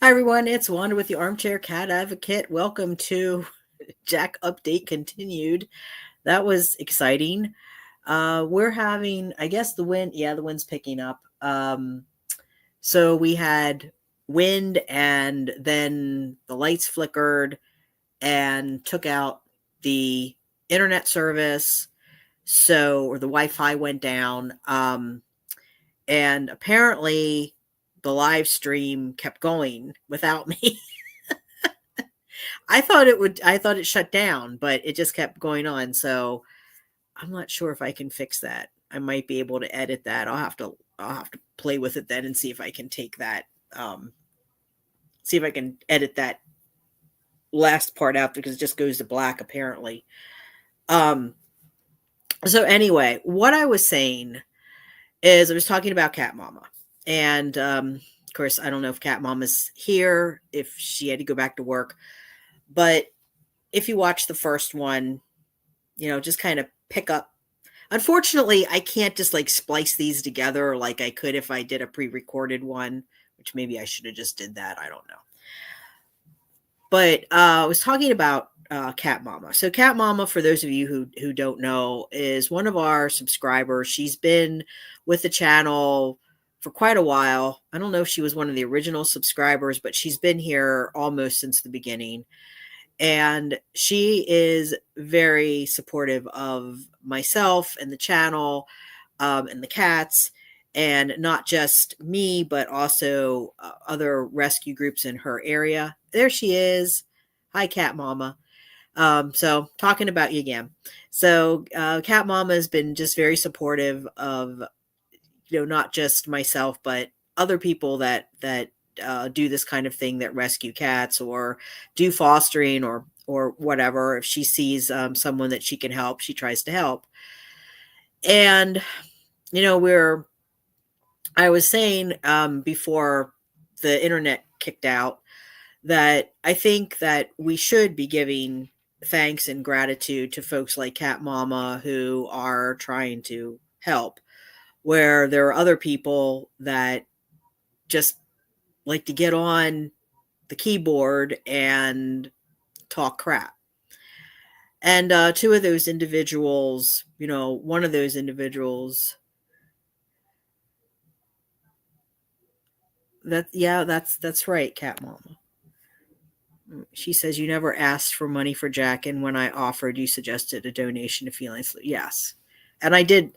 Hi everyone, it's Wanda with the Armchair Cat Advocate. Welcome to Jack Update Continued. That was exciting. We're having, I guess the wind's picking up. So we had wind and then the lights flickered and took out the internet service. Or the Wi-Fi went down. And apparently the live stream kept going without me. I thought it shut down, but it just kept going on. So I'm not sure if I can fix that. I might be able to edit that. I'll have to play with it then and see if I can take that see if I can edit that last part out because it just goes to black apparently. Um so anyway, what I was saying is I was talking about Cat Mama. And of course, I don't know if Cat Mama's here, if she had to go back to work, but if you watch the first one, just kind of pick up. Unfortunately, I can't just like splice these together like I could if I did a pre-recorded one, which maybe I should have just did that. I don't know. But I was talking about Cat Mama. So Cat Mama, for those of you who don't know, is one of our subscribers. She's been with the channel for quite a while. I don't know if she was one of the original subscribers, but she's been here almost since the beginning. And she is very supportive of myself and the channel and the cats, and not just me, but also other rescue groups in her area. There she is. Hi, Cat Mama. So talking about you again. So Cat Mama has been just very supportive of, not just myself, but other people that do this kind of thing, that rescue cats or do fostering or whatever. If she sees someone that she can help, she tries to help. And I was saying before the internet kicked out that I think that we should be giving thanks and gratitude to folks like Cat Mama who are trying to help, where there are other people that just like to get on the keyboard and talk crap. And two of those individuals, one of those individuals, that's right, Cat Mama. She says you never asked for money for Jack, and when I offered, you suggested a donation to Feline. Yes, and I did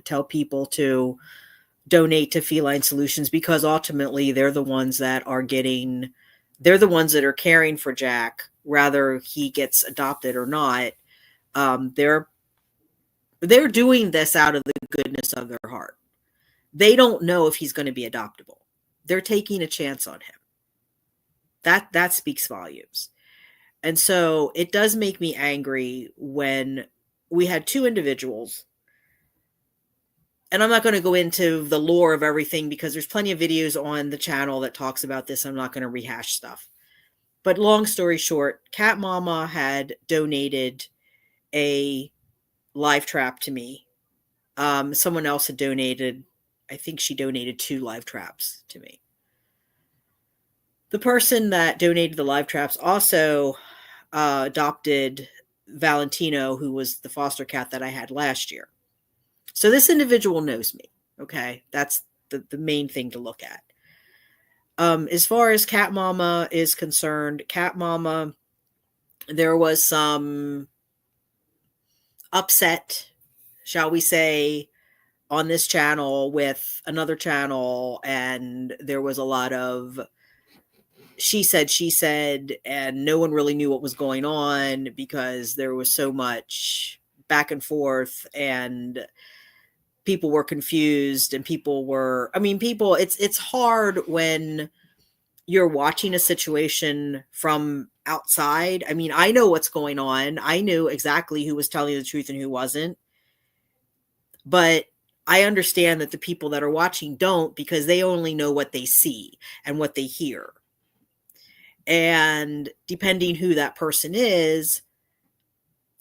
tell people to donate to Feline Solutions because ultimately they're the ones that are caring for Jack, whether he gets adopted or not. They're doing this out of the goodness of their heart. They don't know if he's going to be adoptable. They're taking a chance on him. That speaks volumes. And so it does make me angry when we had two individuals, and I'm not going to go into the lore of everything because there's plenty of videos on the channel that talks about this. I'm not going to rehash stuff. But long story short, Cat Mama had donated a live trap to me. Someone else had donated, I think she donated 2 live traps to me. The person that donated the live traps also adopted Valentino, who was the foster cat that I had last year. So this individual knows me. Okay. That's the main thing to look at. As far as Cat Mama is concerned, Cat Mama, there was some upset, shall we say, on this channel with another channel, and there was a lot of she said, and no one really knew what was going on because there was so much back and forth, and people were confused, and it's hard when you're watching a situation from outside. I mean, I know what's going on. I knew exactly who was telling the truth and who wasn't. But I understand that the people that are watching don't, because they only know what they see and what they hear. And depending who that person is,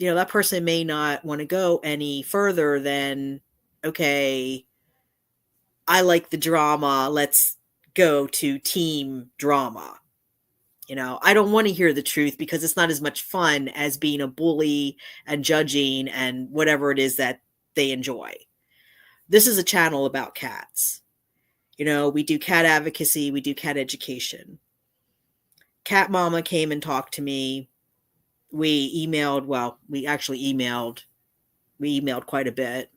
that person may not want to go any further than, okay, I like the drama, let's go to team drama. I don't want to hear the truth because it's not as much fun as being a bully and judging and whatever it is that they enjoy. This is a channel about cats. We do cat advocacy, we do cat education. Cat Mama came and talked to me. We emailed quite a bit,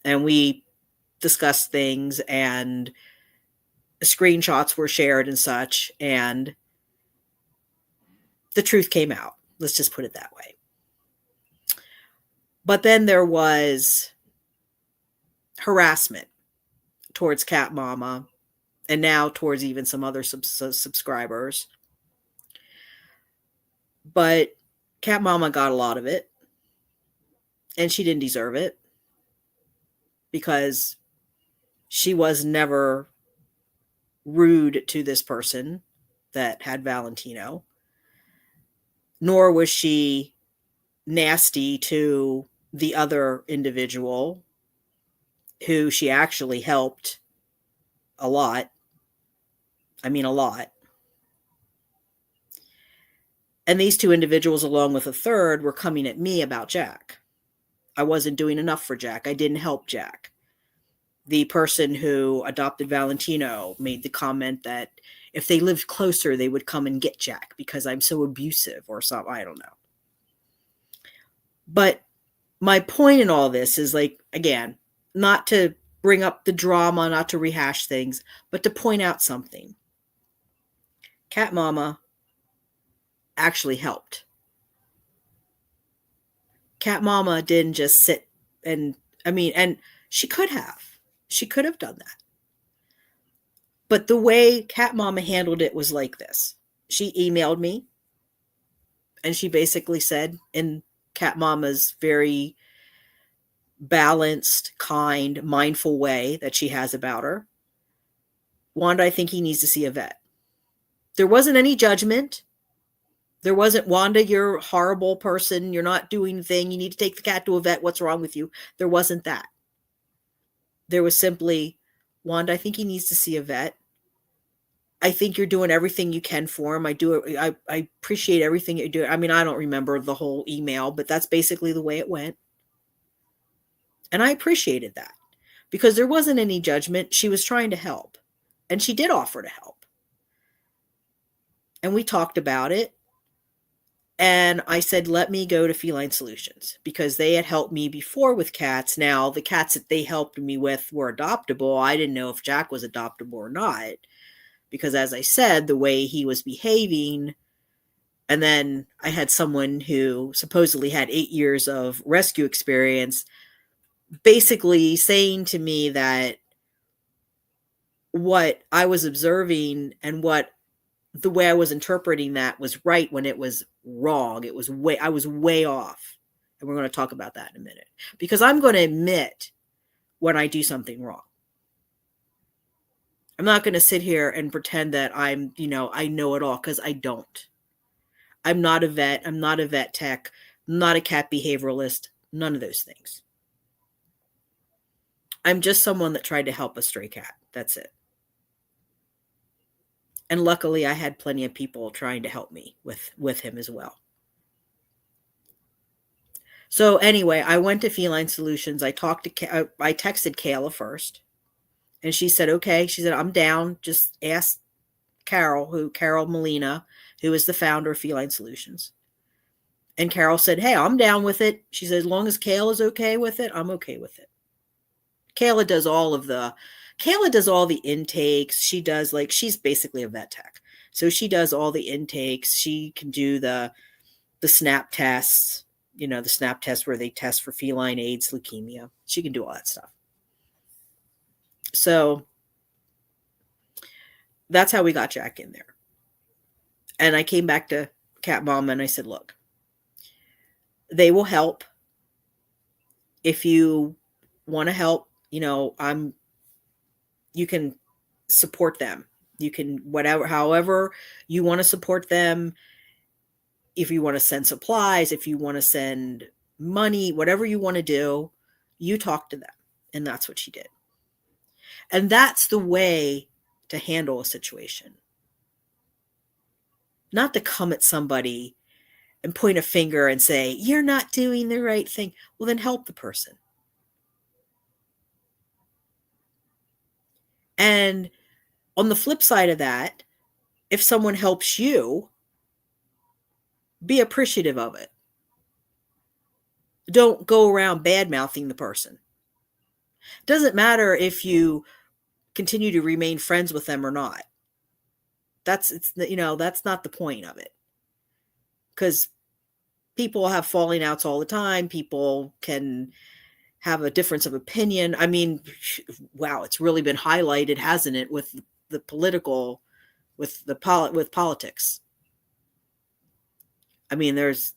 and we discussed things, and screenshots were shared and such, and the truth came out. Let's just put it that way. But then there was harassment towards Cat Mama, and now towards even some other subscribers. But Cat Mama got a lot of it, and she didn't deserve it, because she was never rude to this person that had Valentino, nor was she nasty to the other individual who she actually helped a lot. I mean, a lot. And these two individuals, along with a third, were coming at me about Jack. I wasn't doing enough for Jack. I didn't help Jack. The person who adopted Valentino made the comment that if they lived closer, they would come and get Jack because I'm so abusive or something. I don't know. But my point in all this is, again, not to bring up the drama, not to rehash things, but to point out something. Cat Mama actually helped. Cat Mama didn't just sit and she could have. She could have done that. But the way Cat Mama handled it was like this. She emailed me, and she basically said, in Cat Mama's very balanced, kind, mindful way that she has about her, Wanda, I think he needs to see a vet. There wasn't any judgment. There wasn't, Wanda, you're a horrible person. You're not doing the thing. You need to take the cat to a vet. What's wrong with you? There wasn't that. There was simply, Wanda, I think he needs to see a vet. I think you're doing everything you can for him. I appreciate everything you're doing. I mean, I don't remember the whole email, but that's basically the way it went. And I appreciated that because there wasn't any judgment. She was trying to help, and she did offer to help. And we talked about it. And I said, let me go to Feline Solutions because they had helped me before with cats. Now, the cats that they helped me with were adoptable. I didn't know if Jack was adoptable or not because, as I said, the way he was behaving. And then I had someone who supposedly had 8 years of rescue experience basically saying to me that what I was observing and the way I was interpreting that was right when it was wrong. I was way off. And we're going to talk about that in a minute. Because I'm going to admit when I do something wrong. I'm not going to sit here and pretend that I know it all, because I don't. I'm not a vet. I'm not a vet tech. I'm not a cat behavioralist. None of those things. I'm just someone that tried to help a stray cat. That's it. And luckily, I had plenty of people trying to help me with him as well. So anyway, I went to Feline Solutions. I texted Kayla first. And she said, okay. She said, I'm down. Just ask Carol Molina, who is the founder of Feline Solutions. And Carol said, hey, I'm down with it. She said, as long as Kayla's okay with it, I'm okay with it. Kayla does all the intakes. She does, she's basically a vet tech. So she does all the intakes. She can do the SNAP tests, the SNAP test where they test for feline AIDS, leukemia. She can do all that stuff. So that's how we got Jack in there. And I came back to Cat Mama and I said, look, they will help. If you want to help, you can support them. You can, however you want to support them. If you want to send supplies, if you want to send money, whatever you want to do, you talk to them. And that's what she did. And that's the way to handle a situation. Not to come at somebody and point a finger and say, you're not doing the right thing. Well, then help the person. And on the flip side of that, if someone helps you, be appreciative of it. Don't go around bad-mouthing the person. It doesn't matter if you continue to remain friends with them or not. That's not the point of it. Because people have falling outs all the time. People can have a difference of opinion. I mean, wow, it's really been highlighted, hasn't it, with the with politics. I mean, there's,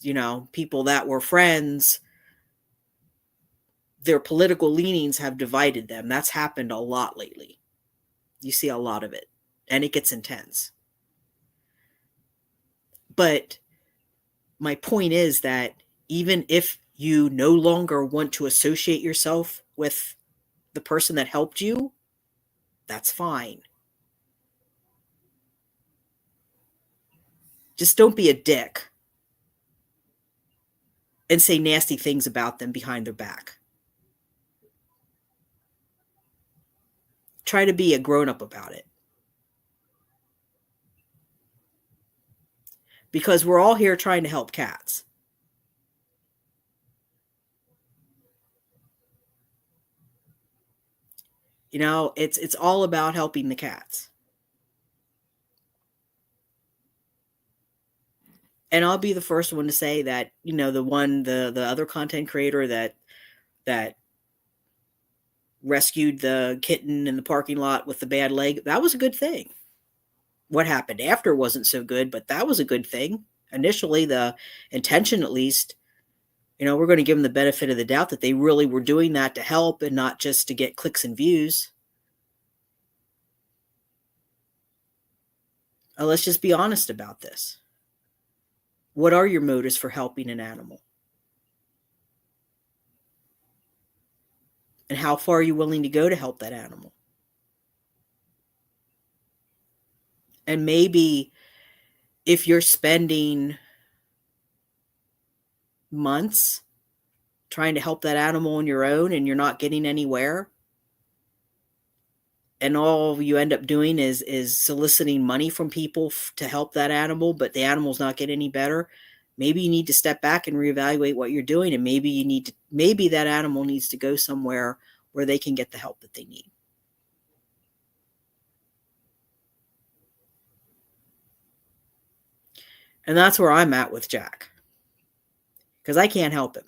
people that were friends, their political leanings have divided them. That's happened a lot lately. You see a lot of it, and it gets intense. But my point is that even if you no longer want to associate yourself with the person that helped you, that's fine. Just don't be a dick and say nasty things about them behind their back. Try to be a grown-up about it. Because we're all here trying to help cats. It's all about helping the cats. And I'll be the first one to say that, the other content creator that rescued the kitten in the parking lot with the bad leg, that was a good thing. What happened after wasn't so good, but that was a good thing. Initially, the intention, at least, we're going to give them the benefit of the doubt that they really were doing that to help and not just to get clicks and views. Let's just be honest about this. What are your motives for helping an animal? And how far are you willing to go to help that animal? And maybe if you're spending months trying to help that animal on your own and you're not getting anywhere, and all you end up doing is soliciting money from people to help that animal, but the animal's not getting any better, maybe you need to step back and reevaluate what you're doing, and maybe that animal needs to go somewhere where they can get the help that they need. And that's where I'm at with Jack, because I can't help him.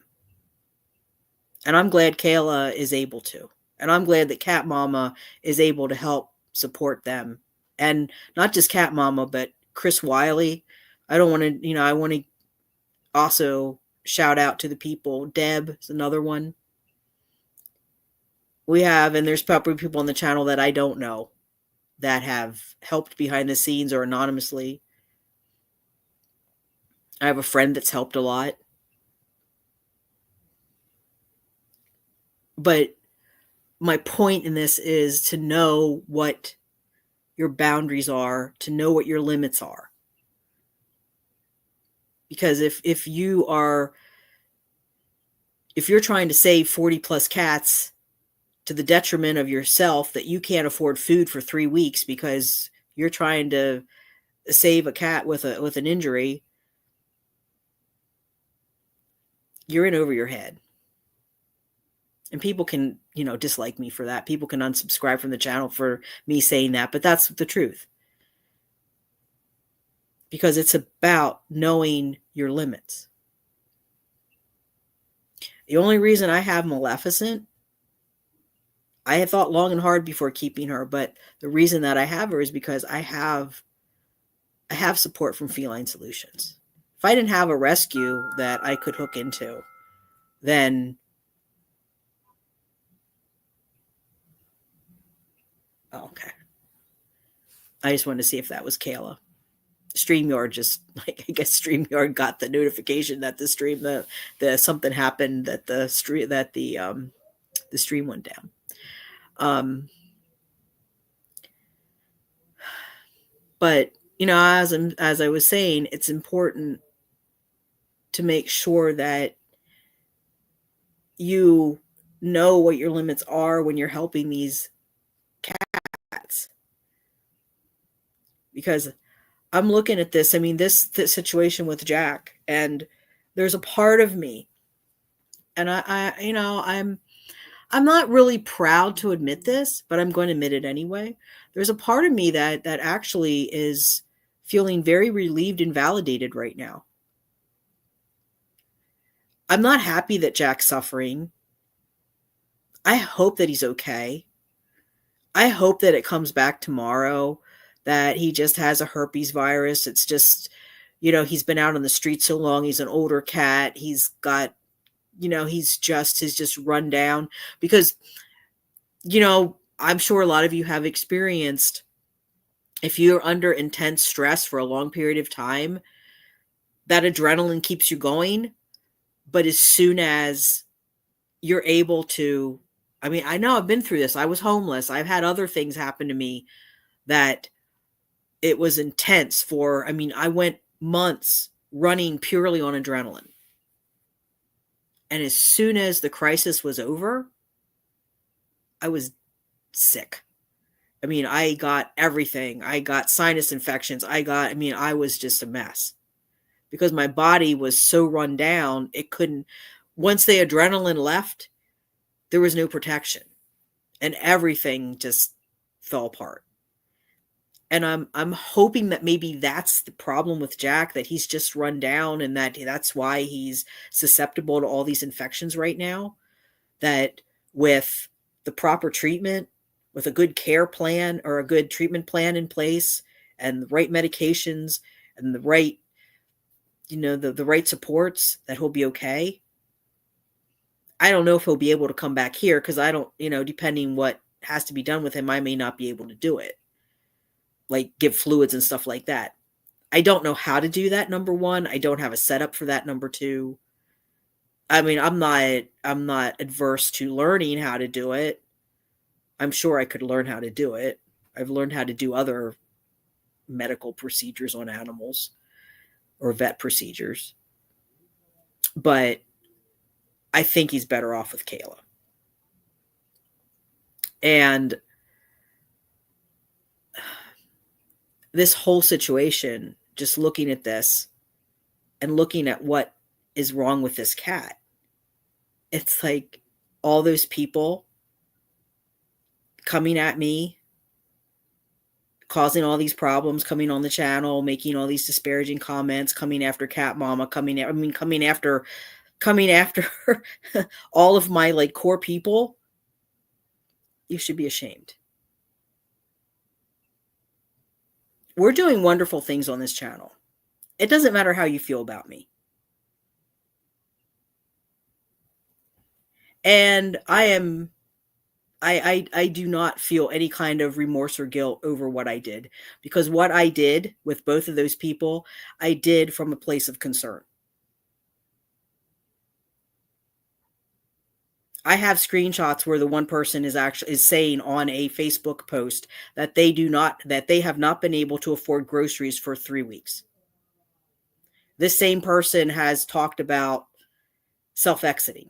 And I'm glad Kayla is able to. And I'm glad that Cat Mama is able to help support them. And not just Cat Mama, but Chris Wiley. I want to also shout out to the people. Deb is another one. And there's probably people on the channel that I don't know that have helped behind the scenes or anonymously. I have a friend that's helped a lot. But my point in this is to know what your boundaries are, to know what your limits are. Because if you're trying to save 40 plus cats to the detriment of yourself, that you can't afford food for 3 weeks because you're trying to save a cat with an injury, you're in over your head. And people can, dislike me for that. People can unsubscribe from the channel for me saying that, but that's the truth. Because it's about knowing your limits. The only reason I have Maleficent, I had thought long and hard before keeping her, but the reason that I have her is because I have support from Feline Solutions. If I didn't have a rescue that I could hook into, then okay. I just wanted to see if that was Kayla. StreamYard I guess StreamYard got the notification that the something happened, that the stream went down. But, as I was saying, it's important to make sure that you know what your limits are when you're helping these cats. Because I'm looking at this, I mean, this situation with Jack, and there's a part of me, and I'm not really proud to admit this, but I'm going to admit it anyway. There's a part of me that actually is feeling very relieved and validated right now. I'm not happy that Jack's suffering. I hope that he's okay. I hope that it comes back tomorrow, that he just has a herpes virus. It's just, he's been out on the street so long. He's an older cat. He's got, he's just run down because, I'm sure a lot of you have experienced, if you're under intense stress for a long period of time, that adrenaline keeps you going. But as soon as you're able to, I mean, I know I've been through this. I was homeless. I've had other things happen to me that it was intense for, I mean, I went months running purely on adrenaline. And as soon as the crisis was over, I was sick. I mean, I got everything. I got sinus infections. I was just a mess because my body was so run down. It couldn't, once the adrenaline left, there was no protection and everything just fell apart. And I'm hoping that maybe that's the problem with Jack, that he's just run down and that's why he's susceptible to all these infections right now. That with the proper treatment, with a good care plan or a good treatment plan in place and the right medications and the right, the right supports, that he'll be okay. I don't know if he'll be able to come back here because I don't, depending what has to be done with him, I may not be able to do it. Like give fluids and stuff like that. I don't know how to do that, number one. I don't have a setup for that, number two. I mean, I'm not adverse to learning how to do it. I'm sure I could learn how to do it. I've learned how to do other medical procedures on animals or vet procedures. But I think he's better off with Kayla. And this whole situation, just looking at this and looking at what is wrong with this cat, it's like all those people coming at me, causing all these problems, coming on the channel, making all these disparaging comments, coming after Cat Mama, coming after all of my like core people. You should be ashamed. We're doing wonderful things on this channel. It doesn't matter how you feel about me. And I do not feel any kind of remorse or guilt over what I did, because what I did with both of those people, I did from a place of concern. I have screenshots where the one person is saying on a Facebook post that they have not been able to afford groceries for 3 weeks. This same person has talked about self-exiting.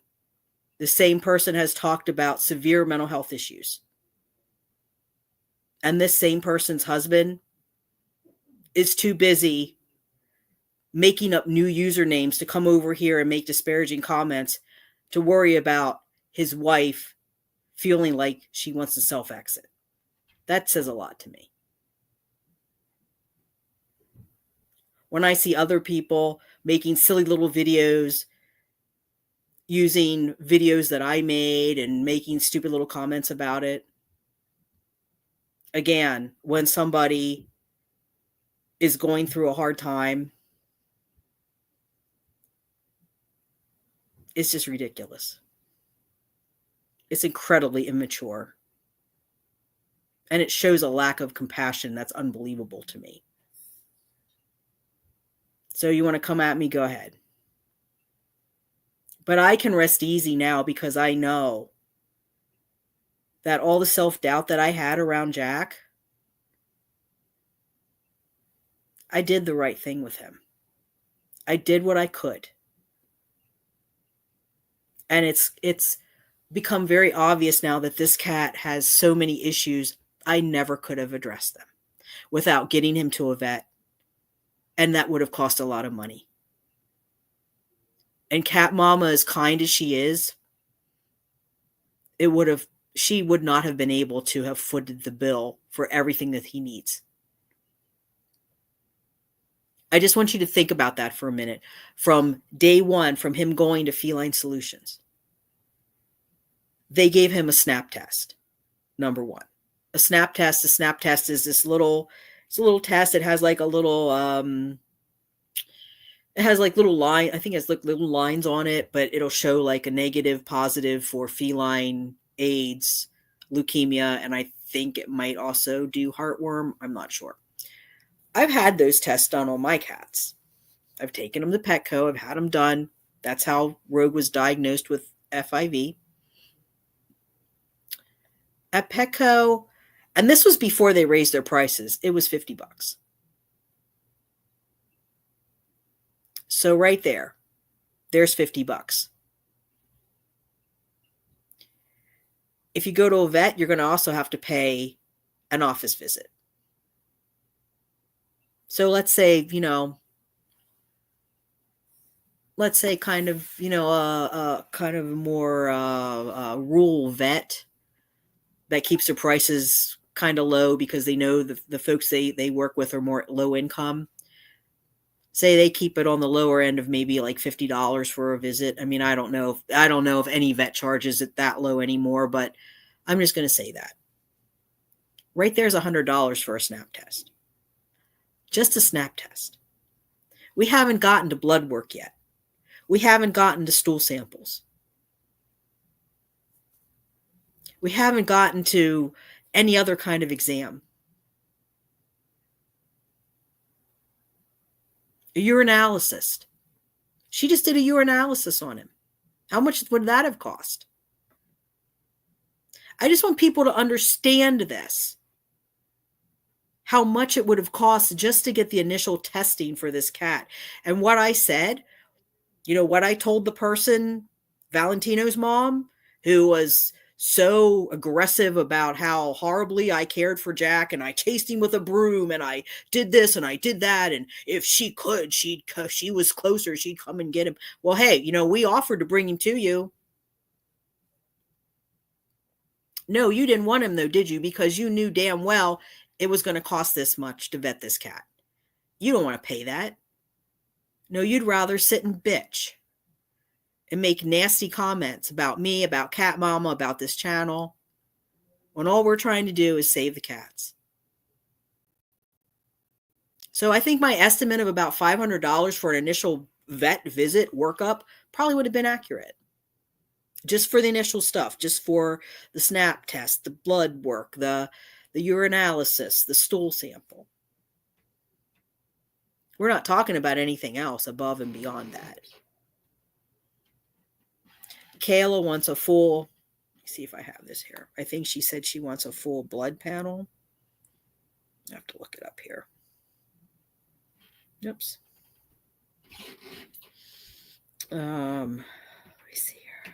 The same person has talked about severe mental health issues. And this same person's husband is too busy making up new usernames to come over here and make disparaging comments to worry about his wife feeling like she wants to self-exit. That says a lot to me. When I see other people making silly little videos, using videos that I made and making stupid little comments about it. Again, when somebody is going through a hard time, it's just ridiculous. It's incredibly immature. And it shows a lack of compassion that's unbelievable to me. So you want to come at me, go ahead. But I can rest easy now because I know that all the self-doubt that I had around Jack, I did the right thing with him. I did what I could. And it's become very obvious now that this cat has so many issues. I never could have addressed them without getting him to a vet. And that would have cost a lot of money. And Cat Mama, as kind as she is, she would not have been able to have footed the bill for everything that he needs. I just want you to think about that for a minute. From day one, from him going to Feline Solutions, they gave him a snap test, number one. A snap test is this little, it's a little test. It has like a little, it has like little line. I think it has like little lines on it, but it'll show like a negative, positive for feline, AIDS, leukemia, and I think it might also do heartworm. I'm not sure. I've had those tests done on my cats. I've taken them to Petco. I've had them done. That's how Rogue was diagnosed with FIV. At Petco, and this was before they raised their prices, it was $50. So right there's $50. If you go to a vet, you're going to also have to pay an office visit. So let's say, kind of, kind of a more rural vet that keeps their prices kind of low because they know the folks they work with are more low income. Say they keep it on the lower end of maybe like $50 for a visit. I mean, I don't know if any vet charges it that low anymore, but I'm just going to say that. Right there's $100 for a snap test. Just a snap test. We haven't gotten to blood work yet. We haven't gotten to stool samples. We haven't gotten to any other kind of exam. A urinalysis. She just did a urinalysis on him. How much would that have cost? I just want people to understand this. How much it would have cost just to get the initial testing for this cat. And what I said, what I told the person, Valentino's mom, who was so aggressive about how horribly I cared for Jack and I chased him with a broom and I did this and I did that. And if she could, she was closer, she'd come and get him. Well, hey, we offered to bring him to you. No, you didn't want him though, did you? Because you knew damn well it was going to cost this much to vet this cat. You don't want to pay that. No, you'd rather sit and bitch and make nasty comments about me, about Cat Mama, about this channel, when all we're trying to do is save the cats. So I think my estimate of about $500 for an initial vet visit workup probably would have been accurate. Just for the initial stuff, just for the snap test, the blood work, the urinalysis, the stool sample. We're not talking about anything else above and beyond that. Kayla wants a full, let me see if I have this here. I think she said she wants a full blood panel. I have to look it up here. Oops. Let me see here.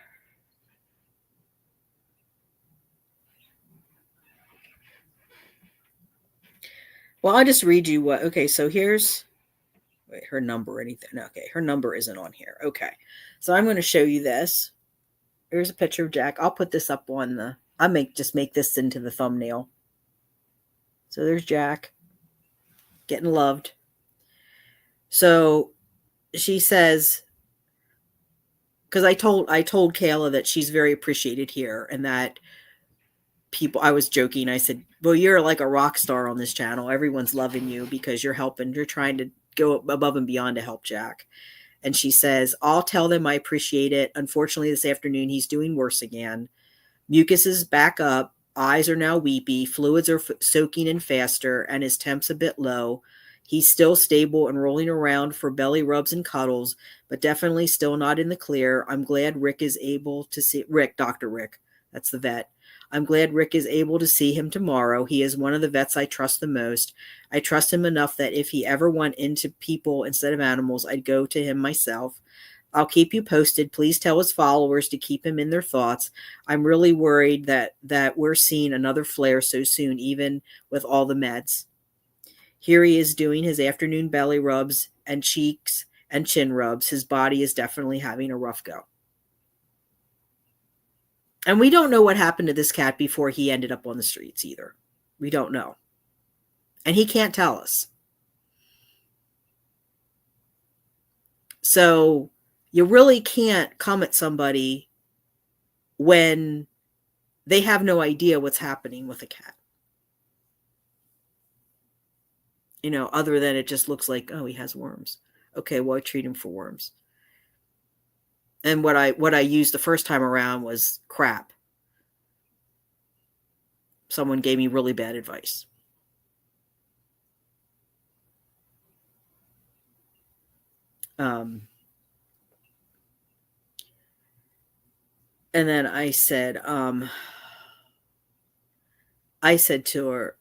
Well, I'll just read you what, okay, so here's, wait, her number or anything. Okay, her number isn't on here. Okay, so I'm going to show you this. Here's a picture of Jack. I'll put this up on the, just make this into the thumbnail. So there's Jack getting loved. So she says, because I told Kayla that she's very appreciated here and that people, I was joking. I said, well, you're like a rock star on this channel. Everyone's loving you because you're trying to go above and beyond to help Jack. And she says, I'll tell them I appreciate it. Unfortunately, this afternoon, he's doing worse again. Mucus is back up. Eyes are now weepy. Fluids are soaking in faster, and his temp's a bit low. He's still stable and rolling around for belly rubs and cuddles, but definitely still not in the clear. I'm glad Rick is able to see Rick, Dr. Rick. That's the vet. I'm glad Rick is able to see him tomorrow. He is one of the vets I trust the most. I trust him enough that if he ever went into people instead of animals, I'd go to him myself. I'll keep you posted. Please tell his followers to keep him in their thoughts. I'm really worried that we're seeing another flare so soon, even with all the meds. Here he is doing his afternoon belly rubs and cheeks and chin rubs. His body is definitely having a rough go. And we don't know what happened to this cat before he ended up on the streets either. We don't know. And he can't tell us. So you really can't come at somebody when they have no idea what's happening with a cat. You know, other than it just looks like, oh, he has worms. Okay, well, I treat him for worms. And what I used the first time around was crap. Someone gave me really bad advice. And then I said to her,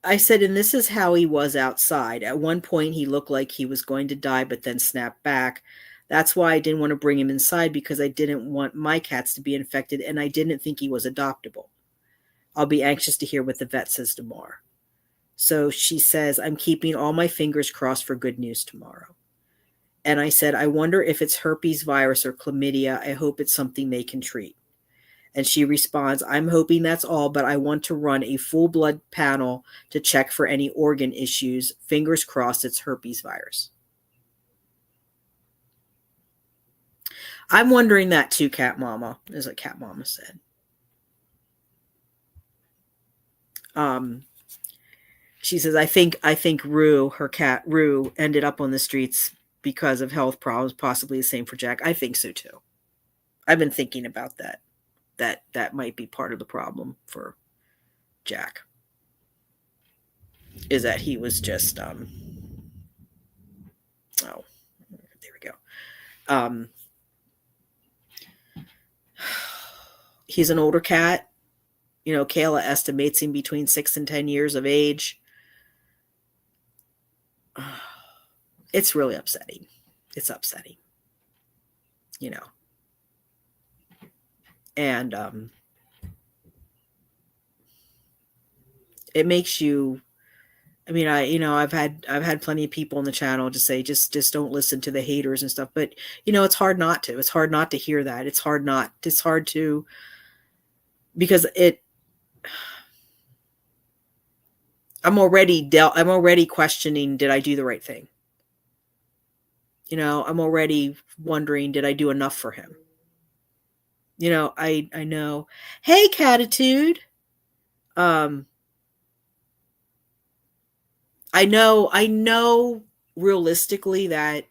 I said, and this is how he was outside. At one point, he looked like he was going to die, but then snapped back. That's why I didn't want to bring him inside, because I didn't want my cats to be infected, and I didn't think he was adoptable. I'll be anxious to hear what the vet says tomorrow. So she says, I'm keeping all my fingers crossed for good news tomorrow. And I said, I wonder if it's herpes virus or chlamydia. I hope it's something they can treat. And she responds, I'm hoping that's all, but I want to run a full blood panel to check for any organ issues. Fingers crossed it's herpes virus. I'm wondering that too, Cat Mama, is what Cat Mama said. She says, I think Rue, her cat Rue, ended up on the streets because of health problems, possibly the same for Jack. I think so too. I've been thinking about that. That might be part of the problem for Jack. Is that he was just there we go. He's an older cat. You know, Kayla estimates him between 6 and 10 years of age. It's really upsetting. It's upsetting. You know. And it makes you, I mean, I've had plenty of people on the channel to say just don't listen to the haters and stuff, but you know, it's hard not to. It's hard not to hear that. It's hard to, because I'm already questioning, did I do the right thing? You know, I'm already wondering, did I do enough for him? You know, I know. Hey, Catitude. I know realistically that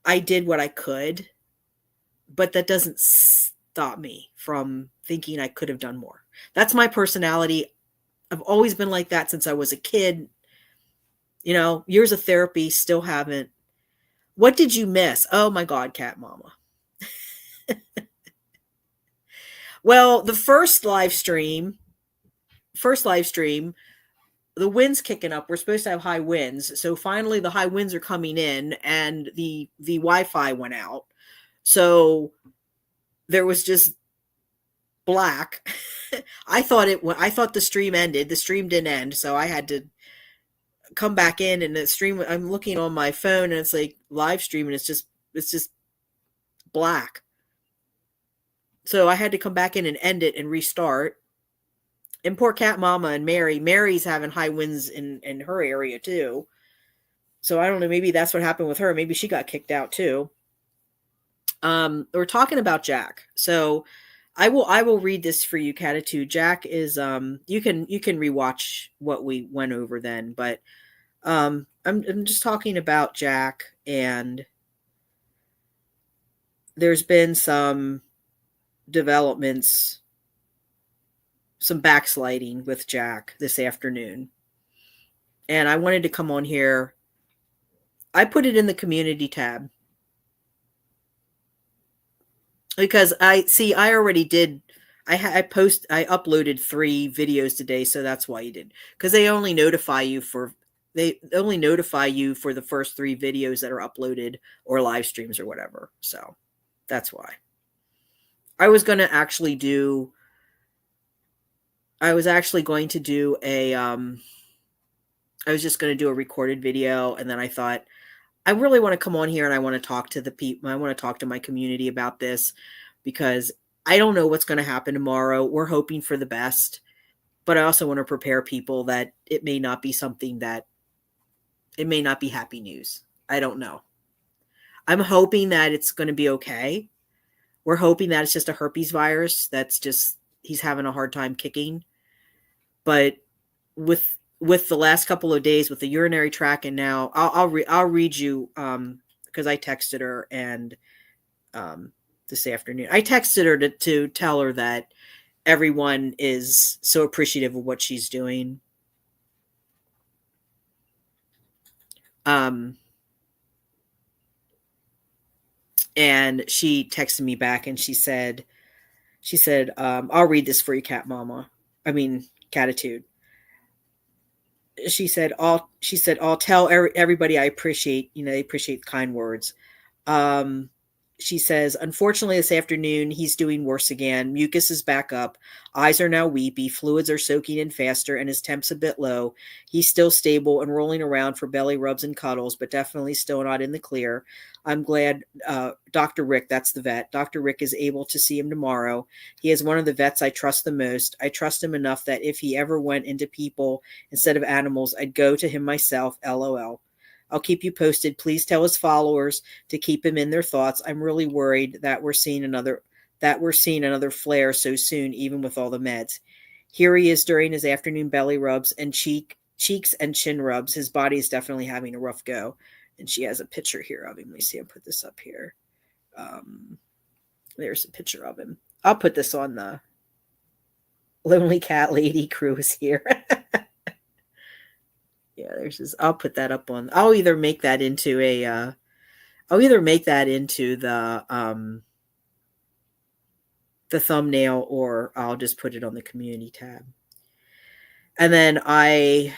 I did what I could, but that doesn't stop me from thinking I could have done more. That's my personality. I've always been like that since I was a kid. You know, years of therapy, still haven't. What did you miss? Oh my God, Cat Mama. Well, the first live stream, the wind's kicking up. We're supposed to have high winds. So finally the high winds are coming in and the Wi-Fi went out. So there was just black. I thought the stream ended. The stream didn't end. So I had to come back in, and the stream, I'm looking on my phone and it's like live stream and it's just black. So I had to come back in and end it and restart. And poor Cat Mama and Mary's having high winds in her area too. So I don't know, maybe that's what happened with her. Maybe she got kicked out too. We're talking about Jack. So I will read this for you, Catitude. Jack is you can rewatch what we went over then, but I'm just talking about Jack, and there's been some developments, some backsliding with Jack this afternoon. And I wanted to come on here. I put it in the community tab because I already did I uploaded 3 videos today, so that's why you did. Because they only notify you for the first 3 videos that are uploaded or live streams or whatever. So that's why. I was going to actually do I was actually going to do a I was just going to do a recorded video, and then I thought I really want to come on here and I want to talk to the people. I want to talk to my community about this because I don't know what's going to happen tomorrow. We're hoping for the best, but I also want to prepare people that it may not be it may not be happy news. I don't know. I'm hoping that it's going to be okay. We're hoping that it's just a herpes virus he's having a hard time kicking. But with the last couple of days with the urinary tract, and now I'll read you because I texted her and this afternoon I texted her to tell her that everyone is so appreciative of what she's doing. And she texted me back and she said, I'll read this for you, Catitude. She said, I'll tell everybody I appreciate, they appreciate kind words. She says, unfortunately, this afternoon, he's doing worse again. Mucus is back up. Eyes are now weepy. Fluids are soaking in faster, and his temp's a bit low. He's still stable and rolling around for belly rubs and cuddles, but definitely still not in the clear. I'm glad Dr. Rick, that's the vet, Dr. Rick is able to see him tomorrow. He is one of the vets I trust the most. I trust him enough that if he ever went into people instead of animals, I'd go to him myself, LOL. I'll keep you posted. Please tell his followers to keep him in their thoughts. I'm really worried that we're seeing another flare so soon, even with all the meds. Here he is during his afternoon belly rubs and cheeks and chin rubs. His body is definitely having a rough go. And she has a picture here of him. Let me see. I'll put this up here. There's a picture of him. I'll put this on the Lonely Cat Lady crew is here. Yeah, there's this. I'll put that up on. I'll either make that into the thumbnail, or I'll just put it on the community tab. And then I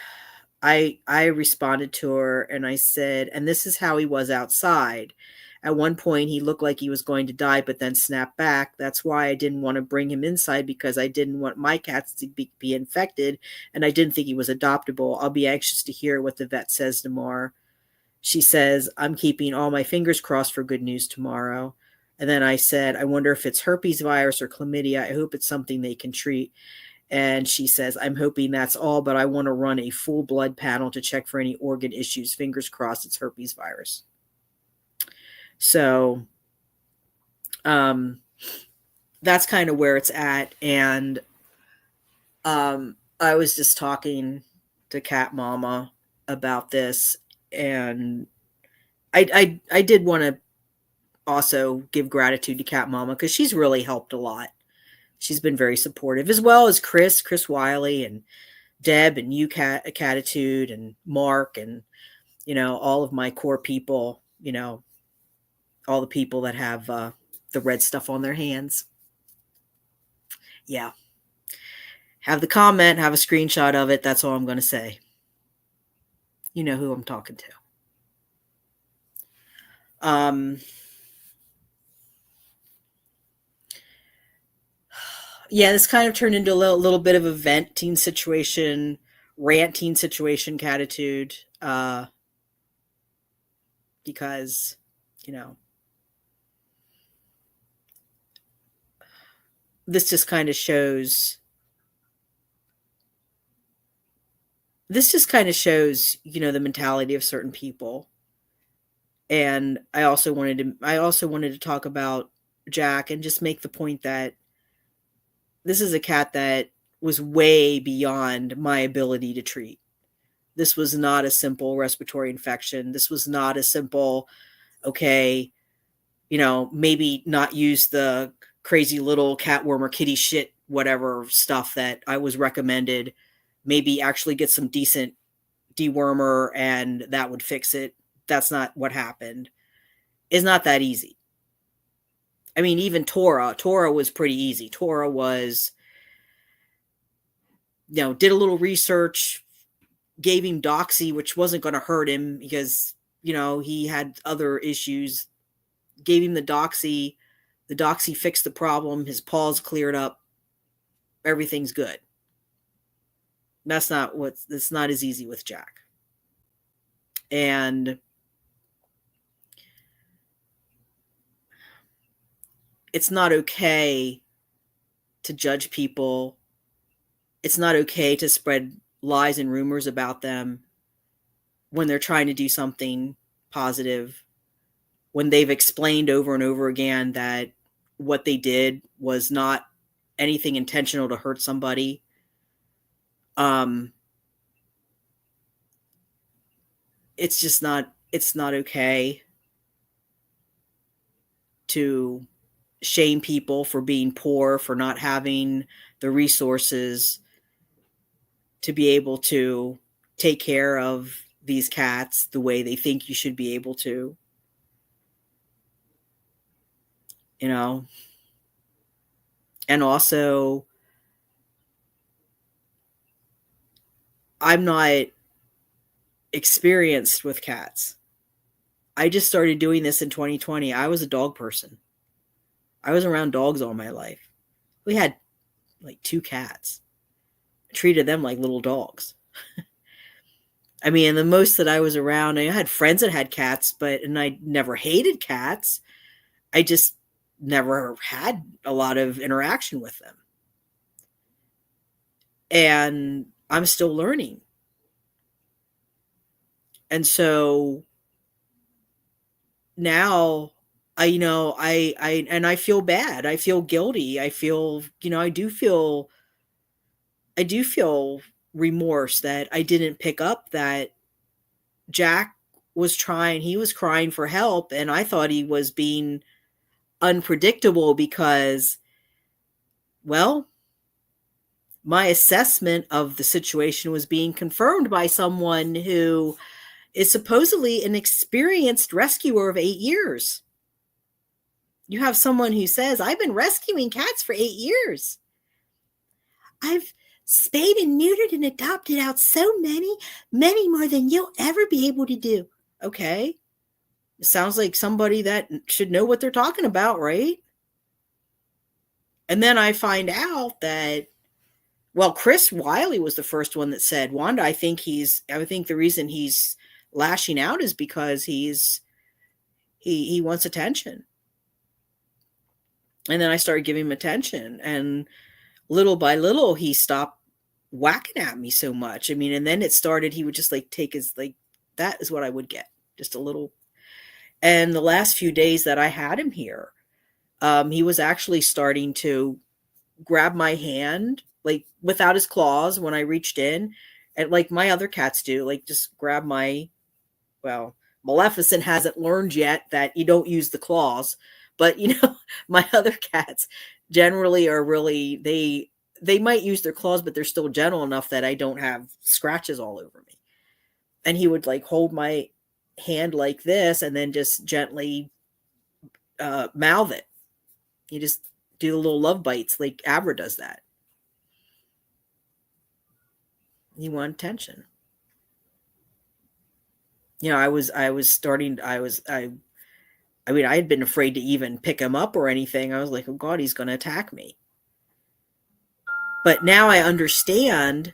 responded to her and I said, and this is how he was outside. At one point, he looked like he was going to die, but then snapped back. That's why I didn't want to bring him inside, because I didn't want my cats to be infected, and I didn't think he was adoptable. I'll be anxious to hear what the vet says tomorrow. She says, I'm keeping all my fingers crossed for good news tomorrow. And then I said, I wonder if it's herpes virus or chlamydia. I hope it's something they can treat. And she says, I'm hoping that's all, but I want to run a full blood panel to check for any organ issues. Fingers crossed it's herpes virus. So that's kind of where it's at. And I was just talking to Cat Mama about this, and I did want to also give gratitude to Cat Mama because she's really helped a lot. She's been very supportive, as well as Chris Wiley and Deb and you, Catitude, and Mark, and all of my core people, all the people that have the red stuff on their hands. Yeah. Have the comment, have a screenshot of it. That's all I'm going to say. You know who I'm talking to. Yeah, this kind of turned into a little bit of a ranting situation, Catitude, because, this just kind of shows the mentality of certain people. And I also wanted to talk about Jack and just make the point that this is a cat that was way beyond my ability to treat. This was not a simple respiratory infection. This was not a simple, okay, maybe not use the crazy little catworm or kitty shit, whatever stuff that I was recommended. Maybe actually get some decent dewormer and that would fix it. That's not what happened. It's not that easy. I mean, even Tora was pretty easy. Tora was, did a little research, gave him doxy, which wasn't going to hurt him because, he had other issues. Gave him the doxy. The doxy fixed the problem. His paws cleared up. Everything's good. It's not as easy with Jack. And it's not okay to judge people. It's not okay to spread lies and rumors about them when they're trying to do something positive, when they've explained over and over again that what they did was not anything intentional to hurt somebody. It's not okay to shame people for being poor, for not having the resources to be able to take care of these cats the way they think you should be able to. And also, I'm not experienced with cats. I just started doing this in 2020. I was a dog person. I was around dogs all my life. We had like 2 cats. I treated them like little dogs. I mean, the most that I was around, I had friends that had cats, and I never hated cats. I just never had a lot of interaction with them. And I'm still learning. And so now I feel bad. I feel guilty. I feel, I do feel remorse that I didn't pick up that Jack he was crying for help, and I thought he was being unpredictable because, well, my assessment of the situation was being confirmed by someone who is supposedly an experienced rescuer of 8 years. You have someone who says, I've been rescuing cats for 8 years. I've spayed and neutered and adopted out so many more than you'll ever be able to do. Okay. It sounds like somebody that should know what they're talking about, right? And then I find out that, well, Chris Wiley was the first one that said, Wanda, I think the reason he's lashing out is because he wants attention. And then I started giving him attention, and little by little he stopped whacking at me so much. I mean, and then it started, he would just take his, that is what I would get, just a little. And the last few days that I had him here, he was actually starting to grab my hand, without his claws when I reached in, and like my other cats do, just grab Maleficent hasn't learned yet that you don't use the claws, but my other cats generally are really, they might use their claws, but they're still gentle enough that I don't have scratches all over me. And he would hold my hand like this and then just gently mouth it. You just do the little love bites like Abra does that. You want attention. I had been afraid to even pick him up or anything. I was like, oh God, he's going to attack me. But now I understand,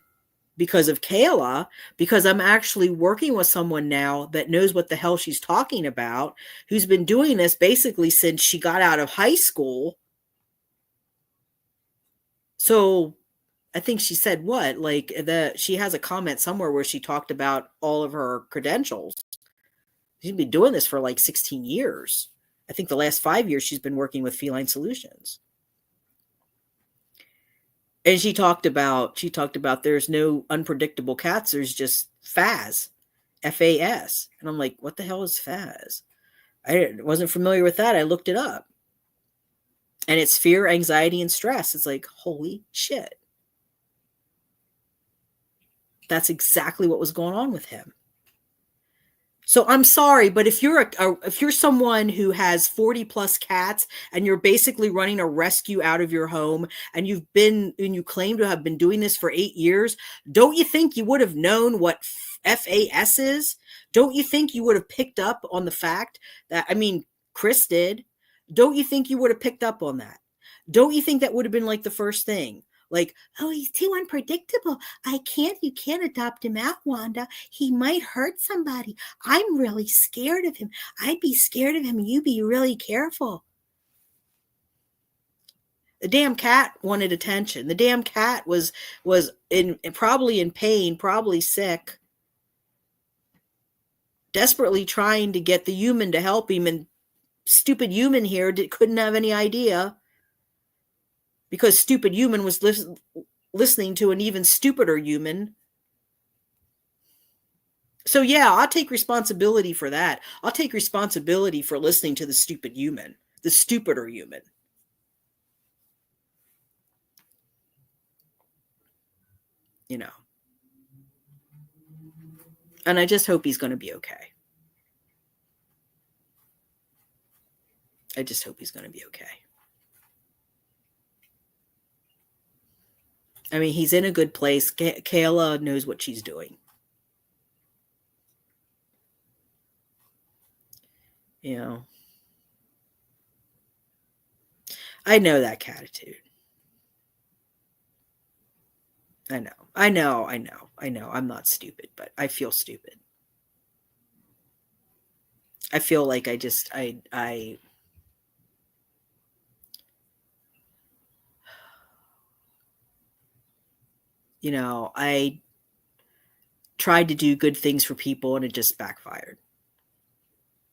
because of Kayla, because I'm actually working with someone now that knows what the hell she's talking about, who's been doing this basically since she got out of high school. So I think she said she has a comment somewhere where she talked about all of her credentials. She's been doing this for 16 years. I think the last 5 years she's been working with Feline Solutions. And she talked about there's no unpredictable cats. There's just FAS, FAS. And I'm like, what the hell is FAS? I wasn't familiar with that. I looked it up. And it's fear, anxiety, and stress. It's like, holy shit. That's exactly what was going on with him. So I'm sorry, but if you're if you're someone who has 40 plus cats and you're basically running a rescue out of your home and you claim to have been doing this for 8 years, don't you think you would have known what FAS is? Don't you think you would have picked up on the fact that, I mean, Chris did. Don't you think you would have picked up on that? Don't you think that would have been like the first thing? Like, oh, he's too unpredictable. You can't adopt him out, Wanda. He might hurt somebody. I'm really scared of him. I'd be scared of him. You be really careful. The damn cat wanted attention. The damn cat was in probably in pain, probably sick, desperately trying to get the human to help him, and stupid human here couldn't have any idea because stupid human was listening to an even stupider human. So yeah, I'll take responsibility for that. I'll take responsibility for listening to the stupid human, the stupider human. You know. And I just hope he's going to be okay. I just hope he's going to be okay. I mean, he's in a good place. Kayla knows what she's doing. You know. I know that catitude. I know. I'm not stupid, but I feel stupid. I feel like I tried to do good things for people and it just backfired.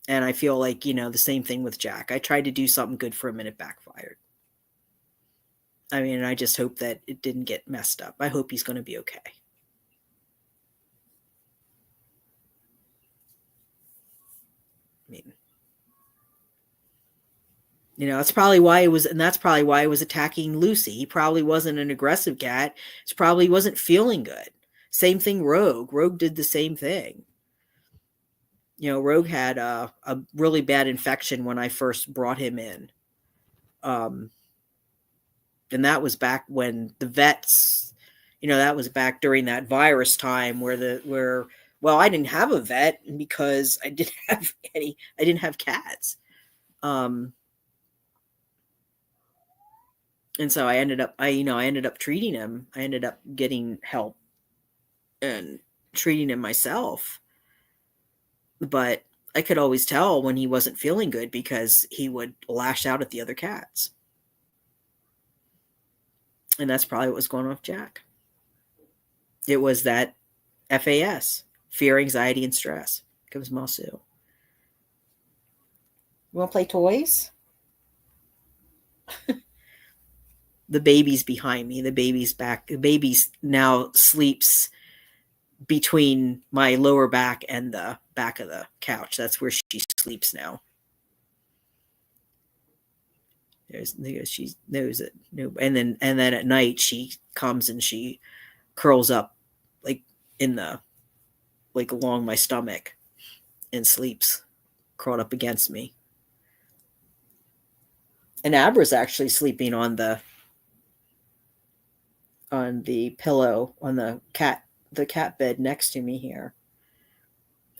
And I feel like, the same thing with Jack. I tried to do something good for him and it backfired. I mean, I just hope that it didn't get messed up. I hope he's going to be okay. I mean, that's probably why it was, and that's probably why he was attacking Lucy. He probably wasn't an aggressive cat. He probably wasn't feeling good. Same thing, Rogue. Rogue did the same thing. Rogue had a really bad infection when I first brought him in. And that was back when the vets, that was back during that virus time where I didn't have a vet because I didn't have cats. And so I ended up treating him. I ended up getting help and treating him myself. But I could always tell when he wasn't feeling good because he would lash out at the other cats. And that's probably what was going on with Jack. It was that FAS, fear, anxiety, and stress. Comes Masu. You want to play toys? The baby's behind me. The baby's back. The baby's now sleeps between my lower back and the back of the couch. That's where she sleeps now. She knows it. And then at night she comes and she curls up along my stomach and sleeps curled up against me. And Abra's actually sleeping on the pillow on the cat bed next to me here.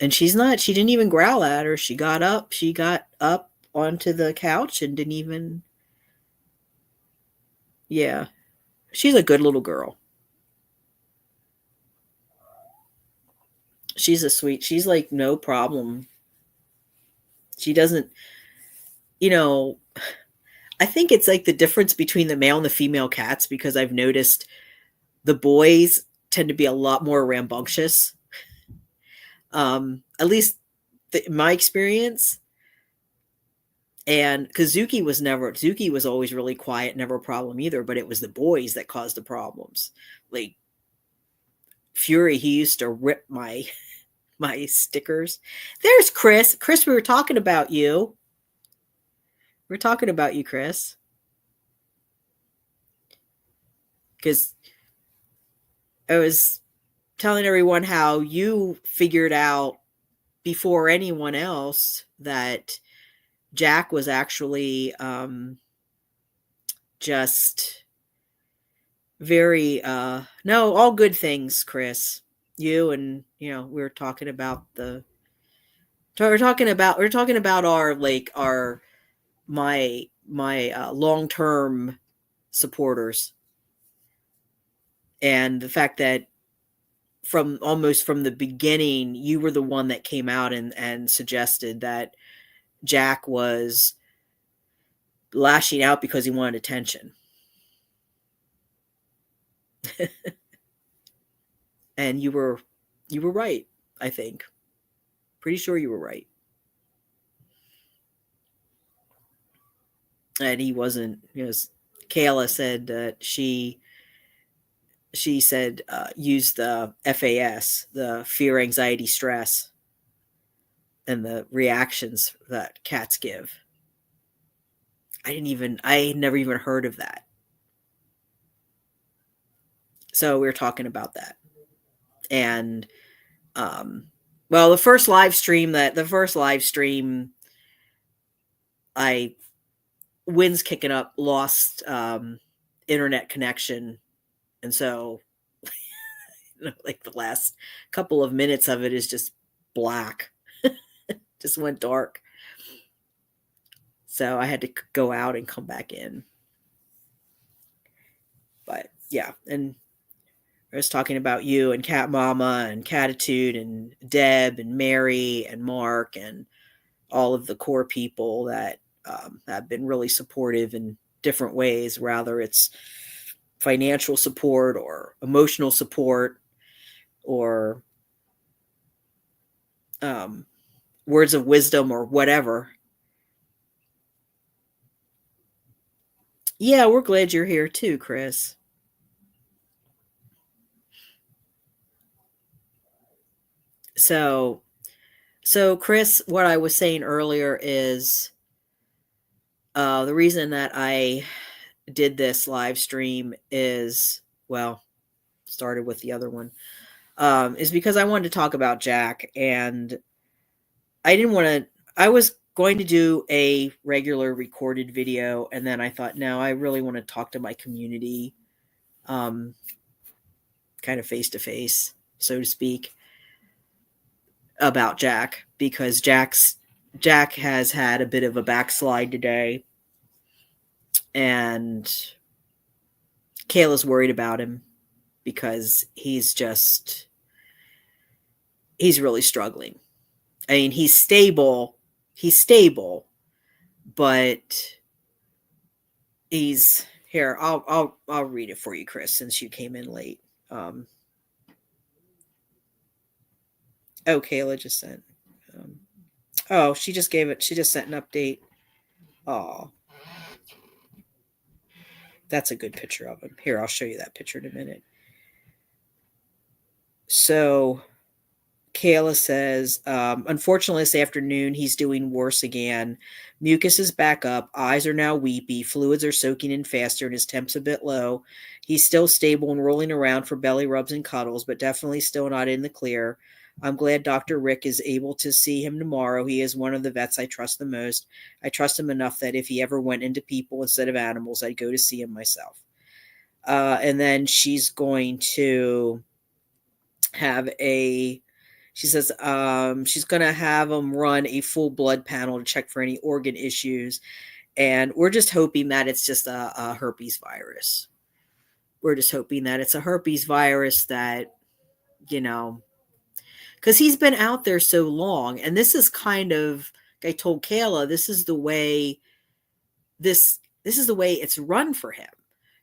And she didn't even growl at her. She got up onto the couch and didn't even. Yeah. She's a good little girl. She's like no problem. She doesn't, I think it's like the difference between the male and the female cats, because I've noticed the boys tend to be a lot more rambunctious. At least in my experience. And because Zuki was always really quiet, never a problem either, but it was the boys that caused the problems. Like Fury, he used to rip my stickers. There's Chris. Chris, we were talking about you. We're talking about you, Chris. Because I was telling everyone how you figured out before anyone else that Jack was actually just very no, all good things, Chris. You and we were talking about our like our my long-term supporters, and the fact that from almost from the beginning you were the one that came out and suggested that Jack was lashing out because he wanted attention. And you were right, I think. Pretty sure you were right. And he wasn't, Kayla said that she said use the FAS, the fear, anxiety, stress, and the reactions that cats give. I had never even heard of that. So we were talking about that. And well, the first live stream Wind's kicking up, lost internet connection, and so like the last couple of minutes of it is just black. Just went dark. So I had to go out and come back in. But yeah, and I was talking about you and Cat Mama and Catitude and Deb and Mary and Mark and all of the core people that have been really supportive in different ways, whether it's financial support or emotional support or words of wisdom or whatever. Yeah, we're glad you're here too, Chris. So Chris, what I was saying earlier is the reason that I did this live stream is, well, started with the other one, is because I wanted to talk about Jack, and I was going to do a regular recorded video, and then I thought, no, I really want to talk to my community, kind of face to face, so to speak, about Jack, because Jack has had a bit of a backslide today, and Kayla's worried about him because he's really struggling. I mean, he's stable, but he's here. I'll read it for you, Chris, since you came in late. Kayla just sent. She just sent an update. Oh, that's a good picture of him. Here, I'll show you that picture in a minute. So Kayla says, unfortunately, this afternoon, he's doing worse again. Mucus is back up. Eyes are now weepy. Fluids are soaking in faster, and his temp's a bit low. He's still stable and rolling around for belly rubs and cuddles, but definitely still not in the clear. I'm glad Dr. Rick is able to see him tomorrow. He is one of the vets I trust the most. I trust him enough that if he ever went into people instead of animals, I'd go to see him myself. And then she's going to have she says she's going to have him run a full blood panel to check for any organ issues. And we're just hoping that it's just a herpes virus. We're just hoping that it's a herpes virus that, because he's been out there so long. And this is kind of, I told Kayla, this is the way it's run for him.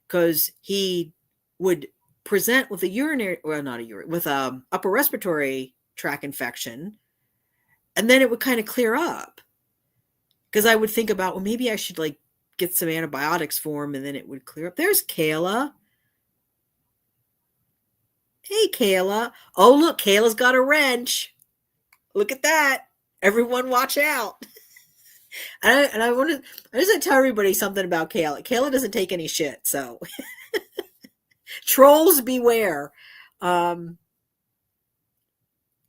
Because he would present with with a upper respiratory tract infection, and then it would kind of clear up. Because I would think about, well, maybe I should get some antibiotics for him, and then it would clear up. There's Kayla. Hey, Kayla. Oh, look, Kayla's got a wrench. Look at that. Everyone watch out. And I just want to tell everybody something about Kayla. Kayla doesn't take any shit, so trolls beware.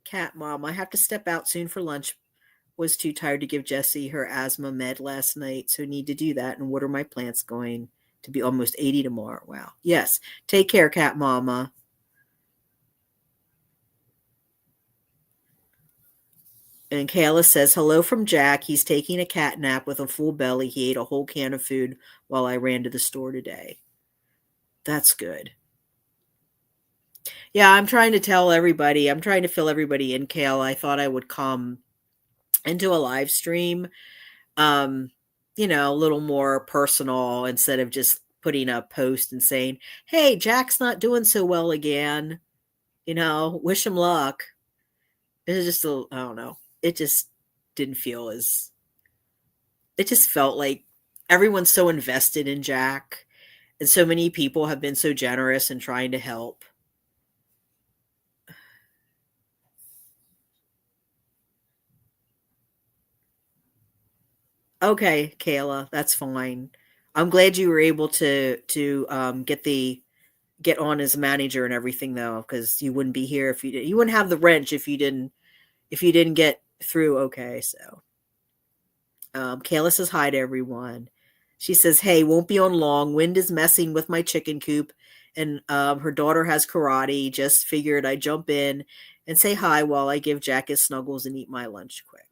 Cat Mom, I have to step out soon for lunch. Was too tired to give Jessie her asthma med last night, so need to do that. And what are my plants going to be almost 80 tomorrow? Wow. Yes. Take care, Cat Mama. And Kayla says, hello from Jack. He's taking a cat nap with a full belly. He ate a whole can of food while I ran to the store today. That's good. Yeah, I'm trying to tell everybody. I'm trying to fill everybody in, Kayla. I thought I would come into a live stream, um, a little more personal instead of just putting a post and saying, hey, Jack's not doing so well again. Wish him luck. It's just, I don't know. It just didn't feel as, it just felt like everyone's so invested in Jack and so many people have been so generous in trying to help. Okay, Kayla, that's fine. I'm glad you were able to get on as manager and everything though, because you wouldn't be here if you wouldn't have the wrench if you didn't get through. Okay, so Kayla says hi to everyone. She says, "Hey, won't be on long. Wind is messing with my chicken coop, and her daughter has karate. Just figured I'd jump in and say hi while I give Jack his snuggles and eat my lunch quick."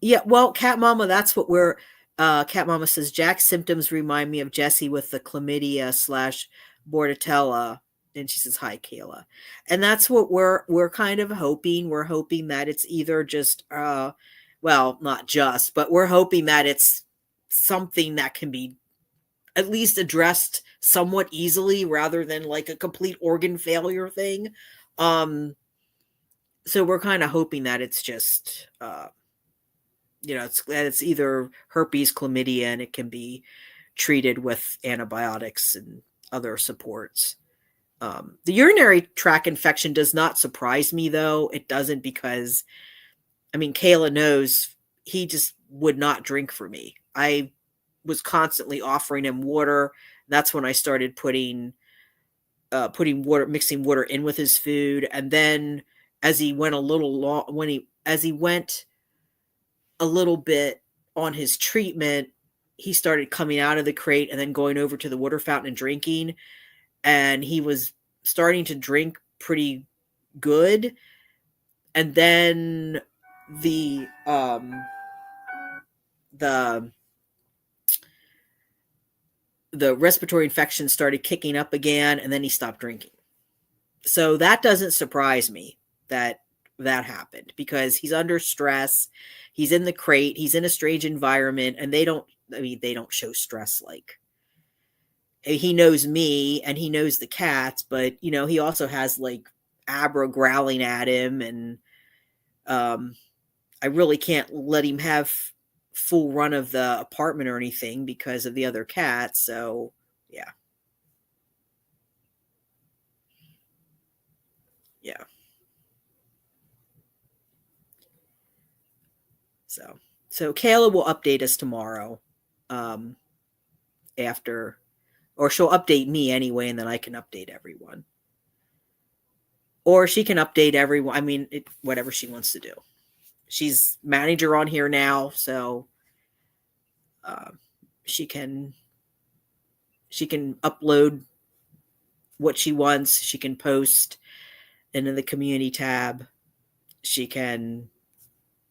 Yeah, well, Cat Mama, that's what we're. Cat Mama says Jack's symptoms remind me of Jesse with the chlamydia slash bordetella, and she says hi, Kayla, and that's what we're kind of hoping. We're hoping that it's either just, well, not just, but we're hoping that it's something that can be at least addressed somewhat easily, rather than like a complete organ failure thing. Um, so we're kind of hoping that it's just. It's either herpes, chlamydia, and it can be treated with antibiotics and other supports. The urinary tract infection does not surprise me, though. It doesn't, because, Kayla knows he just would not drink for me. I was constantly offering him water. That's when I started putting water, mixing water in with his food, and then as he went a little long, as he went a little bit on his treatment, he started coming out of the crate and then going over to the water fountain and drinking. And he was starting to drink pretty good. And then the the the respiratory infection started kicking up again, and then he stopped drinking. So that doesn't surprise me that happened, because he's under stress. He's in the crate. He's in a strange environment, and they don't show stress. Like, he knows me and he knows the cats, but he also has like Abra growling at him, and I really can't let him have full run of the apartment or anything because of the other cats. So yeah. Yeah. So Kayla will update us tomorrow, um, after, or she'll update me anyway, and then I can update everyone, or she can update everyone. Whatever she wants to do. She's manager on here now, so uh, she can upload what she wants. She can post into the community tab. She can,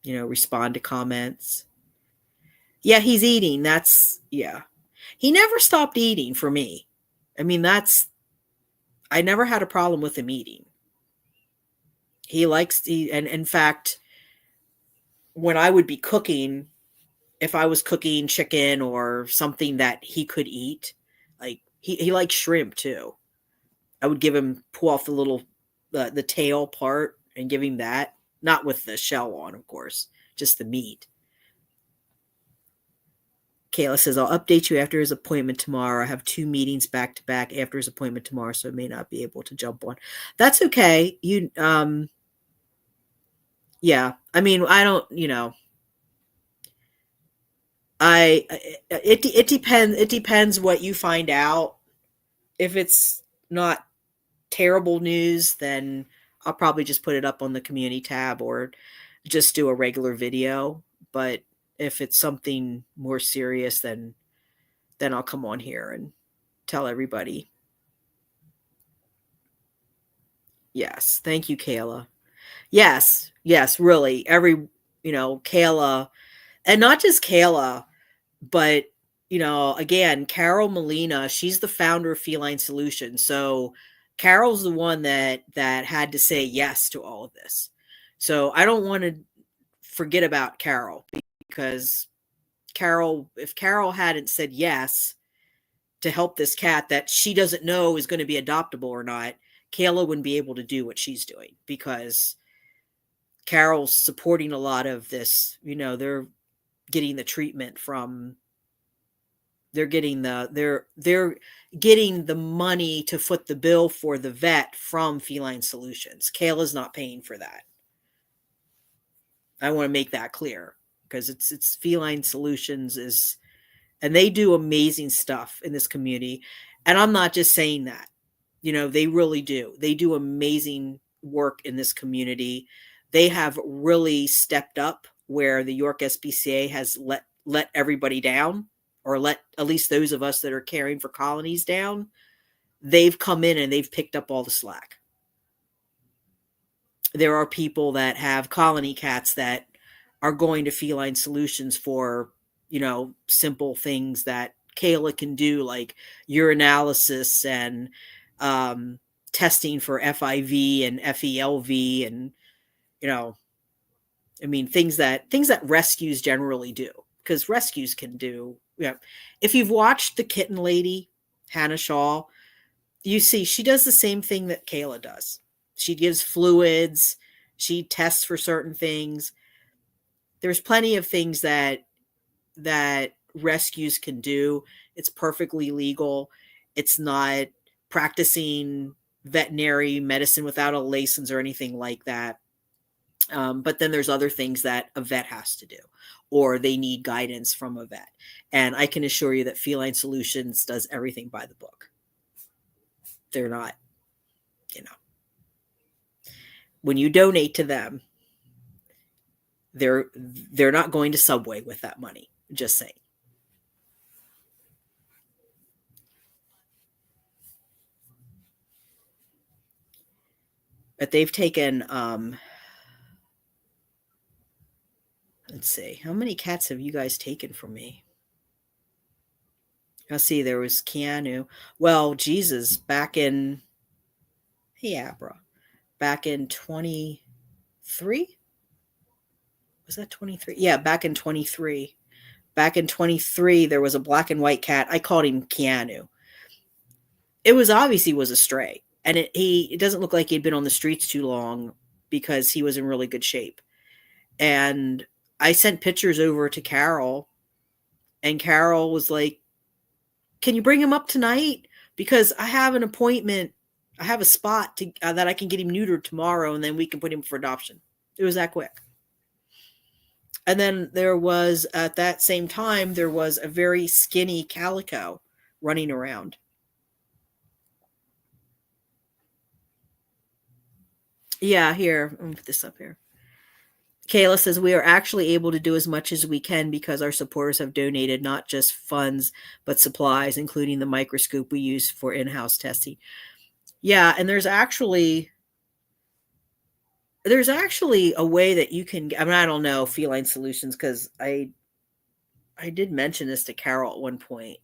respond to comments. Yeah, he's eating. Yeah. He never stopped eating for me. I never had a problem with him eating. He likes to eat, and in fact, when I would be cooking, if I was cooking chicken or something that he could eat, like he likes shrimp too. I would pull off the tail part and give him that, not with the shell on, of course, just the meat. Kayla says, I'll update you after his appointment tomorrow. I have 2 meetings back to back after his appointment tomorrow, so I may not be able to jump on. That's okay. Yeah. I don't, it depends what you find out. If it's not terrible news, then I'll probably just put it up on the community tab or just do a regular video. But if it's something more serious, then I'll come on here and tell everybody. Yes. Thank you, Kayla. Yes. Yes, really. Kayla, and not just Kayla, but again, Carol Molina, she's the founder of Feline Solutions. So Carol's the one that had to say yes to all of this. So I don't want to forget about Carol, because if Carol hadn't said yes to help this cat that she doesn't know is going to be adoptable or not, Kayla wouldn't be able to do what she's doing, because Carol's supporting a lot of this. They're getting the treatment from, they're getting the money to foot the bill for the vet from Feline Solutions. Kayla's not paying for that. I want to make that clear, because it's Feline Solutions and they do amazing stuff in this community. And I'm not just saying that. They really do. They do amazing work in this community. They have really stepped up where the York SPCA has let everybody down, or let at least those of us that are caring for colonies down. They've come in and they've picked up all the slack. There are people that have colony cats that are going to Feline Solutions for, simple things that Kayla can do, like urinalysis and testing for FIV and FELV, and things that rescues generally do, because rescues can do. If you've watched The Kitten Lady, Hannah Shaw, you see she does the same thing that Kayla does. She gives fluids, she tests for certain things. There's plenty of things that rescues can do. It's perfectly legal. It's not practicing veterinary medicine without a license or anything like that. But then there's other things that a vet has to do, or they need guidance from a vet. And I can assure you that Feline Solutions does everything by the book. They're not, when you donate to them, they're not going to Subway with that money. Just saying. But they've taken, let's see, how many cats have you guys taken from me? Let's see, there was Keanu. Well, Jesus, back in 23? Was that 23? Yeah, back in 23. Back in 23, there was a black and white cat. I called him Keanu. It was obviously was a stray. And it doesn't look like he'd been on the streets too long, because he was in really good shape. And I sent pictures over to Carol, and Carol was like, can you bring him up tonight? Because I have an appointment. I have a spot that I can get him neutered tomorrow, and then we can put him for adoption. It was that quick. And then there was, at that same time, there was a very skinny calico running around. Yeah, here, let me put this up here. Kayla says, we are actually able to do as much as we can because our supporters have donated not just funds, but supplies, including the microscope we use for in-house testing. Yeah, and there's actually a way that you can, I don't know, Feline Solutions, because I did mention this to Carol at one point,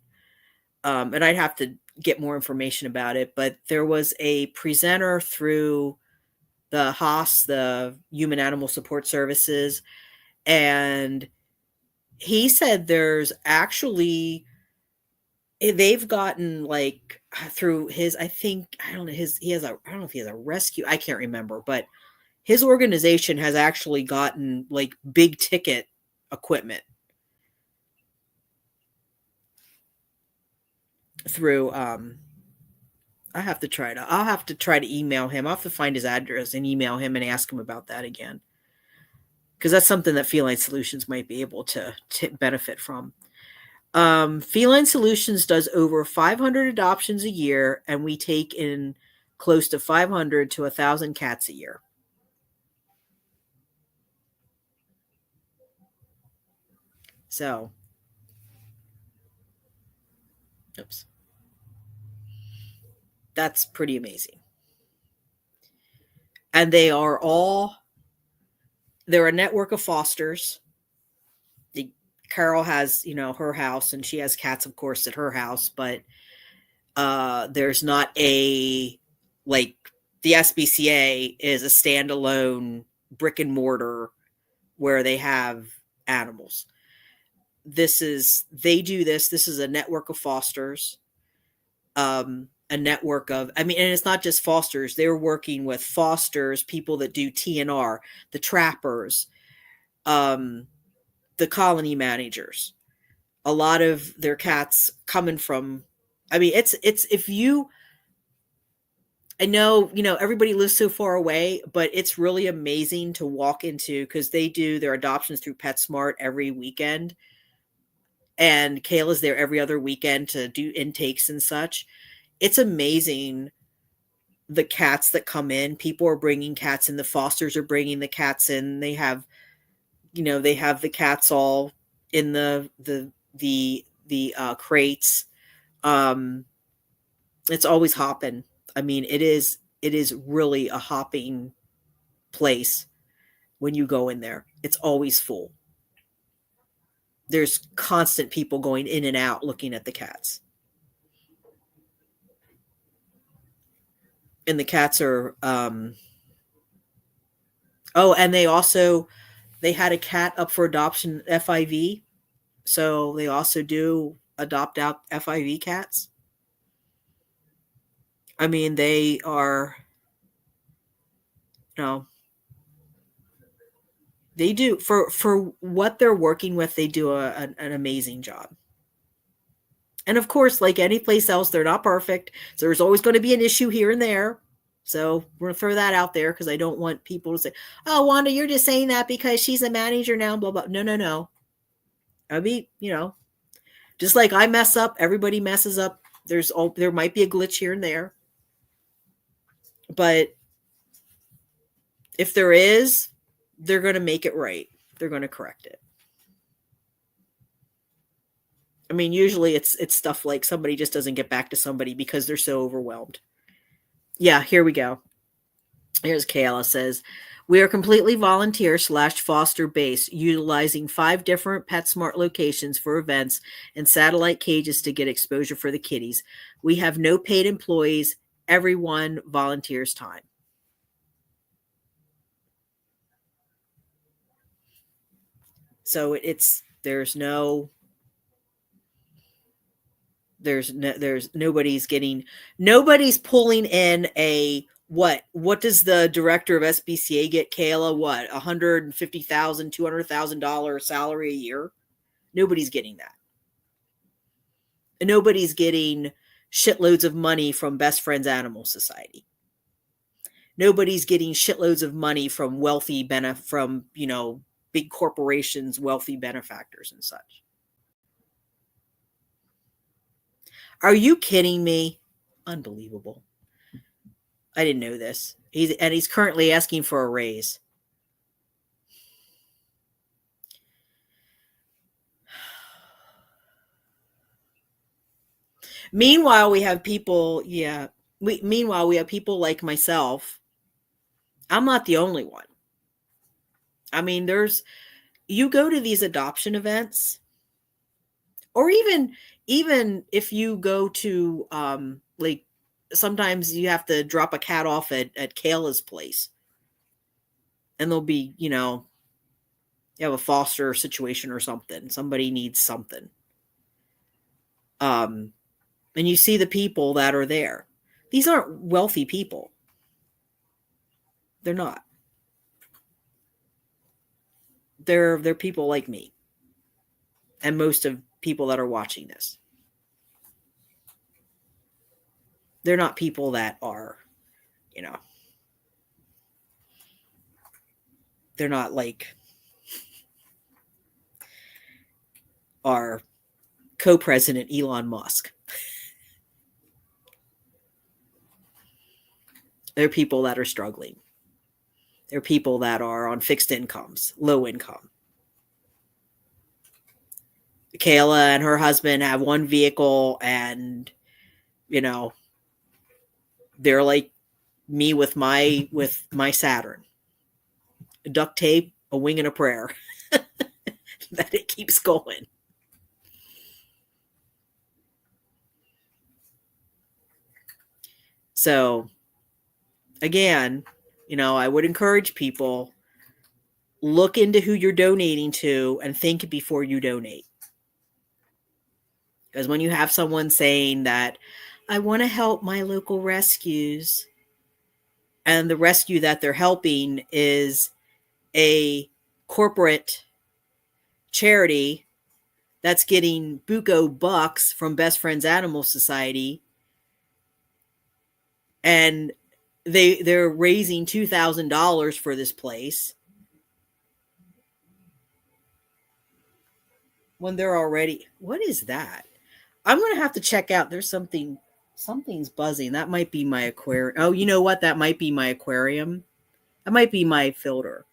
and I'd have to get more information about it, but there was a presenter through the HOS, the Human Animal Support Services, and he said there's actually, they've gotten, like, through his, I don't know if he has a rescue, I can't remember, but his organization has actually gotten, like, big ticket equipment through, I'll have to try to email him. I'll have to find his address and email him and ask him about that again, because that's something that Feline Solutions might be able to benefit from. Feline Solutions does over 500 adoptions a year, and we take in close to 500 to 1,000 cats a year. So, oops. That's pretty amazing. And they're a network of fosters. Carol has, her house, and she has cats, of course, at her house, but there's not like the SPCA is a standalone brick and mortar where they have animals. They do this. This is a network of fosters. A network of, and it's not just fosters. They're working with fosters, people that do TNR, the trappers, the colony managers. A lot of their cats coming from, it's if you, I know, everybody lives so far away, but it's really amazing to walk into, because they do their adoptions through PetSmart every weekend. And Kayla's there every other weekend to do intakes and such. It's amazing, the cats that come in. People are bringing cats in. The fosters are bringing the cats in. They have, they have the cats all in the crates. It's always hopping. It is really a hopping place when you go in there. It's always full. There's constant people going in and out looking at the cats. And the cats are, and they had a cat up for adoption, FIV. So they also do adopt out FIV cats. They are, they do, for what they're working with, they do an amazing job. And of course, like any place else, they're not perfect. So there's always going to be an issue here and there. So we're going to throw that out there, because I don't want people to say, oh, Wanda, you're just saying that because she's a manager now, blah, blah. No. Just like I mess up, everybody messes up. There might be a glitch here and there. But if there is, they're going to make it right. They're going to correct it. Usually it's stuff like somebody just doesn't get back to somebody because they're so overwhelmed. Yeah, here we go. Here's Kayla says, we are completely volunteer / foster based, utilizing 5 different PetSmart locations for events and satellite cages to get exposure for the kitties. We have no paid employees. Everyone volunteers time. So nobody's pulling in a, what does the director of SPCA get, Kayla? What, $150,000, $200,000 salary a year? Nobody's getting that. And nobody's getting shitloads of money from Best Friends Animal Society. Nobody's getting shitloads of money from big corporations, wealthy benefactors and such. Are you kidding me? Unbelievable. I didn't know this. He's currently asking for a raise. Meanwhile, we have people, meanwhile, we have people like myself. I'm not the only one. You go to these adoption events, or even if you go to, like, sometimes you have to drop a cat off at Kayla's place, and there'll be, you have a foster situation or something. Somebody needs something. And you see the people that are there. These aren't wealthy people. They're not. They're people like me. And most of people that are watching this. They're not people that are, they're not like our co-president Elon Musk. They're people that are struggling. They're people that are on fixed incomes, low income. Kayla and her husband have one vehicle, and you know, they're like me with my Saturn. Duct tape, a wing and a prayer that it keeps going. So again, I would encourage people, look into who you're donating to and think before you donate. Because when you have someone saying that, I want to help my local rescues, and the rescue that they're helping is a corporate charity that's getting buco bucks from Best Friends Animal Society, and they're raising $2,000 for this place when they're already, what is that? I'm gonna have to check out. There's something's buzzing. That might be my aquarium. Oh, you know what? That might be my aquarium. That might be my filter.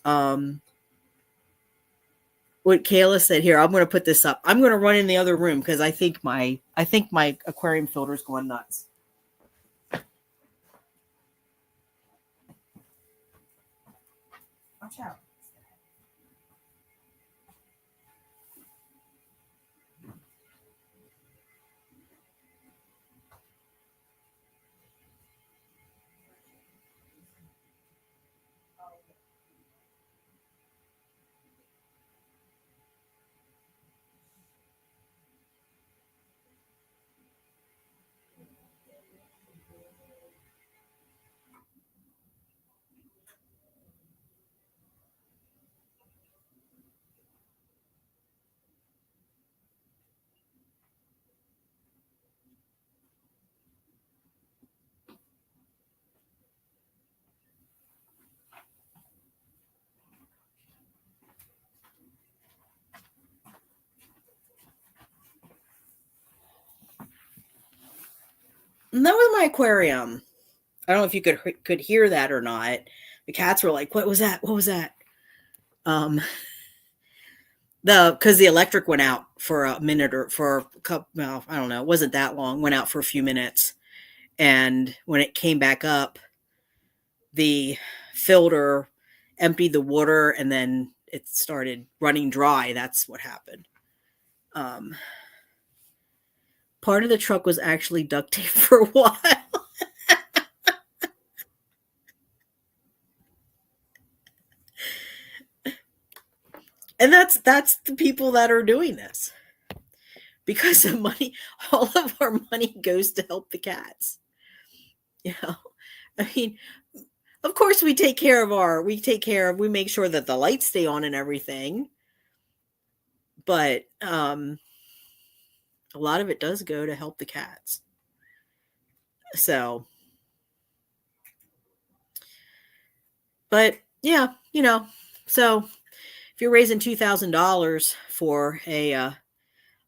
What Kayla said here, I'm gonna put this up. I'm gonna run in the other room because I think my aquarium filter is going nuts. Watch out. And that was my aquarium. I don't know if you could hear that or not. The cats were like, "What was that? What was that?" Um, because the electric went out for a minute or for a couple. Well, I don't know. It wasn't that long. Went out for a few minutes, and when it came back up, the filter emptied the water, and then it started running dry. That's what happened. Um, Part of the truck was actually duct tape for a while. And that's the people that are doing this, because the money, all of our money goes to help the cats. You know, I mean, of course we we make sure that the lights stay on and everything, but a lot of it does go to help the cats. So, but yeah, so if you're raising $2,000 for a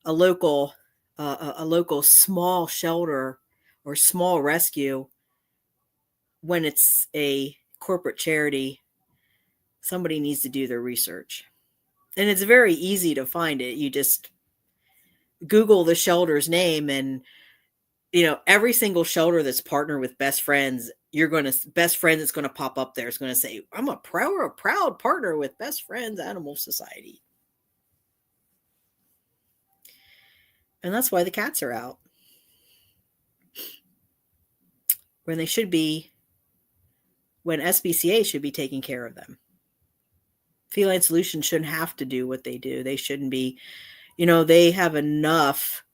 local a local small shelter or small rescue, when it's a corporate charity, somebody needs to do their research. And it's very easy to find it. You just Google the shelter's name, and every single shelter that's partnered with Best Friends, Best Friends is going to pop up there. It's going to say, I'm a proud partner with Best Friends Animal Society. And that's why the cats are out, when SPCA should be taking care of them. Feline Solutions shouldn't have to do what they do. They shouldn't be, they have enough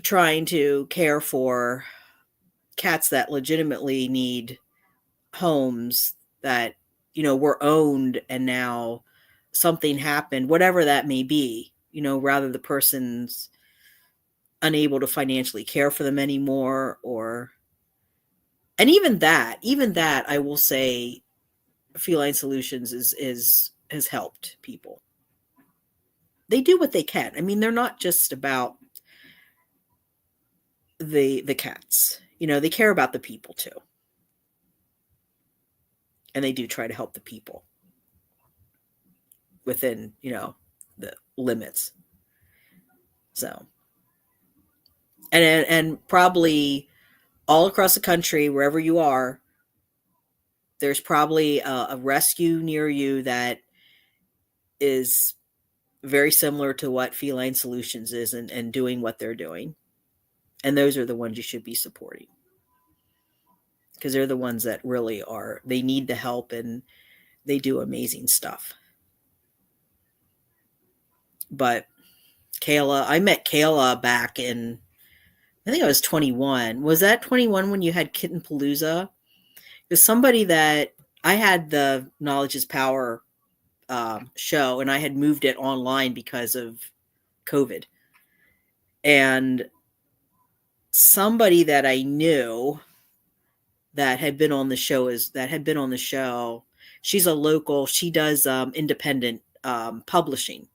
trying to care for cats that legitimately need homes that, were owned, and now something happened, whatever that may be, rather the person's unable to financially care for them anymore, and even that I will say Feline Solutions has helped people. They do what they can. I mean, they're not just about the cats. They care about the people too. And they do try to help the people within, the limits. So, and probably all across the country, wherever you are, there's probably a rescue near you that is very similar to what Feline Solutions is, and doing what they're doing. And those are the ones you should be supporting, because they're the ones that really they need the help, and they do amazing stuff. But I met Kayla back in, I think I was 21. Was that 21 when you had Kitten Palooza? There's somebody that I had the Knowledge is Power show, and I had moved it online because of COVID. And somebody that I knew that had been on the show she's a local, she does independent publishing.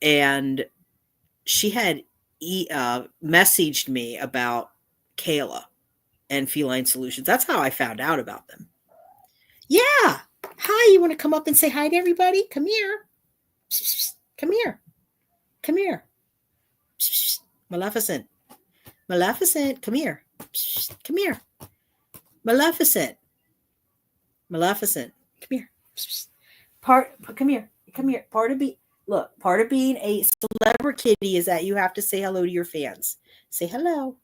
And she had messaged me about Kayla and Feline Solutions. That's how I found out about them. Yeah. Hi, you want to come up and say hi to everybody? Come here. Come here. Come here. Maleficent. Maleficent, come here. Come here. Maleficent. Maleficent, come here. Come here. Come here. Part of being a celebrity kitty is that you have to say hello to your fans. Say hello.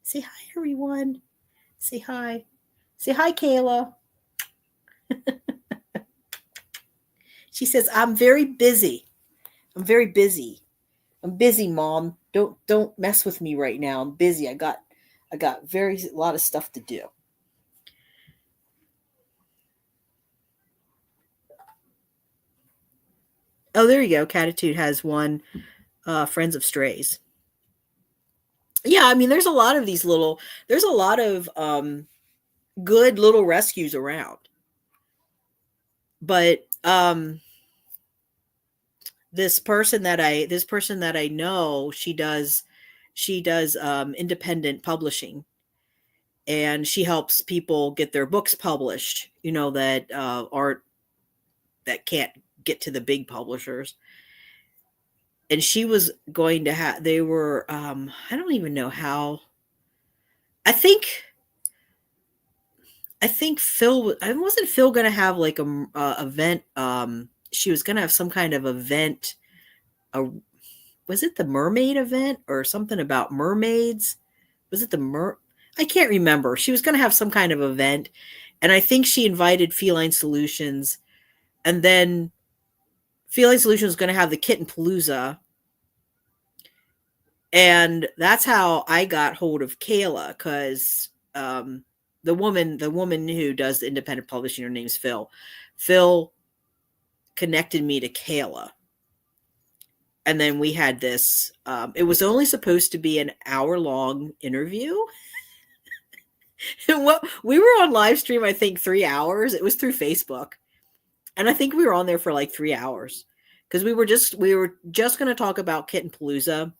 Say hi, everyone. Say hi. Say hi, Kayla. She says, I'm very busy. I'm very busy. I'm busy, Mom. Don't mess with me right now. I'm busy. I got a lot of stuff to do. Oh, there you go. Catitude has one. Friends of Strays. Yeah, I mean, there's a lot of good little rescues around. But this person that I know, she does independent publishing, and she helps people get their books published, that can't get to the big publishers. And she was going to have, they were, I don't even know how, I think wasn't Phil going to have like a event. She was going to have some kind of event. Was it the mermaid event or something about mermaids? Was it I can't remember. She was going to have some kind of event, and I think she invited Feline Solutions, and then Feline Solutions was going to have the Kitten Palooza. And that's how I got hold of Kayla, because the woman who does the independent publishing, her name's Phil. Phil connected me to Kayla. And then we had this, it was only supposed to be an hour-long interview. We were on live stream, I think 3 hours. It was through Facebook. And I think we were on there for like 3 hours, because we were just going to talk about Kitten Palooza.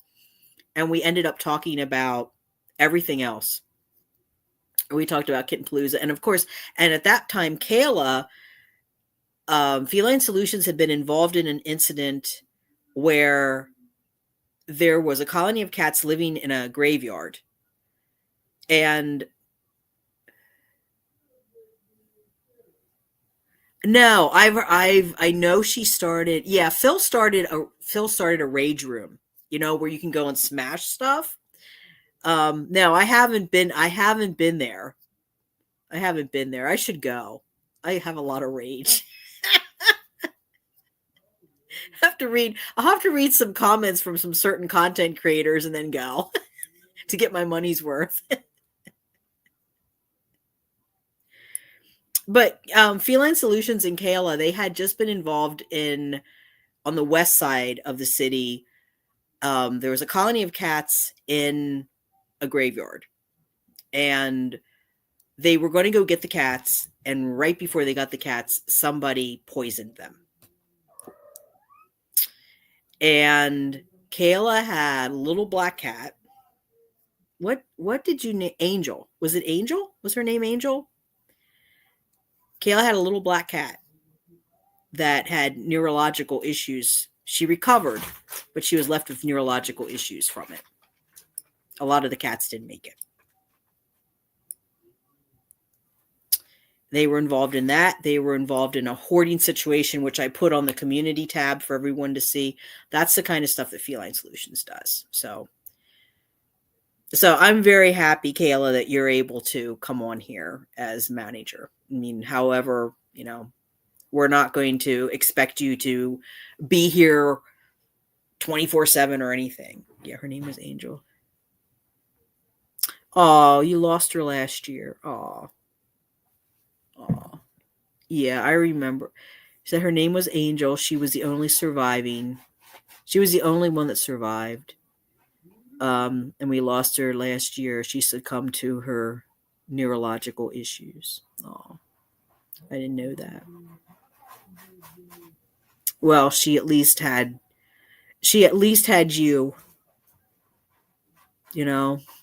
And we ended up talking about everything else. We talked about Kitten Palooza. And of course, and at that time, Kayla, Feline Solutions had been involved in an incident where there was a colony of cats living in a graveyard. And no, I know she started. Yeah, Phil started a rage room, where you can go and smash stuff. No, I haven't been there. I haven't been there. I should go. I have a lot of rage. I'll have to read some comments from some certain content creators and then go to get my money's worth. But Feline Solutions and Kayla, they had just been involved on the west side of the city. There was a colony of cats in a graveyard, and they were going to go get the cats. And right before they got the cats, somebody poisoned them. And Kayla had a little black cat, What did you name Angel? Was it Angel? Was her name Angel? Kayla had a little black cat that had neurological issues. She recovered, but she was left with neurological issues from it. A lot of the cats didn't make it. They were involved in that. They were involved in a hoarding situation, which I put on the community tab for everyone to see. That's the kind of stuff that Feline Solutions does. So I'm very happy, Kayla, that you're able to come on here as manager. I mean, however, we're not going to expect you to be here 24/7 or anything. Yeah, her name was Angel. Oh, you lost her last year. Oh. Yeah, I remember. She said her name was Angel. She was the only surviving. She was the only one that survived. And we lost her last year. She succumbed to her neurological issues. Oh, I didn't know that. Well, she at least had you,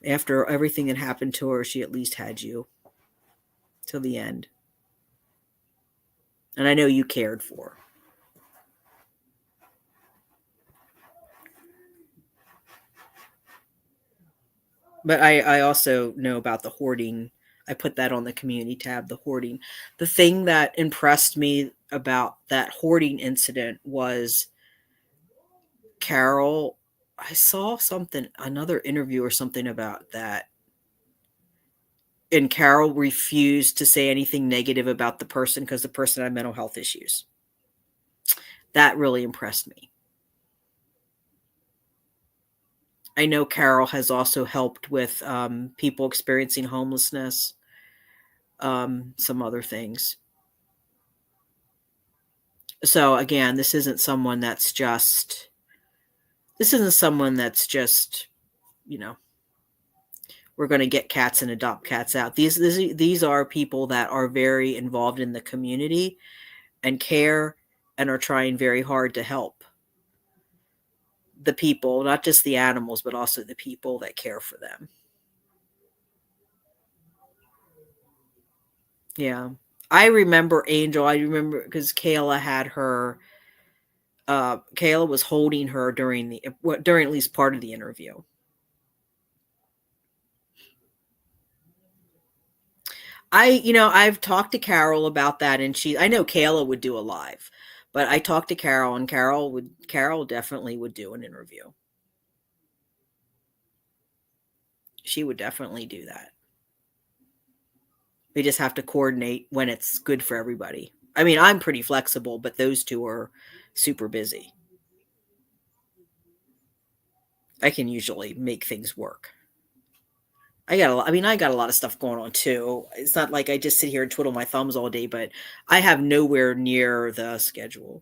after everything that happened to her, she at least had you till the end. And I know you cared for her. But I also know about the hoarding. I put that on the community tab, the hoarding. The thing that impressed me about that hoarding incident was Carol. I saw another interview or something about that. And Carol refused to say anything negative about the person because the person had mental health issues. That really impressed me. I know Carol has also helped with people experiencing homelessness, some other things. So again, this isn't someone that's just, we're going to get cats and adopt cats out. These are people that are very involved in the community and care and are trying very hard to help the people, not just the animals, but also the people that care for them. Yeah. I remember Angel. I remember because Kayla had her. Kayla was holding her during at least part of the interview. I've talked to Carol about that, and I know Kayla would do a live, but I talked to Carol, and Carol definitely would do an interview. She would definitely do that. We just have to coordinate when it's good for everybody. I mean, I'm pretty flexible, but those two are super busy. I can usually make things work. I got a lot of stuff going on too. It's not like I just sit here and twiddle my thumbs all day, but I have nowhere near the schedule.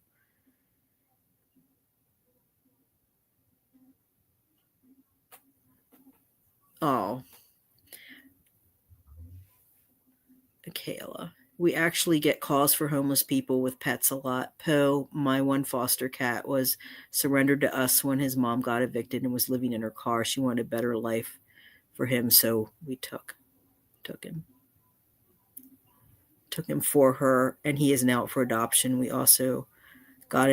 Oh, Kayla. We actually get calls for homeless people with pets a lot. Poe, my one foster cat, was surrendered to us when his mom got evicted and was living in her car. She wanted a better life for him, so we took him. Took him for her, and he is now up for adoption. We also got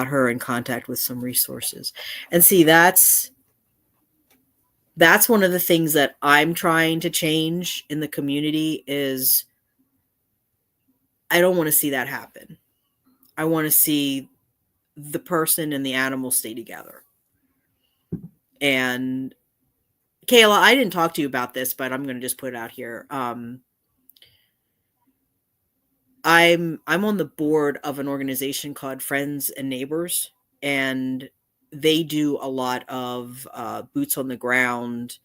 her in contact with some resources. And see, that's one of the things that I'm trying to change in the community is I don't want to see that happen. I want to see the person and the animal stay together. And Kayla, I didn't talk to you about this, but I'm going to just put it out here. I'm on the board of an organization called Friends and Neighbors, and they do a lot of boots on the ground,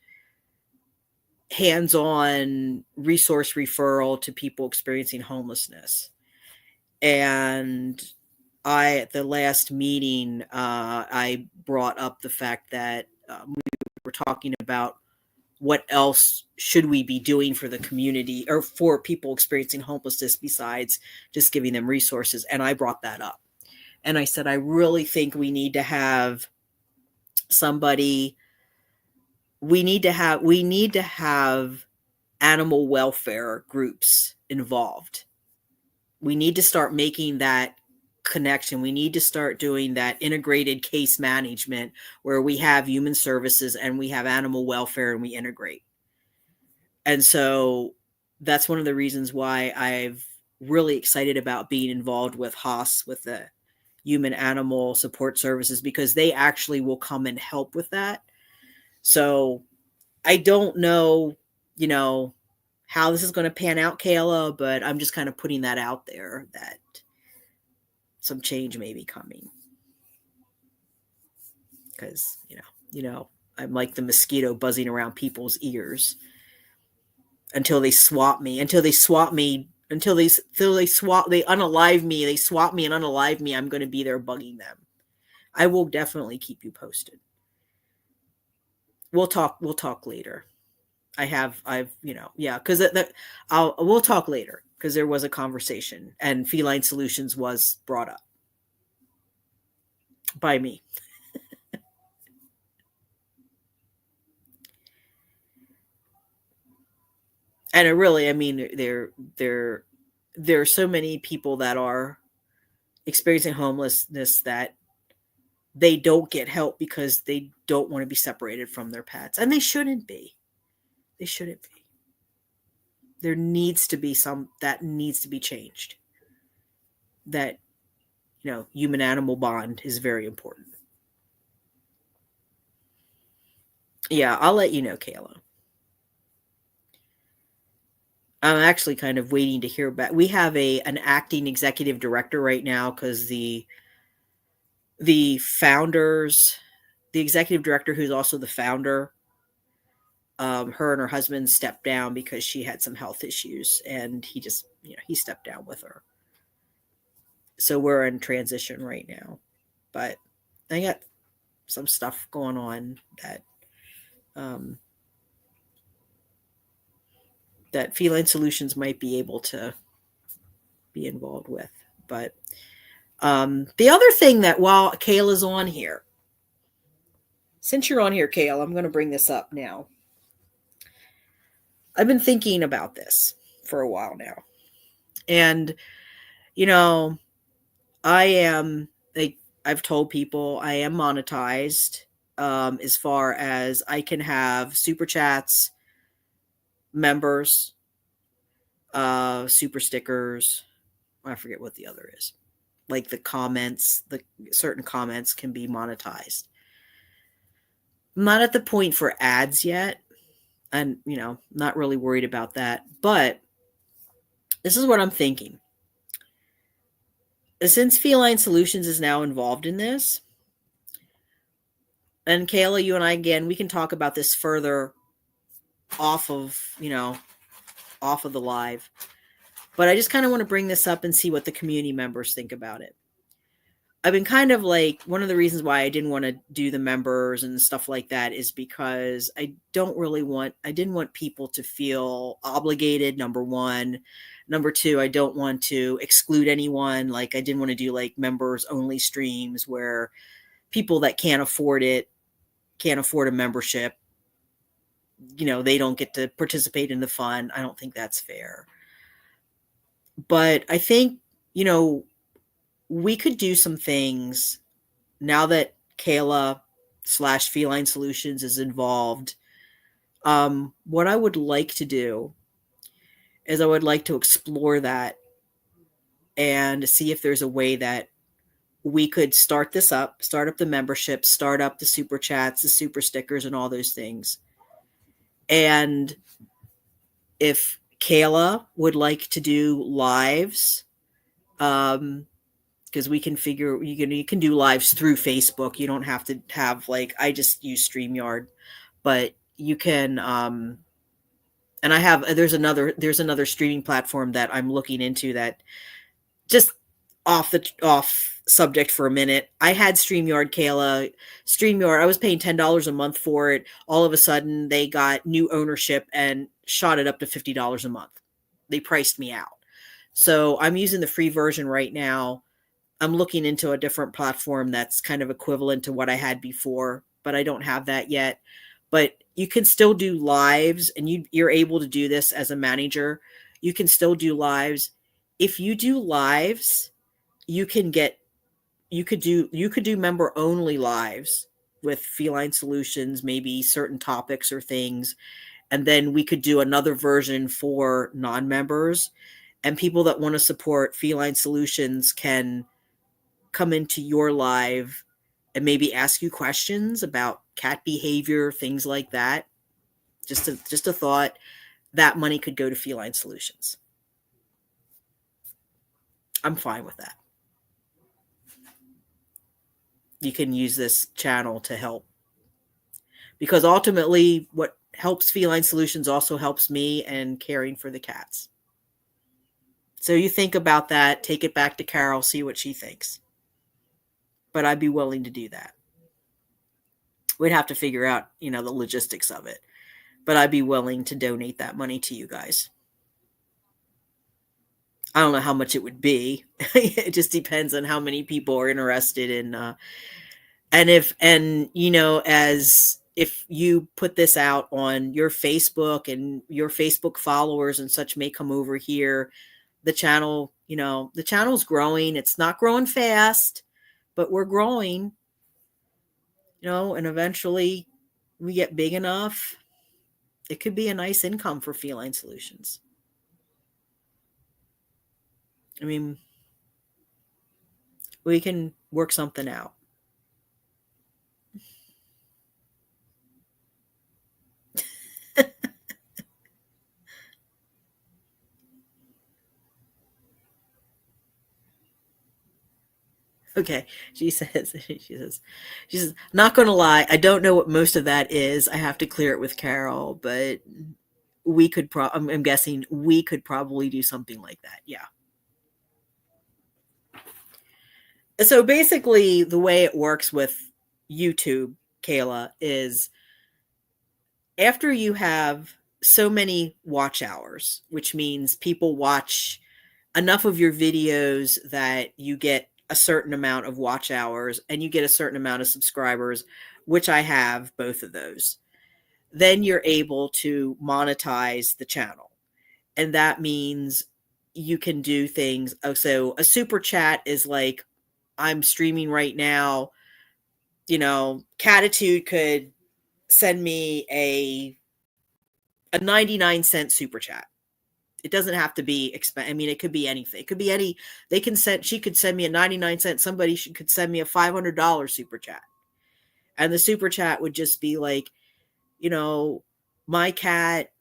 hands-on resource referral to people experiencing homelessness. And at the last meeting, I brought up the fact that we were talking about what else should we be doing for the community or for people experiencing homelessness besides just giving them resources. And I brought that up. And I said, I really think we need to have somebody we need to have animal welfare groups involved. We need to start making that connection. We need to start doing that integrated case management where we have human services and we have animal welfare and we integrate. And so that's one of the reasons why I've really excited about being involved with HAAS, with the human animal support services, because they actually will come and help with that. So I don't know, how this is going to pan out, Kayla, but I'm just kind of putting that out there that some change may be coming. Because, I'm like the mosquito buzzing around people's ears until they swap me, until they unalive me, they swap me and unalive me. I'm going to be there bugging them. I will definitely keep you posted. We'll talk later. Because we'll talk later, because there was a conversation and Feline Solutions was brought up by me. And it really, there are so many people that are experiencing homelessness that they don't get help because they don't want to be separated from their pets, and they shouldn't be. They shouldn't be. There needs to be that needs to be changed. That, human animal bond is very important. Yeah, I'll let you know, Kayla. I'm actually kind of waiting to hear back. We have an acting executive director right now because the founders, the executive director who's also the founder, her and her husband stepped down because she had some health issues, and he just, he stepped down with her. So we're in transition right now, but I got some stuff going on that that Feline Solutions might be able to be involved with. But the other thing that, while Kayla's on here, since you're on here, Kayla, I'm going to bring this up now. I've been thinking about this for a while now. And, I've told people I am monetized, as far as I can have super chats, members, super stickers. I forget what the other is. Like the comments, the certain comments can be monetized. I'm not at the point for ads yet, and not really worried about that. But this is what I'm thinking. Since Feline Solutions is now involved in this, and Kayla, you and I, again, we can talk about this further off of the live. But I just kind of want to bring this up and see what the community members think about it. I've been kind of like, one of the reasons why I didn't want to do the members and stuff like that is because I didn't want people to feel obligated, number one. Number two, I don't want to exclude anyone. Like, I didn't want to do like members only streams where people that can't afford a membership, they don't get to participate in the fun. I don't think that's fair. But I think, we could do some things now that Kayla / Feline Solutions is involved. What I would like to do is I would like to explore that and see if there's a way that we could start up the membership, start up the super chats, the super stickers, and all those things. And if Kayla would like to do lives, because we can figure, you can do lives through Facebook. You don't have to have, like, I just use StreamYard, but you can, and there's another streaming platform that I'm looking into that, just off subject for a minute. I had StreamYard, Kayla. StreamYard, I was paying $10 a month for it. All of a sudden they got new ownership and shot it up to $50 a month. They priced me out. So I'm using the free version right now. I'm looking into a different platform that's kind of equivalent to what I had before, but I don't have that yet. but you can still do lives, and you're able to do this as a manager. You can still do lives. If you do lives, you can get you could do member only lives with Feline Solutions, maybe certain topics or things, and then we could do another version for non-members, and people that want to support Feline Solutions can come into your live and maybe ask you questions about cat behavior, things like that. Just a thought. That money could go to Feline Solutions. I'm fine with that. You can use this channel to help, because ultimately what helps Feline Solutions also helps me and caring for the cats. So you think about that, take it back to Carol, see what she thinks. But I'd be willing to do that. We'd have to figure out, the logistics of it. But I'd be willing to donate that money to you guys. I don't know how much it would be. It just depends on how many people are interested in, as if you put this out on your Facebook, and your Facebook followers and such may come over here, the channel, the channel's growing. It's not growing fast, but we're growing, and eventually we get big enough. It could be a nice income for Feline Solutions. I mean, we can work something out. Okay, she says, not going to lie, I don't know what most of that is. I have to clear it with Carol, but we could I'm guessing we could probably do something like that. Yeah. So basically the way it works with YouTube, Kayla, is after you have so many watch hours, which means people watch enough of your videos that you get a certain amount of watch hours and you get a certain amount of subscribers, which I have both of those, then you're able to monetize the channel. And that means you can do things. So a super chat is like, I'm streaming right now, Catitude could send me a 99-cent super chat. It doesn't have to be expensive. I mean, it could be anything. It could be any, she could send me a 99-cent, somebody could send me a $500 super chat. And the super chat would just be like, my cat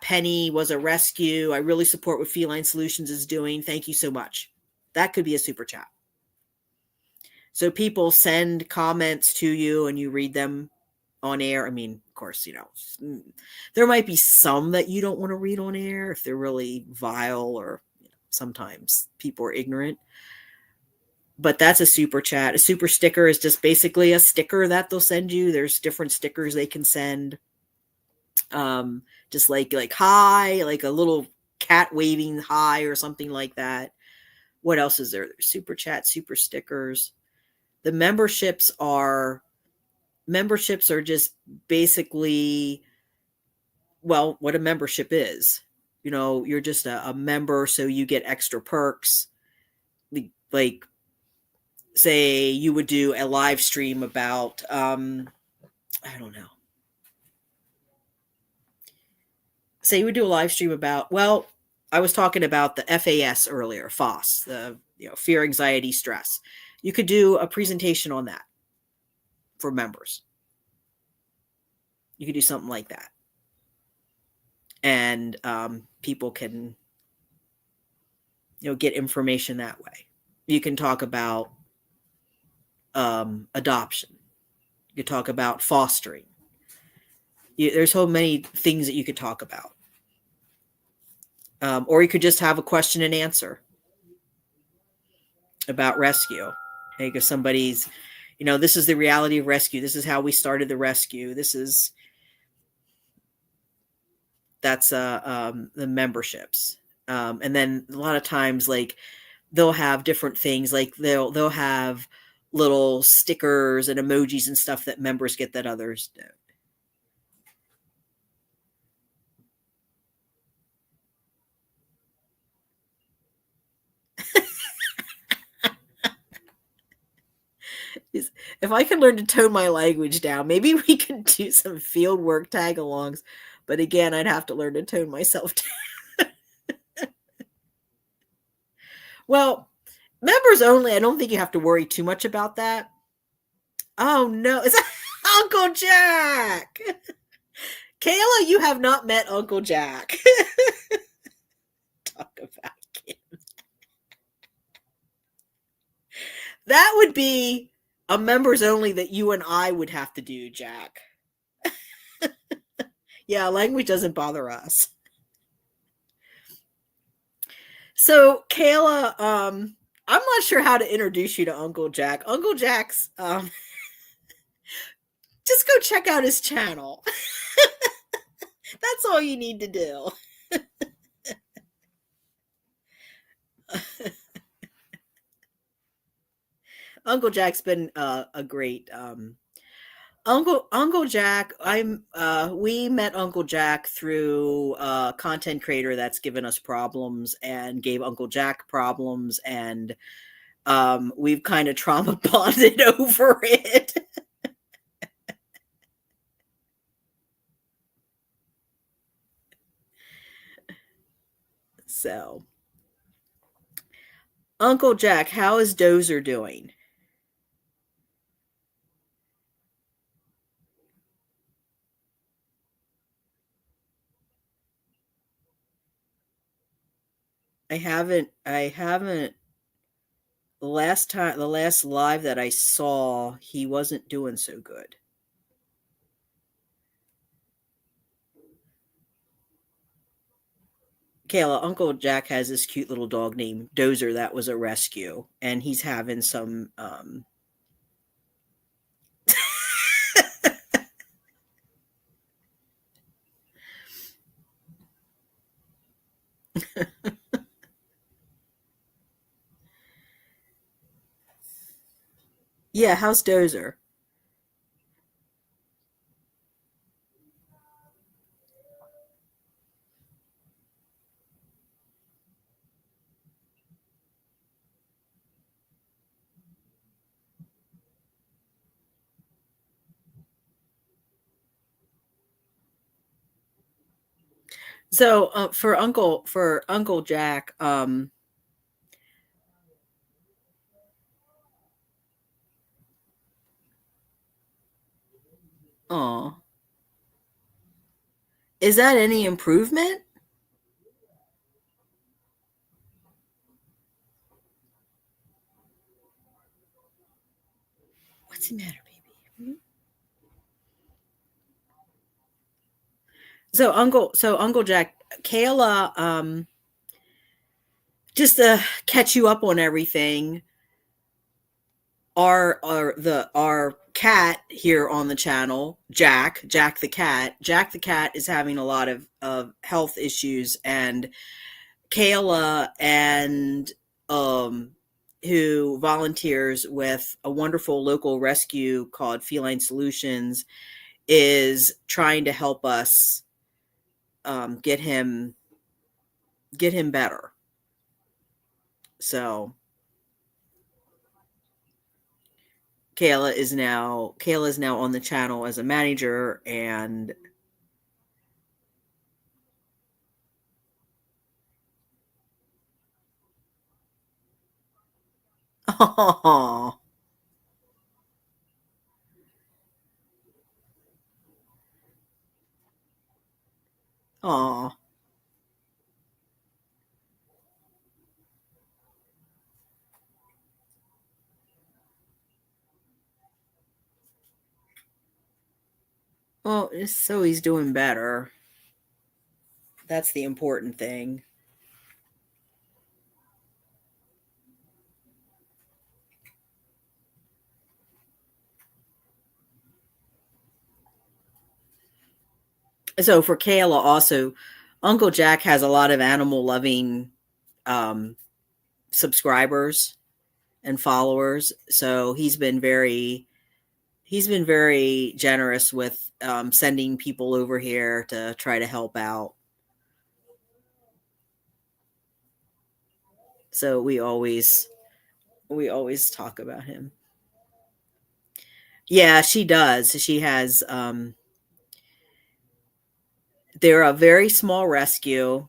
Penny was a rescue. I really support what Feline Solutions is doing. Thank you so much. That could be a super chat. So people send comments to you and you read them on air. I mean, of course, there might be some that you don't want to read on air if they're really vile, or sometimes people are ignorant. But that's a super chat. A super sticker is just basically a sticker that they'll send you. There's different stickers they can send. Just like hi, like a little cat waving hi or something like that. What else is there? There's super chat, super stickers. The memberships are just basically, well, what a membership is. You're just a member, so you get extra perks. Like, say you would do a live stream about, I don't know. Say you would do a live stream about, well, I was talking about the FAS earlier, FOSS, the fear, anxiety, stress. You could do a presentation on that for members. You could do something like that. And people can, get information that way. You can talk about adoption. You could talk about fostering. There's so many things that you could talk about. Or you could just have a question and answer about rescue. Because somebody's, this is the reality of rescue. This is how we started the rescue. That's the memberships. And then a lot of times, like, they'll have different things, like they'll have little stickers and emojis and stuff that members get that others don't. If I can learn to tone my language down, maybe we could do some field work tag-alongs. But again, I'd have to learn to tone myself down. Well, members only, I don't think you have to worry too much about that. Oh no, it's Uncle Jack. Kayla, you have not met Uncle Jack. Talk about it. That would be a members only that you and I would have to do, Jack. Yeah, language doesn't bother us. So, Kayla, I'm not sure how to introduce you to Uncle Jack. Uncle Jack's, just go check out his channel. That's all you need to do. Uncle Jack's been a great Uncle Jack. We met Uncle Jack through a content creator that's given us problems and gave Uncle Jack problems, and we've kind of trauma bonded over it. So, Uncle Jack, how is Dozer doing? I haven't the last live that I saw, he wasn't doing so good. Kayla, Uncle Jack has this cute little dog named Dozer that was a rescue, and he's having some Yeah, how's Dozer? So for Uncle Jack, oh, is that any improvement? What's the matter, baby? So Uncle Jack, Kayla, just to catch you up on everything, our cat here on the channel, Jack the cat is having a lot of health issues, and Kayla and who volunteers with a wonderful local rescue called Feline Solutions is trying to help us get him better. So Kayla is now on the channel as a manager, and oh, oh, well, so he's doing better. That's the important thing. So for Kayla also, Uncle Jack has a lot of animal loving um, subscribers and followers. So he's been very generous with sending people over here to try to help out. So we always talk about him. Yeah, she does. They're a very small rescue.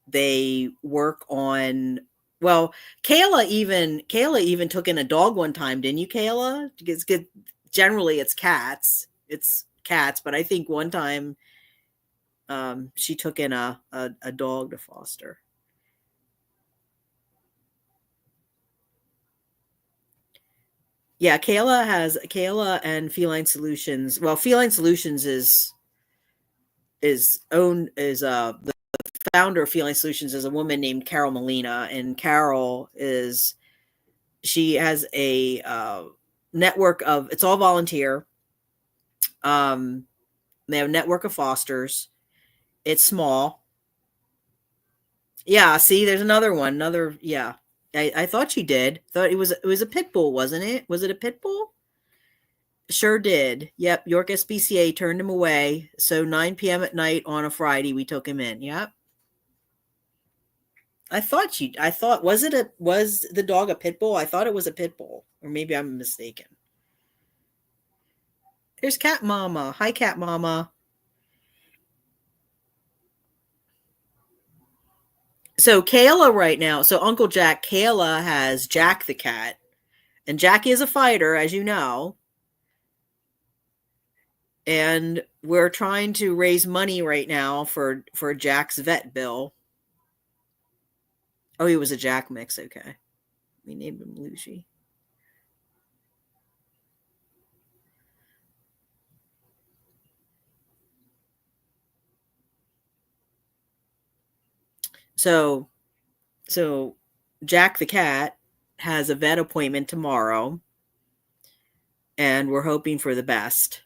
They work on, well, Kayla even took in a dog one time, didn't you, Kayla? Because generally it's cats, but I think one time she took in a dog to foster. Yeah, Kayla and Feline Solutions. Well, Feline Solutions is owned is the founder of Feline Solutions is a woman named Carol Molina, and Carol is she has a network of, it's all volunteer. Um, they have a network of fosters. It's small. Yeah, see, there's another one. Another, yeah. I thought you did. Thought it was a pit bull, wasn't it? Was it a pit bull? Sure did. Yep. York SPCA turned him away. So 9 p.m. at night on a Friday, we took him in. Yep. I thought, was the dog a pit bull? I thought it was a pit bull, or maybe I'm mistaken. Here's Cat Mama. Hi, Cat Mama. So Kayla right now, so Uncle Jack, Kayla has Jack the cat, and Jack is a fighter, as you know. And we're trying to raise money right now for Jack's vet bill. Oh, he was a Jack mix. Okay, we named him Lucy. So so Jack the cat has a vet appointment tomorrow, and we're hoping for the best.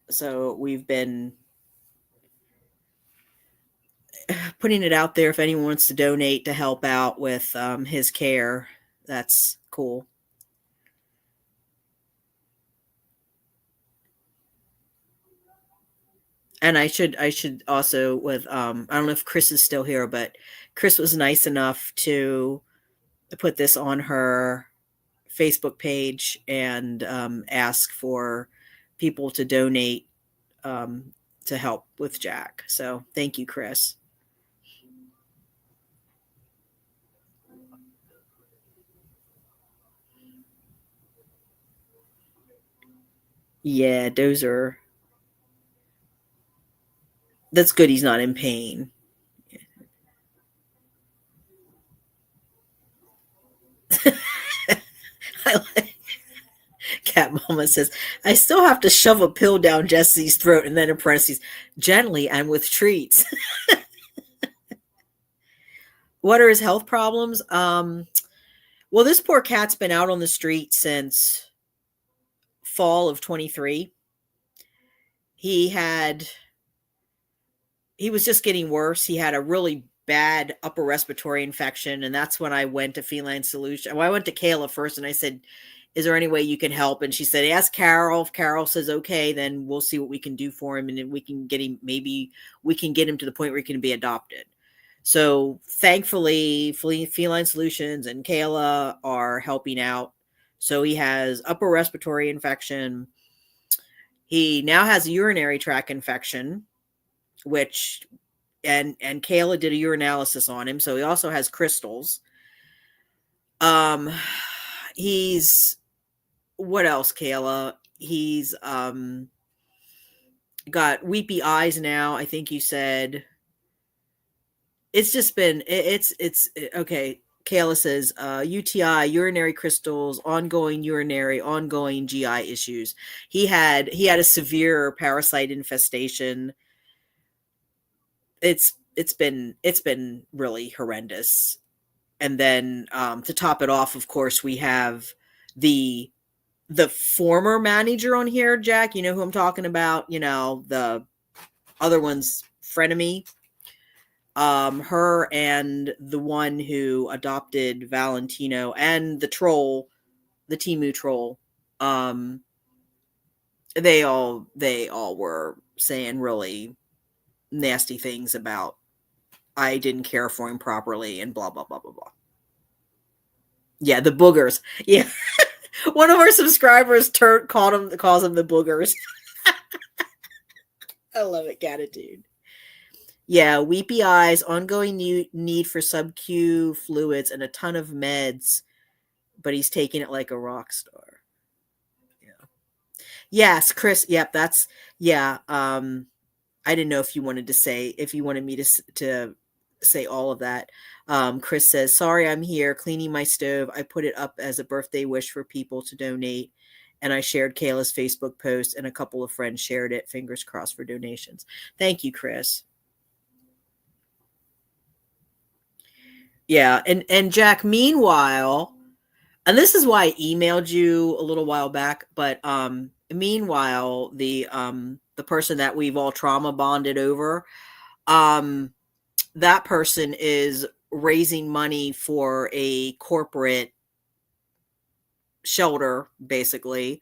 So we've been putting it out there if anyone wants to donate to help out with his care. That's cool. And I should also, with I don't know if Chris is still here, but Chris was nice enough to put this on her Facebook page and ask for people to donate um, to help with Jack. So thank you, Chris. Yeah, Dozer. That's good. He's not in pain. I like, Cat Mama says, I still have to shove a pill down Jesse's throat, and then in parentheses, gently and with treats. What are his health problems? Well, this poor cat's been out on the street since fall of 23. He had he was just getting worse. He had a really bad upper respiratory infection, and that's when I went to Feline Solution. Well, I went to Kayla first, and I said, "Is there any way you can help?" And she said, "Ask Carol. If Carol says okay, then we'll see what we can do for him, and then we can get him. Maybe we can get him to the point where he can be adopted." So thankfully, Feline Solutions and Kayla are helping out. So he has upper respiratory infection. He now has a urinary tract infection, which and Kayla did a urinalysis on him, so he also has crystals. Um, he's what else, Kayla? He's got weepy eyes now. I think you said it's just been it's okay. Kayla says UTI, urinary crystals, ongoing GI issues. He had a severe parasite infestation. It's been really horrendous. And then to top it off, of course, we have the the former manager on here, Jack. You know who I'm talking about. You know, the other one's frenemy. Her and the one who adopted Valentino and the troll, the Timu troll. Um, they all were saying really nasty things about I didn't care for him properly and blah blah blah blah blah. Yeah, the boogers. Yeah. One of our subscribers calls them the boogers. I love it, Catitude. Yeah, weepy eyes, ongoing need for sub-Q fluids, and a ton of meds, but he's taking it like a rock star. Yeah. Yes, Chris. Yep, that's yeah. I didn't know if you wanted me to say all of that. Chris says, "Sorry, I'm here cleaning my stove. I put it up as a birthday wish for people to donate, and I shared Kayla's Facebook post, and a couple of friends shared it. Fingers crossed for donations. Thank you, Chris." Yeah, and Jack, meanwhile, and this is why I emailed you a little while back, but meanwhile, the person that we've all trauma bonded over, um that person is raising money for a corporate shelter, basically,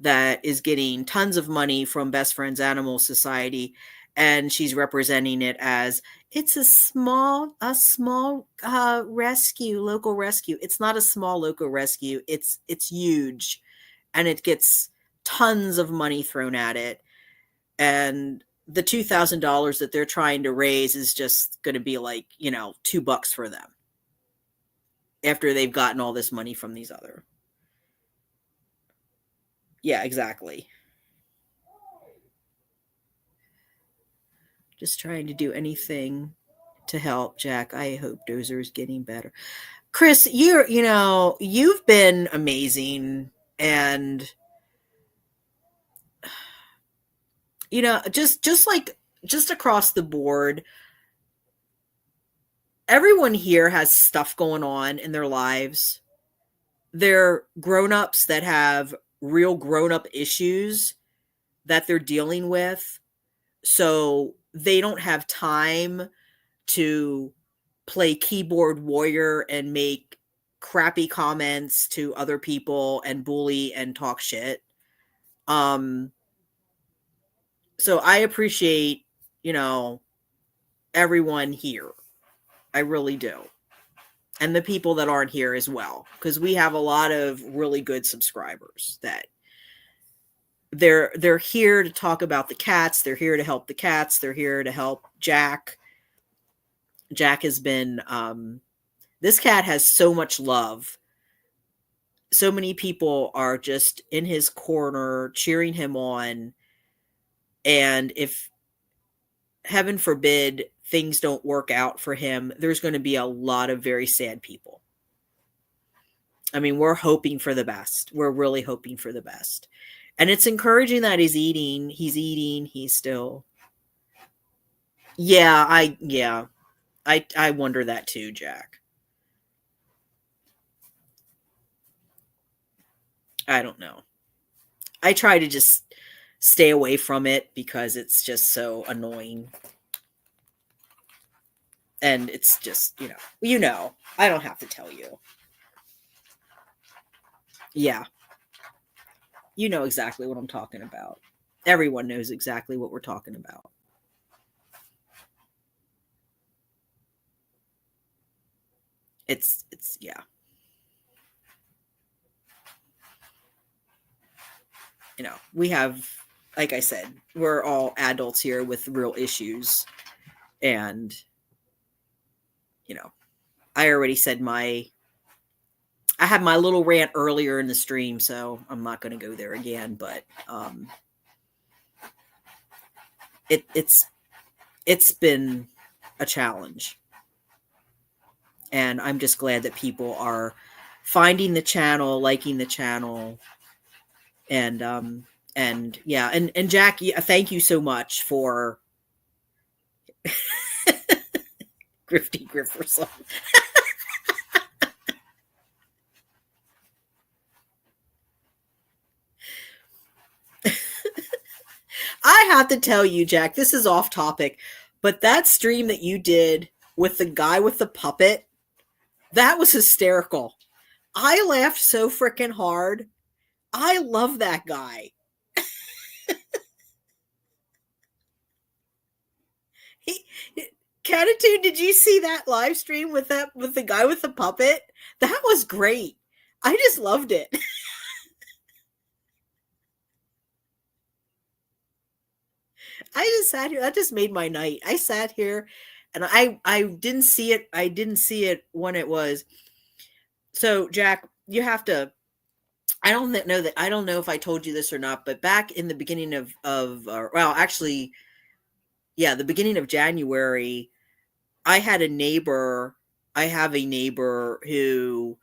that is getting tons of money from Best Friends Animal Society, and she's representing it as it's a small rescue, local rescue. It's not a small local rescue. It's huge, and it gets tons of money thrown at it. And the $2,000 that they're trying to raise is just going to be like, $2 for them after they've gotten all this money from these other. Yeah, exactly. Just trying to do anything to help, Jack. I hope Dozer is getting better. Chris, you've been amazing, and just across the board, everyone here has stuff going on in their lives. They're grown-ups that have real grown-up issues that they're dealing with. So they don't have time to play keyboard warrior and make crappy comments to other people and bully and talk shit. So I appreciate, everyone here. I really do. And the people that aren't here as well, because we have a lot of really good subscribers that they're here to talk about the cats. They're here to help the cats. They're here to help Jack. Jack has been this cat has so much love. So many people are just in his corner cheering him on. And if heaven forbid things don't work out for him, there's going to be a lot of very sad people. I mean, we're hoping for the best. We're really hoping for the best. And it's encouraging that he's eating. He's still. Yeah, I wonder that too, Jack. I don't know. I try to just stay away from it because it's just so annoying. And it's just, I don't have to tell you. Yeah. You know exactly what I'm talking about. Everyone knows exactly what we're talking about. It's yeah. We have, like I said, we're all adults here with real issues. And, I already said I had my little rant earlier in the stream, so I'm not going to go there again, but it's been a challenge. And I'm just glad that people are finding the channel, liking the channel. And yeah, and Jack, thank you so much for Grifty Grifferson. I have to tell you, Jack, this is off topic, but that stream that you did with the guy with the puppet, that was hysterical. I laughed so freaking hard. I love that guy. he, gratitude. Did you see that live stream with the guy with the puppet? That was great. I just loved it. I just sat here. That just made my night. I sat here and I didn't see it. I didn't see it when it was. So, Jack, you have to I don't know if I told you this or not, but back in the beginning well, actually, yeah, the beginning of January, I had a neighbor I have a neighbor who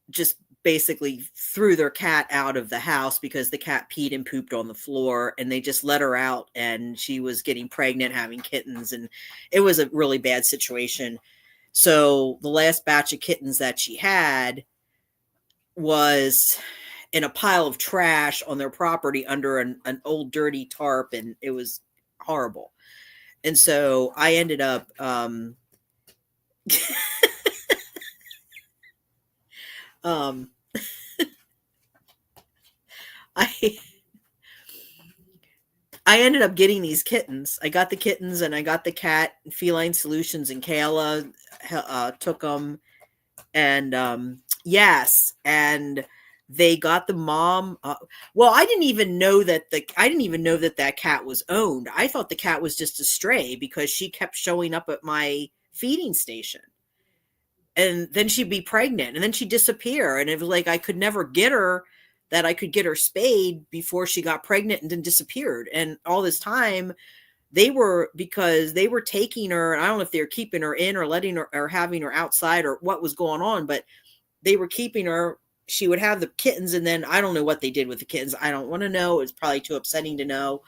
just basically threw their cat out of the house because the cat peed and pooped on the floor, and they just let her out, and she was getting pregnant, having kittens, and it was a really bad situation. So the last batch of kittens that she had was in a pile of trash on their property under an old dirty tarp, and it was horrible. And so I ended up um I I ended up getting these kittens. I got the kittens and I got the cat. Feline Solutions and Kayla took them, and yes, and they got the mom. Well, I didn't even know that that cat was owned. I thought the cat was just a stray because she kept showing up at my feeding station, and then she'd be pregnant, and then she'd disappear, and it was like I could never get her. That I could get her spayed before she got pregnant and then disappeared. And all this time, because they were taking her. I don't know if they were keeping her in or letting her or having her outside or what was going on, but they were keeping her. She would have the kittens, and then I don't know what they did with the kittens. I don't want to know. It's probably too upsetting to know.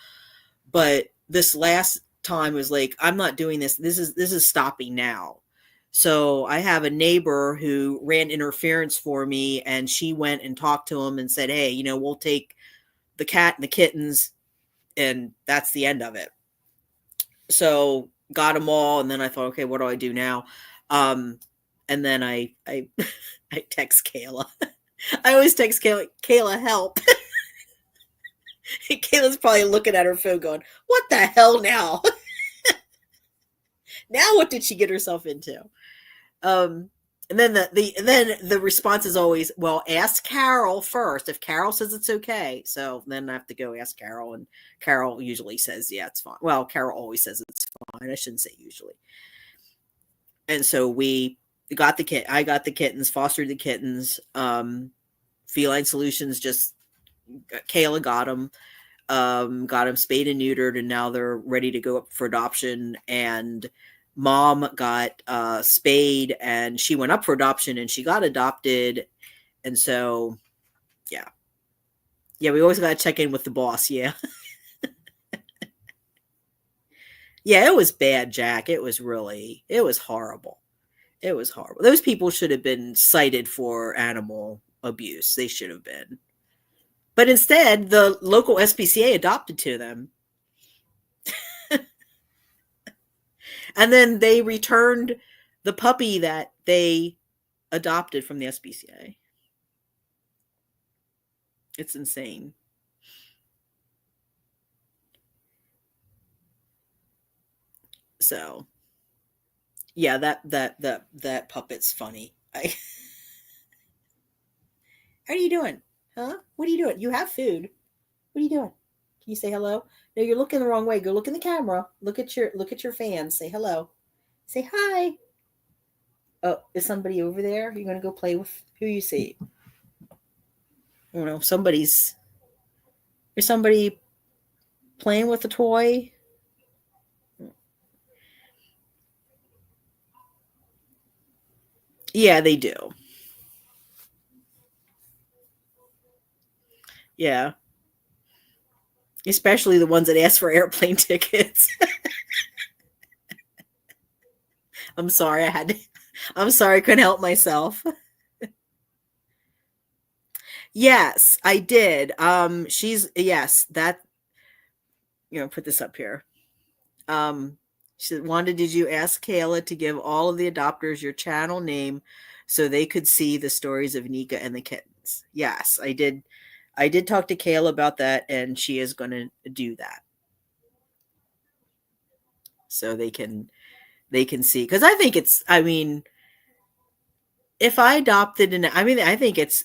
But this last time was like, I'm not doing this. This is stopping now. So I have a neighbor who ran interference for me, and she went and talked to him and said, hey, we'll take the cat and the kittens, and that's the end of it. So got them all, and then I thought, okay, what do I do now? And then I I text Kayla. I always text Kayla, help. Kayla's probably looking at her phone going, what the hell now? Now what did she get herself into? And then the response is always, well, ask Carol first. If Carol says it's okay. So then I have to go ask Carol, and Carol usually says, yeah, it's fine. Well, Carol always says it's fine. I shouldn't say usually. And so I got the kittens, fostered the kittens. Feline Solutions Kayla got them. Got them spayed and neutered, and now they're ready to go up for adoption. And mom got spayed, and she went up for adoption, and she got adopted. And so yeah, we always got to check in with the boss. Yeah. Yeah, it was bad, Jack. It was horrible. It was horrible. Those people should have been cited for animal abuse. They should have been. But instead, the local SPCA adopted to them. And then they returned the puppy that they adopted from the SPCA. It's insane. So, yeah, that puppet's funny. How are you doing? Huh? What are you doing? You have food. What are you doing? Can you say hello? No, you're looking the wrong way. Go look in the camera. Look at your fans. Say hello. Say hi. Oh, is somebody over there? Are you going to go play with who you see? I don't know. Is somebody playing with a toy? Yeah, they do. Yeah. Especially the ones that ask for airplane tickets. I'm sorry, I'm sorry, I couldn't help myself. Yes, I did. Yes, that, put this up here. She said, Wanda, did you ask Kayla to give all of the adopters your channel name so they could see the stories of Nika and the kittens? Yes, I did. I did talk to Kayla about that, and she is going to do that. So they can they can see. Because I think it's, I mean, if I adopted an, I mean, I think it's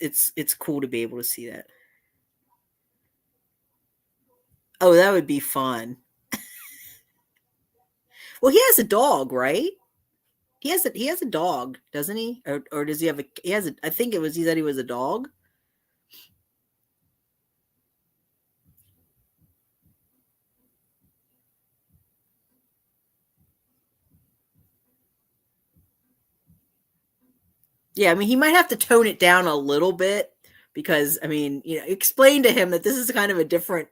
cool to be able to see that. Oh, that would be fun. Well, he has a dog, right? He has a dog, doesn't he? Or does he have a he has a I think it was he said he was a dog. Yeah, I mean he might have to tone it down a little bit because I mean, explain to him that this is kind of a different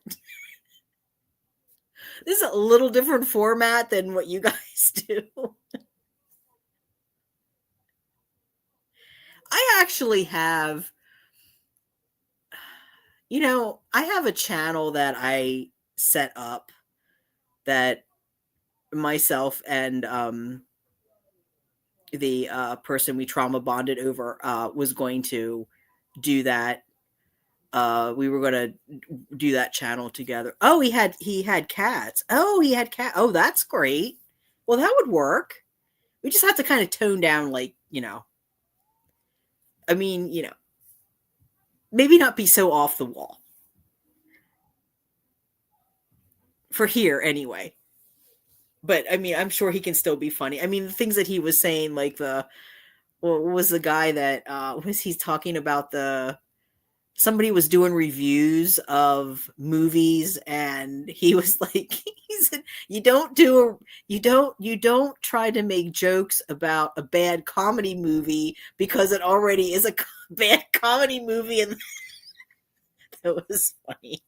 this is a little different format than what you guys do. I actually have I have a channel that I set up that myself and the person we trauma bonded over was going to do that. We were going to do that channel together. Oh, he had cats. Oh, he had cat. Oh, that's great. Well, that would work. We just have to kind of tone down, like, I mean, maybe not be so off the wall for here anyway. But I mean, I'm sure he can still be funny. I mean, the things that he was saying, like what was the guy that was he's talking about somebody was doing reviews of movies and he was like he said you don't try to make jokes about a bad comedy movie because it already is a bad comedy movie, and that was funny.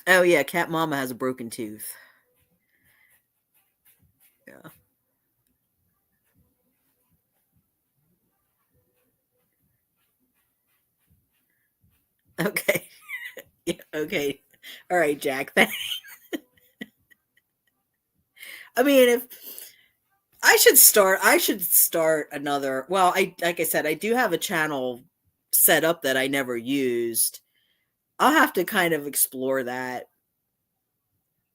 Oh yeah, Cat Mama has a broken tooth. Yeah. Okay. Yeah, okay. All right, Jack. I mean, if I should start another. Well, I like I said, I do have a channel set up that I never used. I'll have to kind of explore that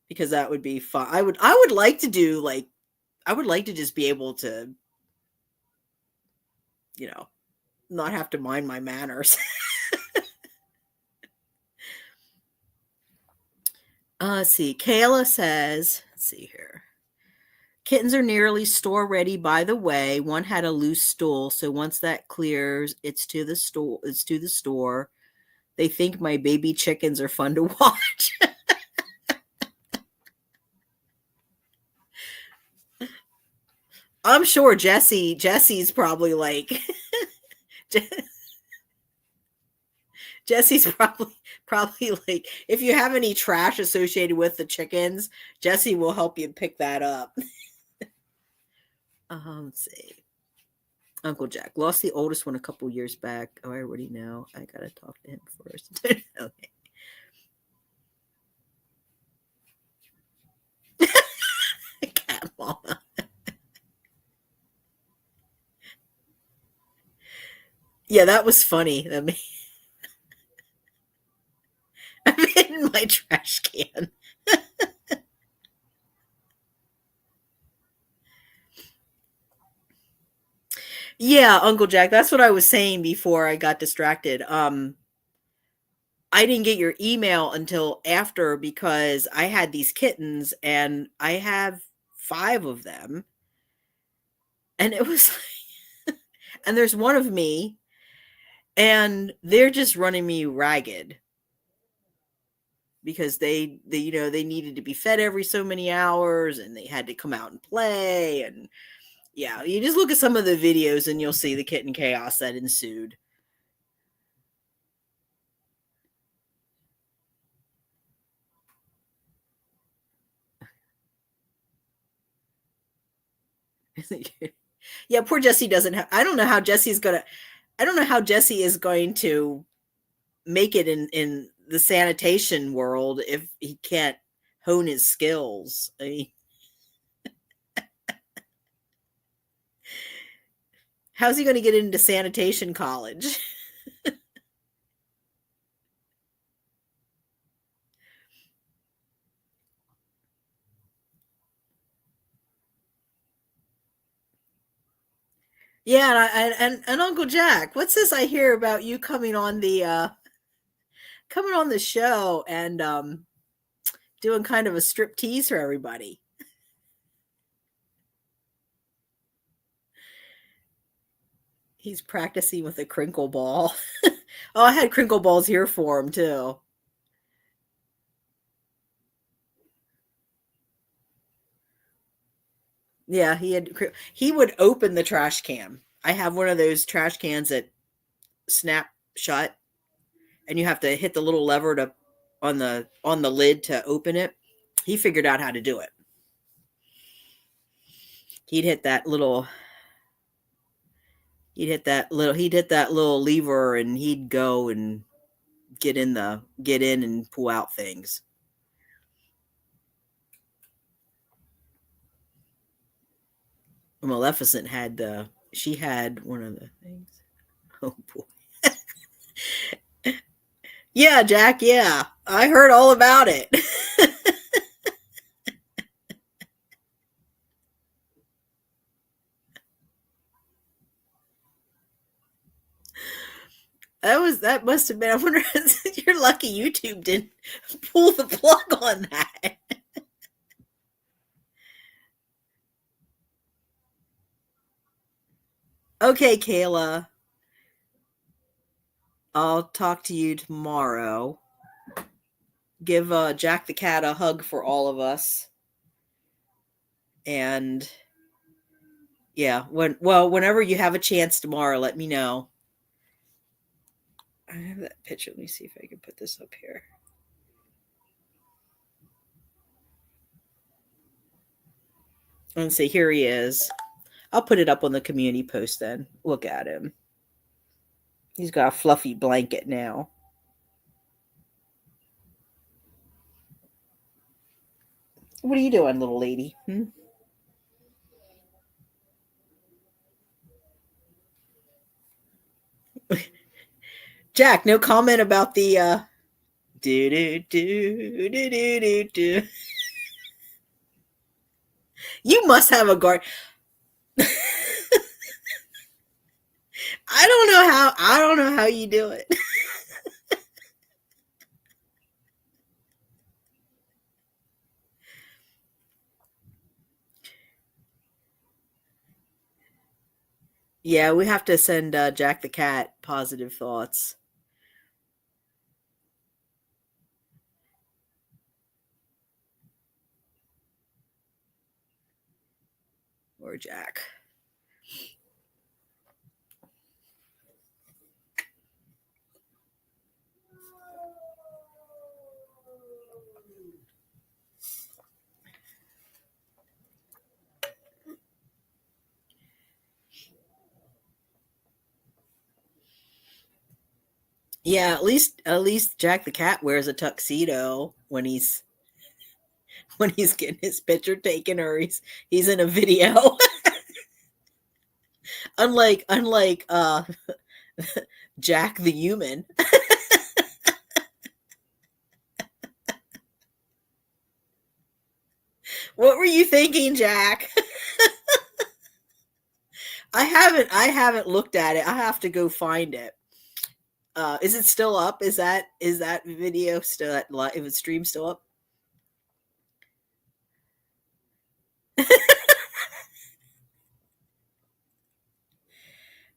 because that would be fun. I would like to do like I would like to just be able to, you know, not have to mind my manners. Let's see. Kayla says, let's see here. Kittens are nearly store ready, by the way. One had a loose stool, so once that clears, it's to the store. They think my baby chickens are fun to watch. I'm sure Jesse's probably like Jesse's probably like if you have any trash associated with the chickens, Jesse will help you pick that up. Let's see. Uncle Jack lost the oldest one a couple years back. Oh, I already know. I gotta talk to him first. Okay. Cat mama. Yeah, that was funny. I'm in my trash can. Yeah, Uncle Jack. That's what I was saying before I got distracted. I didn't get your email until after because I had these kittens and I have 5 of them. And it was and there's one of me and they're just running me ragged because they needed to be fed every so many hours and they had to come out and play, and yeah, you just look at some of the videos and you'll see the kitten chaos that ensued. Yeah, poor Jesse doesn't have I don't know how Jesse is going to make it in the sanitation world if he can't hone his skills. I mean, how's he going to get into sanitation college? Yeah, and Uncle Jack, what's this I hear about you coming on the show and doing kind of a strip tease for everybody? He's practicing with a crinkle ball. Oh, I had crinkle balls here for him too. Yeah, he would open the trash can. I have one of those trash cans that snap shut, and you have to hit the little lever to on the lid to open it. He figured out how to do it. He'd hit that little he'd hit that little lever, and he'd go and get in and pull out things. Maleficent had the she had one of the things. Oh boy. Yeah, Jack, yeah. I heard all about it. That must have been. I wonder. You're lucky YouTube didn't pull the plug on that. Okay, Kayla. I'll talk to you tomorrow. Give Jack the cat a hug for all of us. And yeah, whenever you have a chance tomorrow, let me know. I have that picture. Let me see if I can put this up here. And say here he is. I'll put it up on the community post then. Look at him. He's got a fluffy blanket now. What are you doing, little lady? Hmm? Jack, no comment about the do do do do do do do. You must have a guard. I don't know how you do it. Yeah, we have to send Jack the cat positive thoughts. Or Jack. Yeah, at least Jack the cat wears a tuxedo when he's getting his picture taken, or he's in a video. unlike Jack the human. What were you thinking, Jack? I haven't looked at it. I have to go find it. Is it still up? Is that video still at live? If it's stream still up?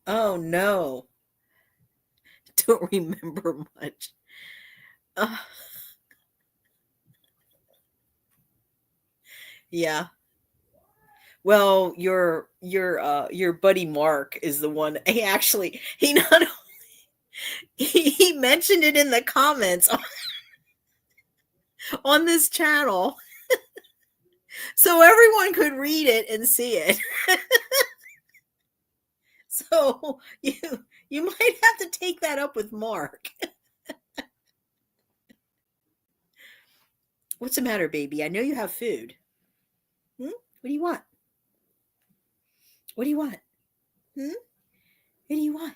Oh no, don't remember much. Uh, yeah. Well, your buddy Mark is the one. He not only he mentioned it in the comments on this channel, so everyone could read it and see it. So you might have to take that up with Mark. What's the matter, baby? I know you have food. Hmm? What do you want? What do you want? Hmm? What do you want?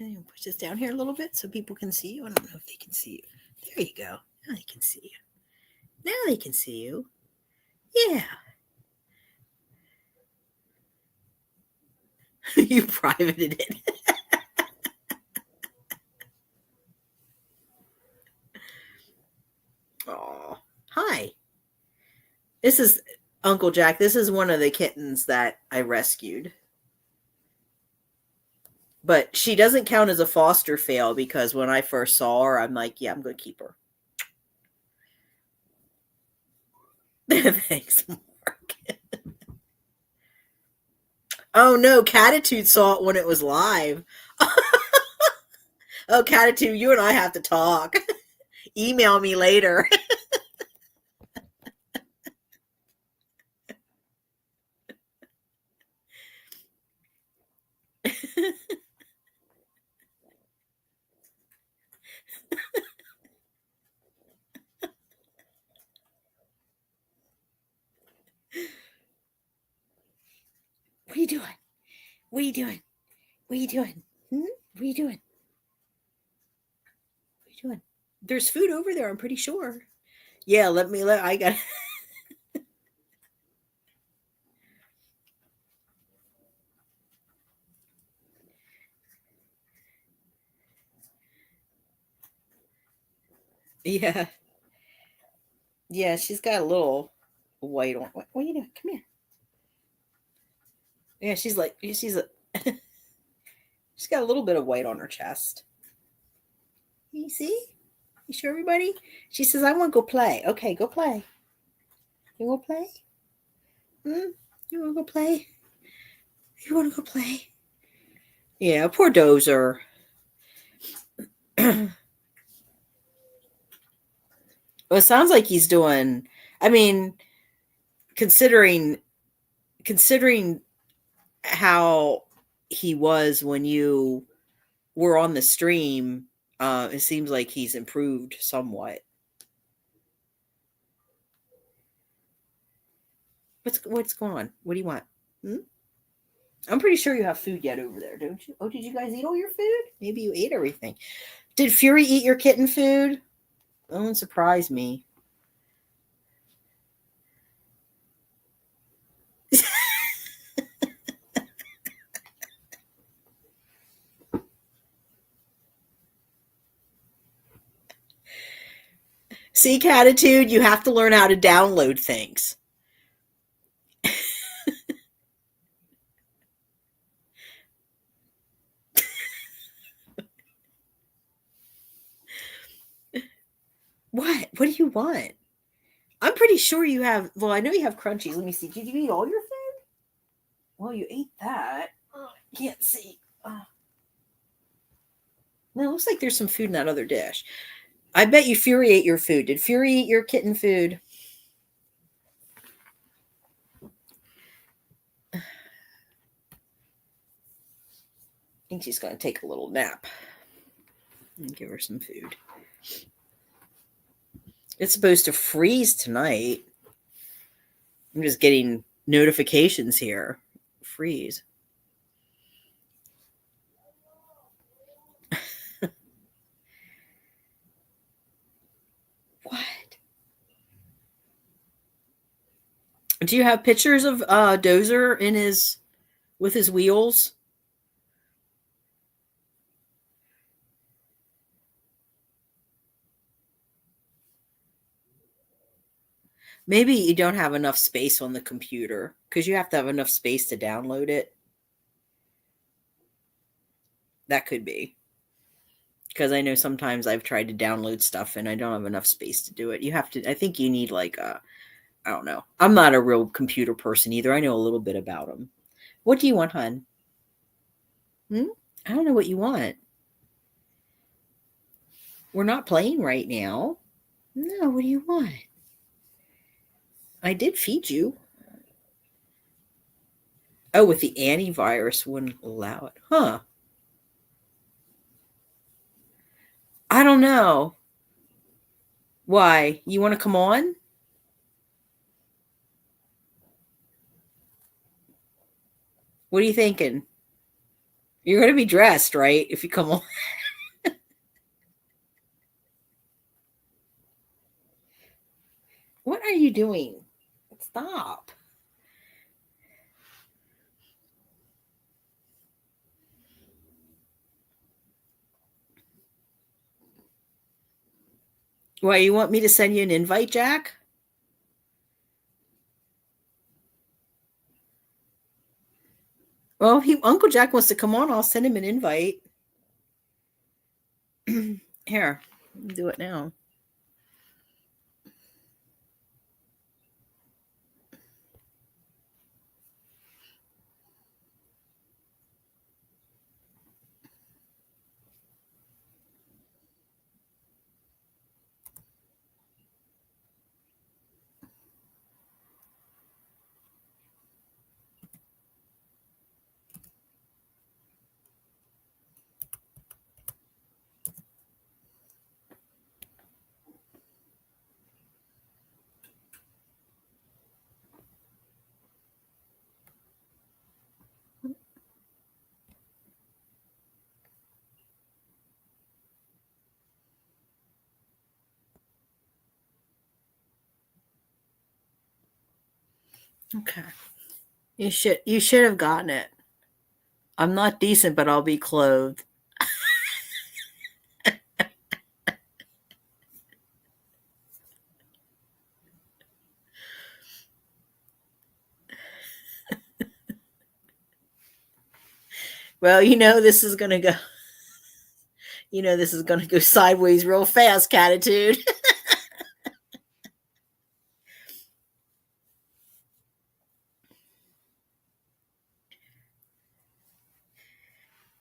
I'm going to push this down here a little bit so people can see you. I don't know if they can see you. There you go. Now they can see you. Now they can see you. Yeah. You privated it. Oh, hi. This is Uncle Jack. This is one of the kittens that I rescued. But she doesn't count as a foster fail because when I first saw her, I'm like, yeah, I'm going to keep her. Thanks, Mark. Oh no, Catitude saw it when it was live. Oh, Catitude, you and I have to talk. Email me later. What are you doing? What are you doing? What are you doing? What are you doing? What are you doing? There's food over there, I'm pretty sure. Yeah, I got yeah. Yeah, she's got a little white on. What are you doing? Come here. Yeah, she's like she's a she's got a little bit of white on her chest. You see? You sure, everybody? She says, I want to go play. Okay, go play. You want to play? You want to go play? You want to go play? Yeah, poor Dozer. Well, it sounds like he's doing. I mean, considering how he was when you were on the stream, it seems like he's improved somewhat. What's going on? What do you want? I'm pretty sure you have food yet over there, don't you? Oh, did you guys eat all your food? Maybe you ate everything. Did Fury eat your kitten food? That wouldn't surprise me. See, Catitude, you have to learn how to download things. What? What do you want? I'm pretty sure you have. Well, I know you have crunchies. Let me see. Did you eat all your food? Well, you ate that. Oh, I can't see. No, it looks like there's some food in that other dish. I bet you Fury ate your food. Did Fury eat your kitten food? I think she's going to take a little nap and give her some food. It's supposed to freeze tonight. I'm just getting notifications here. Freeze. What? Do you have pictures of Dozer in his with his wheels? Maybe you don't have enough space on the computer because you have to have enough space to download it. That could be. Because I know sometimes I've tried to download stuff and I don't have enough space to do it. You have to, I think you need like a, I don't know. I'm not a real computer person either. I know a little bit about them. What do you want, hon? I don't know what you want. We're not playing right now. No, what do you want? I did feed you. Oh, with the antivirus wouldn't allow it. Huh. I don't know. Why? You want to come on? What are you thinking? You're going to be dressed, right? If you come on. What are you doing? Stop. Why, you want me to send you an invite, Jack? Well, Uncle Jack wants to come on. I'll send him an invite. Here, do it now. Okay. You should have gotten it. I'm not decent, but I'll be clothed. Well, this is gonna go. This is gonna go sideways real fast, Catitude.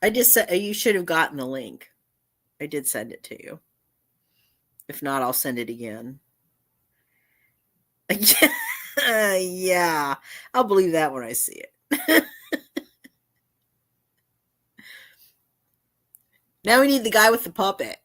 I just said you should have gotten the link. I did send it to you. If not, I'll send it again. Yeah, I'll believe that when I see it. Now we need the guy with the puppet.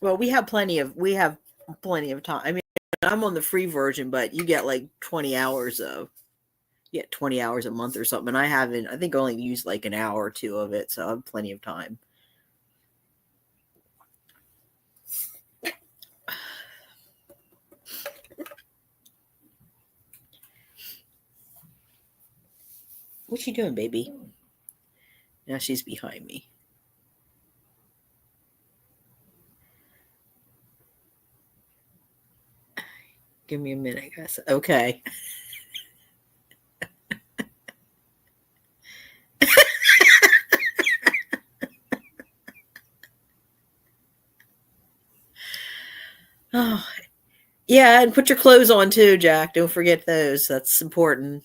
Well, we have plenty of time. I mean, I'm on the free version, but you get like 20 hours of you get 20 hours a month or something. And I think I only used like an hour or two of it, so I have plenty of time. What you doing, baby? Now she's behind me. Give me a minute, I guess. Okay. Oh, yeah, and put your clothes on too, Jack. Don't forget those. That's important.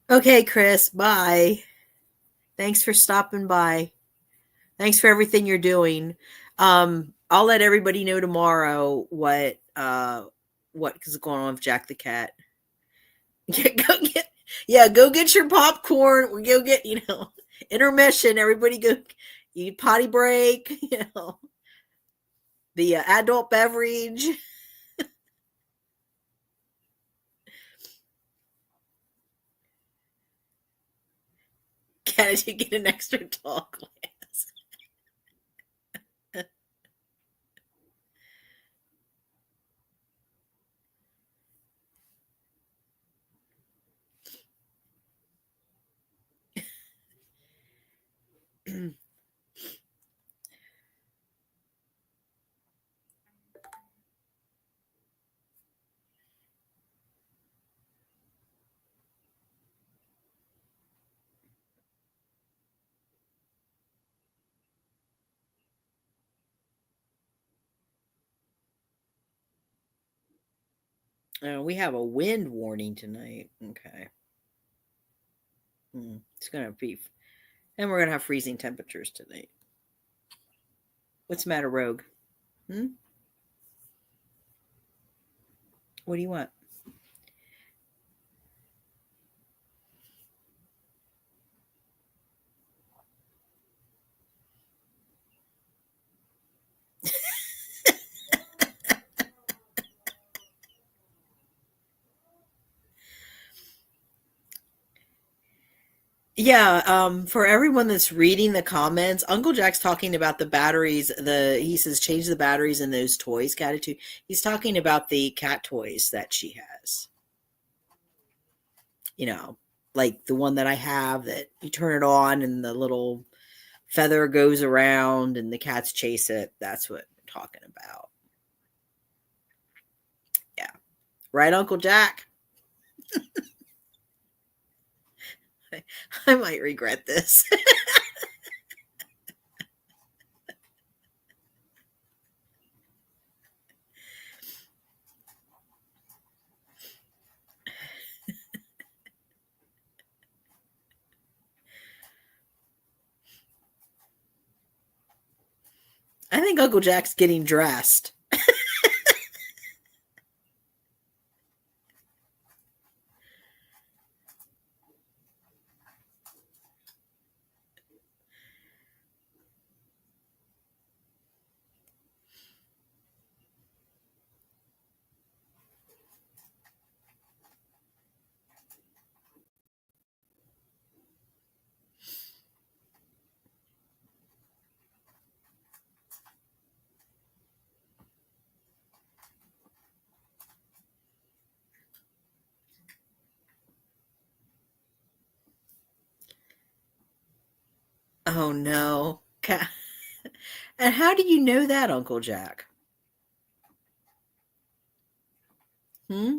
Okay, Chris. Bye. Thanks for stopping by. Thanks for everything you're doing. I'll let everybody know tomorrow what is going on with Jack the cat. Go get your popcorn. We go get intermission. Everybody go eat potty break. The adult beverage. Can you get an extra tall glass? We have a wind warning tonight. Okay. It's gonna be, and we're gonna have freezing temperatures tonight. What's the matter, Rogue? What do you want? Yeah, for everyone that's reading the comments, Uncle Jack's talking about the batteries. He says change the batteries in those toys, Catitude. He's talking about the cat toys that she has. You know, like the one that I have that you turn it on and the little feather goes around and the cats chase it. That's what I'm talking about. Yeah. Right, Uncle Jack? I might regret this. I think Uncle Jack's getting dressed. Oh no. And how do you know that, Uncle Jack? Hmm?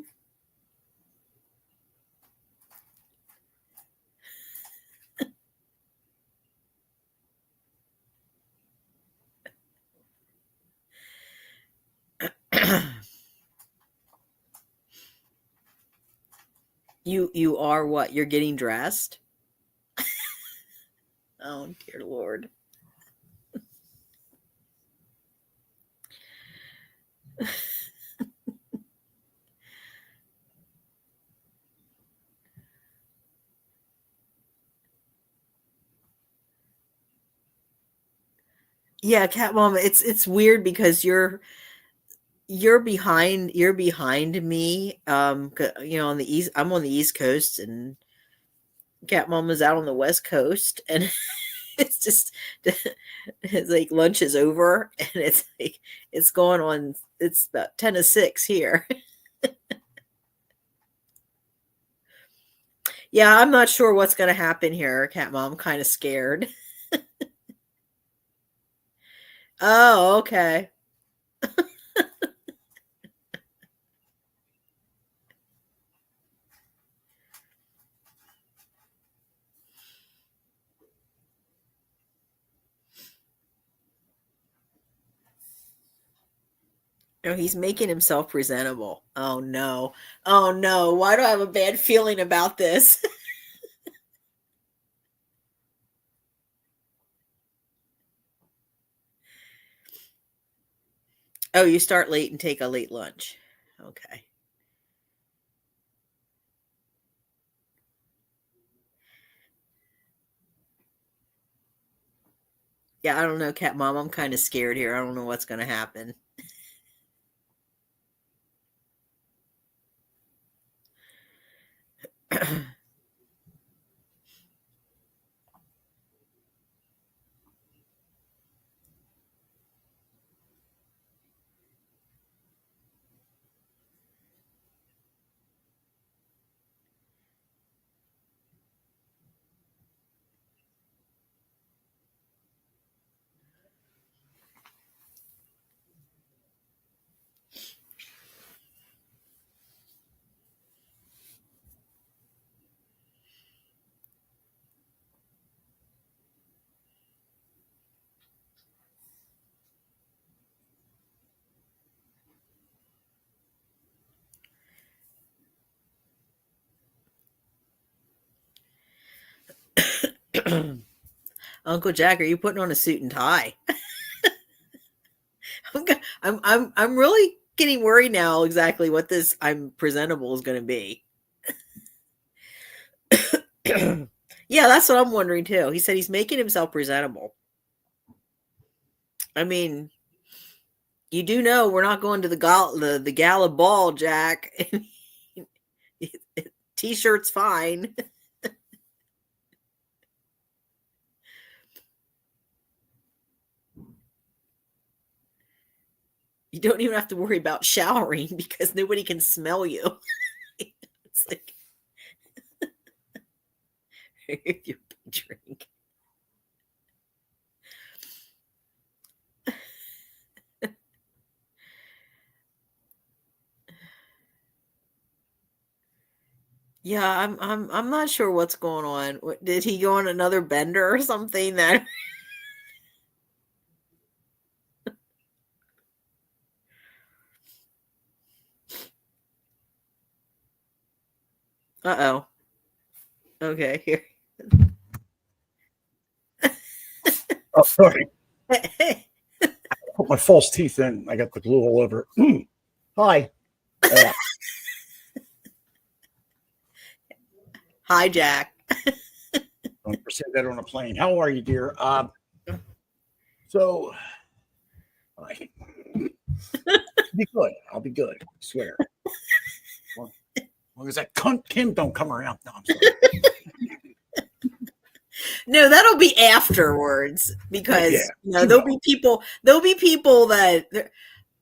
You are what? You're getting dressed? Oh dear Lord. Yeah, Cat Mom, it's weird because you're behind me. On the east, I'm on the East Coast, and Cat Mom is out on the West Coast, and it's just it's like lunch is over, and it's like it's going on. It's about 10 to 6 here. Yeah, I'm not sure what's going to happen here, Cat Mom. I'm kind of scared. Oh, okay. Oh, he's making himself presentable. Oh no. Oh no. Why do I have a bad feeling about this? Oh, you start late and take a late lunch. Okay. Yeah, I don't know, Cat Mom. I'm kind of scared here. I don't know what's going to happen. Uncle Jack, are you putting on a suit and tie? I'm really getting worried now. Exactly what this I'm presentable is going to be. Yeah, that's what I'm wondering too. He said he's making himself presentable. I mean, you do know we're not going to the gala ball, Jack. T-shirt's fine. You don't even have to worry about showering because nobody can smell you. It's like your big drink. Yeah, I'm not sure what's going on. Did he go on another bender or something that Uh-oh. Okay, here. Oh, sorry. Put my false teeth in. I got the glue all over. Hi. Hi, Jack. Don't ever say that on a plane. How are you, dear? So, I be good. I'll be good. I swear. Well, as long as that cunt Kim don't come around. No, I'm sorry. No, that'll be afterwards because Yeah, there'll be people that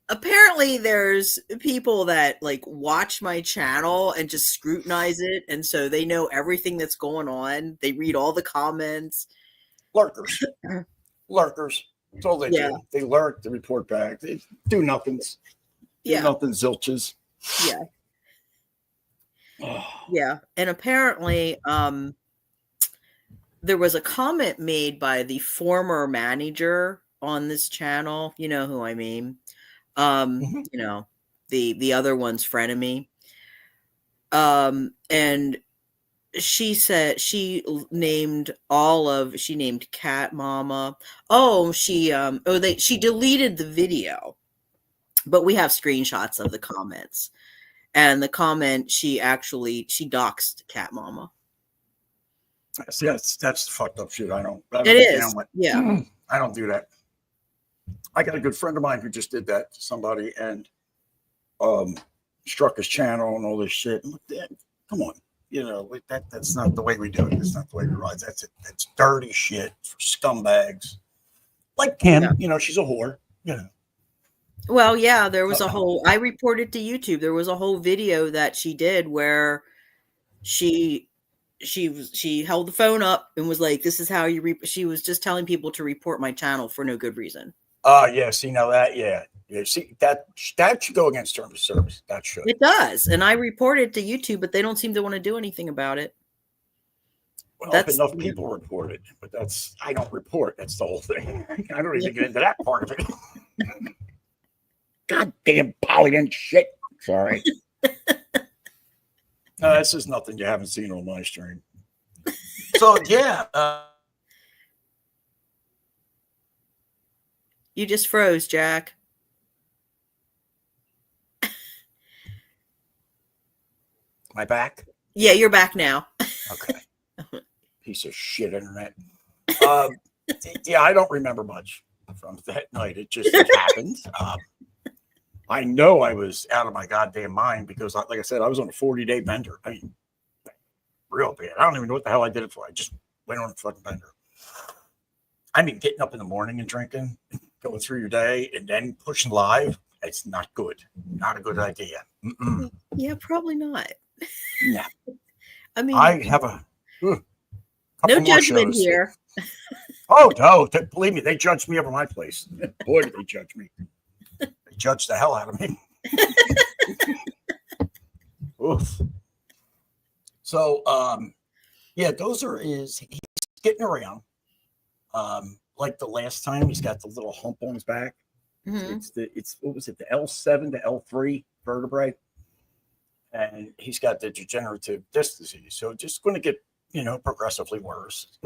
apparently there's people that like watch my channel and just scrutinize it, and so they know everything that's going on. They read all the comments. Lurkers. That's all they do. They lurk, they report back. They do nothings. Nothing zilches. Yeah. Yeah. And apparently, there was a comment made by the former manager on this channel. You know who I mean. The other one's frenemy. And she said she named Cat Mama. Oh, she deleted the video, but we have screenshots of the comments. And the comment, she doxed Cat Mama. See, that's fucked up shit. I don't it is. Yeah. I don't do that. I got a good friend of mine who just did that to somebody and struck his channel and all this shit. Come on. That's not the way we do it. That's not the way we ride. That's dirty shit for scumbags. Like Kim, she's a whore. Well, yeah, there was I reported to YouTube. There was a whole video that she did where she held the phone up and was like, "This is how you." She was just telling people to report my channel for no good reason. Yeah. See, now that, yeah. See, that should go against terms of service. That should. It does, and I reported to YouTube, but they don't seem to want to do anything about it. Well, if enough people report it, but I don't report. That's the whole thing. I don't even get into that part of it. Goddamn Pollyann shit. Sorry. No, this is nothing you haven't seen on my stream. So, yeah. You just froze, Jack. Am I back? Yeah, you're back now. Okay. Piece of shit internet. Yeah, I don't remember much from that night. It just happened. I know I was out of my goddamn mind because, like I said, I was on a 40-day bender. I mean, real bad. I don't even know what the hell I did it for. I just went on a fucking bender. I mean, getting up in the morning and drinking, going through your day, and then pushing live, it's not good. Not a good idea. Mm-mm. Yeah, probably not. Yeah. I mean, I have no judgment here. Oh, no. Believe me, they judged me over my place. Boy, did they judge me. They judged the hell out of me. Oof. So, yeah, he's getting around. Like the last time, he's got the little hump on his back. Mm-hmm. It's what was it, the L7 to L3 vertebrae, and he's got the degenerative disc disease. So it's just going to get progressively worse.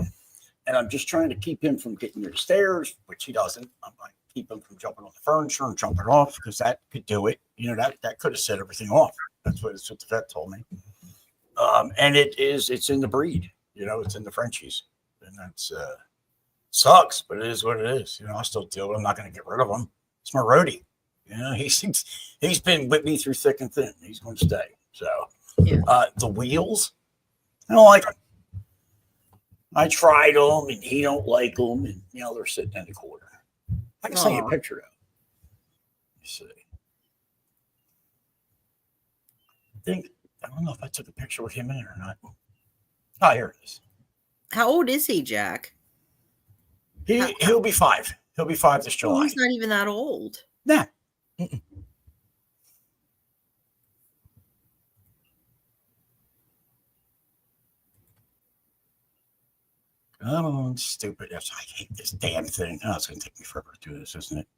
And I'm just trying to keep him from getting near the stairs, which he doesn't. I'm like, keep him from jumping on the furniture and jumping off because that could do it. That could have set everything off. That's what the vet told me. And it's in the breed. It's in the Frenchies, and that's sucks, but it is what it is. I still deal with him. I'm not going to get rid of him. It's my roadie. He's been with me through thick and thin. He's going to stay. So the wheels, I don't like them. I tried them, and he don't like them, and they're sitting in the corner. I can send you a picture of. You see. don't know if I took a picture with him in it or not. Oh, here it is. How old is he, Jack? He'll be 5. He'll be 5 this July. Oh, he's not even that old. Nah. Come on, stupid. I hate this damn thing. Oh, it's going to take me forever to do this, isn't it?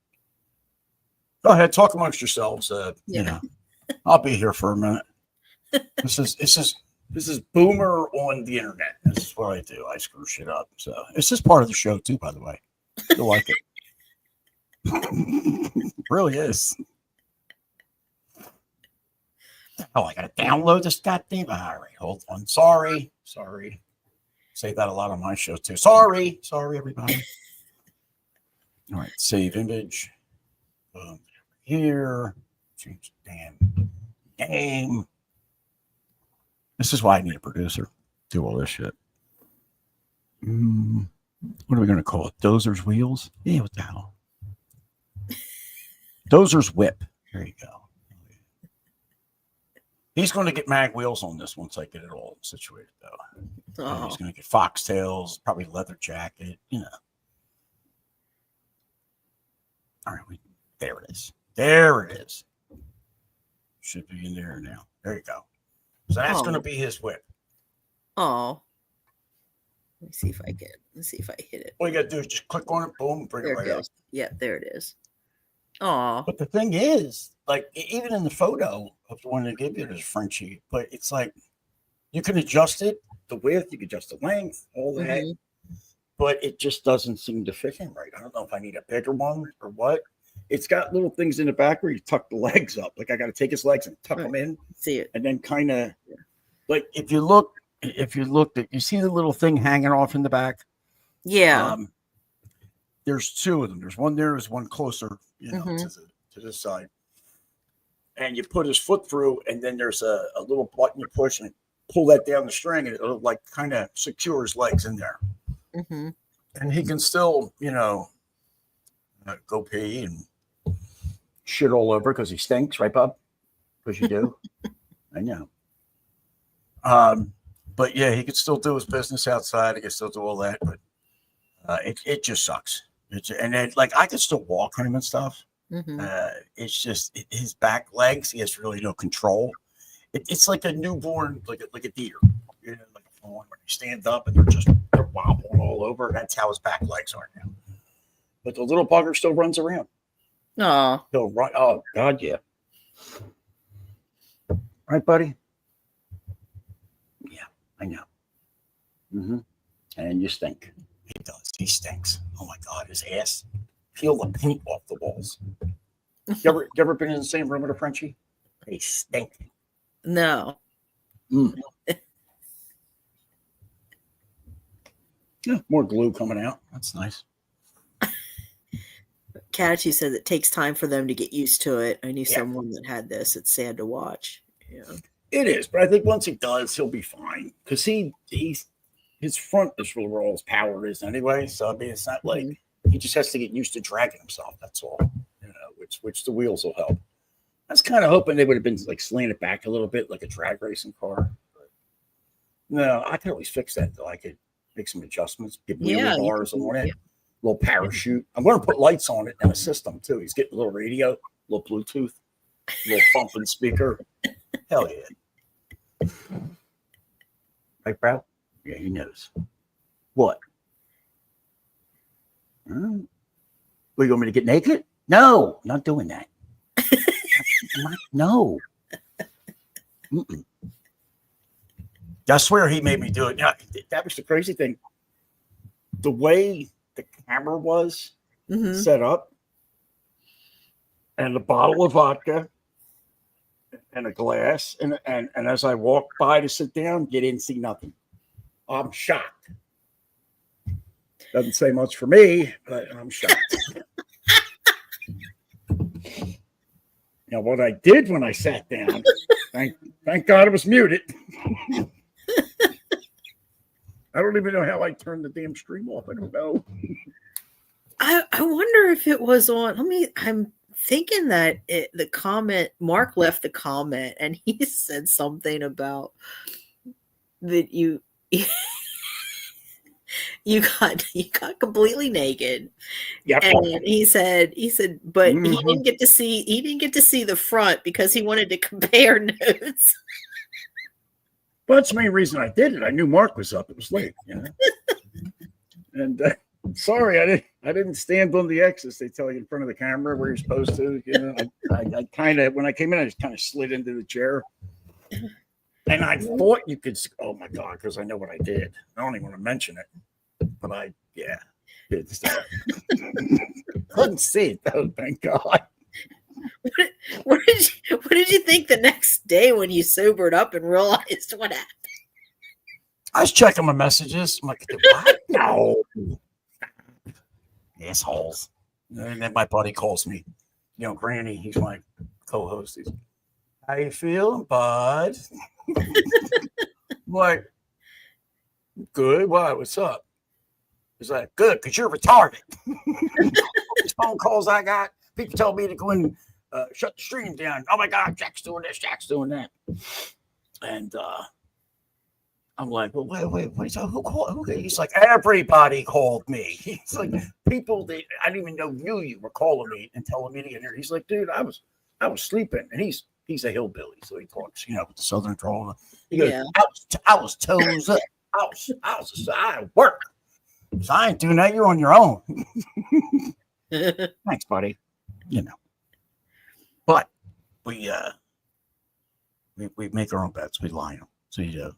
Go ahead, talk amongst yourselves. You know, I'll be here for a minute. This is Boomer on the internet. This is what I do. I screw shit up. So it's just part of the show too, by the way. You'll like it. Really is. Oh, I gotta download this goddamn. All right, hold on. Sorry. Say that a lot on my show too. Sorry, everybody. All right, save image. Here. Change the damn name. This is why I need a producer. Do all this shit. What are we going to call it? Dozer's Wheels? Yeah, what the hell? Dozer's Whip. There you go. He's going to get mag wheels on this once I get it all situated, though. Oh. He's going to get foxtails, probably leather jacket, you know. All right, there it is. There it is. Should be in there now. There you go. So that's going to be his whip. Oh. Let's see if I hit it. All you got to do is just click on it, boom, bring it right up. Yeah, there it is. Oh. But the thing is, like, even in the photo of the one they give you, there's Frenchie, but it's like you can adjust it, the width, you can adjust the length, all that, mm-hmm. But it just doesn't seem to fit in right. I don't know if I need a bigger one or what. It's got little things in the back where you tuck the legs up. Like I got to take his legs and tuck them in. See it. And then kind of like if you looked at, you see the little thing hanging off in the back? Yeah. There's 2 of them. There's one there, there's one closer, you know, mm-hmm. to this side. And you put his foot through, and then there's a little button you push and pull that down the string, and it'll like kind of secure his legs in there. Mm-hmm. And he can still, you know, go pee and shit all over because he stinks, right, Bob? Because you do. I know. But yeah, he could still do his business outside. He could still do all that, but it just sucks. And then, like, I could still walk him and stuff. Mm-hmm. It's just his back legs. He has really no control. It's like a newborn, like a deer. You know, like a fawn when you stand up and they're wobbling all over. That's how his back legs are now. But the little bugger still runs around. Oh, he'll run. Oh God, yeah. Right, buddy. Yeah, I know. Mm-hmm. And you stink. He does. He stinks. Oh my God, his ass. Peel the paint off the walls. You ever been in the same room with a Frenchie? They stink. No. Yeah, more glue coming out. That's nice. Katachi says it takes time for them to get used to it. I knew someone that had this. It's sad to watch. Yeah, it is, but I think once he does, he'll be fine because his front is really where all his power is anyway. So I mean, it's not like he just has to get used to dragging himself. That's all, you know. Which the wheels will help. I was kind of hoping they would have been like slanted back a little bit, like a drag racing car. But no, I can always fix that though. I could make some adjustments, get wheel bars on it. Little parachute. I'm going to put lights on it and a system too. He's getting a little radio, a little Bluetooth, a little thumping speaker. Hell yeah. Right, bro? Yeah, he knows. What? What, you want me to get naked? No, not doing that. No. Mm-mm. I swear he made me do it. Yeah, that was the crazy thing. The way the camera was set up, and the bottle of vodka, and a glass, and as I walked by to sit down, you didn't see nothing. I'm shocked. Doesn't say much for me, but I'm shocked. Now, what I did when I sat down, thank God it was muted. I don't even know how I turned the damn stream off. I don't know. I wonder if it was on. I'm thinking that the comment Mark left the comment, and he said something about that you got completely naked. Yep. And he said, but he Mhm. didn't get to see the front because he wanted to compare notes. Well, that's the main reason I did it. I knew Mark was up. It was late, And sorry, I didn't stand on the X's. They tell you in front of the camera where you're supposed to. I kind of, when I came in, I just kind of slid into the chair. And I thought you could. Oh my God! Because I know what I did. I don't even want to mention it, but did stuff. Couldn't see it though. Thank God. What did you think the next day when you sobered up and realized what happened? I was checking my messages. I'm like, what? No. Assholes. And then my buddy calls me. Granny, he's my co-host. He's, how you feeling, bud? Like, good. Why? What's up? He's like, good, because you're retarded. These phone calls I got, people tell me to go and shut the stream down. Oh my God, Jack's doing this, Jack's doing that. And I'm like, well, wait. Who called? Who? He's like, everybody called me. He's like, people that I didn't even know knew you were calling me and telling me to get here. He's like, dude, I was sleeping. And he's a hillbilly, so he talks, with the southern drawl. He goes, I was toes up. I work. So I ain't doing that. You're on your own. Thanks, buddy. But we make our own bets. We lie them. So you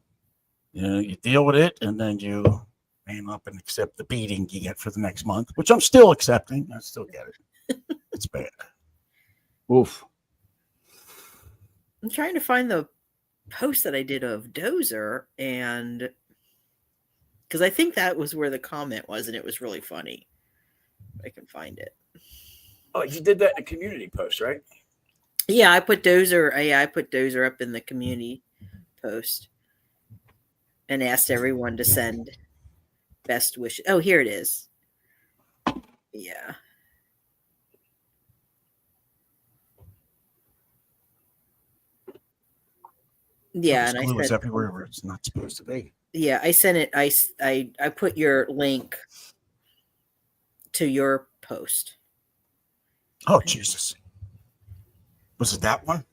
deal with it, and then you man up and accept the beating you get for the next month, which I'm still accepting. I still get it. It's bad. Oof. I'm trying to find the post that I did of Dozer, and because I think that was where the comment was, and it was really funny. I can find it. Oh, you did that in a community post, right? Yeah, I put Dozer. I put Dozer up in the community post and asked everyone to send best wishes. Oh, here it is. Yeah. Yeah, and I said everywhere where it's not supposed to be. Yeah, I sent it. I put your link to your post. Oh, Jesus. Was it that one?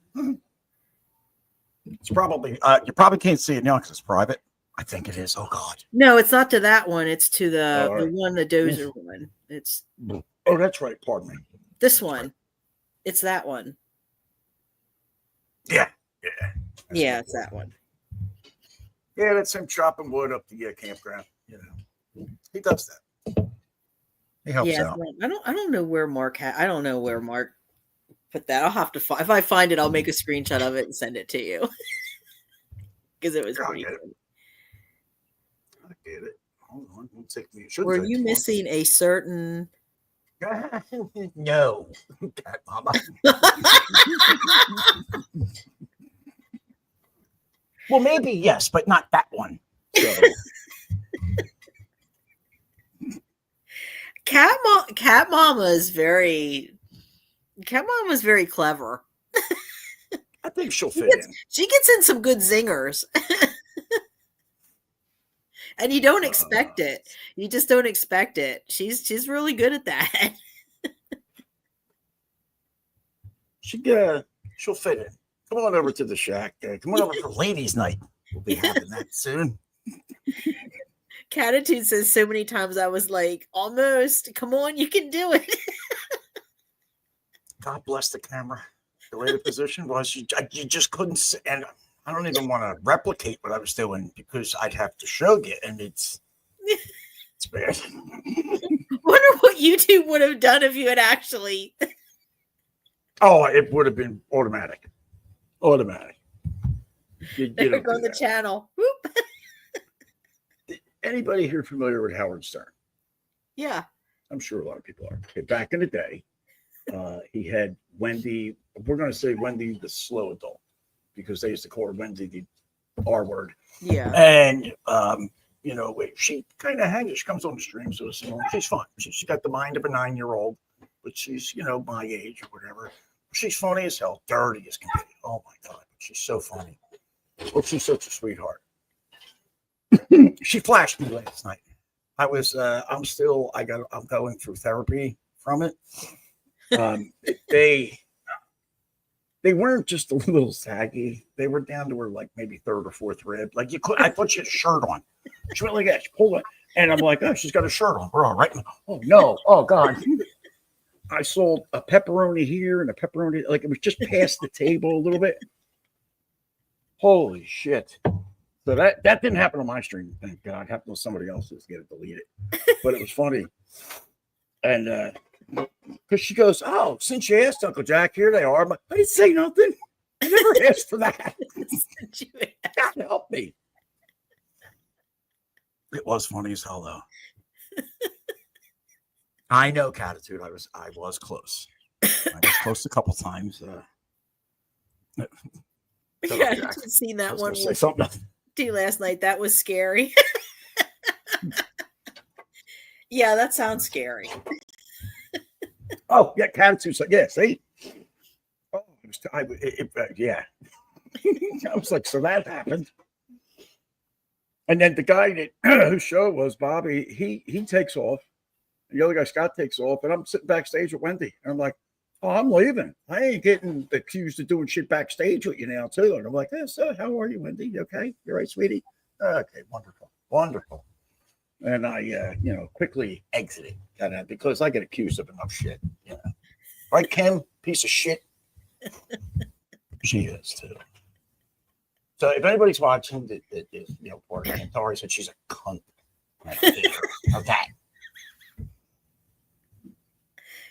It's probably, you probably can't see it now because it's private. I think it is. Oh, God. No, it's not to that one. It's to the one, the Dozer one. It's. Oh, that's right. Pardon me. This one. Right. It's that one. Yeah. Yeah, it's that one. Yeah, that's him chopping wood up the campground. He does that. He helps out. I don't know where Mark I don't know where Mark put that. I'll have to find. If I find it, I'll make a screenshot of it and send it to you. Because it was pretty good. I get it. Hold on. Were you missing a certain? No, Cat Mama. Well, maybe yes, but not that one. So. Cat Mama is very clever. I think she'll fit in. She gets in some good zingers. And you don't expect it. You just don't expect it. She's really good at that. She'll fit in. Come on over to the shack. Come on over for ladies' night. We'll be having that soon. Catitude says so many times I was like, almost. Come on, you can do it. God bless the camera. The way the position was, you just couldn't see. And I don't even want to replicate what I was doing because I'd have to show you, and it's bad. Wonder what YouTube would have done if you had actually. Oh, it would have been automatic. There go the channel. Whoop. Anybody here familiar with Howard Stern? Yeah. I'm sure a lot of people are. Okay, back in the day, he had Wendy. We're going to say Wendy the slow adult because they used to call her Wendy the R word. Yeah. And, she kind of hangs. She comes on the stream, so she's fun. She got the mind of a 9-year-old, but she's, my age or whatever. She's funny as hell, dirty as can be. Oh my God, she's so funny. Well, she's such a sweetheart. She flashed me last night. I'm going through therapy from it. They weren't just a little saggy. They were down to her like maybe third or fourth rib. Like I put you a shirt on. She went like that. She pulled it, and I'm like, oh, she's got a shirt on. We're all right. Oh no. Oh God. I sold a pepperoni here and a pepperoni. Like it was just past the table a little bit. Holy shit. So that didn't happen on my stream. Thank God. It happened to somebody else's. Get it deleted. But it was funny. And because she goes, oh, since you asked, Uncle Jack, here they are. I'm like, I didn't say nothing. I never asked for that. God help me. It was funny as hell, though. I know, Catitude. I was close. I was close a couple times. Yeah, I just seen that one say something to you last night. That was scary. Yeah, that sounds scary. Oh, yeah, Catitude's like, yeah, see? Oh, yeah. I was like, so that happened. And then the guy that whose show was Bobby, he takes off. The other guy, Scott, takes off. And I'm sitting backstage with Wendy. And I'm like, oh, I'm leaving. I ain't getting accused of doing shit backstage with you now, too. And I'm like, hey, so how are you, Wendy? You okay? You all right, sweetie? Okay, wonderful. Wonderful. And I, quickly exited because I get accused of enough shit. Right, Kim? Piece of shit. She is, too. So if anybody's watching that is, poor Tori said she's a cunt. Okay.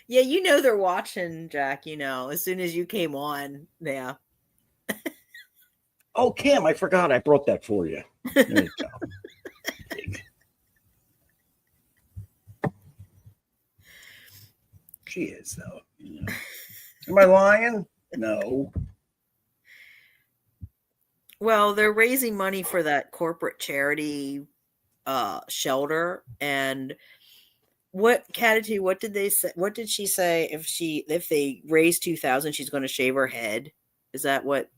Yeah, they're watching, Jack, as soon as you came on. Yeah. Oh, Kim, I forgot I brought that for you. There you go. She is, though. Am I lying? No. Well, they're raising money for that corporate charity shelter. And what did they say? What did she say? If they raise 2,000, she's going to shave her head. Is that what?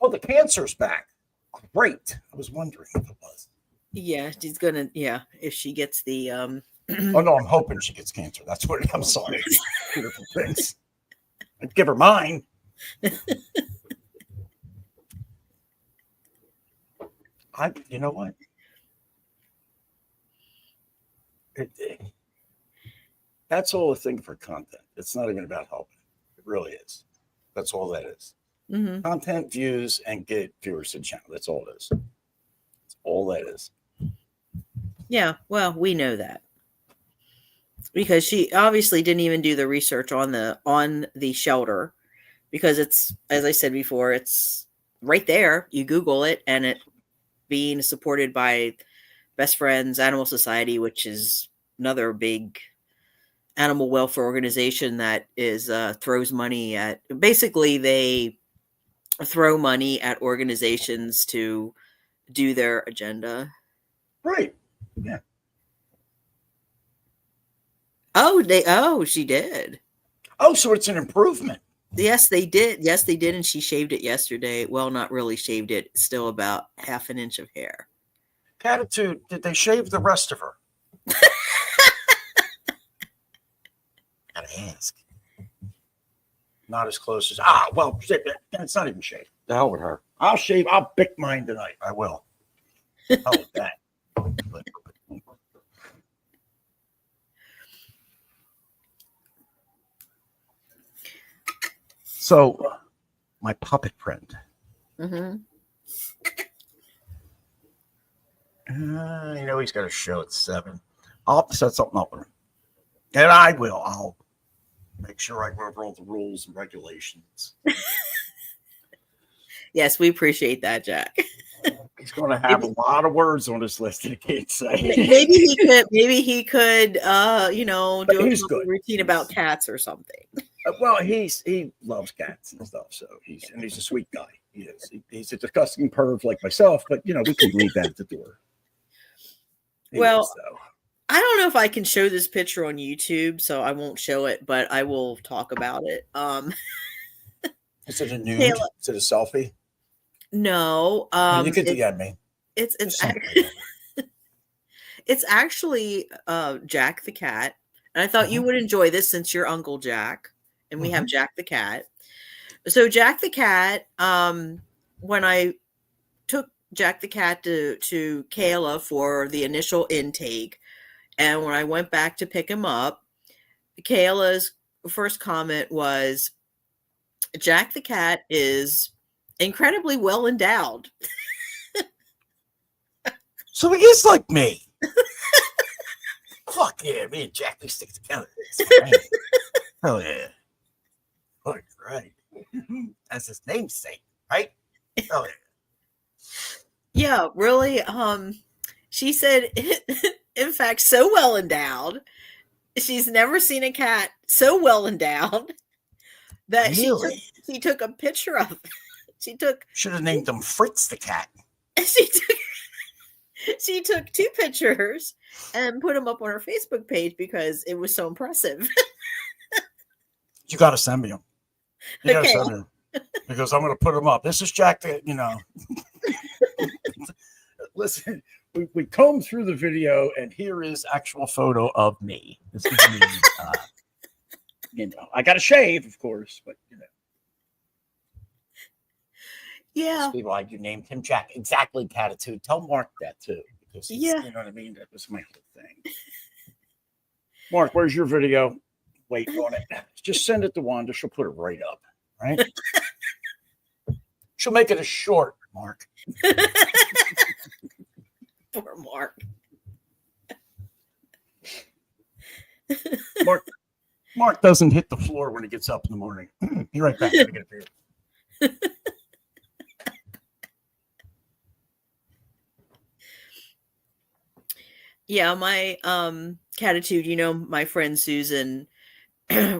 Oh, the cancer's back. Great. I was wondering if it was. Yeah, she's gonna. Yeah, if she gets the. Oh no, I'm hoping she gets cancer. That's what. I'm sorry. Beautiful things. I'd give her mine. You know what? That's all a thing for content. It's not even about helping. It really is. That's all that is. Mm-hmm. Content, views, and get viewers to the channel. That's all it is. That's all that is. Yeah, well, we know that. Because she obviously didn't even do the research on the shelter, because it's, as I said before, it's right there. You Google it, and it being supported by Best Friends Animal Society, which is another big animal welfare organization that is throws money at. Basically, they throw money at organizations to do their agenda. Right. Yeah. She did. Oh, so it's an improvement. Yes, they did. Yes, they did. And she shaved it yesterday. Well, not really shaved it. Still about half an inch of hair. Catitude, did they shave the rest of her? Gotta ask. Not as close as, well, it's not even shaved. The hell with her. I'll shave. I'll pick mine tonight. I will. How with that? So, my puppet friend. Mm-hmm. He's got a show at 7. I'll have to set something up with him. And I will. I'll make sure I go over all the rules and regulations. Yes, we appreciate that, Jack. He's going to have a lot of words on his list that he can't say. Maybe he could, do a routine about cats or something. Well, he loves cats and stuff, so he's a sweet guy. He is. He's a disgusting perv like myself, but we can leave that at the door. I don't know if I can show this picture on YouTube, so I won't show it, but I will talk about it. Is it a nude? Kayla, Is it a selfie? no, You could DM me. it's Just send me. it's actually Jack the cat, and I thought you would enjoy this since you're Uncle Jack, and we have Jack the cat. So Jack the cat, when I took Jack the cat to Kayla for the initial intake, and when I went back to pick him up, Kayla's first comment was, Jack the cat is incredibly well endowed. So he is like me. Fuck yeah, me and Jack, we stick together. Hell yeah. Oh, right. That's his namesake, right? Oh yeah. Yeah, really. She said, in fact, so well endowed. She's never seen a cat so well endowed that Really? she took a picture of it. Should have named him Fritz the cat. She took 2 pictures and put them up on her Facebook page because it was so impressive. You got to send me him. You got to Okay. send me him. Because I'm going to put him up. This is Jack, Listen, we combed through the video, and here is actual photo of me. This is me. I got to shave, of course, but Yeah. People like, you named him Jack. Exactly, Catitude. Tell Mark that too, because Yeah. you know what I mean. That was my whole thing. Mark, where's your video? Wait on it. Just send it to Wanda. She'll put it right up. Right? She'll make it a short, Mark. Poor Mark. Mark doesn't hit the floor when he gets up in the morning. Be right back. Let me get a beer. Yeah, my Catitude, my friend Susan,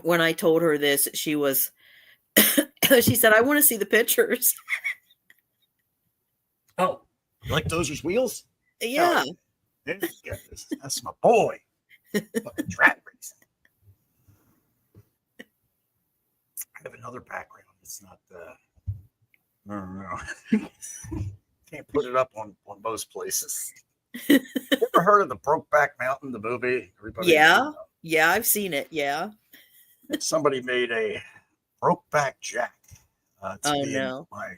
when I told her this, she was she said, I want to see the pictures. Oh, you like Dozer's wheels? Yeah. Oh, there you go. That's my boy. Fucking drag racing. I have another background. It's not no. Can't put it up on most places. You ever heard of the Brokeback Mountain, the movie? Everybody Yeah, I've seen it. Yeah. Somebody made a Brokeback Jack. No. My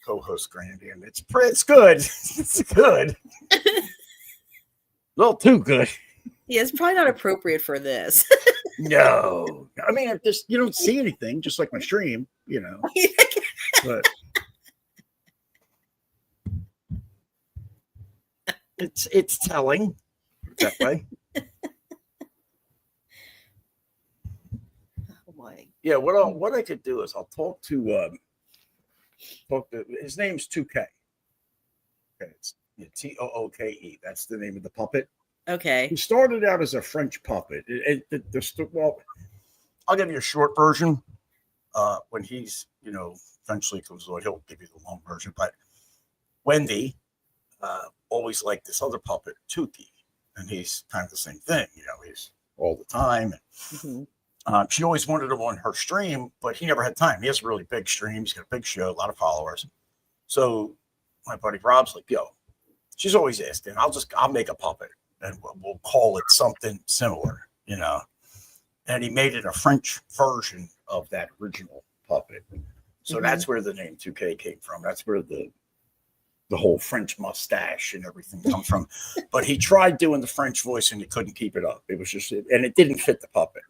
co-host Grandy, and it's good. It's good. A little too good. Yeah, it's probably not appropriate for this. No, I mean, you don't see anything, just like my stream, But it's telling that way. Oh my. Yeah, what I could do is I'll talk to his name's 2K. Okay, it's Tooke. That's the name of the puppet. Okay. He started out as a French puppet. Well, I'll give you a short version. When he's, eventually comes on, he'll give you the long version. But Wendy always liked this other puppet, Tukey, and he's kind of the same thing. He's all the time. She always wanted him on her stream, but he never had time. He has a really big stream. He's got a big show, a lot of followers. So my buddy Rob's like, yo, she's always asking, I'll make a puppet and we'll call it something similar, And he made it a French version of that original puppet. So that's where the name 2K came from. That's where the whole French mustache and everything comes from. But he tried doing the French voice and he couldn't keep it up. It was and it didn't fit the puppet.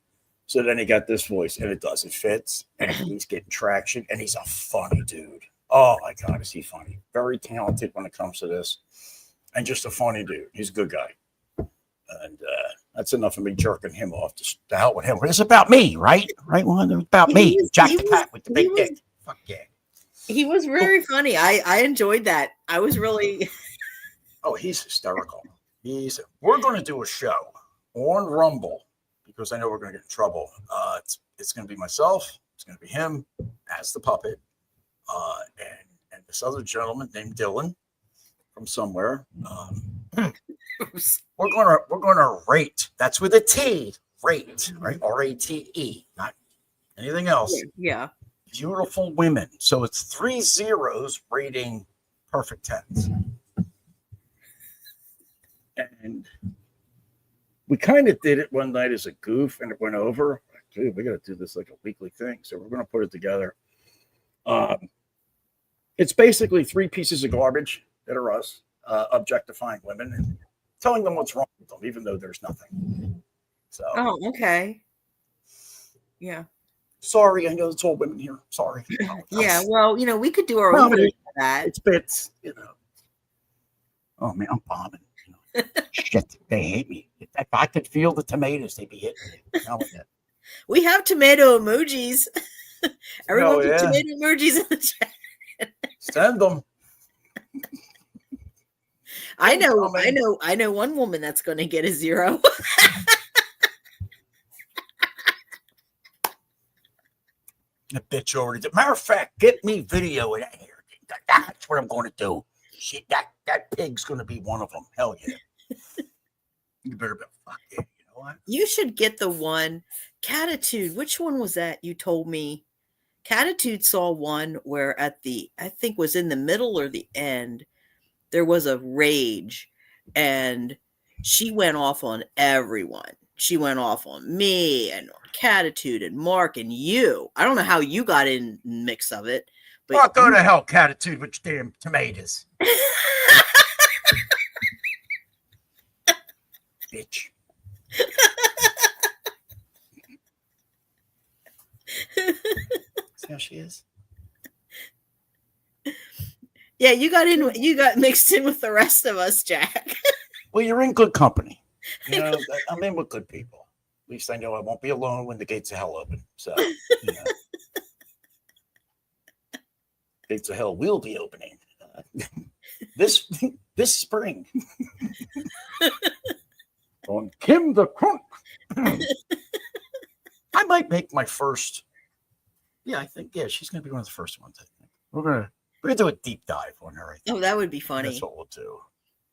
So then he got this voice and it does. It fits and he's getting traction and he's a funny dude. Oh my God, is he funny? Very talented when it comes to this. And just a funny dude. He's a good guy. And that's enough of me jerking him off. Just the hell with him. It's about me, right? Right, one. It's about me. Jack the cat with the big dick. Fuck yeah. He was very funny. I enjoyed that. I was really. Oh, he's hysterical. We're going to do a show on Rumble because I know we're going to get in trouble. It's going to be myself. It's going to be him as the puppet, and this other gentleman named Dylan from somewhere. we're gonna rate. That's with a T. Rate, right? R-A-T-E, not anything else. Yeah. Beautiful women. So it's 3 zeros rating perfect tens. And we kind of did it one night as a goof, and it went over. Dude, we got to do this like a weekly thing. So we're going to put it together. It's basically 3 pieces of garbage that are us objectifying women and telling them what's wrong with them, even though there's nothing. So. Oh, okay. Yeah. Sorry, I know it's all women here. Sorry. Yeah, well, we could do our own version of that. It's bits, Oh man, I'm bombing. Shit, they hate me. If I could feel the tomatoes, they'd be hitting me. We have tomato emojis. Everyone put tomato emojis in the chat. Send them. I know one woman that's going to get a 0. The bitch already did. Matter of fact, get me video of that here. That's what I'm going to do. Shit, that pig's going to be one of them. Hell yeah. You better be fuck yeah. You know what? You should get the one. Catitude. Which one was that you told me? Catitude saw one where I think was in the middle or the end, there was a rage and she went off on everyone. She went off on me and Catitude and Mark and you. I don't know how you got in the mix of it. But well, go to hell, Catitude, with your damn tomatoes. Bitch. See how she is? Yeah, you got mixed in with the rest of us, Jack. Well, you're in good company. I'm in with good people. At least I know I won't be alone when the gates of hell open. So, gates of hell will be opening this spring. On Kim the Crunk. I might make my first. Yeah, I think she's gonna be one of the first ones. I think we're gonna do a deep dive on her. Oh, that would be funny. That's what we'll do.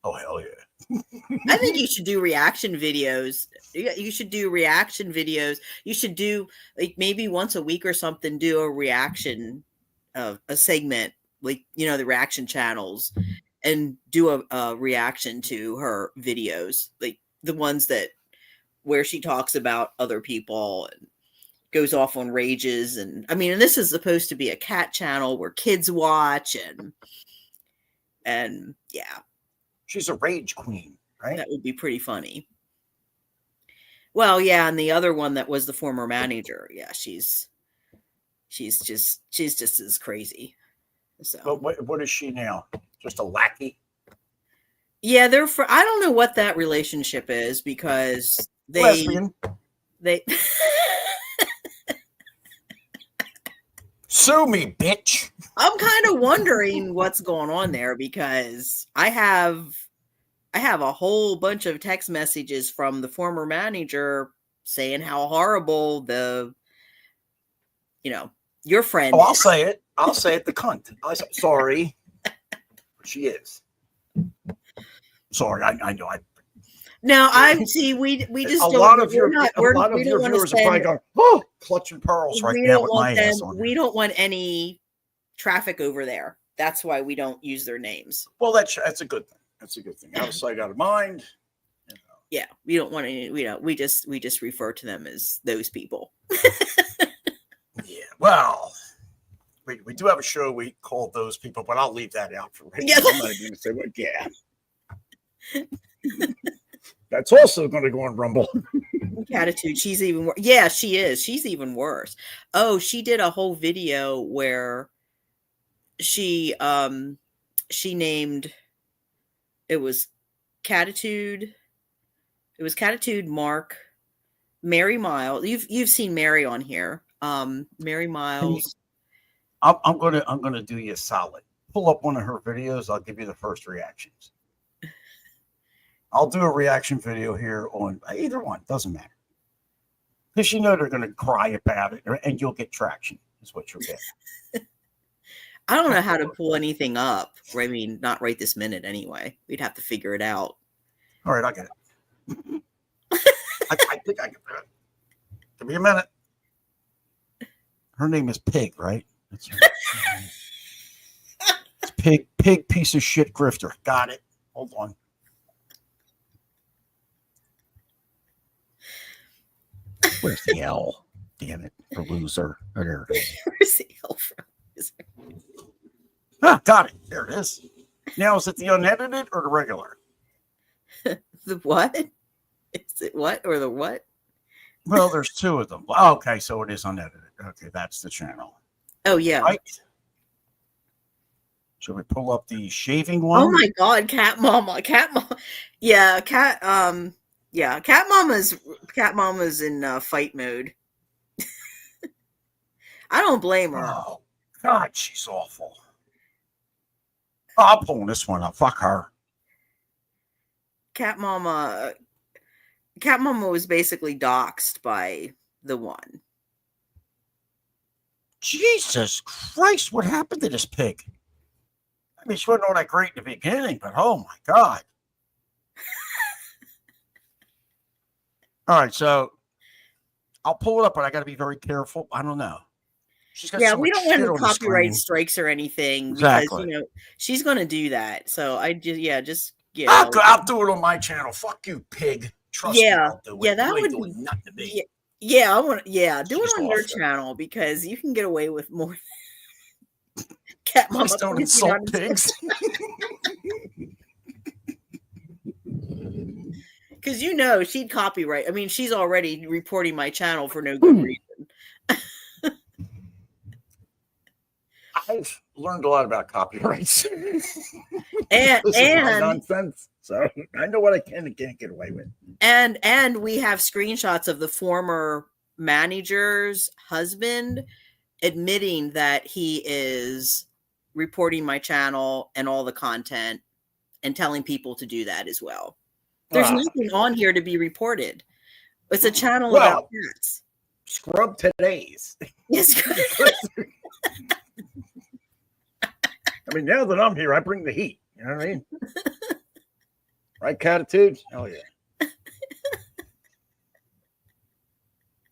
Oh hell yeah! I think you should do reaction videos. You should do reaction videos. You should do like maybe once a week or something. Do a reaction of a segment, like the reaction channels, and do a reaction to her videos, like the ones where she talks about other people and goes off on rages. And and this is supposed to be a cat channel where kids watch and yeah. She's a rage queen, right? That would be pretty funny. Well, yeah, and the other one that was the former manager, yeah, she's just as crazy. So, but what is she now? Just a lackey? Yeah, I don't know what that relationship is because Lesbian. They sue me, bitch. I'm kind of wondering what's going on there because I have a whole bunch of text messages from the former manager saying how horrible your friend. Oh, I'll say it. The cunt. Sorry. She is. Sorry, I know. Now I see. We just a lot of your viewers are probably going, oh, clutching pearls right now with my ass on. We don't want any traffic over there. That's why we don't use their names. Well, that's a good thing. That's a good thing. Out of sight, out of mind. Yeah, we don't want any. We just refer to them as those people. Yeah. Well, we do have a show we call Those People, but I'll leave that out for right now. I'm not even going to say what. Yeah. That's also going to go on Rumble. Catitude. She's even worse. Yeah, she is. She's even worse. Oh, she did a whole video where she named it was Catitude. It was Catitude, Mark, Mary Miles. You've seen Mary on here. Mary Miles. I'm gonna do you a solid. Pull up one of her videos. I'll give you the first reactions. I'll do a reaction video here on either one. Doesn't matter. Because they're going to cry about it and you'll get traction is what you'll get. I don't know how to pull anything up. Not right this minute anyway. We'd have to figure it out. All right, I get it. I think I can do it. Give me a minute. Her name is Pig, right? That's right. It's Pig, piece of shit grifter. Got it. Hold on. Where's the L? Damn it, for loser. Oh, there it is. Where's the L from? Ah, got it. There it is. Now, is it the unedited or the regular? The what? Is it what or the what? Well, there's two of them. Okay, so it is unedited. Okay, that's the channel. Oh, yeah. Right. Should we pull up the shaving one? Oh my God, Cat Mama. Yeah, Cat Mama's in fight mode. I don't blame her. Oh, God, she's awful. Oh, I'm pulling this one up. Fuck her. Cat Mama was basically doxxed by the one. Jesus Christ, what happened to this pig? I mean, she wasn't all that great in the beginning, but oh my God. All right, so I'll pull it up, but I got to be very careful. I don't know. She's got so We much don't want shit any on the copyright screen. strikes or anything Exactly. because she's going to do that. So I'll do it on my channel. Fuck you, pig. Trust me, I'll do it. Yeah, that would be nothing to me. Yeah, I want. Yeah, do She's it on your channel because you can get away with more. Cat Mama, please don't insult pigs. Because she'd copyright. I mean, she's already reporting my channel for no good reason. I've learned a lot about copyrights and nonsense. So I know what I can and can't get away with. And we have screenshots of the former manager's husband admitting that he is reporting my channel and all the content and telling people to do that as well. There's nothing on here to be reported. It's a channel about cats. Scrub today's. Yes. I mean, now that I'm here, I bring the heat. You know what I mean? Right, Catitudes? Oh, yeah.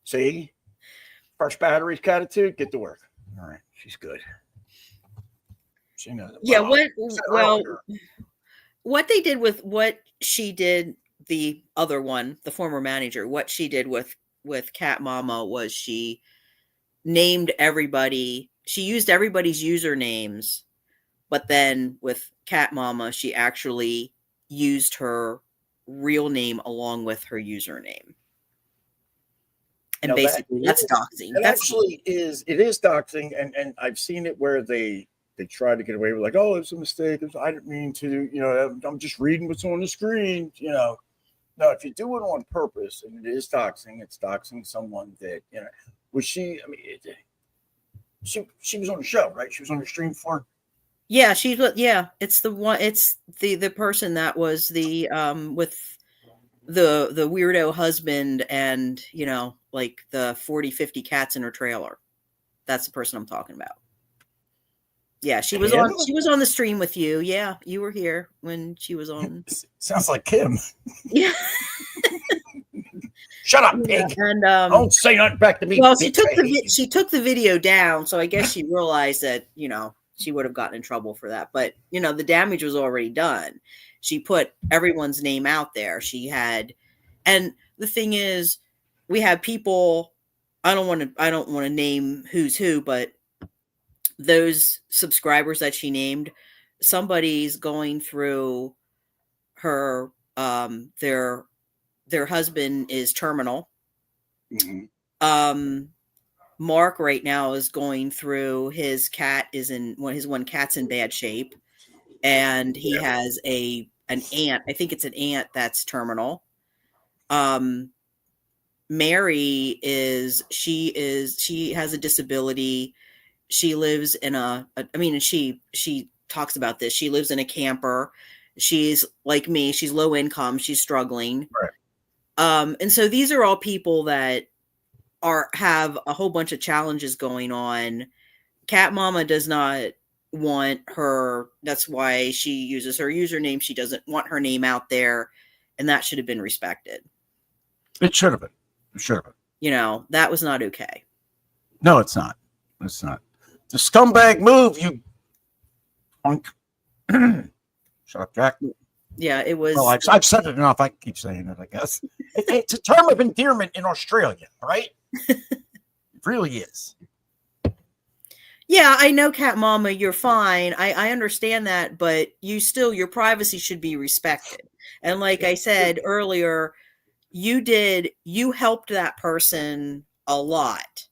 See? Fresh batteries, Catitude, get to work. All right, she's good. She knows it. Yeah, what they did with what she did, the other one, the former manager, what she did with Cat Mama was she named everybody. She used everybody's usernames, but then with Cat Mama, she actually used her real name along with her username. And now basically that's doxing. It is doxing, and I've seen it where they try to get away with like, oh, it's a mistake. I didn't mean to, I'm just reading what's on the screen, No, if you do it on purpose, and it is doxing, it's doxing someone that, was she, I mean, she was on the show, right? She was on the stream for. Yeah, it's the one, it's the person that was the, with the weirdo husband and, like the 40, 50 cats in her trailer. That's the person I'm talking about. Yeah, she was on the stream with you. Yeah, you were here when she was on. Sounds like Kim. Yeah. Shut up, pig. And don't say nothing back to me. Well, she took the video down, so I guess she realized that, she would have gotten in trouble for that. But, the damage was already done. She put everyone's name out there. And the thing is, we have people, I don't want to name who's who, but those subscribers that she named, somebody's going through her, their husband is terminal. Mm-hmm. Mark right now is going through, his one cat's in bad shape, and he has an aunt. I think it's an aunt that's terminal. Mary she has a disability. She lives in she talks about this. She lives in a camper. She's like me. She's low income. She's struggling. Right. And so these are all people that have a whole bunch of challenges going on. Cat Mama does not want her. That's why she uses her username. She doesn't want her name out there. and that should have been respected. It should have been. It should have been. You know, that was not okay. No, it's not. It's not. The scumbag move, you punk. Shut up, Jack. Yeah, it was. Well, I've said it enough. I keep saying it, I guess. It's a term of endearment in Australia, right? It really is. Yeah, I know, Cat Mama, you're fine. I understand that, but your privacy should be respected. And like I said earlier, you helped that person a lot.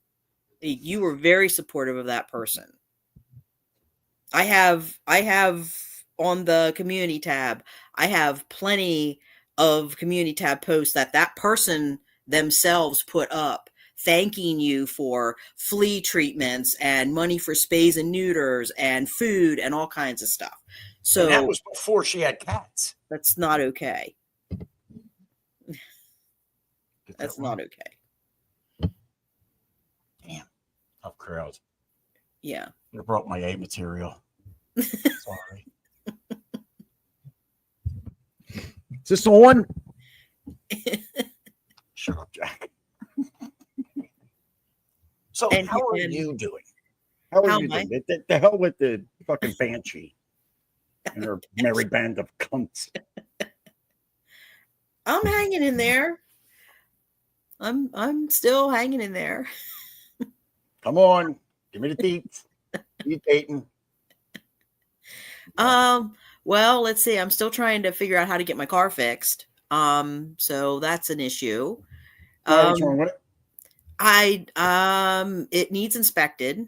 You were very supportive of that person. I have on the community tab, I have plenty of community tab posts that person themselves put up, thanking you for flea treatments and money for spays and neuters and food and all kinds of stuff. So and that was before she had cats. That's not okay. That's not okay. Damn. Tough crowd. Yeah. I brought my A material. Sorry. Is this on? Shut up, Jack. So, how are you doing? How are you doing? The hell with the fucking Banshee and her merry band of cunts. I'm hanging in there. I'm still hanging in there. Come on, give me the deets. You dating? Well, let's see. I'm still trying to figure out how to get my car fixed. So that's an issue. What's wrong with it? It needs inspected,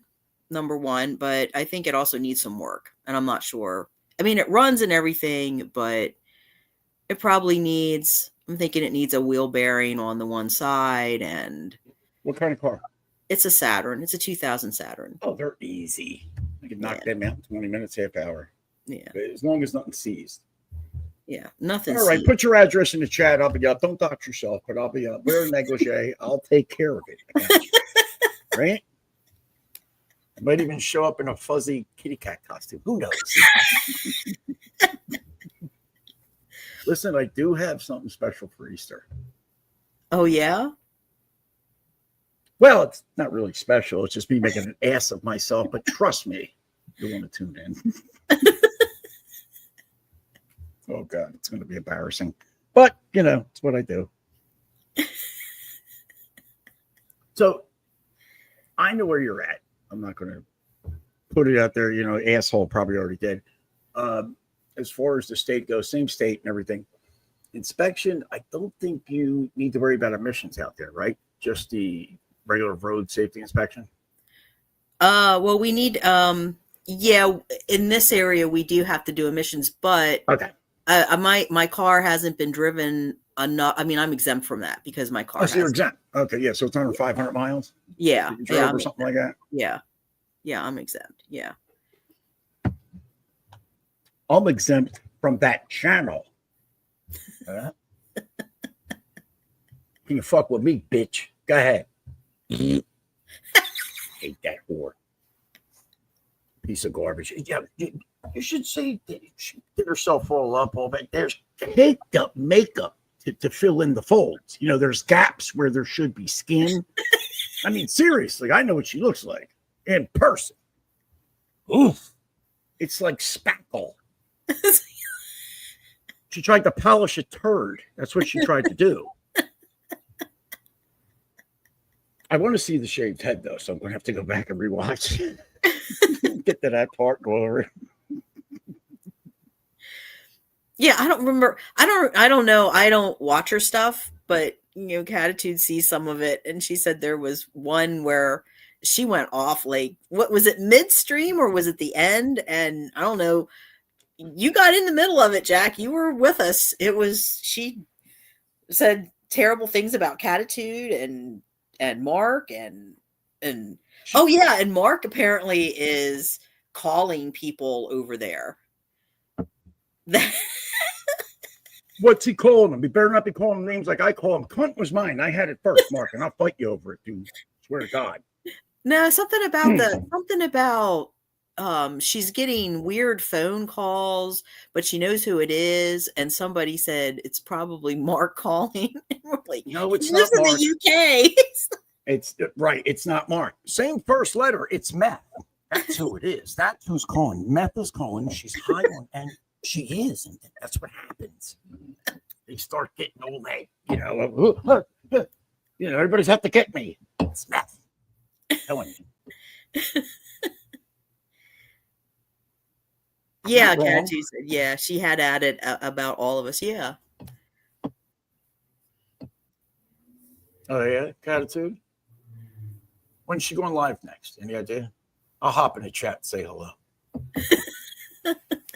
number one, but I think it also needs some work, and I'm not sure. I mean, it runs and everything, but it probably needs, I'm thinking it needs a wheel bearing on the one side. And what kind of car? It's a Saturn. It's a 2000 Saturn. Oh, they're easy. I can knock them out in 20 minutes, half hour. Yeah. As long as nothing's seized. Yeah, nothing. All right, put your address in the chat. I'll be up. Don't dox yourself, but I'll be up. Wear a negligee. I'll take care of it. I got you. Right? I might even show up in a fuzzy kitty cat costume. Who knows? Listen, I do have something special for Easter. Oh, yeah? Well, it's not really special. It's just me making an ass of myself. But trust me, you want to tune in. Oh, God, it's going to be embarrassing. But, you know, it's what I do. So, I know where you're at. I'm not going to put it out there. You know, asshole probably already did. As far as the state goes, same state and everything. Inspection, I don't think you need to worry about emissions out there, right? Just the regular road safety inspection? Well, we need, yeah, in this area, we do have to do emissions, but okay. My car hasn't been driven enough. I mean, I'm exempt from that because my car. Oh, so you're exempt. Okay, yeah. So it's under 500 miles. Yeah, yeah, or something like that. Yeah, yeah, I'm exempt. Yeah, I'm exempt from that channel. Can you fuck with me, bitch? Go ahead. Hate that whore. Piece of garbage. Yeah, you should say she did herself all up all that. There's caked up makeup to fill in the folds. You know, there's gaps where there should be skin. I mean, seriously, I know what she looks like in person. Oof. It's like spackle. She tried to polish a turd. That's what she tried to do. I want to see the shaved head, though, so I'm going to have to go back and rewatch. Get to that part, go over. Yeah, I don't remember. I don't know. I don't watch her stuff, but you know, Catitude sees some of it, and she said there was one where she went off. Like, what was it, midstream or was it the end? And I don't know. You got in the middle of it, Jack. You were with us. It was, she said terrible things about Catitude and Mark and oh yeah, and Mark apparently is calling people over there. What's he calling them? He better not be calling them names like I call him. Cunt was mine. I had it first, Mark, and I'll fight you over it, dude. Swear to God. No, something about she's getting weird phone calls, but she knows who it is. And somebody said it's probably Mark calling. And we're like, no, it's he not lives in Mark. the UK. It's right. It's not Mark. Same first letter. It's Meth. That's who it is. That's who's calling. Meth is calling. She's high on, and she is, and that's what happens. They start getting all that, everybody's have to get me. It's Meth. I'm telling you. Yeah, Katie said, yeah, she had added about all of us. Yeah. Oh, yeah, Catitude? When's she going live next? Any idea? I'll hop in the chat and say hello.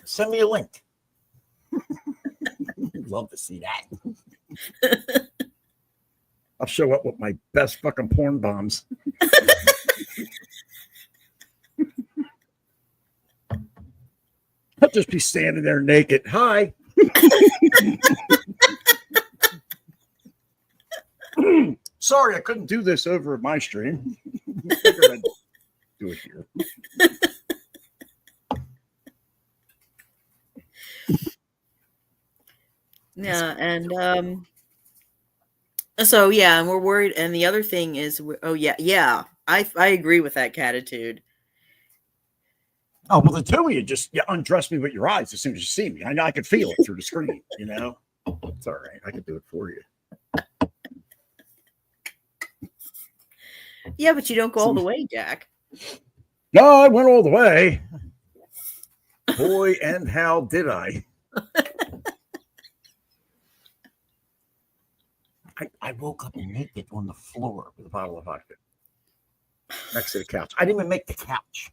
Send me a link. Love to see that. I'll show up with my best fucking porn bombs. I'll just be standing there naked. Hi. Sorry, I couldn't do this over my stream. Figured I'd do it here. Yeah, and so yeah, and we're worried. And the other thing is, I agree with that Catitude. Oh, well, the two of you just undress me with your eyes as soon as you see me. I know I could feel it through the screen, It's all right. I could do it for you. Yeah, but you don't go all the way, Jack. No, I went all the way. Boy, and how did I? I woke up naked on the floor with a bottle of vodka next to the couch. I didn't even make the couch.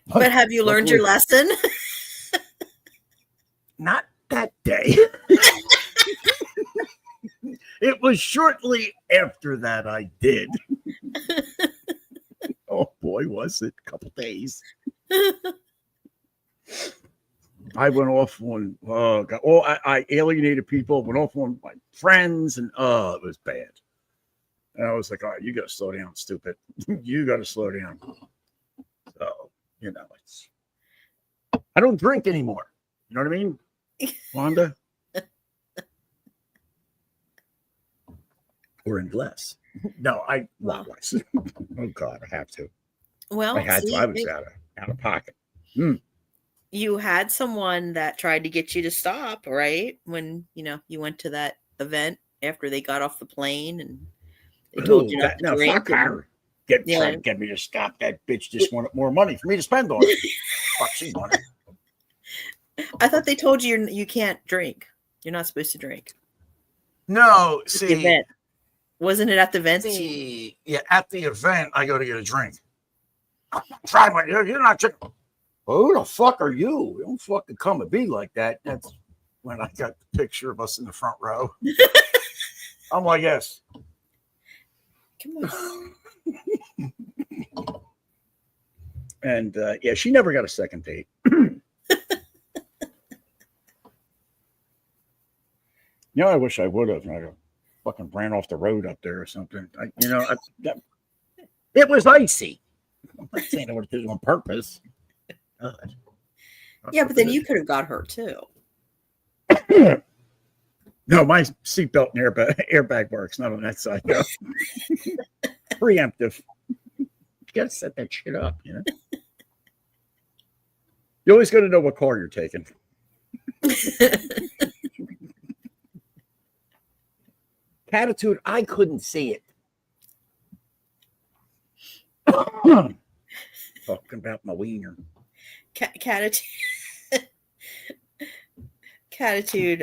But have you learned your lesson? Not that day. It was shortly after that I did. Oh boy, was it a couple days. I went off on I alienated people, went off on my friends, and it was bad. And I was like, all right, you gotta slow down, stupid. You gotta slow down. So, it's I don't drink anymore. You know what I mean? Wanda? Or in less. No, less. Oh God, I have to. Well, I had to. I was out of pocket. You had someone that tried to get you to stop, right? When you went to that event after they got off the plane and they told you not to drink. Fuck her. Trying to get me to stop. That bitch just wanted more money for me to spend on it. Fuck, she wanted. I thought they told you you can't drink. You're not supposed to drink. No, the event. Wasn't it at the event? At the event, I go to get a drink. Try one. You're not drinking. Well, who the fuck are you? You don't fucking come and be like that. That's when I got the picture of us in the front row. I'm like, yes. Come on. And she never got a second date. I wish I would have. I fucking ran off the road up there or something. It was icy. I'm not saying I would have did it on purpose. God. Yeah, but then you could have got hurt too. No, my seatbelt and airbag works, not on that side. No. Preemptive. You gotta set that shit up, You always got to know what car you're taking. Catitude, I couldn't see it. Talking about my wiener. Catitude.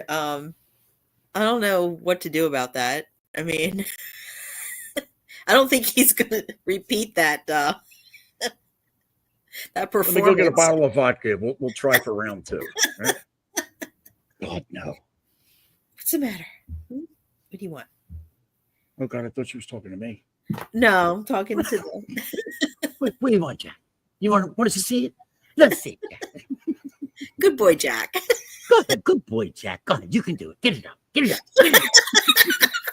I don't know what to do about that. I mean, I don't think he's going to repeat that that performance. Let me go get a bottle of vodka. We'll try for round 2. Right? God, no. What's the matter? What do you want? Oh, God, I thought she was talking to me. No, I'm talking to them. What do you want, Jack? You want us to see it? Let's see it, Jack. Good boy, Jack. Go ahead, good boy, Jack. Go ahead, you can do it. Get it up. Get it up.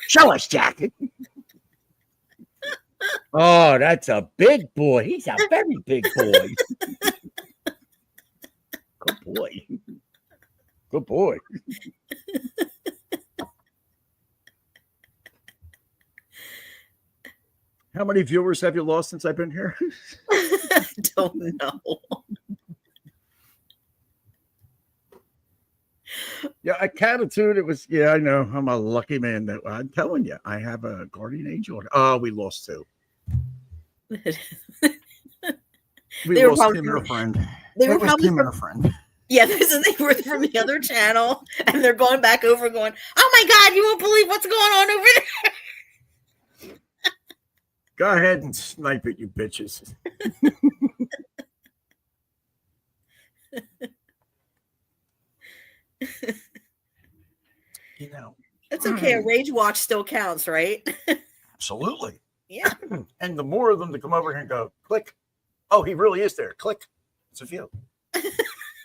Show us, Jack. Oh, that's a big boy. He's a very big boy. Good boy. Good boy. How many viewers have you lost since I've been here? I don't know. Yeah, a catitude. It was. Yeah, I know. I'm a lucky man. That I'm telling you, I have a guardian angel. Oh, we lost two. We lost Kim and a friend. They were probably Kim and a friend. Yeah, they were from the other channel, and they're going back over, going, "Oh my God, you won't believe what's going on over there." Go ahead and snipe it, you bitches. You know, it's okay. A rage watch still counts, right? Absolutely. Yeah. And the more of them that come over here and go, click. Oh, he really is there. Click. It's a view.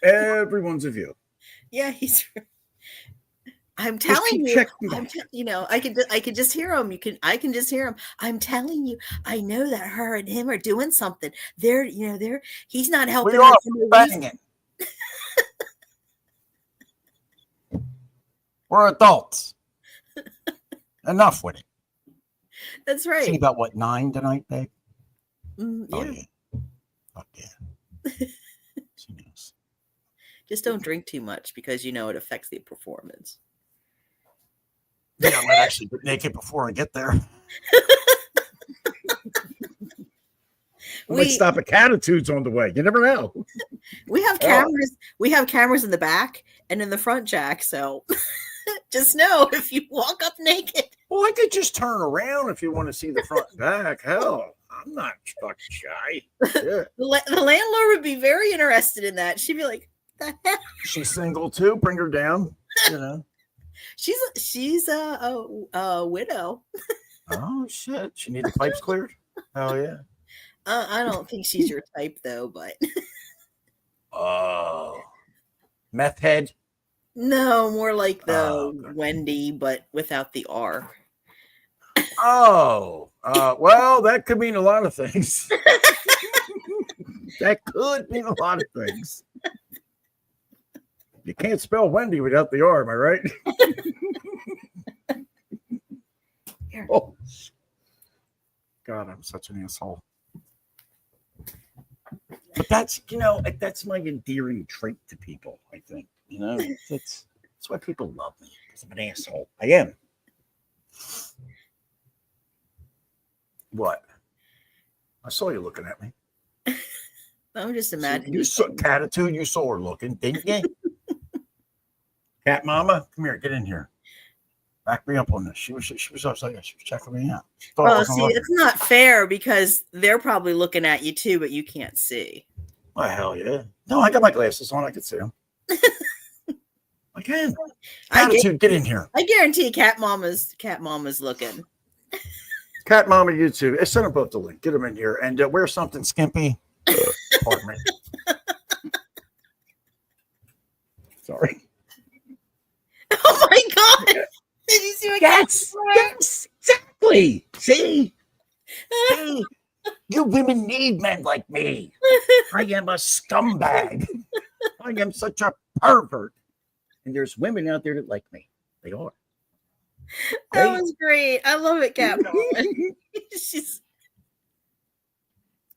Everyone's a view. Yeah, he's. I'm telling you, I could just hear him. I can just hear him. I'm telling you, I know that her and him are doing something. He's not helping. We are banging. We're adults. Enough with it. That's right. See about what, 9 tonight, babe? Yeah. Oh yeah. Fuck yeah. She knows. Just don't drink too much because it affects the performance. Yeah, I might actually get naked before I get there. We might stop at Catitudes on the way. You never know. We have cameras. We have cameras in the back and in the front, Jack. So just know if you walk up naked. Well, I could just turn around if you want to see the front and back. Hell, I'm not fucking shy. Yeah. The landlord would be very interested in that. She'd be like, "The hell?" She's single too. Bring her down. She's a widow. Oh shit! She needs the pipes cleared. Oh yeah. I don't think she's your type though, but. Oh, meth head. No, more like the Wendy, but without the R. Oh, well, that could mean a lot of things. That could mean a lot of things. You can't spell Wendy without the R, am I right? Oh, God, I'm such an asshole. But that's my endearing trait to people, I think. That's why people love me, because I'm an asshole. I am. What? I saw you looking at me. I'm just imagining. You saw Catitude. You saw her looking, didn't you? Cat Mama, come here. Get in here. Back me up on this. She was upset. She was checking me out. Well, see, it's not fair because they're probably looking at you too, but you can't see. Oh, hell yeah. No, I got my glasses on. I can see them. I can. Attitude, get in here. I guarantee Cat Mama's looking. Cat Mama YouTube. Send them both the link. Get them in here and wear something skimpy. Pardon me. Sorry. Oh my God. Did you see what Yes, exactly. See? Hey, you women need men like me. I am a scumbag. I am such a pervert. And there's women out there that like me. They are. That was great. I love it, Cat Mama.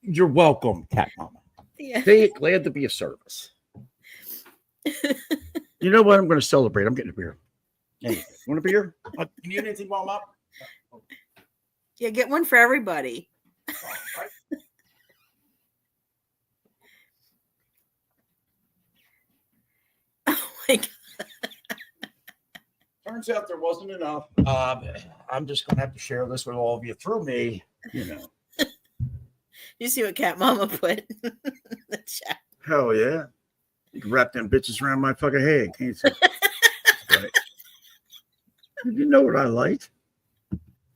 You're welcome, Cat Mama. Yeah. Glad to be of service. You know what? I'm going to celebrate. I'm getting a beer. Hey, you want a beer? You need anything while I'm up? Yeah, get one for everybody. Oh my God. Turns out there wasn't enough. I'm just going to have to share this with all of you through me. You see what Cat Mama put in the chat? Hell yeah. You can wrap them bitches around my fucking head, can't you? Right. You know what I like?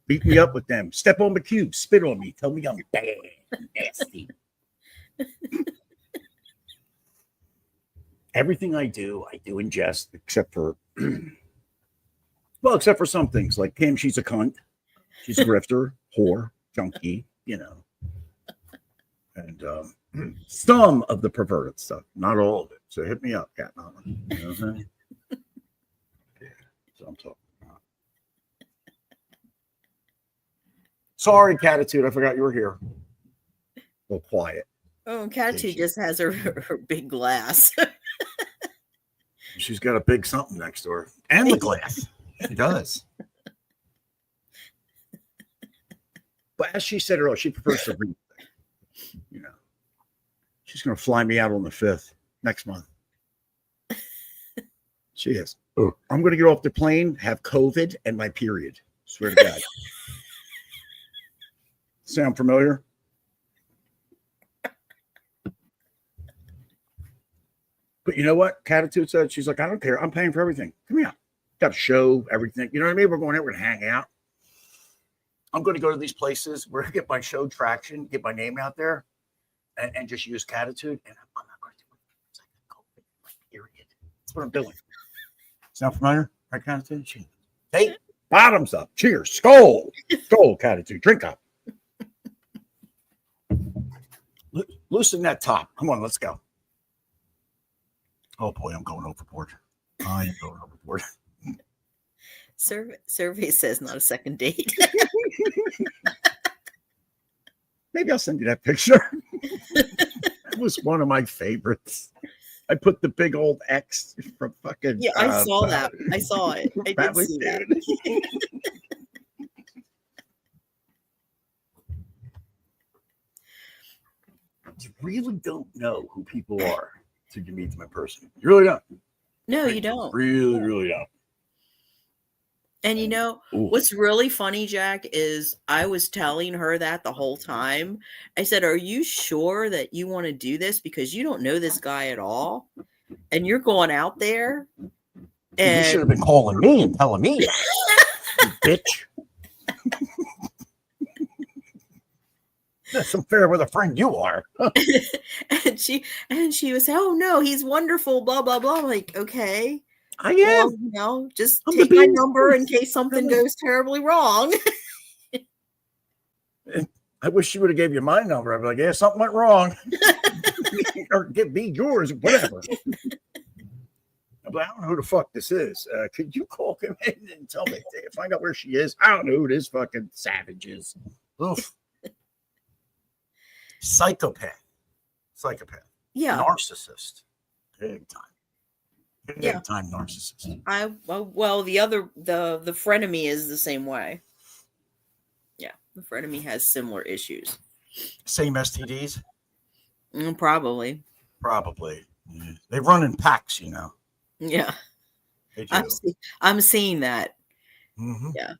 Beat me up with them. Step on the cube. Spit on me. Tell me I'm bad. Nasty. Everything I do in jest, except for some things. Like Kim, she's a cunt. She's a grifter, whore, junkie, you know. And some of the perverted stuff, not all of it. So hit me up, Cat Mama. You know what I'm saying? Yeah, so I'm talking about. Sorry, Catitude, I forgot you were here. A little quiet. Oh, Catitude just has her big glass. She's got a big something next door. And the glass. She does. But as she said earlier, she prefers to read. You know. She's going to fly me out on the 5th next month. She is. Oh. I'm going to get off the plane, have COVID, and my period. Swear to God. Sound familiar? But you know what? Catitude said, she's like, I don't care. I'm paying for everything. Come here. Got a show, everything. You know what I mean? We're going out. We're going to hang out. I'm going to go to these places where I get my show traction, get my name out there, and just use Catitude. And I'm not going to do it. It's like COVID, period. That's what I'm doing. Sound familiar? Right, Catitude? Hey, bottoms up. Cheers. Skull. Skull, Catitude. Drink up. Loosen that top. Come on, let's go. Oh boy, I'm going overboard. I am going overboard. Survey says not a second date. Maybe I'll send you that picture. That was one of my favorites. I put the big old X from fucking. Yeah, I saw that. I saw it. I did see that. You really don't know who people are till you meet them in person. You really don't. No, you don't. Really don't. And you know, what's really funny, Jack, is I was telling her that the whole time. I said, are you sure that you want to do this? Because you don't know this guy at all. And you're going out there. And you should have been calling me and telling me that. You bitch. That's unfair with a friend you are. and she was, oh no, he's wonderful, blah, blah, blah. I'm like, okay. I am. Well, you know, just take my number in case something goes terribly wrong. I wish she would have gave you my number. I'd be like, yeah, something went wrong. Or give me yours, whatever. But I don't know who the fuck this is. Could you call him in and tell me, find out where she is? I don't know who this fucking savage is. Oof. Psychopath. Yeah. Narcissist. Big time. Yeah. Big time narcissist. Well, the frenemy is the same way. Yeah. The frenemy has similar issues. Same STDs? Probably. Yeah. They run in packs, you know. Yeah. They do. I'm seeing that. Mm-hmm. Yeah.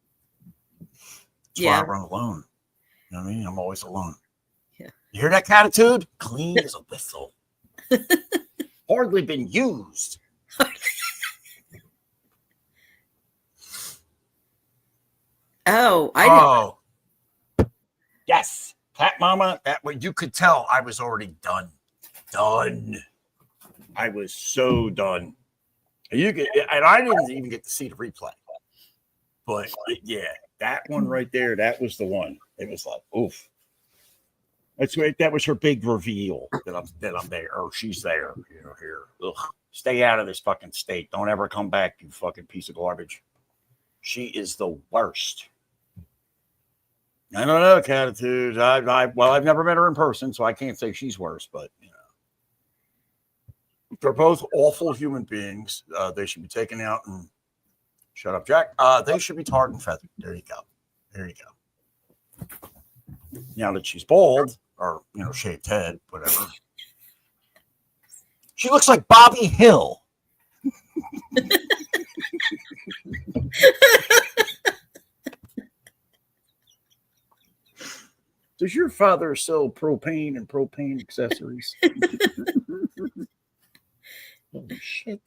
That's why I run alone. You know what I mean? I'm always alone. Yeah. You hear that Catitude? Clean as a whistle. Hardly been used. Oh, yes, Cat Mama. That way you could tell I was already done. I was so done. And I didn't even get to see the replay. But yeah, that one right there, that was the one. It was like, oof. That's right. That was her big reveal that I'm there, or she's there. You know, here. Ugh. Stay out of this fucking state. Don't ever come back, you fucking piece of garbage. She is the worst. I don't know, Catitude. I've never met her in person, so I can't say she's worse, but you know. They're both awful human beings. They should be taken out and shut up, Jack. They should be tarred and feathered. There you go. Now that she's bald, or shaved head, whatever. She looks like Bobby Hill. Does your father sell propane and propane accessories? Oh shit.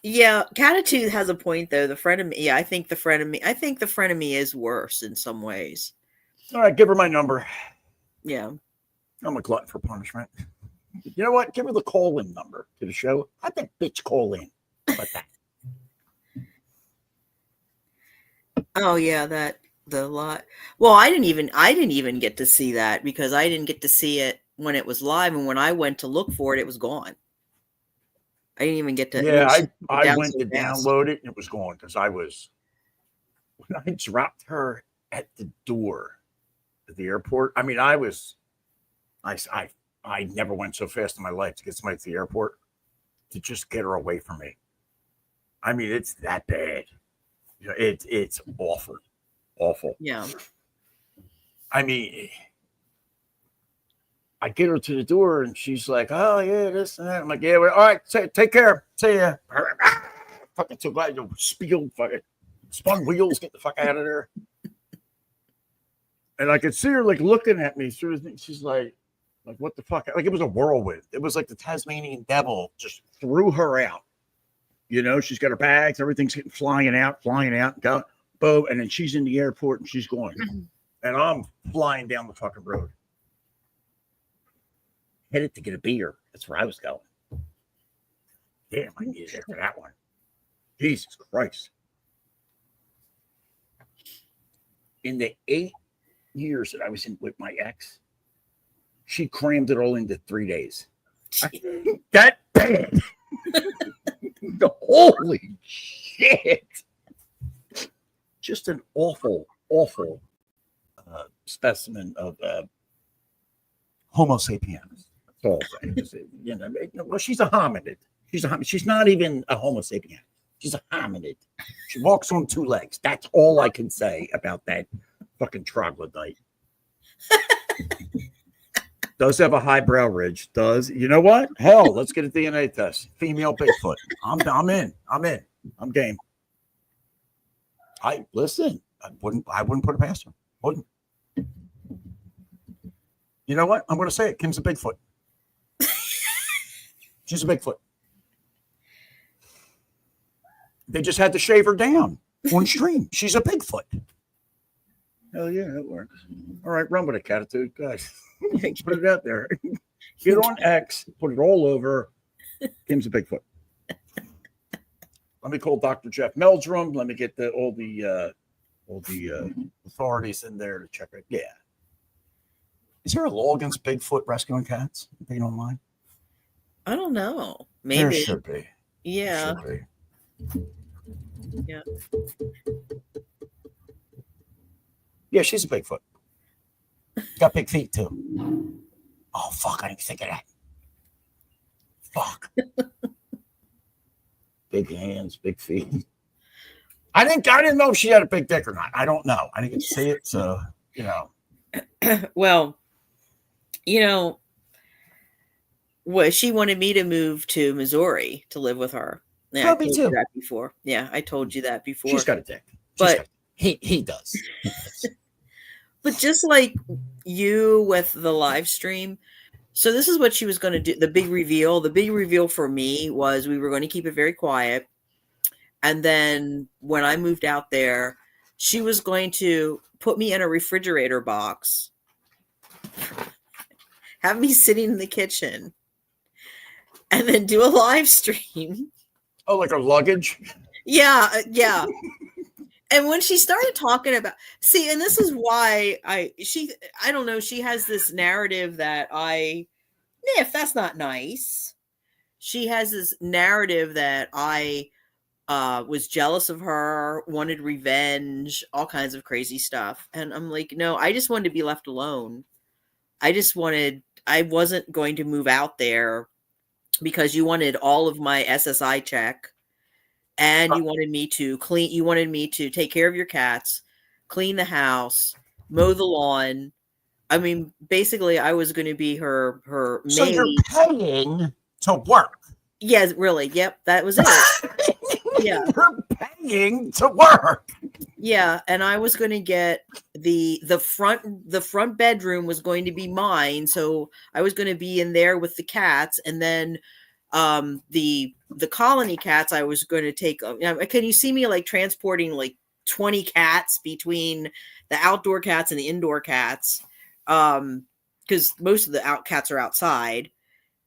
Yeah, Catitude has a point though. The frenemy, yeah, I think the frenemy is worse in some ways. All right, give her my number. Yeah. I'm a glutton for punishment. You know what? Give her the call-in number to the show. Have that bitch call in. How about that? Oh yeah, that The lot. Well, I didn't even get to see that because I didn't get to see it when it was live, and when I went to look for it, it was gone. I didn't even get to. It Yeah, was I down went so to fast. download it and it was gone because when I dropped her at the door at the airport. I mean, I never went so fast in my life to get somebody to the airport to just get her away from me. I mean, it's that bad. You know, it's awful. Awful. Yeah. I mean, I get her to the door and she's like, "Oh yeah, this and that." I'm like, "Yeah, well, all right, take care. See ya." Fucking too glad you spilled, fucking spun wheels. Get the fuck out of there. And I could see her like looking at me through the thing. She's like, what the fuck? Like it was a whirlwind. It was like the Tasmanian devil just threw her out. You know, she's got her bags, everything's getting flying out, go, boom, and then she's in the airport and she's going. And I'm flying down the fucking road. Headed to get a beer. That's where I was going. Damn, I needed it for that one. Jesus Christ. In the 8 years that I was in with my ex, she crammed it all into 3 days. That bad. Holy shit. Just an awful specimen of Homo sapiens. That's all I'm saying. You know, well, she's a hominid. She's not even a Homo sapien. She's a hominid. She walks on 2 legs. That's all I can say about that fucking troglodyte. Does have a highbrow ridge. Does. You know what? Hell, let's get a DNA test. Female Bigfoot. I'm in. I'm game. I wouldn't put it past her. Wouldn't. You know what? I'm going to say it. Kim's a Bigfoot. She's a Bigfoot. They just had to shave her down on stream. She's a Bigfoot. Hell yeah, that works. All right, run with it, Catitude. Guys, put it out there. Get on X, put it all over. Kim's a Bigfoot. Let me call Dr. Jeff Meldrum. Let me get all the authorities in there to check it. Yeah. Is there a law against Bigfoot rescuing cats being online? I don't know. Maybe There should be. Yeah. There should be. Yeah. Yeah, she's a Bigfoot. Got big feet too. Oh fuck! I didn't think of that. Fuck. Big hands, big feet. I didn't know if she had a big dick or not. I don't know. I didn't get to see it, so you know. Well, you know, what she wanted me to move to Missouri to live with her. Yeah, I Me told too. you that before. Yeah, I told you that before. She's got a dick. But he does. But just like you with the live stream, so this is what she was going to do. The big reveal for me was we were going to keep it very quiet. And then when I moved out there, she was going to put me in a refrigerator box, have me sitting in the kitchen, and then do a live stream. Oh, like a luggage? Yeah. And when she started talking about, see, and this is why I don't know, she has this narrative that if that's not nice. She has this narrative that I was jealous of her, wanted revenge, all kinds of crazy stuff. And I'm like, no, I just wanted to be left alone. I wasn't going to move out there because you wanted all of my SSI check. And you wanted me to clean. You wanted me to take care of your cats, clean the house, mow the lawn. I mean, basically, I was going to be her maid. So you're paying to work. Yes, really. Yep, that was it. Yeah, you're paying to work. Yeah, and I was going to get the front bedroom was going to be mine, so I was going to be in there with the cats, and then the colony cats I was going to take. Can you see me like transporting like 20 cats between the outdoor cats and the indoor cats? Because most of the cats are outside.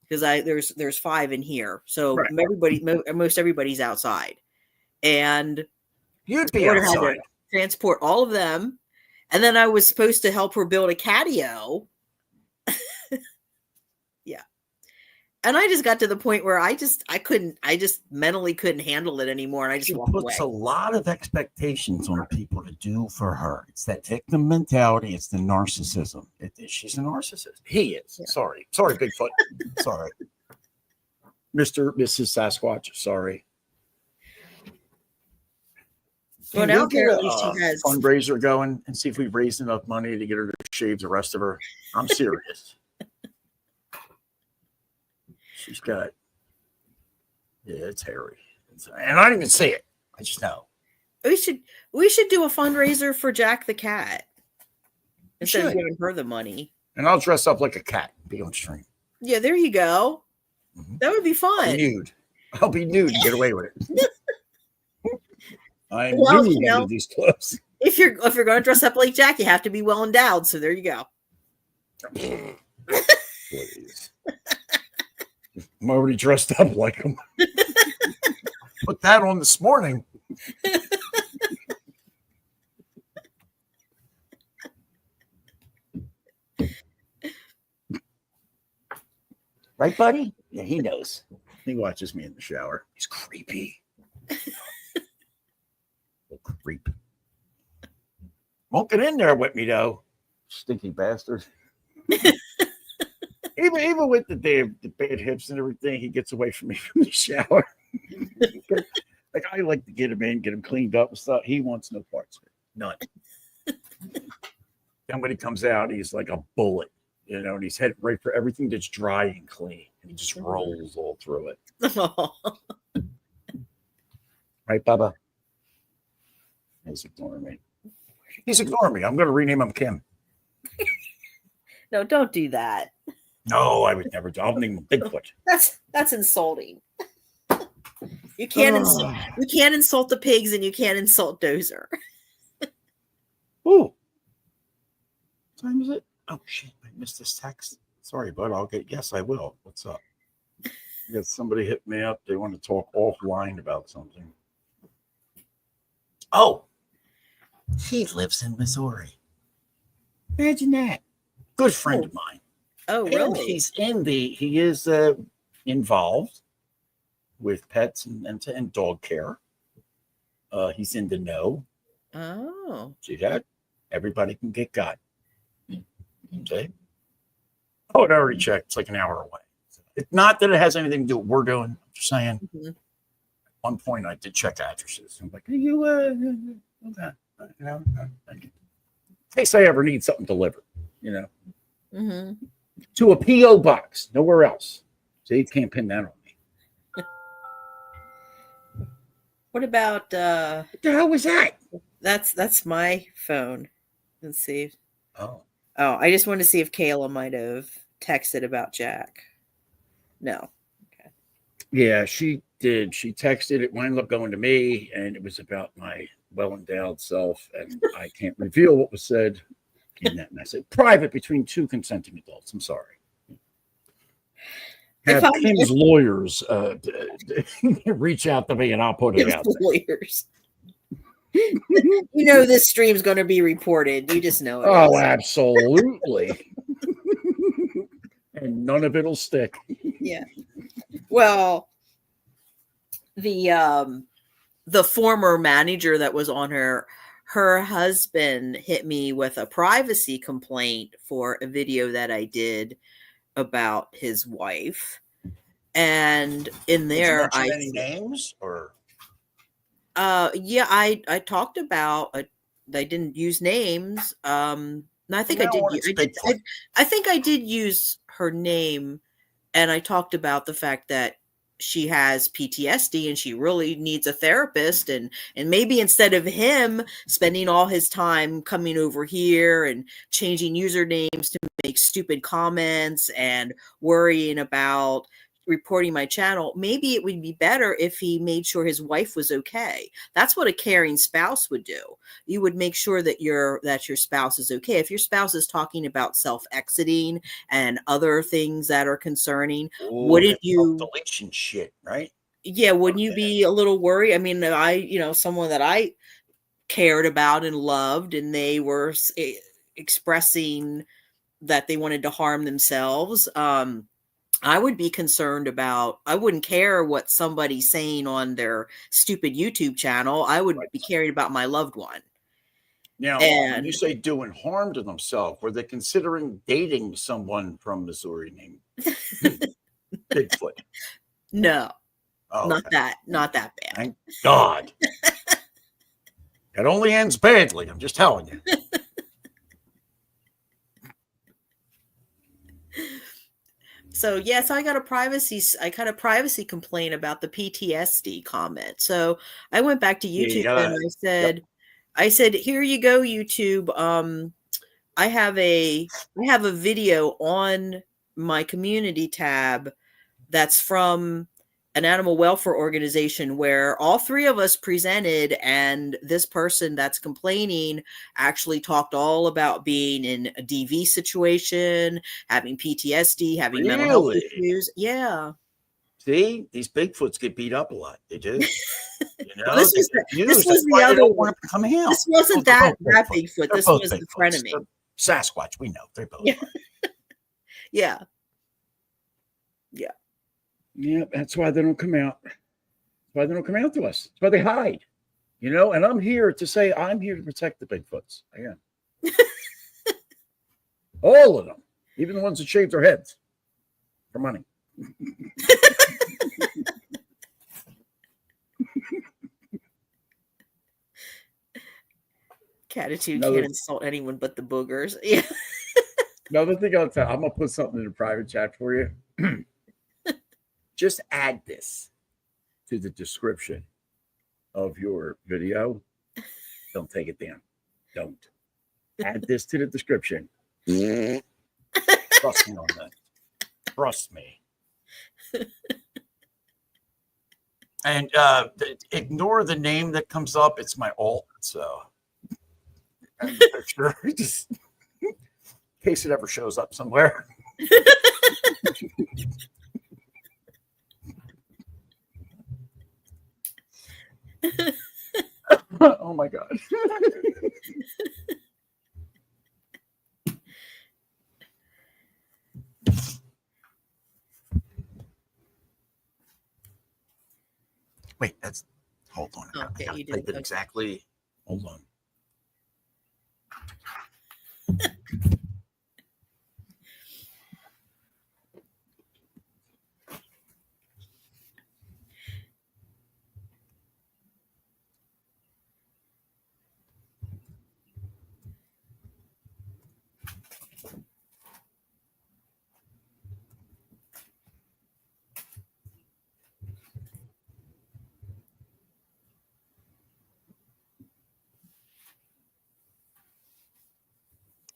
Because there's 5 in here, so right. Most everybody's outside, and you'd be outside. Transport all of them, And then I was supposed to help her build a catio. Yeah. And I just got to the point where I just mentally couldn't handle it anymore. And I just She walked puts away. a lot of expectations on people to do for her. It's that victim mentality. It's the narcissism. She's a narcissist. He is. Yeah. Sorry, Bigfoot. Sorry, Mrs. Sasquatch. Sorry. Well, Can now we get apparently a she has. fundraiser going and see if we've raised enough money to get her to shave the rest of her. I'm serious. She's got, yeah, it's hairy, and I didn't even see it. I just know. We should do a fundraiser for Jack the cat instead of should. giving her the money. And I'll dress up like a cat and be on stream. Yeah, there you go. Mhm. That would be fun. Nude. I'll be nude and get away with it. I'm Well, nude you know, under these clothes. If you're going to dress up like Jack, you have to be well endowed. So there you go. Please. I'm already dressed up like him. Put that on this morning. Right, buddy? Yeah, he knows. He watches me in the shower. He's creepy. Creep. Won't get in there with me though. Stinky bastard. even with the bad hips and everything, he gets away from me from the shower. Like I like to get him in, get him cleaned up and stuff. He wants no parts of it. None. Then when he comes out, he's like a bullet, you know, and he's headed right for everything that's dry and clean. And he just rolls all through it. Right, Bubba? He's ignoring me. He's ignoring me. I'm going to rename him Kim. No, don't do that. No, I would never do. I'll name him Bigfoot. That's insulting. You can't insult the pigs, and you can't insult Dozer. Ooh. What time is it? Oh shit! I missed this text. Sorry, bud. Yes, I will. What's up? I got somebody hit me up. They want to talk offline about something. Oh, he lives in Missouri. Imagine that. Good friend of mine. Oh, And really? he is involved with pets and dog care. He's in the know. Oh. See that? Everybody can get got. Okay. Oh, it already checked. It's like an hour away. It's not that it has anything to do with what we're doing. I'm just saying. Mm-hmm. At one point, I did check addresses. I'm like, you, okay. You know, in case I ever need something delivered, you know, to a P.O. box, nowhere else. So you can't pin that on me. What about What the hell was that? That's my phone. Let's see. Oh, I just wanted to see if Kayla might have texted about Jack. No. Okay. yeah, she did. She texted. It wound up going to me, and it was about my well-endowed self, and I can't reveal what was said in that message. Private between two consenting adults. I'm sorry. Have Kim's lawyers reach out to me, and I'll put it out there. Lawyers. You know this stream's going to be reported. You just know it. Oh, absolutely. And none of it'll stick. Yeah. Well, the former manager that was on her husband hit me with a privacy complaint for a video that I did about his wife. And in there, Did you mention any names or? Yeah, I talked about. I didn't use names. I think I did. I think I did use her name, and I talked about the fact that she has PTSD and she really needs a therapist, and maybe instead of him spending all his time coming over here and changing usernames to make stupid comments and worrying about reporting my channel, maybe it would be better if he made sure his wife was okay. That's what a caring spouse would do. You would make sure that your spouse is okay. If your spouse is talking about self-exiting and other things that are concerning, wouldn't you Deletion shit, right? Yeah, wouldn't you be a little worried? I mean, someone that I cared about and loved, and they were expressing that they wanted to harm themselves, I would be concerned about, I wouldn't care what somebody's saying on their stupid YouTube channel. I would be caring about my loved one. Now, when you say doing harm to themselves, were they considering dating someone from Missouri named Bigfoot? No, not Okay. not that bad. Thank God. It only ends badly. I'm just telling you. So yes, I got a privacy complaint about the PTSD comment. So I went back to YouTube and I said, here you go, YouTube. I have a video on my community tab that's from an animal welfare organization where all three of us presented, and this person that's complaining actually talked all about being in a DV situation, having PTSD, having mental health issues. Yeah. See, these Bigfoots get beat up a lot. They do. You know, this was the other one. This wasn't that Bigfoot. This was the frenemy. Sasquatch, we know. They're both. Yeah. Yeah. Yeah. Yeah, that's why they don't come out. That's why they don't come out to us. That's why they hide. You know, and I'm here to say I'm here to protect the Bigfoots. I am. All of them. Even the ones that shave their heads for money. Catitude can't insult anyone but the boogers. Yeah. Another thing I'll tell, I'm gonna put something in the private chat for you. Just add this to the description of your video. Don't take it down. Don't. Add this to the description. Trust me on that. Trust me. And ignore the name that comes up. It's my alt. So I'm sure, just in case it ever shows up somewhere. Oh my God. Wait, hold on. Okay, I type it exactly. Hold on.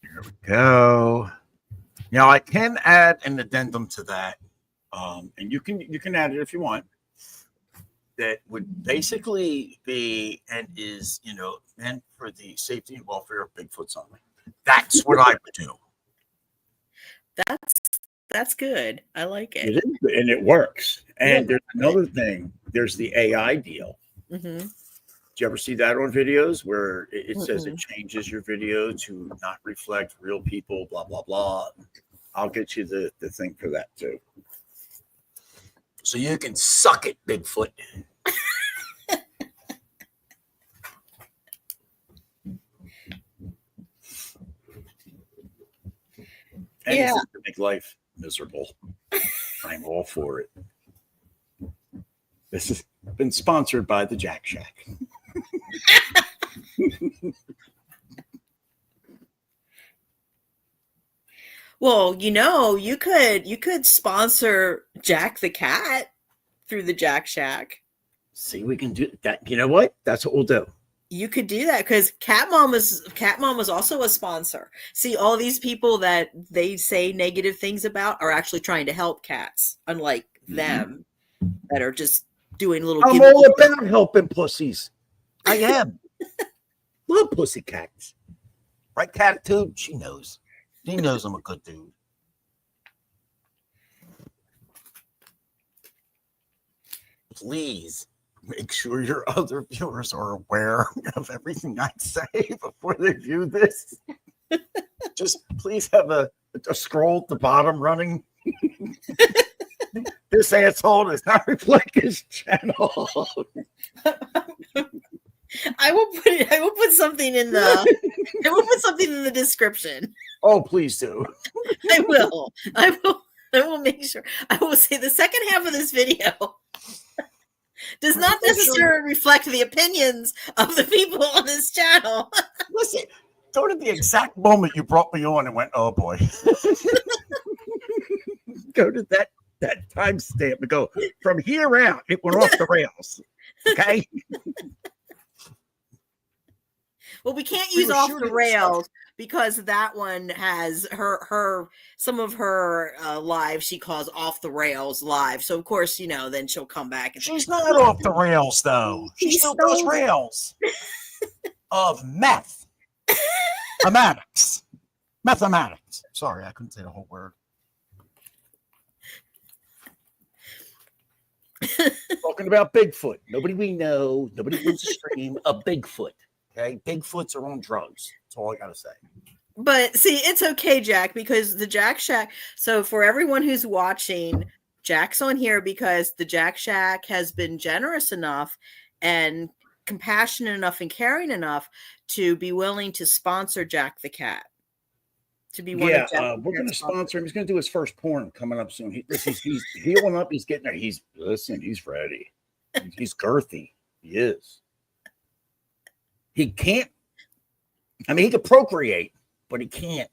Here we go. Now I can add an addendum to that, and you can add it if you want. That would basically be and is meant for the safety and welfare of Bigfoots only. That's what I would do. That's good. I like it. It is, and it works. And there's another thing. There's the AI deal. Mm-hmm. Did you ever see that on videos where it says it changes your video to not reflect real people, blah, blah, blah. I'll get you the thing for that too. So you can suck it, Bigfoot. Anything to make life miserable. I'm all for it. This has been sponsored by the Jack Shack. Well, you could sponsor Jack the Cat through the Jack Shack. See, we can do that. You know what? That's what we'll do. You could do that because Cat Mom was also a sponsor. See, all these people that they say negative things about are actually trying to help cats, unlike them that are just doing little. I'm all about helping pussies. I am. Love pussy cats. Right, Catitude? She knows. She knows I'm a good dude. Please make sure your other viewers are aware of everything I say before they view this. Just please have a scroll at the bottom running. This asshole does not reflect his channel. I will put something in the description. Oh, please do. I will make sure. I will say the second half of this video does not necessarily reflect the opinions of the people on this channel. Listen, go to the exact moment you brought me on and went, oh boy. Go to that timestamp and go, from here out, it went off the rails. Okay? Well, we can't use off the rails because that one has some of her live she calls off the rails live. So of course, then she'll come back and she's not off the rails though. She still does rails of mathematics. Sorry, I couldn't say the whole word. Talking about Bigfoot. Nobody we know, nobody wants to stream a Bigfoot. Okay, Bigfoots are on drugs. That's all I gotta say. But see, it's okay, Jack, because the Jack Shack. So for everyone who's watching, Jack's on here because the Jack Shack has been generous enough and compassionate enough and caring enough to be willing to sponsor Jack the Cat. To be one of we're going to sponsor him. He's going to do his first porn coming up soon. He's healing up. He's getting there. He's ready. He's girthy. He is. He can't. I mean, he could procreate, but he can't,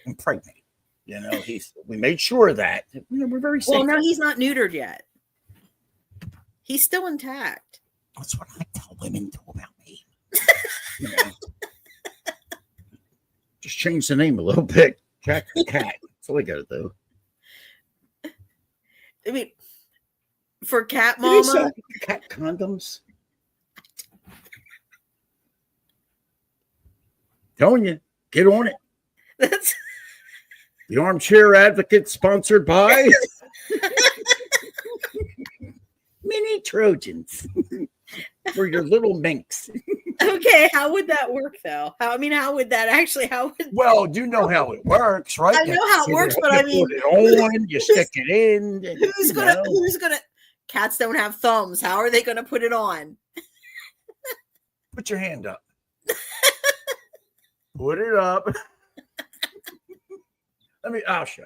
impregnate. We made sure of that. We're very safe. Well, no, he's not neutered yet. He's still intact. That's what I tell women too about me. Just change the name a little bit. Jack the Cat. That's all I got to do. I mean, for Cat Mama. Cat condoms. Telling you, get on it. That's the Armchair Advocate, sponsored by Mini Trojans for your little minks. Okay, how would that work though? How would that Well, you know how it works, right? I know how it works, but I mean, put it on, you stick it in. Who's gonna cats don't have thumbs. How are they gonna put it on? Put your hand up. Put it up. I'll show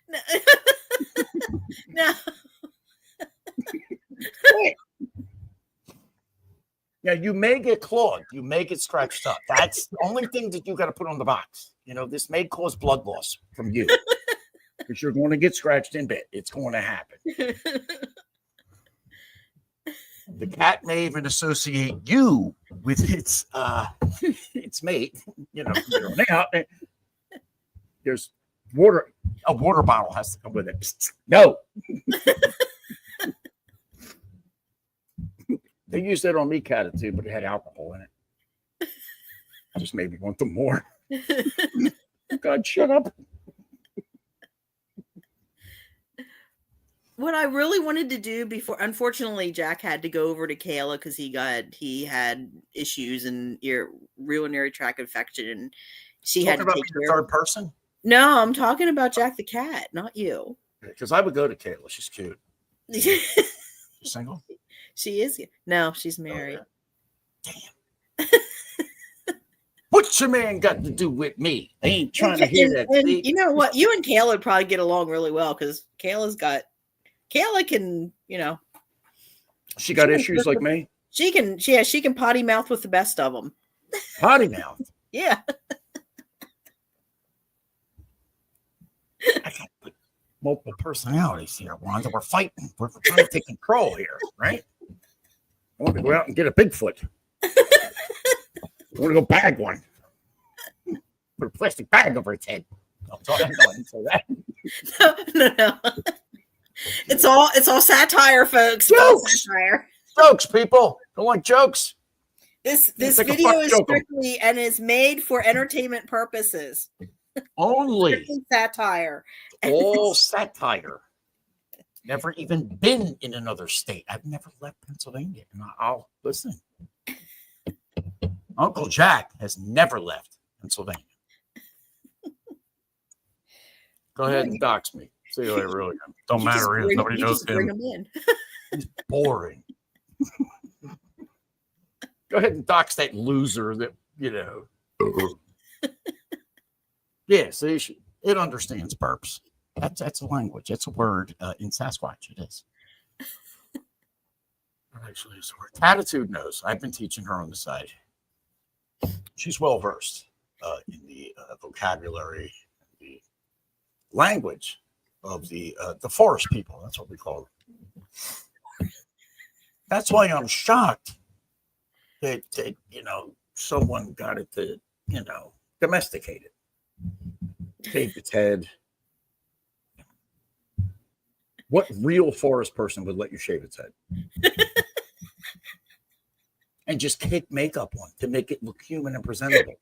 you. No. Now, you may get clawed. You may get scratched up. That's the only thing that you got to put on the box. This may cause blood loss from you because you're going to get scratched and bit. It's going to happen. The cat may even associate you with its mate. Now there's water. A water bottle has to come with it. No. They used that on me, Catitude, but it had alcohol in it. Just made me want them more. God, shut up. What I really wanted to do before, unfortunately, Jack had to go over to Kayla because he had issues and urinary tract infection, and she had to take care. Third person? No, I'm talking about Jack the cat, not you. Because I would go to Kayla. She's cute. She's single? She is. No, she's married. Oh, yeah. Damn. What's your man got to do with me? I ain't trying to hear that. And you know what? You and Kayla would probably get along really well because Kayla can, She got issues like me? She can potty mouth with the best of them. Potty mouth? Yeah. I got multiple personalities here, Wanda. We're fighting. We're trying to take control here, right? I want to go out and get a Bigfoot. I want to go bag one. Put a plastic bag over its head. No. It's all satire, folks. Jokes. Satire. Jokes, people. Don't like jokes. This video is strictly and is made for entertainment purposes. Only satire. All satire. Never even been in another state. I've never left Pennsylvania. And I'll listen. Uncle Jack has never left Pennsylvania. Go ahead and dox me. See you later, really. Don't matter. Nobody knows him. Bring him in. He's boring. Go ahead and dox that loser that, Yeah, see, it understands burps. That's a language. It's a word in Sasquatch. It is. Actually, it's a word. Attitude knows. I've been teaching her on the side. She's well versed in the vocabulary, the language of the forest people. That's what we call them. That's why I'm shocked that someone got it to domesticate it. Shave its head. What real forest person would let you shave its head? And just take makeup on to make it look human and presentable,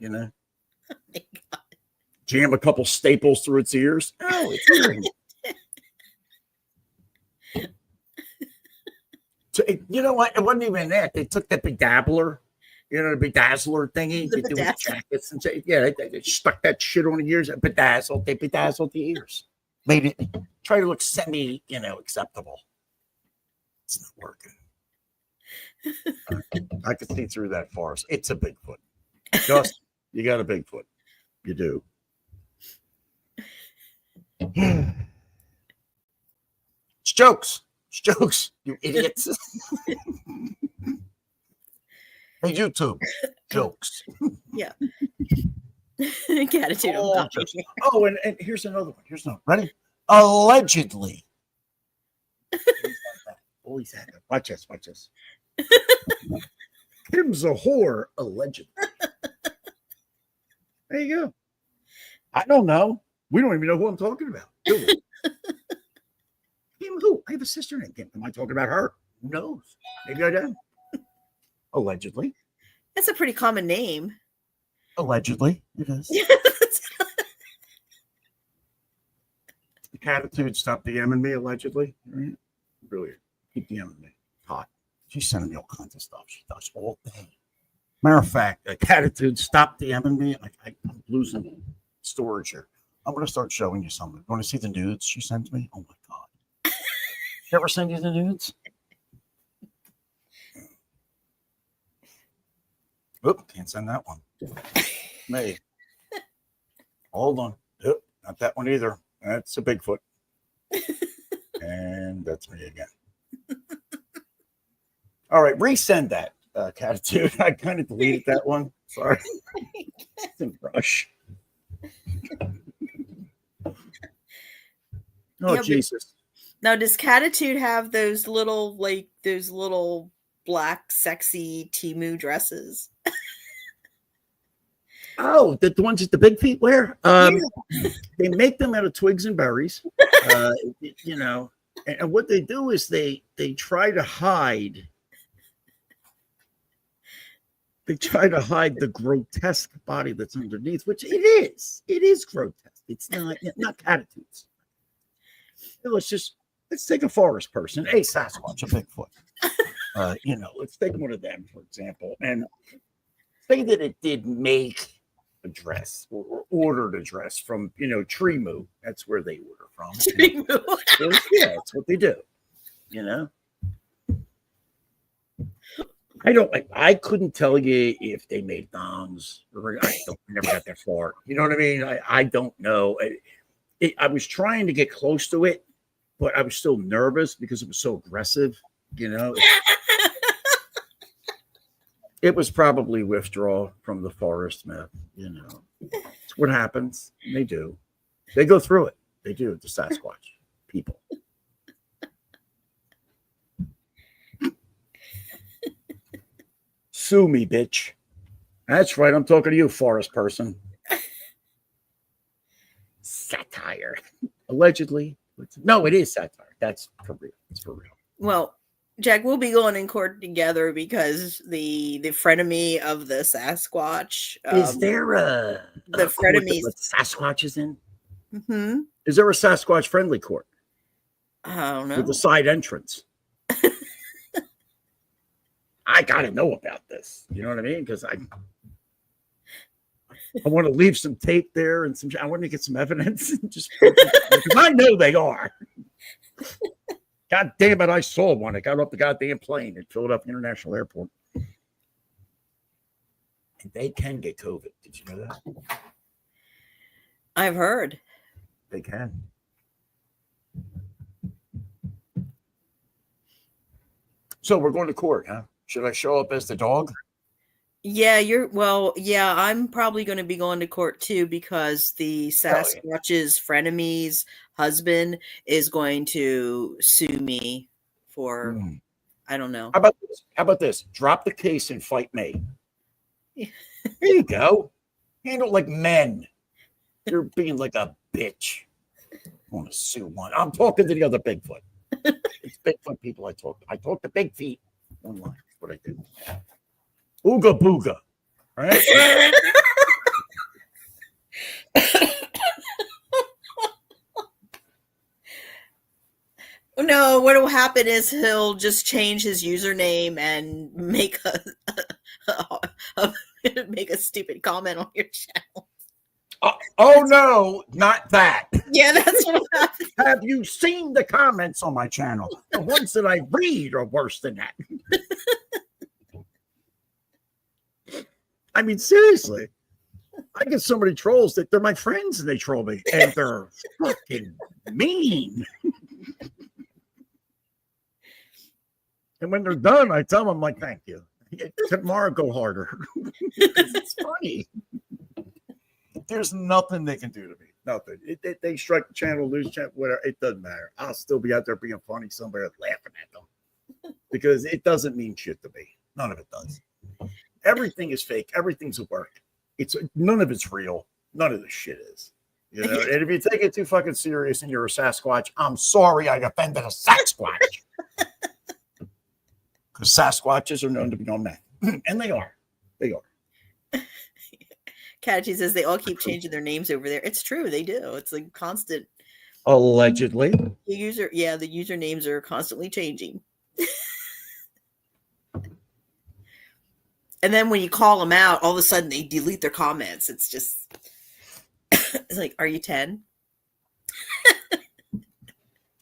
Oh my God. Jam a couple staples through its ears. Oh, it's weird. So you know what? It wasn't even that. They took that bedazzler, the bedazzler thingy. They do with jackets and say, they stuck that shit on the ears. They bedazzled the ears. Made it try to look semi, acceptable. It's not working. I could see through that forest. It's a Bigfoot. Just, you got a Bigfoot. You do. It's jokes. It's jokes, you idiots. Hey, YouTube. Jokes. Yeah. Attitude. Oh, and here's another one. Ready? Allegedly. Always had that. Watch this. Kim's a whore, allegedly. There you go. I don't know. We don't even know who I'm talking about, do we? Kim who? I have a sister named Kim. Am I talking about her? Who knows? Maybe I do. Allegedly. That's a pretty common name. Allegedly, it is. The Catitude stopped DMing me, allegedly. Right? Really, keep DMing me. Hot. She's sending me all kinds of stuff. She does all day. Matter of fact, the Catitude stopped DMing me. I'm losing storage here. I'm going to start showing you something. You want to see the nudes she sends me? Oh, my God. She ever send you the nudes? Oop, can't send that one. Me. Hold on. Oop, not that one either. That's a Bigfoot. And that's me again. All right, resend that, Catitude. I kind of deleted that one. Sorry. It's in rush. Oh, yeah, Jesus. Now, does Catitude have those little black, sexy Temu dresses? Oh, the ones that the big feet wear? They make them out of twigs and berries. And what they do is they try to hide. They try to hide the grotesque body that's underneath, which it is. It is grotesque. It's not Catitudes. Let's take a forest person, a Sasquatch, a Bigfoot. Let's take one of them, for example, and say that it did make a dress or ordered a dress from, Trimu. That's where they order from. Trimu. Yeah, that's what they do. I couldn't tell you if they made thongs. I never got that far. You know what I mean? I don't know. I was trying to get close to it, but I was still nervous because it was so aggressive, It was probably withdrawal from the forest myth, It's what happens. They do. They go through it. They do, the Sasquatch people. Sue me, bitch. That's right. I'm talking to you, forest person. Satire. Allegedly. No, it is satire. That's for real. It's for real. Well, Jack, we'll be going in court together because the frenemy of the Sasquatch. Is there the frenemy Sasquatch is in? Mm-hmm. Is there a Sasquatch friendly court? I don't with the know. side entrance. I got to know about this. You know what I mean? Because I want to leave some tape there and I want to get some evidence. Just because I know they are. God damn it, I saw one. I got off the goddamn plane at Philadelphia International Airport. And they can get COVID. Did you know that? I've heard. They can. So we're going to court, huh? Should I show up as the dog? Yeah, I'm probably going to be going to court too because the Sasquatch's frenemies husband is going to sue me for I don't know. How about this? Drop the case and fight me. There you go. Handle it like men. You're being like a bitch. I want to sue one. I'm talking to the other Bigfoot. It's Bigfoot people I talk to. I talk to big feet online. That's what I do. Ooga booga. All right. No, what will happen is he'll just change his username and make make a stupid comment on your channel. Oh no, not that. Yeah, that's what happened. Have you seen the comments on my channel? The ones that I read are worse than that. I mean, seriously. I get so many trolls that they're my friends and they troll me. And they're fucking mean. And when they're done, I tell them, I'm like, thank you. Tomorrow, go harder. It's funny. There's nothing they can do to me. Nothing. They strike the channel, lose the channel, whatever. It doesn't matter. I'll still be out there being funny somewhere, laughing at them. Because it doesn't mean shit to me. None of it does. Everything is fake. Everything's a work. None of it's real. None of this shit is. You know, and if you take it too fucking serious and you're a Sasquatch, I'm sorry I offended a Sasquatch. Because Sasquatches are known to be on meth. And they are. They are. Catchy says they all keep changing their names over there. It's true, they do. It's like constant. Allegedly. The usernames are constantly changing. And then when you call them out, all of a sudden they delete their comments. It's just, it's like, are you 10?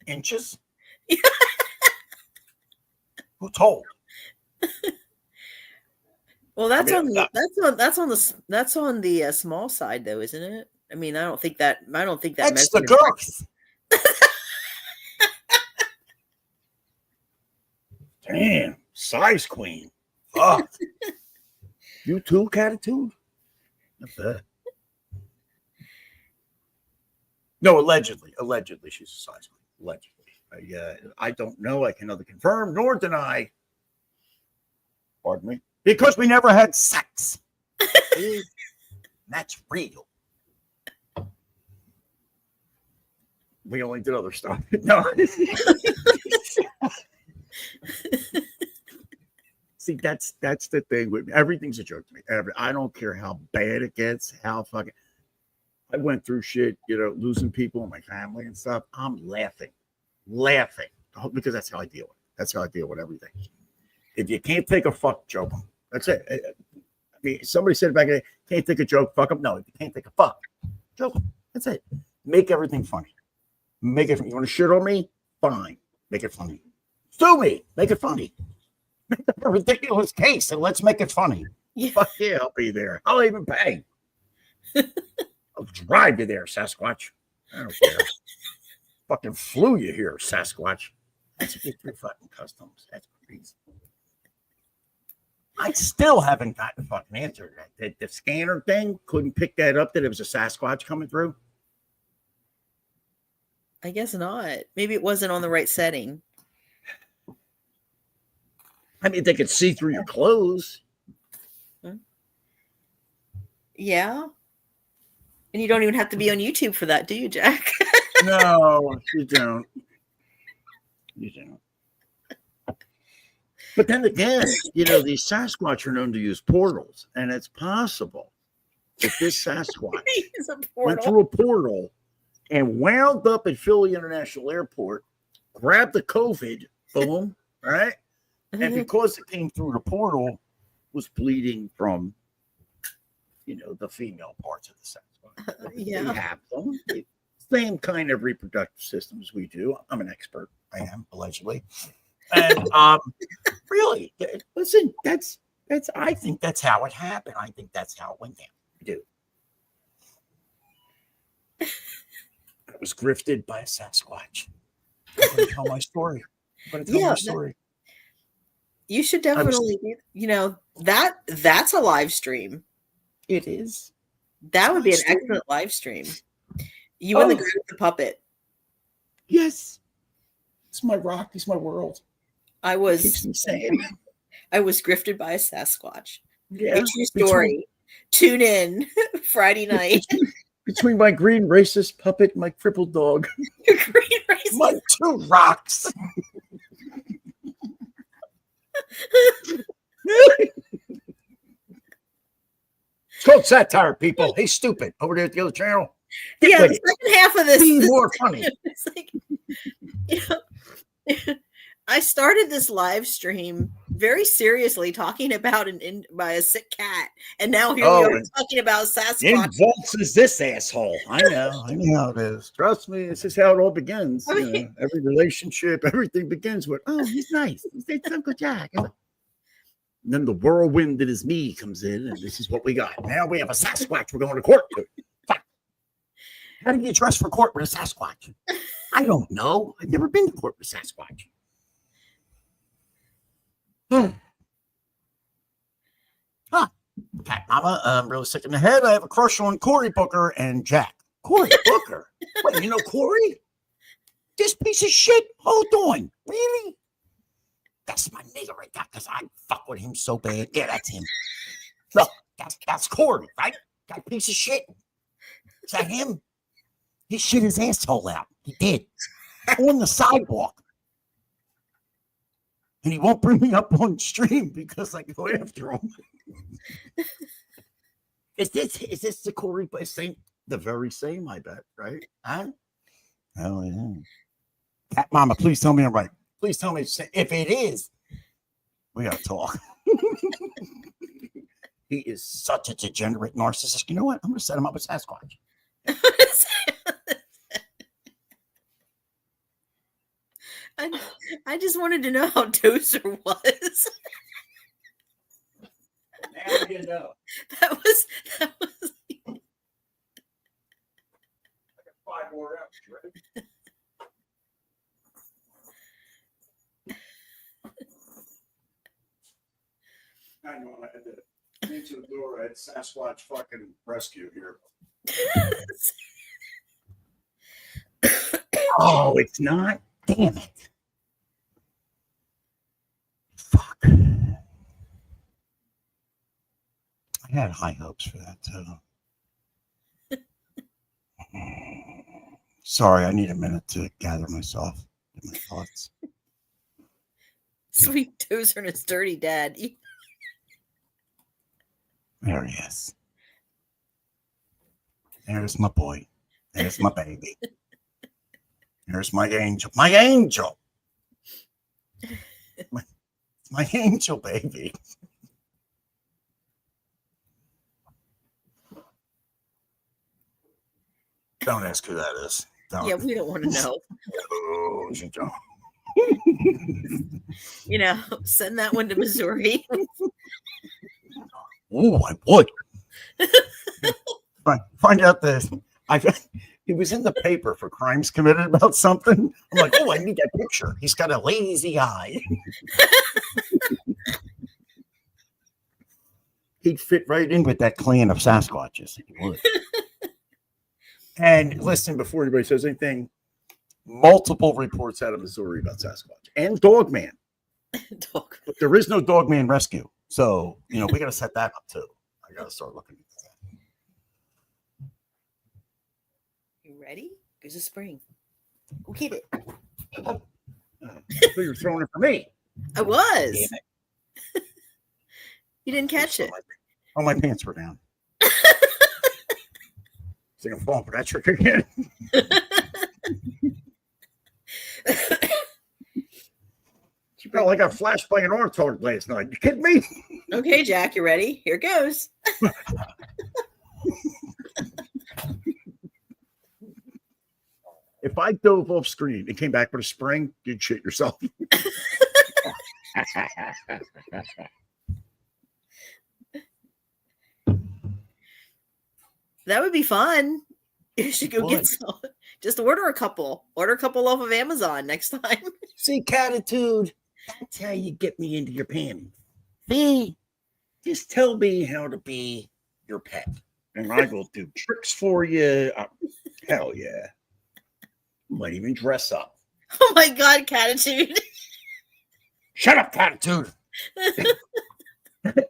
Inches? Who told? Well, that's on the small side, though, isn't it? I mean, I don't think that. That's the girth. Damn, size queen. Fuck. You too, Catitude? Not bad. No, allegedly she's a size queen. Allegedly. I don't know. I can neither confirm nor deny. Pardon me. Because we never had sex. That's real. We only did other stuff. No. See, that's the thing with me. Everything's a joke to me. I don't care how bad it gets, how fucking. I went through shit, losing people in my family and stuff. I'm laughing, because that's how I deal with it. That's how I deal with everything. If you can't take a fuck, joke them. That's it. I mean, somebody said back then, can't take a joke, fuck them. No, if you can't take a fuck, joke them. That's it. Make everything funny. Make it. You want to shit on me? Fine. Make it funny. Sue me. Make it funny. Make a ridiculous case and let's make it funny. Yeah. Fuck yeah, I'll be there. I'll even pay. I'll drive you there, Sasquatch. I don't care. Fucking flew you here, Sasquatch. That's a get through fucking customs. That's crazy. I still haven't gotten the fucking answer. The scanner thing couldn't pick that up that it was a Sasquatch coming through. I guess not. Maybe it wasn't on the right setting. I mean, they could see through your clothes. Yeah. And you don't even have to be on YouTube for that, do you, Jack? No, you don't. You don't. But then again, these Sasquatch are known to use portals, and it's possible that this Sasquatch went through a portal and wound up at Philly International Airport, grabbed the COVID, boom, right? And because it came through the portal, was bleeding from, the female parts of the sex. Yeah. They have them. Same kind of reproductive systems we do. I'm an expert. I am, allegedly. And really, listen, that's I think That's how it happened. I think that's how it went down. I do. I was grifted by a Sasquatch. I'm going to tell my story. I'm going to tell my story. You should definitely, that's a live stream. It is. That would be an excellent live stream. You and the guy with the puppet. Yes. It's my rock. It's my world. I Keeps me was sane. grifted by a Sasquatch. Yeah. A true story. Tune in Friday night. Between my green racist puppet and my crippled dog. Your green race. My two rocks. It's called satire, people. Hey, stupid. Over there at the other channel. Yeah, with the it. second half of this. Be more funny. It's like, I started this live stream very seriously talking about by a sick cat, and now here we are talking about In Sasquatch. vaults is this asshole. I know. I know how it is. Trust me, this is how it all begins. I mean- Every relationship, everything begins with, oh, he's nice. He's Uncle Jack. And then the whirlwind that is me comes in, and this is what we got. Now we have a Sasquatch we're going to court to. How do you dress for court with a Sasquatch? I don't know. I've never been to court with Sasquatch. Cat Mama, I'm really sick in the head. I have a crush on Cory Booker and Jack. Cory Booker? Wait, you know Cory? This piece of shit. Hold on. Really? That's my nigga right there, because I fuck with him so bad. Yeah, that's him. Look, that's Cory, right? That piece of shit. Is that him? He shit his asshole out. He did. On the sidewalk. And he won't bring me up on stream because I go after him. Is this the Cory by Saint? The very same, I bet, right? Huh? Hell yeah. Cat Mama, please tell me I'm right. Please tell me if it is. We gotta talk. He is such a degenerate narcissist. You know what? I'm gonna set him up with Sasquatch. I just wanted to know how Dozer was. Now you know. That was I got 5 more out. You ready? I know. I had to into the door. I had Sasquatch fucking rescue here. Oh, it's not. Damn it. Fuck. I had high hopes for that too. Sorry, I need a minute to gather myself, get my thoughts. Sweet Dozer and his dirty dad. There he is. There's my boy. There's my baby. There's my angel. My angel. My angel baby. Don't ask who that is. Don't. Yeah, we don't want to know. Oh, she don't. Send that one to Missouri. Oh, I would. Find out this. He was in the paper for crimes committed about something. I'm like, oh, I need that picture. He's got a lazy eye. He'd fit right in with that clan of Sasquatches. He would. And listen, before anybody says anything, multiple reports out of Missouri about Sasquatch and Dogman. Dog. But there is no Dogman rescue. So, we got to set that up too. I got to start looking at that. You ready? There's a spring. Go get it. So you're throwing it for me. I was. Damn it. You didn't catch it. Oh, my pants were down. So I'm falling for that trick again. Hell, I got flashed by an ornithopter last night. You kidding me? Okay, Jack, you ready? Here goes. If I dove off screen and came back with a spring, you'd shit yourself. That would be fun. You should go get some. Just order a couple. Order a couple off of Amazon next time. See, Catitude, that's how you get me into your panties. See, just tell me how to be your pet, and I will do tricks for you. Hell yeah. Might even dress up. Oh my God, Catitude. Shut up, Catitude.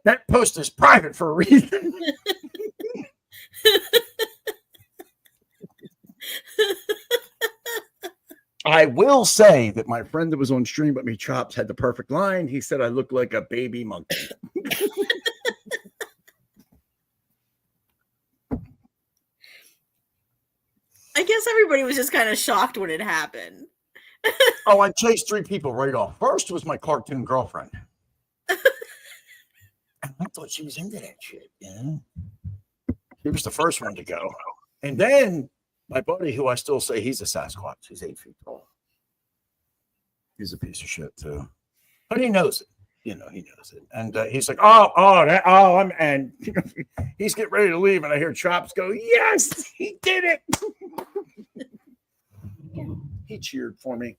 That post is private for a reason. I will say that my friend that was on stream with me, Chops, had the perfect line. He said I look like a baby monkey. I guess everybody was just kind of shocked when it happened. Oh, I chased 3 people right off. First was my cartoon girlfriend. I thought she was into that shit. Yeah. She was the first one to go. And then my buddy, who I still say he's a Sasquatch, he's 8 feet tall. He's a piece of shit too. But he knows it. You know, he knows it. And he's like, and he's getting ready to leave. And I hear Chops go, yes, he did it. He cheered for me.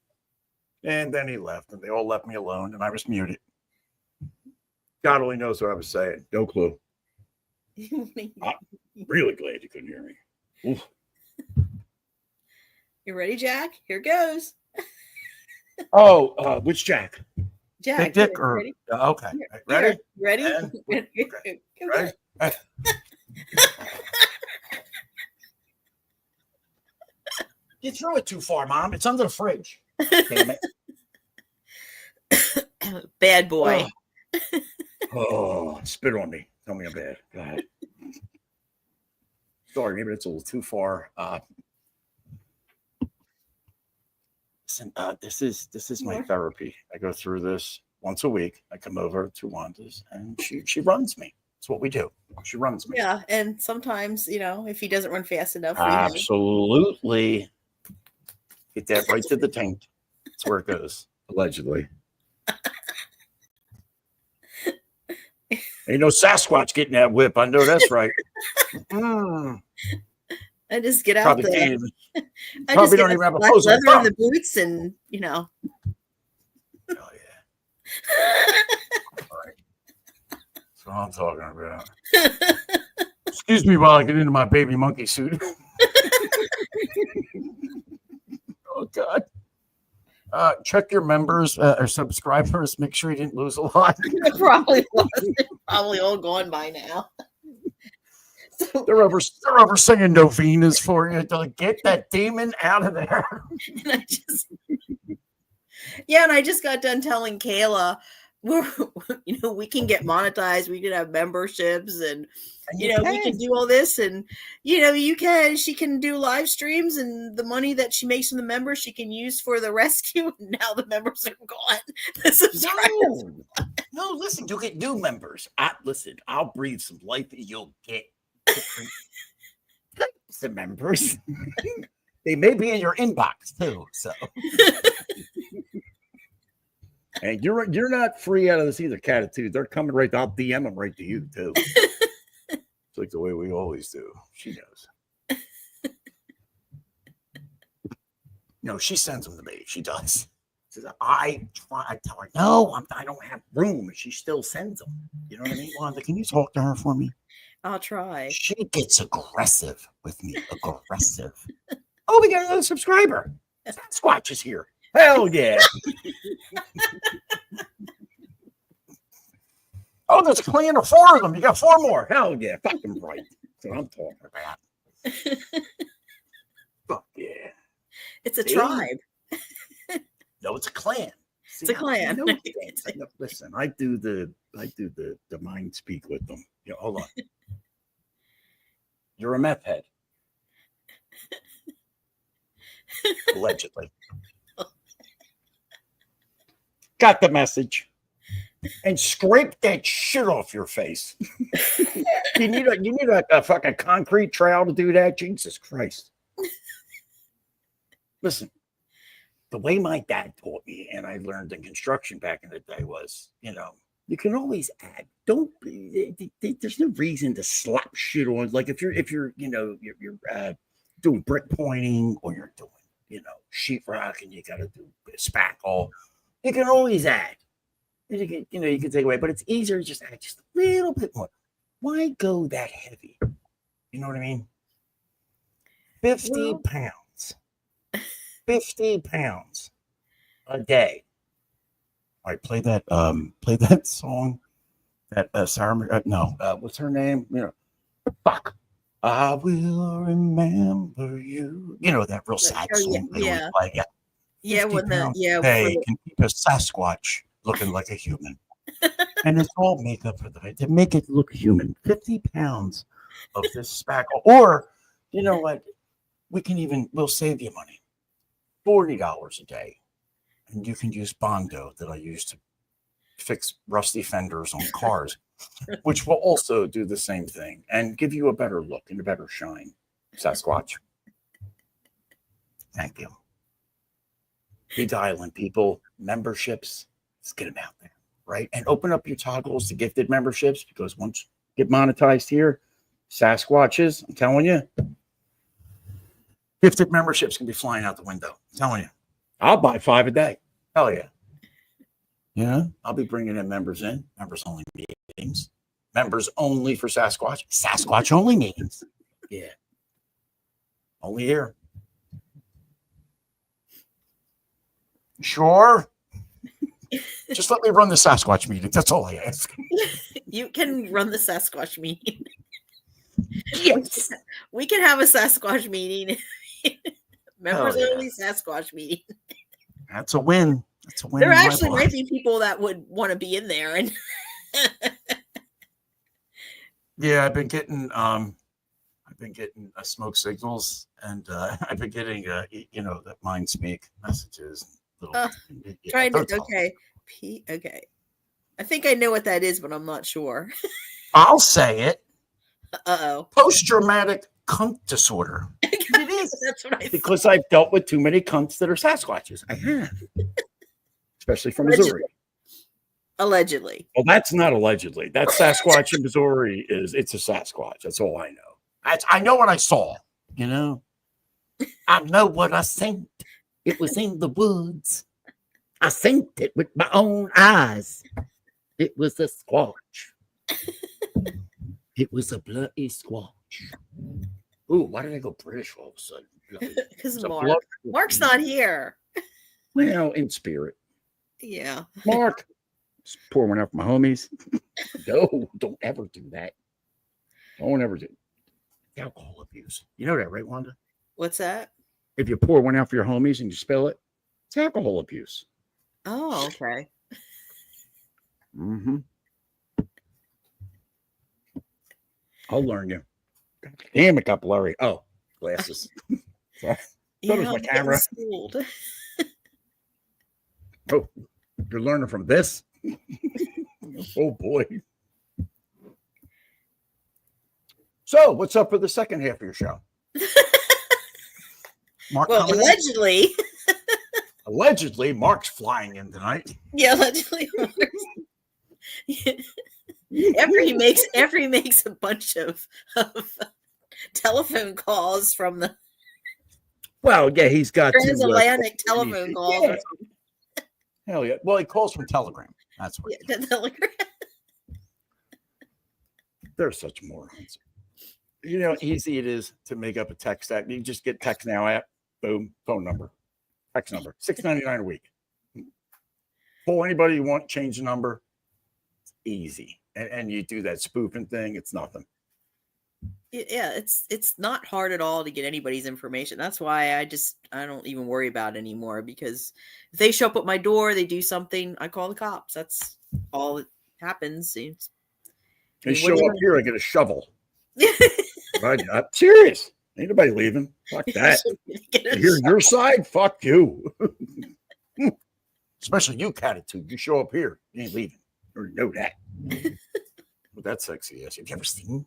And then he left, and they all left me alone, and I was muted. God only knows what I was saying. No clue. I'm really glad you couldn't hear me. Oof. You ready, Jack? Here goes. Oh, which Jack? Jack. Big Dick or ready? Okay. Ready? Ready? And, okay. Ready? You threw it too far, Mom. It's under the fridge. Damn it. Bad boy. Oh, spit on me. Tell me I'm bad. Go ahead. Sorry, maybe it's a little too far. Listen, this is my therapy. I go through this once a week. I come over to Wanda's, and she runs me. That's what we do. She runs me. Yeah, and sometimes, if he doesn't run fast enough. Absolutely. Get that right to the taint. That's where it goes. Allegedly. Ain't no Sasquatch getting that whip. I know that's right. I just get out probably there. I probably don't even have a pose. Leather in the boots and, Oh, yeah. All right. That's what I'm talking about. Excuse me while I get into my baby monkey suit. Oh, God. Check your members or subscribers. Make sure you didn't lose a lot. It probably was. Probably all gone by now. So, they're over singing novenas for you to get that demon out of there. And I just got done telling Kayla, we can get monetized. We can have memberships, and we can do all this, and she can do live streams, and the money that she makes from the members she can use for the rescue. And now the members are gone. The subscribers. No, listen, you'll get new members. I'll breathe some life. You'll get types of members. They may be in your inbox too. So. And you're not free out of this either, Catitude. They're coming right. I'll DM them right to you too. It's like the way we always do. She knows. No, she sends them to me. She does. She says, I tell her, no, I don't have room. And she still sends them. You know what I mean? Wanda, can you talk to her for me? I'll try. She gets aggressive with me. Aggressive. Oh, we got another subscriber. Sasquatch is here. Hell yeah. Oh, there's a clan of 4 of them. You got 4 more. Hell yeah. Fuck them right. That's what I'm talking about. Fuck yeah. It's a tribe. No, it's a clan. See, it's a clan. Listen, I do the mind speak with them. Hold on. You're a meth head. Allegedly. got the message. And scrape that shit off your face. you need a fucking concrete trowel to do that? Jesus Christ. Listen, the way my dad taught me, and I learned in construction back in the day, was, you can always add. There's no reason to slap shit on. Like if you're doing brick pointing, or you're doing, sheetrock, and you got to do spackle, you can always add. You can take away, but it's easier to just add just a little bit more. Why go that heavy? You know what I mean? 50 pounds. 50 pounds a day. All right, play that song. That Sarah, what's her name? Fuck. I will remember you. That real sad song. Yeah. Yeah, they can keep a Sasquatch looking like a human. And it's all makeup to make it look human. 50 pounds of this spackle. Or, you know what? We'll save you money. $40 a day. And you can use Bondo that I use to fix rusty fenders on cars, which will also do the same thing and give you a better look and a better shine. Sasquatch. Thank you. Be dialing people, memberships. Let's get them out there, right? And open up your toggles to gifted memberships, because once you get monetized here, Sasquatches, I'm telling you, gifted memberships can be flying out the window. I'm telling you. I'll buy 5 a day. Hell yeah. Yeah, I'll be bringing in members only meetings. Members only for Sasquatch. Sasquatch only meetings. Yeah. Only here. Sure. Just let me run the Sasquatch meeting. That's all I ask. You can run the Sasquatch meeting. Yes. We can have a Sasquatch meeting. Members only Sasquatch meeting. That's a win. That's a win. There actually might be people that would want to be in there. And yeah, I've been getting smoke signals, and I've been getting that mind speak messages. Okay. Okay. I think I know what that is, but I'm not sure. I'll say it. Uh-oh. Post-traumatic cunt disorder. It is. That's what I thought. Because I've dealt with too many cunts that are Sasquatches. I have. Especially from Missouri. Allegedly. Well, that's not allegedly. That Sasquatch in Missouri it's a Sasquatch. That's all I know. I know what I saw, I know what I seen. It was in the woods. I seen it with my own eyes. It was a squatch. It was a bloody squatch. Ooh, why did I go British all of a sudden? Because Mark's not here. Well, in spirit. Yeah. Mark. Just pour one out for my homies. No, don't ever do that. Don't ever do alcohol abuse. You know that, right, Wanda? What's that? If you pour one out for your homies and you spill it, it's alcohol abuse. Oh, okay. Mm-hmm. I'll learn you. Damn it, got blurry. Oh, glasses. So was my camera. Oh, you're learning from this? Oh, boy. So, what's up for the second half of your show? Mark, well, allegedly. Allegedly, Mark's flying in tonight. Yeah, allegedly. After he makes a bunch of telephone calls from the Well, yeah, he's got transatlantic telephone calls. Yeah. Hell yeah. Well, he calls from Telegram. That's what. Yeah, the Telegram. They're such morons. You know how easy it is to make up a text app. You just get Text Now app, boom, phone number, text number, $6.99 a week. Pull anybody you want, change the number. It's easy. And you do that spoofing thing, it's nothing. Yeah, it's not hard at all to get anybody's information. That's why I don't even worry about it anymore, because if they show up at my door, they do something, I call the cops. That's all that happens. They show up here, I get a shovel. Right? I'm serious. Ain't nobody leaving. Fuck that. You hear your side? Fuck you. Especially you, Catitude. You show up here, you ain't leaving. You already know that. With that sexy ass. Have you ever seen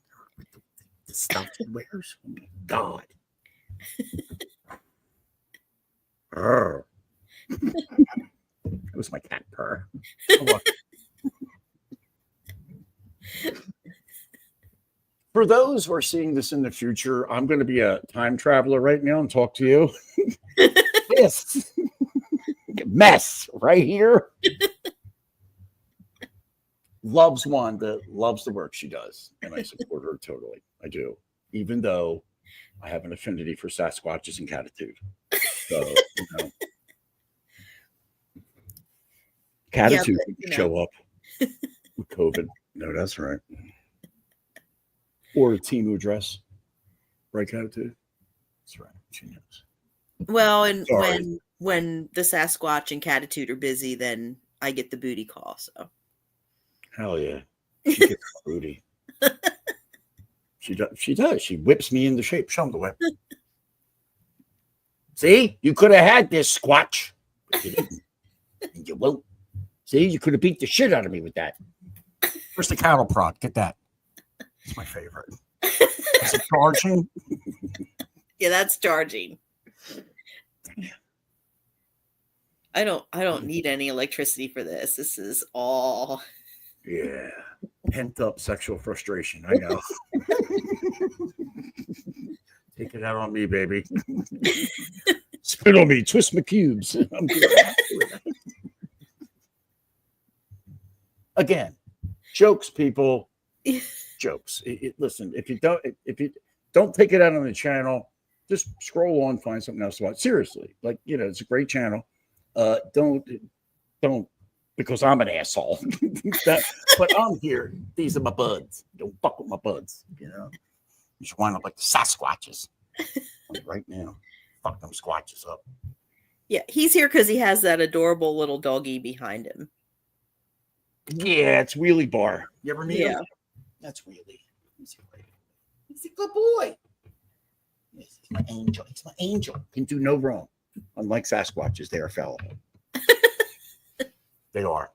the stuff she wears? Oh my God. Purr. It was my cat purr. Oh, for those who are seeing this in the future, I'm going to be a time traveler right now and talk to you. This mess right here. Loves Wanda, loves the work she does, and I support her totally. I do, even though I have an affinity for Sasquatches and Catitude. So, you know, Catitude show up with COVID. No, that's right. Or a Temu dress, right, Catitude? That's right. She knows. Well, and when the Sasquatch and Catitude are busy, then I get the booty call. So hell yeah, she gets booty. She does. She does. She whips me into shape. Show them the whip. See, you could have had this Squatch, but you didn't. And you won't. See, you could have beat the shit out of me with that. Where's the cattle prod? Get that. It's my favorite. Is it charging? Yeah, that's charging. I don't need any electricity for this. This is all. Yeah. Pent up sexual frustration. I know. Take it out on me, baby. Spit on me. Twist my cubes. I'm good. Again, jokes, people. Jokes. Listen, if you don't take it out on the channel, just scroll on, find something else to watch. Seriously, like, you know, it's a great channel. Don't because I'm an asshole. But I'm here. These are my buds. Don't fuck with my buds. You know, you should wind up like the Sasquatches right now. Fuck them squatches up. Yeah, he's here because he has that adorable little doggy behind him. Yeah, it's Wheelie Bar. You ever meet him? That's Wheelie. He's a good boy. Yes, he's my angel. He's my angel. Can do no wrong. Unlike Sasquatches, they are fallible. They are.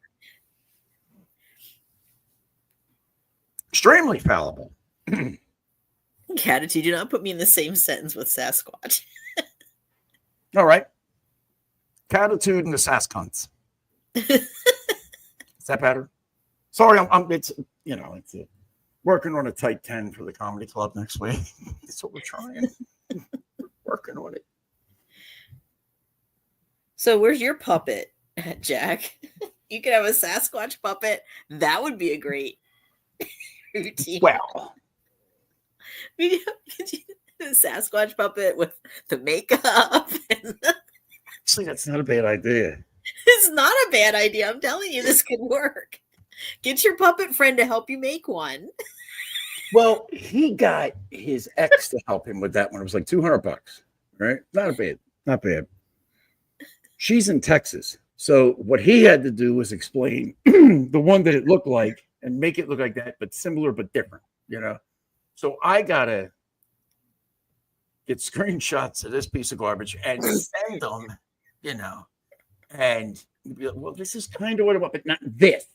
Extremely fallible. Catitude, do not put me in the same sentence with Sasquatch. All right. Catitude and the Sascunts. Is that better? Sorry, it's, you know, it's working on a tight 10 for the comedy club next week. That's what we're trying. Working on it. So where's your puppet, Jack? You could have a Sasquatch puppet. That would be a great routine. Well, Could you a Sasquatch puppet with the makeup? actually, that's not a bad idea. It's not a bad idea. I'm telling you, this could work. Get your puppet friend to help you make one. Well, he got his ex to help him with that one. It was like $200, right? Not bad. She's in Texas. So what he had to do was explain the one that it looked like and make it look like that, but similar, but different, you know? So I got to get screenshots of this piece of garbage and send them, you know, and be like, well, this is kind of what I want, but not this,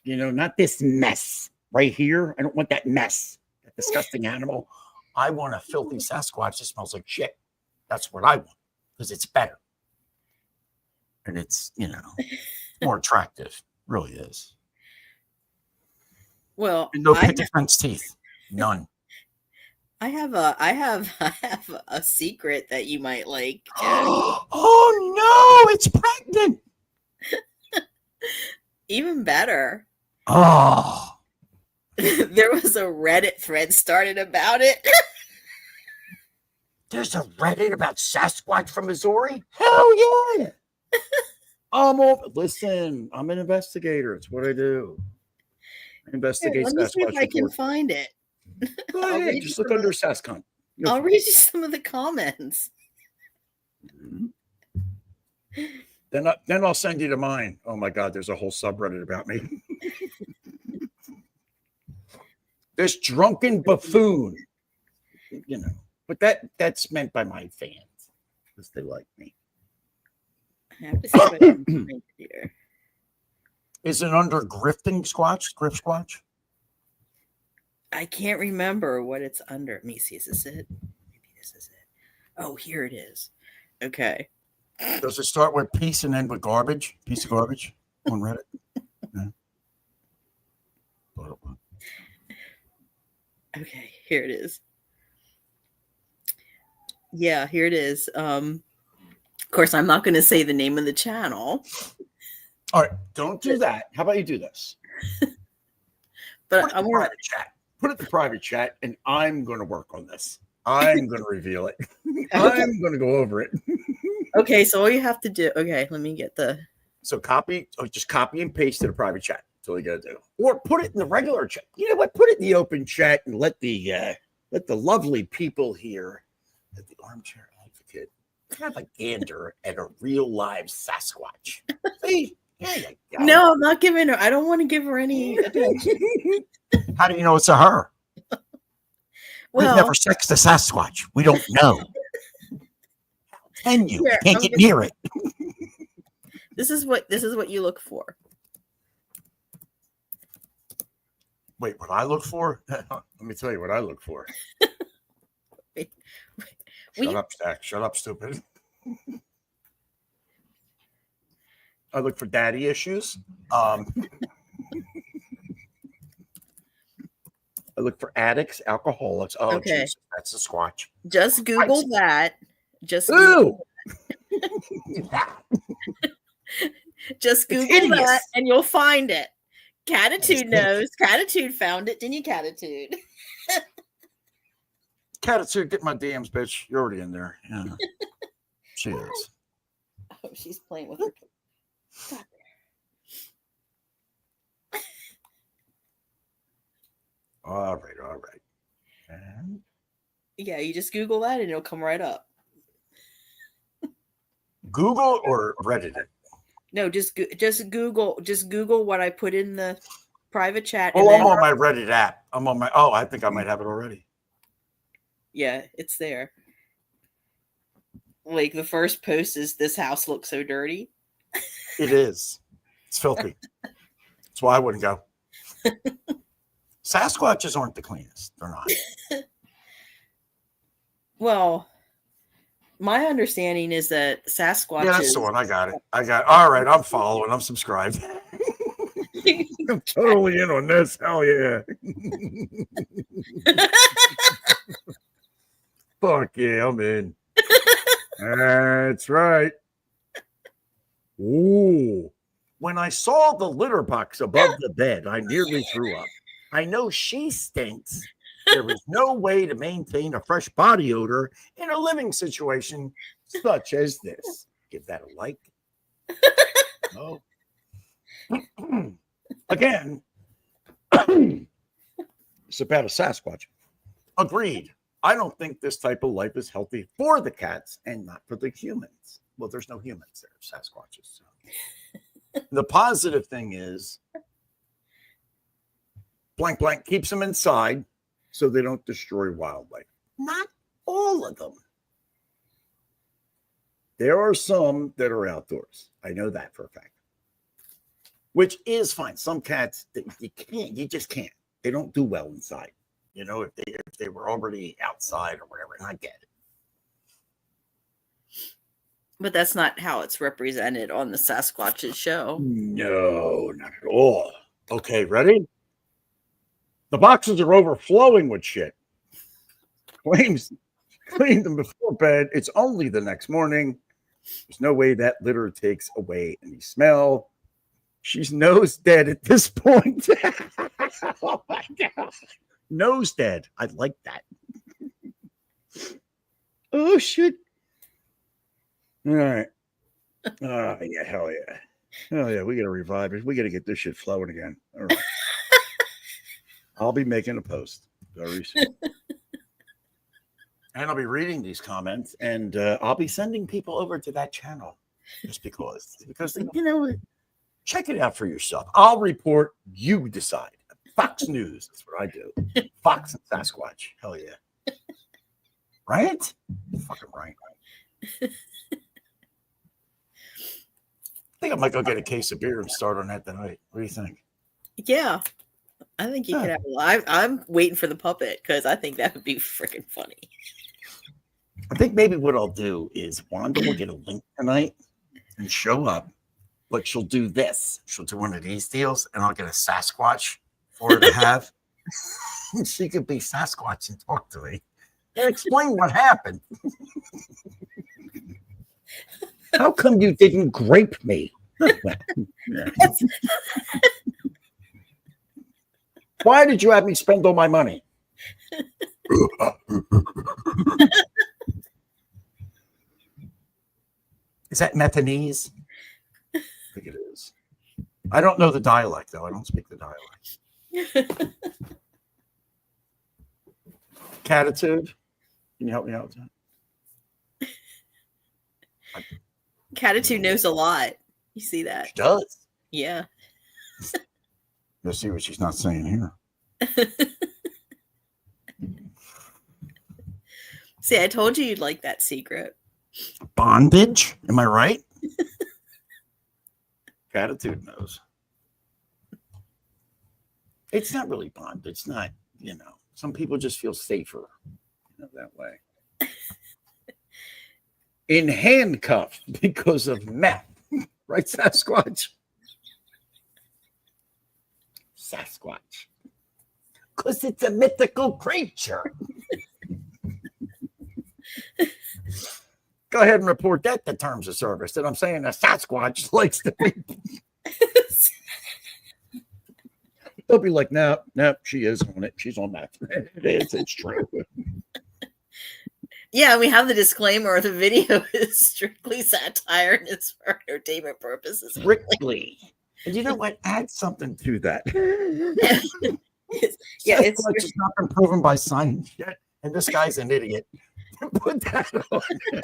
you know, not this mess right here. I don't want that mess, that disgusting animal. I want a filthy Sasquatch that smells like shit. That's what I want because it's better. And it's, you know, more attractive. Really is. Well, and no pit defense teeth. None. I have a secret that you might like, Jack. Oh no, it's pregnant. Even better. Oh. There was a Reddit thread started about it. There's a Reddit about Sasquatch from Missouri? Hell yeah. Listen, I'm an investigator. It's what I do. I investigate Let me Sasquatch. see if I can find it. Go ahead, just look under Sascunt. I'll read you some of the comments. Mm-hmm. Then I'll send you to mine. Oh my God, there's a whole subreddit about me. This drunken buffoon, you know, but that's meant by my fans because they like me. I have to see if I can find it here. Is it under grifting squatch? Grift squatch? I can't remember what it's under. Let me see. Is this it? Maybe this is it. Oh, here it is. Okay. Does it start with peace and end with garbage? Piece of garbage on Reddit? Yeah. Okay, here it is. Yeah, here it is. Of course, I'm not going to say the name of the channel. All right, don't do that. How about you do this? But I'm private chat. Put it in the private chat, and I'm going to work on this. I'm going to reveal it. I'm going to go over it. Okay, so all you have to do. Okay, let me get the. So just copy and paste to the private chat. That's all you got to do. Or put it in the regular chat. You know what? Put it in the open chat and let the lovely people here at the Armchair Advocate have a gander at a real live Sasquatch. See? There you go. No, I'm not giving her. I don't want to give her any attention. How do you know it's a her? Well, We've never sexed a Sasquatch. We don't know. How can you? Here, You can't I'm get gonna- near it. this is what you look for. Wait, what I look for? Let me tell you what I look for. Wait, Shut up, Stack. Shut up, stupid. I look for daddy issues. I look for addicts, alcoholics. Oh, Okay. Jesus, that's a squatch. Just Google that. Just Ooh! Just Google hideous. that, and you'll find it. Catitude That knows. Catitude found it. Didn't you, Catitude? Catitude, get my DMs, bitch. You're already in there. Yeah. She is. Oh, she's playing with her. God. All right. And Yeah, you just Google that, and it'll come right up. Google or Reddit it? No, just Google what I put in the private chat. Oh, and I'm on my Reddit app. I'm on my. Oh, I think I might have it already. Yeah, it's there. Like the first post is, "This house looks so dirty." It is. It's filthy. That's why I wouldn't go. Sasquatches aren't the cleanest. They're not. Well, my understanding is that Sasquatches. Yeah, that's the one. I got it. All right. I'm following. I'm subscribed. I'm totally in on this. Hell yeah. Fuck yeah, I'm in. That's right. Ooh. When I saw the litter box above the bed, I nearly threw up. I know she stinks. There is no way to maintain a fresh body odor in a living situation such as this. Give that a like. No. Again, it's about a Sasquatch. Agreed. I don't think this type of life is healthy for the cats and not for the humans. Well, there's no humans there, Sasquatches. So. The positive thing is blank keeps them inside so they don't destroy wildlife. Not all of them. There are some that are outdoors. I know that for a fact. Which is fine. Some cats, you just can't. They don't do well inside. You know, if they were already outside or whatever, and I get it. But that's not how it's represented on the Sasquatches show. No, not at all. Okay, ready? The boxes are overflowing with shit. Claims cleaned them before bed. It's only the next morning. There's no way that litter takes away any smell. She's nose dead at this point. Oh my God. Nose dead. I like that. Oh, shit. All right. Oh, yeah. Hell yeah. Hell yeah. We got to revive it. We got to get this shit flowing again. All right. I'll be making a post very soon. And I'll be reading these comments, and I'll be sending people over to that channel just because you know, check it out for yourself. I'll report. You decide. Fox News. That's what I do. Fox and Sasquatch. Hell yeah. Right? Fucking right. think I might go get a case of beer and start on that tonight. What do you think? Yeah, I think you could have a lot. I'm waiting for the puppet because I think that would be freaking funny. I think maybe what I'll do is Wanda will get a link tonight and show up, but she'll do this. She'll do one of these deals, and I'll get a Sasquatch for her to have. She could be Sasquatch and talk to me and explain what happened. How come you didn't grape me? Why did you have me spend all my money? Is that Methanese? I think it is. I don't know the dialect, though. I don't speak the dialect. Catitude. Can you help me out with that? Catitude knows a lot. You see that? She does. Yeah. Let's see what she's not saying here. See, I told you you'd like that secret. Bondage? Am I right? Catitude knows. It's not really bondage. It's not, some people just feel safer that way. In handcuffs because of meth. Right, Sasquatch? Sasquatch. Because it's a mythical creature. Go ahead and report that to terms of service. That I'm saying a Sasquatch likes to be. They'll be like, no, she is on it. She's on that. It is. It's true. Yeah, we have the disclaimer. The video is strictly satire and it's for entertainment purposes. Strictly. And you know what? Add something to that. Yeah, it's just not been proven by science yet. And this guy's an idiot. Put that on there.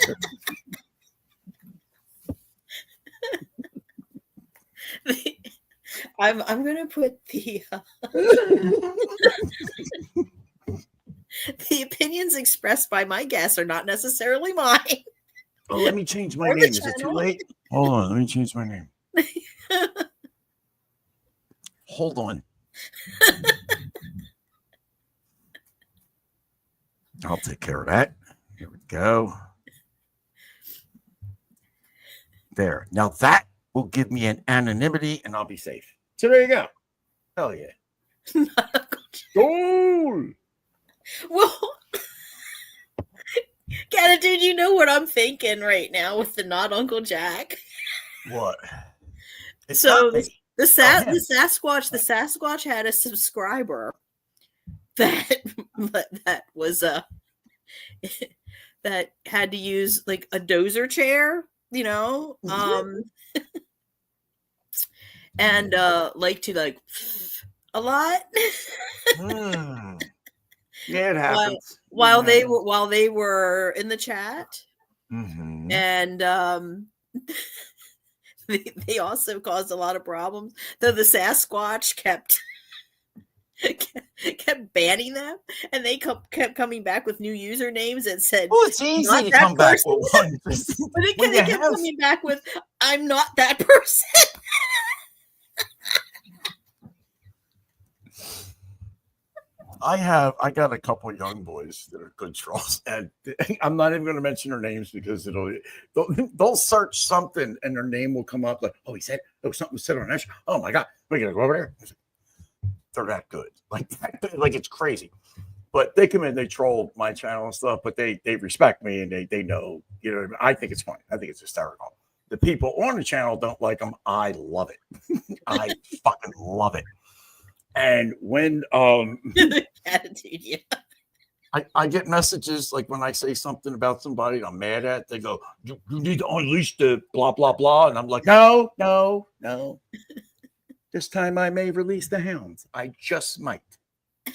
I'm gonna put the the opinions expressed by my guests are not necessarily mine. Oh, let me change my name. Is it too late? Hold on, let me change my name. Hold on. I'll take care of that. Here we go. There. Now that will give me an anonymity and I'll be safe. So there you go. Hell yeah. Goal. Well, Dude, you know what I'm thinking right now with the not Uncle Jack. What? So the Sasquatch had a subscriber that was that had to use like a dozer chair, and like to like a lot. Yeah, it happens. While they were in the chat, and they also caused a lot of problems. Though the Sasquatch kept banning them, and they kept coming back with new usernames and said, "Oh, it's easy to come back with one." But they kept coming back with, "I'm not that person." I got a couple of young boys that are good trolls, and I'm not even going to mention their names because they'll search something and their name will come up like, oh, something said on that. Oh my God, we're going to go over there. They're that good, like it's crazy. But they come in, they troll my channel and stuff, but they respect me and they know, what I mean? I think it's funny. I think it's hysterical. The people on the channel don't like them. I love it. I fucking love it. And when Attitude, yeah. I get messages like when I say something about somebody I'm mad at, they go, you need to unleash the blah, blah, blah. And I'm like, no. This time I may release the hounds. I just might. You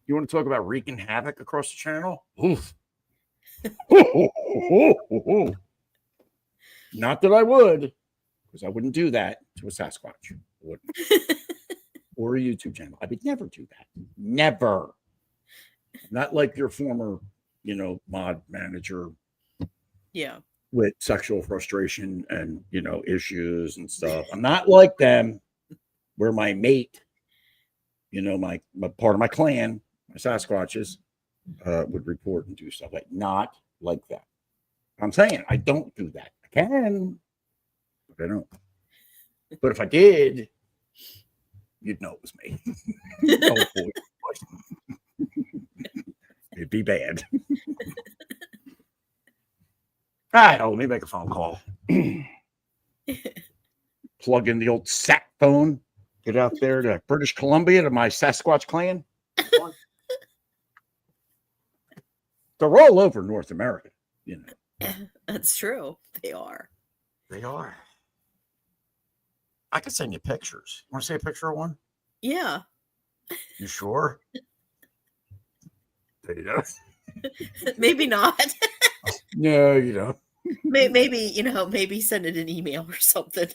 want to talk about wreaking havoc across the channel? Oof. Not that I would, because I wouldn't do that to a Sasquatch. I wouldn't. Or a YouTube channel. I would never do that. Never. Not like your former, mod manager. Yeah. with sexual frustration and, issues and stuff. I'm not like them where my mate, my part of my clan, my Sasquatches, would report and do stuff not like that. I'm saying I don't do that. I can, but I don't. But if I did, you'd know it was me. Oh, boy. It'd be bad. All right, let me make a phone call. Plug in the old sat phone. Get out there to British Columbia to my Sasquatch clan. They're all over North America, That's true. They are. They are. I could send you pictures. Want to see a picture of one? Yeah. You sure? Maybe not. No, maybe send it an email or something.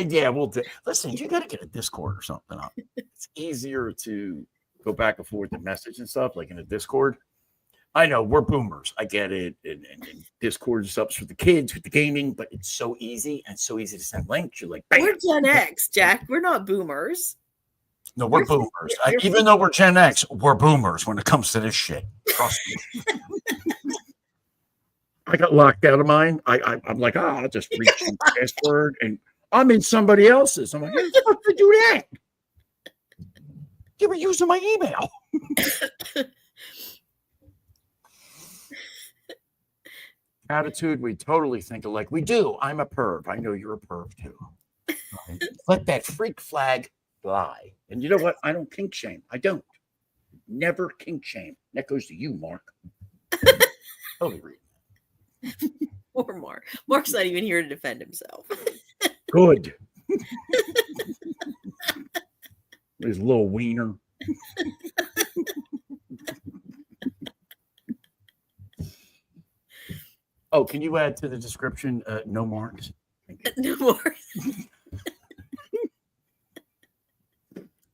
Yeah, we'll do. Listen, you got to get a Discord or something up. It's easier to go back and forth and message and stuff like in a Discord. I know we're boomers. I get it. And Discord is up for the kids with the gaming, but it's so easy and so easy to send links. You're like, bam. We're Gen X, Jack. We're not boomers. No, we're boomers. Even though we're Gen X, we're boomers when it comes to this shit. Trust me. I got locked out of mine. I'm like, I'll just reach the password, and I'm in somebody else's. I'm like, how the fuck did you do that? You were using my email. Attitude, we totally think alike. We do. I'm a perv. I know you're a perv too. Let that freak flag fly. And you know what? I don't kink shame. I don't. Never kink shame. That goes to you, Mark. Totally read. Or Mark. Mark's not even here to defend himself. Good. His little wiener. Oh, can you add to the description? No marks. No more.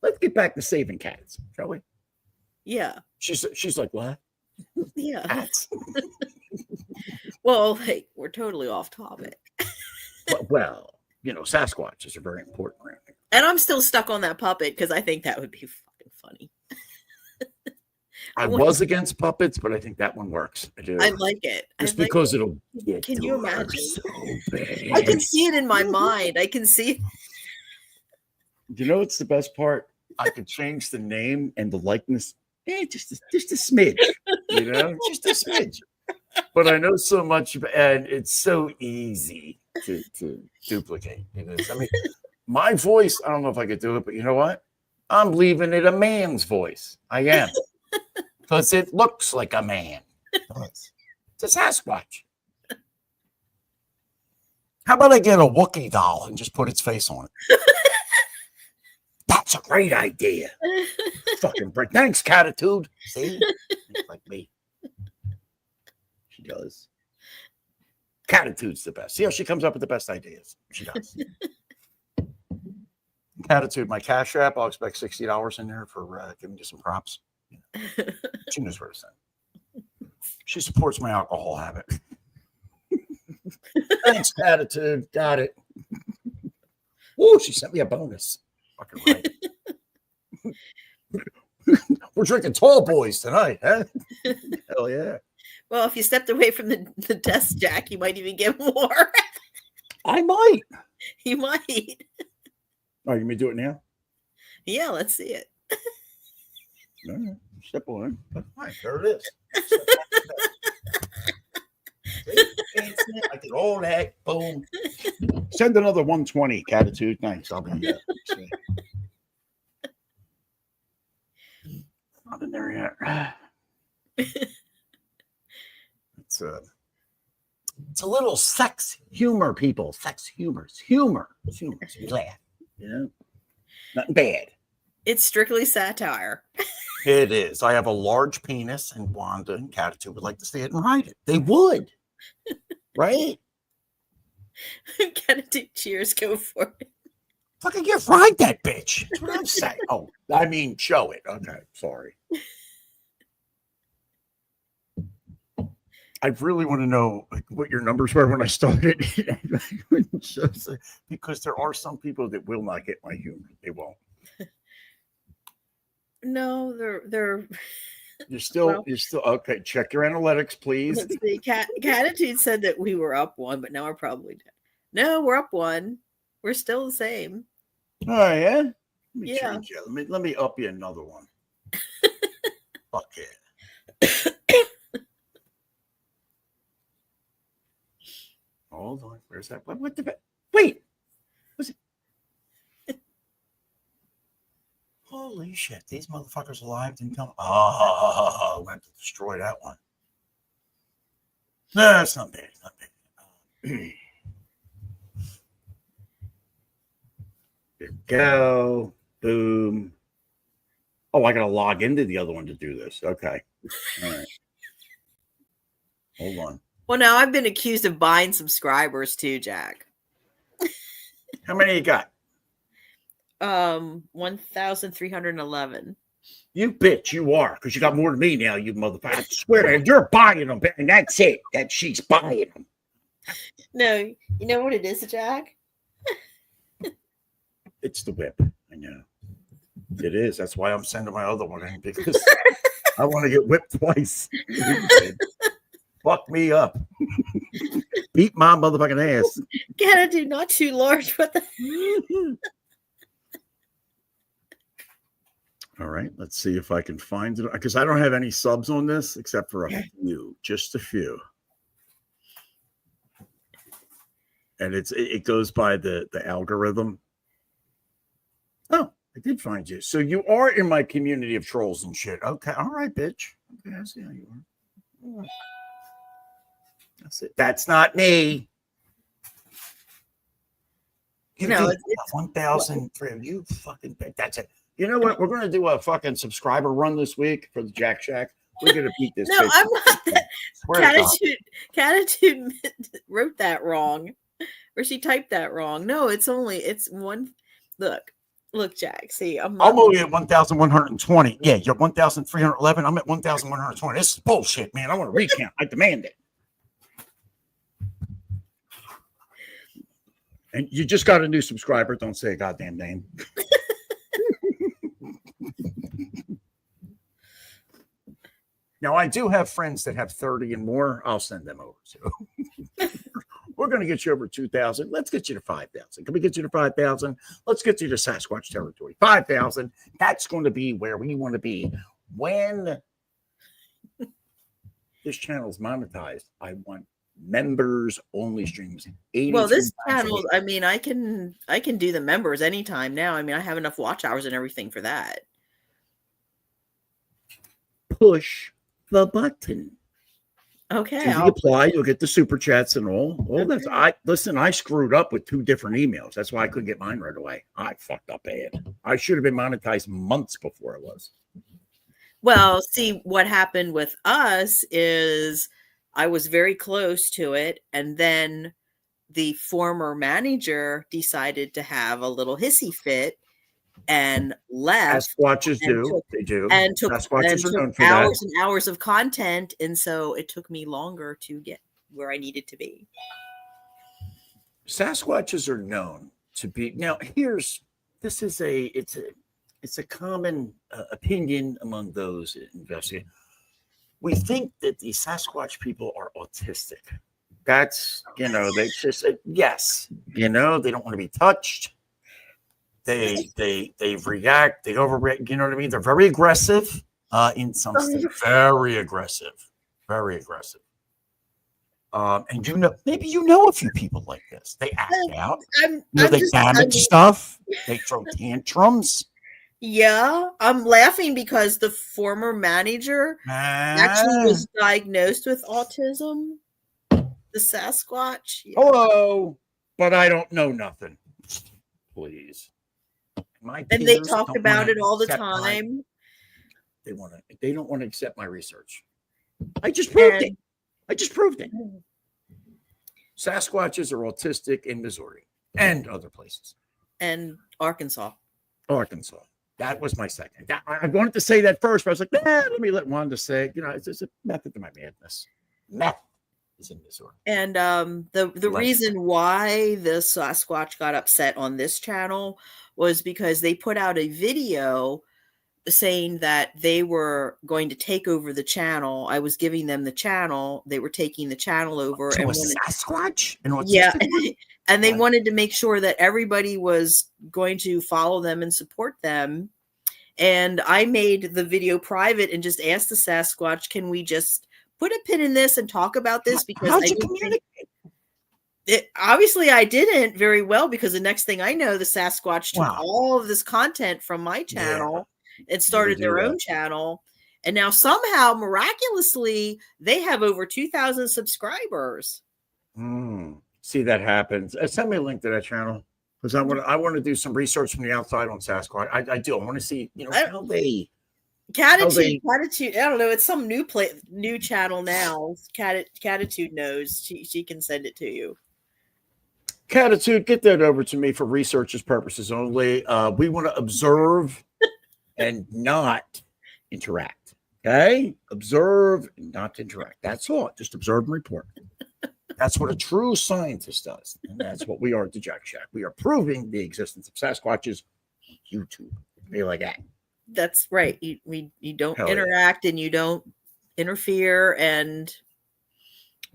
Let's get back to saving cats, shall we? Yeah. She's like, what? Yeah. Cats. Well, we're totally off topic. Well, Sasquatches are very important around here. And I'm still stuck on that puppet because I think that would be fucking funny. I was against puppets, but I think that one works. I do. I like it. Just because it'll get Can you imagine? So bad. I can see it in my mind. I can see it. You know what's the best part? I could change the name and the likeness. Just a smidge. Just a smidge. But I know so much, and it's so easy to duplicate. It is. I mean, my voice, I don't know if I could do it, but you know what? I'm leaving it a man's voice. I am. Because it looks like a man. It's a Sasquatch. How about I get a Wookiee doll and just put its face on it? That's a great idea. Fucking break. Thanks, Catitude. See? Like me. She does. Catitude's the best. See how she comes up with the best ideas? She does. Catitude, my Cash App, I'll expect $60 in there for giving you some props. She knows where to send. She supports my alcohol habit. Thanks, Attitude. Got it. Oh, she sent me a bonus. Fucking right. We're drinking tall boys tonight, huh? Hell yeah. Well, if you stepped away from the desk, Jack, you might even get more. I might. You might. Oh, you may do it now? Yeah, let's see it. All right. Step on. All right, there it is. I did all that. Boom. Send another 120, Catitude. Thanks. I'll be there. Not in there yet. It's a little sex humor, people. Sex humor. Humor. You laugh. Nothing bad. It's strictly satire. It is. I have a large penis, and Wanda and Catitude would like to see it and ride it. They would. Right? Gotta cheers, go for it. Fucking ride that bitch. That's what I'm saying. Oh, I mean, show it. Okay, sorry. I really want to know what your numbers were when I started. Because there are some people that will not get my humor. They won't. No, they're You're still okay. Check your analytics, please. let's see. Catitude said that we were up one, but now we're probably dead. No, we're up one. We're still the same. Oh yeah. Let me Yeah. change it. Let me up you another one. Fuck it. Hold on. Where's that? What the? Wait. Was it? Holy shit! These motherfuckers alive didn't come. Oh, I went to destroy that one. No, it's not bad. It's not bad. There we go. Boom. Oh, I gotta log into the other one to do this. Okay. All right. Hold on. Well, now I've been accused of buying subscribers too, Jack. How many you got? 1,311. You bitch, you are, because you got more than me now, you motherfucker. I swear, you're buying them, and that's it. That she's buying them. No, you know what it is, Jack? It's the whip. I know. It is. That's why I'm sending my other one in, because I want to get whipped twice. Fuck me up. Beat my motherfucking ass. Gotta do not too large. What the? All right, let's see if I can find it, because I don't have any subs on this except for a few, just a few. And it goes by the algorithm. Oh, I did find you. So you are in my community of trolls and shit. Okay, all right, bitch. Okay, I see how you are. That's it. That's not me. No, it's 1,003. You fucking bitch. That's it. You know what? We're going to do a fucking subscriber run this week for the Jack Shack. We're going to beat this. No, bitch. I'm not. Catitude wrote that wrong, or she typed that wrong. No, it's one. Look, Jack. See, I'm only at 1,120. Yeah, you're 1,311. I'm at 1,120. This is bullshit, man. I want to recount. I demand it. And you just got a new subscriber. Don't say a goddamn name. Now, I do have friends that have 30 and more. I'll send them over. So we're going to get you over 2,000. Let's get you to 5,000. Can we get you to 5,000? Let's get you to Sasquatch territory. 5,000. That's going to be where we want to be when this channel is monetized. I want members only streams. Well, this channel, I mean, I can do the members anytime now. I mean, I have enough watch hours and everything for that. Push the button. Okay. If you apply, you'll get the super chats and all. That's I screwed up with 2 different emails. That's why I couldn't get mine right away. I fucked up bad. I should have been monetized months before it was. Well, see, what happened with us is I was very close to it, and then the former manager decided to have a little hissy fit and left. Sasquatches do. They do. And took Sasquatches are known for hours that. and hours of content, and so it took me longer to get where I needed to be. Sasquatches are known to be. Now, it's a common opinion among those investigating. We think that the Sasquatch people are autistic. That's, they just, yes, they don't want to be touched. They react, they overreact, you know what I mean? They're very aggressive in some states. Very aggressive. And maybe a few people like this. They act out. They damage stuff. They throw tantrums. Yeah, I'm laughing because the former manager actually was diagnosed with autism. The Sasquatch. Yeah. Hello, but I don't know nothing. Please. And they talk about it all the time. They don't want to accept my research. I just proved it. Sasquatches are autistic in Missouri and other places. And Arkansas. That was my second. I wanted to say that first, but I was like, let me let Wanda say. It's just a method to my madness. Method is in Missouri. And the reason why the Sasquatch got upset on this channel was because they put out a video saying that they were going to take over the channel. I was giving them the channel. They were taking the channel over. To a Sasquatch? Yeah. And they wanted to make sure that everybody was going to follow them and support them. And I made the video private and just asked the Sasquatch, can we just put a pin in this and talk about this? Because how'd you communicate? Obviously I didn't very well, because the next thing I know, the Sasquatch took all of this content from my channel and started their own channel. And now somehow, miraculously, they have over 2,000 subscribers. See, that happens. Send me a link to that channel, because I want to do some research from the outside on Sasquatch. I do. I want to see, how they... Catitude. I don't know. It's some new channel now. Catitude knows. She can send it to you. Catitude, get that over to me for researchers' purposes only. We want to observe and not interact. Okay? Observe and not interact. That's all. Just observe and report. That's what a true scientist does. And that's what we are at the Jack Shack. We are proving the existence of Sasquatches on YouTube. Be like that. That's right. You don't interact and you don't interfere and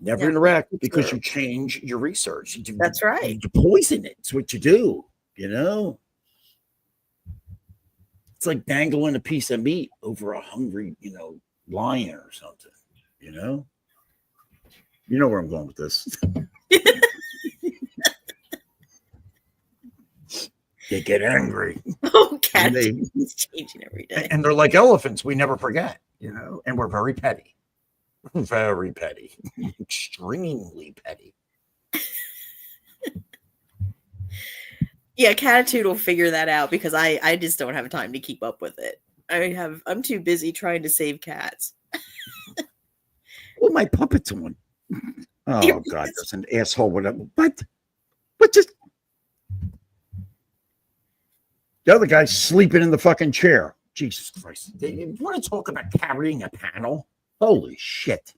never interact, because you change your research. That's right. You poison it. It's what you do. It's like dangling a piece of meat over a hungry, lion or something. You know where I'm going with this. They get angry. Oh, cat is changing every day. And they're like elephants. We never forget, and we're very petty. Very petty. Extremely petty. Yeah, Catitude will figure that out, because I just don't have time to keep up with it. I'm too busy trying to save cats. Well, my puppet's on. Oh God, there's an asshole. Whatever. But just the other guy's sleeping in the fucking chair. Jesus Christ! You want to talk about carrying a panel? Holy shit!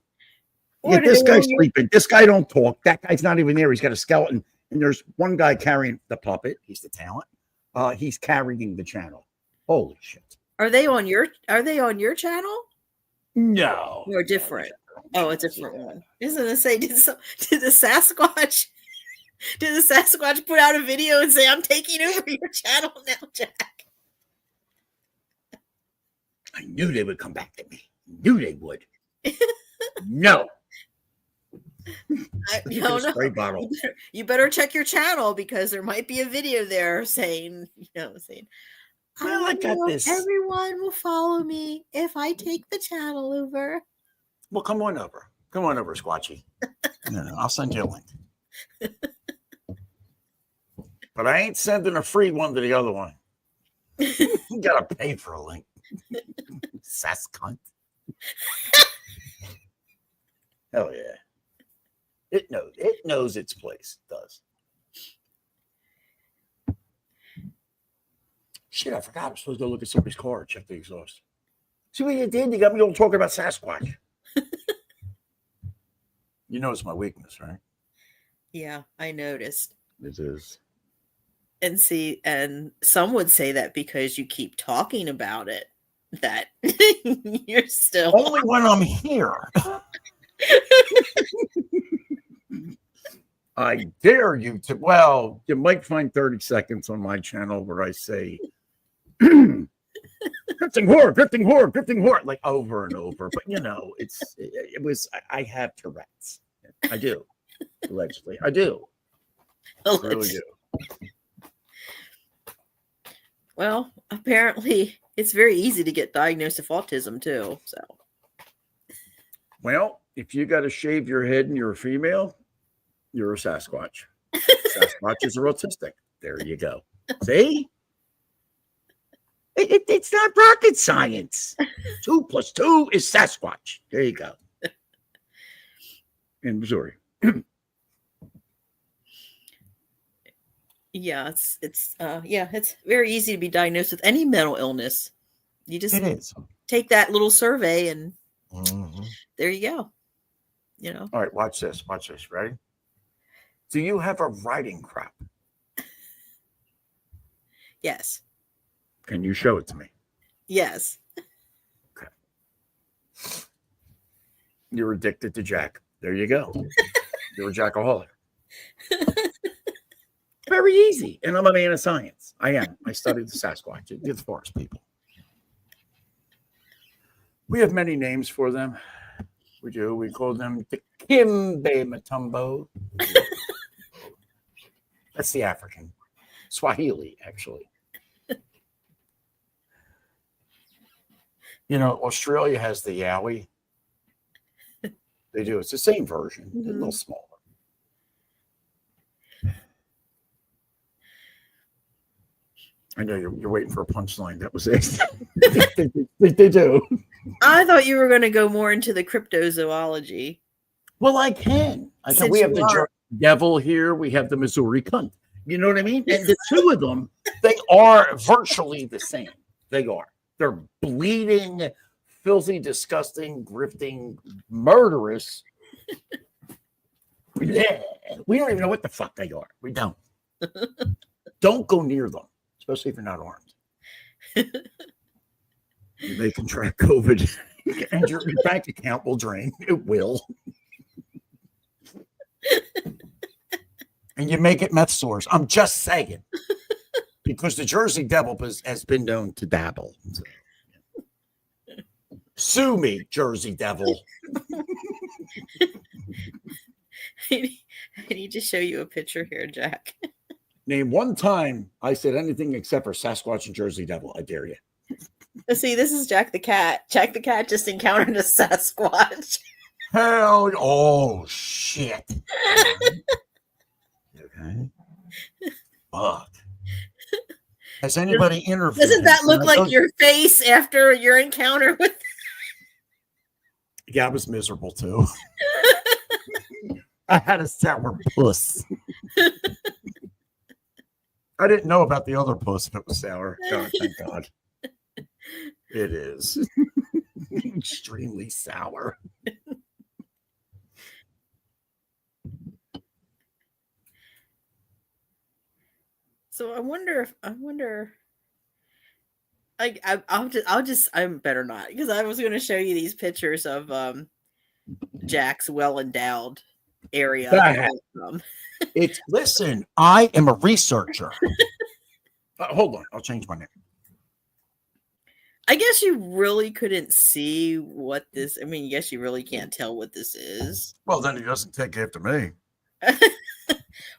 Yeah, this guy's sleeping. This guy don't talk. That guy's not even there. He's got a skeleton, and there's one guy carrying the puppet. He's the talent. He's carrying the channel. Holy shit! Are they on your channel? No, or different. Oh, a different one. Isn't it say did the Sasquatch put out a video and say, I'm taking over your channel now, Jack? I knew they would come back to me. Knew they would. No. No. Spray bottle. You better check your channel, because there might be a video there saying, I got this. Everyone will follow me if I take the channel over. Well, come on over. Come on over, Squatchy. I'll send you a link. But I ain't sending a free one to the other one. You gotta pay for a link. Sascunt. Hell yeah. It knows its place. It does. Shit, I forgot. I'm supposed to go look at somebody's car and check the exhaust. See what you did? You got me all talking about Sasquatch. You know it's my weakness, right? Yeah, I noticed. It is. And some would say that because you keep talking about it, that you're still only when I'm here. I dare you to. Well, you might find 30 seconds on my channel where I say drifting whore, like over and over. But it was. I have Tourette's. I do. Allegedly, I do. I really do. Well, apparently it's very easy to get diagnosed with autism too. So, well, if you got to shave your head and you're a female, you're a Sasquatch. Sasquatches are autistic. There you go. See? It's not rocket science. 2 + 2 is Sasquatch. There you go. In Missouri. Yeah, it's very easy to be diagnosed with any mental illness. You just take that little survey and there you go. you know. All right, watch this. Watch this. Ready? Do you have a riding crop? Yes. Can you show it to me? Yes. Okay. You're addicted to Jack. There you go. You're a Jackaholic. Very easy. And I'm a man of science. I am. I studied the Sasquatch. The forest people. We have many names for them. We do. We call them the Kimbe Matumbo. That's the African. Swahili, actually. You know, Australia has the Yowie. They do. It's the same version, a little smaller. I know you're waiting for a punchline. That was it. they do. I thought you were going to go more into the cryptozoology. Well, I can. We have the Jersey Devil here. We have the Missouri Cunt. You know what I mean? And the two of them, they are virtually the same. They are. They're bleeding, filthy, disgusting, grifting, murderous. Yeah. We don't even know what the fuck they are. We don't. Don't go near them, especially if you're not armed. You may contract COVID, and your bank account will drain. It will. And you may get meth sores. I'm just saying. Because the Jersey Devil has been known to dabble. So. Sue me, Jersey Devil. I need to show you a picture here, Jack. Name one time I said anything except for Sasquatch and Jersey Devil. I dare you. See, this is Jack the cat. Jack the cat just encountered a Sasquatch. Hell, oh shit. Okay. Fuck. Has anybody interviewed? Doesn't that look like your face after your encounter with? Yeah, I was miserable too. I had a sour puss. I didn't know about the other puss if it was sour. God, thank God. It is extremely sour. So I wonder. I'm better not, because I was going to show you these pictures of Jack's well endowed area. Listen, I am a researcher. Hold on, I'll change my name. I guess you really couldn't see what this. I mean, yes, you really can't tell what this is. Well, then he doesn't take after me.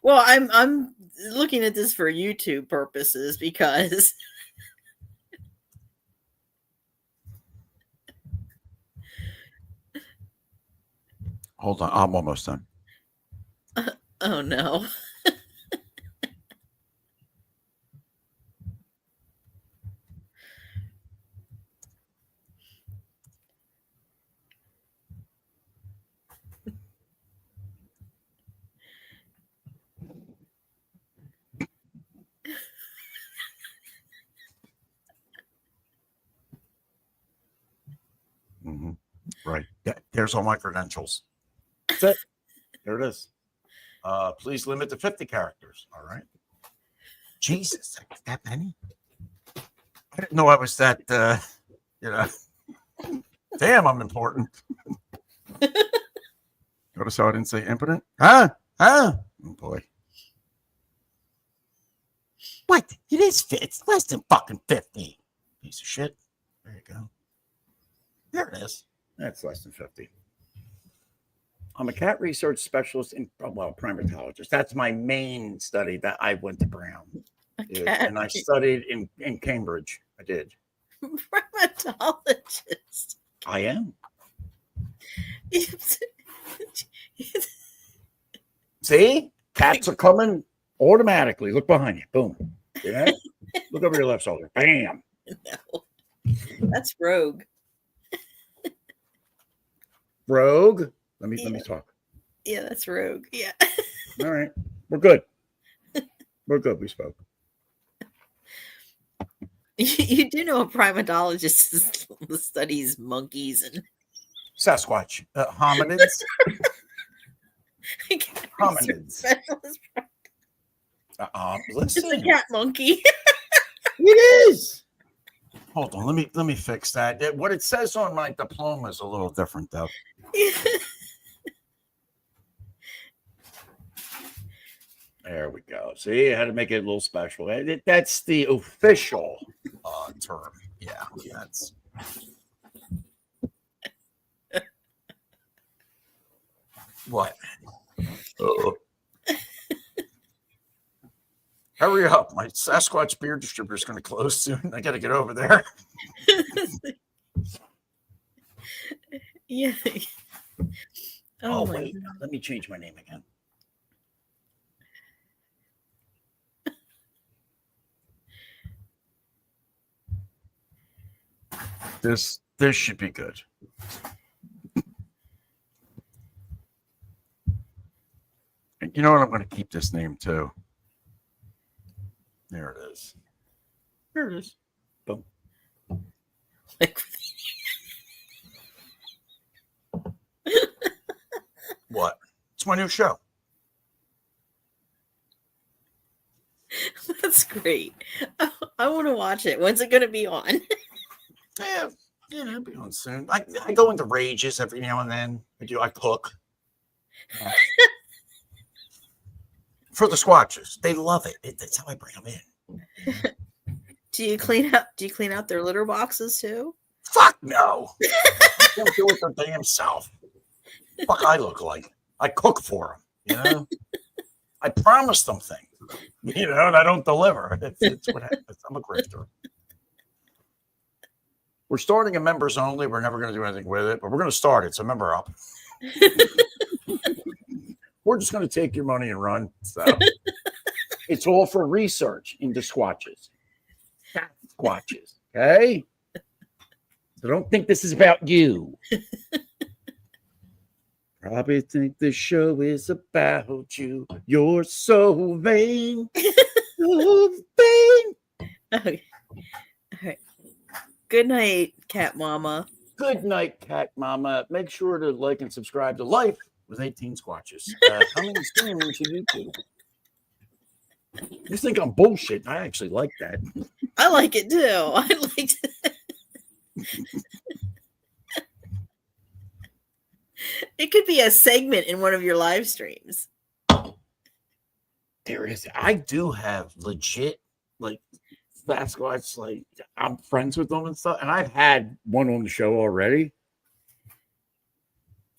Well, I'm looking at this for YouTube purposes because. Hold on, I'm almost done. Oh no. Mm-hmm. Right. There's all my credentials. That's it. There it is. Please limit to 50 characters. All right. Jesus, that many? I didn't know I was that, damn, I'm important. Notice how I didn't say impotent? Huh? Oh, boy. What? It is fit. It's less than fucking 50. Piece of shit. There you go. There it is. That's less than 50. I'm a cat research specialist primatologist. That's my main study that I went to Brown. And I studied in Cambridge. I did. Primatologist. I am. See? Cats are coming automatically. Look behind you. Boom. See that? Look over your left shoulder. Bam. No. That's Rogue. Rogue? Let me talk. Yeah, that's Rogue. Yeah. All right. We're good. We're good. We spoke. You do know a primatologist studies monkeys and Sasquatch. Hominids. Hominids. It's a Listen. cat monkey. It is. Hold on. Let me fix that. What it says on my diploma is a little different, though. There we go. See, I had to make it a little special. That's the official term. Yeah, that's. What? Hurry up. My Sasquatch beer distributor is going to close soon. I got to get over there. Yeah. Oh wait. Let me change my name again. This should be good. And you know what? I'm going to keep this name too. There it is. There it is. Boom. What? It's my new show. That's great. I want to watch it. When's it going to be on? Yeah, it'll be on soon. I go into rages every now and then. I cook. For the Squatches. They love it. That's how I bring them in. Do you clean out their litter boxes too? Fuck no. They'll do it their damn self. Fuck I look like. I cook for them, you know? I promise them things, you know, and I don't deliver. It's what happens. I'm a grifter. We're starting a members only. We're never going to do anything with it, but we're going to start it. So member up. We're just going to take your money and run. So it's all for research into Squatches. Squatches. Okay? So don't think this is about you. Probably think this show is about you. You're so vain. So vain. Okay. All right. Good night, Cat Mama. Good night, Cat Mama. Make sure to like and subscribe to Life with 18 Squatches. Coming soon to YouTube. You think I'm bullshit? I actually like that. I like it too. I liked it. It could be a segment in one of your live streams. There is. I do have legit, like, Sasquatch. Like, I'm friends with them and stuff. And I've had one on the show already.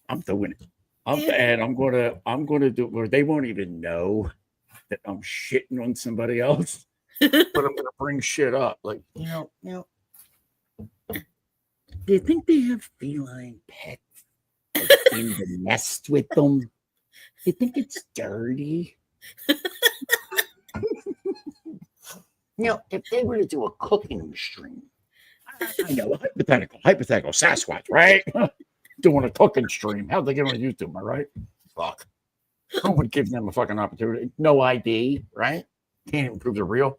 I'm doing it. And I'm gonna do it where they won't even know that I'm shitting on somebody else. But I'm gonna bring shit up. Like, you know. Do you think they have feline pets in the nest with them? Do you think it's dirty? You know, if they were to do a cooking stream, I know, hypothetical Sasquatch, right? Doing a cooking stream. How'd they get on YouTube, am I right? Fuck. Who would give them a fucking opportunity? No ID, right? Can't even prove they're real.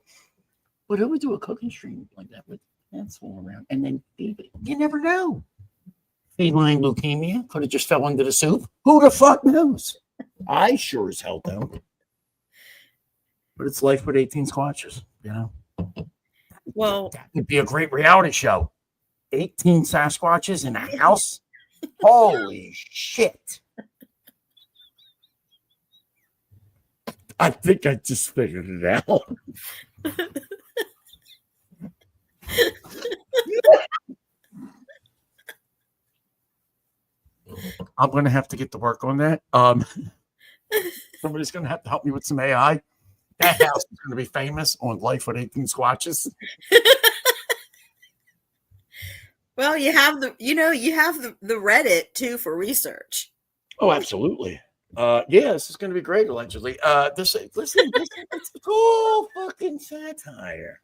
But who would do a cooking stream like that with pants all around? And then feed it? You never know. Feline leukemia could have just fell into the soup. Who the fuck knows? I sure as hell don't. But it's Life with 18 Squatches, you know? Well, that would be a great reality show. 18 Sasquatches in a house? Holy shit. I think I just figured it out. I'm going to have to get to work on that. Somebody's going to have to help me with some AI. That house is going to be famous on Life with 18 Squatches. well, you have the Reddit too for research. Oh, absolutely. Yeah, this is going to be great. Allegedly, this it's cool fucking satire.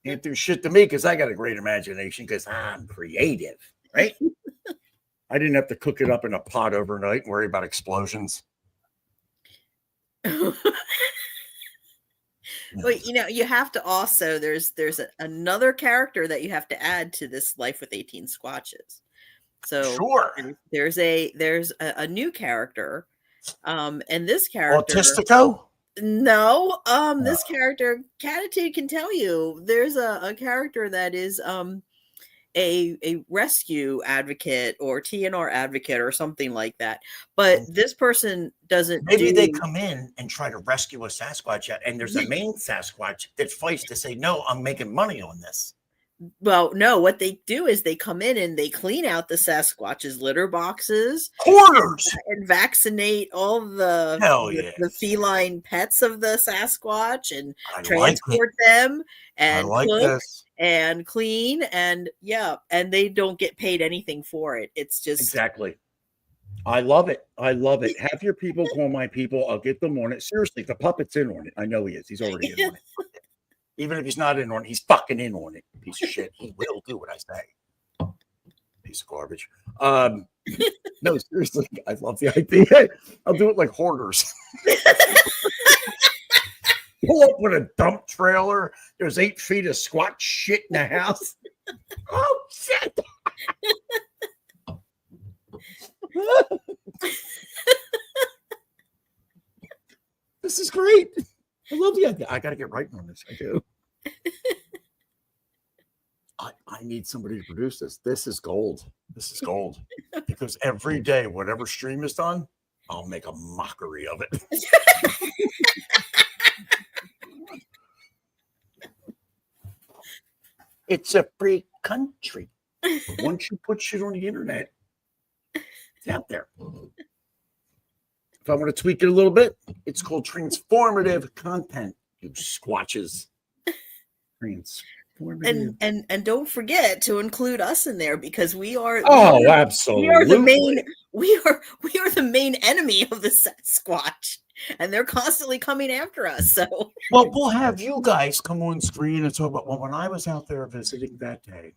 Can't do shit to me because I got a great imagination because I'm creative, right? I didn't have to cook it up in a pot overnight and worry about explosions. Well, you have to also there's another character that you have to add to this Life with 18 Squatches. So Sure. there's a new character, and this character, Autistico? no, this character, Catitude can tell you, there's a character that is a rescue advocate or TNR advocate or something like that. But this person doesn't. Maybe they come in and try to rescue a Sasquatch, and there's a main Sasquatch that fights to say, "No, I'm making money on this." Well, no, what they do is they come in and they clean out the Sasquatch's litter boxes, Hoarders, and vaccinate all the feline pets of the Sasquatch and transport them and cook and clean, and and they don't get paid anything for it. It's just exactly. I love it. I love it. Have your people call my people. I'll get them on it. Seriously, the puppet's in on it. I know he is. He's already in on it. Even if he's not in on it, he's fucking in on it. Piece of shit. He will do what I say. Piece of garbage. No, seriously, I love the idea. I'll do it like hoarders. Pull up with a dump trailer. There's 8 feet of squat shit in the house. Oh shit. This is great. I love the idea. I got to get writing on this. I do. I need somebody to produce this. This is gold. This is gold. Because every day, whatever stream is done, I'll make a mockery of it. It's a free country. But once you put shit on the internet, it's out there. If I want to tweak it a little bit, it's called transformative content. You squatches. Transformative. And don't forget to include us in there, because we are absolutely. we are the main enemy of the Sasquatch, and they're constantly coming after us. So we'll have you guys come on screen and talk about, well, when I was out there visiting that day,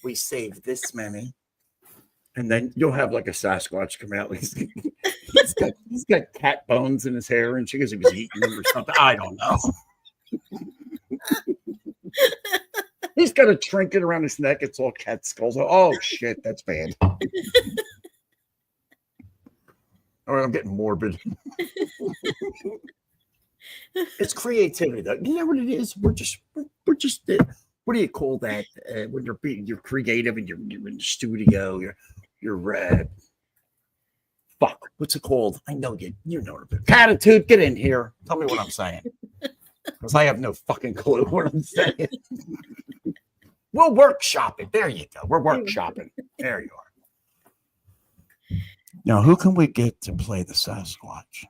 we saved this many. And then you'll have like a Sasquatch come out. He's got cat bones in his hair, and she goes, he was eating them or something. I don't know. He's got a trinket around his neck. It's all cat skulls. Oh shit, that's bad. All right, I'm getting morbid. It's creativity, though. You know what it is? We're just. What do you call that? When you're creative and you're in the studio. You're fuck. What's it called? I know you know it. Catitude, get in here. Tell me what I'm saying. Because I have no fucking clue what I'm saying. We'll workshop it. There you go. We're workshopping. There you are. Now, who can we get to play the Sasquatch?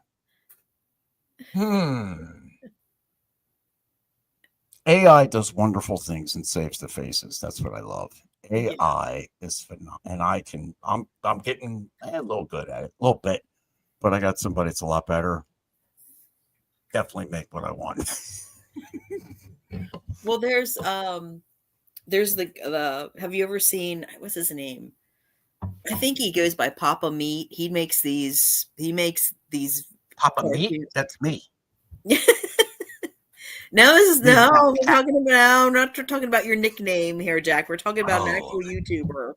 AI does wonderful things and saves the faces. That's what I love. AI is phenomenal, and I'm getting a little good at it, a little bit, but I got somebody that's a lot better. Definitely make what I want. Well, there's the have you ever seen, what's his name? I think he goes by Papa Meat. He makes these Papa Meat? That's me. No, this is we're talking about, I'm not talking about your nickname here, Jack. We're talking about an actual YouTuber.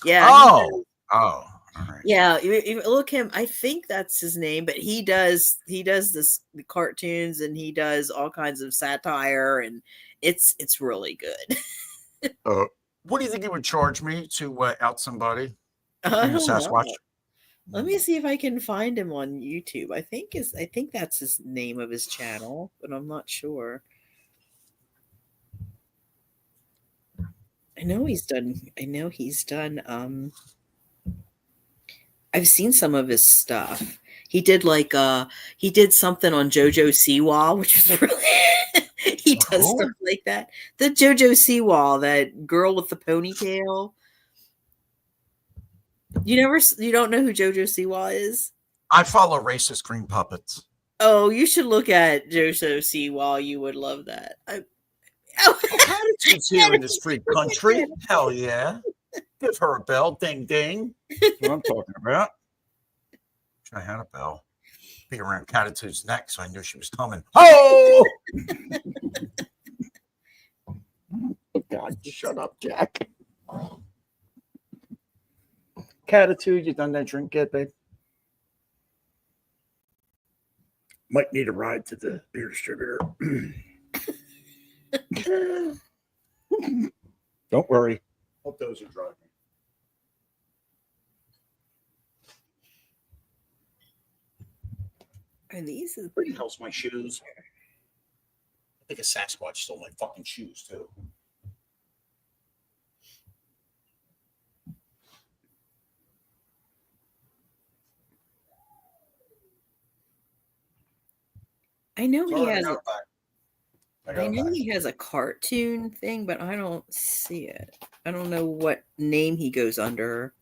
Yeah. All right. Yeah, you look him. I think that's his name, but he does the cartoons, and he does all kinds of satire, and it's really good. What do you think he would charge me to out somebody? Sasquatch. Let me see if I can find him on YouTube. I think that's his name of his channel, but I'm not sure. I know he's done I've seen some of his stuff. He did something on JoJo Siwa, which is really he does stuff like that. The JoJo Siwa, that girl with the ponytail. You don't know who JoJo Siwa is? I follow racist green puppets. Oh, you should look at JoJo Siwa. You would love that. Attitudes here in this free country. Hell yeah. Give her a bell. Ding, ding. That's what I'm talking about. I had a bell. Be around Catitude's neck, so I knew she was coming. Oh! Oh, God. Shut up, Jack. Catitude, you done that drink yet, babe? Might need a ride to the beer distributor. Don't worry. Hope those are driving. Are these? Where the hell's my shoes? I think a Sasquatch stole my fucking shoes too. I know he has. I know he has a cartoon thing, but I don't see it. I don't know what name he goes under.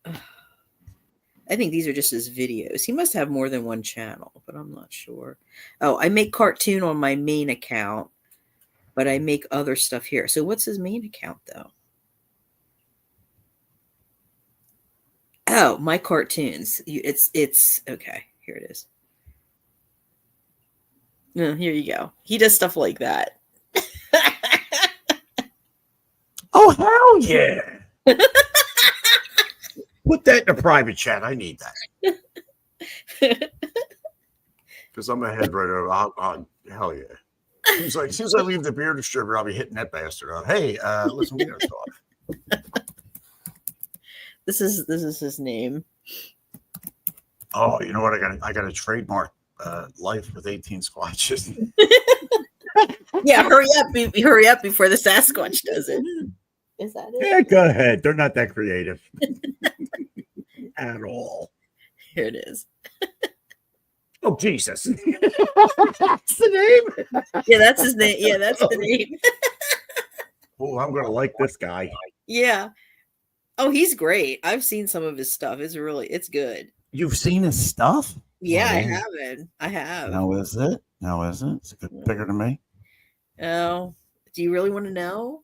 I think these are just his videos. He must have more than one channel, but I'm not sure. Oh, I make cartoon on my main account, but I make other stuff here. So what's his main account though? Oh, my cartoons. It's okay. Here it is. No, here you go. He does stuff like that. Oh, hell yeah. Put that in a private chat. I need that. Because I'm ahead right over. Hell yeah. He's like, as soon as I leave the beer distributor, I'll be hitting that bastard up. Hey, listen, we gotta talk. This is his name. Oh, you know what? I got a trademark life with 18 squatches. Yeah, hurry up before the Sasquatch does it. Is that it? Yeah, go ahead. They're not that creative at all. Here it is. Oh, Jesus. That's the name? Yeah, that's his name. Yeah, that's the name. Oh, I'm going to like this guy. Yeah. Oh, he's great. I've seen some of his stuff. It's good. You've seen his stuff? Yeah, I haven't. I have. How is it? It's a bit bigger than me. Oh, do you really want to know?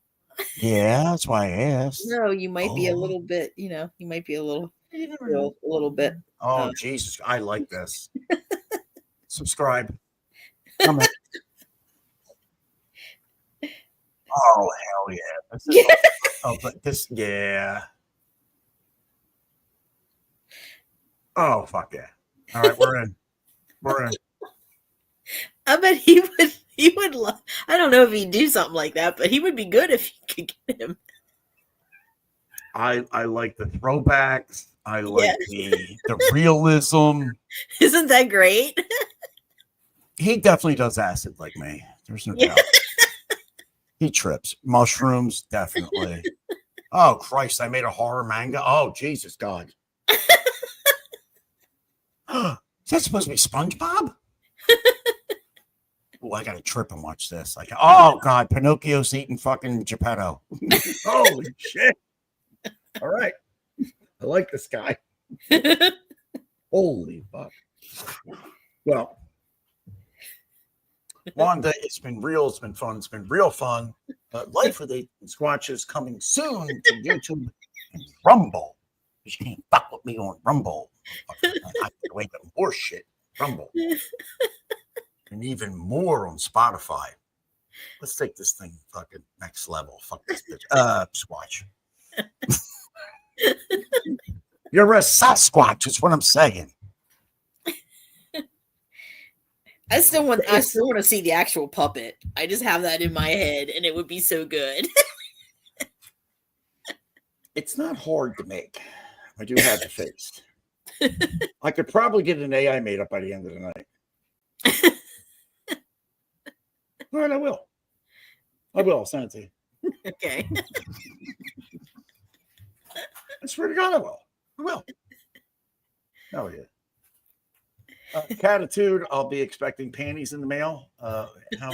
Yeah, that's why I asked. No, you might be a little bit, you might be a little bit. Oh, Jesus. I like this. Subscribe. Come on. Oh, hell yeah. This is but this, yeah. Oh, fuck yeah. All right, we're in. I bet he would love. I don't know if he'd do something like that, but he would be good if you could get him. I like the throwbacks. I like the realism. Isn't that great? He definitely does acid like me. There's no doubt. He trips. Mushrooms, definitely. Oh, Christ. I made a horror manga. Oh, Jesus God. Is that supposed to be SpongeBob? Oh, I got to trip and watch this. Oh, God. Pinocchio's eating fucking Geppetto. Holy shit. All right. I like this guy. Holy fuck. Well, Wanda, it's been real. It's been fun. It's been real fun. Life with 18 Squatches coming soon to YouTube and Rumble. You can't fuck with me on Rumble. I have to wake up more shit. Rumble. And even more on Spotify. Let's take this thing fucking next level. Fuck this bitch. Squatch. You're a Sasquatch, is what I'm saying. I still want to see the actual puppet. I just have that in my head, and it would be so good. It's not hard to make. I do have the face. I could probably get an AI made up by the end of the night. All right, I will. I'll send it to you. Okay. I swear to God, I will. Oh, yeah. Catitude, I'll be expecting panties in the mail. How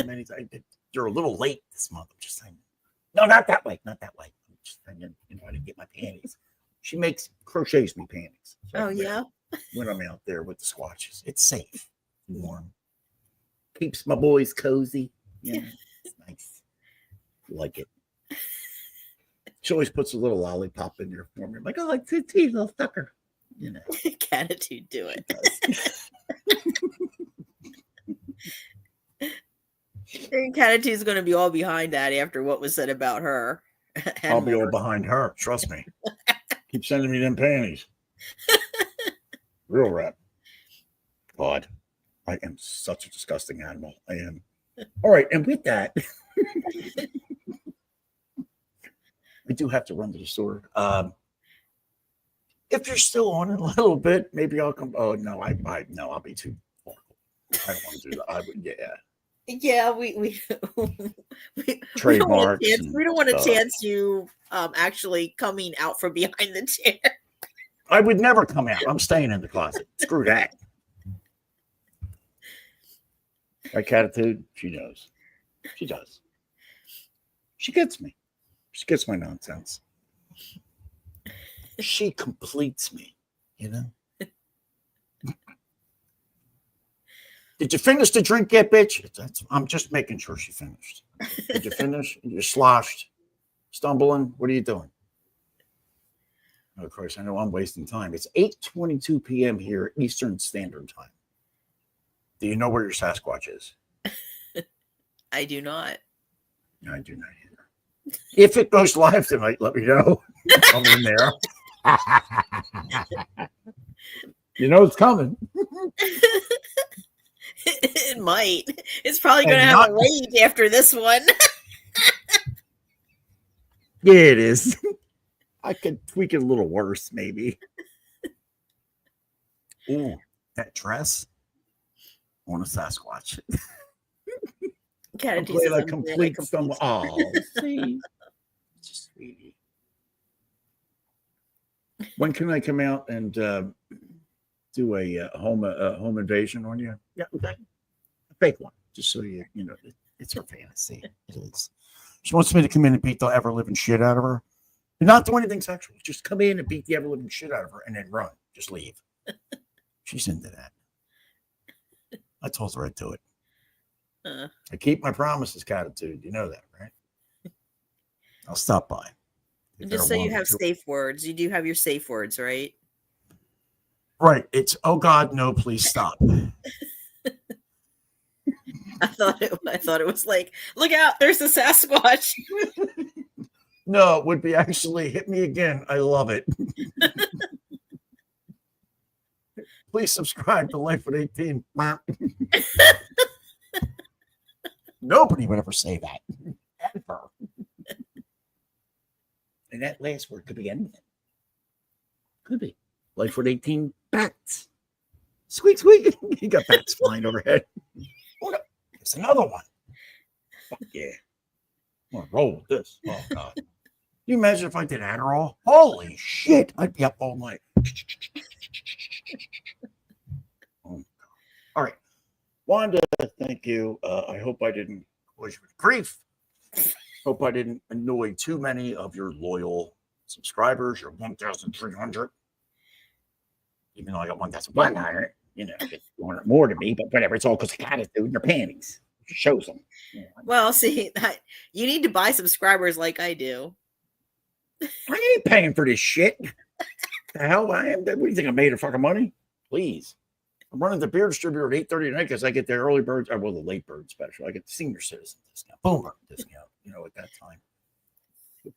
many? You're a little late this month. I'm just saying. No, not that way. I'm just saying, I didn't get my panties. She crochets me panties. So yeah. When I'm out there with the Squatches, it's safe, warm, keeps my boys cozy. Yeah, it's nice. Like it. She always puts a little lollipop in there for me. I'm like, oh, like tea, little sucker. Catitude, do it. Catitude's going to be all behind that after what was said about her. I'll be all behind her. Trust me. Keep sending me them panties. Real rap. God, I am such a disgusting animal. I am. All right, and with that, I do have to run to the store. If you're still on in a little bit, maybe I'll come. Oh no, no, I'll be too. I don't want to do that. I would, yeah. Yeah, we Trademarks. We don't want to chance you actually coming out from behind the chair. I would never come out. I'm staying in the closet. Screw that. My attitude, she knows. She does. She gets me. She gets my nonsense. She completes me, you know? Did you finish the drink yet, bitch? I'm just making sure she finished. Did you finish? You're sloshed, stumbling. What are you doing? Oh, of course, I know I'm wasting time. It's 8:22 p.m. here, Eastern Standard Time. Do you know where your Sasquatch is? I do not. I do not either. If it goes live tonight, let me know. I'm in there. You know it's coming. It might. It's probably going to have a wait after this one. Yeah, it is. I could tweak it a little worse, maybe. Ooh, that dress on a Sasquatch. I'm glad I complete some. Oh, see, just sweetie. When can I come out and do a home invasion on you? Yeah, okay. A fake one, just so you know it's her fantasy. It is. She wants me to come in and beat the ever living shit out of her. And not do anything sexual. Just come in and beat the ever living shit out of her and then run. Just leave. She's into that. I told her I'd do it. I keep my promises, attitude. You know that, right? I'll stop by. Just so you have safe words. You do have your safe words, right? Right. It's, oh God, no, please stop. I thought it was like, look out, there's a Sasquatch. No, it would be actually hit me again. I love it. Please subscribe to Life at 18. Nobody would ever say that. Ever. And that last word could be anything. Could be. Life with 18 bats. Squeak, squeak. You got bats flying overhead. Oh, no. There's another one. Fuck yeah. I'm going to roll with this. Oh, God. Can you imagine if I did Adderall? Holy shit. I'd be up all night. Oh, God. All right. Wanda, thank you. I hope I didn't cause you with grief. Hope I didn't annoy too many of your loyal subscribers, your 1,300. Even though I got 1,100, you know, it's 200 more to me, but whatever. It's all because of attitude and their panties. It shows them. You know, well, see, you need to buy subscribers like I do. I ain't paying for this shit. The hell I am. What do you think I made of fucking money? Please. I'm running the beer distributor at 8:30 tonight because I get the early bird, the late bird special. I get the senior citizen discount, boomer discount. You know, at that time,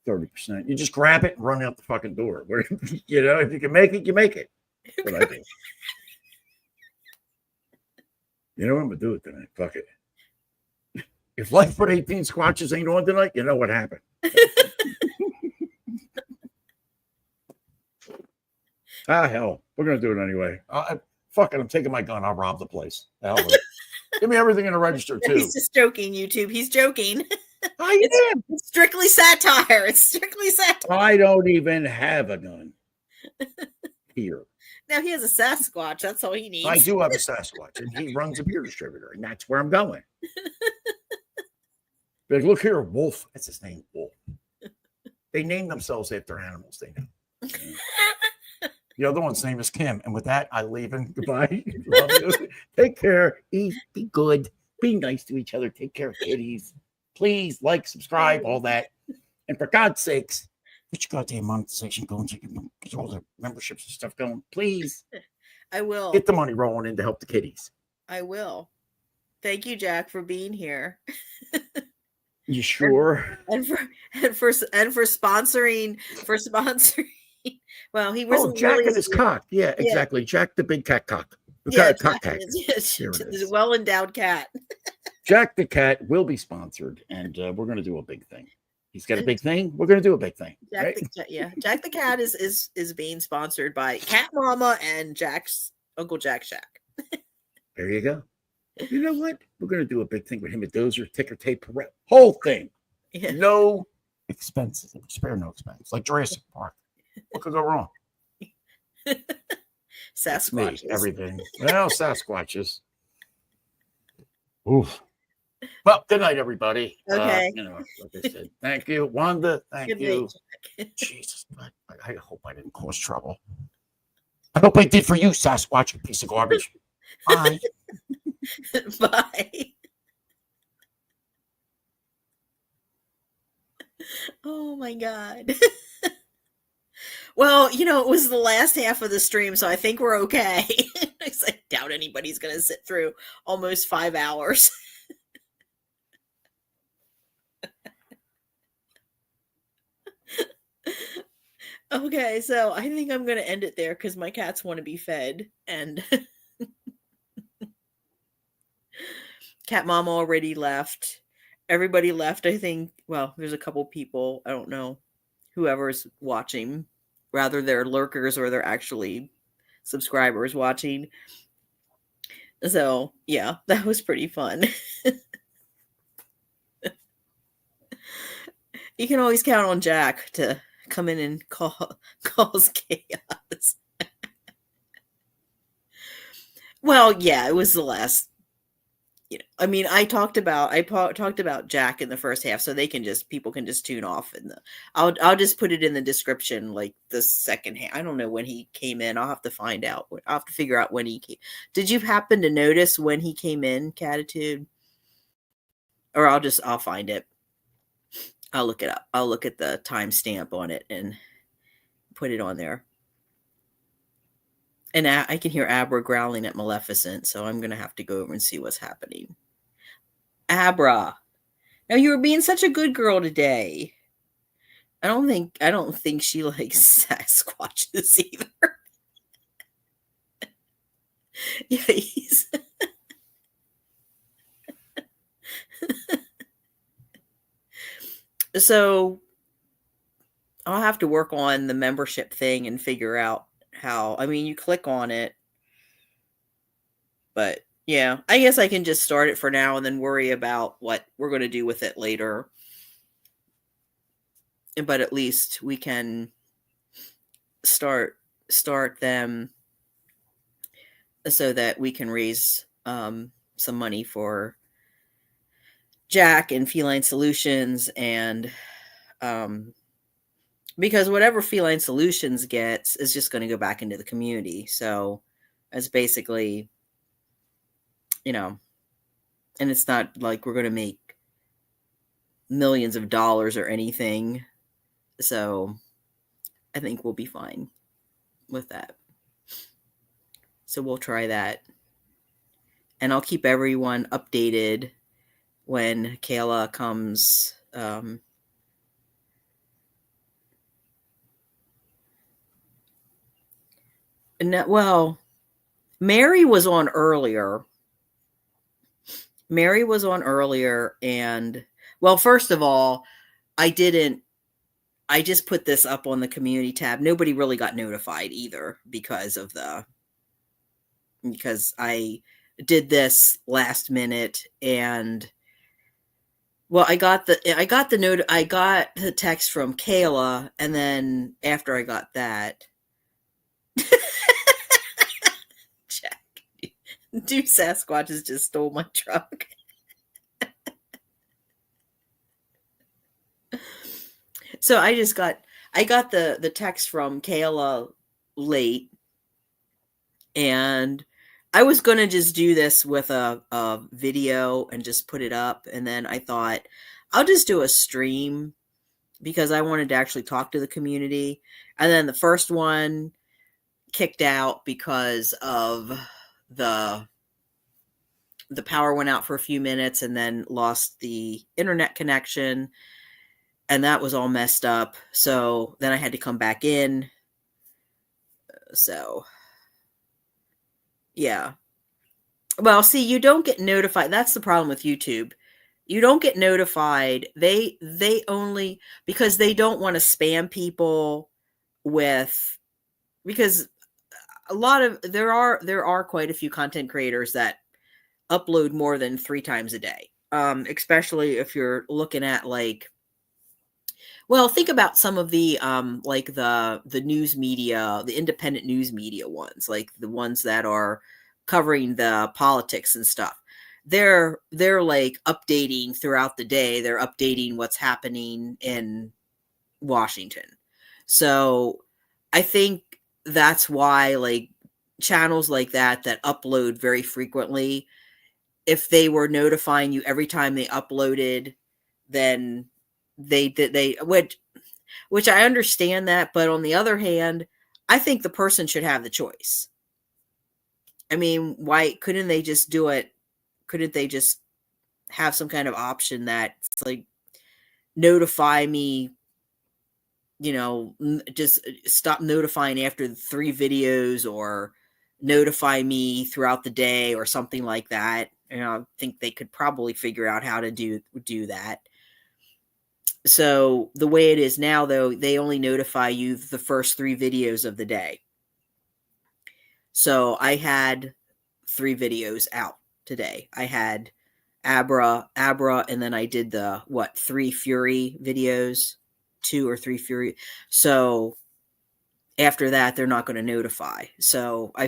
30%. You just grab it and run out the fucking door. You know, if you can make it, you make it. That's what I do. You know what I'm gonna do it tonight? Fuck it. If Life for 18 Squatches ain't on tonight, you know what happened. Hell, we're gonna do it anyway. Fuck it, I'm taking my gun. I'll rob the place. Hell with it. Give me everything in the register, too. He's just joking, YouTube. He's joking. It's strictly satire. It's strictly satire. I don't even have a gun here. Now he has a Sasquatch. That's all he needs. I do have a Sasquatch, and he runs a beer distributor, and that's where I'm going. Like, look here, Wolf. That's his name, Wolf. They name themselves after animals they know. The other one's name is Kim. And with that, I leave and goodbye. Love you. Take care. Eat. Be good. Be nice to each other. Take care of kitties. Please like, subscribe, all that. And for God's sakes, get your goddamn monetization going so you can get all the memberships and stuff going. Please. I will. Get the money rolling in to help the kitties. I will. Thank you, Jack, for being here. You sure? And for sponsoring Well, he Oh, wasn't Jack really. and his cock. Yeah, Yeah. exactly. Jack the big cat cock. Yeah, Cock Jack cat. is Here it a is. well-endowed cat. Jack the cat will be sponsored, and we're going to do a big thing. He's got a big thing. We're going to do a big thing. Jack Right? Jack the cat is being sponsored by Cat Mama and Jack's Uncle Jack Shack. There you go. You know what? We're going to do a big thing with him and Dozer, ticker tape, whole thing. Yeah. No expenses. Spare no expense. Like Jurassic Park. What could go wrong? Sasquatch. Everything. Well, Sasquatches. Oof. Well, good night, everybody. Okay. Like I said, thank you, Wanda. Thank Good you. night, Jesus, I hope I didn't cause trouble. I hope I did for you, Sasquatch, you piece of garbage. Bye. Bye. Oh my God. Well, it was the last half of the stream, so I think we're okay. I doubt anybody's going to sit through almost 5 hours. Okay, so I think I'm going to end it there because my cats want to be fed. And Cat Mama already left. Everybody left, I think. Well, there's a couple people. I don't know. Whoever's watching. Rather, they're lurkers or they're actually subscribers watching. So, yeah, that was pretty fun. You can always count on Jack to come in and cause chaos. Well, yeah, it was the last. I mean, I talked about Jack in the first half, so people can just tune off, and I'll just put it in the description, like the second half. I don't know when he came in. I'll have to find out. I'll have to figure out when he came. Did you happen to notice when he came in, Catitude? Or I'll find it. I'll look it up. I'll look at the timestamp on it and put it on there. And I can hear Abra growling at Maleficent, so I'm going to have to go over and see what's happening. Abra, now you were being such a good girl today. I don't think she likes Sasquatches either. Yeah, he's... So I'll have to work on the membership thing and figure out how. I mean, you click on it, but yeah, I guess I can just start it for now and then worry about what we're going to do with it later. But at least we can start them so that we can raise some money for Jack and Feline Solutions, and because whatever Feline Solutions gets is just going to go back into the community. So it's basically, and it's not like we're going to make millions of dollars or anything. So I think we'll be fine with that. So we'll try that. And I'll keep everyone updated when Kayla comes. Well, Mary was on earlier. And, well, first of all, I just put this up on the community tab. Nobody really got notified either because I did this last minute, and well, I got the text from Kayla, and then after I got that, Jack, dude, Sasquatches just stole my truck. So I got the text from Kayla late, and I was going to just do this with a video and just put it up. And then I thought I'll just do a stream because I wanted to actually talk to the community. And then the first one kicked out because of the power went out for a few minutes and then lost the internet connection. And that was all messed up. So then I had to come back in So, yeah. Well, see, you don't get notified. That's the problem with YouTube. You don't get notified. They only, because they don't want to spam people with, because a lot of, there are quite a few content creators that upload more than 3 times a day. Especially if you're looking at like, well, think about some of the like the news media, the independent news media ones, like the ones that are covering the politics and stuff. They're like updating throughout the day. They're updating what's happening in Washington. So I think that's why like channels like that upload very frequently, if they were notifying you every time they uploaded, then they would, which I understand that, but on the other hand, I think the person should have the choice. I mean, why couldn't they just do it? Couldn't they just have some kind of option that's like, notify me, just stop notifying after 3 videos, or notify me throughout the day, or something like that. I think they could probably figure out how to do that. So the way it is now, though, they only notify you the first 3 videos of the day. So I had 3 videos out today. I had Abra, and then I did the 3 Fury videos, 2 or 3 Fury. So after that, they're not going to notify. So I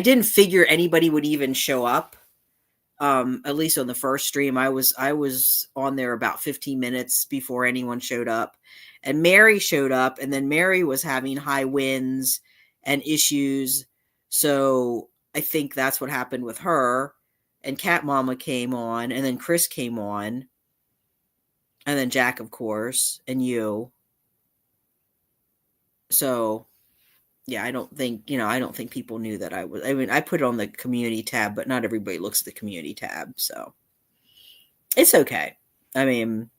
didn't figure anybody would even show up. At least on the first stream, I was on there about 15 minutes before anyone showed up, and Mary showed up, and then Mary was having high winds and issues. So I think that's what happened with her. And Cat Mama came on, and then Chris came on, and then Jack, of course, and you. So yeah, I don't think people knew that I mean, I put it on the community tab, but not everybody looks at the community tab. So it's okay. I mean,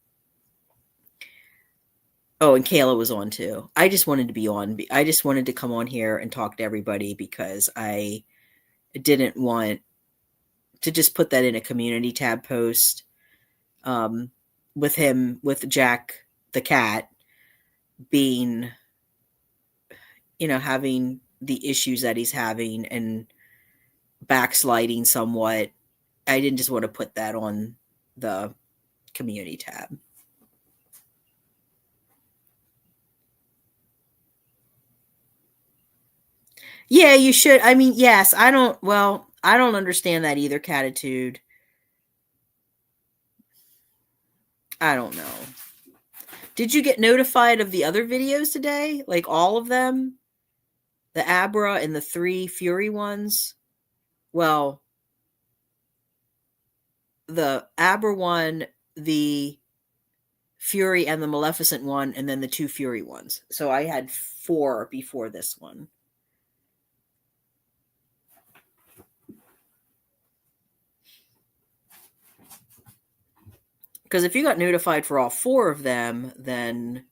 oh, and Kayla was on too. I just wanted to be on. I just wanted to come on here and talk to everybody, because I didn't want to just put that in a community tab post, with Jack the cat being, having the issues that he's having and backsliding somewhat. I didn't just want to put that on the community tab. Yeah, you should. I mean, yes, I don't understand that either, Catitude. I don't know. Did you get notified of the other videos today? Like all of them? The Abra and the 3 Fury ones? Well, the Abra one, the Fury, and the Maleficent one, and then the 2 Fury ones. So I had 4 before this one. Because if you got notified for all 4 of them, then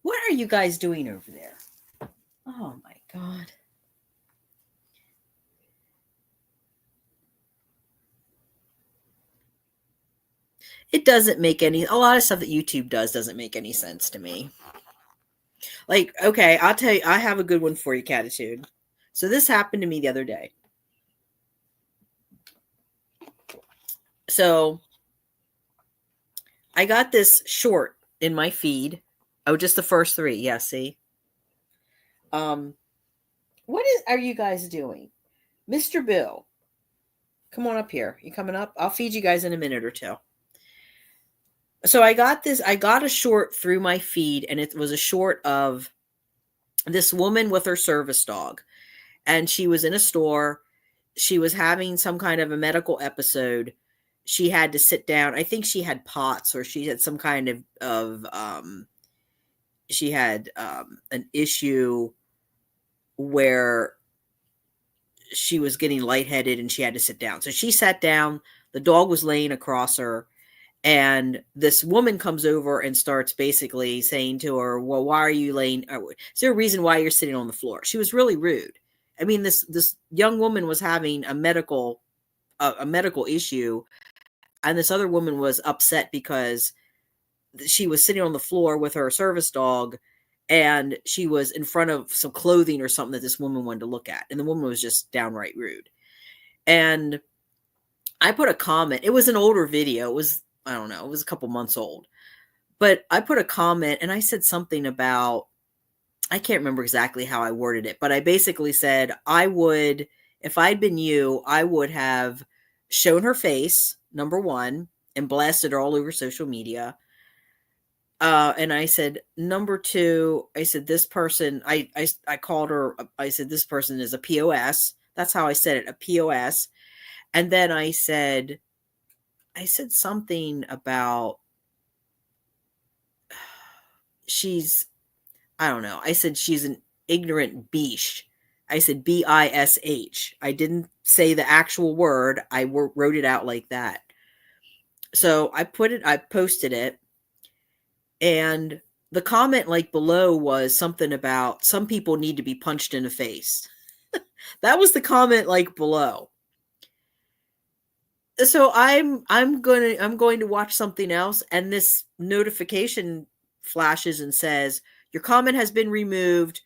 what are you guys doing over there? Oh my God. It doesn't make a lot of stuff that YouTube doesn't make any sense to me. Like, okay, I'll tell you, I have a good one for you, Catitude. So this happened to me the other day. So I got this short in my feed. Oh, just the first 3. Yeah, see? What are you guys doing? Mr. Bill, come on up here. You coming up? I'll feed you guys in a minute or 2. So I got a short through my feed, and it was a short of this woman with her service dog. And she was in a store. She was having some kind of a medical episode. She had to sit down. I think she had POTS, or she had some kind of she had an issue where she was getting lightheaded and she had to sit down. So she sat down. The dog was laying across her, And this woman comes over and starts basically saying to her, well, why are you laying? Is there a reason why you're sitting on the floor? She was really rude. I mean, this young woman was having a medical issue, and this other woman was upset because she was sitting on the floor with her service dog, and she was in front of some clothing or something that this woman wanted to look at, and the woman was just downright rude. And I put a comment. It was an older video. It was, I don't know, it was a couple months old. But I put a comment and I said something about, I can't remember exactly how I worded it, but I basically said, if I'd been you, I would have shown her face, number one, and blasted her all over social media. And I said, number two, I said, this person, I called her, I said, this person is a POS. That's how I said it, a POS. And then I said something about I don't know. I said she's an ignorant bish. I said BISH. I didn't say the actual word. I wrote it out like that. So I posted it. And the comment like below was something about some people need to be punched in the face. That was the comment like below. So I'm going to watch something else, and this notification flashes and says, your comment has been removed.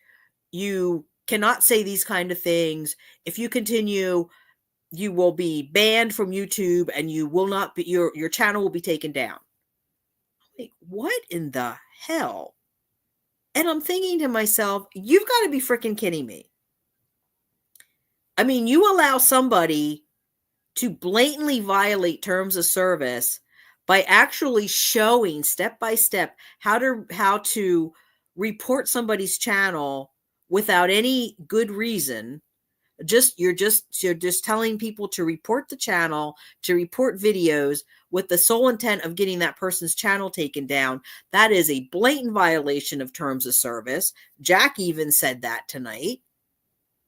You cannot say these kind of things. If you continue, you will be banned from YouTube, and you will not be, your channel will be taken down. I'm like, what in the hell? And I'm thinking to myself, you've got to be freaking kidding me. I mean, you allow somebody to blatantly violate terms of service by actually showing step by step how to report somebody's channel without any good reason. You're just telling people to report the channel, to report videos with the sole intent of getting that person's channel taken down. That is a blatant violation of terms of service. Jack even said that tonight.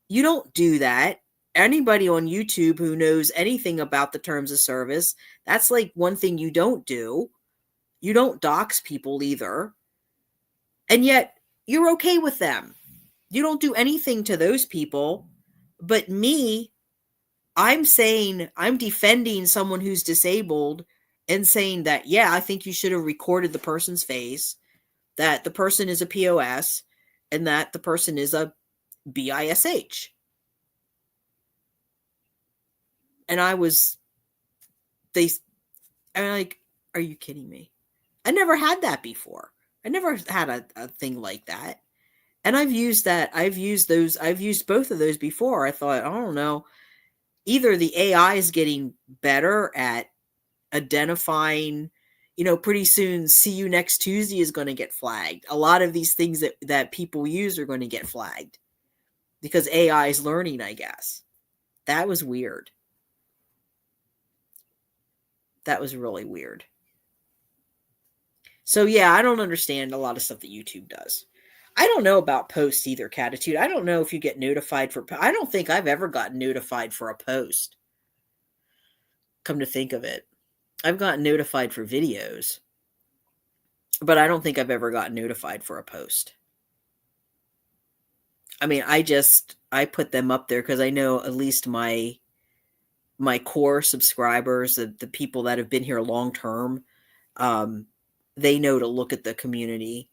You don't do that. Anybody on YouTube who knows anything about the terms of service, that's like one thing you don't do. You don't dox people either. And yet you're okay with them. You don't do anything to those people. But me, I'm defending someone who's disabled and saying that, yeah, I think you should have recorded the person's face, that the person is a POS, and that the person is a BISH. And I'm like, are you kidding me? I never had that before. I never had a thing like that. And I've used both of those before. I thought, I don't know, either the AI is getting better at identifying, pretty soon, see you next Tuesday is going to get flagged. A lot of these things that people use are going to get flagged because AI is learning, I guess. That was weird. That was really weird. So yeah, I don't understand a lot of stuff that YouTube does. I don't know about posts either, Catitude. I don't know if you get notified for, I don't think I've ever gotten notified for a post. Come to think of it. I've gotten notified for videos, but I don't think I've ever gotten notified for a post. I mean, I put them up there because I know at least my core subscribers, the people that have been here long term, they know to look at the community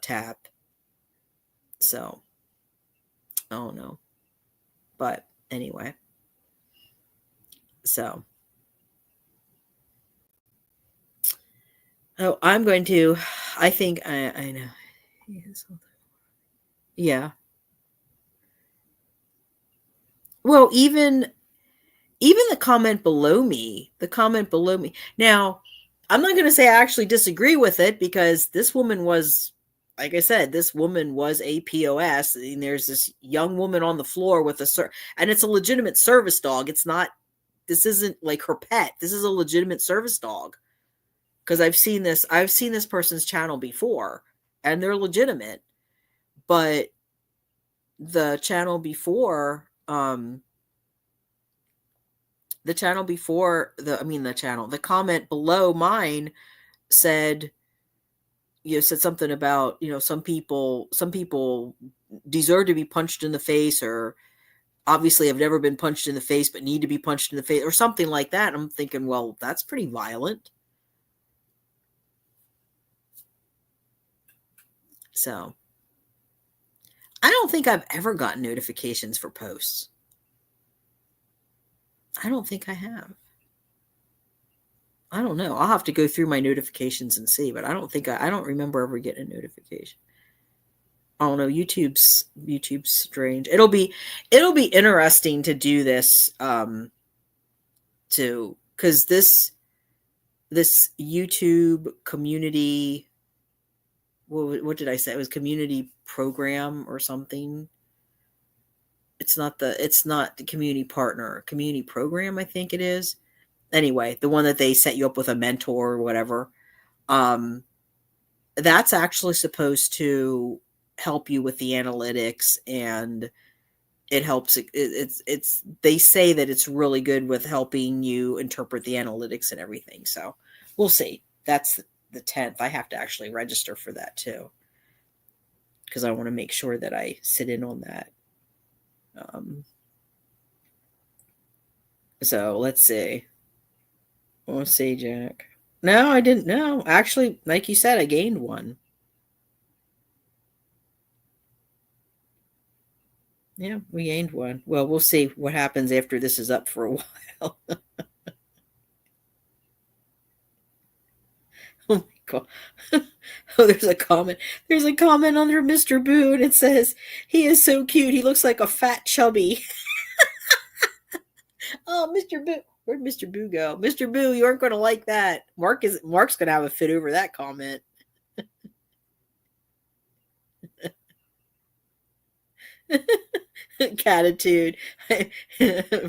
tab. So, I don't know. But anyway. So. Oh, I think I know. Yeah. Well, even the comment below me. Now, I'm not going to say I actually disagree with it because this woman was, like I said, this woman was a POS. And there's this young woman on the floor with and it's a legitimate service dog. This isn't like her pet. This is a legitimate service dog. Because I've seen this person's channel before and they're legitimate. But the channel before, The channel before the comment below mine said, said something about, some people deserve to be punched in the face, or obviously have never been punched in the face but need to be punched in the face, or something like that. I'm thinking, well, that's pretty violent. So I don't think I've ever gotten notifications for posts. I don't think I have. I don't know. I'll have to go through my notifications and see, but I don't remember ever getting a notification. I don't know. YouTube's strange. It'll be interesting to do this, too, because this YouTube community, what did I say? It was community program or something. It's not the community partner, community program, I think it is. Anyway, the one that they set you up with a mentor or whatever. That's actually supposed to help you with the analytics, and it helps. They say that it's really good with helping you interpret the analytics and everything. So we'll see. That's the 10th. I have to actually register for that too, because I want to make sure that I sit in on that. So let's see. Let's see, Jack. No, I didn't know. Actually, like you said, I gained one. Yeah, we gained one. Well, we'll see what happens after this is up for a while. Oh my God. Oh, there's a comment. There's a comment under Mr. Boo, and it says, he is so cute. He looks like a fat chubby. Oh, Mr. Boo. Where'd Mr. Boo go? Mr. Boo, you aren't going to like that. Mark's going to have a fit over that comment. Catitude.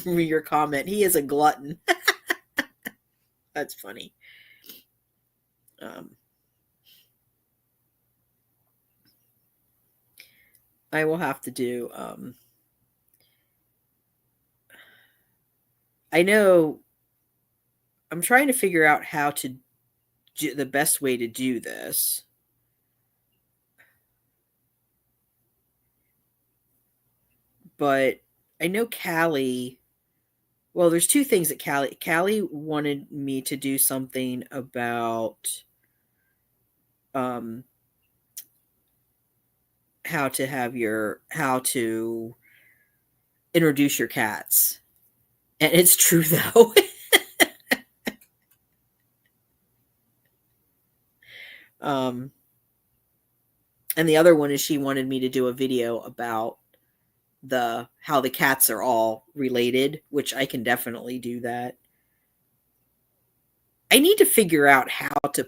From your comment. He is a glutton. That's funny. I will have to do I know I'm trying to figure out how to do the best way to do this. But I know Callie, well, there's two things that Callie wanted me to do something about how to introduce your cats. And it's true, though. And the other one is she wanted me to do a video about how the cats are all related, which I can definitely do that. I need to figure out how to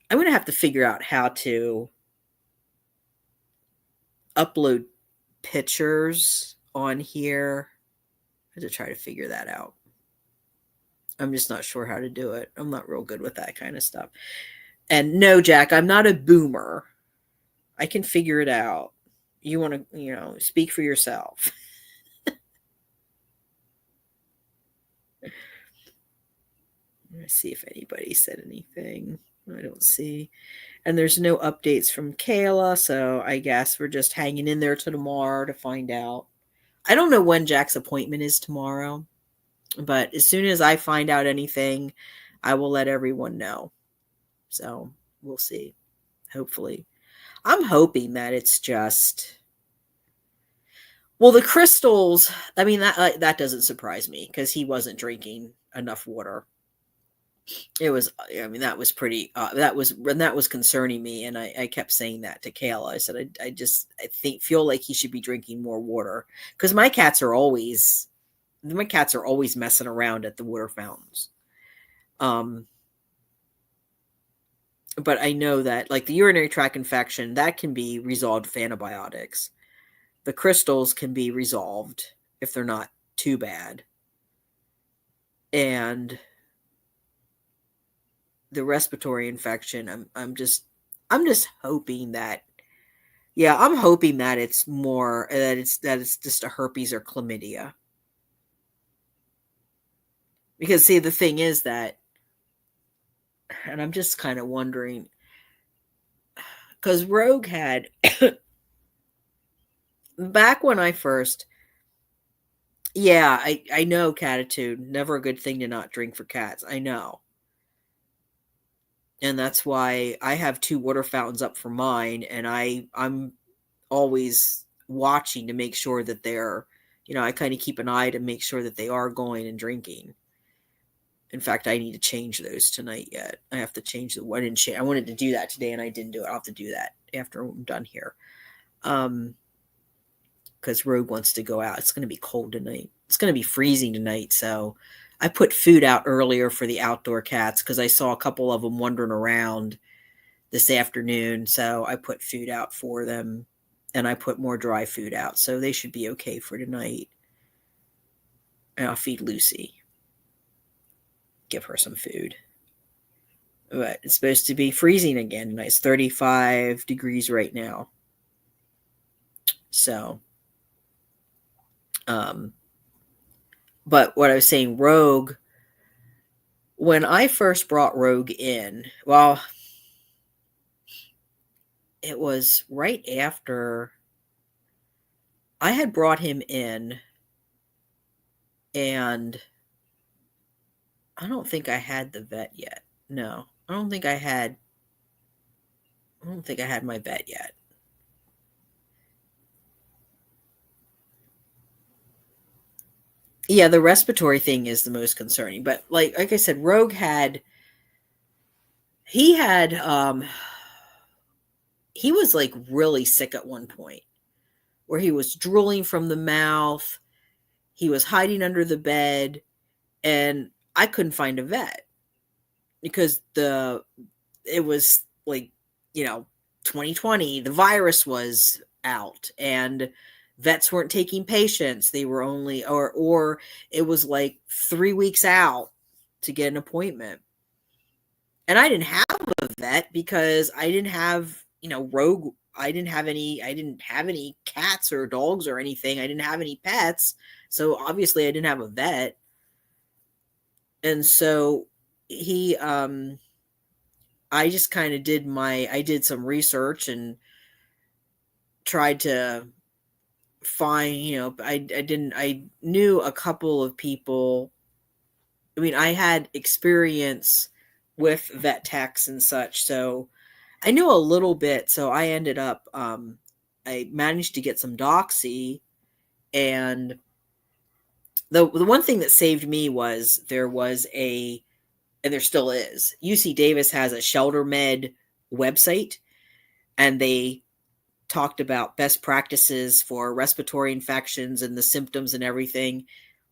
I'm going to have to figure out how to upload pictures on here. I have to try to figure that out. I'm just not sure how to do it. I'm not real good with that kind of stuff. And no, Jack, I'm not a boomer. I can figure it out. You want to, speak for yourself. Let's see if anybody said anything. I don't see. And there's no updates from Kayla, so I guess we're just hanging in there till tomorrow to find out. I don't know when Jack's appointment is tomorrow, but as soon as I find out anything, I will let everyone know. So we'll see. Hopefully. I'm hoping that it's just... Well, the crystals, I mean, that doesn't surprise me because he wasn't drinking enough water. It was, I mean, that was pretty, that was concerning me. And I kept saying that to Kayla. I said, I feel like he should be drinking more water, because my cats are always messing around at the water fountains. But I know that, like, the urinary tract infection, that can be resolved with antibiotics. The crystals can be resolved if they're not too bad. And the respiratory infection, I'm just hoping that, I'm hoping that it's more, that it's just a herpes or chlamydia. Because see, the thing is that, and I'm just kind of wondering, because Rogue had, back when I first, yeah, I know catitude, never a good thing to not drink for cats. I know. And that's why I have 2 water fountains up for mine, and I'm always watching to make sure that they're, I kind of keep an eye to make sure that they are going and drinking. In fact, I need to change those tonight yet. I have to change the one. I wanted to do that today and I didn't do it. I'll have to do that after I'm done here. Because Rogue wants to go out. It's going to be cold tonight. It's going to be freezing tonight. So I put food out earlier for the outdoor cats because I saw a couple of them wandering around this afternoon. So I put food out for them, and I put more dry food out. So they should be okay for tonight. And I'll feed Lucy. Give her some food. But it's supposed to be freezing again tonight. It's 35 degrees right now. So, but what I was saying, Rogue, when I first brought Rogue in, well, it was right after I had brought him in, and I don't think I had the vet yet. No, I don't think I had my vet yet. Yeah, the respiratory thing is the most concerning. But like I said, Rogue he was like really sick at one point where he was drooling from the mouth. He was hiding under the bed, and I couldn't find a vet because it was like, 2020, the virus was out and vets weren't taking patients. They were only, or it was like 3 weeks out to get an appointment. And I didn't have a vet because I didn't have, Rogue. I didn't have any cats or dogs or anything. I didn't have any pets. So obviously I didn't have a vet. And so I just kind of did some research and tried to find, I knew a couple of people. I mean, I had experience with vet techs and such, so I knew a little bit. So I ended up, I managed to get some Doxy, and the one thing that saved me was there was and there still is, UC Davis has a Shelter Med website, and they talked about best practices for respiratory infections and the symptoms and everything.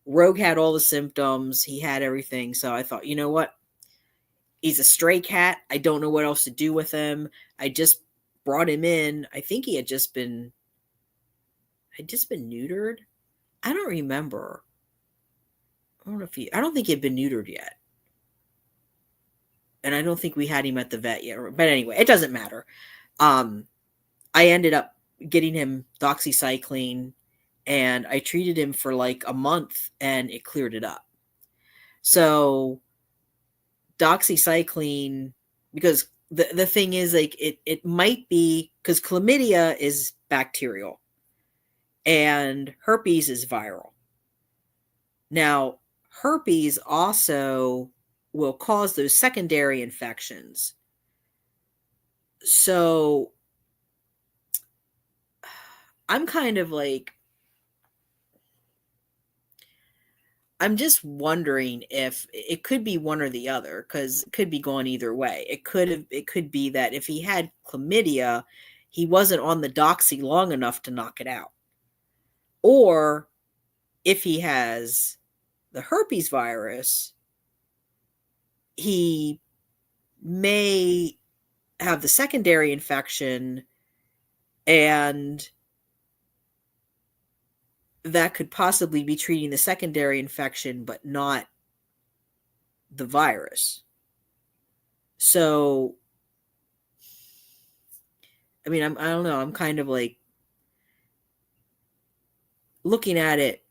Rogue had all the symptoms. He had everything. So I thought, you know what? He's a stray cat. I don't know what else to do with him. I just brought him in. I think he had just been neutered. I don't remember. I don't think he had been neutered yet. And I don't think we had him at the vet yet. But anyway, it doesn't matter. I ended up getting him doxycycline, and I treated him for like a month, and it cleared it up. So doxycycline, because the thing is, like, it might be because chlamydia is bacterial and herpes is viral. Now, herpes also will cause those secondary infections. So I'm kind of like, I'm just wondering if it could be one or the other, because it could be going either way. It could be that if he had chlamydia, he wasn't on the doxy long enough to knock it out. Or if he has the herpes virus, he may have the secondary infection, and that could possibly be treating the secondary infection, but not the virus. So, I mean, I don't know. I'm kind of like looking at it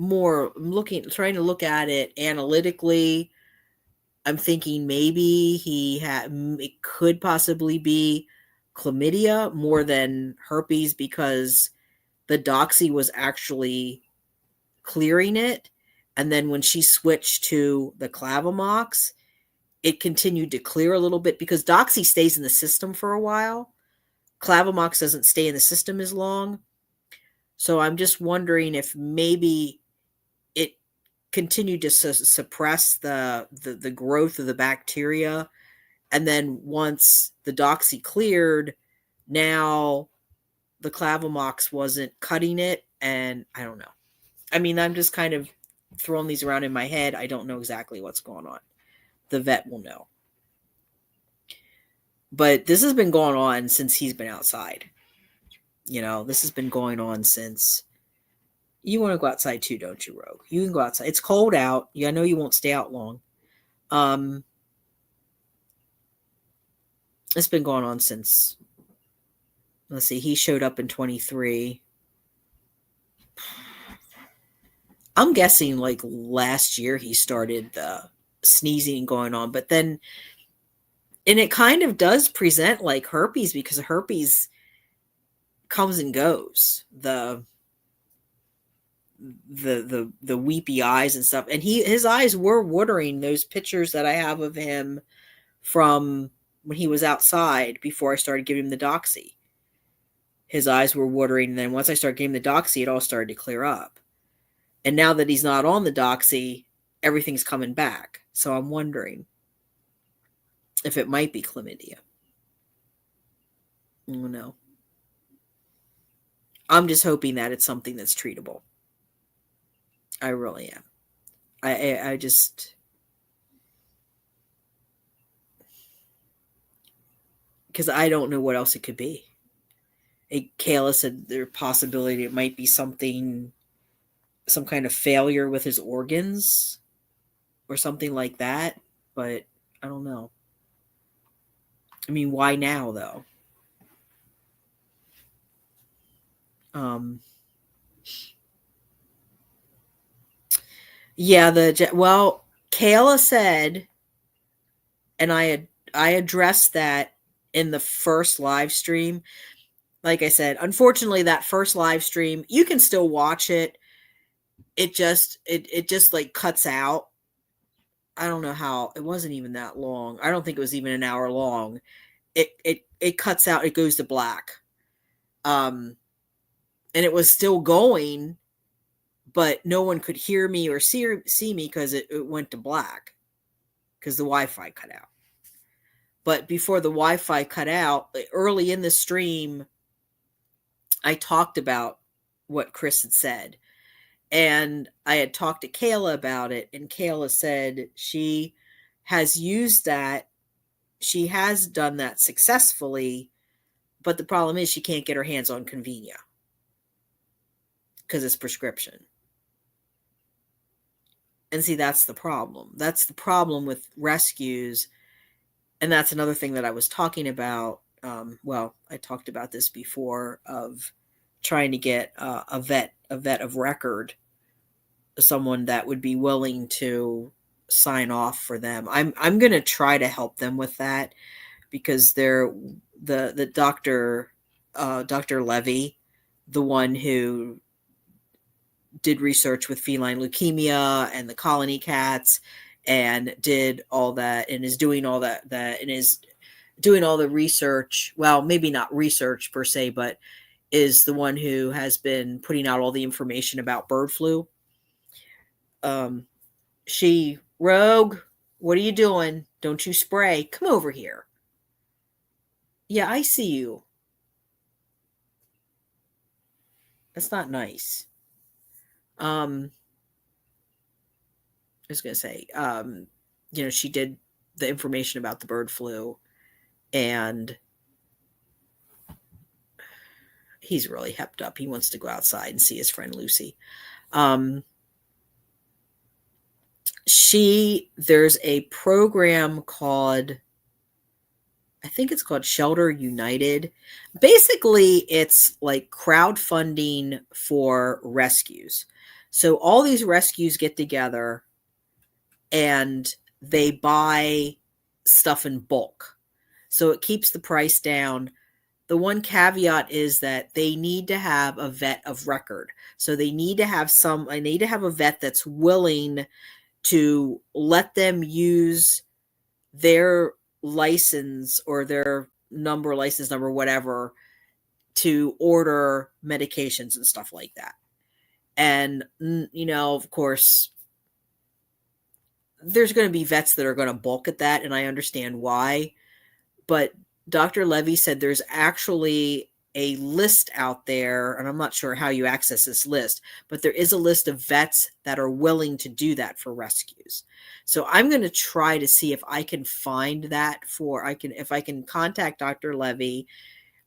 trying to look at it analytically. I'm thinking maybe it could possibly be chlamydia more than herpes, because the doxy was actually clearing it. And then when she switched to the Clavamox, it continued to clear a little bit, because doxy stays in the system for a while. Clavamox doesn't stay in the system as long. So I'm just wondering if maybe it continued to suppress the growth of the bacteria. And then once the doxy cleared, now the Clavamox wasn't cutting it. And I don't know. I mean, I'm just kind of throwing these around in my head. I don't know exactly what's going on. The vet will know. But this has been going on since he's been outside. This has been going on since... You want to go outside too, don't you, Rogue? You can go outside. It's cold out. I know you won't stay out long. It's been going on since... Let's see. He showed up in 23. I'm guessing like last year he started the sneezing going on. But then... And it kind of does present like herpes, because herpes comes and goes. The weepy eyes and stuff. And his eyes were watering. Those pictures that I have of him from when he was outside before I started giving him the doxy. His eyes were watering. And then once I started giving him the doxy, it all started to clear up. And now that he's not on the doxy, everything's coming back. So I'm wondering if it might be chlamydia. I don't know. I'm just hoping that it's something that's treatable. I really am. I just... Because I don't know what else it could be. Kayla said there's a possibility it might be some kind of failure with his organs or something like that. But I don't know. I mean, why now, though? Yeah, Kayla said, and I addressed that in the first live stream. Like I said, unfortunately, that first live stream, you can still watch it. It just like cuts out. I don't know how. It wasn't even that long. I don't think it was even an hour long. It cuts out. It goes to black. And it was still going, but no one could hear me or see me because it went to black because the Wi-Fi cut out. But before the Wi-Fi cut out, early in the stream, I talked about what Chris had said. And I had talked to Kayla about it, and Kayla said she has used that. She has done that successfully, but the problem is she can't get her hands on Convenia because it's prescription. And see, that's the problem. That's the problem with rescues. And that's another thing that I was talking about. I talked about this before, of trying to get a vet of record, someone that would be willing to sign off for them. I'm going to try to help them with that, because they're the doctor, Dr. Levy, the one who did research with feline leukemia and the colony cats and did all that and is doing all that and is doing all the research. Well, maybe not research per se, but is the one who has been putting out all the information about bird flu. Rogue, what are you doing? Don't you spray. Come over here. Yeah, I see you. That's not nice. I was going to say, she did the information about the bird flu, and he's really hepped up. He wants to go outside and see his friend Lucy. There's a program called, I think it's called Shelter United. Basically, it's like crowdfunding for rescues. So all these rescues get together and they buy stuff in bulk. So it keeps the price down. The one caveat is that they need to have a vet of record. So they need to have a vet that's willing to let them use their license or their license number, whatever, to order medications and stuff like that. And, of course, there's going to be vets that are going to balk at that, and I understand why. But Dr. Levy said there's actually a list out there, and I'm not sure how you access this list, but there is a list of vets that are willing to do that for rescues. So I'm going to try to see if I can find that if I can contact Dr. Levy.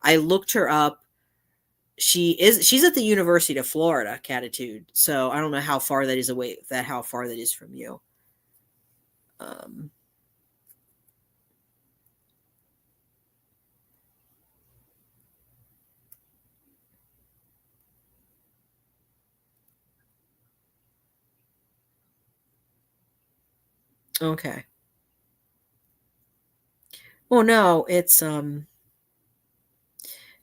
I looked her up. She's at the University of Florida, Catitude. So I don't know how far that is from you. Okay. Well, no, it's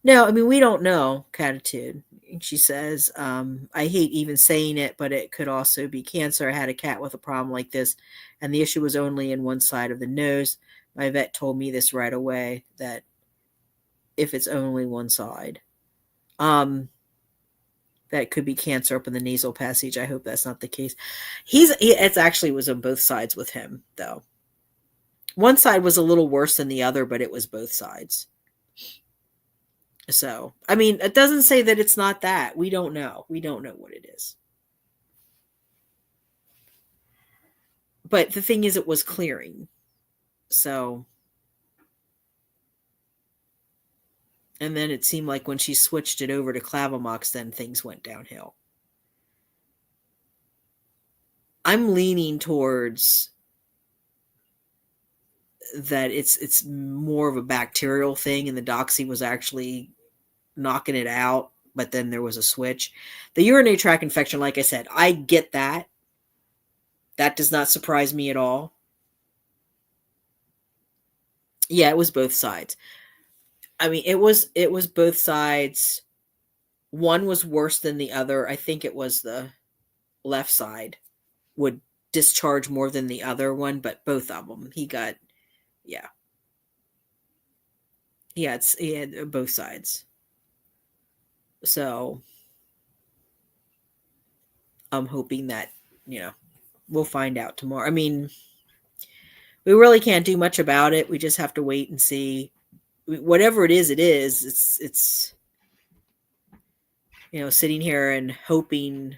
no, I mean, we don't know, Catitude. She says, I hate even saying it, but it could also be cancer. I had a cat with a problem like this, and the issue was only in one side of the nose. My vet told me this right away, that if it's only one side, that could be cancer up in the nasal passage. I hope that's not the case. It actually was on both sides with him, though. One side was a little worse than the other, but it was both sides. So, I mean, it doesn't say that it's not that. We don't know. We don't know what it is. But the thing is, it was clearing. So, and then it seemed like when she switched it over to Clavamox, then things went downhill. I'm leaning towards that it's more of a bacterial thing, and the doxy was actually knocking it out, but then there was a switch. The urinary tract infection, like I said, I get that. That does not surprise me at all. Yeah, it was both sides. I mean, it was both sides. One was worse than the other. I think it was the left side would discharge more than the other one, but both of them, he got, yeah. Yeah, he had both sides. So I'm hoping that, we'll find out tomorrow. I mean, we really can't do much about it. We just have to wait and see. Whatever it is, it's sitting here and hoping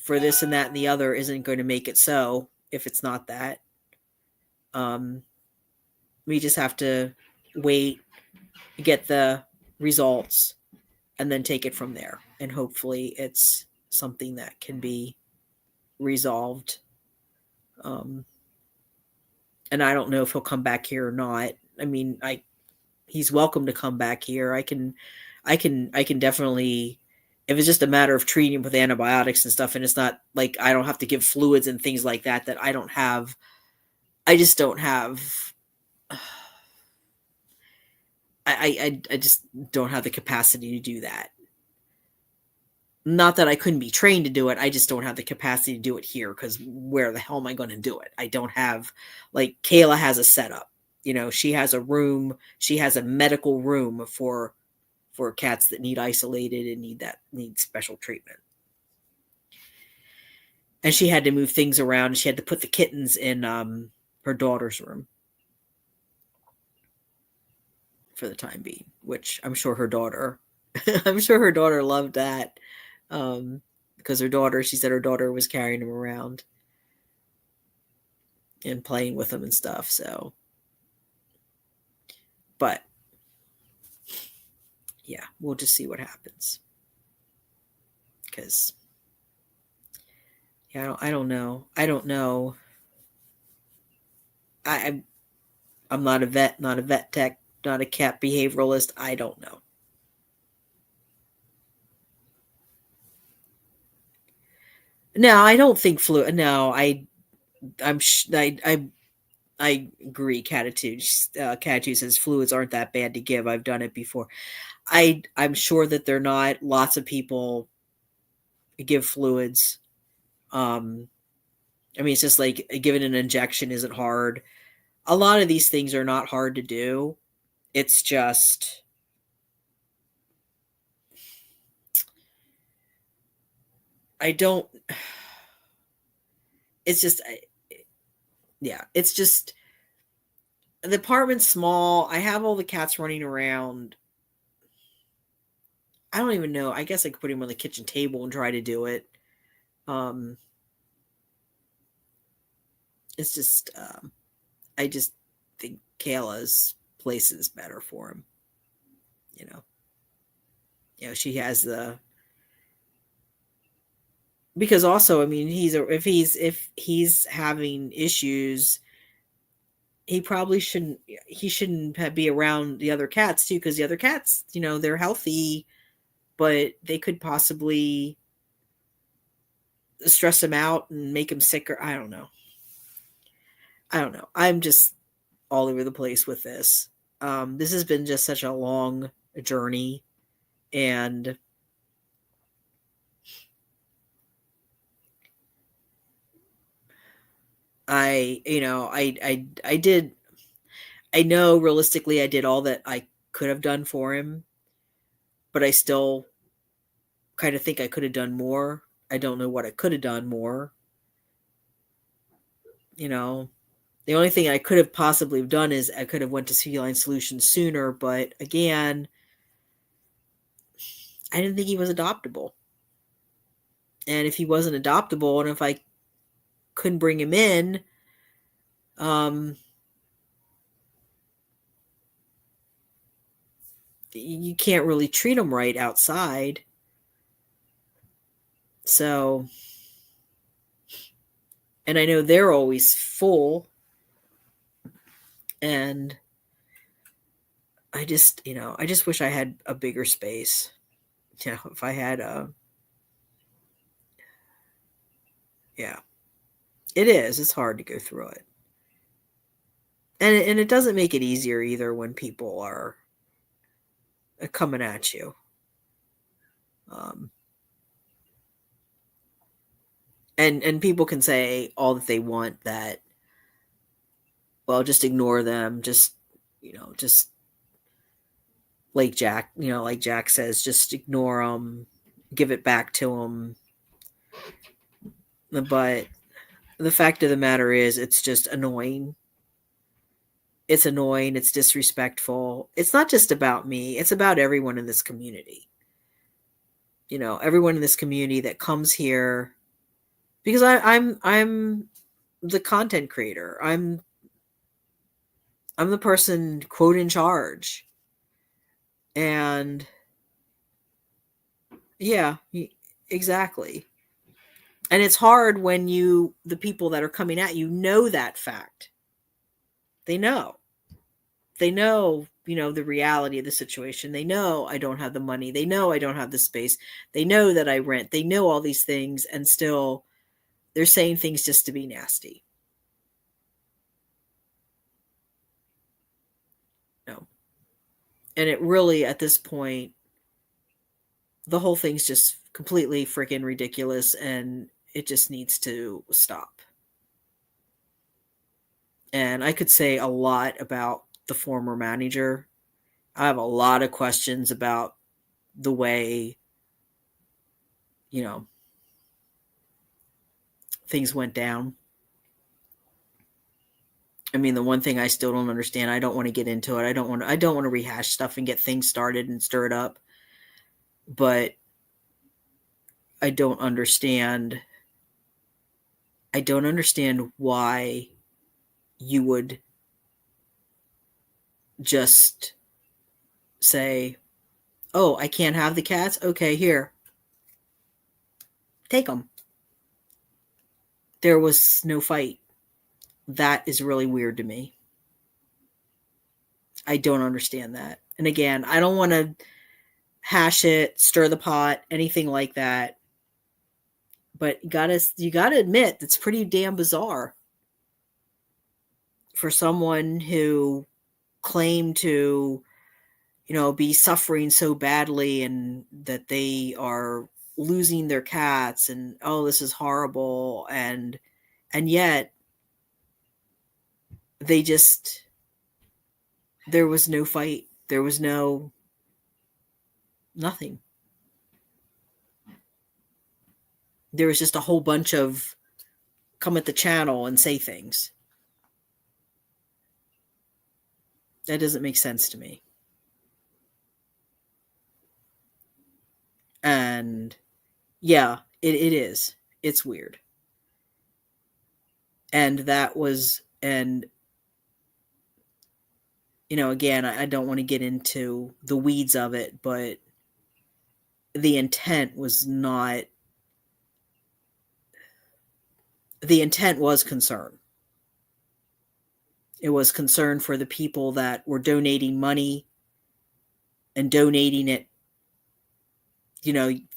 for this and that and the other isn't going to make it so, if it's not that. We just have to wait, get the results, and then take it from there. And hopefully it's something that can be resolved. And I don't know if he'll come back here or not. I mean, he's welcome to come back here. I can definitely, if it's just a matter of treating him with antibiotics and stuff, and it's not like I don't have to give fluids and things like that I don't have. I just don't have. I just don't have the capacity to do that. Not that I couldn't be trained to do it. I just don't have the capacity to do it here, because where the hell am I going to do it? I don't have, like, Kayla has a setup. She has a room. She has a medical room for cats that need isolated and need special treatment. And she had to move things around. She had to put the kittens in her daughter's room for the time being, which I'm sure her daughter loved that. Because she said her daughter was carrying him around and playing with him and stuff. So, but yeah, we'll just see what happens. Because, yeah, I don't know. I'm not a vet, not a vet tech, not a cat behavioralist. I don't know. No, I don't think fluid. No, I agree. Catitude says fluids aren't that bad to give. I've done it before. I'm sure that they're not. Lots of people give fluids. I mean, it's just like giving an injection isn't hard. A lot of these things are not hard to do. It's just I don't. It's just yeah. It's just the apartment's small. I have all the cats running around. I don't even know. I guess I could put him on the kitchen table and try to do it. It's just, I just think Kayla's place is better for him. She has because also, I mean, if he's having issues, he probably shouldn't be around the other cats too, because the other cats, they're healthy, but they could possibly stress him out and make him sicker. I don't know. I'm just all over the place with this. This has been just such a long journey, and I know realistically I did all that I could have done for him, but I still kind of think I could have done more. I don't know what I could have done more. The only thing I could have possibly done is I could have went to Feline Solutions sooner, but again, I didn't think he was adoptable. And if he wasn't adoptable, and if I couldn't bring him in, you can't really treat him right outside. So, and I know they're always full, and I just wish I had a bigger space. If I had it's hard to go through it. And it doesn't make it easier either when people are coming at you. And people can say all that they want, that, well, just ignore them. Just like Jack says, just ignore them, give it back to them. But the fact of the matter is, it's just annoying. It's annoying. It's disrespectful. It's not just about me. It's about everyone in this community. Everyone in this community that comes here, because I'm the content creator. I'm the person, quote, in charge. And yeah, exactly. And it's hard when the people that are coming at you know that fact. They know, the reality of the situation. They know I don't have the money. They know I don't have the space. They know that I rent. They know all these things, and still they're saying things just to be nasty. No. And it really, at this point, the whole thing's just completely freaking ridiculous, and it just needs to stop. And I could say a lot about the former manager. I have a lot of questions about the way, things went down. I mean, the one thing I still don't understand, I don't want to get into it. I don't want to rehash stuff and get things started and stir it up. But I don't understand why you would just say, oh, I can't have the cats? Okay, here. Take them. There was no fight. That is really weird to me. I don't understand that. And again, I don't want to hash it, stir the pot, anything like that. But you gotta admit, that's pretty damn bizarre for someone who claimed to, be suffering so badly and that they are losing their cats and, oh, this is horrible. And yet there was no fight. There was nothing. There was just a whole bunch of come at the channel and say things. That doesn't make sense to me. And yeah, it is. It's weird. And again, I don't want to get into the weeds of it, but the intent was concern. It was concern for the people that were donating money and donating it.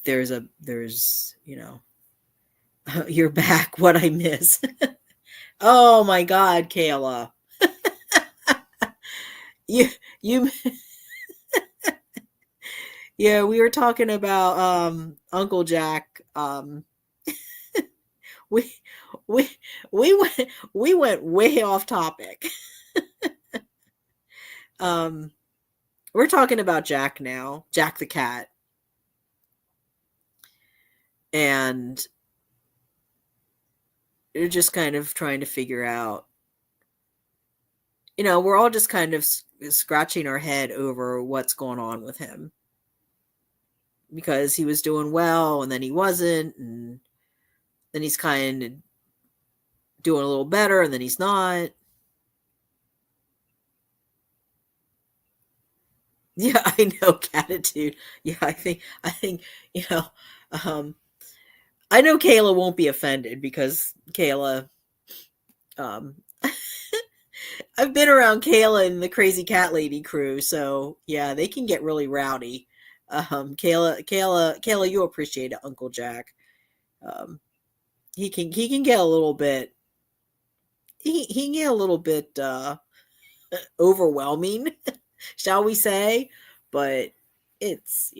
There's you're back. What I miss. Oh my God, Kayla. you yeah, we were talking about Uncle Jack. We went way off topic. We're talking about Jack now, Jack the cat. And you're just kind of trying to figure out, we're all just kind of scratching our head over what's going on with him. Because he was doing well and then he wasn't, and then he's kind of doing a little better and then he's not. Yeah, I know, Catitude. Yeah, I think I know Kayla won't be offended because Kayla, I've been around Kayla and the Crazy Cat Lady crew, so yeah, they can get really rowdy. Kayla, you appreciate it, Uncle Jack. He can get a little bit. He can get a little bit overwhelming, shall we say? But it's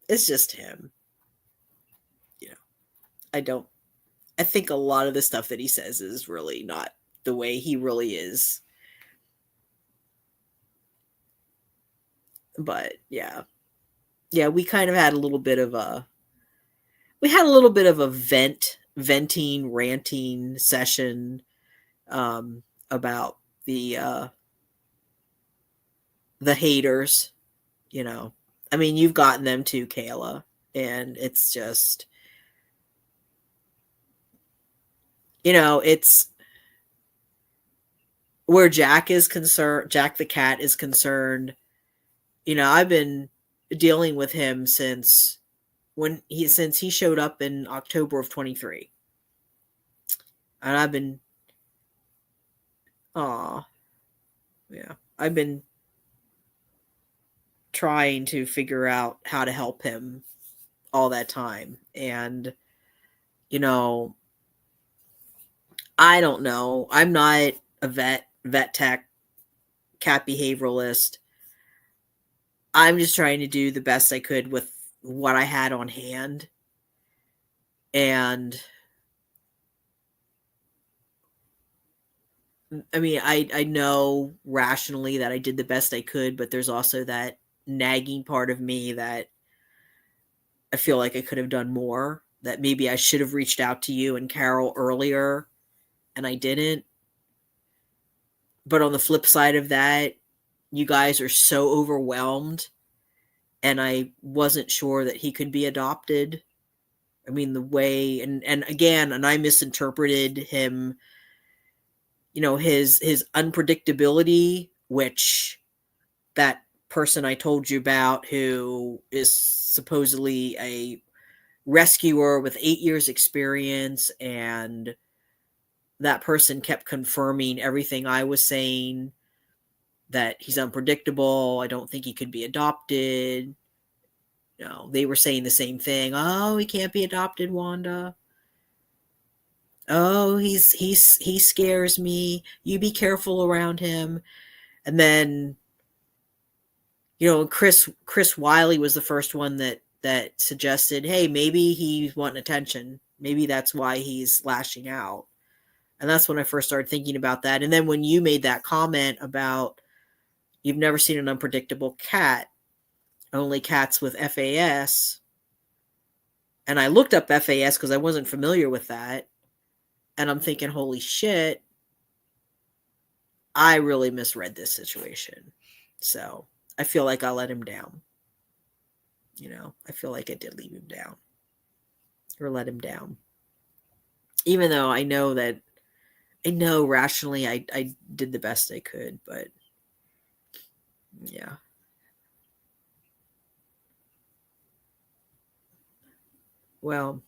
it's just him. I think a lot of the stuff that he says is really not the way he really is. But yeah, we kind of had a little bit of a venting, ranting session about the haters. I mean, you've gotten them too, Kayla, and it's just, it's where Jack is concerned. Jack the cat is concerned. I've been dealing with him since he showed up in October of 23. And I've been trying to figure out how to help him all that time. And I don't know. I'm not a vet tech, cat behavioralist. I'm just trying to do the best I could with what I had on hand. And I mean, I know rationally that I did the best I could, but there's also that nagging part of me that I feel like I could have done more, that maybe I should have reached out to you and Carol earlier, and I didn't. But on the flip side of that, you guys are so overwhelmed, and I wasn't sure that he could be adopted. I mean, the way, and I misinterpreted him, his unpredictability, which that person I told you about, who is supposedly a rescuer with 8 years experience, and that person kept confirming everything I was saying, that he's unpredictable. I don't think he could be adopted. they were saying the same thing. Oh, he can't be adopted, Wanda. Oh, he scares me. You be careful around him. And then, Chris Wiley was the first one that suggested, hey, maybe he's wanting attention. Maybe that's why he's lashing out. And that's when I first started thinking about that. And then when you made that comment about you've never seen an unpredictable cat, only cats with FAS. And I looked up FAS because I wasn't familiar with that. And I'm thinking, holy shit, I really misread this situation. So I feel like I let him down. I feel like I did leave him down. Or let him down. Even though I know rationally I did the best I could, but yeah. Well,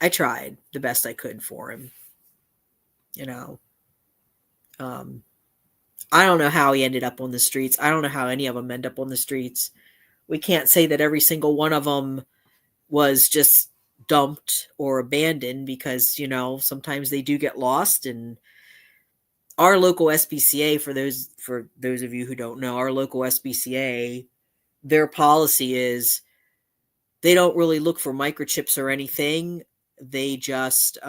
I tried the best I could for him. I don't know how he ended up on the streets. I don't know how any of them end up on the streets. We can't say that every single one of them was just dumped or abandoned because, sometimes they do get lost. And our local SPCA, for those of you who don't know, our local SPCA, their policy is they don't really look for microchips or anything. They just,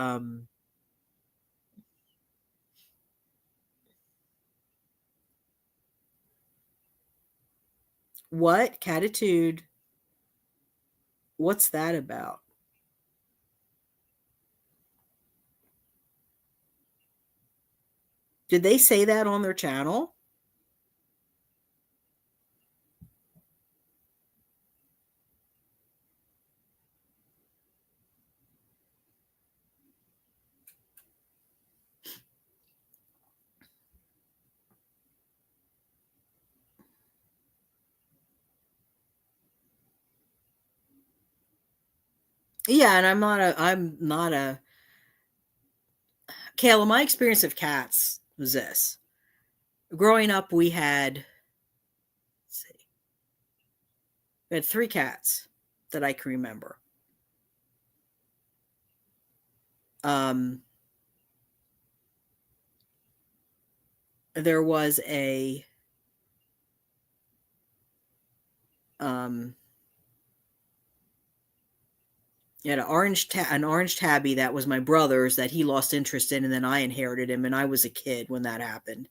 what? Catitude? What's that about? Did they say that on their channel? Yeah, and I'm not a Kayla, my experience of cats was this. Growing up, we had 3 cats that I can remember. There was a an orange tabby that was my brother's that he lost interest in, and then I inherited him, and I was a kid when that happened.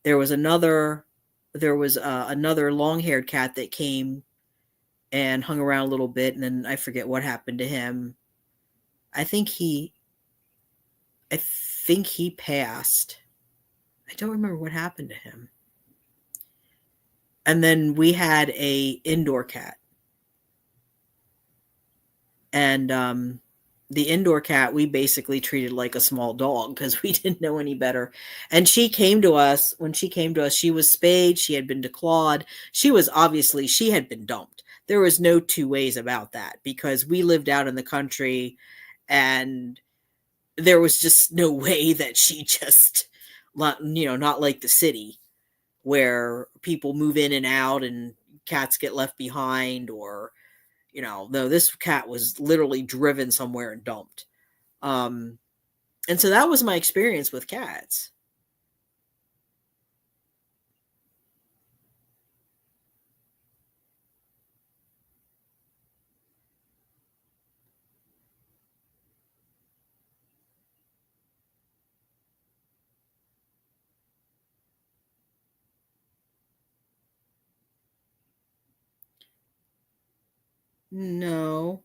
There was another long-haired cat that came and hung around a little bit, and then I forget what happened to him. I think he passed. I don't remember what happened to him. And then we had a indoor cat. And the indoor cat, we basically treated like a small dog because we didn't know any better. And she came to us. When she came to us, she was spayed. She had been declawed. She had been dumped. There was no two ways about that because we lived out in the country and there was just no way that she just, not like the city where people move in and out and cats get left behind or, no, this cat was literally driven somewhere and dumped. And so that was my experience with cats. No.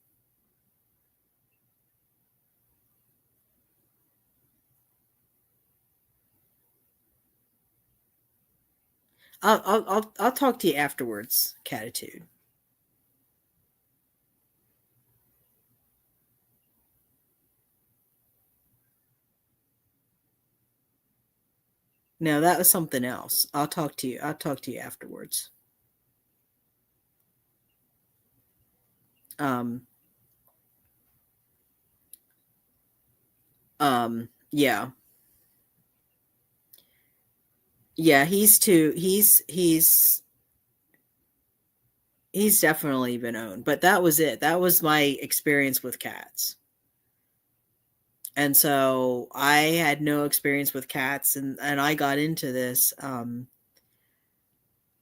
I'll talk to you afterwards, Catitude. No, that was something else. I'll talk to you afterwards. Yeah. Yeah, he's He's definitely been owned, but that was it. That was my experience with cats. And so I had no experience with cats, and I got into this.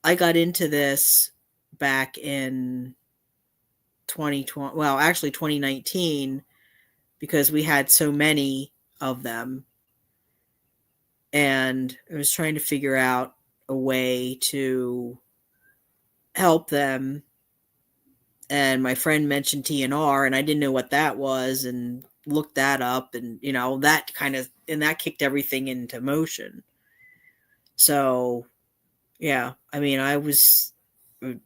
I got into this back in 2020. Well, actually 2019, because we had so many of them, and I was trying to figure out a way to help them. And my friend mentioned TNR, and I didn't know what that was, and looked that up, and that kicked everything into motion. So yeah, I mean, I was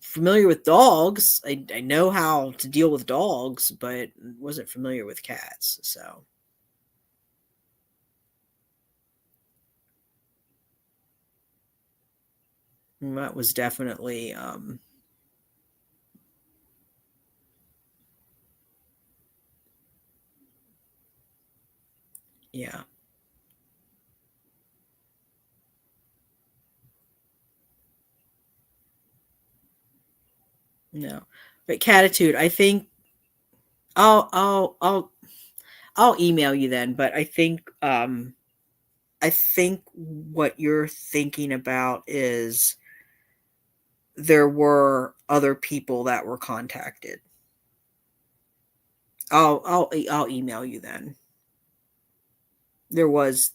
familiar with dogs. I know how to deal with dogs, but wasn't familiar with cats. So that was definitely yeah. No. But Catitude, I think I'll I'll I'll I'll email you then, but I think what you're thinking about is there were other people that were contacted. I'll email you then. There was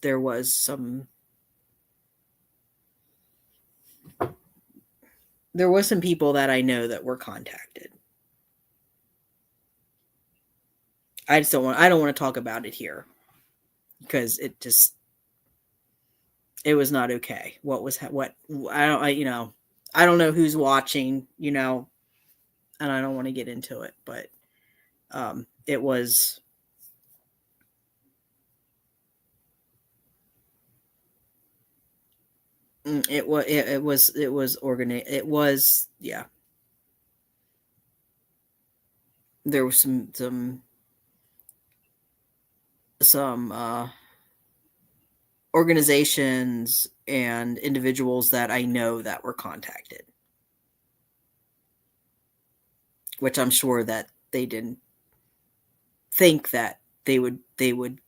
some people that I know that were contacted. I don't want to talk about it here because it was not okay. What I don't know who's watching, and I don't want to get into it, but it was organized. It was, yeah. There was some organizations and individuals that I know that were contacted, which I'm sure that they didn't think that they would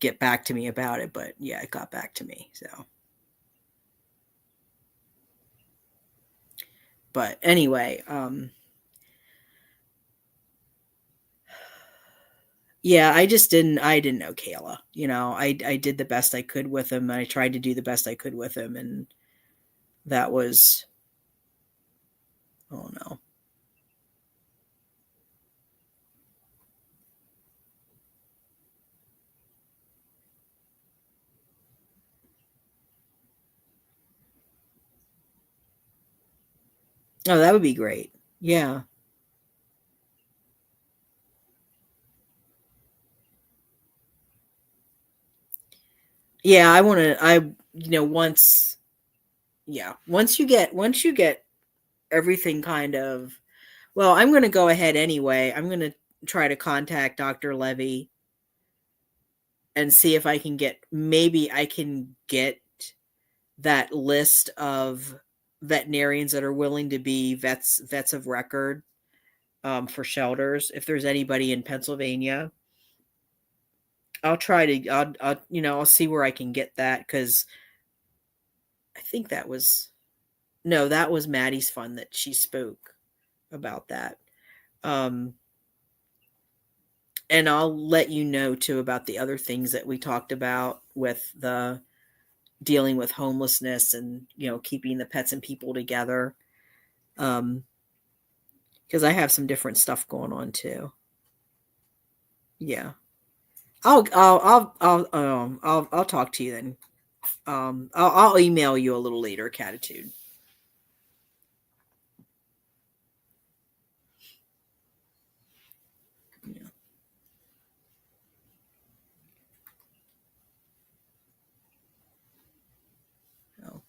get back to me about it, but yeah, it got back to me. So, but anyway, yeah, I didn't know Kayla. I did the best I could with him, and I tried to do the best I could with him, and that was, oh no. Oh, that would be great. Yeah. Yeah, I want to once yeah, once you get everything kind of, well, I'm going to go ahead anyway. I'm going to try to contact Dr. Levy and see if maybe I can get that list of veterinarians that are willing to be vets of record for shelters. If there's anybody in Pennsylvania, I'll try to, I'll see where I can get that, because I think that was, no, that was Maddie's fund that she spoke about that. And I'll let you know too about the other things that we talked about with the dealing with homelessness and, keeping the pets and people together. Because I have some different stuff going on too. Yeah. I'll talk to you then. I'll email you a little later, Catitude. Yeah. So,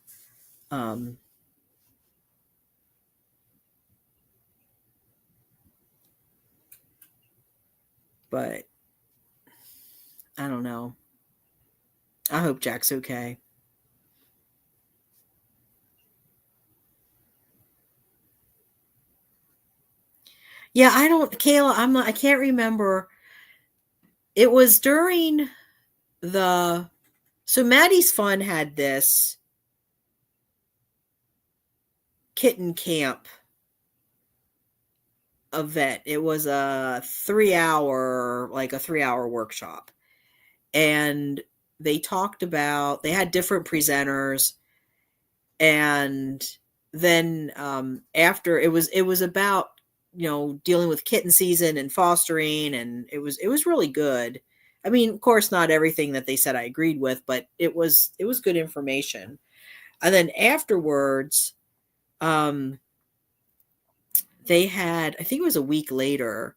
but I don't know. I hope Jack's okay. Yeah, I don't, Kayla, I can't remember. It was during so Maddie's Fun had this kitten camp event. It was a 3-hour workshop. And they had different presenters. And then after it was about, dealing with kitten season and fostering, and it was really good. I mean, of course, not everything that they said I agreed with, but it was good information. And then afterwards, they had, I think it was a week later,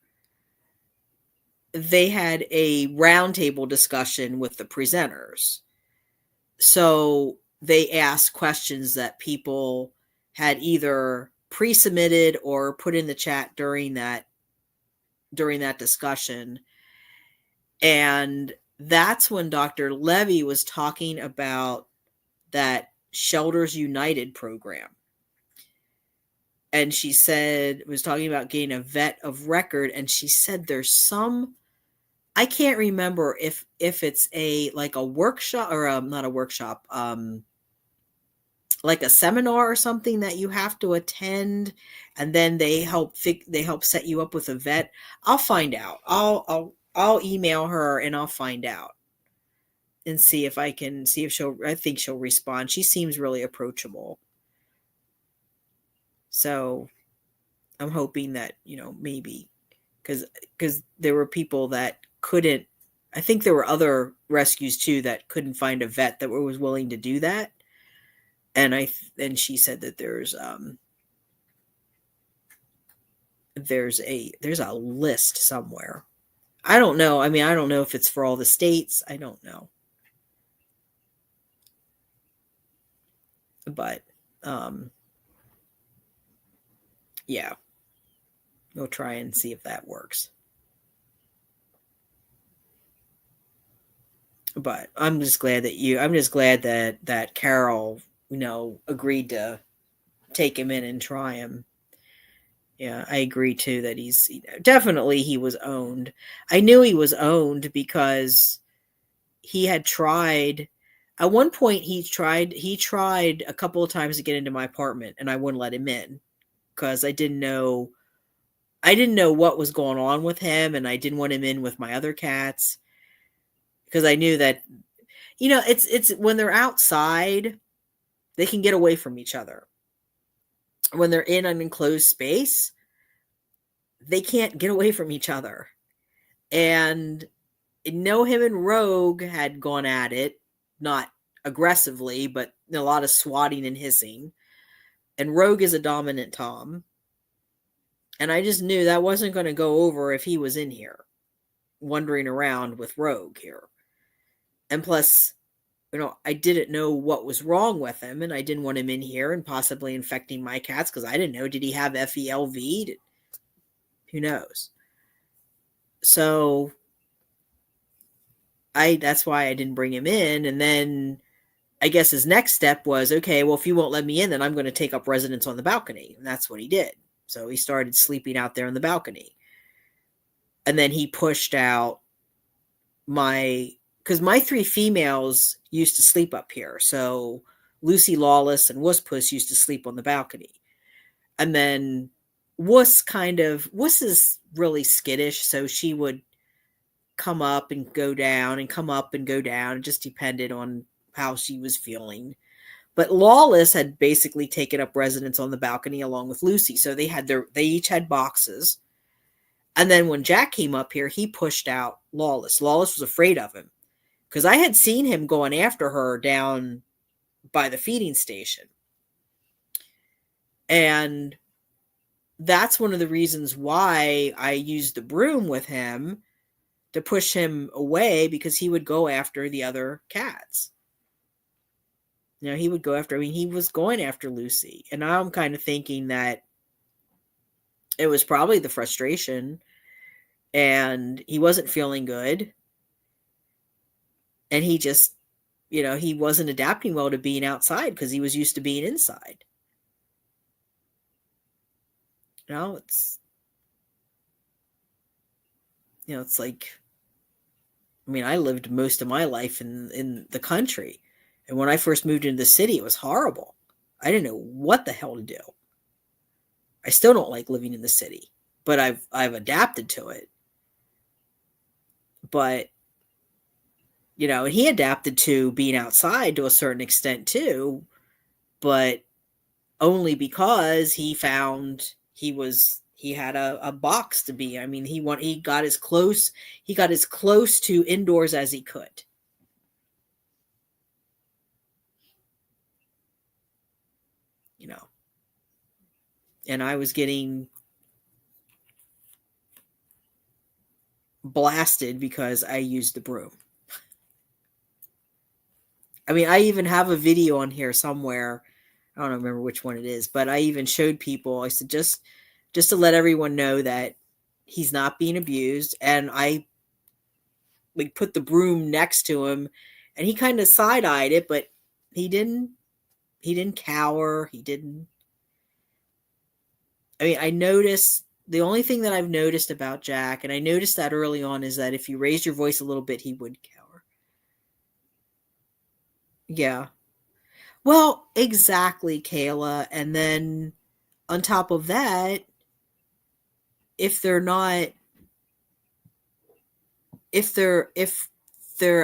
they had a roundtable discussion with the presenters. So they asked questions that people had either pre-submitted or put in the chat during that discussion. And that's when Dr. Levy was talking about that Shelters United program. And she was talking about getting a vet of record. And she said there's I can't remember if it's a workshop or not a workshop, like a seminar or something that you have to attend, and then they help set you up with a vet. I'll find out. I'll email her and I'll find out and see if I think she'll respond. She seems really approachable. So I'm hoping that, maybe because there were people that couldn't, I think there were other rescues too that couldn't find a vet that was willing to do that. And she said that there's a list somewhere. I don't know. I mean, I don't know if it's for all the states. I don't know. But yeah. We'll try and see if that works. But I'm just glad that Carol, agreed to take him in and try him. Yeah, I agree too that he's definitely he was owned. I knew he was owned because he had tried at one point. He tried a couple of times to get into my apartment, and I wouldn't let him in because I didn't know what was going on with him, and I didn't want him in with my other cats because I knew that, it's when they're outside, they can get away from each other. When they're in an enclosed space, they can't get away from each other. And him and Rogue had gone at it, not aggressively, but a lot of swatting and hissing. And Rogue is a dominant Tom. And I just knew that wasn't going to go over if he was in here, wandering around with Rogue here. And plus, I didn't know what was wrong with him, and I didn't want him in here and possibly infecting my cats because I didn't know, did he have FELV? Who knows? So that's why I didn't bring him in. And then I guess his next step was, okay, well, if you won't let me in, then I'm going to take up residence on the balcony. And that's what he did. So he started sleeping out there on the balcony. And then he pushed out because my 3 females used to sleep up here. So Lucy, Lawless, and Wuss Puss used to sleep on the balcony. And then Wuss is really skittish. So she would come up and go down and come up and go down. It just depended on how she was feeling. But Lawless had basically taken up residence on the balcony along with Lucy. So they each had boxes. And then when Jack came up here, he pushed out Lawless. Lawless was afraid of him because I had seen him going after her down by the feeding station. And that's one of the reasons why I used the broom with him to push him away, because he would go after the other cats. He would go after, he was going after Lucy. And now I'm kind of thinking that it was probably the frustration and he wasn't feeling good. And he just, he wasn't adapting well to being outside because he was used to being inside. It's It's like, I mean, I lived most of my life in the country. And when I first moved into the city, it was horrible. I didn't know what the hell to do. I still don't like living in the city, but I've adapted to it. But, and he adapted to being outside to a certain extent too, but only because he found he had a box to be. I mean, he got as close to indoors as he could. And I was getting blasted because I used the broom. I mean, I even have a video on here somewhere. I don't remember which one it is, but I even showed people. I said, just to let everyone know that he's not being abused. And I put the broom next to him, and he kind of side-eyed it, but he didn't cower. I mean, I noticed, the only thing that I've noticed about Jack, and I noticed that early on, is that if you raise your voice a little bit, he would cower. Yeah. Well, exactly, Kayla. And then on top of that, if they're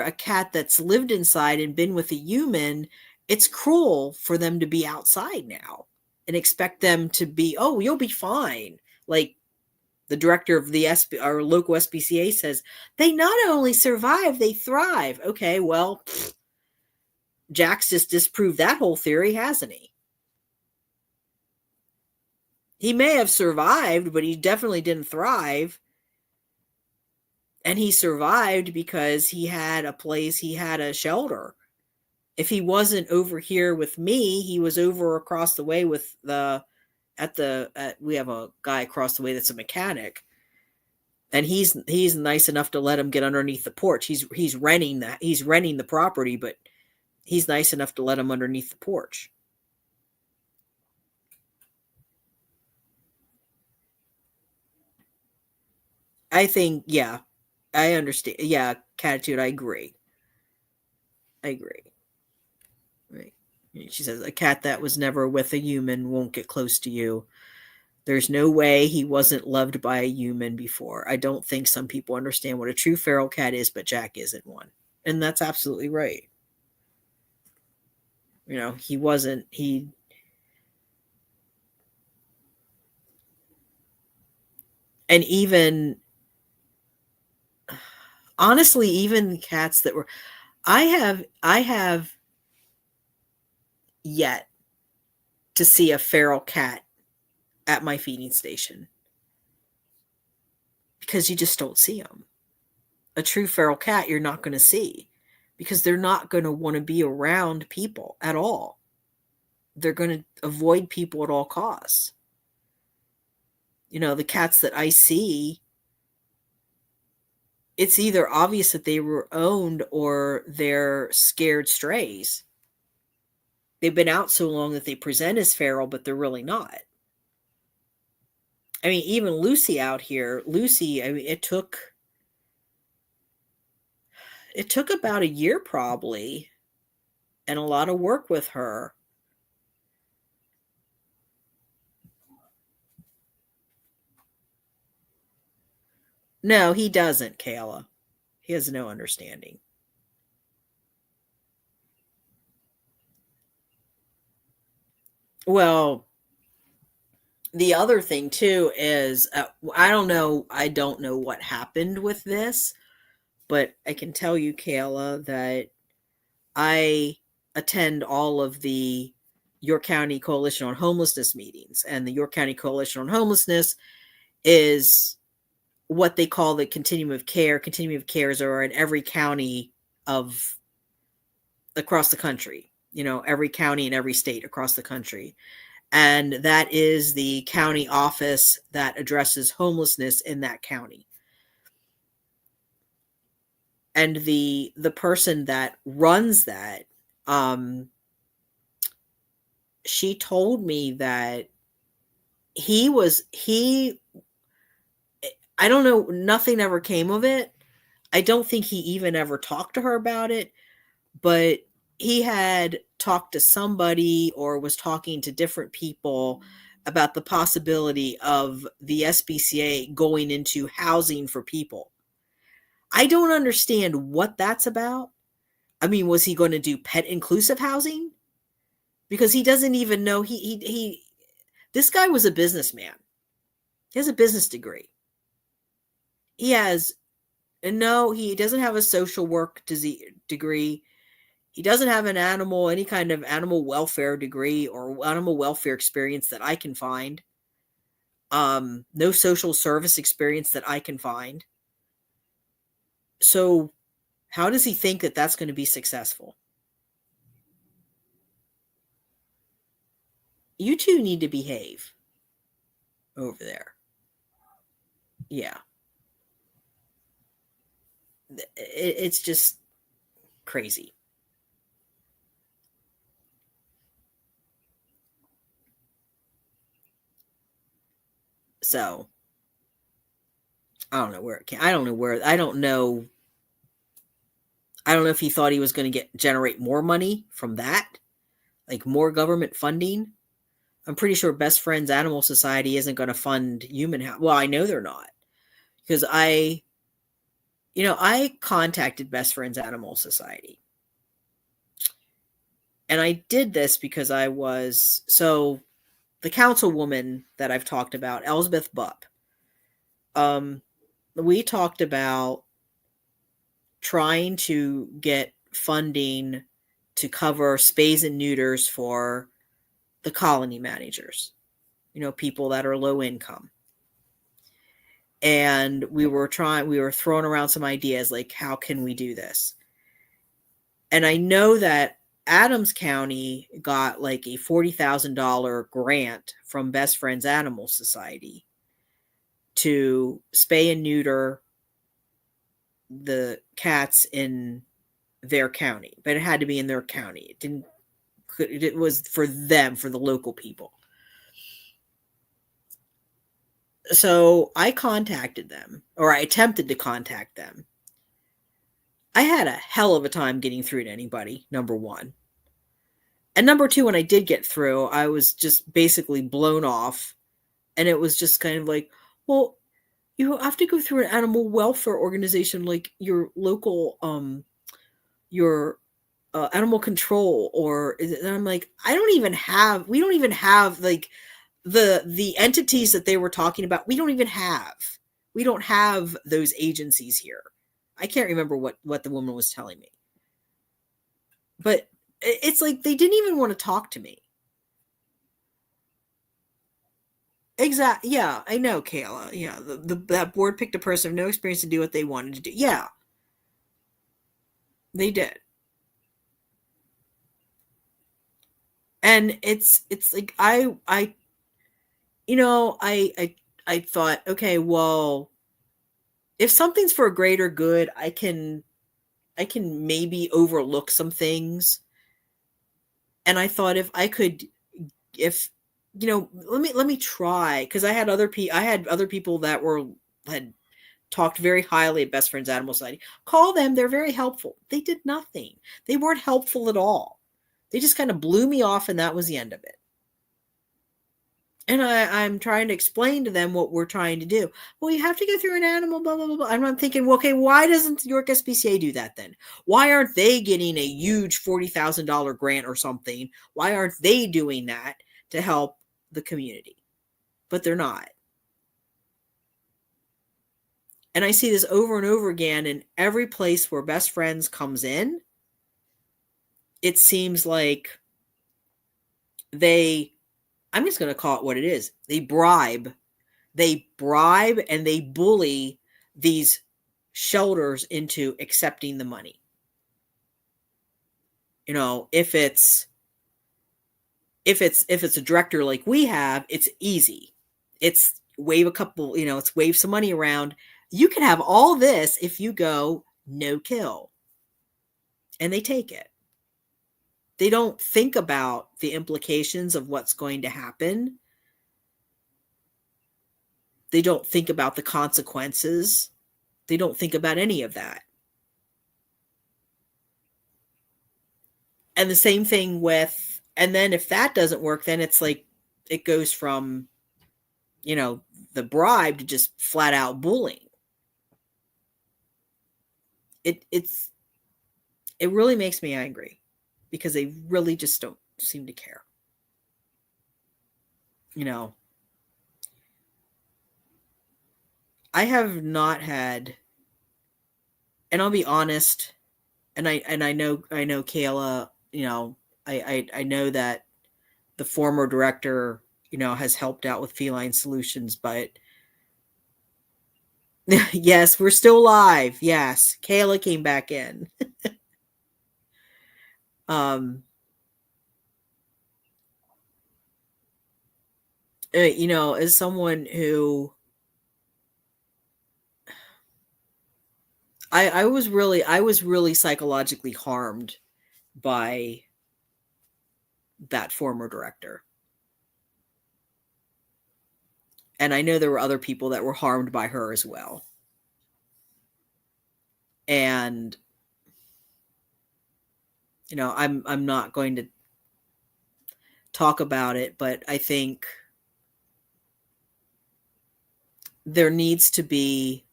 a cat that's lived inside and been with a human, it's cruel for them to be outside now and expect them to be, oh, you'll be fine. Like the director of our local SPCA says, they not only survive, they thrive. Okay, well, Jack's just disproved that whole theory, hasn't he? He may have survived, but he definitely didn't thrive. And he survived because he had a place, he had a shelter. If he wasn't over here with me, he was over across the way with we have a guy across the way that's a mechanic. And he's nice enough to let him get underneath the porch. He's renting the property, but he's nice enough to let him underneath the porch. I think, yeah, I understand. Yeah, Catitude, I agree. Right. She says, a cat that was never with a human won't get close to you. There's no way he wasn't loved by a human before. I don't think some people understand what a true feral cat is, but Jack isn't one. And that's absolutely right. He wasn't, and even, honestly, even cats that were, I have yet to see a feral cat at my feeding station because you just don't see them. A true feral cat you're not going to see because they're not going to want to be around people at all. They're going to avoid people at all costs. The cats that I see, it's either obvious that they were owned or they're scared strays. They've been out so long that they present as feral, but they're really not. I mean, even Lucy out here, I mean, it took about a year probably and a lot of work with her. No, he doesn't, Kayla. He has no understanding. Well, the other thing too is, I don't know what happened with this, but I can tell you, Kayla, that I attend all of the York County Coalition on Homelessness meetings, and the York County Coalition on Homelessness is what they call the continuum of care. Continuum of cares are in every county across the country, every county in every state across the country. And that is the county office that addresses homelessness in that county. And the person that runs that, she told me that I I don't know. Nothing ever came of it. I don't think he even ever talked to her about it, but he had talked to somebody or was talking to different people about the possibility of the SPCA going into housing for people. I don't understand what that's about. I mean, was he going to do pet inclusive housing? Because he doesn't even know this guy was a businessman. He has a business degree. He doesn't have a social work degree. He doesn't have any kind of animal welfare degree or animal welfare experience that I can find. No social service experience that I can find. So how does he think that that's going to be successful? You two need to behave over there. Yeah. It's just crazy. So I don't know if he thought he was going to generate more money from that, like more government funding. I'm pretty sure Best Friends Animal Society isn't going to fund human health. Well, I know they're not, because I contacted Best Friends Animal Society. And I did this because the councilwoman that I've talked about, Elsbeth Bupp, we talked about trying to get funding to cover spays and neuters for the colony managers, people that are low income. And we were throwing around some ideas like, how can we do this? And I know that Adams County got like a $40,000 grant from Best Friends Animal Society to spay and neuter the cats in their county, but it had to be in their county. It was for them, for the local people. So I contacted them, or I attempted to contact them. I had a hell of a time getting through to anybody, number one. And number two, when I did get through, I was just basically blown off. And it was just kind of like, well, you have to go through an animal welfare organization like your local, your animal control, and I'm like, we don't even have like the entities that they were talking about. We don't have those agencies here. I can't remember what the woman was telling me, but it's like they didn't even want to talk to me. Exactly. Yeah, I know, Kayla. Yeah, that board picked a person with no experience to do what they wanted to do. Yeah, they did. And it's like I thought, okay, well, if something's for a greater good, I can maybe overlook some things. And I thought let me try, because I had other people that had talked very highly of Best Friends Animal Society. Call them; they're very helpful. They did nothing. They weren't helpful at all. They just kind of blew me off, and that was the end of it. And I'm trying to explain to them what we're trying to do. Well, you have to go through an animal, blah, blah, blah, blah. And I'm thinking, well, okay, why doesn't York SPCA do that then? Why aren't they getting a huge $40,000 grant or something? Why aren't they doing that to help the community? But they're not. And I see this over and over again in every place where Best Friends comes in. It seems like I'm just going to call it what it is. They bribe and they bully these shelters into accepting the money. If it's a director like we have, it's easy. It's wave some money around. You can have all this if you go no kill. And they take it. They don't think about the implications of what's going to happen. They don't think about the consequences. They don't think about any of that. And the same thing with, and then if that doesn't work, then it's like, it goes from, the bribe to just flat out bullying. It really makes me angry because they really just don't seem to care. I have not had, and I'll be honest, and I know Kayla, I know that the former director, has helped out with Feline Solutions, but yes, we're still live. Yes, Kayla came back in. As someone who I was really psychologically harmed by that former director. And I know there were other people that were harmed by her as well. And I'm not going to talk about it, but I think there needs to be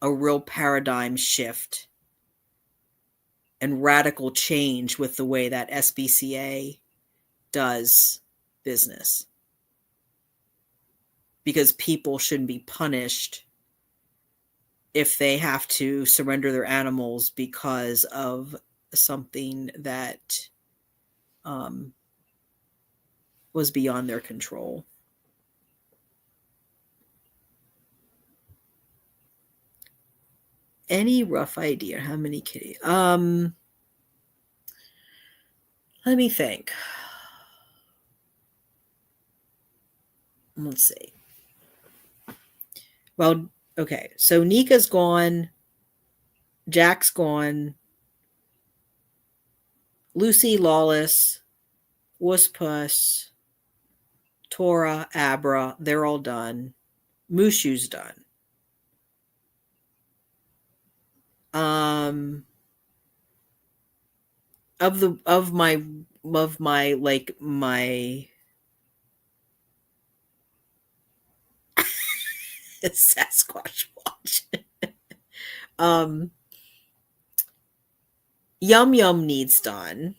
a real paradigm shift and radical change with the way that SPCA does business. Because people shouldn't be punished if they have to surrender their animals because of something that was beyond their control. Any rough idea how many kitties? Let me think. Let's see. Well, okay. So Nika's gone. Jack's gone. Lucy, Lawless, Wusspuss, Tora, Abra, they're all done. Mushu's done. Of my Sasquatch watch. Yum Yum needs done.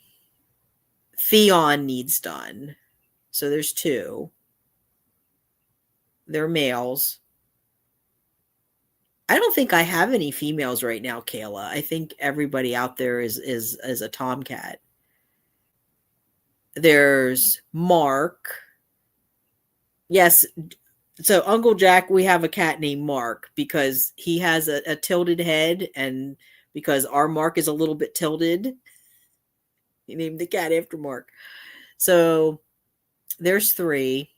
Theon needs done. So there's 2. They're males. I don't think I have any females right now, Kayla. I think everybody out there is a tomcat. There's Mark. Yes. So Uncle Jack, we have a cat named Mark because he has a tilted head, and because our Mark is a little bit tilted, he named the cat after Mark. So there's 3.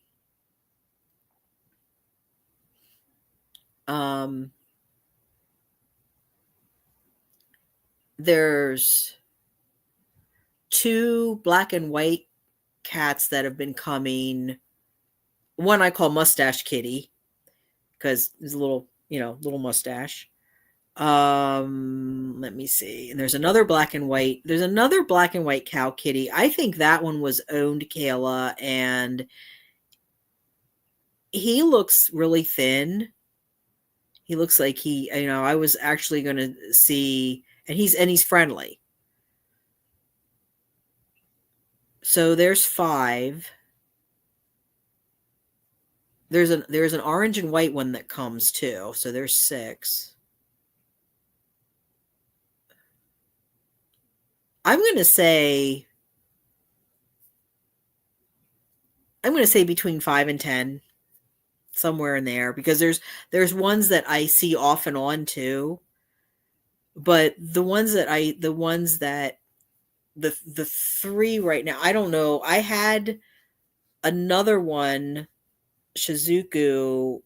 There's 2 black and white cats that have been coming. One I call Mustache Kitty because there's a little mustache. Let me see. And there's another black and white. There's another black and white cow kitty. I think that one was owned, Kayla, and he looks really thin. He looks like I was actually going to see, and he's friendly. So there's 5. There's an orange and white one that comes too. So there's 6. I'm going to say between 5 and 10, somewhere in there, because there's ones that I see off and on too. But the 3 right now, I don't know. I had another one, Shizuku,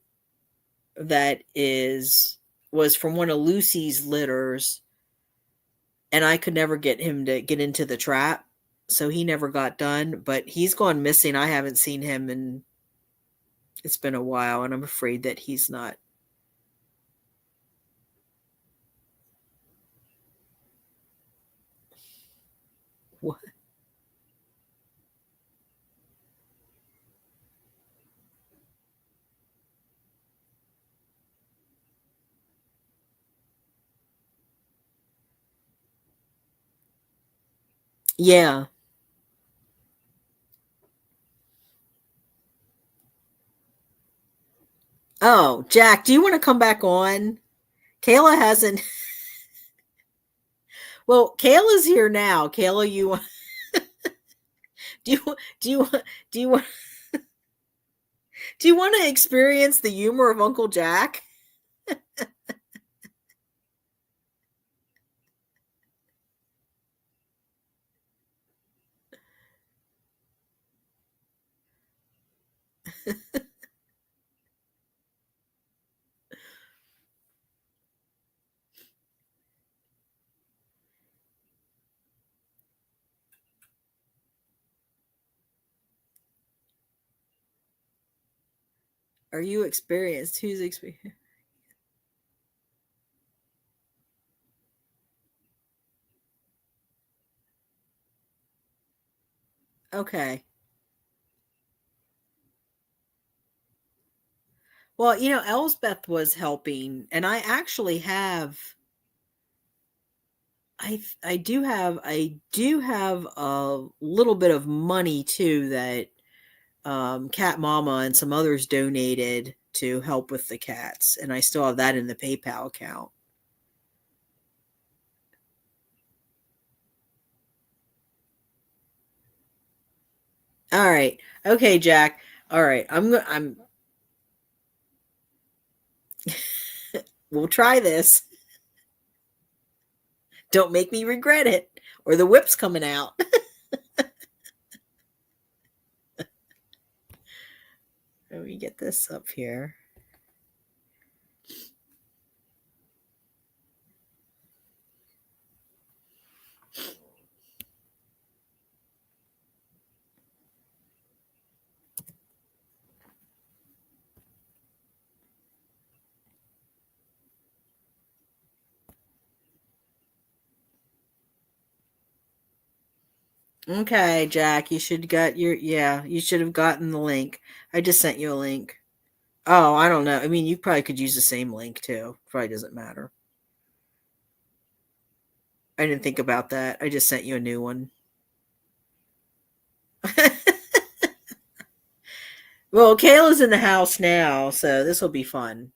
that was from one of Lucy's litters, and I could never get him to get into the trap, so he never got done, but he's gone missing. I haven't seen him in It's been a while, and I'm afraid that he's not. What? Yeah. Oh, Jack, do you want to come back on? Kayla hasn't. Well, Kayla's here now. Kayla, you do you do you do you want do you want to experience the humor of Uncle Jack? Are you experienced? Who's experienced? Okay. Well, Elsbeth was helping, and I actually have. I do have a little bit of money too that Cat Mama and some others donated to help with the cats, and I still have that in the PayPal account. All right. Okay, Jack. All right. I'm we'll try this. Don't make me regret it or the whip's coming out. Let me get this up here. Okay, Jack, you should you should have gotten the link. I just sent you a link. Oh, I don't know. I mean, you probably could use the same link too. Probably doesn't matter. I didn't think about that. I just sent you a new one. Well, Kayla's in the house now, so this will be fun.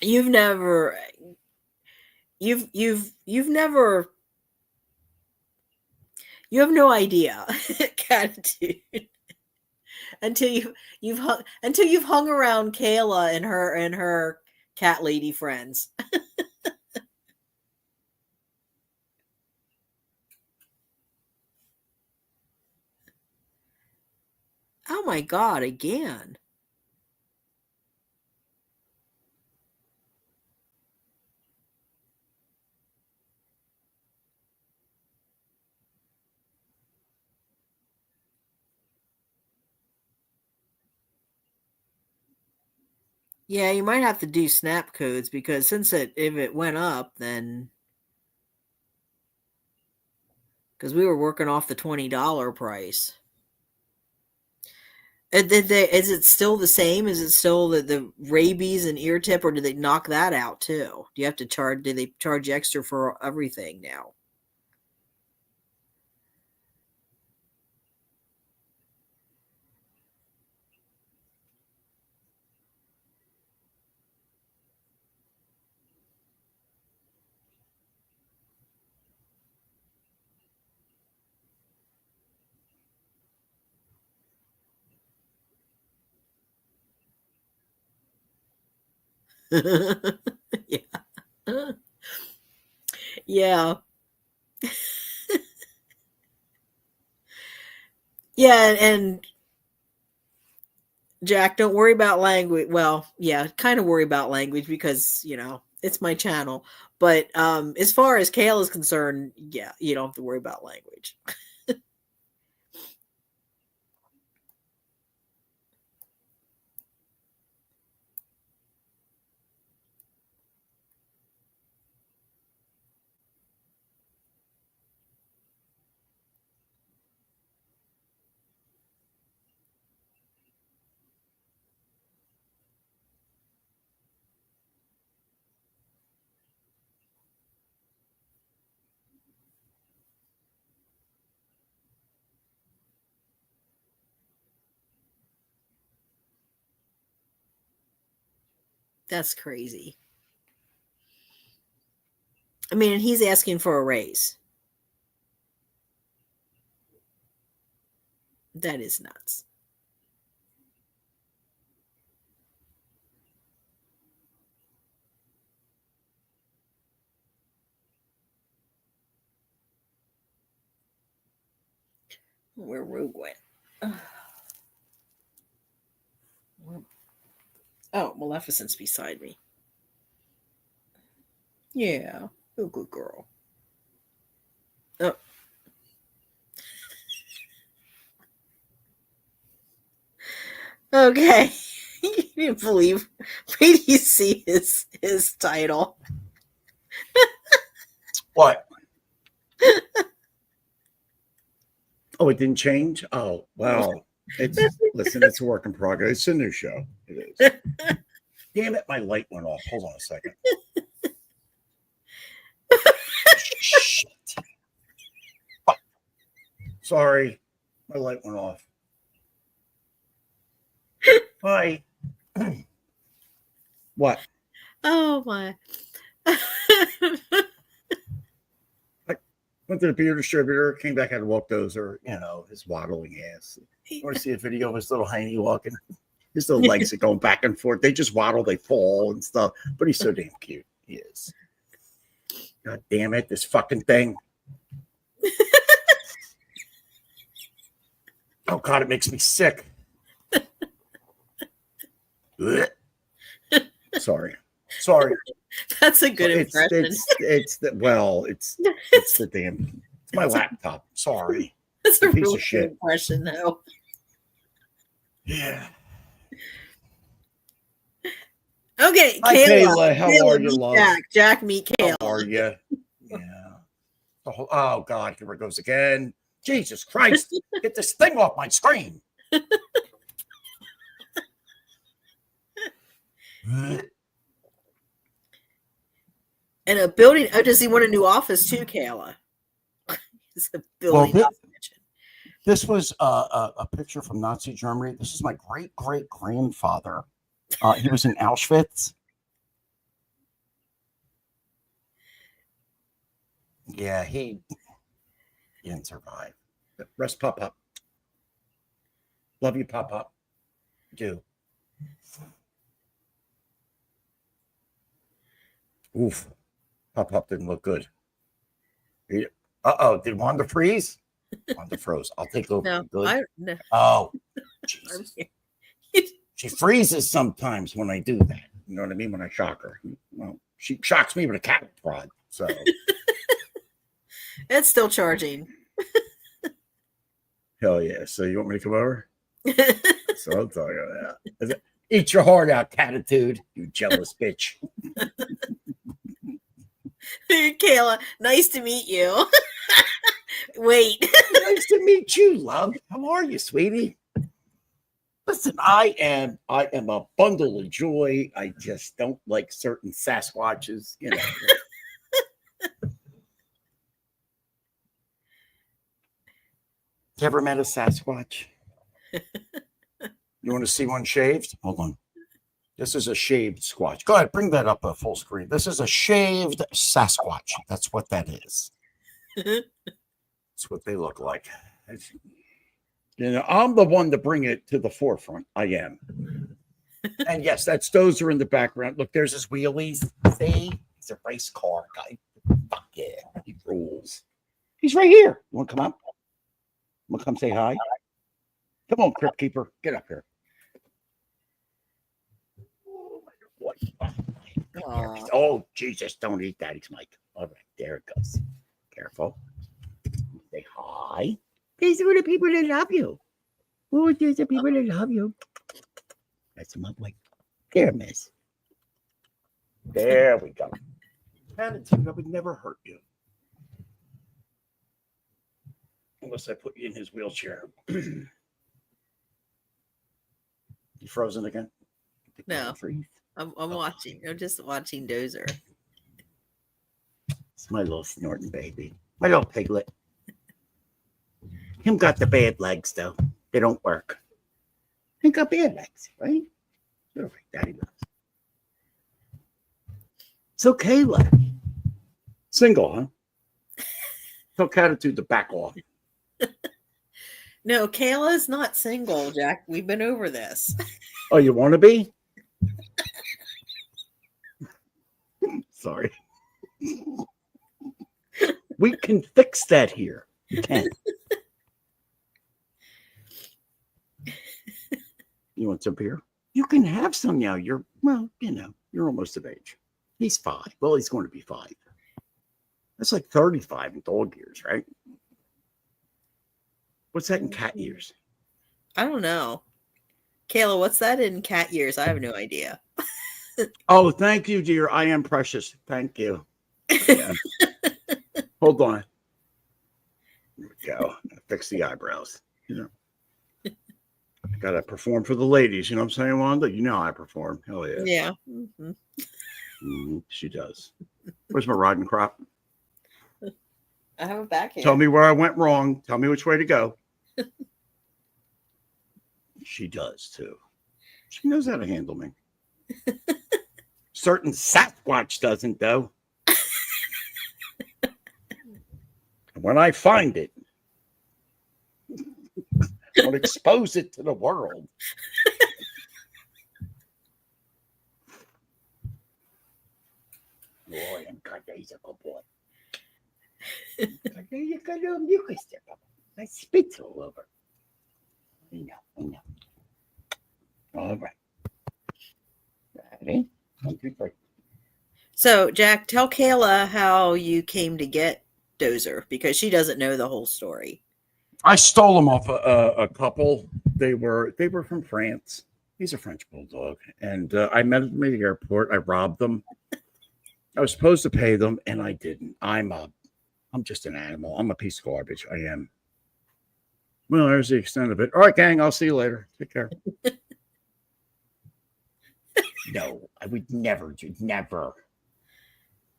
You've never you've never you have no idea gratitude until you've hung around Kayla and her cat lady friends. Oh my god, again. Yeah, you might have to do snap codes because if it went up, then because we were working off the $20 price. Is it still the same? Is it still the rabies and ear tip, or do they knock that out too? Do you have to charge? Do they charge extra for everything now? Yeah. Yeah. Yeah, and Jack, don't worry about language. Well, yeah, kind of worry about language because, it's my channel. But as far as Kale is concerned, yeah, you don't have to worry about language. That's crazy. I mean, and he's asking for a raise. That is nuts. Where Rogue went. Oh, Maleficent's beside me. Yeah, oh, good girl. Oh. Okay. You didn't believe. Wait till you see his title. What? Oh, it didn't change? Oh, well. Listen, it's a work in progress. It's a new show. It is. Damn it, my light went off. Hold on a second. Shit. Fuck. Sorry. My light went off. Hi. What? Oh my. Went to the beer distributor, came back, had to walk Dozer, his waddling ass. You want to see a video of his little hiney walking? His little legs are going back and forth. They just waddle, they fall and stuff. But he's so damn cute. He is. God damn it, this fucking thing. Oh, God, it makes me sick. Sorry. That's a good impression. It's the damn. It's my laptop. Sorry. That's a piece really of shit. good impression, though. Yeah. Okay, Hi, Kayla. How are you, love? Jack, meet Kayla. How are you? Yeah. Oh, God, here it goes again. Jesus Christ. Get this thing off my screen. And a building. Oh, does he want a new office too, Kayla? It's a building. This was a picture from Nazi Germany. This is my great-great-grandfather. He was in Auschwitz. Yeah, he didn't survive. Rest, Pop. Love you, Pop. Do. Oof. Pop didn't look good. Uh-oh, did Wanda freeze? Wanda froze. I'll take over. No, no. Oh, Jesus. She freezes sometimes when I do that. You know what I mean? When I shock her. Well, she shocks me with a cat prod. So it's still charging. Hell yeah. So you want me to come over? So I'll tell you that. Eat your heart out, Catitude, you jealous bitch. Kayla, nice to meet you. Wait. Nice to meet you, love. How are you, sweetie? Listen, I am a bundle of joy. I just don't like certain Sasquatches, You ever met a Sasquatch? You want to see one shaved? Hold on. This is a shaved Squatch. Go ahead, bring that up full screen. This is a shaved Sasquatch. That's what that is. That's what they look like. I'm the one to bring it to the forefront. I am. And yes, that's Dozer in the background. Look, there's his wheelies. See? He's a race car guy. Fuck yeah. He rules. He's right here. You want to come up? Want to come say hi? Come on, Crypt Keeper. Get up here. Aw. Oh, Jesus, don't eat Daddy's mic. All right, there it goes. Careful. Say hi. These are the people that love you. Oh, these are people that love you. That's my boy. There, miss. There we go. Attitude, I would never hurt you. Unless I put you in his wheelchair. You frozen again? No. Freeze. I'm watching. I'm just watching Dozer. It's my little snorting baby. My little piglet. Him got the bad legs, though. They don't work. He got bad legs, right? You're right, Daddy loves. So Kayla. Single, huh? Tell Catitude to back off. No, Kayla's not single, Jack. We've been over this. Oh, you want to be? Sorry. We can fix that here. We can. You want some beer? You can have some now. You're almost of age. He's 5. Well, he's going to be 5. That's like 35 in dog years, right? What's that in cat years? I don't know. Kayla, what's that in cat years? I have no idea. Oh, thank you, dear. I am precious. Thank you. Yeah. Hold on. There we go. Fix the eyebrows. I gotta perform for the ladies. You know what I'm saying, Wanda? You know how I perform. Hell yeah. Yeah. Mm-hmm. She does. Where's my riding crop? I have it back here. Tell me where I went wrong. Tell me which way to go. She does too. She knows how to handle me. Certain Sasquatch doesn't, though. When I find it, I'll expose it to the world. Boy, I'm he's a good boy. You can step up. I spit all over. I know. All right. Ready? 1, 2, 3. So, Jack, tell Kayla how you came to get Dozer because she doesn't know the whole story. I stole them off a couple. They were from France. He's a French bulldog, and I met them at the airport. I robbed them. I was supposed to pay them, and I didn't. I'm just an animal. I'm a piece of garbage. I am. Well, there's the extent of it. All right, gang. I'll see you later. Take care. No, I would never do. Never.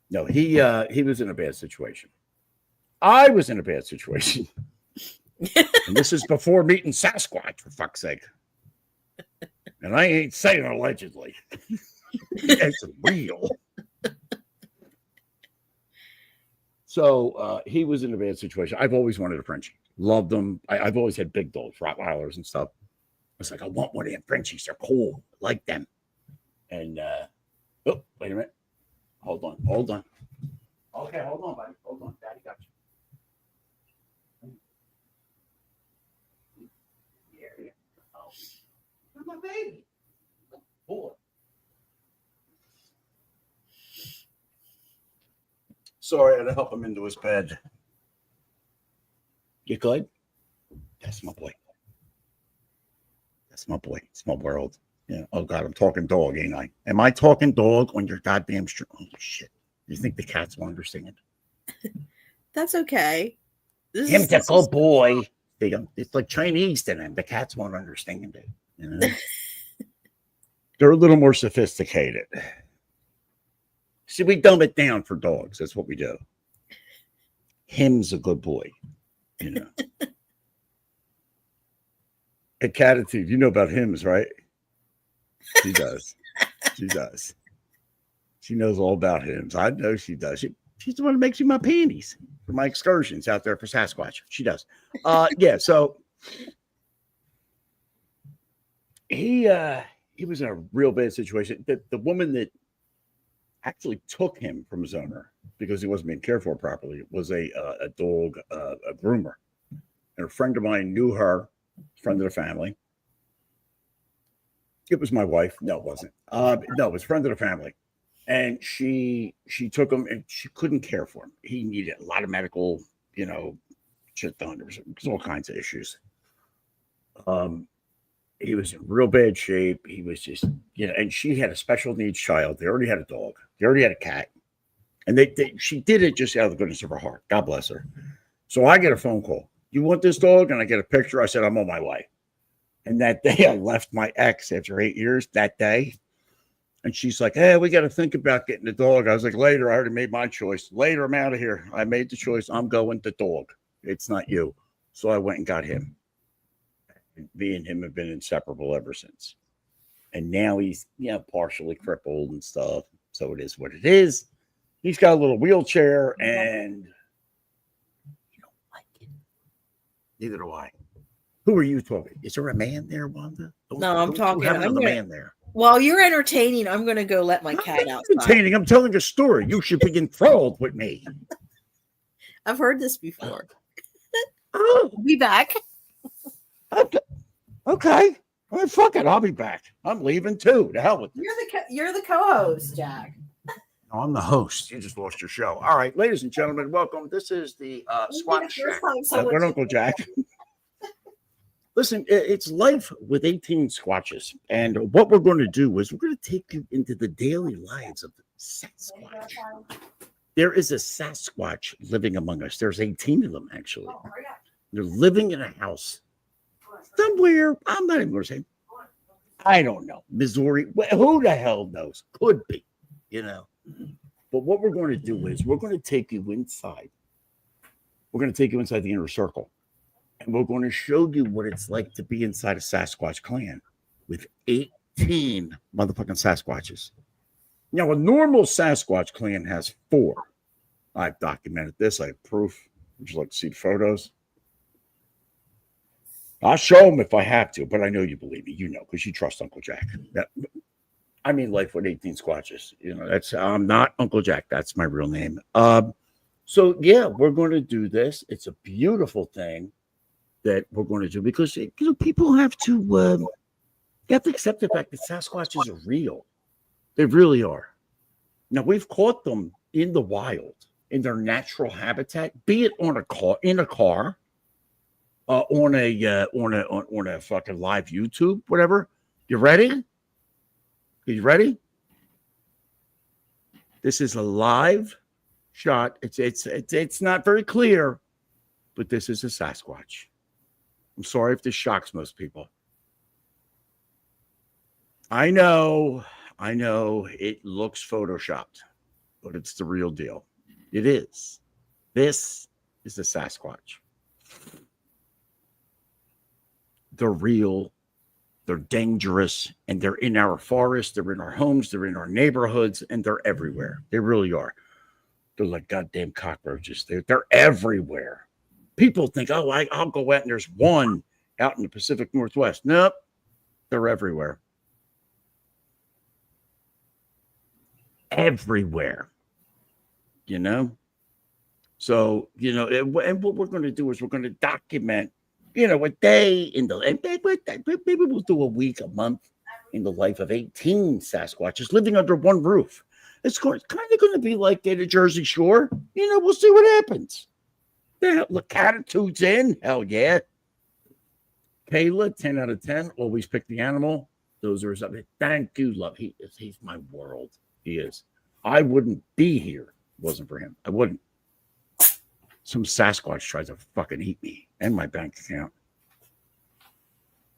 No, he was in a bad situation. I was in a bad situation. And this is before meeting Sasquatch, for fuck's sake. And I ain't saying allegedly. It's real. So he was in a bad situation. I've always wanted a Frenchie. Loved them. I've always had big dogs, Rottweilers and stuff. I was like, I want one of them Frenchies. They're cool. I like them. And, oh, wait a minute. Hold on. Okay, hold on, buddy. Hold on. Daddy got you. There you go. You're my baby. Boy. Sorry, I had to help him into his bed. You good? That's my boy. That's my boy. It's my world. Yeah. Oh, God, I'm talking dog, ain't I? Am I talking dog on your goddamn stream? Oh, shit. You think the cats will understand? That's okay. Him's a good boy. They don't, it's like Chinese to them. The cats won't understand it. You know? They're a little more sophisticated. See, we dumb it down for dogs. That's what we do. Him's a good boy. You know. A Catitude, you know about hymns, right? She does. She does. She knows all about hymns. I know she does. She's the one that makes me my panties for my excursions out there for Sasquatch. She does. Yeah, so he was in a real bad situation. The woman that actually took him from his owner because he wasn't being cared for properly was a dog, a groomer. And a friend of mine knew her, friend of the family. It was my wife. No, it wasn't. No, it was a friend of the family. And she took him, and she couldn't care for him. He needed a lot of medical, shit done. There was all kinds of issues. He was in real bad shape. He was just, and she had a special needs child. They already had a dog. They already had a cat. And she did it just out of the goodness of her heart. God bless her. So I get a phone call. You want this dog? And I get a picture. I said, I'm on my way. And that day I left my ex after 8 years that day. And she's like, hey, we got to think about getting the dog. I was like, later, I already made my choice. Later, I'm out of here. I made the choice. I'm going the dog. It's not you. So I went and got him. And me and him have been inseparable ever since. And now he's, partially crippled and stuff. So it is what it is. He's got a little wheelchair, and you don't like it. Neither do I. Who are you talking? Is there a man there, Wanda? No, I'm talking. I'm another man there. While you're entertaining, I'm going to go let my cat outside. Entertaining. I'm telling a story. You should be enthralled with me. I've heard this before. Oh. I'll be back. Okay. Well, fuck it. I'll be back. I'm leaving too. To hell with you. You're the co-host, Jack. No, I'm the host. You just lost your show. All right, ladies and gentlemen, welcome. This is the Squat Shack with Uncle Jack. Listen, it's life with 18 squatches. And what we're going to do is we're going to take you into the daily lives of the Sasquatch. There is a Sasquatch living among us. There's 18 of them, actually. They're living in a house somewhere. I'm not even going to say. I don't know. Missouri. Who the hell knows? Could be, But what we're going to do is we're going to take you inside. We're going to take you inside the inner circle. And we're going to show you what it's like to be inside a Sasquatch clan with 18 motherfucking Sasquatches. Now, a normal Sasquatch clan has 4. I've documented this. I have proof. Would you like to see the photos? I'll show them if I have to, but I know you believe me. Because you trust Uncle Jack. I mean, life with 18 squatches. I'm not Uncle Jack. That's my real name. So, yeah, we're going to do this. It's a beautiful thing that we're going to do because, people have to accept the fact that Sasquatches are real. They really are. Now, we've caught them in the wild, in their natural habitat, be it on a car, in a car, on a fucking live YouTube, whatever. You ready? Are you ready? This is a live shot. It's not very clear, but this is a Sasquatch. I'm sorry if this shocks most people. I know it looks photoshopped, but it's the real deal. It is. This is the Sasquatch. They're real. They're dangerous, and they're in our forests. They're in our homes. They're in our neighborhoods, and they're everywhere. They really are. They're like goddamn cockroaches. They're everywhere. People think, I'll go out and there's one out in the Pacific Northwest. Nope. They're everywhere. Everywhere. So, and what we're going to do is we're going to document, a day in the, and maybe we'll do a week, a month in the life of 18 Sasquatches living under one roof. It's kind of going to be like the Jersey Shore. We'll see what happens. The attitude's in. Hell yeah. Kayla, 10 out of 10. Always pick the animal. Those are something. Thank you, love. He's my world. He is. I wouldn't be here if it wasn't for him. I wouldn't. Some Sasquatch tries to fucking eat me and my bank account.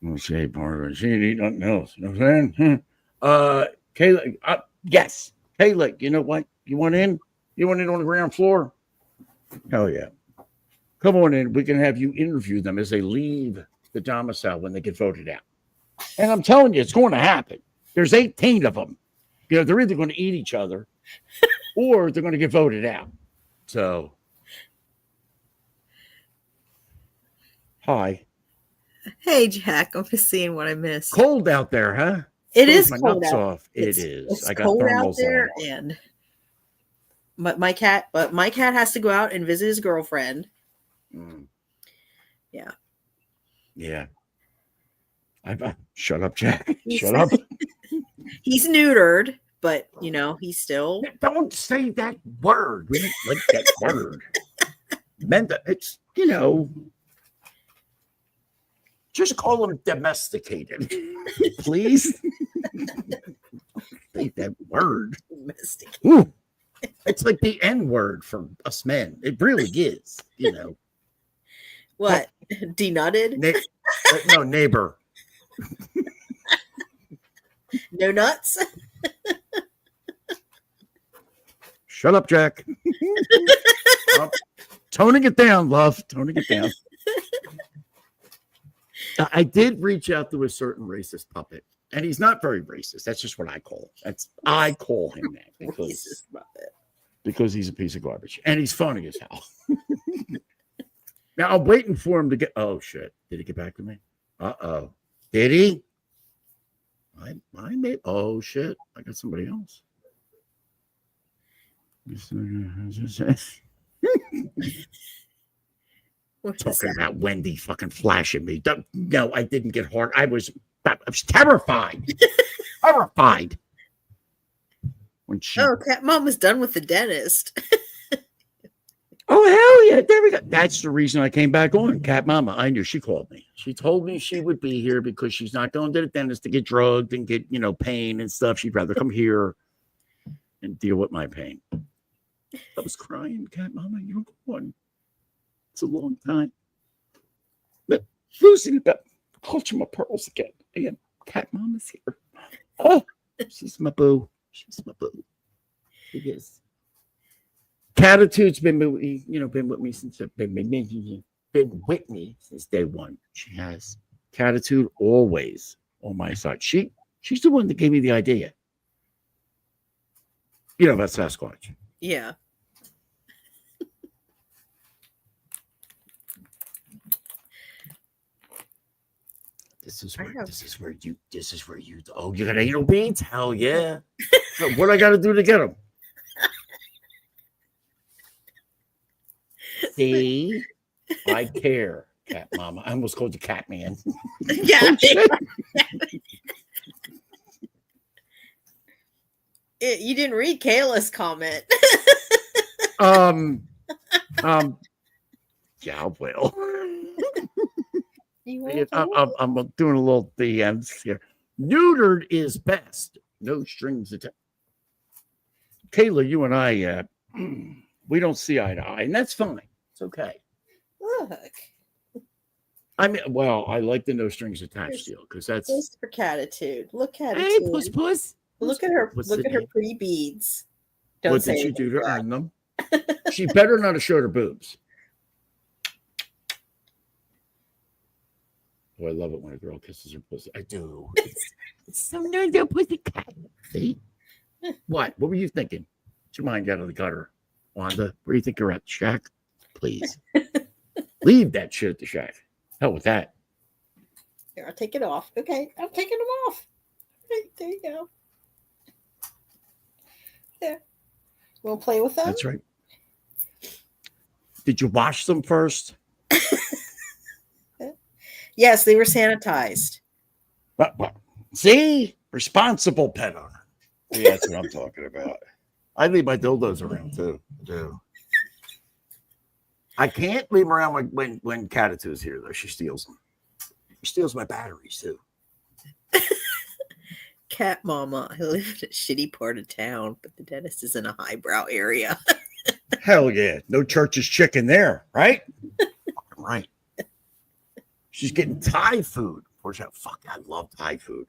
We'll say part of it. She ain't eat nothing else. You know what I'm saying? Kayla, yes. Kayla, you know what? You want in? You want in on the ground floor? Hell yeah. Come on in. We can have you interview them as they leave the domicile when they get voted out. And I'm telling you, it's going to happen. There's 18 of them. They're either going to eat each other or they're going to get voted out. So, hi. Hey, Jack. I'm just seeing what I missed. Cold out there, huh? It is my cold nuts out. off. It's I got cold out there, on. and my cat has to go out and visit his girlfriend. Yeah. Yeah. Shut up, Jack. Shut up. He's neutered, but he's still. Don't say that word. We don't like that word. It's just call them domesticated, please. Say that word. Domesticated. Ooh, it's like the N word for us men. It really is. What? Denutted? No, neighbor. No nuts? Shut up, Jack. Toning it down, love. Toning it down. I did reach out to a certain racist puppet, and he's not very racist. That's just what I call him. I call him that because he's a piece of garbage, and he's funny as hell. Now I'm waiting for him to get. Oh shit! Did he get back to me? Uh-oh. Did he? I made. Oh shit! I got somebody else. Talking about Wendy fucking flashing me. No, I didn't get hard. I was terrified. Terrified. When Cat Mom was done with the dentist. Oh, hell yeah. There we go. That's the reason I came back on. Cat Mama. I knew she called me. She told me she would be here because she's not going to the dentist to get drugged and get, pain and stuff. She'd rather come here and deal with my pain. I was crying. Cat Mama, you're gone. It's a long time. But losing about clutching my pearls again. Cat Mama's here. Oh, she's my boo. She's my boo. She is. Catitude's been with me since been with me since day one. She has. Catitude always on my side. She's the one that gave me the idea. About Sasquatch. Yeah. This is where you. Oh, you got anal beads? Hell yeah! So what I got to do to get them? See, I care, Cat Mama. I almost called you Cat Man. Yeah. You didn't read Kayla's comment. Yeah, I will. I'm doing a little DMs here. Neutered is best. No strings attached. Kayla, you and I, we don't see eye to eye, and that's fine. It's okay. Look. I mean, well, I like the no strings attached deal because that's just for Catitude. Look at hey, puss. Look at her. Look at her pretty beads. What did she do to earn them? She better not have showed her boobs. Oh, I love it when a girl kisses her pussy. I do. It's so nice, that pussy cat. See? What? What were you thinking? Get your mind out of the gutter, Wanda. Where do you think you're at, the shack? Please. Leave that shit at the shack. Hell with that. Here, I'll take it off. Okay, I'm taking them off. Right, there you go. There. We'll play with them? That's right. Did you wash them first? Yes, they were sanitized. See? Responsible pet owner. Yeah, that's what I'm talking about. I leave my dildos around too. I can't leave them around when Catitude's here, though. She steals them. She steals my batteries too. Cat Mama. I live in a shitty part of town, but the dentist is in a highbrow area. Hell yeah. No church's chicken there, right? Right. She's getting Thai food. Fuck, I love Thai food.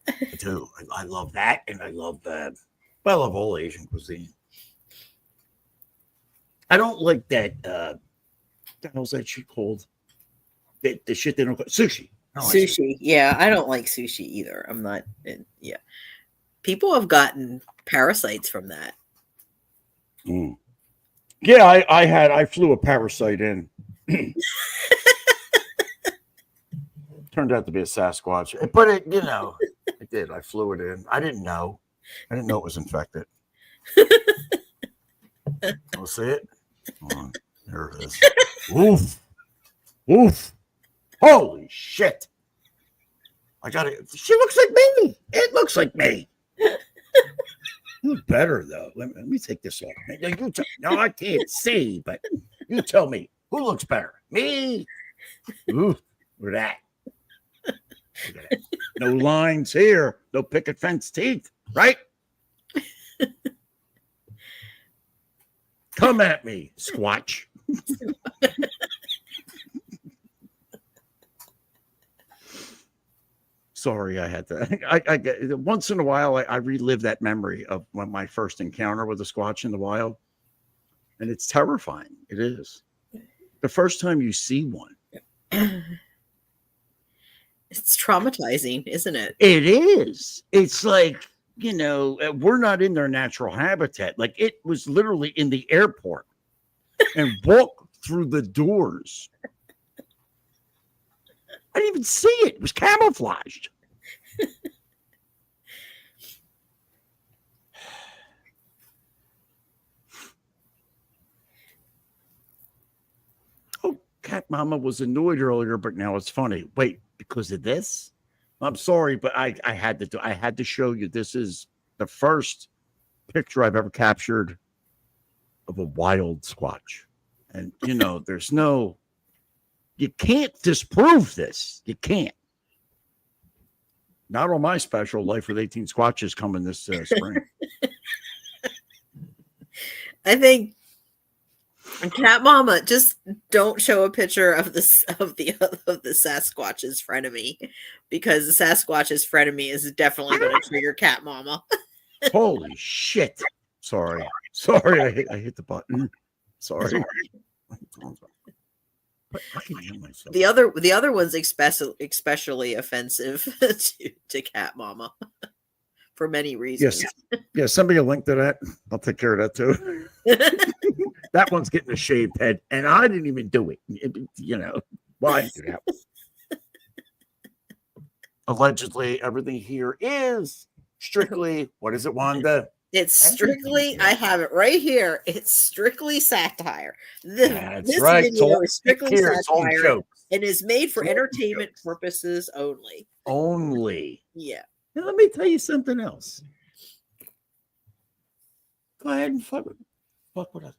I do. I love that, and I love that. But I love all Asian cuisine. I don't like that. What the hell's that shit called? The shit they don't call sushi. Sushi. Yeah, I don't like sushi either. I'm not. Yeah. People have gotten parasites from that. Mm. Yeah, I flew a parasite in. Turned out to be a Sasquatch, but I did. I flew it in. I didn't know it was infected. We'll see it. Oh, there it is. Oof. Holy shit. I got it. She looks like me. It looks like me. You look better though. Let me take this off. No, I can't see, but you tell me who looks better, me? Ooh, look at that. Look at that. No lines here. No picket fence teeth, right? Come at me, Squatch. Sorry, I had to. I get once in a while. I relive that memory of when my first encounter with a Squatch in the wild, and it's terrifying. It is the first time you see one. It's traumatizing, isn't it? It is. It's like, we're not in their natural habitat. Like it was literally in the airport and walked through the doors. I didn't even see it. It was camouflaged. Oh, Cat Mama was annoyed earlier, but now it's funny. Wait, because of this? I'm sorry, but I had to show you. This is the first picture I've ever captured of a wild Squatch. And you can't disprove this. You can't. Not on my special Life with 18 Squatches coming this spring. I think Cat Mama, just don't show a picture of the Sasquatch's frenemy, because the Sasquatch's frenemy is definitely going to trigger Cat Mama. Holy shit! Sorry, I hit the button. Sorry. But I can hear myself. The other one's especially offensive to Cat Mama for many reasons. Yes, send me a link to that. I'll take care of that too. That one's getting a shaved head, and I didn't even do it. Well, I didn't do that. Allegedly, everything here is strictly, what is it, Wanda? It's strictly, I have it right here. It's strictly satire. This right. video is strictly satire and is made for It's entertainment purposes only. Only. Yeah. Now, let me tell you something else. Go ahead and fuck with us.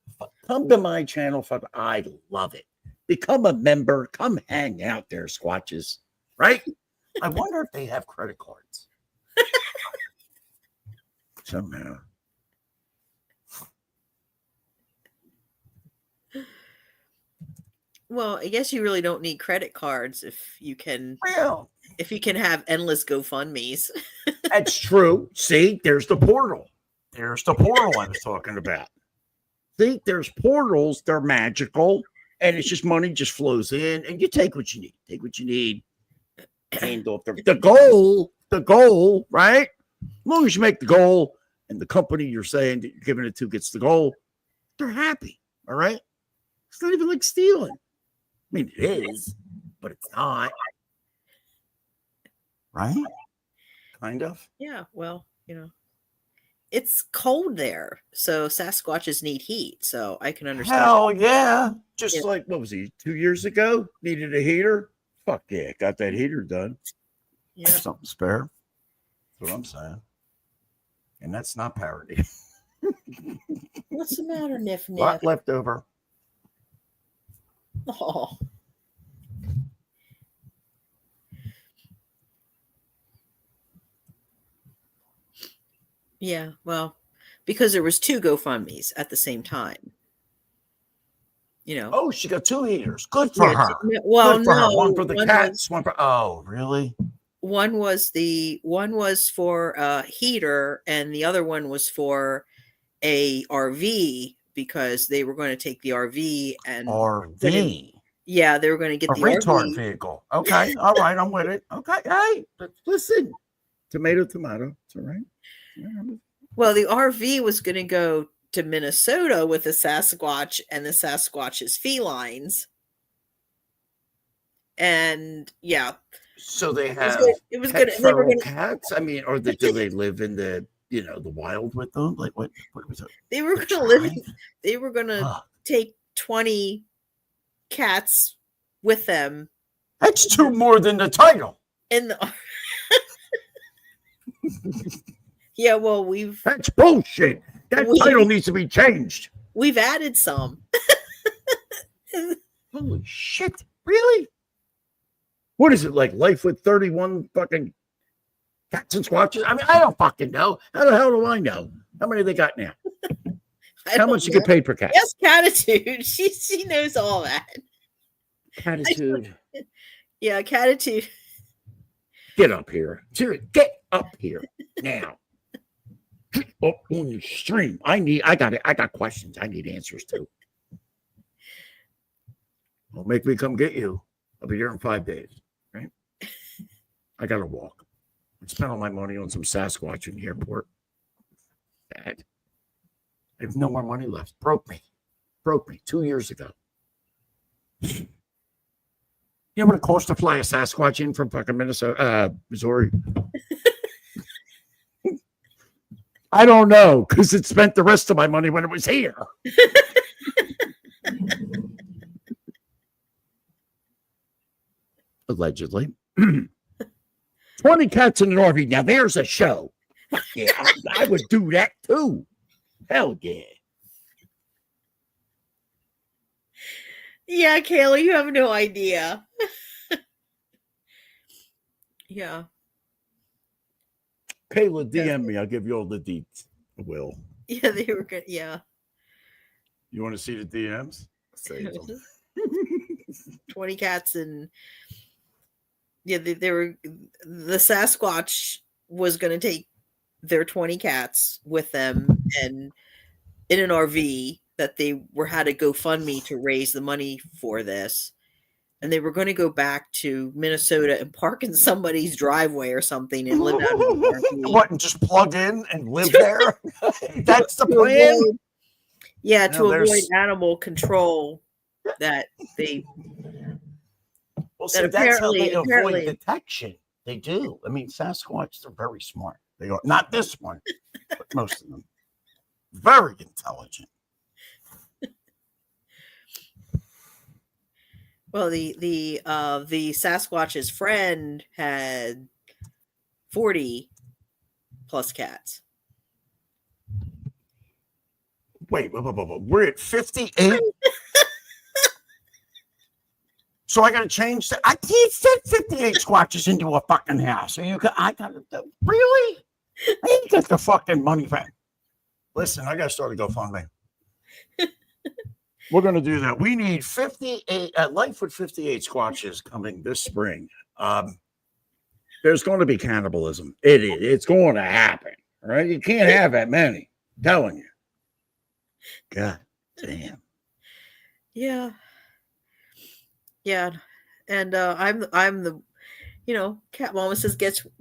Come to my channel. I love it. Become a member. Come hang out there, Squatches. Right? I wonder if they have credit cards. Somehow. Well, I guess you really don't need credit cards if you can have endless GoFundMes. That's true. See, there's the portal. There's the portal I was talking about. See, there's portals. They're magical, and it's just money just flows in, and you take what you need. Take what you need. Hand off the goal, right? As long as you make the goal and the company you're saying that you're giving it to gets the goal, they're happy. All right. It's not even like stealing. I mean, it is, but it's not. Right? Kind of. Yeah. Well, it's cold there. So Sasquatches need heat. So I can understand. Hell yeah. Just like, what was he, 2 years ago? Needed a heater? Fuck yeah. Got that heater done. Yeah. Something spare. That's what I'm saying. And that's not parody. What's the matter, Niff Niff? Lot left over. Oh. Yeah, well, because there was 2 GoFundMes at the same time. Oh, she got 2 heaters. Good for her. Well, good for her. no, One for the cats. One for. Oh, really? One was for a heater, and the other one was for a RV, because they were going to take the RV and RV. Yeah, they were going to get a the retard RV vehicle. Okay, all right, I'm with it. Okay, hey, listen, tomato. It's all right. Yeah. Well, the RV was going to go to Minnesota with the Sasquatch and the Sasquatch's felines, and yeah. So they have it was good. Feral cats. I mean, or do they live in the the wild with them? Like what was it? They were going to live. They were going to take 20 cats with them. That's 2 more than the title. In the Yeah, well, That's bullshit. That title needs to be changed. we've added some. Holy shit. Really? What is it, like Life with 31 fucking cats and squatches? I mean, I don't fucking know. How the hell do I know? How many they got now? How much you get paid per cat? Yes, Catitude. She knows all that. Catitude. Yeah, Catitude. Get up here. Get up here now. Get up on the stream. I got questions. I need answers too. Well, make me come get you. I'll be here in 5 days, right? I gotta walk. I spent all my money on some Sasquatch in the airport. Bad. I have no more money left. Broke me 2 years ago. You know what it costs to fly a Sasquatch in from fucking Missouri? I don't know, because it spent the rest of my money when it was here. Allegedly. 20 cats in an RV. Now there's a show. Yeah, I would do that too. Hell yeah. Yeah, Kayla, you have no idea. Yeah. Kayla, DM me. I'll give you all the deets. I will. Yeah, they were good. Yeah. You want to see the DMs? Say them. 20 cats and yeah, they were the Sasquatch was going to take their 20 cats with them and in an RV that they had a GoFundMe to raise the money for this. And they were going to go back to Minnesota and park in somebody's driveway or something and live out of the RV. What, and just plug in and live there? That's the plan? To avoid animal control that they... Well, see, that's how they avoid detection. They do. I mean, Sasquatch, they're very smart. They are. Not this one, but most of them. Very intelligent. Well, the Sasquatch's friend had 40 plus cats. Wait. We're at 58? So I got to change that. I can't fit 58 squatches into a fucking house. So I got to, really? I ain't got the fucking money for it. Listen, I got to start a GoFundMe. We're going to do that. We need 58, Life with 58 squatches coming this spring. There's going to be cannibalism. It's going to happen. All right. You can't have that many. I'm telling you. God damn. Yeah. Yeah. And I'm the, Cat Mama says,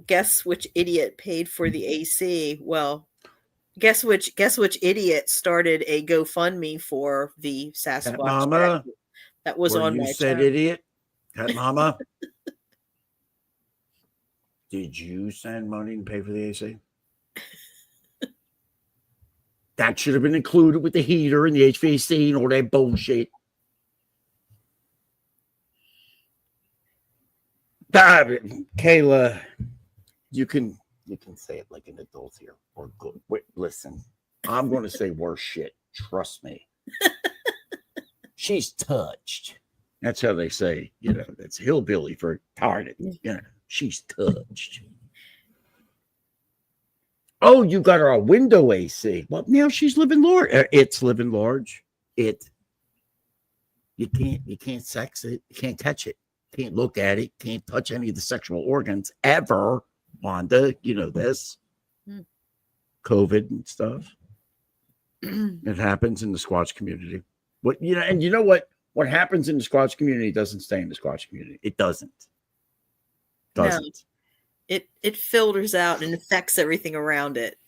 guess which idiot paid for the AC. Well, guess which idiot started a GoFundMe for the Sasquatch Cat Mama, that was on my said channel. Idiot. Cat Mama. Did you send money to pay for the AC? That should have been included with the heater and the HVAC and all that bullshit. Kayla, you can say it like an adult here. Or good. Wait, listen, I'm going to say worse shit. Trust me. She's touched. That's how they say, that's hillbilly for retarded. She's touched. Oh, you got her a window AC. Well, now she's living large. It's living large. You can't sex it. You can't touch it. Can't look at it. Can't touch any of the sexual organs ever. Wanda, this. COVID and stuff. It happens in the Squatch community. And you know what? What happens in the Squatch community doesn't stay in the Squatch community. It doesn't. No, it filters out and affects everything around it.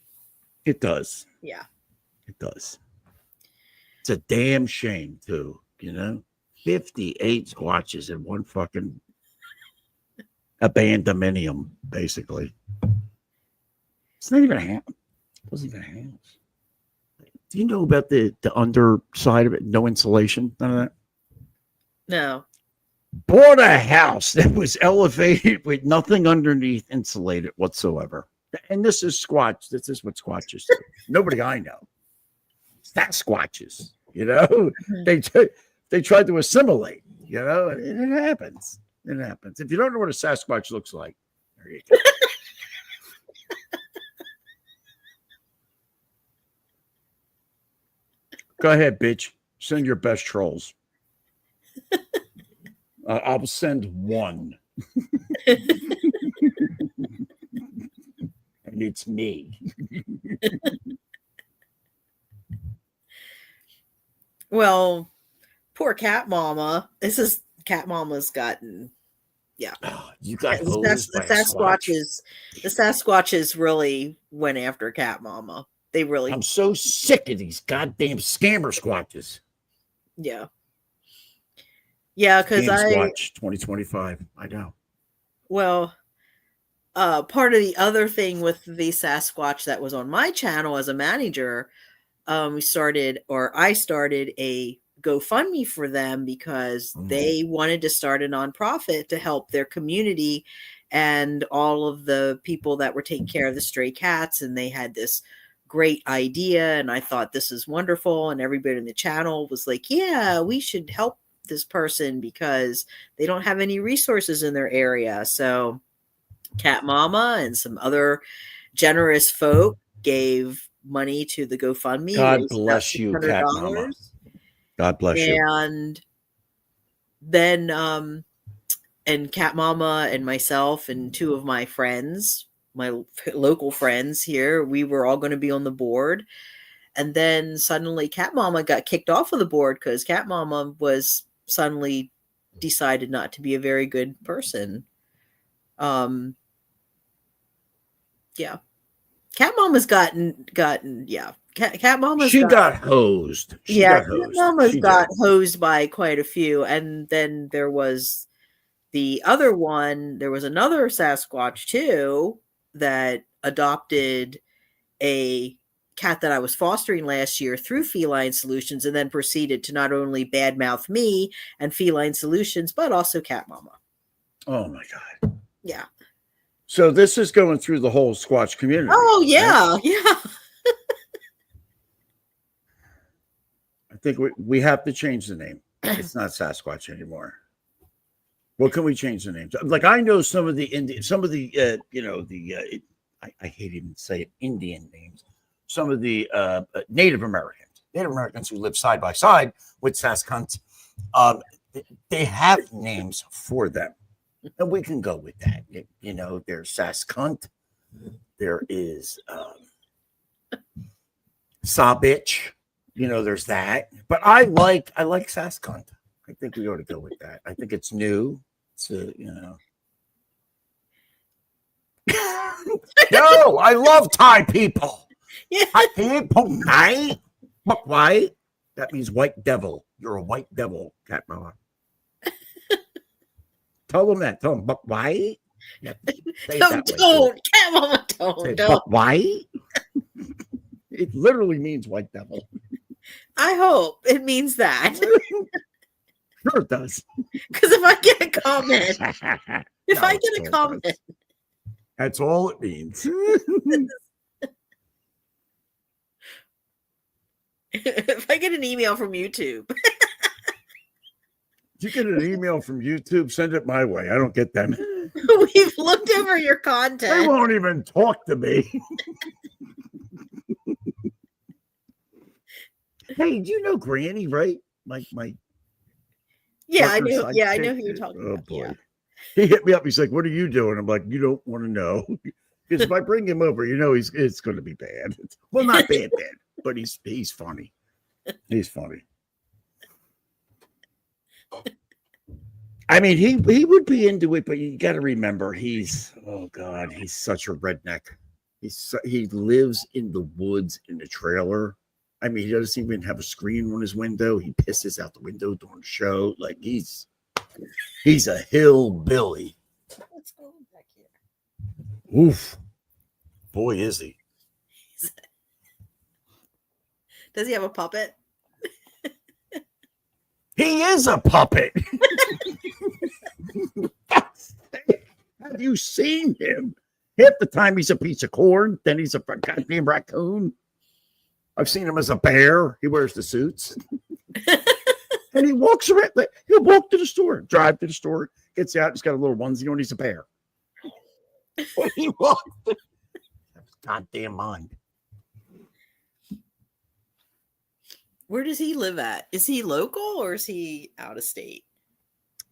It does. Yeah. It does. It's a damn shame, too. 58 squatches in one fucking abandonmenium, basically. It's not even a house. It wasn't even a house. Do you know about the underside of it? No insulation? None of that? No. Bought a house that was elevated with nothing underneath insulated whatsoever. And this is Squatch. This is what Squatches do. Nobody I know. Sasquatches, you know, they tried to assimilate, you know, and it happens. It happens. If you don't know what a Sasquatch looks like, there you go. Go ahead, bitch. Send your best trolls. I'll send one. And it's me. Well, poor Cat Mama. Cat Mama's gotten, yeah. Oh, you got the Sasquatches really went after Cat Mama. They really. I'm so sick of these goddamn scammer squatches. Yeah. Yeah, because Squatch 2025. I know. Well, part of the other thing with the Sasquatch that was on my channel as a manager, I started a GoFundMe for them because they wanted to start a nonprofit to help their community and all of the people that were taking care of the stray cats. And they had this great idea. And I thought, this is wonderful. And everybody in the channel was like, yeah, we should help this person because they don't have any resources in their area. So Cat Mama and some other generous folk gave money to the GoFundMe. God bless you, Cat Mama. God bless you. And then and Cat Mama and myself and two of my friends, my local friends here, we were all going to be on the board. And then suddenly Cat Mama got kicked off of the board because Cat Mama was suddenly decided not to be a very good person. Yeah. Cat Mama's gotten yeah. Cat Mama's got hosed. Cat Mama's got hosed by quite a few. And then there was the other one, there was another Sasquatch too that adopted a cat that I was fostering last year through Feline Solutions and then proceeded to not only badmouth me and Feline Solutions, but also Cat Mama. Oh my God. Yeah. So this is going through the whole Squatch community. Oh yeah. Right? Yeah. I think we have to change the name. It's not Sasquatch anymore. What can we change the name to? Like I know some of the I hate even say it, Indian names. Some of the Native Americans who live side by side with Sasquatch, they have names for them, and we can go with that. There's Sasquatch, there is Sabitch. There's that. But I like Sasquatch. I think we ought to go with that. I think it's new. It's No, I love Thai people. Yeah. Thai people, night. Buck white. That means white devil. You're a white devil, Cat Mama. Tell them that. Tell them Buck white. Yeah, Don't. Cat Mama, don't. Buck white. It literally means white devil. I hope it means that. Sure it does. Because if I get a comment, that's all it means. If I get an email from YouTube. You get an email from YouTube, send it my way. I don't get them. We've looked over your content. They won't even talk to me. Hey, do you know Granny, right? My yeah, I know. Yeah, I know who you're talking about. Boy. Yeah. He hit me up. He's like, "What are you doing?" I'm like, "You don't want to know." Because if I bring him over, it's going to be bad. Well, not bad, but he's funny. He's funny. I mean, he would be into it, but you got to remember, he's such a redneck. He lives in the woods in the trailer. I mean, he doesn't even have a screen on his window. He pisses out the window during the show. Like he's a hillbilly. What's going on back here? Oof. Boy, is he. Does he have a puppet? He is a puppet. Have you seen him? Half the time he's a piece of corn, then he's a goddamn raccoon. I've seen him as a bear. He wears the suits. And he walks around. He'll walk to the store, drive to the store, gets out. He's got a little onesie on. He's a bear. He walks. Goddamn mind. Where does he live at? Is he local or is he out of state?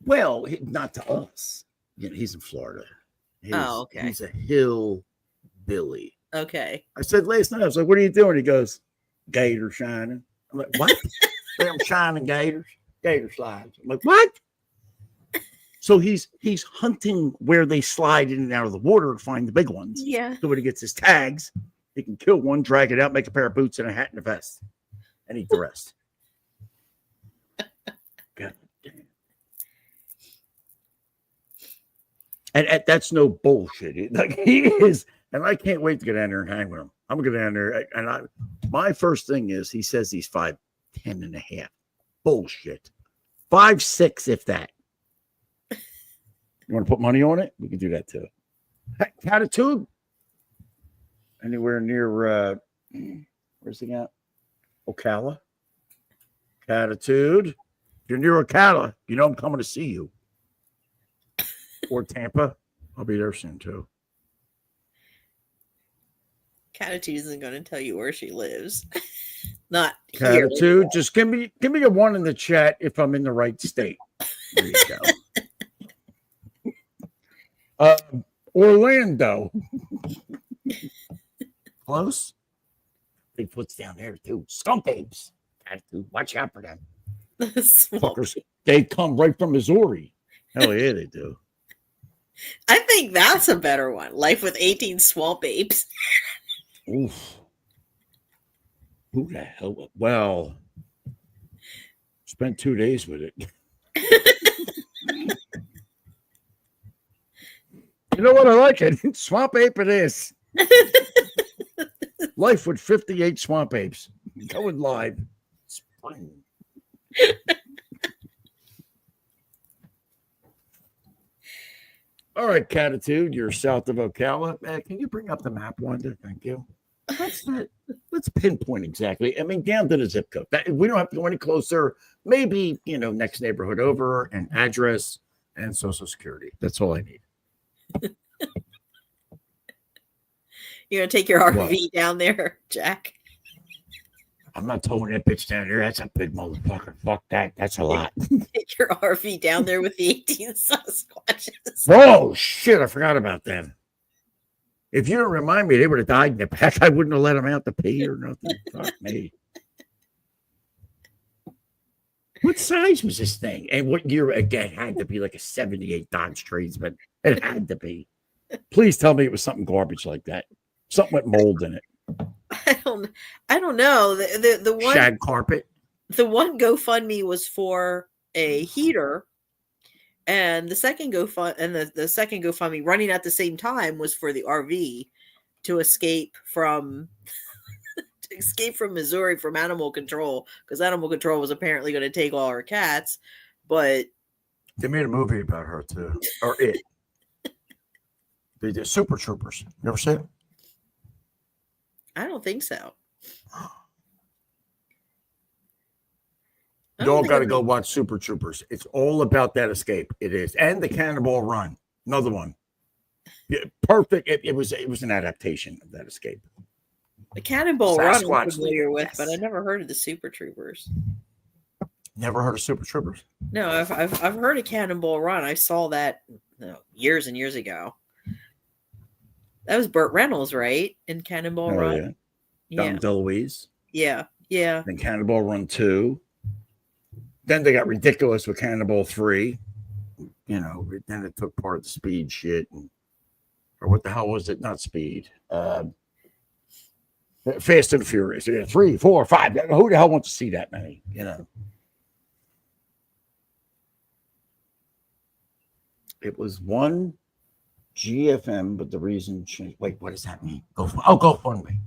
Well, not to us. He's in Florida. Okay. He's a hillbilly. Okay. I said last night, I was like, what are you doing? He goes, gator shining. I'm like, what? Them shining gators, gator slides. I'm like, what? So he's hunting where they slide in and out of the water to find the big ones. Yeah. So when he gets his tags, he can kill one, drag it out, make a pair of boots and a hat and a vest, and eat the rest. God damn. And that's no bullshit. Like he is, and I can't wait to get down there and hang with him. I'm gonna go down there, and my first thing is he says he's 5'10" and a half. Bullshit. 5'6", if that. You want to put money on it? We can do that too. Catitude? Anywhere near where's he at? Ocala? Catitude. If you're near Ocala, you know I'm coming to see you. Or Tampa. I'll be there soon too. Catitude isn't going to tell you where she lives. Not Catitude. here. Just give me a 1 in the chat if I'm in the right state. There you go. Orlando. Close. Bigfoot's down there too. Skunk apes. Catitude. Watch out for them. Fuckers. They come right from Missouri. Hell yeah, they do. I think that's a better one. Life with 18 swamp apes. Oof. Who the hell? Well, spent 2 days with it. You know what? I like it. Swamp ape it is. Life with 58 swamp apes. Going live. Spring. All right, Catitude, you're south of Ocala. Can you bring up the map, Wanda? Thank you. Let's pinpoint exactly. I mean, down to the zip code. We don't have to go any closer. Maybe, next neighborhood over, an address, and Social Security. That's all I need. You're going to take your RV down there, Jack? I'm not towing that bitch down there. That's a big motherfucker. Fuck that. That's a lot. Take your RV down there with the 18 Sasquatches. Oh, shit. I forgot about that. If you don't remind me, they would have died in the back. I wouldn't have let them out to pee or nothing. Fuck me. What size was this thing? And what year? Again, had to be like a 78 Dodge Tradesman. It had to be. Please tell me it was something garbage like that. Something with mold in it. I don't know. The one shag carpet. The one GoFundMe was for a heater, and the second GoFundMe running at the same time was for the RV to escape from Missouri from animal control, because animal control was apparently going to take all our cats. But they made a movie about her too, or it. They did Super Troopers. You ever see it? I don't think so. You all got to go watch Super Troopers. It's all about that escape. It is, and the Cannonball Run, another one. Yeah, perfect. It was an adaptation of that escape. The Cannonball Run I'm familiar with, yes. But I never heard of the Super Troopers. Never heard of Super Troopers? No, I've heard of Cannonball Run. I saw that years and years ago. That was Burt Reynolds, right? In Cannonball Run. Yeah. Dom DeLuise. Yeah. Yeah. Then Cannonball Run 2. Then they got ridiculous with Cannonball 3. Then it took part of the Speed shit. Or what the hell was it? Not Speed. Fast and Furious. 3, 4, 5. Who the hell wants to see that many? It was one GFM, but the reason changed. Wait, what does that mean? GoFundMe.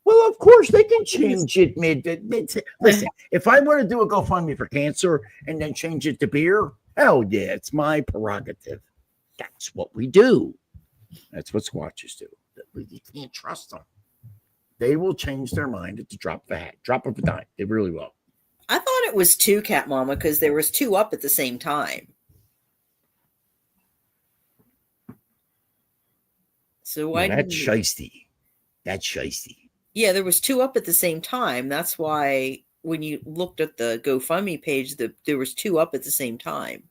Well, of course they can change it mid. Listen, if I want to do a GoFundMe for cancer and then change it to beer, hell yeah, it's my prerogative. That's what we do. That's what Squatches do. You can't trust them. They will change their mind at the drop of a hat, drop of a dime. They really will. I thought it was 2, Cat Mama, because there was 2 up at the same time. So why? Well, that's shiesty. That's shiesty. Yeah, there was 2 up at the same time. That's why when you looked at the GoFundMe page, there was 2 up at the same time.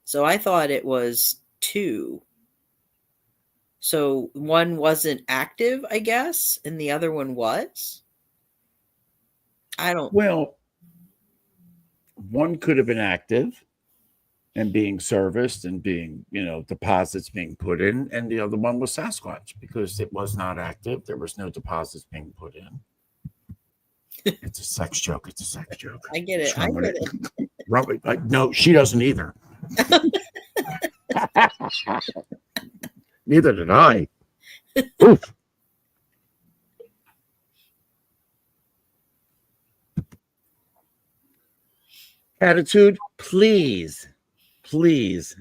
So I thought it was 2. So one wasn't active, I guess, and the other one was. I don't. Well, one could have been active and being serviced and being, deposits being put in, and the other one was Sasquatch because it was not active. There was no deposits being put in. It's a sex joke. It's a sex joke. I get it. I get it. No, she doesn't either. Neither did I. Oof. Attitude, please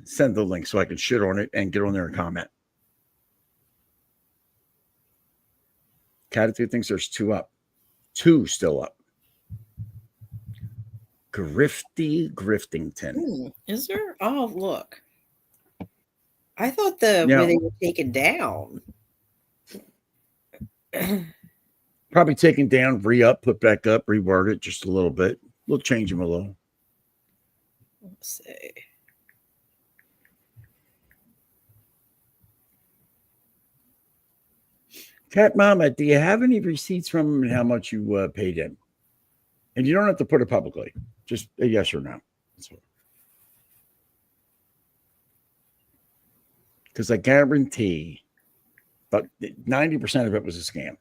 send the link so I can shit on it and get on there and comment. Attitude thinks there's 2 up. 2 still up. Griftington. Is there? Oh, look. I thought where they were taken down. Probably taken down, re-up, put back up, reword it just a little bit. We'll change them a little. Let's see. Cat Mama, do you have any receipts from him and how much you paid him? And you don't have to put it publicly. Just a yes or no. Because I guarantee but 90% of it was a scam.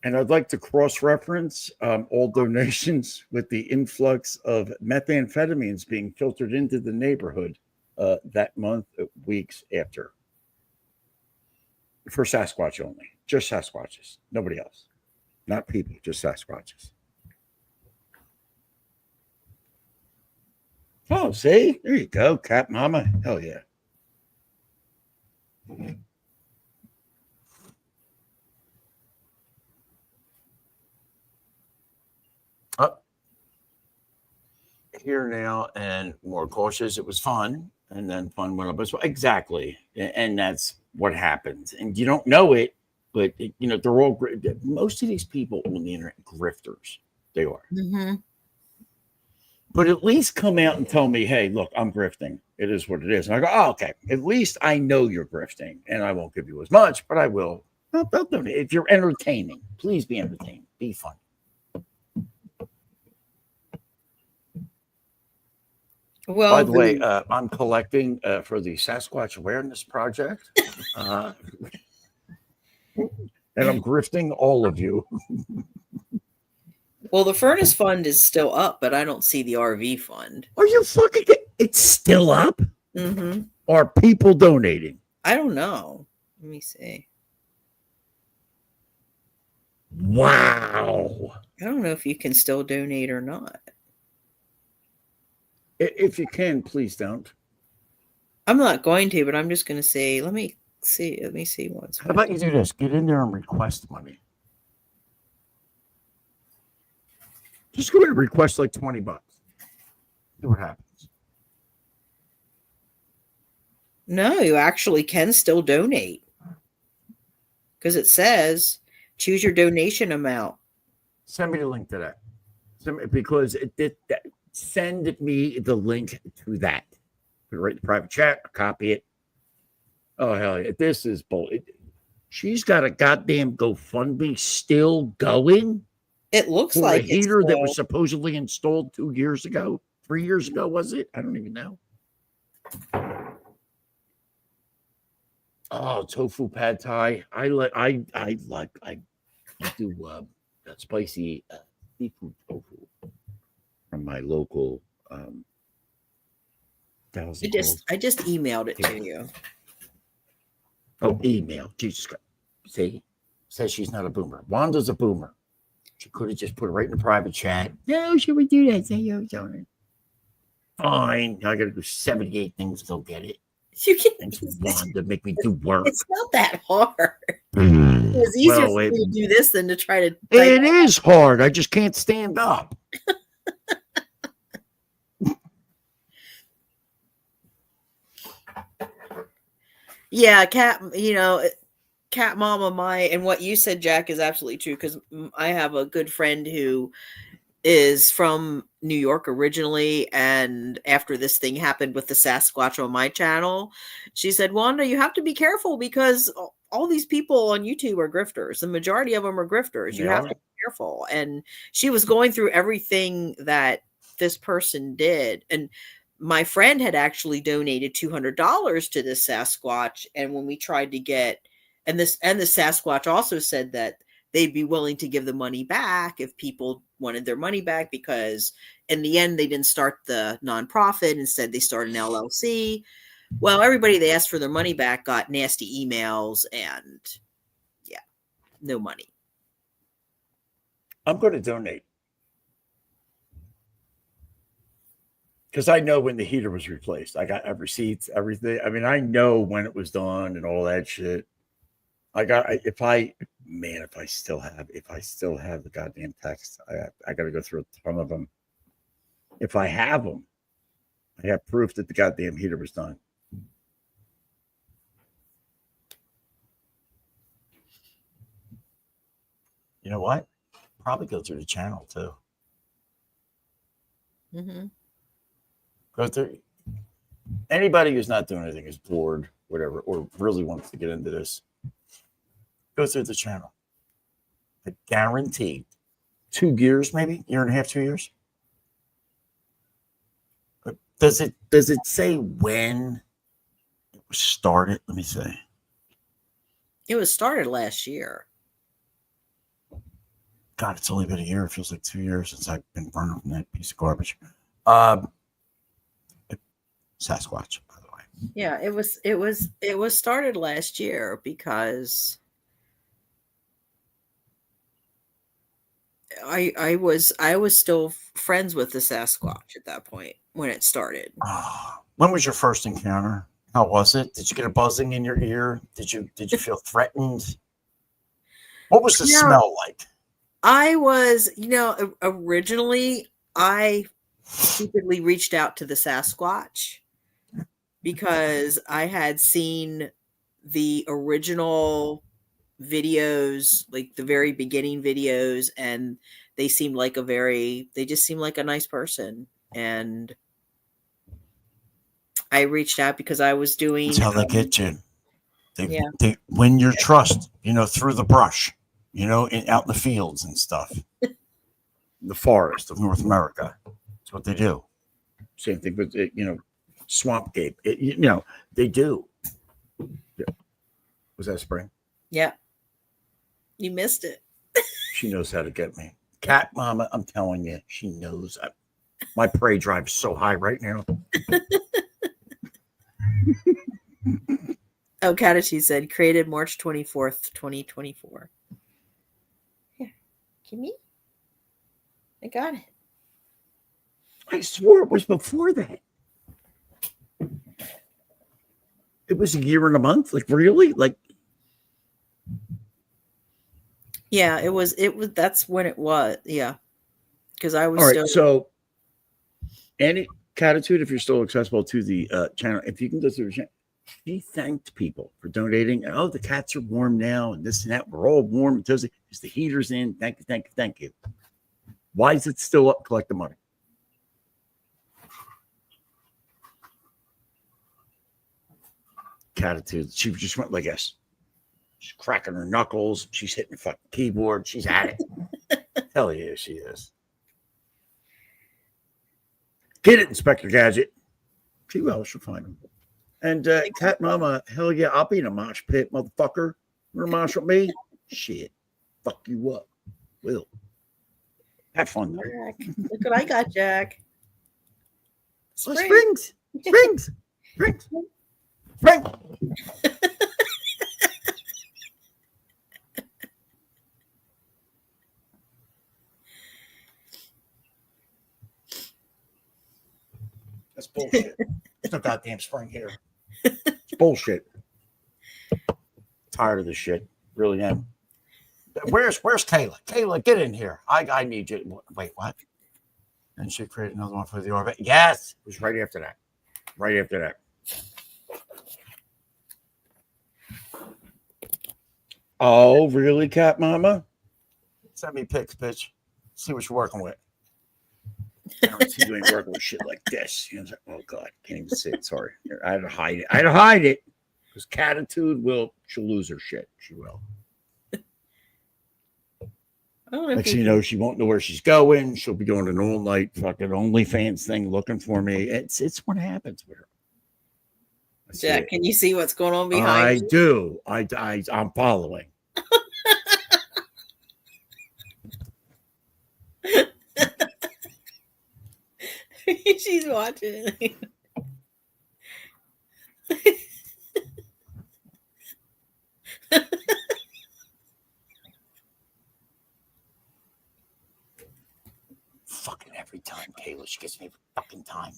And I'd like to cross-reference all donations with the influx of methamphetamines being filtered into the neighborhood that month, weeks after. For Sasquatch only. Just Sasquatches. Nobody else. Not people, just Sasquatches. Oh, see? There you go, Cat Mama. Hell yeah. Up here now and more cautious. It was fun, and then fun went up as well. Exactly, and that's what happens. And you don't know it, but they're all most of these people on the internet grifters. They are. Mm-hmm. But at least come out and tell me, hey, look, I'm grifting. It is what it is. And I go, oh, okay. At least I know you're grifting, and I won't give you as much, but I will. If you're entertaining, please be entertaining. Be fun. Well, by the way, I'm collecting for the Sasquatch Awareness Project, and I'm grifting all of you. Well, the furnace fund is still up, but I don't see the RV fund. Are you fucking? It's still up? Mm-hmm. Are people donating? I don't know. Let me see. Wow. I don't know if you can still donate or not. If you can, please don't. I'm not going to, but I'm just going to say, let me see once. How about you do this? Get in there and request money. Just go ahead and request like $20. See what happens. No, you actually can still donate. Because it says, choose your donation amount. Send me the link to that. Because send me the link to that. Put it right in the private chat. Copy it. Oh, hell yeah. This is bull. She's got a goddamn GoFundMe still going. It looks for like a heater that was supposedly installed 2 years ago. 3 years ago, was it? I don't even know. Oh, tofu pad thai. I do that spicy seafood tofu from my local I just emailed it to you. Oh, email. Jesus Christ. See? Says she's not a boomer. Wanda's a boomer. She could have just put it right in the private chat. No, should we do that? Say you're doing it. Fine. I got to do 78 things to go get it. You can. Thanks, Wanda, make me do work. It's not that hard. It's easier for me to do this than to try to. It is hard. I just can't stand up. Yeah, cat. Cat mama, and what you said, Jack, is absolutely true, because I have a good friend who is from New York originally, and after this thing happened with the Sasquatch on my channel, she said, Wanda, you have to be careful because all these people on YouTube are grifters. The majority of them are grifters. You have to be careful. And she was going through everything that this person did, and my friend had actually donated $200 to this Sasquatch, and when we tried to get and the Sasquatch also said that they'd be willing to give the money back if people wanted their money back, because in the end, they didn't start the nonprofit. Instead, they started an LLC. Well, everybody they asked for their money back got nasty emails and no money. I'm going to donate. Because I know when the heater was replaced. I got receipts, everything. I mean, I know when it was done and all that shit. If I still have the goddamn text, I got to go through a ton of them. If I have them, I have proof that the goddamn heater was done. You know what? Probably go through the channel too. Mm-hmm. Go through. Anybody who's not doing anything is bored, whatever, or really wants to get into this. Go through the channel. I guarantee 2 years, maybe year and a half, 2 years. But does it say when it was started? Let me see. It was started last year. God, it's only been a year. It feels like 2 years since I've been burned from that piece of garbage. Sasquatch, by the way. Yeah, it was started last year because I was still friends with the Sasquatch at that point when it started. When was your first encounter? How was it? Did you get a buzzing in your ear? Did you feel threatened? What was the smell like? I was, originally I stupidly reached out to the Sasquatch because I had seen the original videos, like the very beginning videos, and they just seemed like a nice person. And I reached out because I was doing. That's how they get you. They win your trust, through the brush, out in the fields and stuff. The forest of North America. That's what they do. Same thing with, swamp gape. They do. Yeah. Was that spring? Yeah. You missed it. She knows how to get me. Cat mama, I'm telling you, she knows. My prey drive is so high right now. Oh, Katachi said, created March 24th, 2024. Yeah. Give me. I got it. I swore it was before that. It was a year and a month? Like, really? Like, yeah, it was, that's when it was. Yeah. Because I was all right, so any Catitude, if you're still accessible to the channel, if you can go through the channel, she thanked people for donating. And, the cats are warm now and this and that. We're all warm and toasty because the heater's in. Thank you, thank you, thank you. Why is it still up? Collect the money. Catitude. She just went like this. She's cracking her knuckles. She's hitting the fucking keyboard. She's at it. Hell yeah, she is. Get it, Inspector Gadget. She will. She'll find him. And Cat Mama, hell yeah, I'll be in a mosh pit, motherfucker. You want to mosh with me? Shit. Fuck you up. Will. Have fun. Jack. Look what I got, Jack. Springs. Springs. Springs. Springs. That's bullshit. There's no goddamn spring here. bullshit. Tired of this shit. Really am. Where's Kayla? Kayla, get in here. I need you. Wait, what? And she created another one for the orbit. Yes. It was right after that. Right after that. Oh, really, Cat Mama? Send me pics, bitch. See what you're working with. Guarantee you ain't working with shit like this. You know, oh God, can't even say it. Sorry. I had to hide it. I had to hide it. Because Catitude she'll lose her shit. She will. Next thing you know, she won't know where she's going. She'll be doing an all-night fucking OnlyFans thing looking for me. It's what happens with her. Jack, can you see what's going on behind you? I do. I'm following. She's watching. Fucking every time, Kayla. She gets me every fucking time.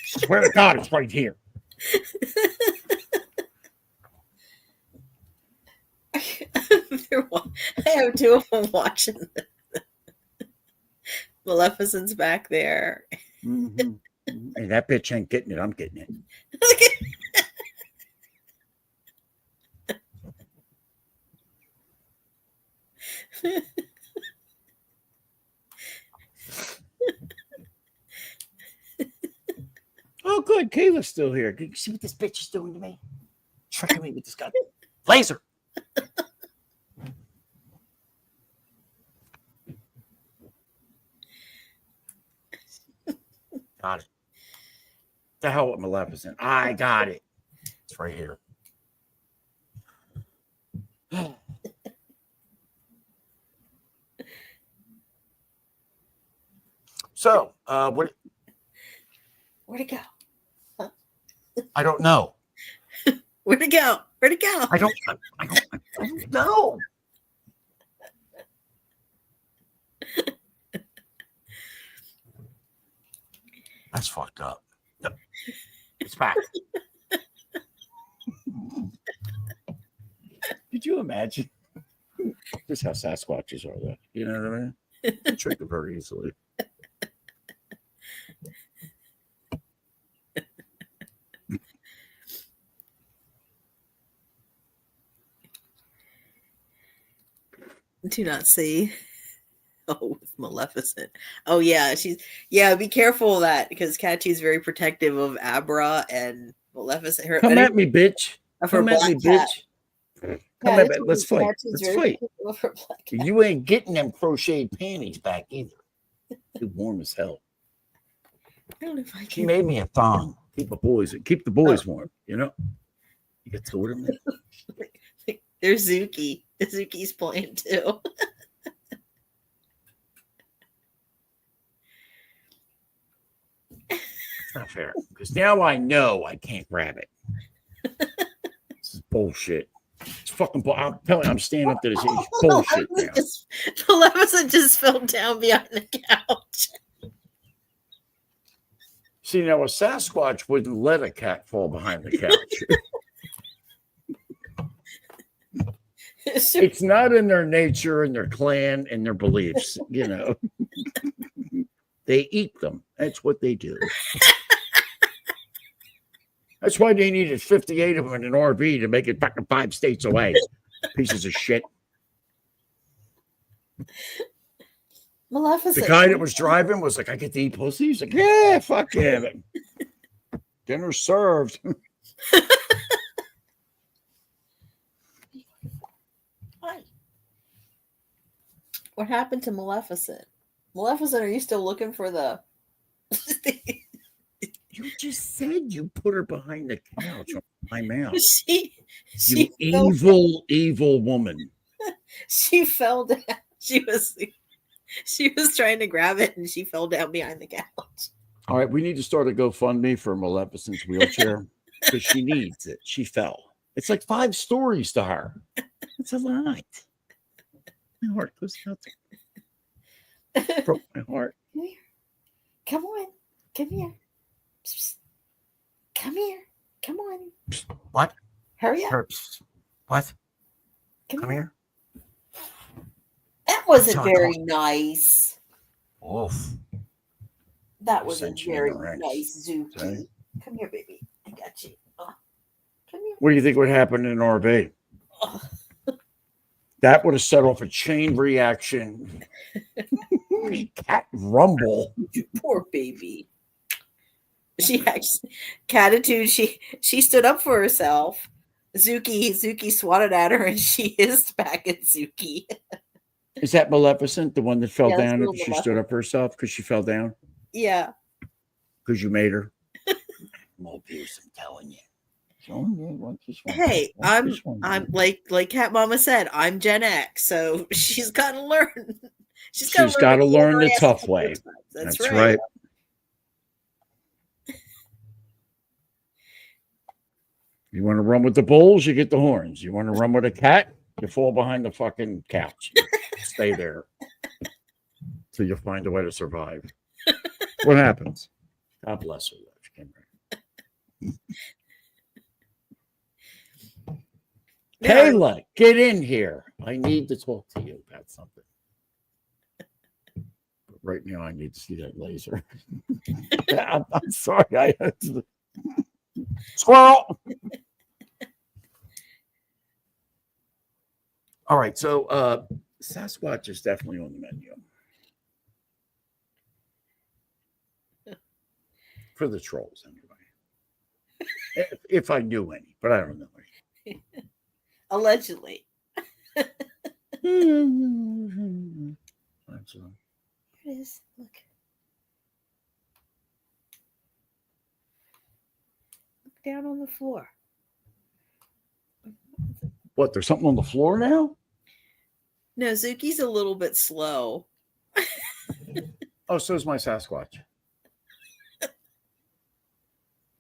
Swear to God, it's right here. I have two of them watching. Maleficent's back there. Mm-hmm. Hey, that bitch ain't getting it. I'm getting it. Oh, good. Kayla's still here. Can you see what this bitch is doing to me? Tricking me with this gun. Laser. Got it. The hell with Maleficent. I got it. It's right here. So, where'd it go? Huh? I don't know. Where'd it go? Where'd it go? I don't know. That's fucked up. No. It's back. Did you imagine? This is how Sasquatches are, though. You know what I mean? They trick them very easily. Do not see. Oh, with Maleficent. Oh yeah, be careful of that because Catchy's very protective of Abra and Maleficent. Come at me, bitch. Come at me, bitch. Come at me. Let's fight. Let's fight. You ain't getting them crocheted panties back either. Too warm as hell. I don't know if I can. She made me a thong. Keep the boys warm. You know. You get two of them. There's Zuki. Zuki's playing too. It's not fair because now I know I can't grab it. This is bullshit. It's fucking bull. I'm telling you, I'm standing up to this. It's bullshit now. Maleficent just fell down behind the couch. See, now a Sasquatch wouldn't let a cat fall behind the couch. It's not in their nature and their clan and their beliefs, you know. They eat them. That's what they do. That's why they needed 58 of them in an RV to make it fucking 5 states away. Pieces of shit. Maleficent. The guy that was driving was like, I get to eat pussy. He's like, yeah, fuck him. Dinner served. Hi. What happened to Maleficent? Maleficent, are you still looking for the... You just said you put her behind the couch on my mouth. She evil woman. She fell down. She was trying to grab it and she fell down behind the couch. All right, we need to start a GoFundMe for Maleficent's wheelchair because she needs it. She fell. It's like 5 stories to her. It's a lot. My heart goes out there. Broke my heart. Come here. Come on. Come here. Come here. Come on. What? Hurry up. Herps. What? Come here. That wasn't very nice. Oof. That wasn't Sent you in very the ranks. nice, Zuki. Okay. Come here, baby. I got you. Come here. What do you think would happen in an RV? That would have set off a chain reaction. Cat rumble. Poor baby. She actually, Catitude, she stood up for herself. Zuki swatted at her and she hissed back at Zuki. Is that Maleficent, the one that fell Yeah, that's down little after she stood up for herself because she fell down? Yeah. Because you made her? Mobius, I'm telling you. Hey, I'm like Cat Mama said, I'm Gen X, so she's got to learn. She's got to learn the tough way. That's right. right. You want to run with the bulls, you get the horns. You want to run with a cat, you fall behind the fucking couch. Stay there till you find a way to survive. What happens? God bless her. She came back. Kayla, get in here. I need to talk to you about something. But right now, I need to see that laser. I'm sorry. I had to... Squirrel. All right, so Sasquatch is definitely on the menu for the trolls, anyway. If I knew any, but I don't know any. Allegedly. That's Here it is. Look. Look down on the floor. What? There's something on the floor now? No, Zuki's a little bit slow. Oh, so is my Sasquatch.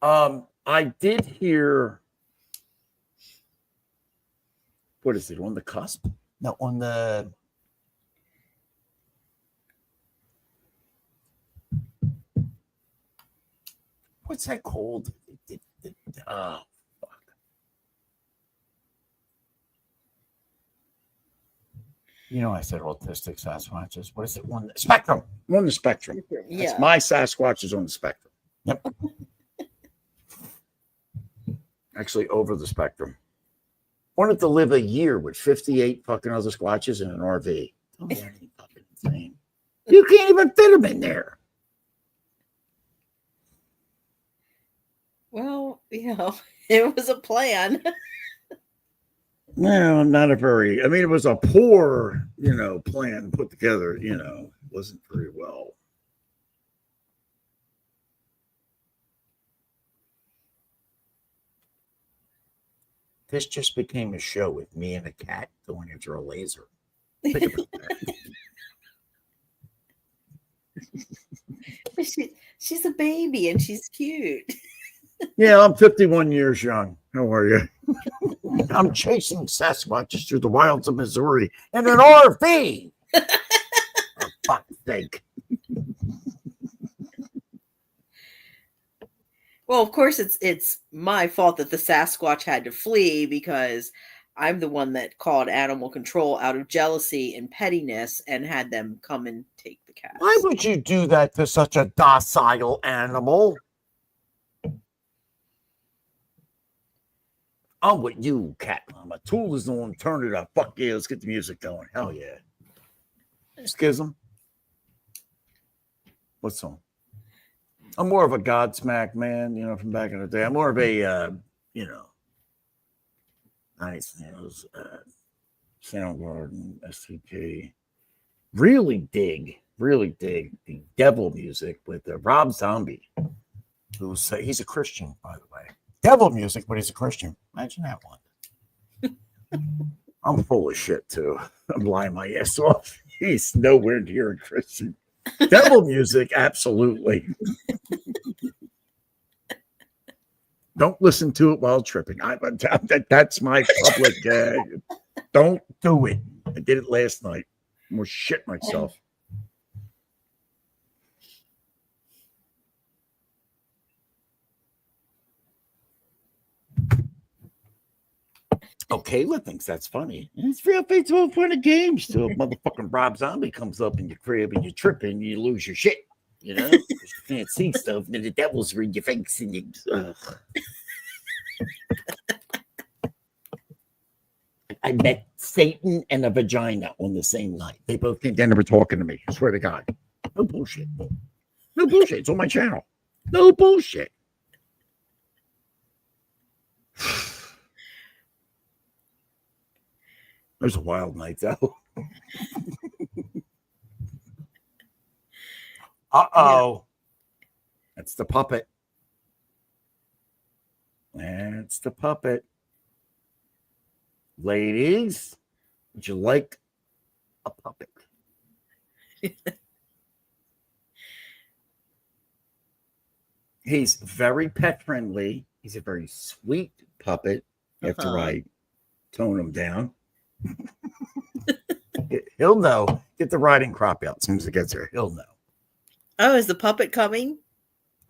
I did hear. What is it, on the cusp? No, on the what's that called? Fuck. You know, I said autistic Sasquatches. What is it? On the spectrum. On the spectrum. Yeah. That's my Sasquatch is on the spectrum. Yep. Actually, over the spectrum. Wanted to live a year with 58 fucking other Squatches in an RV. Tell me that ain't fucking insane. You can't even fit them in there. Well, it was a plan. No, not a very, I mean, it was a poor, plan put together, wasn't very well. This just became a show with me and a cat going after a laser. Think about that. She's a baby and she's cute. Yeah, I'm 51 years young. How are you? I'm chasing Sasquatches through the wilds of Missouri in an RV. For fuck's sake. Well, of course, it's my fault that the Sasquatch had to flee because I'm the one that called animal control out of jealousy and pettiness and had them come and take the cat. Why would you do that to such a docile animal? I'm with you, Cat Mama. Tool is the one turn it up. Fuck yeah, let's get the music going. Hell yeah. Schism. What song? I'm more of a Godsmack man, from back in the day. I'm more of a, nice, Soundgarden, STP. Really dig the devil music with Rob Zombie. He's a Christian, by the way. Devil music, but he's a Christian. Imagine that one. I'm full of shit, too. I'm lying my ass off. He's nowhere near a Christian. Devil music, absolutely. Don't listen to it while tripping. That's my public. Don't do it. I did it last night. I'm gonna shit myself. Oh, Kayla thinks that's funny. It's real faithful for the games till motherfucking Rob Zombie comes up in your crib and you're tripping and you lose your shit. You know? 'Cause you can't see stuff and the devil's read your face and you. I met Satan and a vagina on the same night. They both came down and were talking to me. I swear to God. No bullshit. No bullshit. It's on my channel. No bullshit. It was a wild night, though. Uh-oh. That's the puppet. That's the puppet. Ladies, would you like a puppet? He's very pet friendly. He's a very sweet puppet after I tone him down. He'll know. Get the riding crop out as soon as it gets there. He'll know. Oh, is the puppet coming?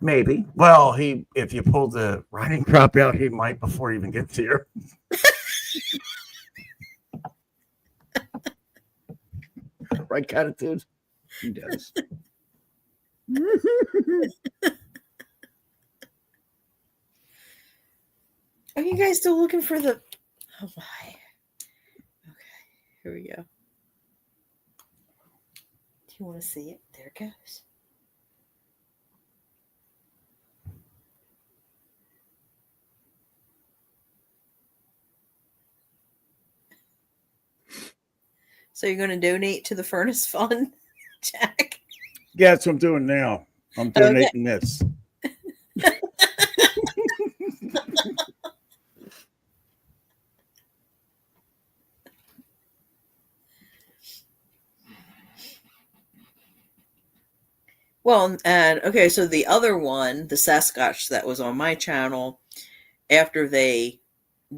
Maybe. Well, if you pull the riding crop out, he might before he even gets here. Right, Catitude? He does. Are you guys still looking for the... Oh, my. Okay, here we go. Do you want to see it? There it goes. So you're going to donate to the Furnace Fund, Jack? Yeah, that's what I'm doing now. I'm donating this. Well, and okay, so the other one, the Sasquatch that was on my channel, after they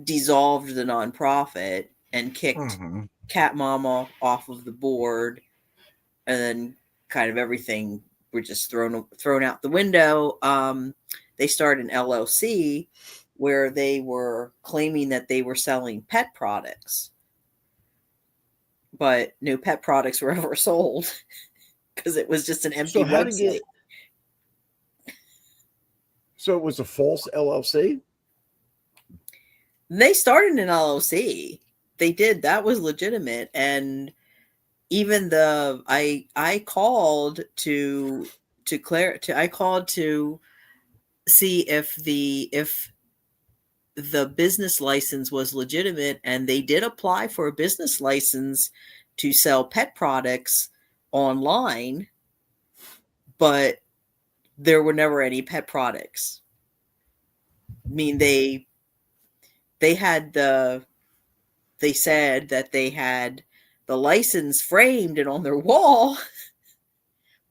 dissolved the nonprofit and kicked Cat Mama off of the board, and then kind of everything were just thrown out the window. They started an LLC where they were claiming that they were selling pet products, but no pet products were ever sold because it was just an empty website. So it was a false LLC? They started an LLC. They did. That was legitimate. And even I called to see if the business license was legitimate, and they did apply for a business license to sell pet products online, but there were never any pet products. I mean, they said that they had the license framed and on their wall,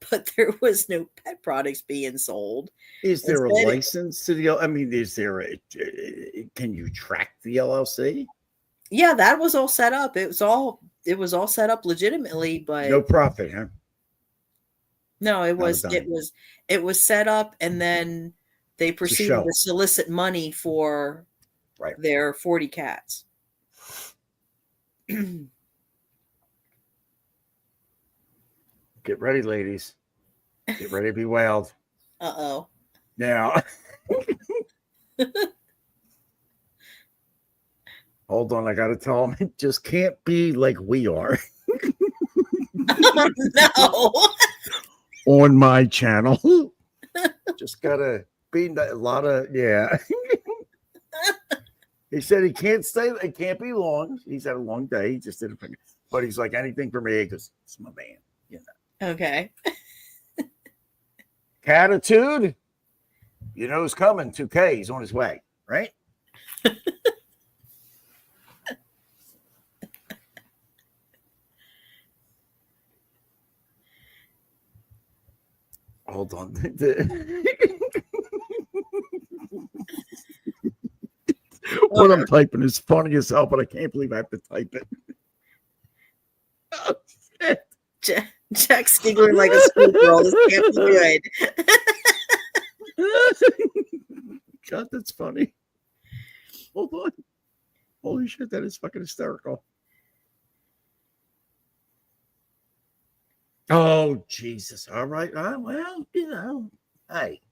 but there was no pet products being sold. Is there a license to the? I mean, is there can you track the LLC? Yeah, that was all set up. It was all set up legitimately, but no profit, huh? No, it was set up, and then they proceeded to solicit money for their 40 cats. Get ready, ladies. Get ready to be wild. Uh-oh. Now, hold on. I got to tell them it just can't be like we are. No. On my channel. Just got to be a lot of, yeah. He said he can't stay. It can't be long. He's had a long day. He just did it. But he's like, anything for me because it's my man. You know. Okay. Catitude. You know who's coming. 2K. He's on his way, right? Hold on. What I'm typing is funny as hell, but I can't believe I have to type it. Oh, shit. Jack's giggling like a schoolgirl. This can't be good. God, that's funny. Hold on. Holy shit, that is fucking hysterical. Oh, Jesus. All right. Well, hey.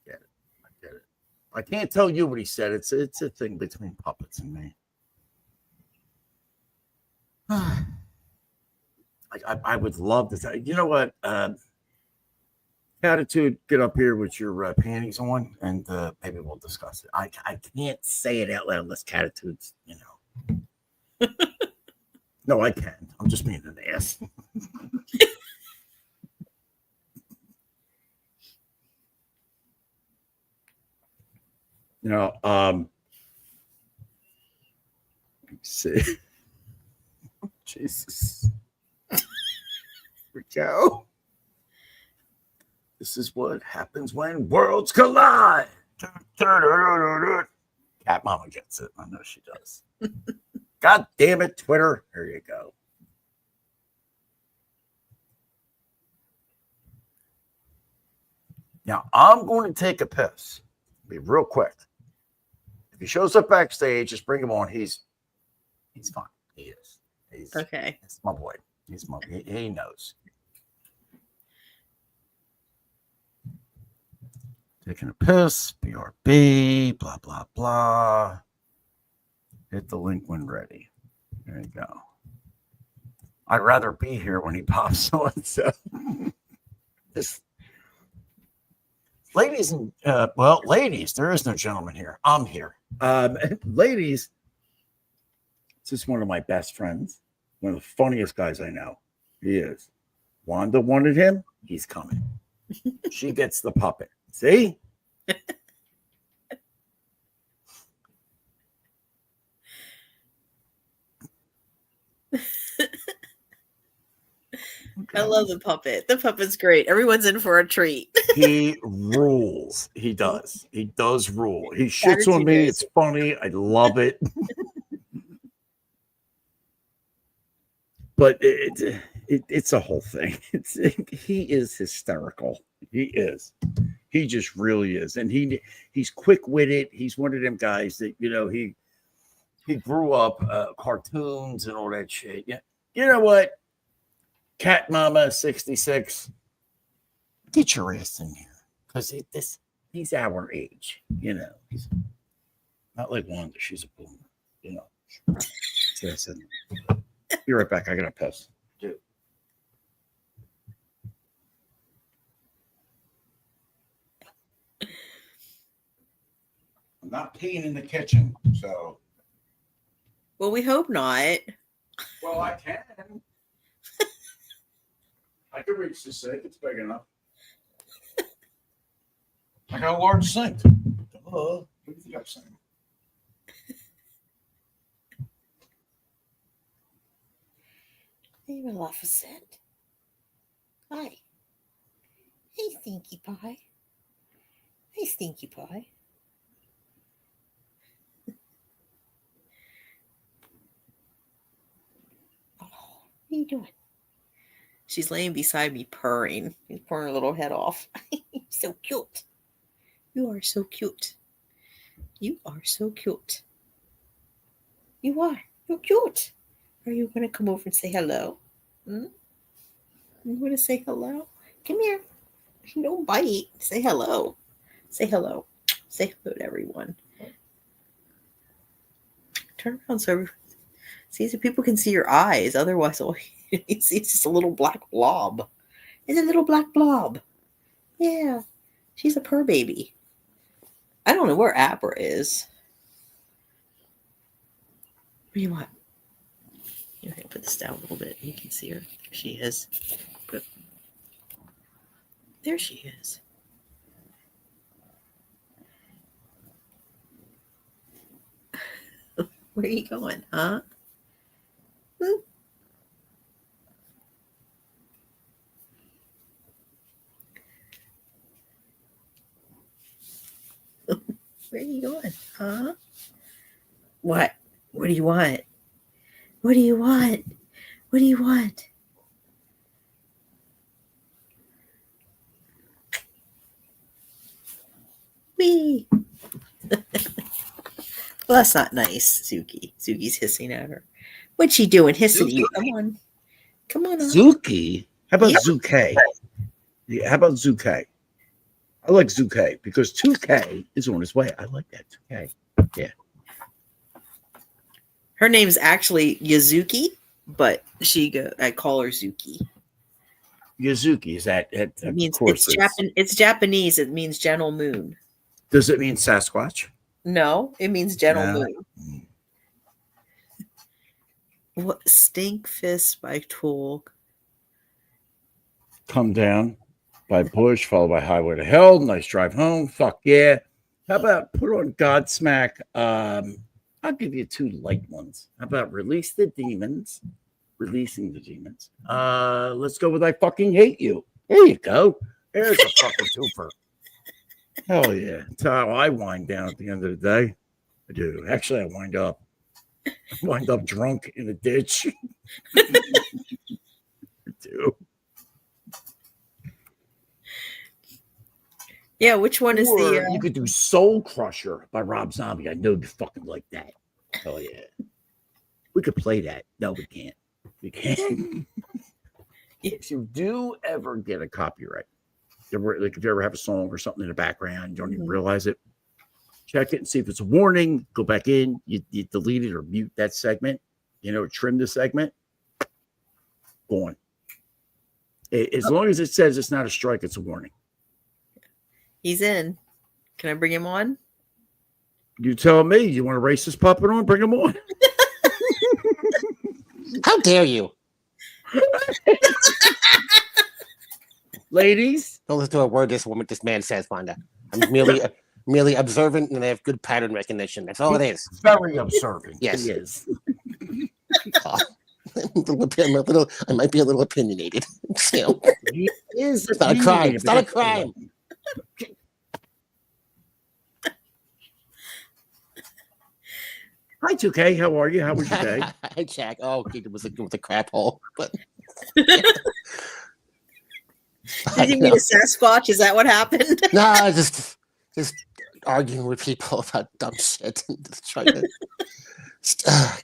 Get it. I get it. I can't tell you what he said. It's a thing between puppets and me. I would love to tell you know what? Attitude, get up here with your panties on, and maybe we'll discuss it. I can't say it out loud unless Catitude's, No, I can. I'm just being an ass. Let's see. Jesus. Here we go. This is what happens when worlds collide. Cat Mama gets it. I know she does. God damn it, Twitter. There you go. Now, I'm going to take a piss. Be real quick. If he shows up backstage, just bring him on. He's fine. He is. He's okay. He's my boy. He knows. Taking a piss, BRB, blah, blah, blah. Hit the link when ready. There you go. I'd rather be here when he pops on. So, this, ladies and, ladies, there is no gentleman here. I'm here. Ladies, this is one of my best friends, one of the funniest guys I know. He is. Wanda wanted him. He's coming. She gets the puppet. See? Okay. I love the puppet. The puppet's great. Everyone's in for a treat. He rules. He does. He does rule. He shits on me. It's funny. I love it. But it's a whole thing. He is hysterical. He is. He just really is. And he's quick-witted. He's one of them guys that, he grew up cartoons and all that shit. Yeah. You know what? Cat Mama 66. Get your ass in here. Because he's our age. He's not like Wanda. She's a boomer. So I said, be right back. I got to piss. Dude. I'm not peeing in the kitchen, so. Well, we hope not. Well, I can. I can reach the sink. It's big enough. I got a large sink. What do you think I'm saying? Hey, Maleficent. Hi. Hey, Stinky Pie. Hey, Stinky Pie. Oh, what are you doing? She's laying beside me purring. She's pulling her little head off. So cute. You are so cute. You are so cute. You are. You're cute. Are you going to come over and say hello? You want to say hello? Come here. Don't bite. Say hello. Say hello. Say hello to everyone. Turn around so people can see your eyes. Otherwise, all you see is just a little black blob. It's a little black blob. Yeah. She's a purr baby. I don't know where Abra is. What do you want? I can put this down a little bit. You can see her. There she is. There she is. Where are you going, huh? Where are you going, huh? What? What do you want? What do you want? What do you want? Me. Well, that's not nice, Suki. Suki's hissing at her. What's she doing? Hissing at you. Come on. Come on. Zuki? How about Yeah. Zuke? Yeah, how about Zuke? I like Zuke because 2K is on his way. I like that 2K. Yeah. Her name's actually Yazuki, but I call her Zuki. Yazuki is that? It means it's Japanese. It means gentle moon. Does it mean Sasquatch? No, it means gentle moon. What stink fist by Tool? Come down by Bush, followed by Highway to Hell. Nice drive home. Fuck yeah. How about put on Godsmack? I'll give you 2 light ones. How about Releasing the Demons? Let's go with I Fucking Hate You. There you go. There's a fucking twofer. Hell yeah. That's how I wind down at the end of the day. I do. Actually, I wind up drunk in a ditch. I do. Yeah, which one is the? You could do Soul Crusher by Rob Zombie. I know you fucking like that. Hell yeah. We could play that. No, we can't. We can't. If you do ever get a copyright, if you ever have a song or something in the background, you don't even realize it, check it and see if it's a warning. Go back in, you delete it or mute that segment, trim the segment. Go on. As long as it says it's not a strike, it's a warning. He's in. Can I bring him on? You tell me. You want to race this puppet on? Bring him on. How dare you? Ladies, don't listen to a word this man says, Wanda. I'm merely observant, and I have good pattern recognition. That's all it is. Very observant. Yes, he is. I might be a little opinionated. Still, it's not a crime. It's not a crime. Hi, 2K. How are you? How was your day? Hi, Jack. Oh, it was a crap hole. But did you meet a Sasquatch? Is that what happened? No, just arguing with people about dumb shit and just trying to.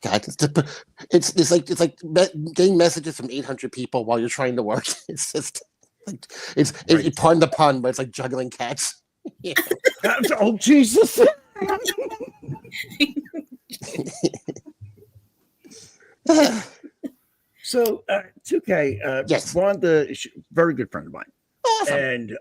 God, it's like getting messages from 800 people while you're trying to work. It's just like it's pardon the pun, but it's like juggling cats. Yeah. Oh Jesus. So 2K, yes, Wanda, very good friend of mine. Awesome. And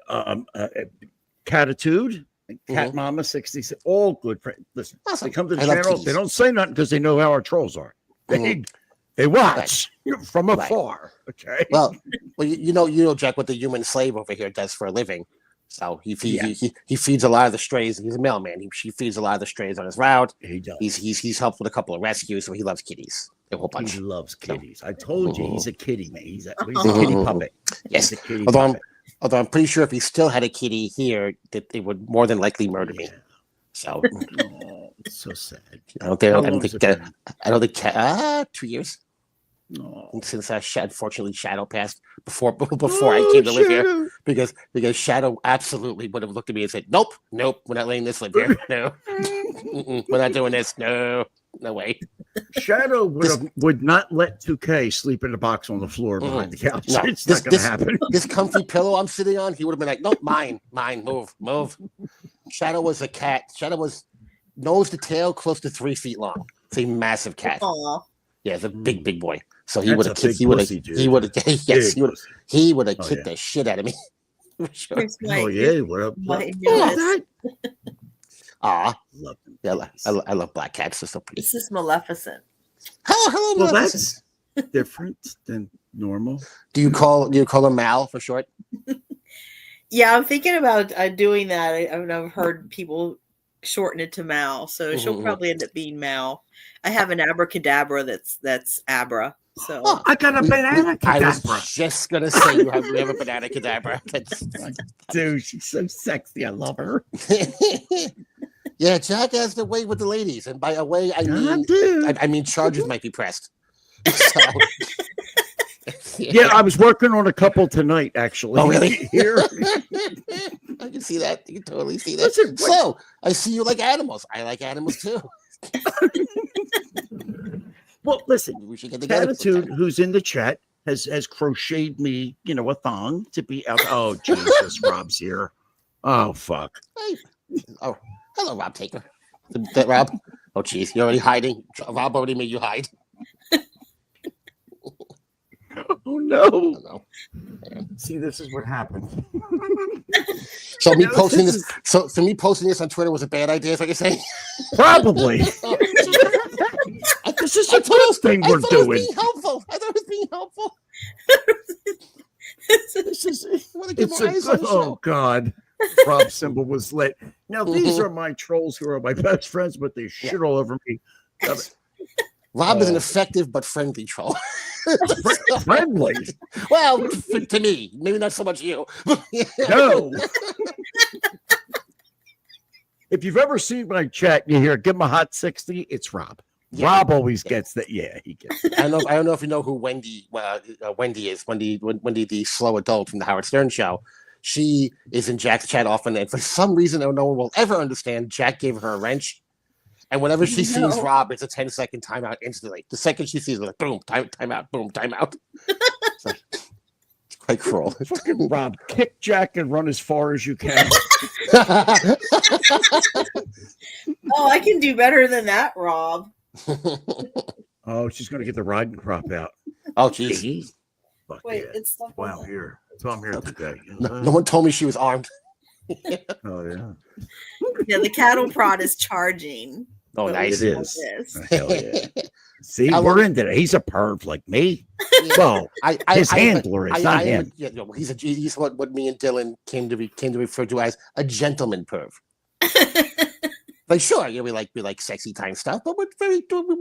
Catitude, Cat Mama 66, all good friends. Listen, awesome. They come to the channel, they don't say nothing because they know how our trolls are. They watch from afar. Okay. Well, you know, Jack, what the human slave over here does for a living. So he feeds a lot of the strays. He's a mailman. He feeds a lot of the strays on his route. He does. He's helped with a couple of rescues, so he loves kitties. A whole bunch. He loves kitties. So. I told you he's a kitty man. He's a kitty puppet. Yes. He's a kitty puppet. Although I'm pretty sure if he still had a kitty here, that it would more than likely murder me. So it's so sad. I don't think 2 years. No. Since unfortunately Shadow passed before I came to live here, because Shadow absolutely would have looked at me and said, nope, we're not letting this live here. No, we're not doing this. No way. Shadow would not let 2K sleep in the box on the floor behind the couch. No, it's not going to happen. This comfy pillow I'm sitting on, he would have been like, nope, mine, move. Shadow was a cat. Shadow was nose to tail, close to 3 feet long. It's a massive cat. Aww. Yeah, it's a big boy. So he would have kicked. He would have kicked the shit out of me. Sure. Oh yeah, what up? Love them. Yeah, I love black cats. They're so pretty. This is Maleficent. Hello, well, Maleficent. That's different than normal. Do you call her Mal for short? Yeah, I'm thinking about doing that. I've heard people shorten it to Mal, so she'll probably end up being Mal. I have an abracadabra that's Abra. So I got a banana cadabra. I was just gonna say we have a banana cadabra. Dude, she's so sexy. I love her. Yeah, Jack has the way with the ladies, and by a way I mean charges might be pressed. So, yeah, I was working on a couple tonight, actually. Oh, really? Here. I can see that. You can totally see that. Listen, so I see you like animals. I like animals too. Well, listen, We should get together. Attitude, who's in the chat, has crocheted me, a thong to be out. Oh, Jesus, Rob's here. Oh, fuck. Hey. Oh, hello, Rob Taker. That Rob? Oh, jeez, you're already hiding. Rob already made you hide. Oh, no. Oh, no. See, this is what happens. So me posting this, so me posting this on Twitter was a bad idea. Is what you're saying? Probably. Oh, This is the first thing we're doing. Being helpful. I thought it was being helpful. This is. It's a Good, oh God. Rob symbol was lit. Now these are my trolls who are my best friends, but they shit all over me. Rob is an effective but friendly troll. Friendly? Well, to me, maybe not so much you. No. If you've ever seen my chat, you hear "give him a hot 60," it's Rob. Yeah. Rob always gets that. Yeah, he gets it. I don't know if you know who Wendy is. Wendy, the slow adult from the Howard Stern show. She is in Jack's chat often, and for some reason, no one will ever understand. Jack gave her a wrench, and whenever she sees Rob, it's a 10-second timeout instantly. The second she sees him, like boom, timeout, boom, timeout. It's quite cruel. Fucking Rob, kick Jack and run as far as you can. Oh, I can do better than that, Rob. Oh, she's gonna get the riding crop out. Oh, jeez. Wait, it's stuck. Wow, here. So I'm here today. No one told me she was armed. Oh yeah. Yeah, the cattle prod is charging. Oh, nice. It is. Hell yeah. See, we're into it. He's a perv like me. Well, his handler is not him. He's what me and Dylan came to refer to as a gentleman perv. Like, sure, we like sexy time stuff, but we'll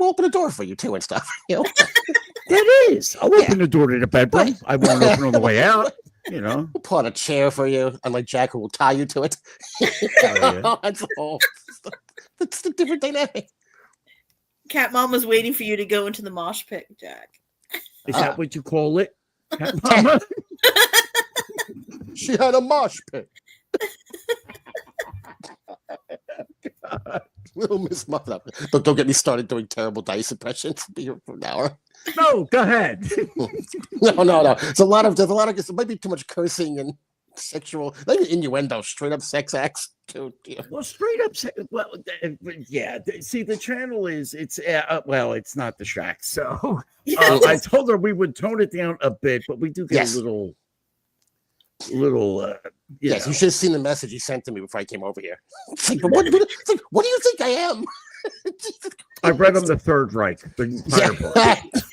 open the door for you too and stuff. That is. I'll open the door to the bedroom. I won't open on the way out. We'll pull out a chair for you, unlike Jack, who will tie you to it. That's all. That's the different dynamic. Cat Mom was waiting for you to go into the mosh pit, Jack. Is that what you call it? Cat Mama? She had a mosh pit. Little Miss Mother. Don't get me started doing terrible dice impressions. Be here for an hour. No, go ahead. No. There's a lot of. It might be too much cursing and sexual, maybe innuendo, straight up sex acts too. Yeah. Well, straight up. Well, yeah. See, the channel it's not the Shack. So I told her we would tone it down a bit, but we do get a little. Yes, you should have seen the message he sent to me before I came over here. It's like, what do you think I am? I read him the Third Reich. The entire book.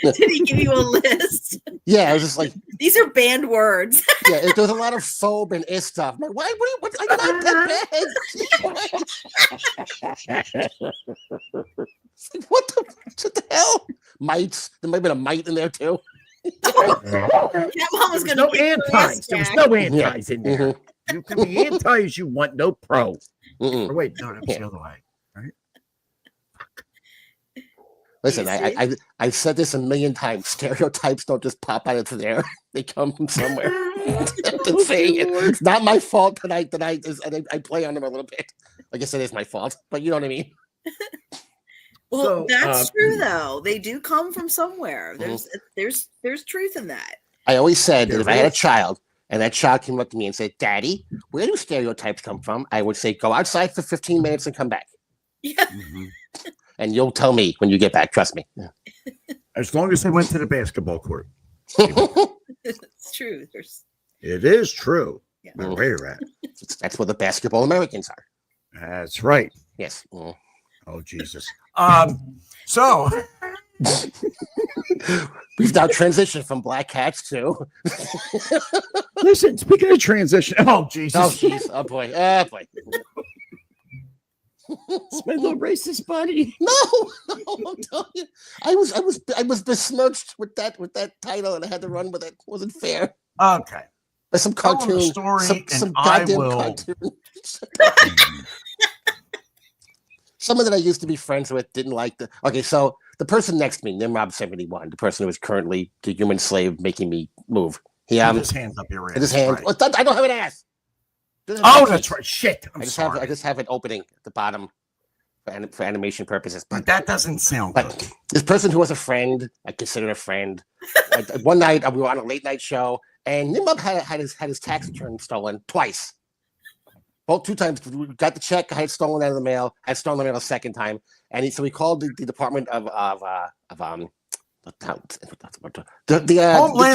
Did he give you a list? Yeah, I was just like, these are banned words. Yeah, there's a lot of phobe and is stuff. I'm like, what? I'm not that bad. What the hell? Mites. There might have been a mite in there too. That mom was no antis. There was no antis in there. Mm-hmm. You can be anti as you want, no pro. Or wait, no, that was the other way. Right? Listen, I've said this a million times. Stereotypes don't just pop out of thin air; they come from somewhere. It's not my fault that I play on them a little bit. I guess it is my fault, but you know what I mean. Well, that's true though. They do come from somewhere. There's truth in that. I always said that if I had a child and that child came up to me and said, "Daddy, where do stereotypes come from?" I would say, "Go outside for 15 minutes and come back." Yeah. Mm-hmm. And you'll tell me when you get back. Trust me. As long as they went to the basketball court. It's true. It is true. Yeah. Where you're at. That's where the basketball Americans are. That's right. Yes. Oh, Jesus. So we've now transitioned from black cats to. Listen, speaking of transition. Oh, Jesus. Oh, jeez. Oh, boy. Oh, boy. It's my little racist buddy. No, I'm telling you, I was besmirched with that title, and I had to run with it. It wasn't fair. Okay. By some cartoon, some goddamn cartoon. Someone that I used to be friends with didn't like the. Okay, so the person next to me, Nimrob71, the person who is currently the human slave making me move. He his hands up your ass. His hand. Right. I don't have an ass. Oh, that's right. Shit. I just have it opening at the bottom for animation purposes. But that doesn't sound good. But this person who was a friend, I consider a friend. One night we were on a late night show, and Nimub had his tax return stolen twice. Both 2 times. We got the check. I had stolen out of the mail. I had stolen the mail a second time, and so we called the Department of Homeland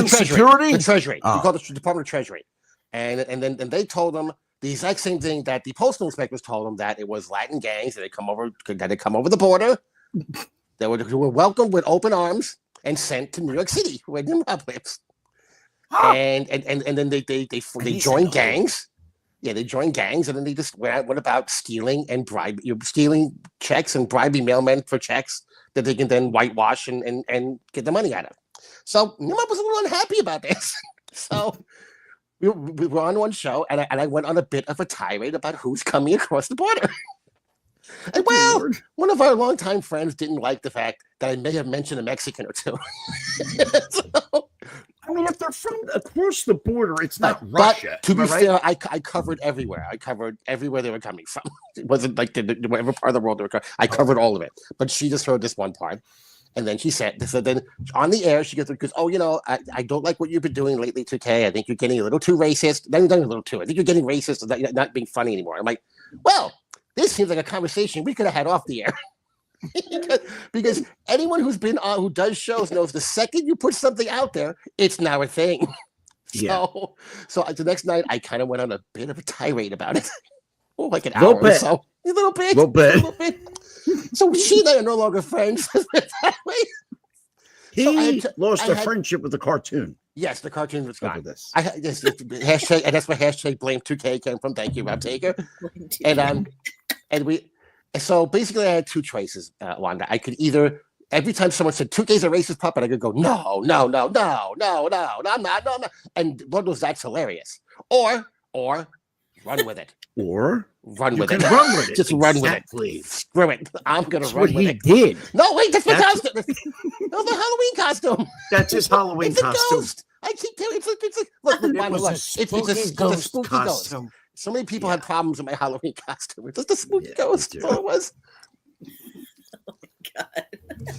Treasury, Security. the Treasury. Oh. We called the Department of Treasury, and then they told them the exact same thing that the postal inspectors told them, that it was Latin gangs that had come over the border. They were welcomed with open arms and sent to New York City, where Nimrod lives. And then they joined gangs. Yeah, they joined gangs, and then they just went about stealing and stealing checks and bribing mailmen for checks that they can then whitewash and get the money out of. So Nimrod was a little unhappy about this. So we were on one show, and I went on a bit of a tirade about who's coming across the border. And one of our longtime friends didn't like the fact that I may have mentioned a Mexican or two. So, I mean, if they're from across the border, it's not Russia. But to be fair, I covered everywhere. I covered everywhere they were coming from. It wasn't like whatever part of the world they were coming. I covered all of it. But she just heard this one part. And then she said, so then on the air, she goes, oh, I don't like what you've been doing lately, 2K. I think you're getting a little too racist. Not a little too. I think you're getting racist. Not being funny anymore. I'm like, well, this seems like a conversation we could have had off the air. because anyone who does shows knows the second you put something out there, it's now a thing. So the next night, I kind of went on a bit of a tirade about it. Like an hour or so. A little bit. So she and I are no longer friends. He lost a friendship with the cartoon. Yes, the cartoon was gone. Hashtag, and that's where hashtag blame 2K came from. Thank you, Rob Taker. So basically, I had 2 choices, Wanda. I could either, every time someone said 2K's a racist puppet, I could go, no, I'm not. No. And one was, that's hilarious. Or run with it. Run with it. Run with it. Just run with it. Screw it. I'm going to run with it. He did. No, wait, that's my costume. That was a Halloween costume. That's his Halloween costume. It's a ghost. I keep telling you, it's a spooky ghost. So many people had problems with my Halloween costume. It's just a spooky ghost. That's all it was. Oh my God.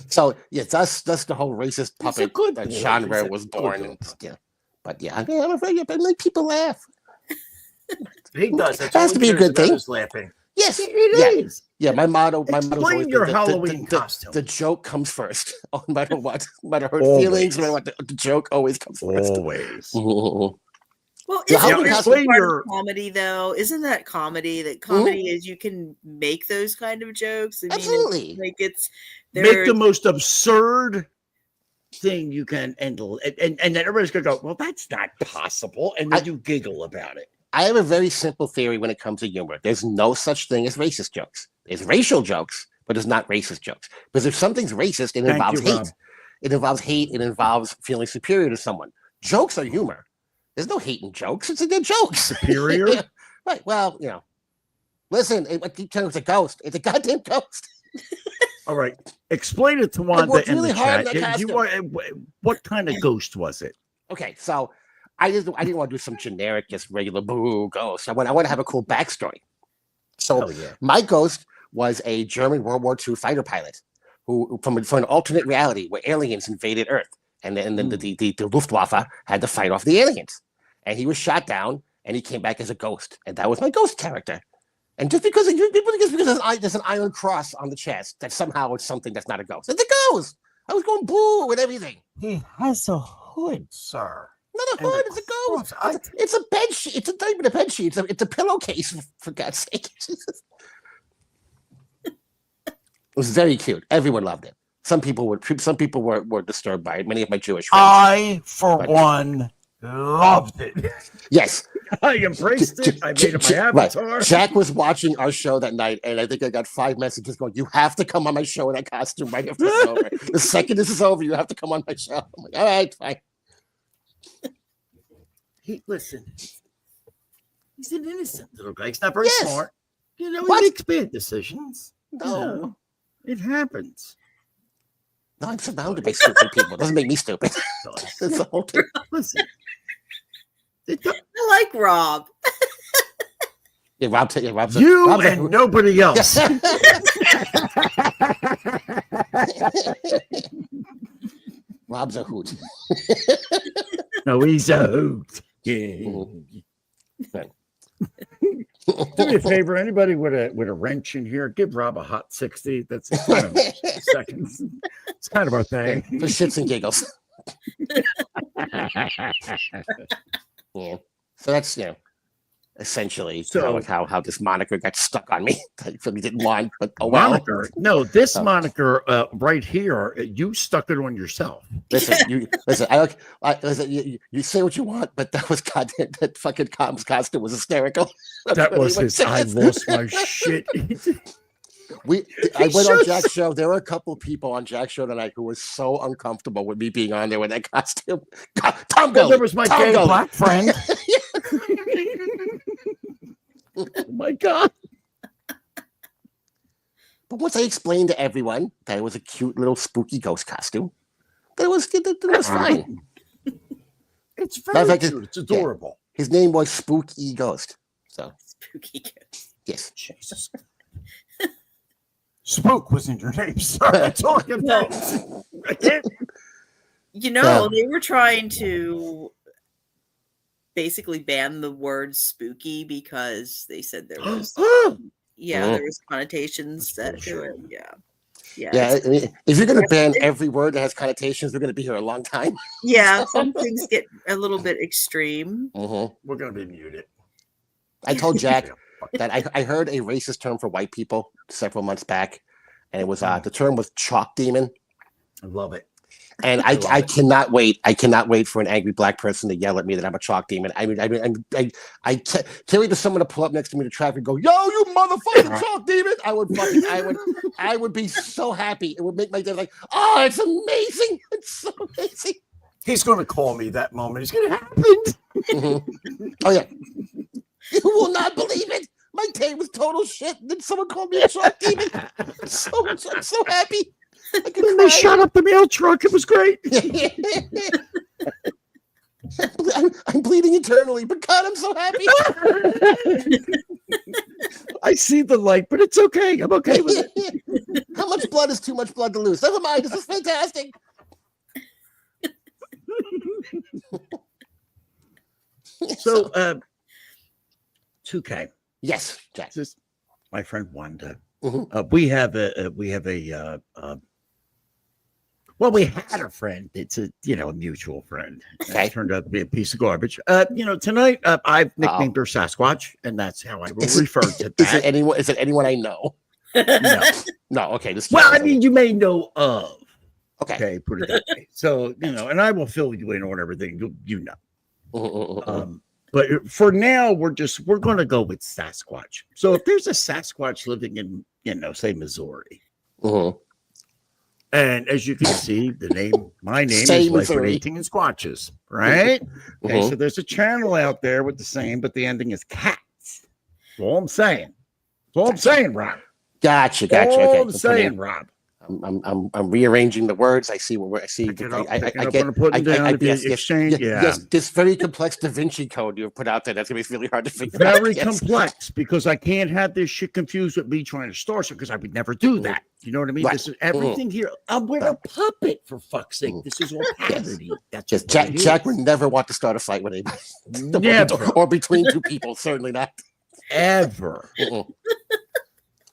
So yeah, that's the whole racist puppet that genre was born. But yeah, I'm afraid you make people laugh. He does. It has to be a good thing. Laughing. Yes, it is. Yeah, my motto is always your Halloween costume. The joke comes first, no matter what. No matter her feelings, no matter what, the joke always comes first. Always. Well, isn't that part of comedy, though? Isn't that comedy? That comedy is you can make those kind of jokes. Absolutely. Make the most absurd thing you can handle, and then everybody's gonna go, well, that's not possible, and then you giggle about it. I have a very simple theory when it comes to humor. There's no such thing as racist jokes. There's racial jokes, but there's not racist jokes. Because if something's racist, it involves hate. Rob. It involves hate. It involves feeling superior to someone. Jokes are humor. There's no hate in jokes. It's a good joke. Superior? Right. Well, listen, I keep telling you it's a ghost. It's a goddamn ghost. All right. Explain it to Wanda in the chat. What kind of ghost was it? Okay, so I didn't want to do some generic, just regular boo ghost. I want to have a cool backstory. So my ghost was a German World War II fighter pilot who from an alternate reality where aliens invaded Earth. And then the Luftwaffe had to fight off the aliens. And he was shot down, and he came back as a ghost. And that was my ghost character. And just because there's an iron cross on the chest, that somehow it's something that's not a ghost. It's a ghost. I was going boo and everything. He has a hood, sir. Not a hood, it's a ghost. It's a bed sheet. It's not even a bed sheet. It's a pillowcase, for God's sake. It was very cute. Everyone loved it. Some people were disturbed by it. Many of my Jewish friends. I, for one, loved it. Yes. I embraced it. I made it my avatar. Right. Jack was watching our show that night, and I think I got 5 messages going, you have to come on my show in that costume right after it's over. The second this is over, you have to come on my show. I'm like, all right, fine. Listen, he's an innocent little guy. He's not very smart. He makes bad decisions. No. It happens. No, I'm surrounded by stupid people. It doesn't make me stupid. That's the whole thing. Listen. I like Rob. Yeah, Rob's You Rob's and nobody else. Rob's a hoot. No, he's a hoot. Yeah. Mhm. Right. Do me a favor, anybody with a wrench in here, give Rob a hot 60. That's kind of seconds. It's kind of our thing. For shits and giggles. Yeah. So that's essentially how this moniker got stuck on me. I really didn't want, but moniker. No, this moniker right here, you stuck it on yourself. Listen, you say what you want, but that was goddamn, that fucking Com's costume was hysterical. That was his. I lost my shit. I went on Jack's show. There were a couple people on Jack's show tonight who were so uncomfortable with me being on there with that costume. Tom Gully. There was my gay black friend. Oh my God. But once I explained to everyone that it was a cute little spooky ghost costume, that it was fine. It's very cute. It's adorable. Yeah. His name was Spooky Ghost. So Spooky Ghost. Yes. Jesus. Spook wasn't your name, sir. Talking about. They were trying to basically ban the word spooky because they said there was there was connotations that to it. Yeah. I mean, if you're gonna ban every word that has connotations, we're gonna be here a long time. Yeah, some things get a little bit extreme. We're gonna be muted. I told Jack that I heard a racist term for white people several months back, and it was the term was chalk demon. I love it. And I cannot wait. I cannot wait for an angry black person to yell at me that I'm a chalk demon. I can't wait for someone to pull up next to me in the traffic and go, "Yo, you motherfucking chalk demon!" I would be so happy. It would make my day like, "Oh, it's amazing! It's so amazing." He's going to call me that moment. It's going to happen. Oh yeah, you will not believe it. My day was total shit. Then someone called me a chalk demon. I'm so happy. And they shot up the mail truck. It was great. I'm bleeding eternally, but God, I'm so happy. I see the light, but it's okay. I'm okay with it. How much blood is too much blood to lose? Never mind. This is fantastic. So, 2K. Yes, Jack. This is my friend Wanda. Mm-hmm. We had a friend. It's a mutual friend. Okay. It turned out to be a piece of garbage. Tonight I've nicknamed her Sasquatch, and that's how I will refer to that. Is it anyone I know? No. Okay. You may know of. Okay. Put it that way. So and I will fill you in on everything. You know. But for now, we're going to go with Sasquatch. So if there's a Sasquatch living in say Missouri. And as you can see, my name is like eating in Squatches, right? Okay, so there's a channel out there with the same, but the ending is cats. That's all I'm saying. Rob. Gotcha. All I'm saying, Rob. I'm rearranging the words. I see what I see. Yes, this very complex Da Vinci Code you've put out there. That's gonna be really hard to figure out. Very complex because I can't have this shit confused with me trying to store something because I would never do that. You know what I mean? Right. This is everything here. I'm with a puppet for fuck's sake. This is all parody. That's just Jack would never want to start a fight with anybody. Never. Or between two people. Certainly not. Ever.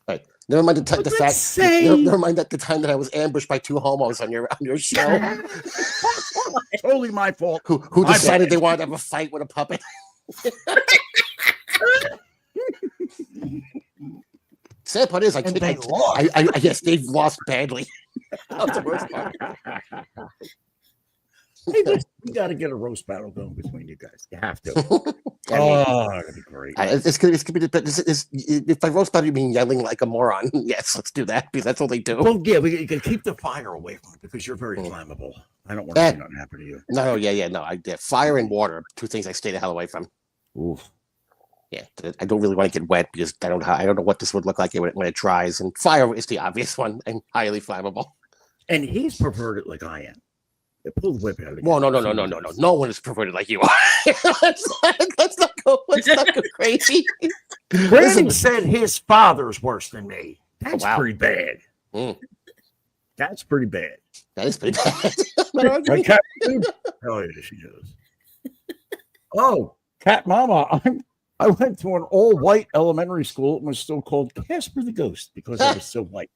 Right. Never mind the fact. Never mind that the time that I was ambushed by two homos on your show. Totally my fault. Who decided they wanted to have a fight with a puppet? Sad part is, yes, they've lost badly. That's the worst part. Hey, we got to get a roast battle going between you guys. You have to. That'd be great. It's gonna be. If I roast battle, you mean yelling like a moron? Yes, let's do that because that's all they do. Well, yeah, we can keep the fire away from it because you're very flammable. I don't want to see nothing happen to you. No. Fire and water, two things I stay the hell away from. Oof. Yeah, I don't really want to get wet because I don't know what this would look like when it dries. And fire is the obvious one and highly flammable. And he's perverted like I am. Pull the whip out. Well, no. No one is perverted like you are. let's not go crazy. Brandon said his father's worse than me. That's pretty bad. That's pretty bad. That is pretty bad. My cat, hell yeah, she does. Oh, Cat Mama, I went to an all-white elementary school. It was still called Casper the Ghost because I was so white.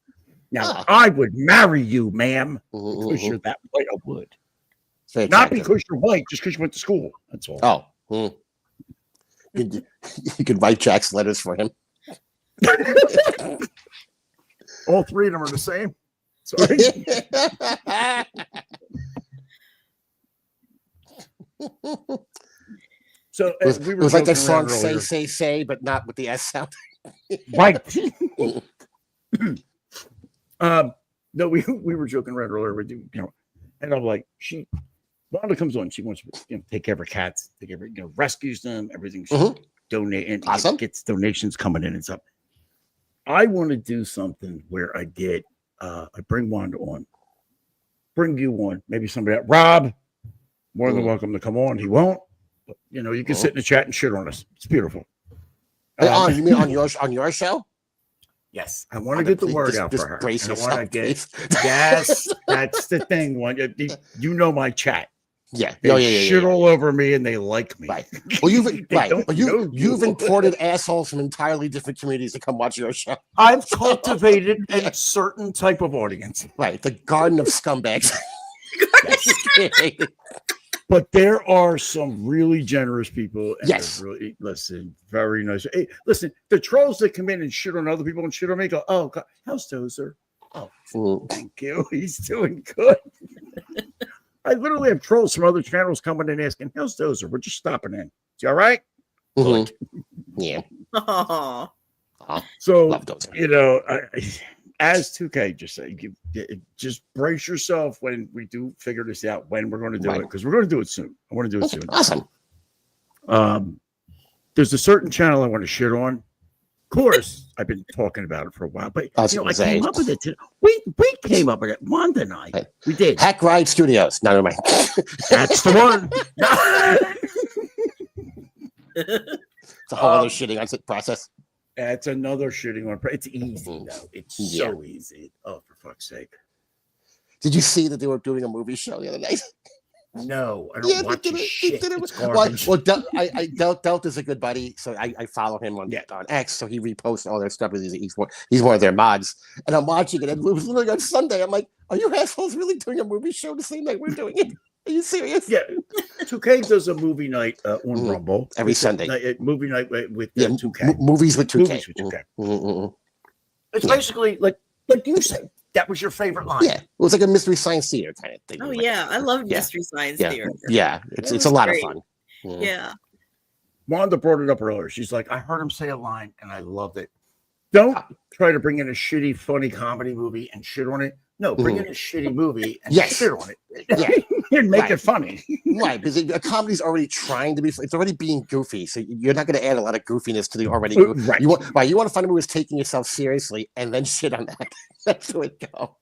Now, I would marry you, ma'am, because you're that white. I would. Not because you're white, just because you went to school. That's all. Oh. You could write Jack's letters for him. All three of them are the same. Sorry. So it was like that song say, but not with the S sound. Right. No, we were joking around earlier with and I'm like, Rhonda comes on, she wants to take care of her cats, take care of rescues them, everything. She donate and awesome. Gets donations coming in and stuff. I want to do something where I get I bring Wanda on, bring you on, maybe somebody else. Rob, more than welcome to come on. He won't. But, you can sit in the chat and shit on us. It's beautiful. You mean on your show? Yes, I want to get the word out for her. Brace yourself, yes, that's the thing. My chat. Yeah, they shit all over me, and they like me. Right. Well, you've imported assholes from entirely different communities to come watch your show. I've cultivated a certain type of audience. Right, the garden of scumbags. But there are some really generous people. And yes. Really, listen, very nice. Hey, listen, the trolls that come in and shit on other people and shit on me go, oh, God, how's Dozer? Oh, thank you. He's doing good. I literally have trolls from other channels coming in asking, how's Dozer? We're just stopping in. Is he all right? Yeah. Aww. So, as 2K just said, just brace yourself when we do figure this out, when we're going to do it, because we're going to do it soon. I want to do it soon. Awesome. There's a certain channel I want to shit on. Of course, I've been talking about it for a while, but I came up with it today. We came up with it. Wanda and I. Right. We did. Hack Ride Studios. No, never mind. That's the one. It's a whole other shitting on process. That's another shitting on. It's easy though. It's so easy. Oh, for fuck's sake! Did you see that they were doing a movie show the other night? No, I don't watch shit. It's garbage. Well, Delta's a good buddy, so I follow him on X. So he reposts all their stuff. He's one of their mods, and I'm watching it. And it was literally on Sunday. I'm like, are you assholes really doing a movie show the same night we're doing it? Are you serious? Yeah, 2K does a movie night on Rumble every Sunday. Movie night with 2K. Movies with 2K. Movies with 2K. It's basically like you said. That was your favorite line. Yeah, it was like a Mystery Science Theater kind of thing. Oh yeah, I love Mystery Science Theater. Yeah, it's a lot of fun. Yeah. Wanda brought it up earlier. She's like, I heard him say a line and I loved it. Don't try to bring in a shitty, funny comedy movie and shit on it. No, bring in a shitty movie and shit on it. And make it funny. Right, because a comedy's already trying to be, it's already being goofy. So you're not going to add a lot of goofiness to the already goofy. Right. You want to find a movie that's taking yourself seriously and then shit on that. That's the way it go.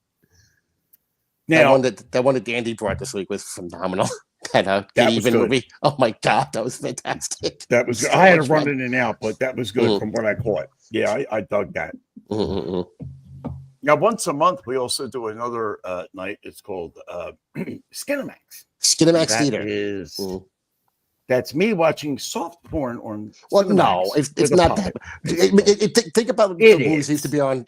Now, that one that Dandy brought this week was phenomenal. That even movie. Oh my God, that was fantastic. That was I had to run in and out, but that was good from what I caught. Yeah, I dug that. Now, once a month, we also do another night. It's called Skinamax. Skinamax Theater. That's me watching soft porn on. Well, no, it's not that. Think about the movies used to be on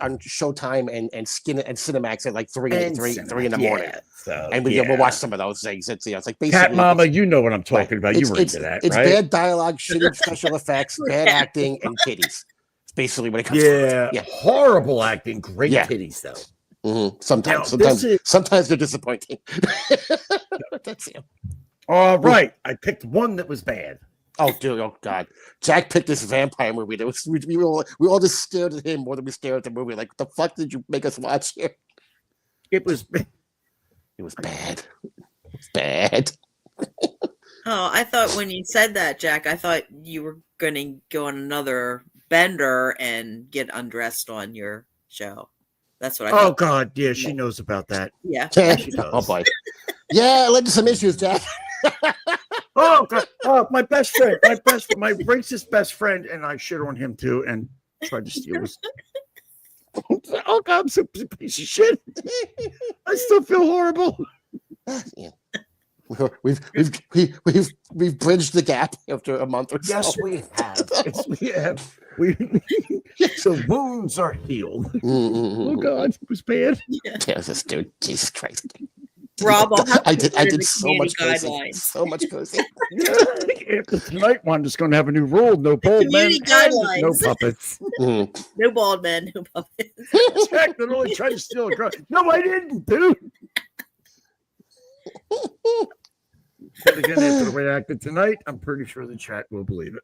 on Showtime and Cinemax at like 3 in the morning. So, and we'll watch some of those things. It's like basically Cat Mama, you know what I'm talking about. You were into that, It's right? bad dialogue, shitty special effects, bad acting, and titties. It's basically what it comes to. Yeah, horrible acting, great titties though. Sometimes they're disappointing. That's it. All right, I picked one that was bad. Oh, dude! Oh, God! Jack picked this vampire movie. That was we all just stared at him more than we stared at the movie. Like, what the fuck did you make us watch here? It was bad. Bad. Oh, I thought when you said that, Jack, I thought you were going to go on another bender and get undressed on your show. That's what I thought. Oh, God. Yeah, she knows about that. Yeah. She does. Oh, boy. Yeah, it led to some issues, Jack. Oh, God. Oh, my best friend, my racist best friend, and I shit on him too, and tried to steal his. Oh God, I'm such a piece of shit. I still feel horrible. Yeah. We've bridged the gap after a month or so. Yes, we have. Yes, we have. So wounds are healed. Oh God, it was bad. Yeah. Yeah, this dude, Jesus Christ. Rob, I'll have to I did put it in the so much community cursing. guidelines. So much cursing. After tonight, I'm just going to have a new rule: no bald men, Community and guidelines. no puppets. No bald men, no puppets. Jack not only tried to steal a girl. No, I didn't, dude. But again, after the way I acted tonight, I'm pretty sure the chat will believe it.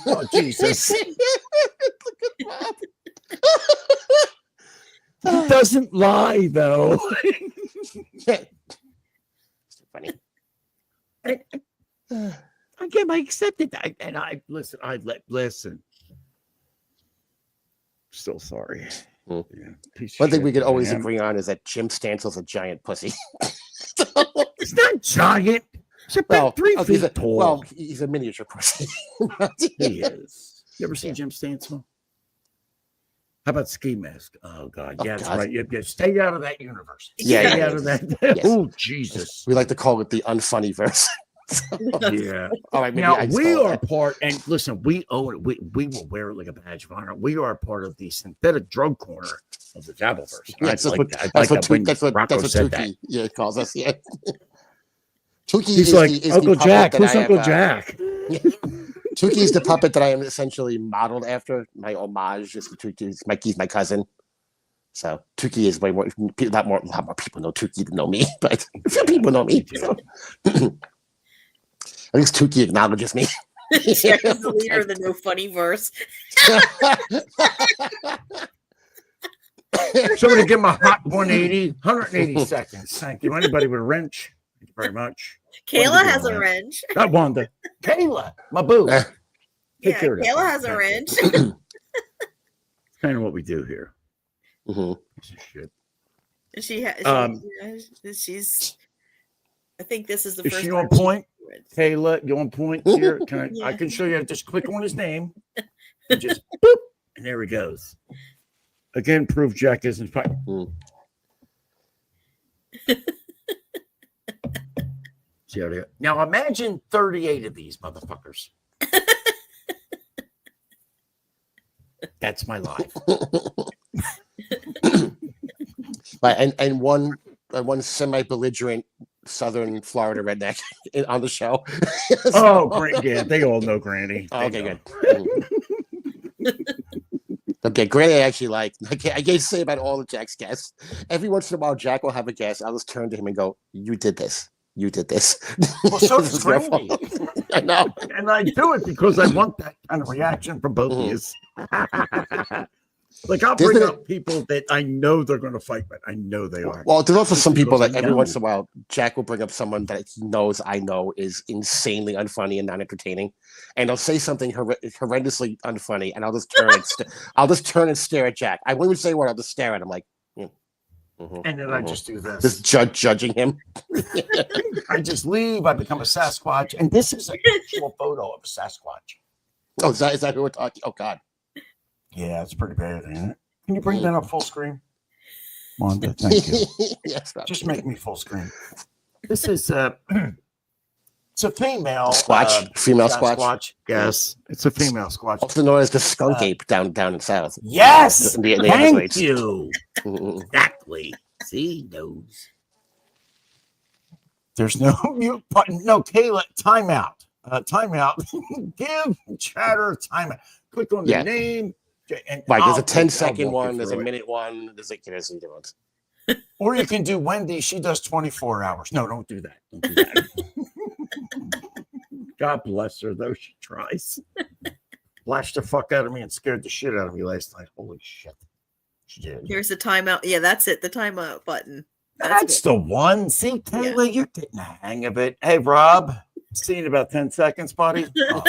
Oh Jesus! Look at He doesn't lie, though. Funny. I get my accepted. Listen. Still sorry. Hmm. Yeah, One thing we could always agree on is that Jim Stansel's a giant pussy. It's not giant. He's about 3 feet tall. Well, he's a miniature pussy. He is. You ever seen Jim Stansel? How about Ski Mask? Oh God, yeah, that's right. Yeah, stay out of that universe. Stay out of that. Yes. Oh Jesus. We like to call it the unfunny verse. Yeah. All right. Now we are part, and listen, we own it. We will wear it like a badge of honor. We are part of the synthetic drug corner of the Dabbleverse. Yeah, that's what Tukey calls us. Yeah. Tukey He's like Uncle Jack. Who's Uncle Jack? Tukey is the puppet that I am essentially modeled after. My homage is to Tukey. He's my cousin. So Tukey is way more. A lot more people know Tukey than know me, but a few people know me. So. At least Tukey acknowledges me. Jack is the leader of the no funny verse. Somebody give him a hot 180 seconds. Thank you. Anybody with a wrench? Thank you very much. Kayla has a wrench. Not Wanda. Kayla, my boo. Yeah, Kayla has a wrench. Kind of what we do here. Mm-hmm. Piece of shit. She's. I think this is the Is first. she on point? Kayla, you on point here? I can show you. Just click on his name. And just boop, and there he goes. Again, proof Jack isn't fine. See how they are. Now imagine 38 of these motherfuckers. That's my life. and one semi-belligerent Southern Florida redneck on the show. Oh, great! Yeah, they all know Granny. Okay, good. Okay, Granny I actually like. I can't say about all of Jack's guests. Every once in a while, Jack will have a guest. I'll just turn to him and go, "You did this. You did this." Well, so does Granny. I know, and I do it because I want that kind of reaction from both of you. Like I'll bring up people that I know they're going to fight, but I know they are. Well, there's also some people that every once in a while, Jack will bring up someone that he knows I know is insanely unfunny and not entertaining, and they'll say something horrendously unfunny, and I'll just turn and stare at Jack. I won't even say what. I'll just stare at him like, and then I just do this, just judging him. I just leave. I become a Sasquatch, and this is an actual photo of a Sasquatch. Oh, is that who we're talking? Oh God. Yeah, it's pretty bad, isn't it? Can you bring that up full screen? Wanda, thank you. Yes, just make me full screen. This is it's a female Squatch, female Squatch. Yes, it's a female Squatch, also known as the skunk ape down in south. Yes, thank you. Exactly. See those. There's no mute button. No, Kayla, timeout. Timeout. Give chatter timeout. Click on the name. And right, there's a 10-second one, there's a minute one, there's some different. Or you can do Wendy, she does 24 hours. No, don't do that. Don't do that. God bless her, though, she tries. Flashed the fuck out of me and scared the shit out of me last night. Holy shit. She did. Here's the timeout. Yeah, that's it, the timeout button. That's the one. See, Kayla, you're getting the hang of it. Hey, Rob, see you in about 10 seconds, buddy. Oh.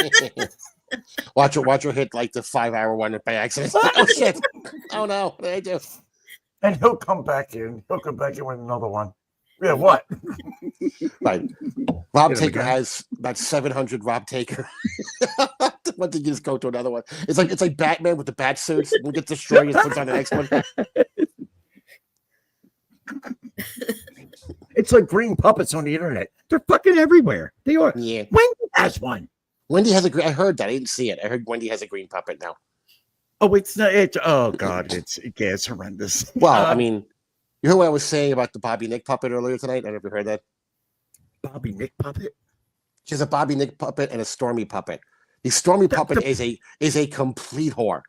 Watch her hit like the 5-hour one by accident. Oh shit! Oh no! What did I do? And he'll come back in. He'll come back in with another one. Yeah, what? Right. Rob Hit him Taker again. has about 700 Rob Taker. What did you just go to another one? It's like Batman with the bat suits. When he gets destroyed, he just puts on the next one. It's like green puppets on the internet. They're fucking everywhere. They are. Yeah. Wendy has one. Wendy has a green. I heard that. I didn't see it. I heard Wendy has a green puppet now. Oh, it's not. Oh God, it's horrendous. Well, I mean, you heard what I was saying about the Bobby Nick puppet earlier tonight? I never heard that. Bobby Nick puppet. She has a Bobby Nick puppet and a Stormy puppet. The Stormy puppet is a complete whore.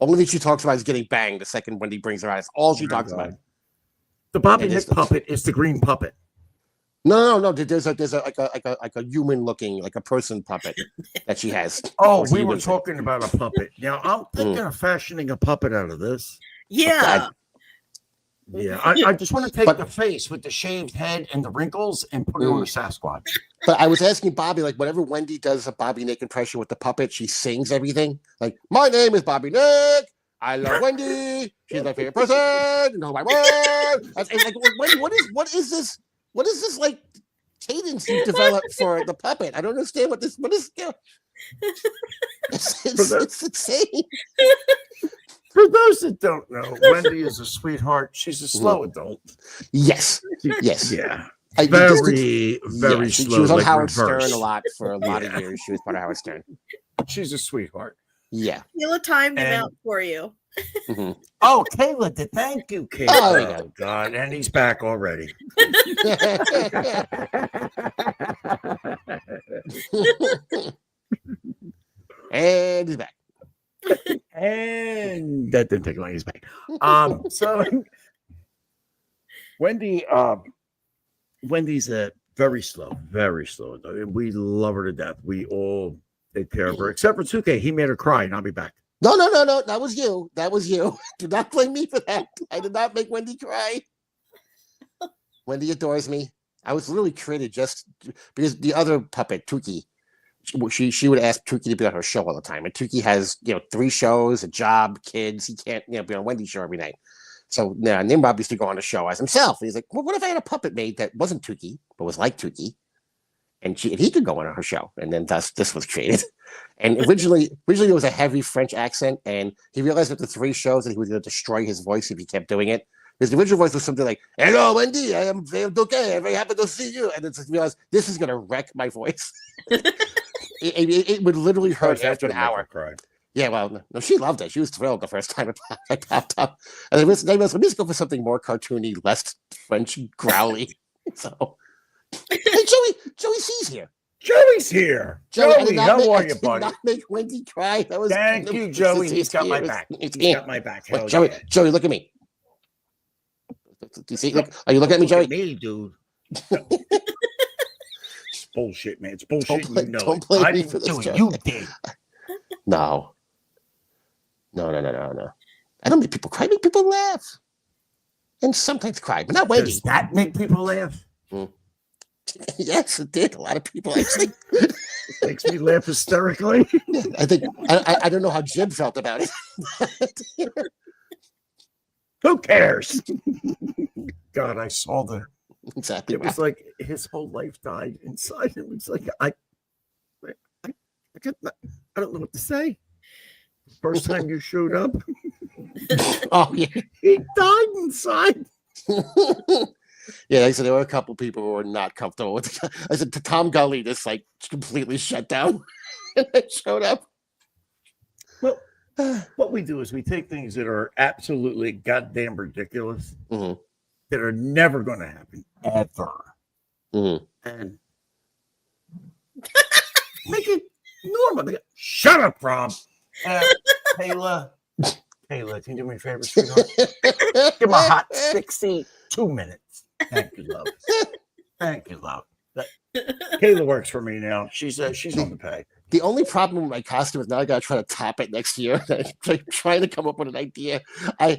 Only thing she talks about is getting banged the second Wendy brings her out. That's all she talks about. The Bobby Nick puppet is the green puppet. No. There's a human looking, like a person puppet that she has. Oh, we were talking about a puppet. Now I'm thinking of fashioning a puppet out of this. Yeah. Yeah, I just want to take the face with the shaved head and the wrinkles and put it on the Sasquatch. But I was asking Bobby, like, whenever Wendy does a Bobby Nick impression with the puppet, she sings everything. Like, my name is Bobby Nick. I love Wendy. She's my favorite person. No, my word. It's like, Wendy, what is this? What is this like cadence you developed for the puppet? I don't understand what is. It's insane. For those that don't know, Wendy is a sweetheart. She's a slow adult. Yes. Yeah. Very slow. She was on like Howard reverse. Stern a lot for a lot of years. She was part of Howard Stern. She's a sweetheart. Yeah. Kayla timed him out for you. Mm-hmm. Oh, Kayla did. Thank you, Kayla. Oh, God. And he's back already. And he's back. And that didn't take long. He's back. So Wendy's very slow. We love her to death. We all take care of her, except for 2K. He made her cry, and I'll be back. No. That was you. Do not blame me for that. I did not make Wendy cry. Wendy adores me. I was literally created just because the other puppet, Tuki, she would ask Tuki to be on her show all the time. And Tuki has, 3 shows, a job, kids. He can't, be on Wendy's show every night. So now Nimrod used to go on the show as himself. And he's like, well, what if I had a puppet made that wasn't Tuki, but was like Tuki? And he could go on her show. And then thus this was created. And originally it was a heavy French accent. And he realized after 3 shows that he was going to destroy his voice if he kept doing it. His original voice was something like, hello, Wendy, I am very okay. I'm very happy to see you. And then he realized this is going to wreck my voice. It would literally hurt after an hour. Yeah, well, no, she loved it. She was thrilled the first time it popped up. And let me just go for something more cartoony, less French growly. So, hey, Joey C's here. Joey's here. Joey, how are you, buddy? I did not make Wendy cry. That was Thank you, Joey. He's got my back. He's got my back. Wait, Joey, look at me. Do you see? Are you looking at me, Joey? Me, dude. It's bullshit, man. It's bullshit. Don't blame me for this, Joey. You did. No. I don't make people cry. I make people laugh. And sometimes cry, but not Wendy. Does that make people laugh? Yes, it did. A lot of people actually. Makes me laugh hysterically. I think I don't know how Jim felt about it. Who cares? God, I saw the. Exactly. It was like his whole life died inside him. It's like I don't know what to say. First time you showed up, oh yeah, he died inside. Yeah, like I said, there were a couple people who were not comfortable with it. I said, Tom Gully just like completely shut down and it showed up. Well, what we do is we take things that are absolutely goddamn ridiculous, that are never going to happen, ever. And make it normal. Shut up, Rob. Kayla, can you do me a favor, sweetheart? Give him a hot 62 minutes. Thank you, love. Thank you, love. Kayla works for me now. She's on the pay. The only problem with my costume is now I gotta try to top it next year. I'm trying to come up with an idea. I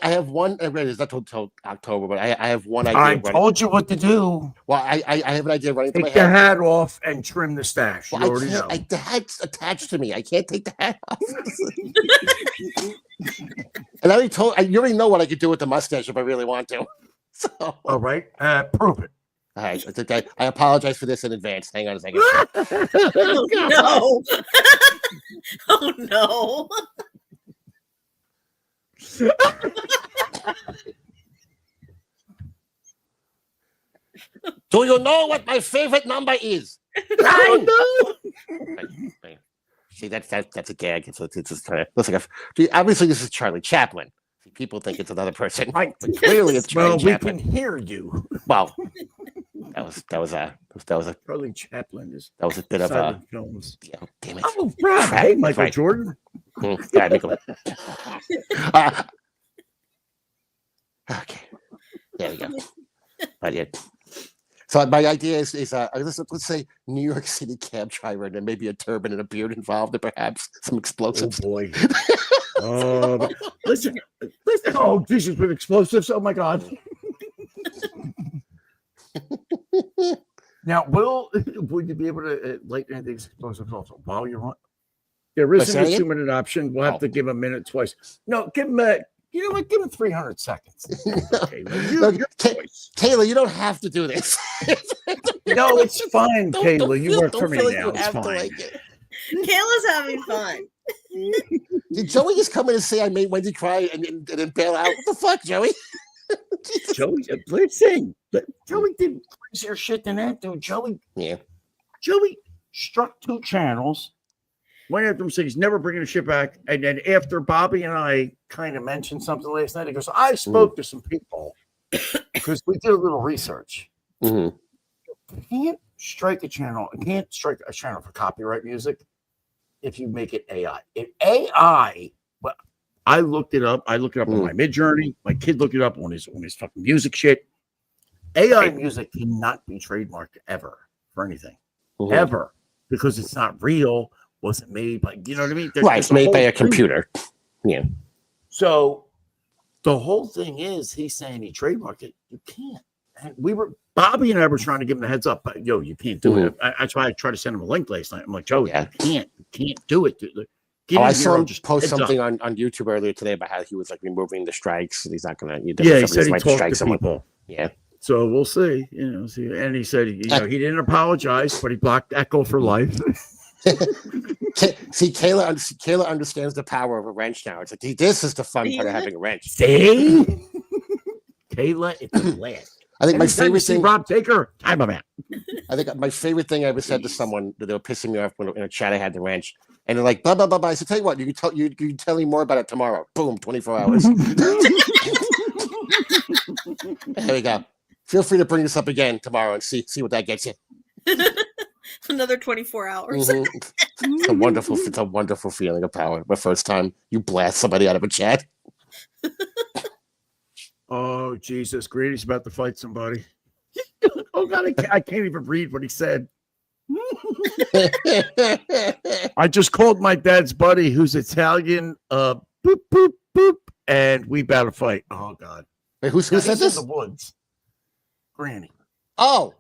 have one. It's not till October, but I have one idea. I told you what to do. Well, I have an idea running through my Take the head. hat off and trim the stash. Well, You already know. the hat's attached to me. I can't take the hat off. And you already know what I could do with the mustache if I really want to. So. All right, prove it. All right, I apologize for this in advance. Hang on a second. Oh, no. Oh, no. Do you know what my favorite number is? I know. See, that's a gag. It's just kind of looks like obviously this is Charlie Chaplin. People think it's another person. Right. But clearly it's Charlie Chaplin. We can hear you. Well, that was a Charlie Chaplin is. That was a bit of a films. Yeah, damn it. Oh, right. Hey, Michael right. Jordan. Yeah, okay, there we go. But yeah. So my idea is let's say New York City cab driver, and then maybe a turban and a beard involved, and perhaps some explosives. Oh boy. Listen. Oh, Jesus, with explosives. Oh my God. Now, would you be able to light any of these explosives also while you're on? There isn't a 2-minute option. We'll have to give him a minute twice. No, give him you know what? Give him 300 seconds. Okay, Kayla, you don't have to do this. No, it's fine, Kayla. You work for me now. It's fine. Like Kayla's having fun. Did Joey just come in and say I made Wendy cry and then bail out? What the fuck, Joey? Joey, listen. Joey did crazier shit than that, dude. Joey struck 2 channels. One of them said he's never bringing the shit back. And then after Bobby and I kind of mentioned something last night, he goes, I spoke to some people because we did a little research. Mm-hmm. You can't strike a channel. You can't strike a channel for copyright music if you make it AI. If AI, well, I looked it up. I looked it up on my Midjourney. My kid looked it up on his fucking music shit. AI music cannot be trademarked ever for anything. Ever. Because it's not real. Wasn't made by, you know what I mean? Right, it's made by a computer. Yeah. So the whole thing is he's saying he trademarked it. You can't. And Bobby and I were trying to give him a heads up. But, you can't do it. I tried to send him a link last night. I'm like, Joe, you can't do it. I saw him just post something on YouTube earlier today about how he was like removing the strikes. And he's not going to. Yeah, he said he talked to people. Yeah. So we'll see. And he said, he didn't apologize, but he blocked Echo for life. See, Kayla understands the power of a wrench now. It's like this is the fun part of having a wrench. See, Kayla, it's a blast. I think my favorite thing, Rob Taker, I'm a man. I think my favorite thing I ever said to someone that they were pissing me off when in a chat I had the wrench, and they're like, blah blah blah blah. I said, tell you what, you can tell me more about it tomorrow. Boom, 24 hours. There we go. Feel free to bring this up again tomorrow and see what that gets you. Another 24 hours. It's a wonderful feeling of power. The first time you blast somebody out of a chat. Oh, Jesus. Grady's about to fight somebody. Oh, God. I can't even read what he said. I just called my dad's buddy who's Italian. Boop, boop, boop. And we about to fight. Oh, God. Wait, who said this? In the woods. Granny. Oh.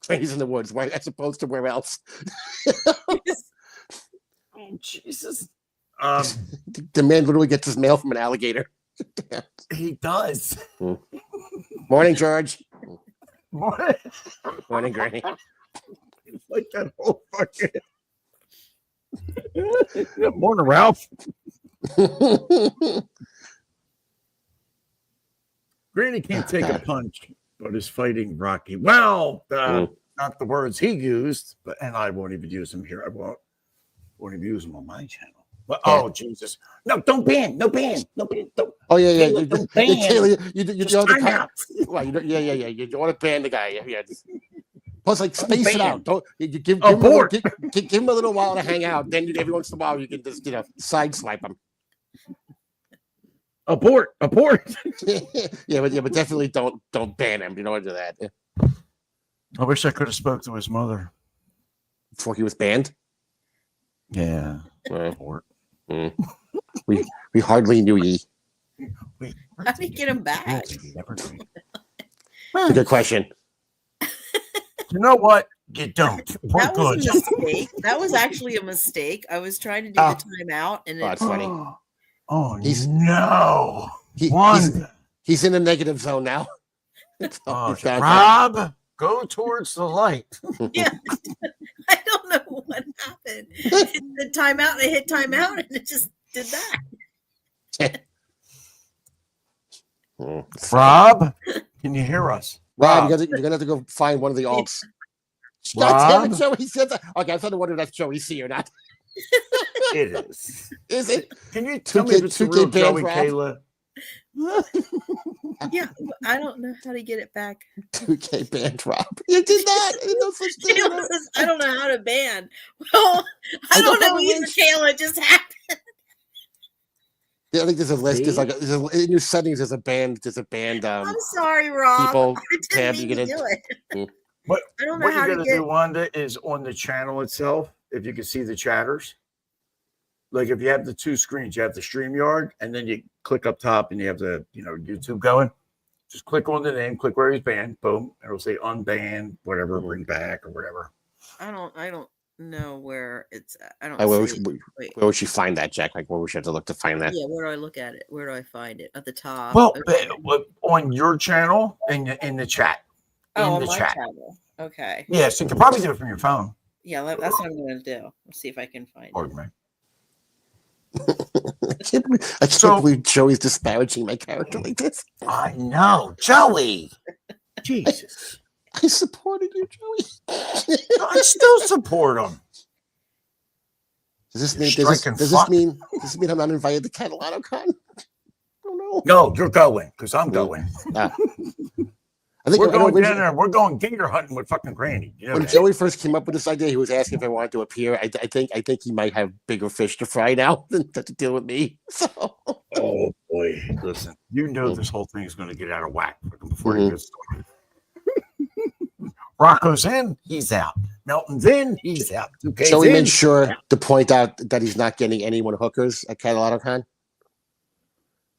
Granny's in the woods. Why, as opposed to where else? Oh, Jesus. The man literally gets his mail from an alligator. He does. Morning, George. Morning, Granny. It's like that whole fucking. Morning, Ralph. Granny can't take a punch, but is fighting Rocky. Well, not the words he used, and I won't even use them here. I won't even use them on my channel. But, oh, Jesus. No, don't ban. No ban. No ban. Don't. Oh, yeah. You don't ban. You don't right, you don't want to ban the guy. Yeah. Plus, like, space it out. Don't you give him a little while to hang out. Then every once in a while, you can just, side swipe him. Abort. yeah, but definitely don't ban him. You don't want to do that. I wish I could have spoke to his mother. before he was banned. Yeah. We hardly knew ye. How did he get him back? It's a good question. You know what? You don't. We're That was good. a mistake. That was actually a mistake. I was trying to do the timeout, and That's funny. Oh, no. He's in the negative zone now. Rob, go towards the light. Yeah. I don't know what happened. The timeout, I hit timeout, and it just did that. Rob, can you hear us? Rob, you're gonna have to go find one of the alts. God damn it, Joey said that. Okay, I thought I wondered if that's Joey C or not. It is. Is it? Can you tell me if it's the real Joey, Kayla? Yeah, I don't know how to get it back. 2K banned Rob. You did that. I don't know how to ban. Well, I don't know either, Kayla. It just happened. Yeah, I think there's a list. In your settings, there's a band. I'm sorry, Rob. People I didn't tab. mean You to get do it. it. What I don't know what how you're to gonna do, Wanda, is on the channel itself. If you can see the chatters, like if you have the two screens, you have the StreamYard, and then you click up top, and you have the YouTube going. Just click on the name, click where he's banned, boom, and it'll say unbanned, whatever, bring back or whatever. I don't know where it's at. I don't. Where would you find that, Jack? Like, where would you have to look to find that? Yeah, where do I look at it? Where do I find it? At the top. Well, okay. On your channel, in the chat. On my channel. Okay. Yeah, so you can probably do it from your phone. Yeah, that's what I'm going to do. Let's see if I can find it. I can't believe Joey's disparaging my character like this. I know, Joey. Jesus. I supported you, Joey. I still support him. Does this mean I'm not invited to CatalanoCon? I don't know. No, you're going because I'm going. I think we're going down there. We're going gator hunting with fucking Granny. When Joey first came up with this idea, he was asking if I wanted to appear. I think he might have bigger fish to fry now than to deal with me. So. Oh boy, listen, this whole thing is going to get out of whack before he gets started. Rocco's in, he's out. Melton's in, he's out. Joey made sure to point out that he's not getting anyone hookers at CatalanoCon.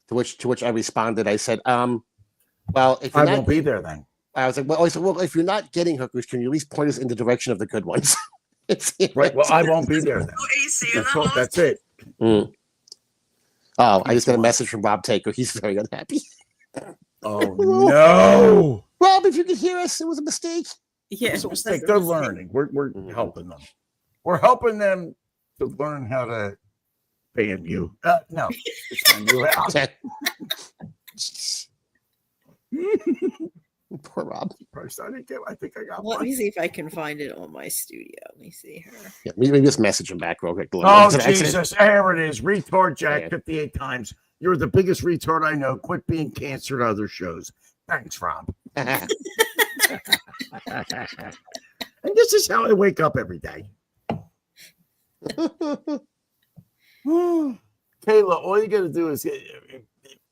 To which I responded, I said, well, if you're I won't be there then. I was like, well, if you're not getting hookers, can you at least point us in the direction of the good ones? Right. Well, I won't be there then. That's it. Oh, I just got a message from Rob Taker. He's very unhappy. Oh no, Rob! If you could hear us, it was a mistake. Yeah, it's a mistake. They're learning. We're helping them. We're helping them to learn how to ban you. No, it's ban you out. Poor Rob. I think I got Let one. me see if I can find it on my studio. Let me see her. Yeah, maybe just message him back real quick. Oh, Jesus. There it is. Retard Jack 58 times. You're the biggest retard I know. Quit being cancer to other shows. Thanks, Rob. And this is how I wake up every day. Kayla, all you got to do is,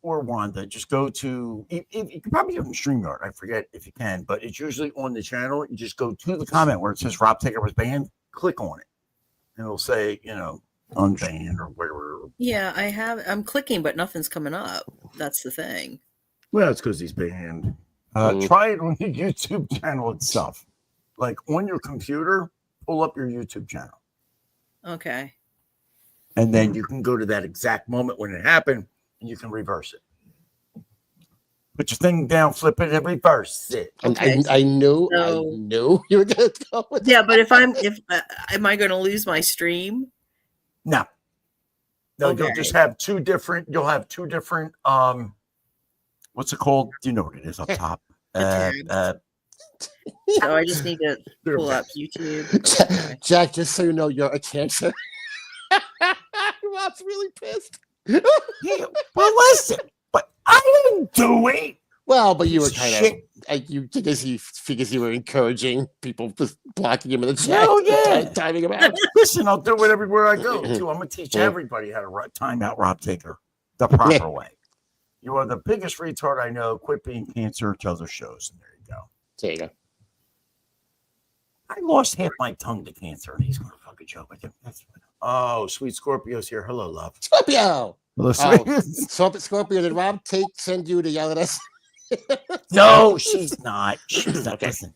or Wanda, just go to, you can probably do it in StreamYard. I forget if you can, but it's usually on the channel. You just go to the comment where it says Rob Taker was banned, click on it, and it'll say, unbanned or whatever. Yeah, I'm clicking, but nothing's coming up. That's the thing. Well, it's because he's banned. Try it on the YouTube channel itself. Like on your computer, pull up your YouTube channel. Okay. And then you can go to that exact moment when it happened, and you can reverse it. Put your thing down, flip it, and reverse it. Okay. I knew you were going to go with that. But am I going to lose my stream? No. Okay. You'll just have two different. What's it called? Do you know what it is up top? So I just need to pull up YouTube. Okay. Jack, just so you know, you're a cancer. Rob's really pissed. Yeah, well, listen, but I didn't do it. Well, but you were kind of, because you were encouraging people, just blocking him in the chat. Oh, yeah. Timing him out. Listen, I'll do it everywhere I go, too. I'm going to teach everybody how to time out Rob Taker the proper way. You are the biggest retard I know. Quit being cancer to other shows. And there you go. There you go. I lost half my tongue to cancer, and he's going to fucking joke with him. Oh, sweet Scorpio's here. Hello, love. Scorpio. Hello, Scorpio, did Rob send you to yell at us? No, she's not. She's not. Okay. Listen,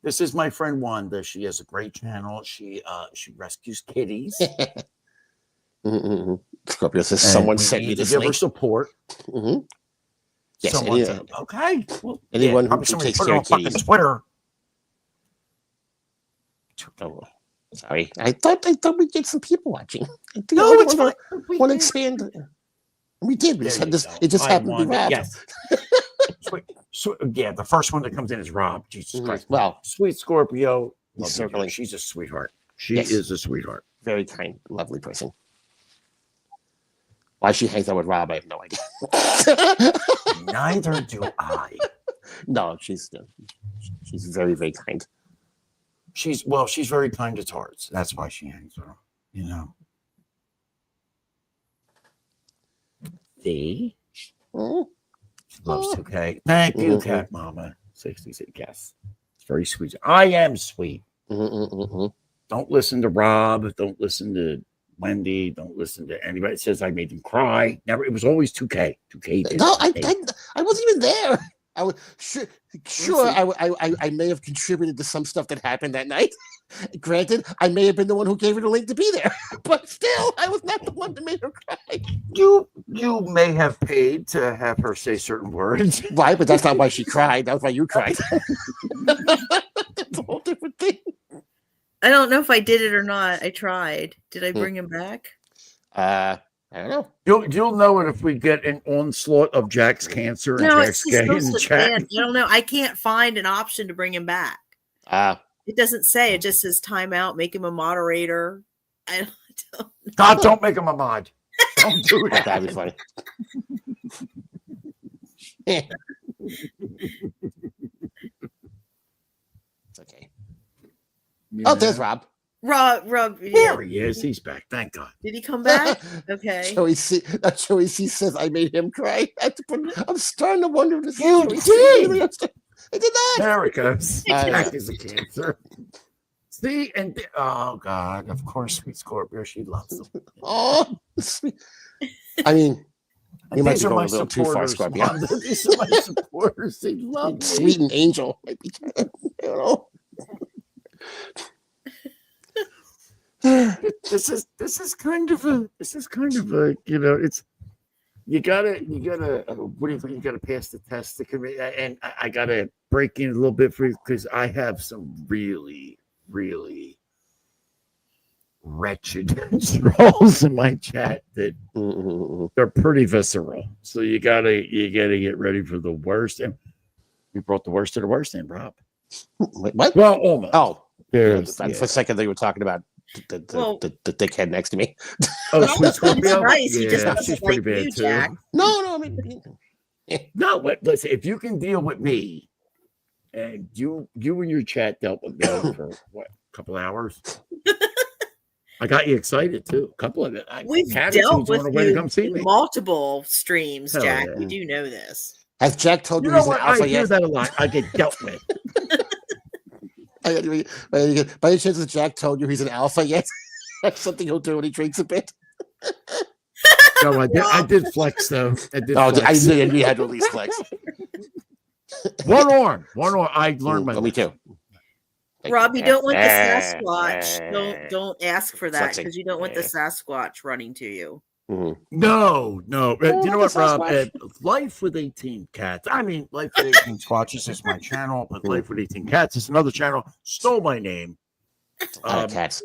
this is my friend Wanda. She has a great channel. She rescues kitties. Scorpio says someone sent you to this give her link. support. Yes, Someone said, okay. Well, anyone who somebody takes put it care on of fucking kitties. Twitter. Oh, sorry. I thought we'd get some people watching. No, it's fine. Want to expand? We did. We just had this. It just happened to be Rob. Yes. Yeah, the first one that comes in is Rob. Jesus Christ. Well, Sweet Scorpio. circling. She's a sweetheart. She is a sweetheart. Very kind, lovely person. Why she hangs out with Rob, I have no idea. Neither do I. No, she's very, very kind. She's very kind to Tards. That's why she hangs with him. You know. See? She loves 2K. Thank you, Cat Mama. 66. Yes. It's very sweet. I am sweet. Don't listen to Rob. Don't listen to Wendy. Don't listen to anybody that says I made them cry. Never. It was always 2K. 2K. No, I wasn't even there. I was sure I may have contributed to some stuff that happened that night. Granted, I may have been the one who gave her the link to be there, but still, I was not the one that made her cry. You may have paid to have her say certain words. Right, but that's not why she cried. That's why you cried. That's a whole different thing. I don't know if I did it or not. I tried. Did I bring him back? I don't know. You'll know it if we get an onslaught of Jack's cancer and No, Jack's it's gay supposed and to Jack. ban. I don't know. I can't find an option to bring him back. It doesn't say. It just says timeout. Make him a moderator. I don't. God, don't make him a mod. Don't do that. That'd be funny. It's okay. Oh, there's Rob. Rob. There he is. He's back. Thank God. Did he come back? Okay. Joey C says I made him cry. I'm starting to wonder if this You is did. I did not. There it goes. I- Jack is a cancer. See, and oh God, of course, sweet Scorpio, she loves them. Oh, sweet. I mean, you might be These are going my a little too far, supporters. Scorpio. Mom. These are my supporters. They love me. Sweet and angel might be. I don't know. This is kind of a it's you gotta what do you think, you gotta pass the test to commit, and I gotta break in a little bit for you because I have some really wretched trolls in my chat that they're pretty visceral, so you gotta get ready for the worst. And we brought the worst of the worst in, Rob. Wait, what? Well, almost. Oh, There's, for a second they were talking about the dickhead next to me. Oh, sweet Scorpio. Christ, he just Yeah, doesn't she's pretty like you, bad too. Jack. No, I mean, No, but listen, if you can deal with me, and you and your chat dealt with me for what, a couple hours, I got you excited too. A couple of it. We've Catitudes dealt with on the way to you come see me. multiple streams, Hell Jack. yeah. We do know this. has Jack told You you know he's an what? alpha I hear yet? that a lot. I get dealt with. By any chance, has Jack told you he's an alpha yet? That's something he'll do when he drinks a bit. No, I did flex though. I did. Oh, I flex. knew you had to at least flex. One arm. I learned my. Me too. Rob, you don't want the Sasquatch. Don't ask for that Flexing. because you don't want the Sasquatch running to you. No. Oh, You know what, the Rob? Sasquatch. Life with 18 Cats. I mean, Life with 18 Squatches is my channel, but Life with 18 Cats is another channel. Stole my name. Cats.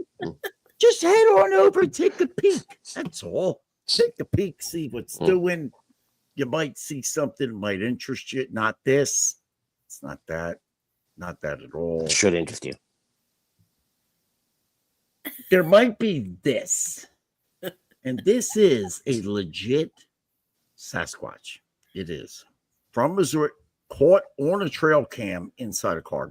Just head on over and take a peek. That's all. Take a peek, see what's doing. You might see something that might interest you. Not this. It's not that. Not that at all. Should interest you. There might be this. And this is a legit Sasquatch. It is. From Missouri. Caught on a trail cam inside a car.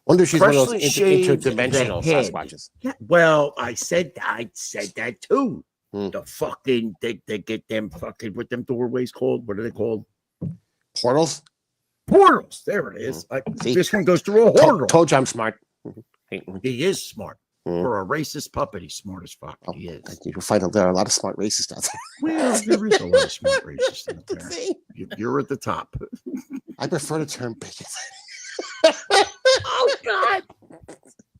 Wonder if she's one of those Freshly shaved interdimensional the head. Sasquatches. Yeah, well, I said that too. Hmm. The fucking they get them fucking what them doorways called? What are they called? Portals? Portals. There it is. See? This one goes through a portal. Told you I'm smart. He is smart. For a racist puppet, he's smart as fuck. He is. You'll find out there are a lot of smart racists out there. Well, there is a lot of smart racists out there. You're at the top. I prefer the term bigot. Oh God.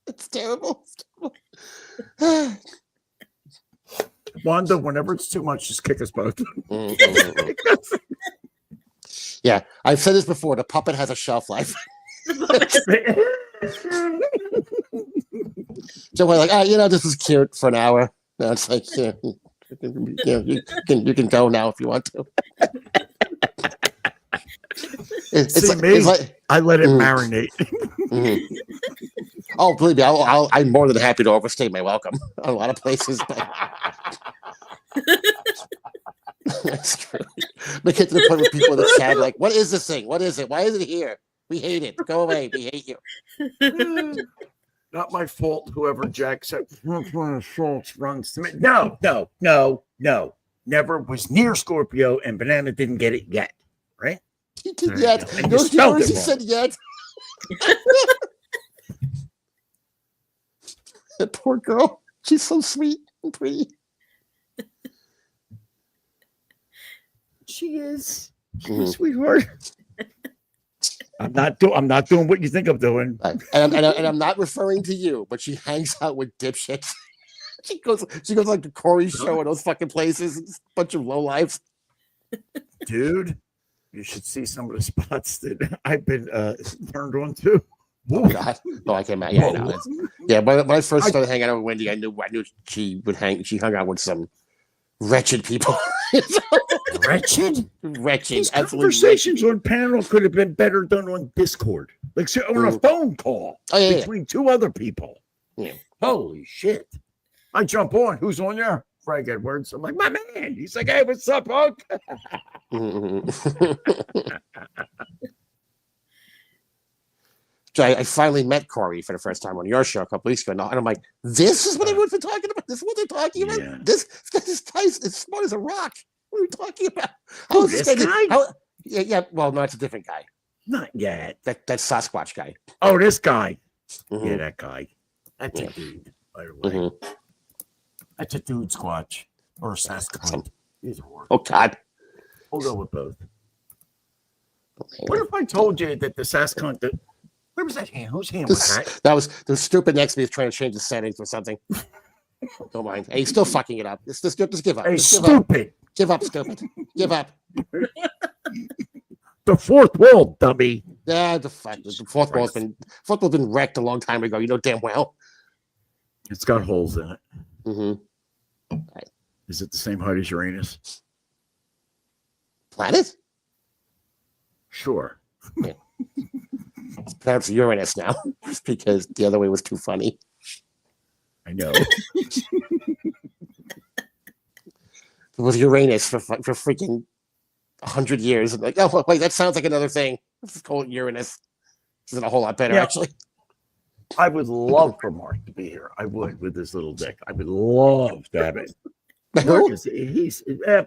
It's terrible. Wanda, whenever it's too much, just kick us both. Yeah, I've said this before. The puppet has a shelf life. So we're like, this is cute for an hour. No, it's like, you can go now if you want to. It's like, I let it marinate. Oh, believe me, I'm more than happy to overstay my welcome a lot of places. But that's true. We get to the point where people in the chat are like, what is this thing? What is it? Why is it here? We hate it. Go away. We hate you. Not my fault. Whoever Jack said runs to me. No. Never was near Scorpio, and Banana didn't get it yet. Right? He did yet. He said yet. That poor girl. She's so sweet and pretty. She is. She's a sweetheart. I'm not doing what you think I'm doing. And I'm not referring to you, but she hangs out with dipshits. She goes like the Corey show and those fucking places. It's a bunch of lowlifes. Dude, you should see some of the spots that I've been turned on to. Oh God! Oh, I can't imagine. Yeah, I know. Yeah, when I first started hanging out with Wendy, I knew she would hang. She hung out with some wretched people. Wretched. These conversations on panel could have been better done on Discord, like on a phone call between two other people. Yeah. Holy shit! I jump on. Who's on there? Frank Edwards. I'm like, my man. He's like, hey, what's up, punk? So I finally met Corey for the first time on your show a couple weeks ago, and I'm like, "This is what everyone's been talking about. This is what they're talking about. Yeah. This guy's as smart as a rock. What are we talking about? Oh, this guy? Yeah. Well, no, it's a different guy. Not yet. That Sasquatch guy. Oh, this guy. Mm-hmm. Yeah, that guy. That's a dude. By the way, that's a dude squatch or a Sasquatch. Either or. Oh God. We'll go with both. What if I told you that the Sasquatch? Where was that hand? Whose hand was that? That was the stupid next to me is trying to change the settings or something. Don't mind. Hey, he's still fucking it up. Just give up. Hey, just stupid. Give up, stupid. Give up. The fourth wall, dummy. Yeah, the fourth wall's been wrecked a long time ago. You know damn well. It's got holes in it. Mm-hmm. Right. Is it the same height as Uranus? Planet? Sure. Yeah. It's perhaps Uranus now, just because the other way was too funny. I know. It was Uranus for freaking 100 years. And like, oh wait, that sounds like another thing. Let's call it Uranus. This is a whole lot better, actually. I would love for Mark to be here. I would with this little dick. I would love to have it.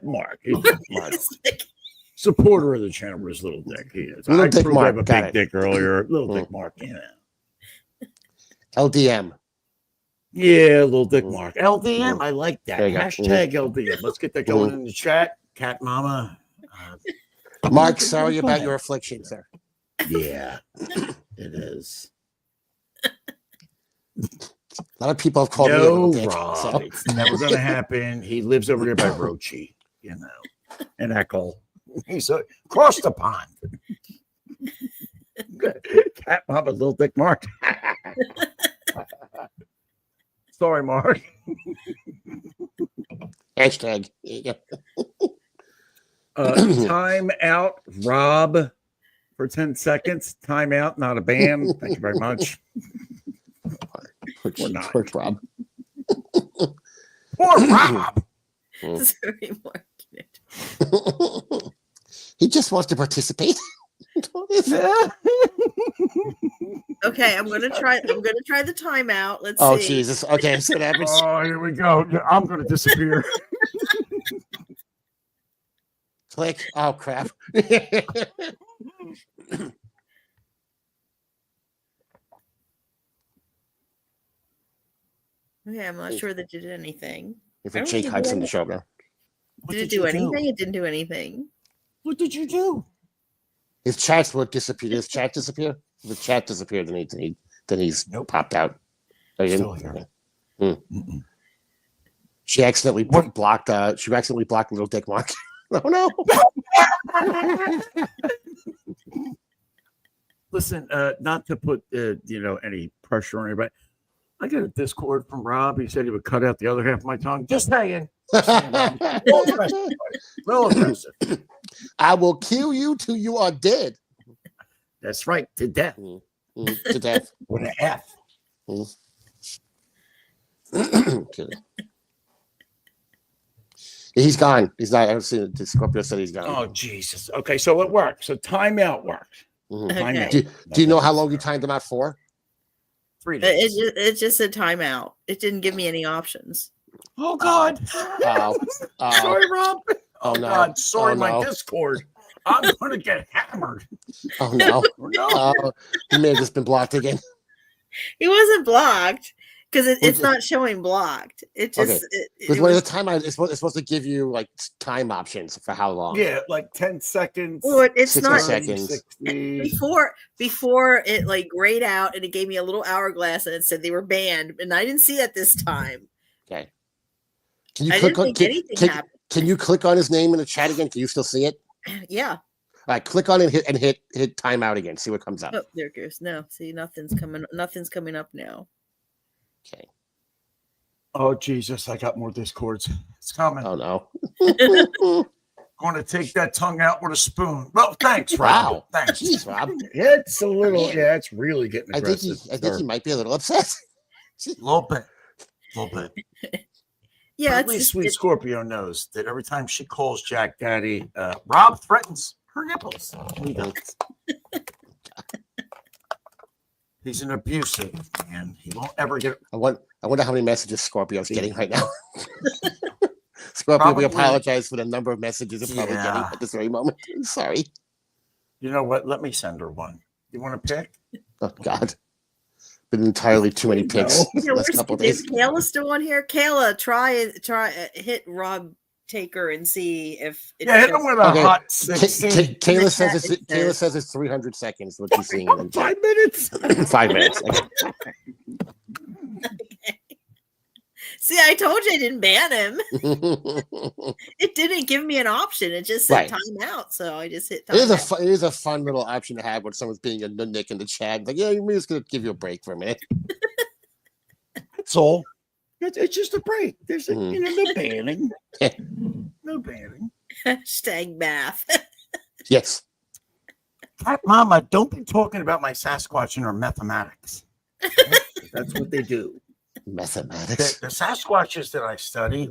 Mark. He's Mark. Supporter of the channel with his little dick. He is. Little Dick Mark. I have a big dick earlier. Little Dick Mark. Yeah. LDM. Yeah, little Dick Mark. LDM. I like that. Hashtag LDM. Let's get that going in the chat. Cat Mama. Mark, sorry about your affliction, sir. Yeah, it is. A lot of people have called me a little dick. So. It's never going to happen. He lives over there by Rochi, and Echo. He's across the pond. Cat Mama, little Dick Mark. Sorry, Mark. Hashtag. Time out, Rob, for 10 seconds. Time out, not a ban. Thank you very much. We're not. Poor Rob. Poor Rob. Sorry, Mark. He just wants to participate. Okay, I'm gonna try the timeout. Let's see. Oh Jesus. Okay, so that happens. Oh, here we go. I'm gonna disappear. Click. Oh crap. Okay, I'm not sure that it did anything. If I don't Jake think it Hudson did. to show now. Did it do anything? It didn't do anything. What did you do? His chats would disappear. His chat disappear? If the chat disappeared, then he's popped out. Oh, you Still didn't? here. Okay. She accidentally blocked. She accidentally blocked Little Dick Mark. Oh no! Listen, not to put any pressure on anybody. I got a Discord from Rob. He said he would cut out the other half of my tongue. Just saying. Little aggressive. I will kill you till you are dead. That's right, to death. To death. With an F. He's gone. He's not. I haven't seen it. Scorpio said he's gone. Oh, Jesus. Okay, so it works. So timeout works. Okay. Do you know how long you timed him out for? 3 days. It just said timeout. It didn't give me any options. Oh, God. Sorry, Rob. Oh, no. God. Sorry, Oh, my no. Discord. I'm going to get hammered. Oh, no. No. He may have just been blocked again. He wasn't blocked because it's not showing blocked. It just Okay. it When was, the timeout, it's supposed to give you like time options for how long. Yeah, like 10 seconds. well, it's 60 not seconds. 60. before it like grayed out and it gave me a little hourglass and it said they were banned and I didn't see that this time. Okay. Can you I click didn't on? think anything happened. Can you click on his name in the chat again? Can you still see it? Yeah. All right, click on it and hit timeout again. See what comes up. Oh, there it goes. No, see, nothing's coming up now. Okay. Oh, Jesus. I got more Discords. It's coming. Oh no. Going to take that tongue out with a spoon. Well, thanks, Rob. Wow. Thanks. Jeez, Rob. It's a little, yeah, it's really getting I think aggressive. he might be a little upset. A little bit. Yeah, At least Sweet Scorpio knows that every time she calls Jack Daddy, Rob threatens her nipples. He does. He's an abusive man. He won't ever get. I wonder how many messages Scorpio's getting right now. Scorpio, we apologize for the number of messages you're probably getting at this very moment. Sorry. You know what? Let me send her one. You want to pick? Oh God. Been entirely too many picks last couple of days. Is Kayla still on here? Kayla, try hit Rob Taker and see if it hit him with a hot 16. Kayla says it's 300 seconds. What she's seeing in 5 minutes. 5 minutes. Okay. See, I told you I didn't ban him. It didn't give me an option. It just said time out. So I just hit time out. It is a fun little option to have when someone's being a nudnik in the chat. Like, yeah, we're just going to give you a break for a minute. That's all. It's just a break. There's no banning. No banning. Hashtag math. Yes. Cat Mama, don't be talking about my Sasquatch and her mathematics. That's what they do. Mathematics. The Sasquatches that I study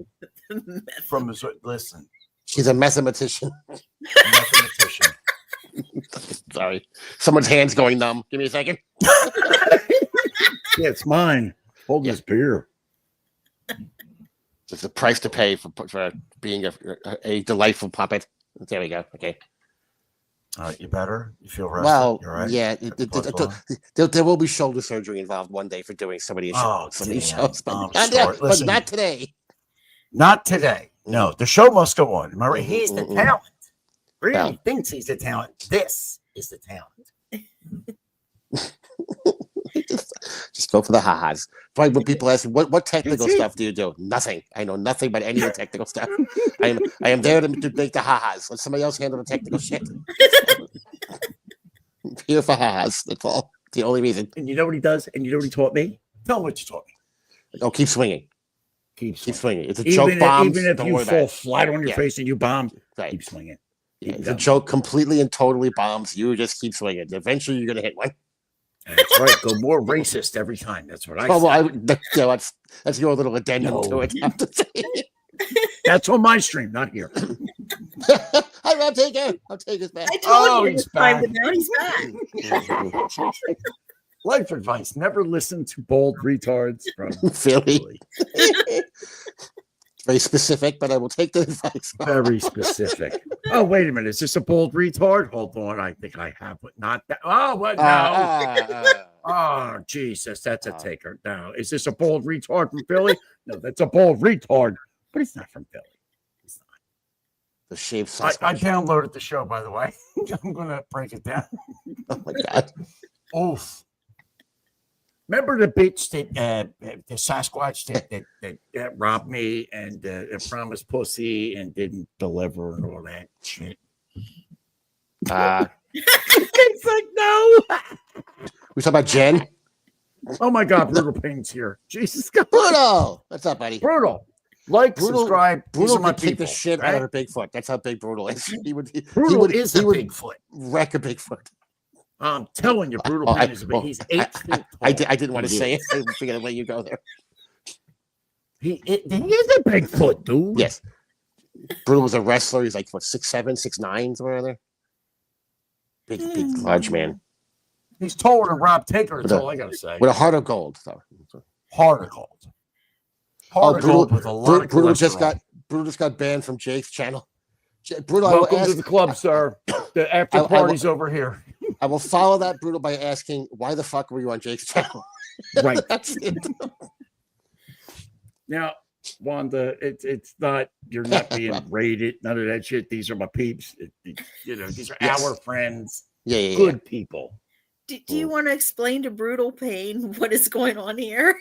from listen. She's a mathematician. Mathematician. Sorry. Someone's hand's going numb. Give me a second. Yeah, it's mine. Hold this beer. It's the price to pay for being a delightful puppet. There we go. Okay. You better? You feel rested? Well, You're right. yeah. There will be shoulder surgery involved one day for doing some of these shows. But not today. Not today. No, the show must go on. Am I right? He's the talent. Really thinks he's the talent. This is the talent. Just go for the ha-has. Right, when people ask me, what technical stuff do you do? Nothing. I know nothing but any of the technical stuff. I am there to make the ha-has. Let somebody else handle the technical shit. I'm here for ha-has. That's all. The only reason. And you know what he does? And you know what he taught me? Tell him what you taught me. Oh, keep swinging. Keep swinging. It's a joke bomb. Even if you fall flat on your face and you bomb, keep swinging. It's a joke completely and totally bombs. You just keep swinging. Eventually, you're going to hit one. That's right. Go more racist every time. That's what I say. That's your little addendum to it. I have to say. That's on my stream, not here. Hi, Rob Taker. I'll take his back. I told you he's back. back. Now he's back. Life advice: never listen to bold retards from Philly. Very specific, but I will take the advice. Very specific. Oh, wait a minute. Is this a bold retard? Hold on. I think I have it. Not that. Oh, what? No. Oh, Jesus. That's a taker. No. Is this a bold retard from Philly? No, that's a bold retard. But it's not from Philly. It's not. The shaved I Sasquatch. downloaded the show, by the way. I'm going to break it down. Oh, my God. Oof. Remember the bitch that the Sasquatch that robbed me and promised pussy and didn't deliver and all that shit? It's like, no. We talking about Jen? Oh my God, Brutal Pain's here. Jesus God. Brutal. What's up, buddy? Brutal. Like, Brutal, subscribe. These are Brutal my would kick people, the shit right? out of a Bigfoot. That's how big Brutal is. Brutal is a Bigfoot. Wreck a Bigfoot. I'm telling you, Brutal Pain is a big. He's 8 feet tall. I didn't want to say it. I figured I'd let you go there. He is a Bigfoot, dude. Yes. Brutal was a wrestler. He's like, what, 6'7", 6'9", somewhere in there? Big, large man. He's taller than Rob Taker, that's all I got to say. With a heart of gold, though. Heart of gold. Heart of gold with a lot of Brutal cholesterol. just got banned from Jake's channel. Brutal, Welcome to the club, sir. The after party's over here. I will follow that, Brutal, by asking, why the fuck were you on Jake's channel? Right. That's it. Now, Wanda, it's not, you're not being rated, none of that shit. These are my peeps. These are our friends. Yeah. Good people. Do you want to explain to Brutal Pain what is going on here?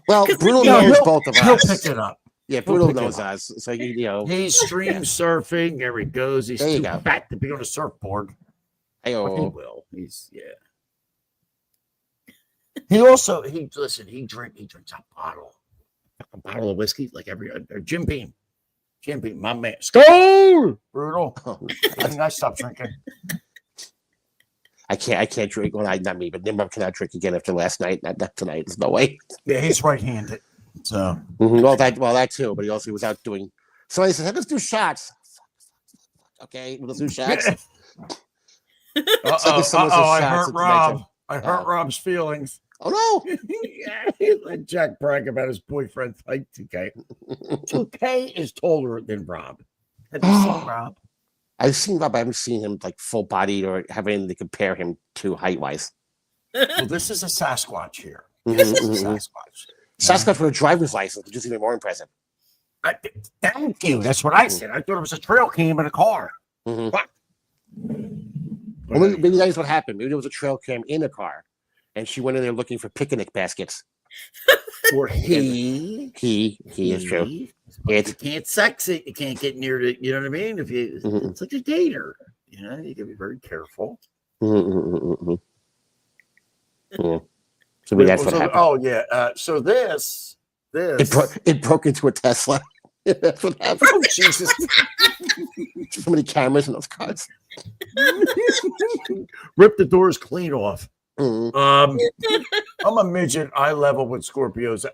Well, Brutal knows both of us. He'll pick it up. Yeah, Brutal knows us. So, He's stream surfing. There he goes. He's too fat to be on a surfboard. But he will. He's, He drinks a bottle of whiskey like every Jim Beam, my man. Skull! Brutal. I think I stopped drinking. I can't drink. Well, not me, but Nimrod cannot drink again after last night. Not tonight. There's no way. Yeah, he's right-handed. So well, that too. But he also was out doing. So he said, "Hey, let's do shots." Okay, let's do shots. I hurt Rob. I hurt Rob's feelings. Oh no! He let Jack brag about his boyfriend's height. 2K. 2K is taller than Rob. Have you seen Rob? I've seen Rob. I haven't seen him like full bodied or have anything to compare him to height wise. Well, this is a Sasquatch here. This is a Sasquatch. Sasquatch with a driver's license, which is even more impressive. Thank you. That's what I said. I thought it was a trail cam in a car. What? Well, maybe that's what happened. Maybe there was a trail cam in a car, and she went in there looking for picnic baskets. Or he is true. You can't sex it. You can't get near it. You know what I mean? If you, it's like a dater. You know, you got to be very careful. So maybe that's what happened. Oh yeah. So this it broke into a Tesla. That's what happened. Oh Jesus! So many cameras in those cars. Rip the doors clean off. Mm-hmm. I'm a midget, eye level with Scorpios.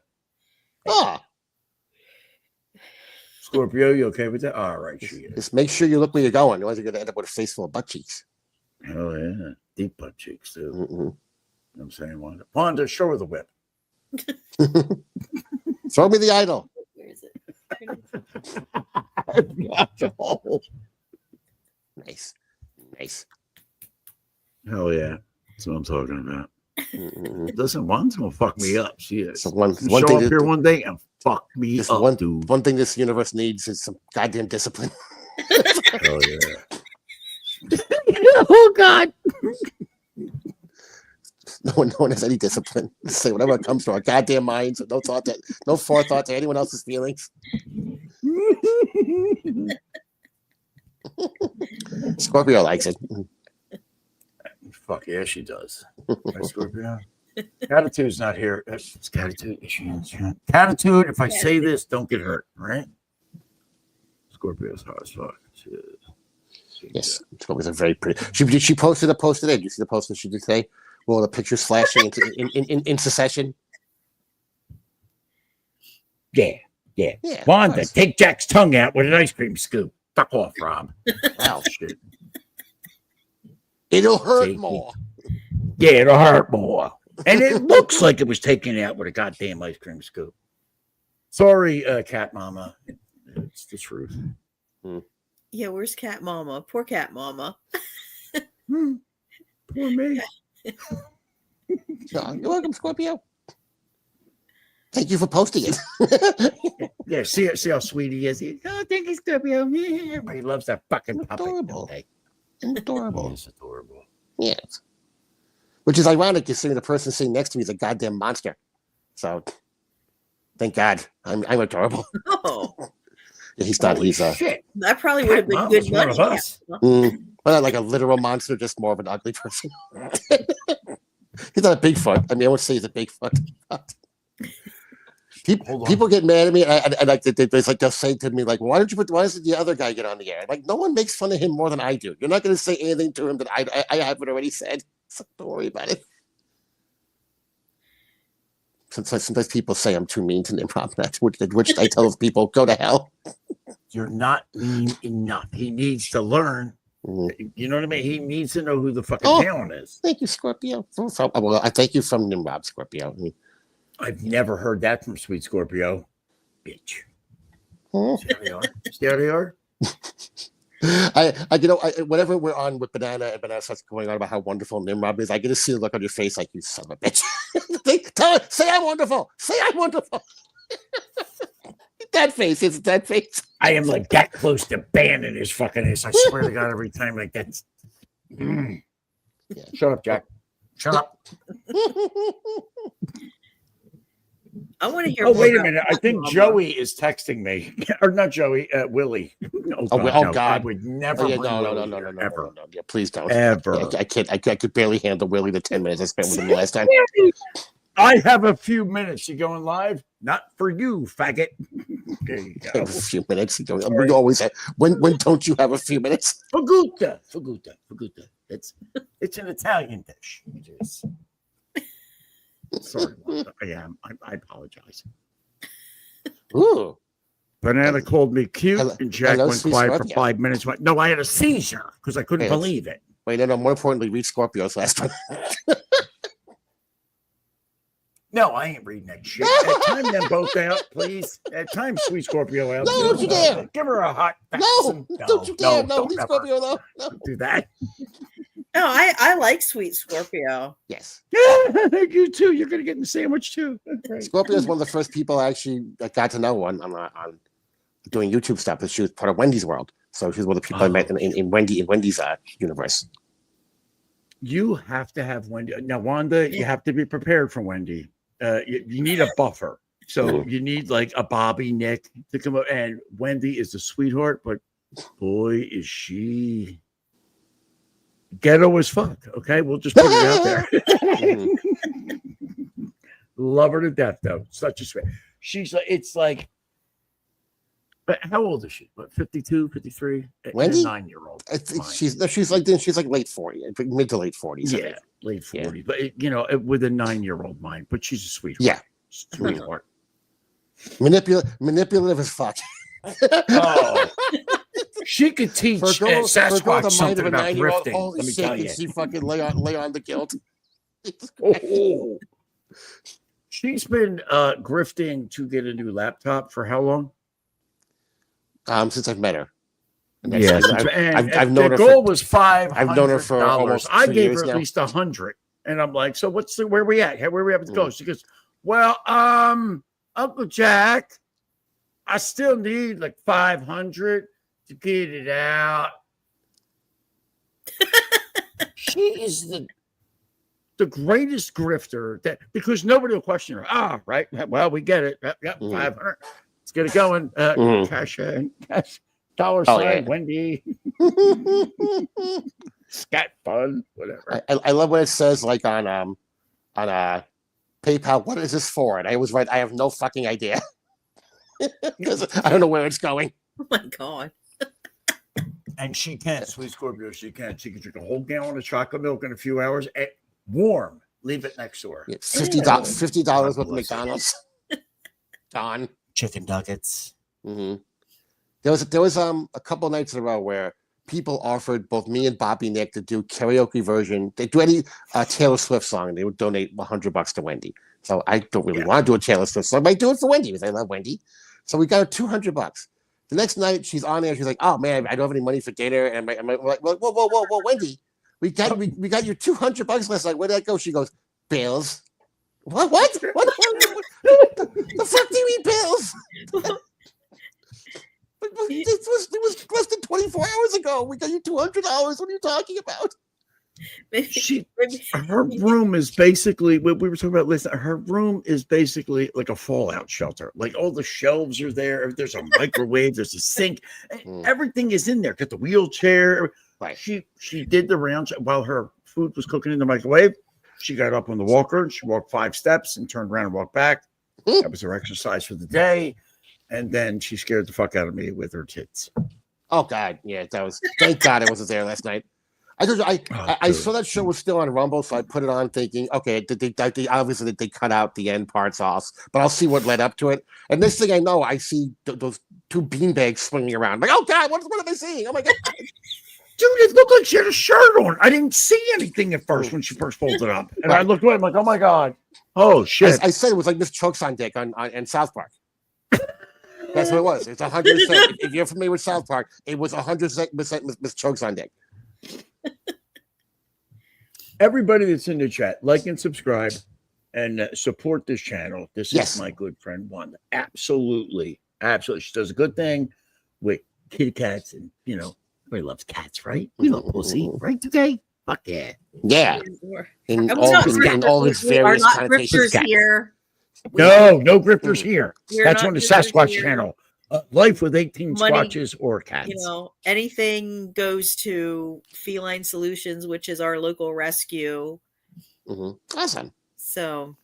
Scorpio, you okay with that? All right, she is. Just make sure you look where you're going. Otherwise, you're going to end up with a face full of butt cheeks. Oh yeah, deep butt cheeks too. You know what I'm saying, Wanda, show her the whip. Throw me the idol. Where is it? Nice. Hell yeah. That's what I'm talking about. Listen, Wanda's gonna fuck me up. She is. So one show thing up here one day and fuck me up, dude. One thing this universe needs is some goddamn discipline. Hell yeah. Oh God. No one has any discipline. Say whatever comes to our goddamn minds. No forethought to anyone else's feelings. Scorpio likes it. Fuck yeah, she does. Right, Scorpio. Attitude's not here. It's attitude. Attitude. If I say this, don't get hurt. Right? Scorpio's hot as fuck. She is. Yes, Scorpio's a very pretty. She posted a post today. Did you see the post that she did today? Well, the pictures flashing in succession. Yeah. Wanda, take Jack's tongue out with an ice cream scoop. Fuck off, Rob. Wow, shit. It'll hurt more. Yeah, it'll hurt more. And it looks like it was taken out with a goddamn ice cream scoop. Sorry, Cat Mama. It's the truth. Yeah, where's Cat Mama? Poor Cat Mama. Poor me. You're welcome, Scorpio. Thank you for posting it. Yeah, see how sweet he is. Thank you, Scorpio. Everybody loves that fucking puppet. Adorable. It's adorable. Yes. Which is ironic considering the person sitting next to me is a goddamn monster. So, thank God. I'm adorable. Oh, He's not. He's shit. that probably would have been good money. One of us. Well, not like a literal monster, just more of an ugly person. He's not a Bigfoot. I mean, I won't say he's a Bigfoot. People get mad at me, and like they'll say to me, like, why doesn't the other guy get on the air? Like, no one makes fun of him more than I do. You're not going to say anything to him that I haven't already said. So don't worry about it. Sometimes people say I'm too mean to Nimrod, which I tell people, go to hell. You're not mean enough. He needs to learn. You know what I mean? He needs to know who the fucking talent is. Thank you, Scorpio. Well, I thank you from Nimrod, Scorpio. I've never heard that from Sweet Scorpio. Bitch. See how they are? Whenever we're on with Banana and Banana starts going on about how wonderful Nimrod is, I get to see the look on your face like, you son of a bitch. Say I'm wonderful. Say I'm wonderful. That face. It's that face. I am like that close to banning his fucking ass. I swear to God, every time like that. Yeah. Shut up, Jack. Shut up. I want to hear. Oh, wait a minute. I think Joey is texting me. Or not Joey, Willie. God. I would never. No. Ever. No. Yeah, please don't. Ever. I could barely handle Willie the 10 minutes I spent with him the last time. I have a few minutes. You going live? Not for you, faggot. There you go. A few minutes. We always have. When don't you have a few minutes? Faguta. It's an Italian dish. It is. Sorry, I apologize. Ooh. Banana called me cute, and Jack went quiet for Scorpio. 5 minutes. No, I had a seizure because I couldn't believe it. Wait, no. More importantly, read Scorpio's last one. No, I ain't reading that shit. Time them both out, please. Time Sweet Scorpio out. No, don't you dare. Give her a hot No, don't you dare. No, leave never. Scorpio though. No. Don't do that. No, I like Sweet Scorpio. Yes. You too. You're gonna get in the sandwich too. Right. Scorpio is one of the first people I actually got to know on doing YouTube stuff. She was part of Wendy's world, so she's one of the people I met in Wendy's universe. You have to have Wendy. Now, Wanda, you have to be prepared for Wendy. You need a buffer. So you need like a Bobby Nick to come up. And Wendy is a sweetheart, but boy, is she ghetto as fuck. Okay, we'll just put it out there. Love her to death, though. Such a sweet. She's like, it's like, but how old is she? What, 52, 53? Wendy? 9-year-old. I think she's like late 40, mid to late 40s. Yeah, late 40s. But with a 9-year-old mind. But she's a sweetheart. Yeah, sweetheart. Manipulative as fuck. Oh. She could teach Sasquatch something about grifting. Holy Let me shit, tell you. She fucking lay on the guilt. Oh. She's been grifting to get a new laptop for how long? Since I've met her. Yeah, I've known her. The goal was $500. I've known her for almost 2 I gave her years at now. least 100, and I'm like, so where we at? Where we at with the goal? She goes, well, Uncle Jack, I still need like 500 to get it out. She is the greatest grifter because nobody will question her. Right. Well, we get it. Yep, 500. Let's get it going. Cash dollar sign, Wendy. Scat fun, whatever. I love what it says like on PayPal. What is this for? And I was right. I have no fucking idea because I don't know where it's going. Oh my god. And she can, Sweet Scorpio. She can drink a whole gallon of chocolate milk in a few hours. Warm. Leave it next to her. Yeah, $50 with McDonald's. Don. Chicken nuggets. Mm-hmm. There was a couple nights in a row where people offered both me and Bobby Nick to do karaoke version. They do any Taylor Swift song, and they would donate $100 to Wendy. So I don't really want to do a Taylor Swift song, but I do it for Wendy because I love Wendy. So we got her $200. The next night, she's on there. She's like, "Oh man, I don't have any money for dinner." And I'm like, "Whoa, Wendy, we got your $200 last night. Where did that go?" She goes, "Bills." What? The fuck do you mean bills? It was less than 24 hours ago. We got you $200. What are you talking about? Her room is basically what we were talking about. Listen, her room is basically like a fallout shelter. Like all the shelves are there. There's a microwave. There's a sink. Everything is in there. Got the wheelchair. Right. She did the rounds while her food was cooking in the microwave. She got up on the walker and she walked 5 steps and turned around and walked back. That was her exercise for the day. And then she scared the fuck out of me with her tits. Oh God, yeah, that was. Thank God I wasn't there last night. I saw that show was still on Rumble, so I put it on thinking, okay, they obviously they cut out the end parts off, but I'll see what led up to it. And next thing I know, I see those 2 beanbags swinging around. I'm like, oh God, what am I seeing? Oh my God. Dude, it looked like she had a shirt on. I didn't see anything at first when she first pulled it up. And I looked away, I'm like, oh my God. Oh shit. I said it was like Miss Chokes on Dick on South Park. That's what it was. It's 100%. If you're familiar with South Park, it was 100% Miss Chokes on Dick. Everybody that's in the chat, like and subscribe and support this channel. This is my good friend Wanda. Absolutely. She does a good thing with kitty cats, and everybody loves cats, right? We love pussy, right? Today, fuck yeah. Yeah. In all his various connotations. Here. No grifters here. That's on the Sasquatch channel. Life with 18 squatches or cats. Anything goes to Feline Solutions, which is our local rescue. Awesome. So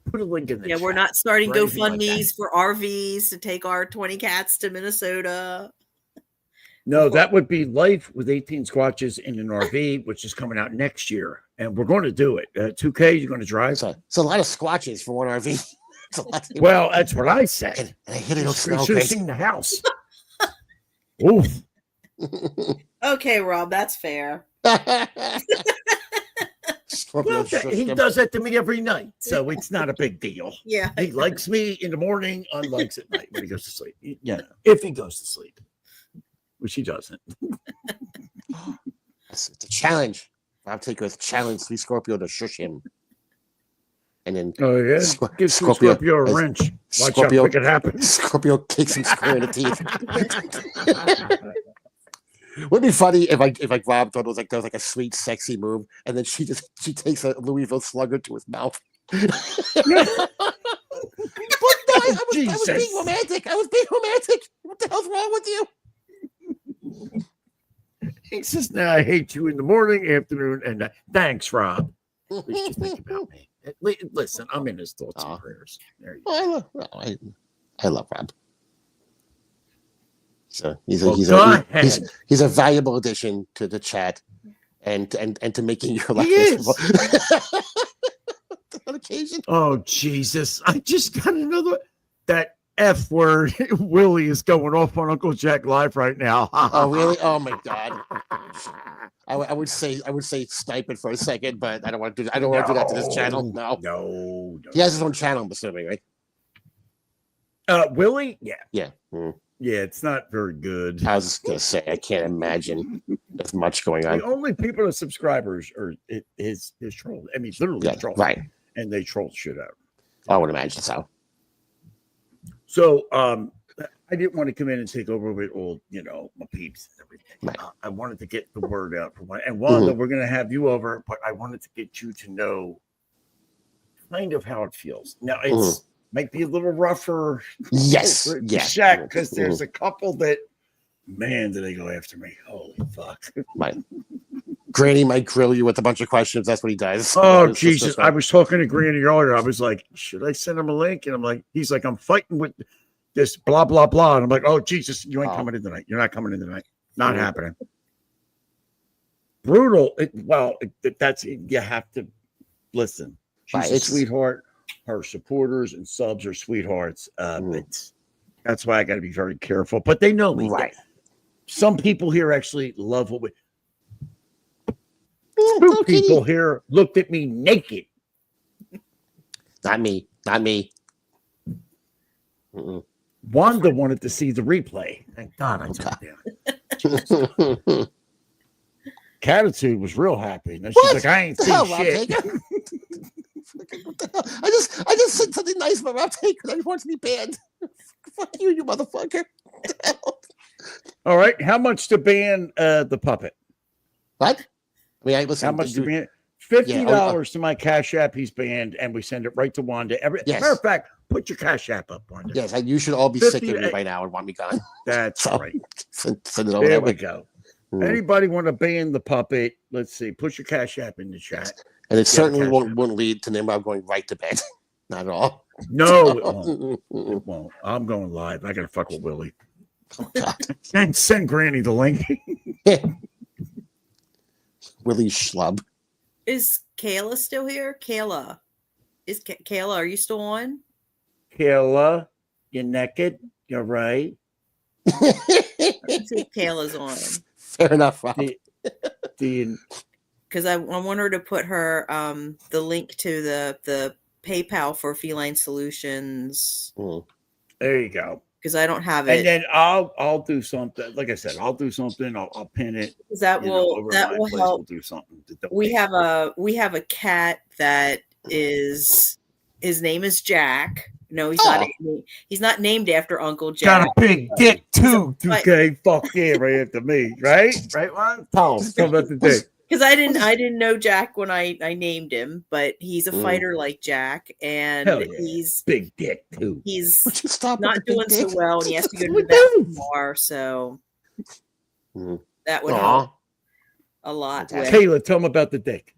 put a link in the chat. We're not starting GoFundMe's for RVs to take our 20 cats to Minnesota. No, that would be Life with 18 Squatches in an RV, which is coming out next year. And we're going to do it. 2K, you're going to drive? It's a lot of squatches for one RV. Well, that's what I said. And I hit it. You should have seen the house. Oof. Okay, Rob, that's fair. Well, he does that to me every night, so it's not a big deal. Yeah. He likes me in the morning, unlikes at night when he goes to sleep. If he goes to sleep, which he doesn't. It's a challenge. I'll take a challenge 3 Scorpio to shush him. And then give Scorpio a wrench. Watch Scorpio, how quick it happens. Scorpio kicks him square in the teeth. Wouldn't it be funny if Rob thought it was like a sweet, sexy move, and then she takes a Louisville Slugger to his mouth. But no, I was being romantic. What the hell's wrong with you? He says, "Now I hate you in the morning, afternoon, and night." Thanks, Rob. At least you think about me. Listen, I'm in his thoughts and prayers. There you go. I love Rob. So he's a valuable addition to the chat and to making your life miserable. On occasion. Oh Jesus! I just got another that F word. Willie is going off on Uncle Jack Live right now. Oh really? Oh my God! I would say snipe it for a second, but I don't want to do that. I don't want to do that to this channel. No. He has his own channel, I'm assuming, right? Willie? Yeah. Yeah. Yeah, it's not very good. I was just gonna say I can't imagine there's much going on. The only people that subscribers are his troll. I mean, literally troll. Right. And they troll shit out. I would imagine so. So I didn't want to come in and take over with all, my peeps and everything. Right. I wanted to get the word out for one. And Wanda, we're going to have you over, but I wanted to get you to know kind of how it feels. Now, it's might be a little rougher. Yes. Check, because there's a couple that, man, do they go after me. Holy fuck. Right. Granny might grill you with a bunch of questions. That's what he does. Oh, Jesus. I was talking to Granny earlier. I was like, should I send him a link? And he's like, I'm fighting with this blah, blah, blah. And I'm like, oh, Jesus, you ain't coming in tonight. You're not coming in tonight. Not happening. Brutal. That's you have to listen. She's a sweetheart. Her supporters and subs are sweethearts. That's why I got to be very careful. But they know me. Right. Some people here actually love what we. Go Two kitty. people here looked at me naked. Not me. Not me. Mm-mm. Wanda wanted to see the replay. Thank God I took it down. Catitude was real happy. And she's What? like, I ain't The seen hell, Rob shit. Taker? What the hell? I just said something nice about Rob Taker. I want to be banned. Fuck you, you motherfucker. What the hell? All right. How much to ban the puppet? What? I mean, I listen. How much to you- ban? $50 to my Cash App. He's banned, and we send it right to Wanda. Yes. Matter of fact, put your Cash App up, Wanda. Yes, you should all be 50 sick of me by now and want me gone. That's So, right. Send it over There that we way. go. Mm. Anybody want to ban the puppet? Let's see. Put your Cash App in the chat. And it certainly Cash won't lead to Nimrod going right to bed. Not at all. No, it won't. It won't. I'm going live. I gotta fuck with Willie. Oh, God. And send Granny the link. Willie Schlub. Is Kayla still here? Kayla. Kayla, are you still on? Kayla, you're naked. You're right. Let's see if Kayla's on. Fair enough, Rob. Because I want her to put her the link to the PayPal for Feline Solutions. There you go. Because I don't have it. And then I'll do something. Like I said, I'll do something. I'll pin it. That will over my place. help. We'll do something. We have a cat that is, his name is Jack. No, he's not named after Uncle Jack. Got a big dick too. But- 2K. Fuck yeah, right after me. Right, Ron? Tell about the dick. Because I didn't know Jack when I named him, but he's a fighter like Jack, and Hell yeah. he's Big dick too. he's Would you stop not with the doing big so dick? well, and he has to go to We the vet do. more. So Mm. that would Aw. help a lot. With. Kayla, tell him about the dick.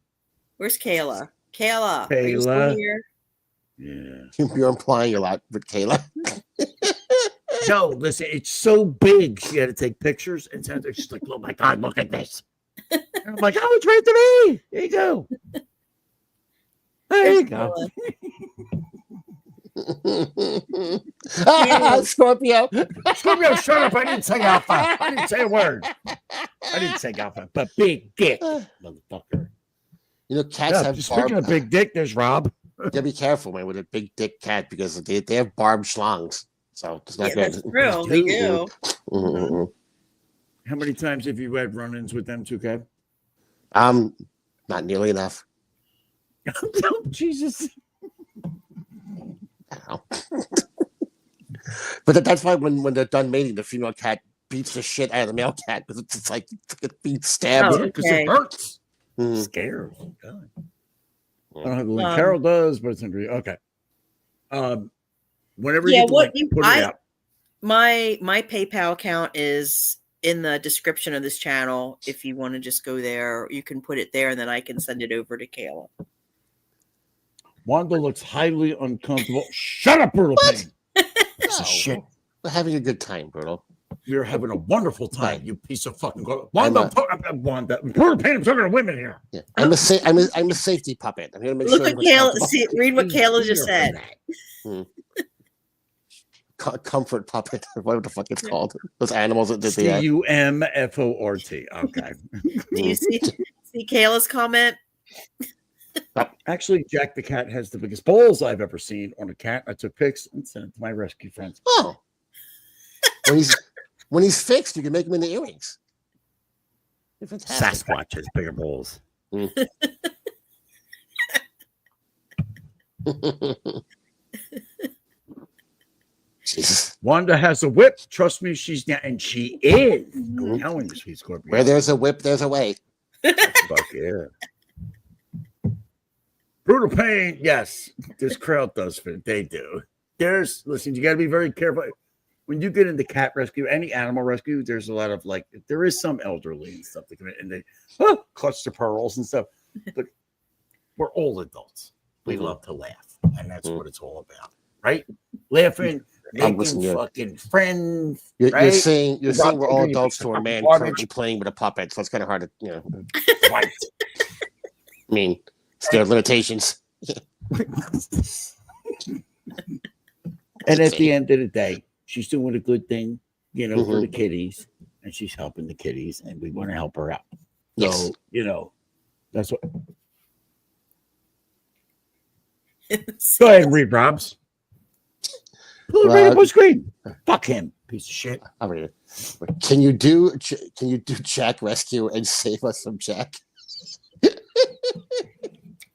Where's Kayla? Kayla, are you still Kayla. here? Yeah. You're implying a lot with Kayla. No, listen, it's so big. She had to take pictures and send it. She's like, oh my God, look at this. And I'm like, oh, it's right to me. There you go. There you go. Scorpio. Scorpio, shut up. I didn't say alpha. I didn't say a word. I didn't say alpha, but big dick, motherfucker. You know, cats Yeah, have speaking of big dick, there's Rob. Yeah, be careful, man, with a big dick cat because they have barbed schlongs. So it's not Yeah, good. that's true. They do. Mm-mm. How many times have you had run-ins with them, 2K? Not nearly enough. Oh, Jesus. I don't know. But that's why when they're done mating, the female cat beats the shit out of the male cat because it's like being stabbed. Oh, Because okay. it hurts. Mm. Scares. God. I don't have the link. Carol does, but it's in okay. Whenever Yeah, you get the what link, put it out. My PayPal account is in the description of this channel. If you want to just go there, you can put it there, and then I can send it over to Kayla. Wanda looks highly uncomfortable. Shut up, Brutal What? Pain. Piece of shit. We're having a good time, Brutal. We're having a wonderful time, Right. you piece of fucking God. I'm Wanda, Brutal Pain, I'm talking to women here. Yeah. I'm a safety puppet. I'm here to make Look sure. at Kayla. Read what Kayla just said. Comfort puppet, whatever the fuck it's called. Those animals that they have. CUMFORT. Okay. Do you see Kayla's comment? Actually, Jack the cat has the biggest balls I've ever seen on a cat. I took pics and sent it to my rescue friends. Oh, when he's fixed, you can make him into earrings. They're fantastic. Sasquatch has bigger balls. Jesus. Wanda has a whip. Trust me, she's not, and she is. I'm telling you, sweet Scorpio. Where there's a whip, there's a way. Fuck yeah. Brutal Pain, yes. This crowd does fit. They do. Listen, you got to be very careful. When you get into cat rescue, any animal rescue, there's a lot of there is some elderly and stuff that come in and they clutch their pearls and stuff. But we're all adults. We love to laugh. And that's what it's all about. Right? Laughing, making fucking friends. You're saying we're all adults to a fucking man garbage. currently playing with a puppet, so it's kind of hard to, Right. I mean, there are limitations. And at the end of the day, she's doing a good thing, for the kitties. and she's helping the kitties, and we want to help her out. Yes. So, you know, that's what. Go ahead and read Rob's. Pull it right up on screen. Fuck him, piece of shit. I'll read it. Can you do Jack Rescue and save us from Jack?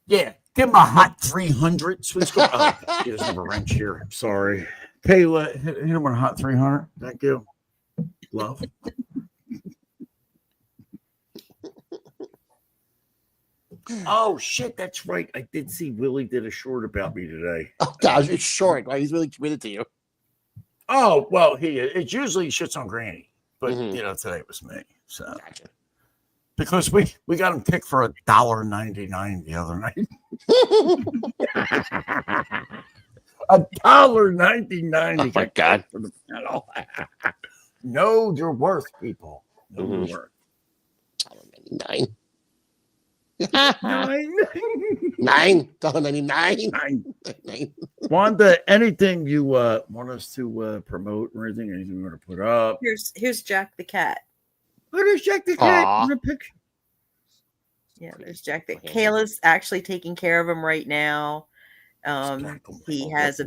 Yeah, give him a hot 300. Sweet score. Oh, he doesn't have a wrench here. Sorry. Kayla, hit him with a hot 300. Thank you. Love. Oh, shit, that's right. I did see Willie did a short about me today. Oh, gosh, it's short. Right? He's really committed to you. Oh, well, it's usually shits on Granny. But, you know, today it was me. So. Gotcha. Because we got him picked for $1.99 the other night. $1.99. Oh my God! For the panel. Know your worth, people. Know your worth. $1.99. $9.99. Wanda, anything you want us to promote or anything? Anything you want to put up? Here's Jack the cat. Oh, there's Jack the cat in the picture. Yeah, there's Jack the Kayla's actually taking care of him right now. He has a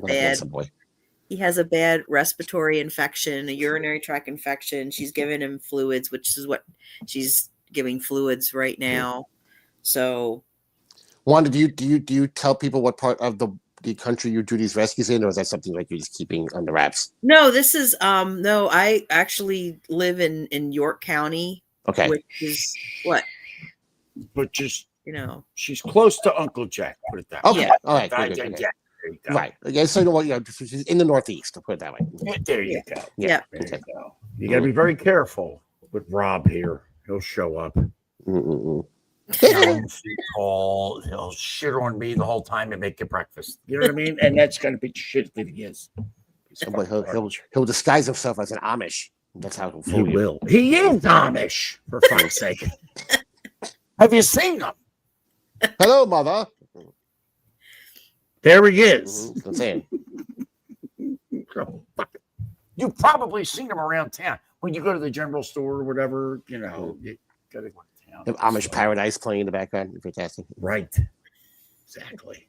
bad respiratory infection, a urinary tract infection. She's giving him fluids, which is what she's giving fluids right now. So, Wanda, do you tell people what part of the country you do these rescues in, or is that something like you're just keeping on the wraps? No, this is no. I actually live in York County. Okay, which is what. But just she's close to Uncle Jack. Put it that way. Okay, yeah. All right, good. Right. Okay, so you know what? She's in the Northeast. To put it that way. There you go. Yeah. There you go. You got to be very careful with Rob here. He'll show up. He'll shit on me the whole time and make you breakfast. You know what I mean? And that's going to be shit that he is. He'll disguise himself as an Amish. That's how he'll fool you. Will. He is Amish, for fuck's sake. Have you seen him? Hello, mother. There he is. I'm saying. You've probably seen him around town. When you go to the general store or whatever, you know, you got to go to town. The Amish Paradise playing in the background. Fantastic. Right. Exactly.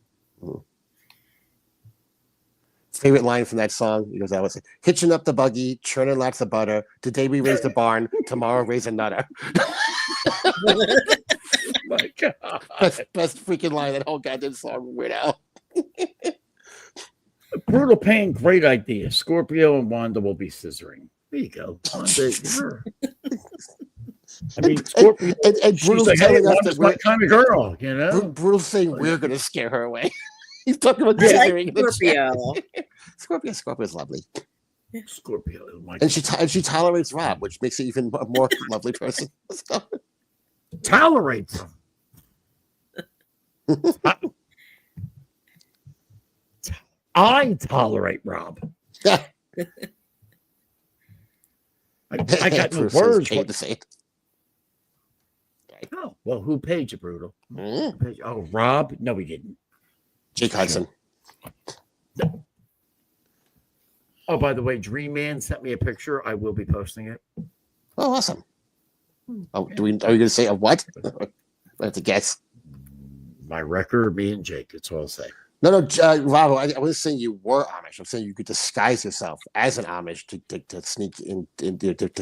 Favorite line from that song? He goes, I was hitching up the buggy, churning lots of butter. Today we raise the barn, tomorrow raise a nutter. My God. Best freaking line of that whole goddamn song. Weird Al. Brutal Pain, great idea. Scorpio and Wanda will be scissoring. There you go. Wanda, I mean, Scorpio. And Brutal's like, telling us that we're kind of girl, you know. Brutal's saying we're going to scare her away. He's talking about scissoring. Scorpio. Scorpio's lovely. Scorpio, and she tolerates Rob, which makes it even a more lovely person. Tolerates him. I tolerate Rob. I got no words. To say it. Oh, well, who paid you, Brutal? Oh, Rob? No, we didn't. Jake Hudson. Oh, by the way, Dream Man sent me a picture. I will be posting it. Oh, awesome. Oh, are you going to say a what? I have to guess. My record, me and Jake. That's all I'll say. No, Rob, I wasn't saying you were Amish. I'm saying you could disguise yourself as an Amish to sneak in. To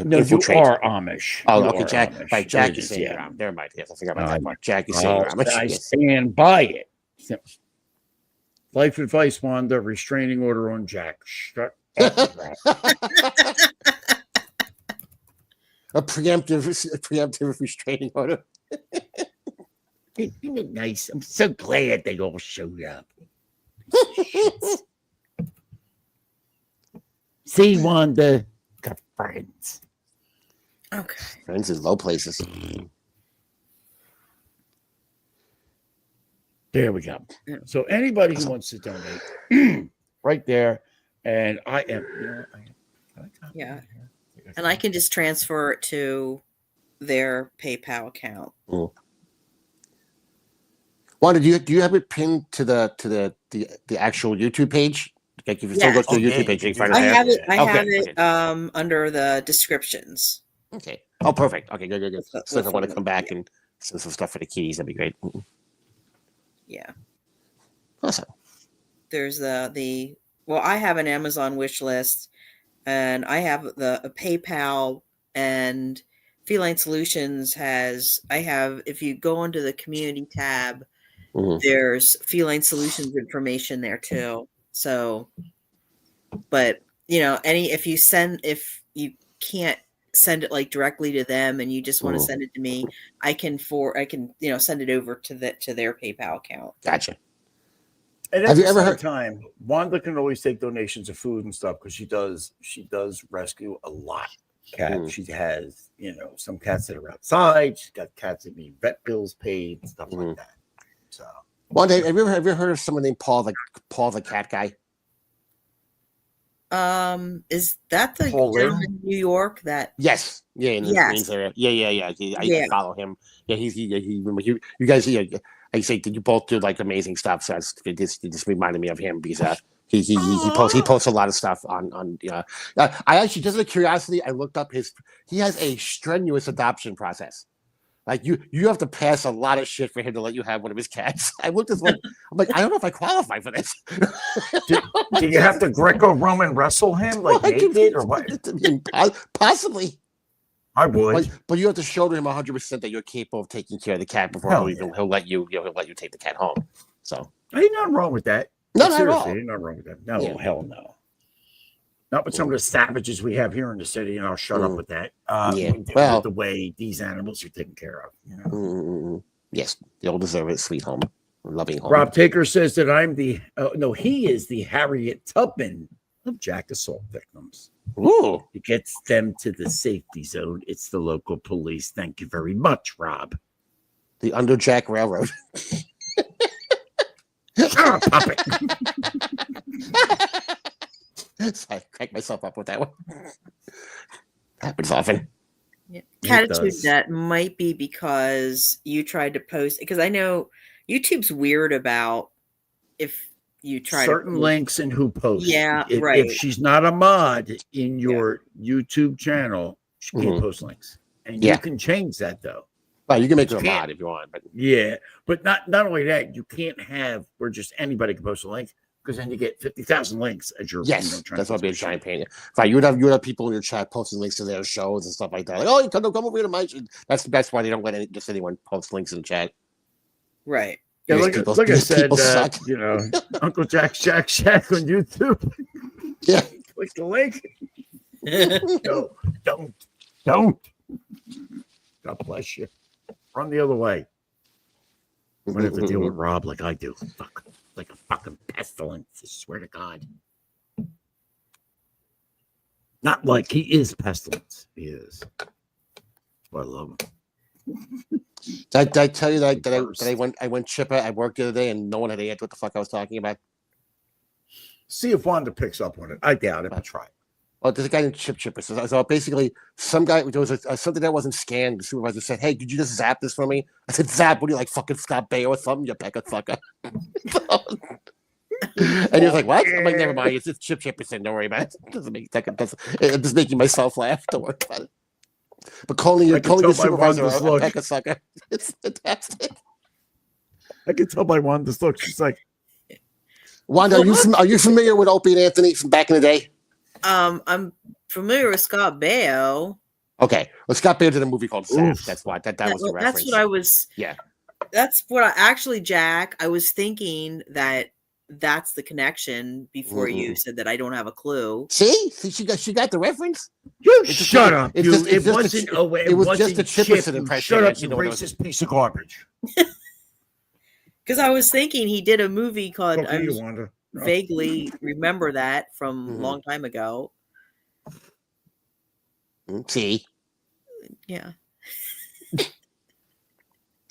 no, infiltrate. You are Amish. Oh, you okay, Jack. Amish. Right, Jack is saying you're Amish. Never mind. Yes, I forgot about that part. Jack is saying you're Amish. I stand by it. Life advice, Wanda. Restraining order on Jack. Shut up. A preemptive restraining order. Isn't it nice? I'm so glad they all showed up. See, Wanda, got friends. Okay. Friends in low places. There we go. So anybody who wants to donate, right there, and I am. Yeah, and I can just transfer it to their PayPal account. Wanda, do you have it pinned to the actual YouTube page? Like if you still go to the YouTube page, you can find it there. I have it under the descriptions. Okay. Oh, perfect. Okay, good. So if I want to find come it. back and send some stuff for the kitties, that'd be great. Yeah. Awesome. There's well, I have an Amazon wish list, and I have a PayPal, and Feline Solutions if you go onto the community tab, there's Feline Solutions information there too. So, but if you can't send it like directly to them and you just want to send it to me, I can send it over to their PayPal account. Gotcha. And have you ever heard time? Wanda can always take donations of food and stuff because she does rescue a lot of cats. She has some cats that are outside. She's got cats that need vet bills paid and stuff like that. So, Wanda, have you ever heard of someone named Paul the cat guy? Is that the gentleman in New York that? Yes. Yeah. In the Queens area. Yeah. I follow him. Yeah. You guys. I say, did you both do like amazing stuff? So it just reminded me of him because he posts a lot of stuff on. I actually, just out of curiosity, I looked up he has a strenuous adoption process. Like you have to pass a lot of shit for him to let you have one of his cats. I looked at one. I'm like, I don't know if I qualify for this. Do you have to Greco-Roman wrestle him like naked or what? Possibly. I would, but you have to show him 100% that you're capable of taking care of the cat before he'll let you take the cat home. So ain't nothing wrong with that. No, not at all. Ain't nothing wrong with that. No, hell no. Not with some of the savages we have here in the city, and I'll shut up with that. With the way these animals are taken care of. Yes, they'll deserve it. Sweet home, loving home. Rob Taker says that he is the Harriet Tubman of Jack assault victims. Ooh. It gets them to the safety zone. It's the local police. Thank you very much, Rob. The Underjack Railroad. Shut up, puppet. So I crack myself up with that one. Happens often. Yeah. Catitude, that might be because you tried to post, because I know YouTube's weird about if you try certain links and who posts. Yeah, if she's not a mod in your YouTube channel, she can't post links. And you can change that though. Well, you can make her a mod if you want, but not only that, you can't have where just anybody can post a link, because then you get 50,000 links as your that's what I'd be a giant pain. Right, you would have people in your chat posting links to their shows and stuff like that. Like, oh, you come over here to my show. That's why they don't let anyone post links in the chat. Right. Yeah, like I said, Uncle Jack's Shack on YouTube. Yeah. Click the link. No, don't. God bless you. Run the other way. I'm going to have to deal with Rob like I do. Fuck. Like a fucking pestilence, I swear to God. Not like he is pestilence. He is. I love him. Did I tell you that I went chipper at work the other day and no one had answered what the fuck I was talking about? See if Wanda picks up on it. I doubt it, but try. Well, there's a guy named Chipper. So basically, there was something that wasn't scanned. The supervisor said, "Hey, could you just zap this for me?" I said, "Zap? What are you, like fucking Scott Baio or something? You pecker sucker." And he was like, "What?" I'm like, "Never mind. It's just Chipper said, don't worry about it. It doesn't make I'm just making myself laugh. Don't worry about it." But calling your supervisor a pecker sucker, it's fantastic. I can tell by Wanda's look. She's like, "Wanda, are you familiar with Opie and Anthony from back in the day?" I'm familiar with Scott Baio. Okay, well, Scott Baio did a movie called Zap. That's why that was the reference. That's what I was. Yeah, that's what actually, Jack. I was thinking that's the connection before you said that. I don't have a clue. See, she got the reference. You shut up. It was just a Chipperson impression. Shut up, you racist piece of garbage. Because I was thinking he did a movie called. Wanda. Vaguely remember that from a long time ago. See? Yeah.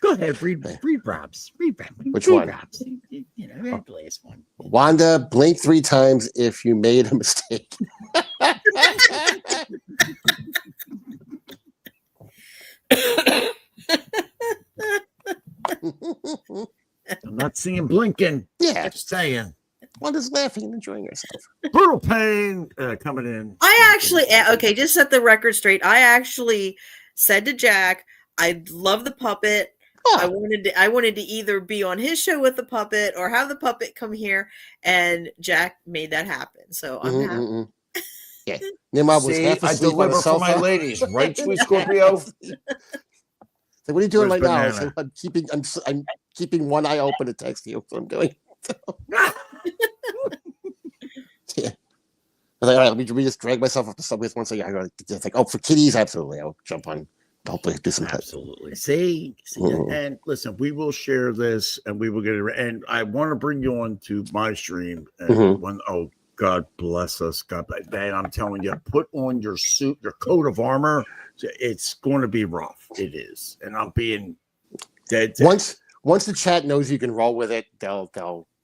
Go ahead, read Rob's. Which one? Rob's. That last one. Wanda, blink 3 times if you made a mistake. I'm not seeing blinking. Yeah. Just saying. Wanda's laughing and enjoying herself. Brutal Pain coming in. I actually, okay, just set the record straight. I actually said to Jack, I love the puppet. Oh. I wanted to either be on his show with the puppet or have the puppet come here, and Jack made that happen. So I'm happy. Yeah, Nimrod was half asleep on the for my sofa. ladies, right, sweet Scorpio? So what are you doing Where's right now? Banana? So I'm keeping one eye open to text you. That's what I'm doing. Yeah. I was like, all right, let me just drag myself up to subway once I got it's like, oh, for kitties, absolutely. I'll jump on. Hopefully do some Absolutely. See, and listen, we will share this and we will get it. And I want to bring you on to my stream. And when, oh, God bless us. God, man, I'm telling you, put on your suit, your coat of armor. It's going to be rough. It is. And I'm being dead. Once the chat knows you can roll with it, they'll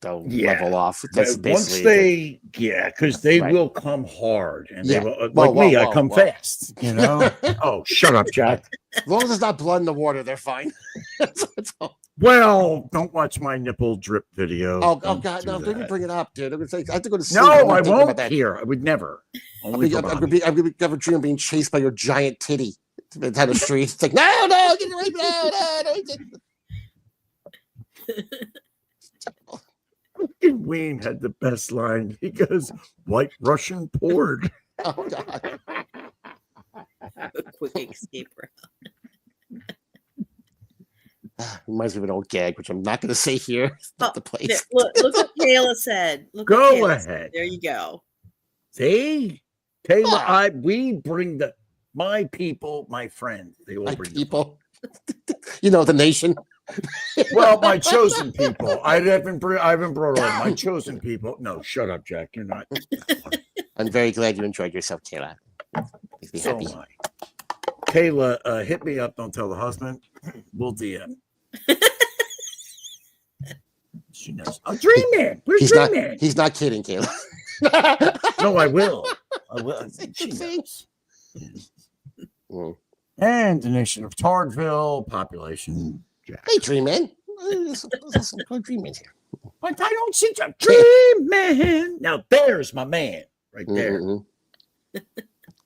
level off. That's once they, because they will come hard and they will, I come fast. You know? Oh, shut up, Jack. As long as there's not blood in the water, they're fine. That's all. Well, don't watch my nipple drip video. Oh God, no! Don't even bring it up, dude. I'm gonna say I have to go to sleep. No, I won't hear. I would never. I'm gonna have a dream of being chased by your giant titty down the street. It's like, no, get away, no. Fucking Wayne had the best line. He goes, "White Russian poured." Oh God! A quick escape route. Reminds me of an old gag, which I'm not going to say here. It's not the place. Look what Kayla said. Go ahead. There you go. See, Kayla, we bring my people, my friends. They all bring people. You know, the nation. Well, my chosen people. I haven't brought on my chosen people. No, shut up, Jack. You're not. I'm very glad you enjoyed yourself, Kayla. Makes me happy. So am I. Kayla, hit me up. Don't tell the husband. We'll DM. She knows. I'm Dream-Man. Where's Dream-Man? He's not kidding, Kayla. No, I will. She knows. And the nation of Tardville population. Jack. Hey, Dream-Man. There's some good Dream-Mans here. But I don't see a Dream-Man. Now there's my man right there.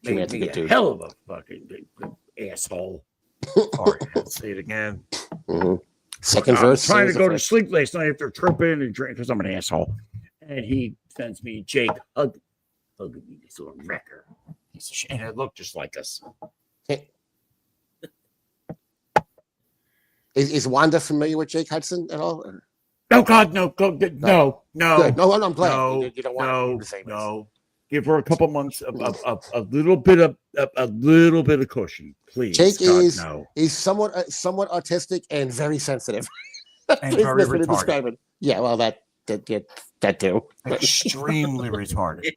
Dream-Man's a good dude. Hell of a fucking asshole. All right, I'll say it again. Second verse. I was trying to go to sleep last night after tripping and drink because I'm an asshole. And he sends me, Jake, hug me, this little wrecker. And it looked just like us. Hey. Is Wanda familiar with Jake Hudson at all? Oh God, no, no. Good. No, I'm glad. No, you don't want to say this. No. Give her a couple months of a little bit of cushion, please. Jake is somewhat autistic and very sensitive. And very retarded. Yeah, well, that too. Extremely retarded.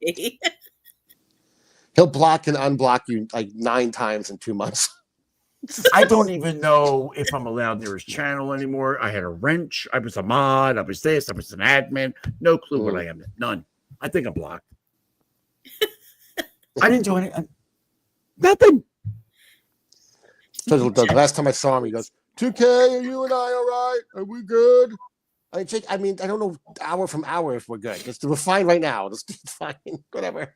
He'll block and unblock you like 9 times in 2 months. I don't even know if I'm allowed near his channel anymore. I had a wrench. I was a mod. I was this. I was an admin. No clue what I am. None. I think I'm blocked. I didn't do anything. Nothing. So the last time I saw him, he goes, 2K, are you and I all right? Are we good? I don't know hour from hour if we're good. We're fine right now. It's fine. Whatever.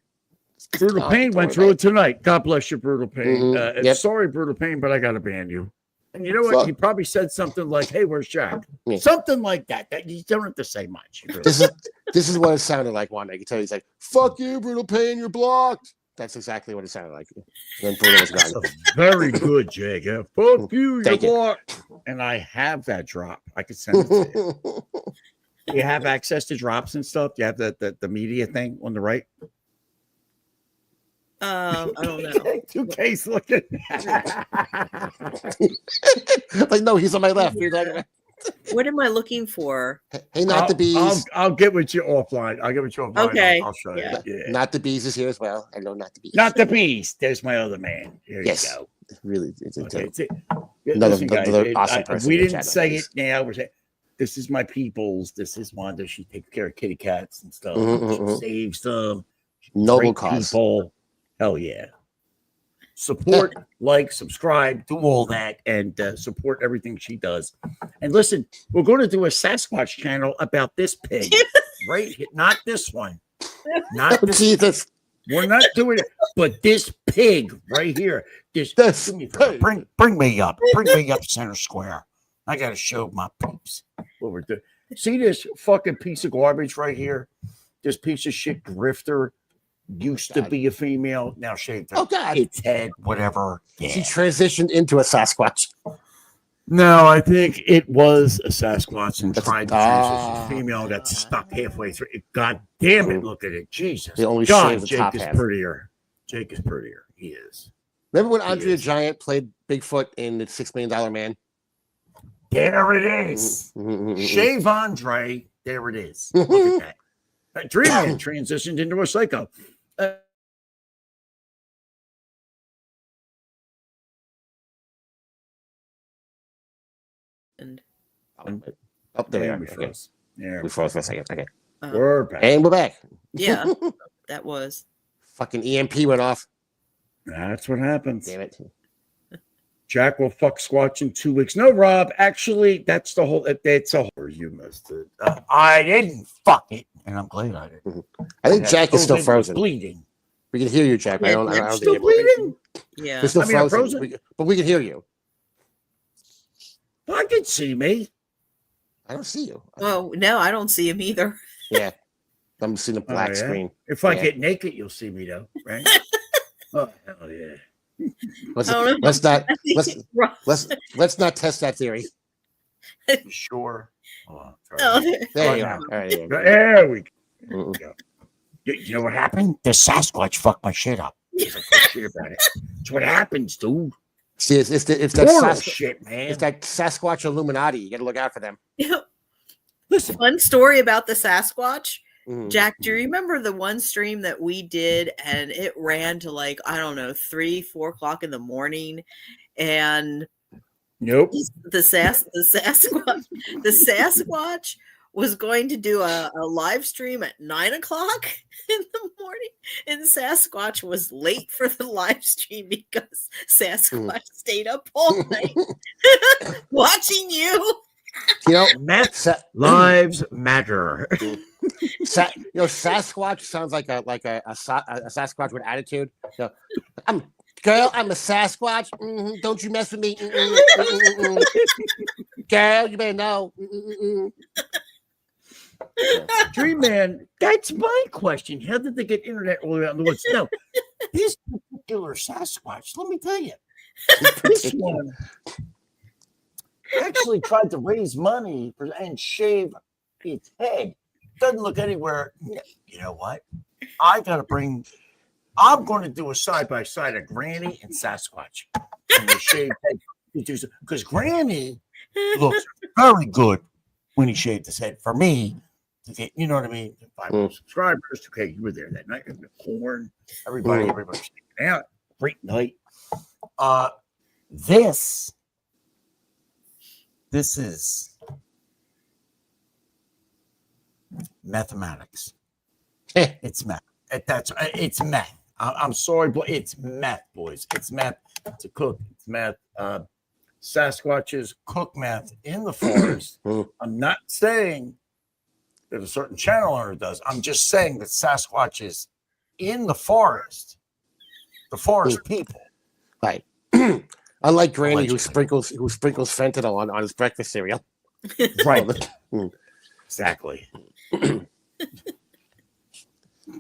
Brutal Pain went through it tonight. God bless you, Brutal Pain. Sorry, Brutal Pain, but I got to ban you. And you know what? He probably said something like, "Hey, where's Jack?" Yeah. Something like that. That you don't have to say much. Really. This is what it sounded like. One, I can tell you, he's like, "Fuck you, Brutal Pain, you're blocked." That's exactly what it sounded like. And Brutal was gone. Very good, Jake. Fuck you, you're blocked. And I have that drop. I could send it to you. You have access to drops and stuff. You have the media thing on the right. I don't know. 2K's looking. Like, no, he's on my left. What am I looking for? Hey, not the bees. I'll get with you offline. Okay. I'll show you. Yeah. Not the bees is here as well. I know not the bees. Not the bees. There's my other man. Here you go. Really, it's another awesome person. We didn't say it now. We're saying this is my people's. This is Wanda. She takes care of kitty cats and stuff. She saves them. Noble cause. People. Hell yeah. Support, like, subscribe, do all that, and support everything she does. And listen, we're going to do a Sasquatch channel about this pig. right here. Not this one. Not Oh, this. Jesus. We're not doing it. But this pig right here. This Pig. bring me up. Bring me up center square. I gotta show my peeps what we're doing. See this fucking piece of garbage right here? This piece of shit grifter used to be a female, now shaved its head, whatever. Yeah. She transitioned into a Sasquatch. No, I think it was a Sasquatch and tried to transition to female, got stuck halfway through. God damn it, look at it. Jesus. They only God, shaved the Jake top is half. prettier. Jake is prettier. He is. Remember when Andre the Giant played Bigfoot in the $6 Million Man? There it is. Shave Andre. There it is. Look at that. Dreamman transitioned into a psycho. Oh, there we are. We Okay. froze. Yeah, We froze for a second. Okay. we're back. And we're back. Yeah, that was. Fucking EMP went off. That's what happens. Damn it. Jack will fuck Squatch in 2 weeks. No, Rob. Actually, that's the whole. It's a whole. You missed it. I didn't fuck it, and I'm glad I didn't. I think Jack is still frozen. Bleeding. We can hear you, Jack. I don't Still think bleeding. Yeah. You're still I mean, I'm frozen. frozen. But we can hear you. I can see me. I don't see you. Oh no, I don't see him either. Yeah. I'm seeing a black screen. If I Yeah. get naked, you'll see me though, right? Oh hell yeah. Let's I don't know. not I think let's not test that theory. You sure? Oh, Oh, There you are. All right, yeah. there we Mm-mm. go. You know what happened? The Sasquatch fucked my shit up. Shit about it. That's what happens, dude. See, it's that Moral shit, man. It's that Sasquatch Illuminati. You got to look out for them. Listen, Fun story about the Sasquatch. Mhm. Jack, do you remember the one stream that we did and it ran to like, I don't know, 3-4 o'clock in the morning? And nope. the Sasquatch was going to do a live stream at 9 o'clock in the morning, and Sasquatch was late for the live stream because Sasquatch stayed up all night watching you. You know, Lives matter. Sasquatch sounds like a Sasquatch with attitude. So, I'm a Sasquatch. Don't you mess with me. Girl, you better know. Dream Man, that's my question. How did they get internet all the way out in the woods? No, this particular Sasquatch, let me tell you, this one actually tried to raise money and shave its head. Doesn't look anywhere. You know what? I'm going to do a side-by-side of Granny and Sasquatch. And the shaved head. Because Granny looks very good when he shaved his head. For me, you know what I mean? 500 subscribers. Okay, you were there that night. The corn. Everybody's sticking out. Great night. This is mathematics. It's math. It's math. I'm sorry, but it's math, boys. It's math. It's a cook. It's math. Sasquatches cook math in the forest. I'm not saying that a certain channel owner does. I'm just saying that Sasquatches in the forest people. Right. Unlike Granny, who sprinkles fentanyl on his breakfast cereal. Right. Exactly.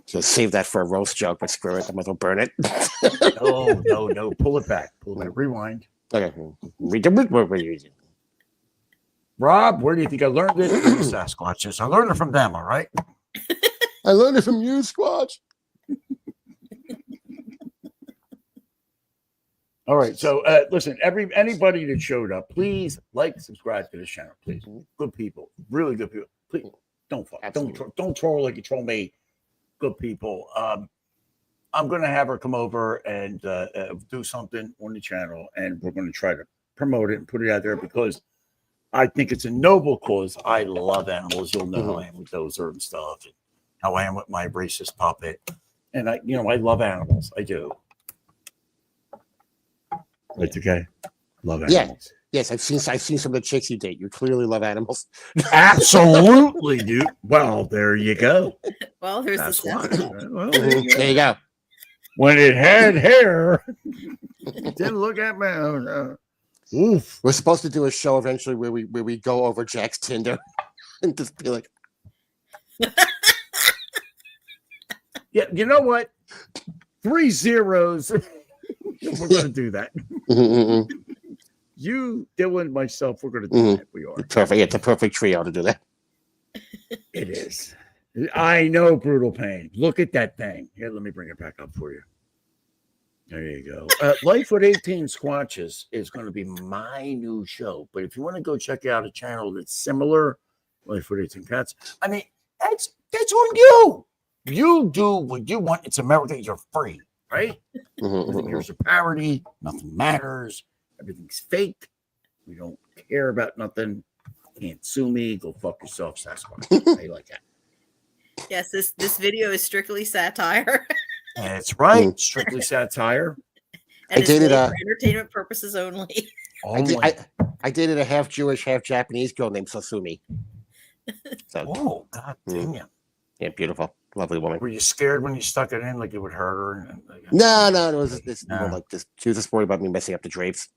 So save that for a roast joke, but screw it. I might as well burn it. No. Pull it back. Rewind. Okay. Rob, where do you think I learned it? From the Sasquatches. I learned it from them, all right? I learned it from you, Squatch. All right. So listen, anybody that showed up, please subscribe to this channel, please. Good people, really good people. Please don't troll like you troll me. Good people. I'm going to have her come over and do something on the channel, and we're going to try to promote it and put it out there because I think it's a noble cause. I love animals. You'll know how I am with Dozer and stuff, and how I am with my racist puppet. And I love animals. I do. It's okay. Love animals. Yes, I've seen some of the chicks you date. You clearly love animals. Absolutely, dude. Well, there you go. Well, there's That's the why. sense. Well, There you go. When it had hair, didn't look at me. Oof. We're supposed to do a show eventually where we go over Jack's Tinder and just be like, Yeah, you know what? 3 zeros. We're going to do that. You, Dylan, myself, we're going to do that. We are. Perfect. It's a perfect trio to do that. It is. I know, Brutal Pain. Look at that thing. Here, let me bring it back up for you. There you go. Life with 18 Squatches is going to be my new show. But if you want to go check out a channel that's similar, Life with 18 Cats, I mean, that's on you. You do what you want. It's America. You're free, right? Here's a parody. Nothing matters. Everything's fake. We don't care about nothing. Can't sue me. Go fuck yourself, Sasquatch. How you like that? Yes, this video is strictly satire. That's right. Strictly satire. And I dated for entertainment purposes only. I dated a half Jewish, half Japanese girl named Sasumi. So, Oh, God damn. yeah, beautiful, lovely woman. Were you scared when you stuck it in, like it would hurt her? No, it was this more like this. She was just worried about me messing up the drapes.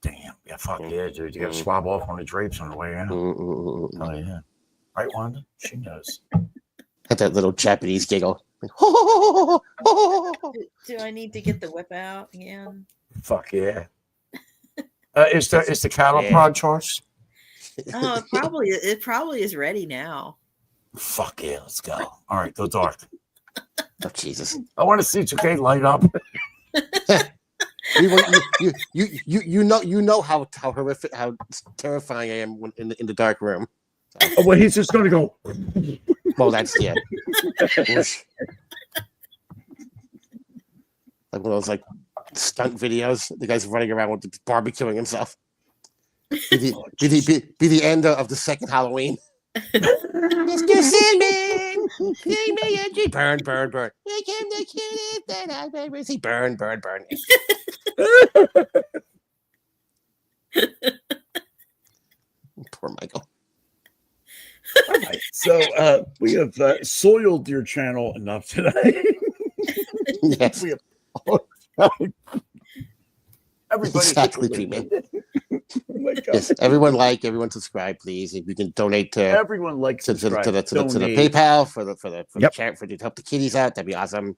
Damn. Yeah, fuck yeah, dude. You got to swab off on the drapes on the way out. Oh, yeah. Right, Wanda? She knows. Had that little Japanese giggle. Do I need to get the whip out again? Fuck yeah. Is the cattle prod charged? Oh, it probably is ready now. Fuck yeah, let's go. All right, go dark. Oh Jesus! I want to see 2K light up. You know how horrific, how terrifying I am when in the dark room. Oh, well, he's just gonna go. Well, that's yeah. Like one of those like stunt videos. The guy's running around with barbecuing himself. Be the end of the second Halloween. Mr. Sandman, burn. I came to kill it, that I never see. Burn. Poor Michael. All right, so we have soiled your channel enough today. Yes. We have, everybody Exactly, G-Man. Oh my God. Yes, everyone subscribe, please. If you can donate to Everyone likes to the donate. PayPal for the Yep. chat to help the kitties out, that'd be awesome.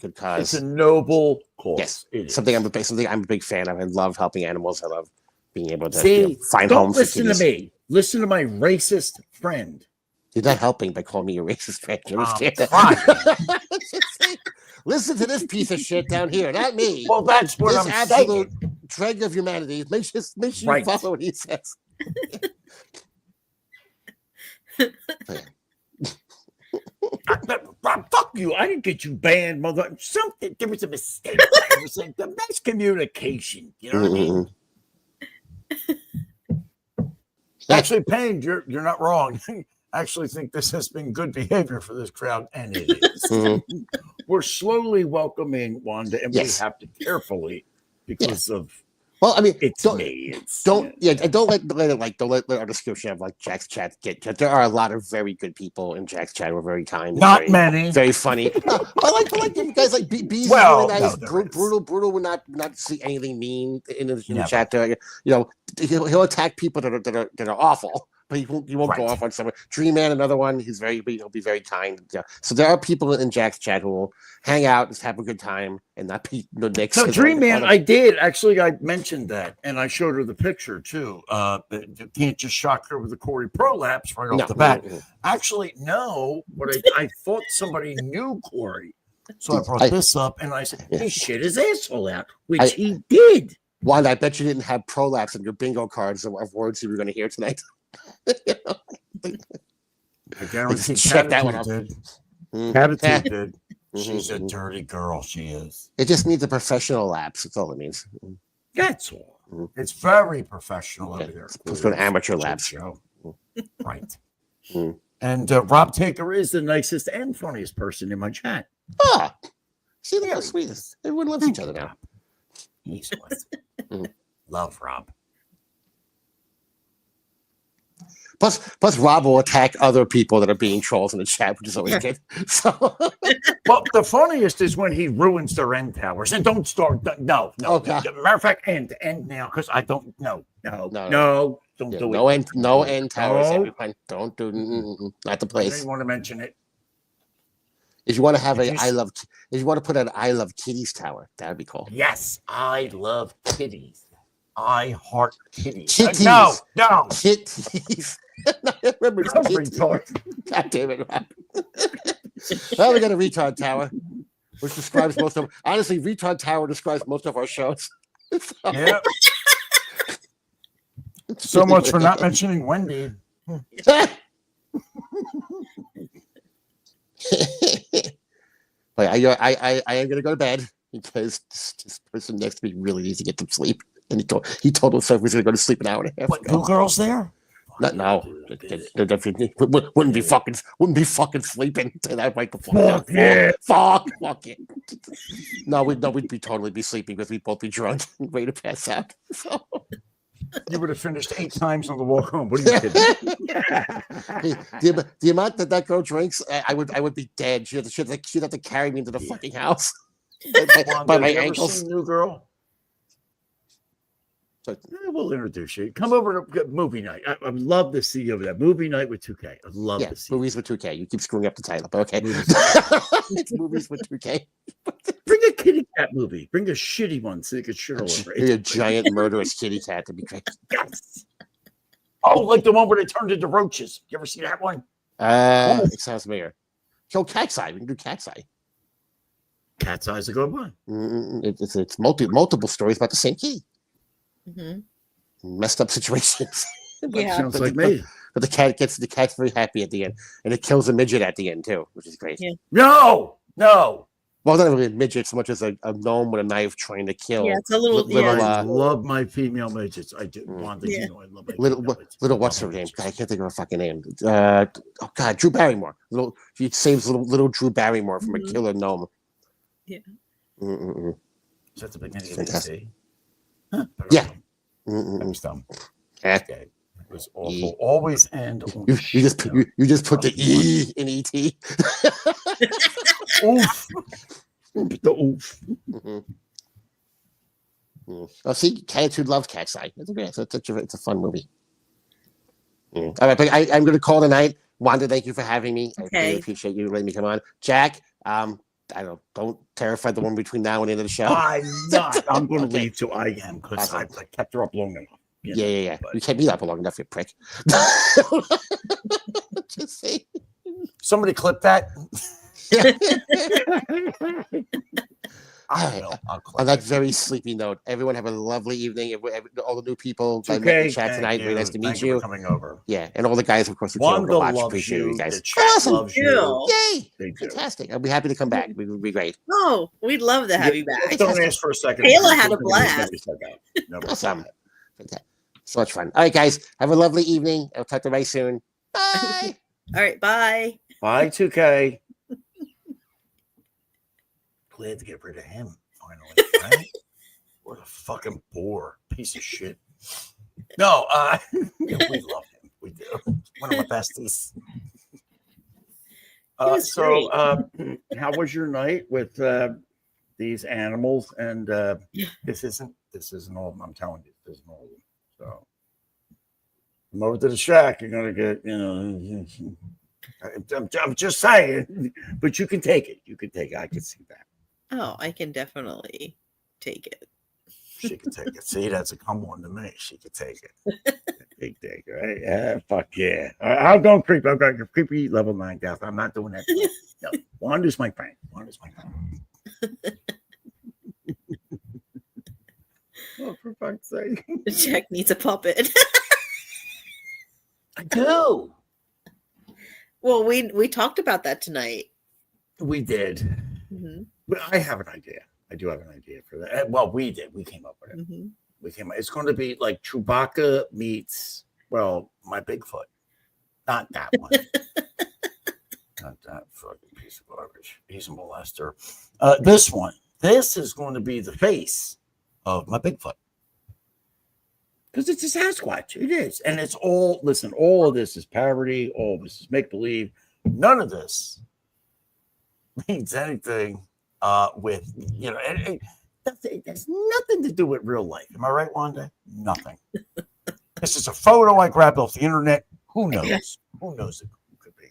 Good cause. It's a noble cause. Yes, It something is. I'm a big fan of. I love helping animals. I love being able to See, find don't homes. listen for to me. Listen to my racist friend. You're not helping by calling me a racist friend. You understand Fine. Listen to this piece of shit down here, not me. Well, that's what This I'm absolute saying. dregs of humanity. Make sure Right. you follow what he says. Fuck you. I didn't get you banned, mother. Something. There was a mistake. It was like the miscommunication. You know what I mean? Actually, Payne, you're not wrong. I actually think this has been good behavior for this crowd, and it is. We're slowly welcoming Wanda, and Yes. we have to carefully because of Well, I mean, it's don't me. It's, don't let our description of like Jack's chat get. There are a lot of very good people in Jack's chat who are very kind. not very, many. Very funny. I like you guys like B's Well, really nice. no, there is. Brutal will not see anything mean in the Never. chat. You know, he'll attack people that are awful, but he won't go Right. off on someone. Dream Man, another one. He'll be very kind. Yeah. So there are people in Jack's chat who will hang out, just have a good time, and not be no dicks. So Dream Man, I did actually. I mentioned that, and I showed her the picture too. You can't just shock her with the Corey prolapse right off the bat. Actually, no. But I thought somebody knew Corey, so I brought this up, and I said he shit his asshole out, which he did. Wanda, I bet you didn't have prolapse in your bingo cards of words you were going to hear tonight. I guarantee Check that one out. did. Mm. Attitude did. Mhm. She's a dirty girl. She is. It just needs a professional lapse. That's all it means. That's all. Mhm. It's very professional over Yeah, here. it's an amateur lapse. Show. Right. Mm. And Rob Taker is the nicest and funniest person in my chat. Ah, see, look how sweet it is. Everyone loves each other now. He's awesome. Mm. Love Rob. Plus, Rob will attack other people that are being trolls in the chat, which is always good. So, well, the funniest is when he ruins their end towers. And don't start. No. Okay. Matter of fact, end now because I don't. No. Don't yeah, do no it. end, no end towers. No. Everyone, don't do not the I place. didn't want to mention it. If you want to have If if you want to put an I love kitties tower, that'd be cool. Yes, I love kitties. I heart kitties. Kitties. No. Kitties. I remember I'm kitties. retarded. God damn it, Rob. Well, we got a retard tower, which describes most of. Honestly, retard tower describes most of our shows. Yeah. So much for not mentioning Wendy. But I am gonna go to bed because this person next to me really needs to get some sleep. And he told himself he was gonna go to sleep an hour and a half What, ago. two girls there? No. They definitely wouldn't be fucking sleeping tonight right before. Fuck yeah. Fuck it. No, we'd be totally be sleeping because we'd both be drunk and ready to pass out. So. You would have finished 8 times on the walk home. What are you kidding? the amount that girl drinks, I would be dead. She'd have to carry me into the fucking house by my ankles. New girl. So, we'll introduce you. Come over to movie night. I would love to see you over there. Movie night with 2K. I'd love to see movies with 2K. You keep screwing up the title, but okay. It's movies with 2K. Bring a kitty cat movie. Bring a shitty one so you can shit all over it. A giant murderous kitty cat to be great. Yes. Oh, like the one where they turned into roaches. You ever see that one? It sounds familiar. Kill Cat's Eye. We can do Cat's Eye. Cat's Eye's a good one. It's multiple stories about the same key. Mm-hmm. Messed up situations. Yeah. Sounds like me. But the cat's very happy at the end, and it kills a midget at the end too, which is great. Yeah. No. Well, not really a midget so much as a gnome with a knife trying to kill. Yeah, it's a little. I love my female midgets. I do want to. I love my little what's her name? God, I can't think of her fucking name. Oh God, Drew Barrymore. She saves little Drew Barrymore from a killer gnome. Yeah. So that's the beginning of Fantastic. Huh? Yeah. I'm dumb. Okay. It was awful. Always end. You just put the E in ET. Oof. The oof. Oh, see, cats who love Cat's Eye. It's a fun movie. All right, but I'm going to call tonight. Wanda, thank you for having me. Okay. I really appreciate you letting me come on. Jack, don't terrify the one between now and the end of the show. I'm not. I'm going to leave till I am because I kept her up long enough. Yeah. But You kept me up long enough, you prick. Just say. Somebody clip that. On that very sleepy note, everyone have a lovely evening. All the new people that met in the chat tonight, very nice to meet you. For coming over. Yeah, and all the guys, of course, who came over to watch. Appreciate you guys. Awesome. Loves you. Yay! Fantastic. I'll be happy to come back. It would be great. Oh, we'd love to have you back. Don't ask for a second. Kayla had a blast. Awesome. So much fun. All right, guys. Have a lovely evening. I'll talk to you very soon. Bye. All right. Bye. Bye, 2K. Glad to get rid of him finally. Right? What a fucking bore. Piece of shit. No, we love him. We do. One of my besties. How was your night with these animals? And this isn't all. I'm telling you, this isn't all. So come over to the shack. You're gonna get, I'm just saying, but you can take it. I can see that. Oh, I can definitely take it. She can take it. See, that's a come on to me. She can take it. Big dick, right? Yeah, fuck yeah. I'll go creepy. I've got your creepy level 9 death. I'm not doing that. No, Wanda's my friend. Oh, for fuck's sake. Jack needs a puppet. I do. Well, we talked about that tonight. We did. Mm-hmm. But I have an idea. I do have an idea for that. Well, we did. We came up with it. Mm-hmm. It's going to be like Chewbacca meets, my Bigfoot. Not that one. Not that fucking piece of garbage. He's a molester. This one. This is going to be the face of my Bigfoot. because it's a Sasquatch. It is. And it's all, listen, all of this is parody. All of this is make-believe. None of this means anything with, you know, it has nothing to do with real life. Am I right, Wanda? Nothing. This is a photo I grabbed off the internet. Who knows? Who knows it could be?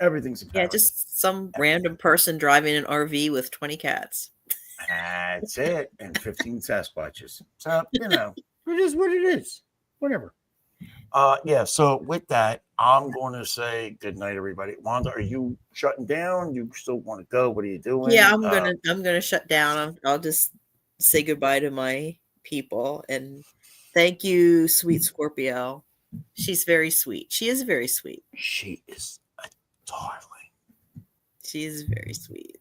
Everything's a parody. Yeah, just some random person driving an RV with 20 cats. That's it. And 15 Sasquatches. So, you know, it is what it is. Whatever. Yeah, so with that, I'm going to say good night, everybody. Wanda, are you shutting down? You still want to go? What are you doing? Yeah, I'm gonna shut down. I'll just say goodbye to my people and thank you, sweet Scorpio. She's very sweet. She is very sweet. She is a darling. She is very sweet.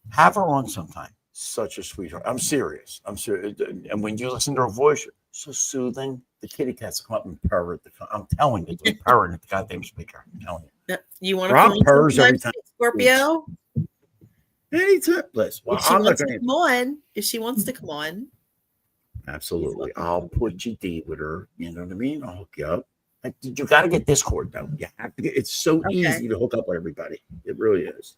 Have her on sometime. Such a sweetheart. I'm serious. And when you listen to her voice, so soothing. The kitty cats come up and purr at I'm telling you, they're purring at the goddamn speaker. I'm telling you. You want to come on purrs every time. Scorpio? Anytime. Listen, well, If she wants to come on, if she wants to come on. Absolutely. I'll put you deep with her. You know what I mean? I'll hook you up. You got to get Discord, though. You have to get. It's so easy to hook up with everybody. It really is.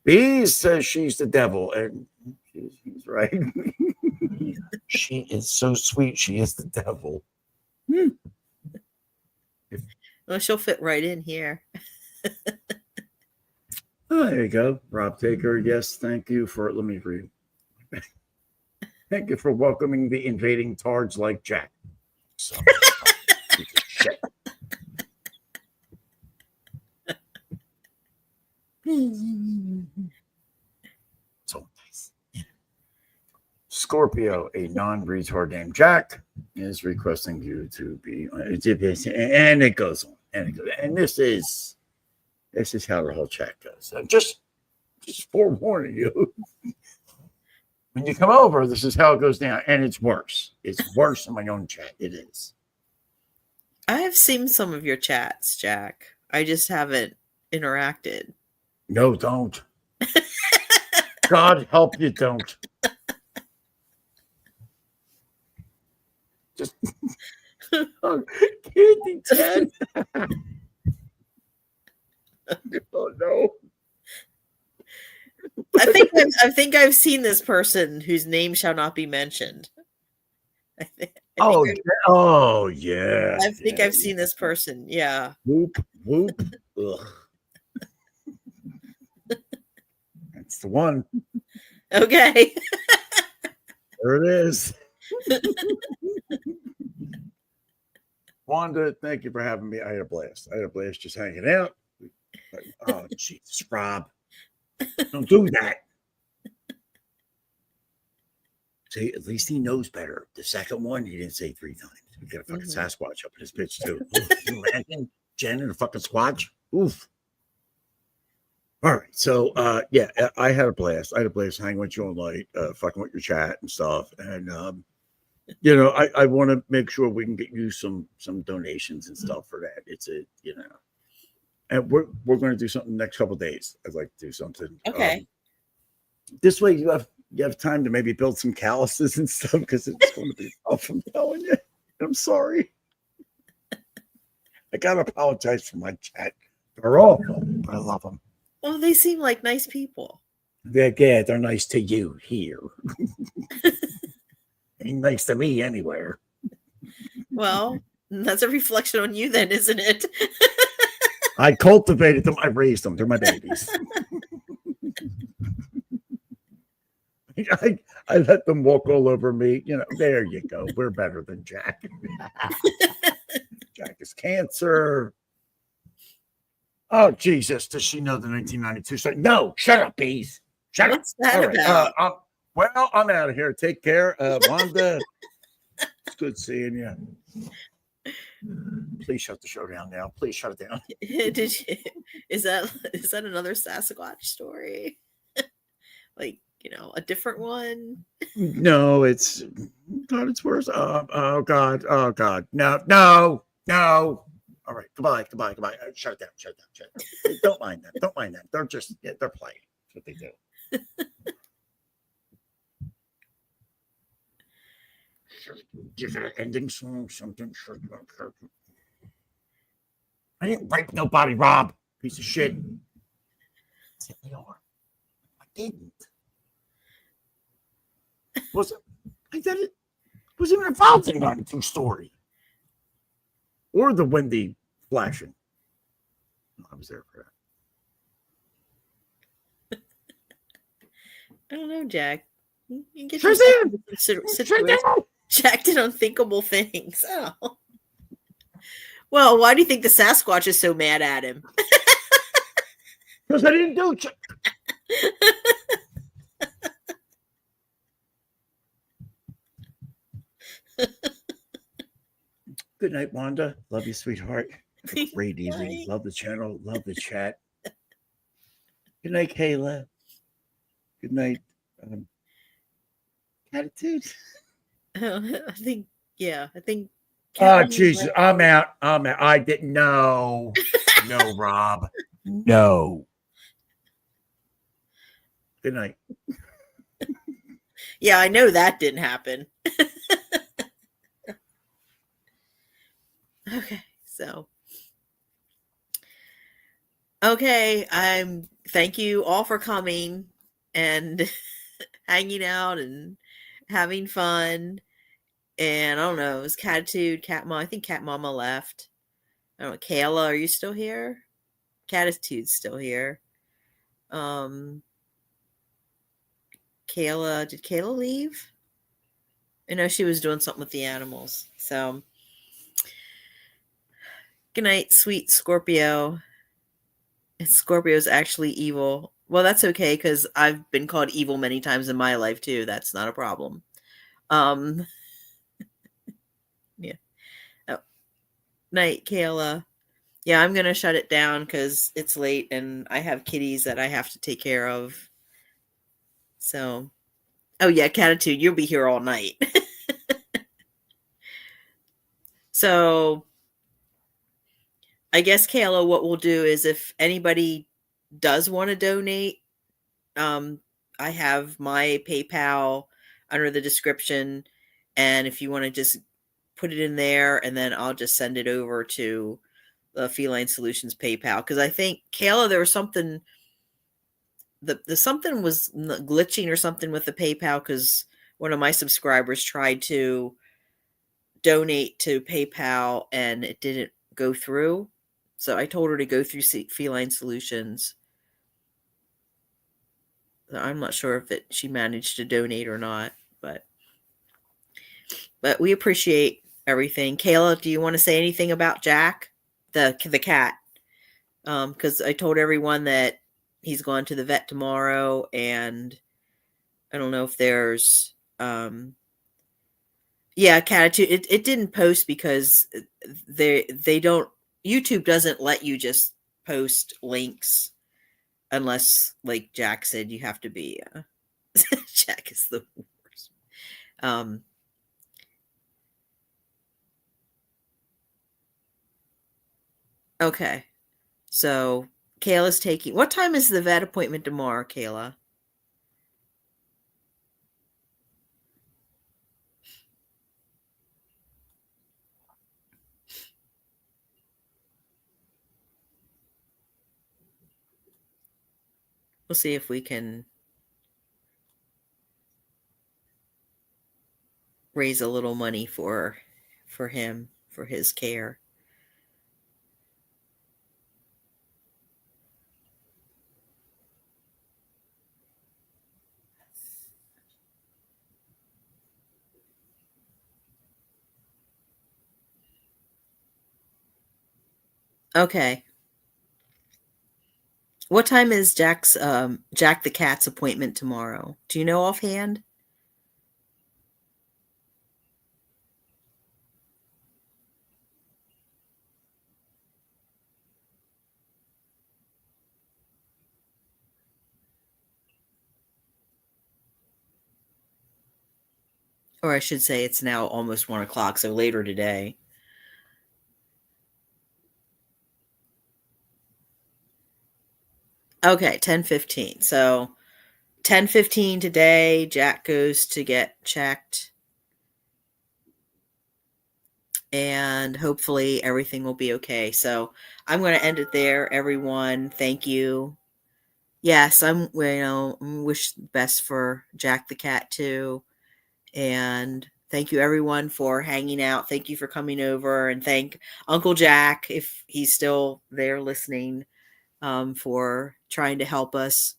Bees says she's the devil, and he's right. She is so sweet. She is the devil. Well, she'll fit right in here. Oh, there you go. Rob Taker. Yes, thank you for. Let me read. Thank you for welcoming the invading tards like Jack. So, shit. So nice. Scorpio, a non-retard named Jack, is requesting you to be, and it goes on, and this is how the whole chat goes. So just forewarning you. When you come over, this is how it goes down, and it's worse. It's worse in my own chat. It is. I have seen some of your chats, Jack. I just haven't interacted. No, don't. God help you, don't. Just oh, Candy 10. Oh no. I think I've seen this person whose name shall not be mentioned. I think yeah. I think I've seen this person. Yeah. Whoop whoop. Ugh. That's the one. Okay. There it is. Wanda, thank you for having me. I had a blast. Just hanging out. Oh, Jesus, Rob. Don't do that. See, at least he knows better. The second one, he didn't say 3 times. We got a fucking Sasquatch up in his bitch, too. Can you imagine Jen and a fucking Squatch? Oof. All right. So, yeah, I had a blast. I had a blast hanging with you all night, fucking with your chat and stuff. And, you know, I want to make sure we can get you some donations and stuff for that. It's a, you know, and we're going to do something next couple of days. I'd like to do something. Okay. This way you have time to maybe build some calluses and stuff because it's going to be tough. I'm telling you. I'm sorry. I gotta apologize for my chat. They're awful, but I love them. Oh, they seem like nice people. They're nice to you here. Ain't nice to me anywhere. Well, that's a reflection on you then, isn't it? I cultivated them. I raised them. They're my babies. I let them walk all over me. You know, there you go. We're better than Jack. Jack is cancer. Oh, Jesus. Does she know the 1992 story? No. Shut up, bees. Shut What's up. that about? Well, I'm out of here. Take care. Wanda, it's good seeing you. Please shut the show down now. Please shut it down. Is that another Sasquatch story? Like, you know, a different one? No, it's worse. Oh God. No. All right, goodbye. Shut it down. Don't mind them. They're just they're playing. That's what they do. Give it an ending song, something. I didn't rape nobody, Rob. Piece of shit. They are. I didn't. I did it. Wasn't even involved in the true story. Or the windy flashing. I was there for that. I don't know, Jack. You get Sure Jack did unthinkable things. Oh. Well, why do you think the Sasquatch is so mad at him? Because I didn't do it. Good night, Wanda. Love you, sweetheart. Great evening. Love the channel. Love the chat. Good night, Kayla. Good night, Attitude. I think. Oh, Jesus. I'm out. I didn't know. No, Rob. No. Good night. Yeah, I know that didn't happen. Okay, so. Okay, thank you all for coming and hanging out and having fun. And I don't know, it was Catitude, Cat Mama. I think Cat Mama left. I don't know, Kayla, are you still here? Catitude's still here. Kayla, did Kayla leave? I know she was doing something with the animals. So, good night, sweet Scorpio. And Scorpio's actually evil. Well, that's okay, because I've been called evil many times in my life, too. That's not a problem. Yeah. Oh. Night, Kayla. Yeah, I'm going to shut it down because it's late and I have kitties that I have to take care of. So, oh yeah, Catitude, you'll be here all night. So, I guess, Kayla, what we'll do is if anybody does want to donate, I have my PayPal under the description. And if you want to just put it in there, and then I'll just send it over to the Feline Solutions PayPal. Because I think, Kayla, there was something, the something was glitching or something with the PayPal, because one of my subscribers tried to donate to PayPal and it didn't go through. So I told her to go through Feline Solutions. I'm not sure if she managed to donate or not, but we appreciate everything. Kayla, do you want to say anything about Jack, the cat? Because I told everyone that he's going to the vet tomorrow, and I don't know if there's Catitude. It didn't post because they don't. YouTube doesn't let you just post links unless, like Jack said, you have to be. Jack is the worst. Okay, so Kayla's taking. What time is the vet appointment tomorrow, Kayla? We'll see if we can raise a little money for him, for his care. Okay. What time is Jack the cat's appointment tomorrow? Do you know offhand? Or I should say it's now almost 1 o'clock, so later today. Okay, 10:15. So 10:15 today, Jack goes to get checked. and hopefully everything will be okay. So I'm going to end it there, everyone. Thank you. Yes, wish the best for Jack the cat too. And thank you everyone for hanging out. Thank you for coming over, and thank Uncle Jack, if he's still there listening, for trying to help us.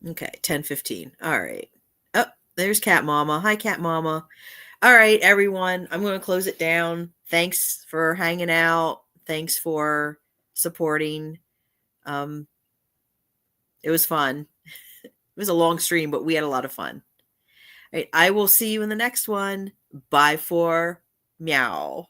Okay, 10:15. All right. Oh, there's Cat Mama. Hi, Cat Mama. All right, everyone. I'm going to close it down. Thanks for hanging out. Thanks for supporting. It was fun. It was a long stream, but we had a lot of fun. All right, I will see you in the next one. Bye for meow.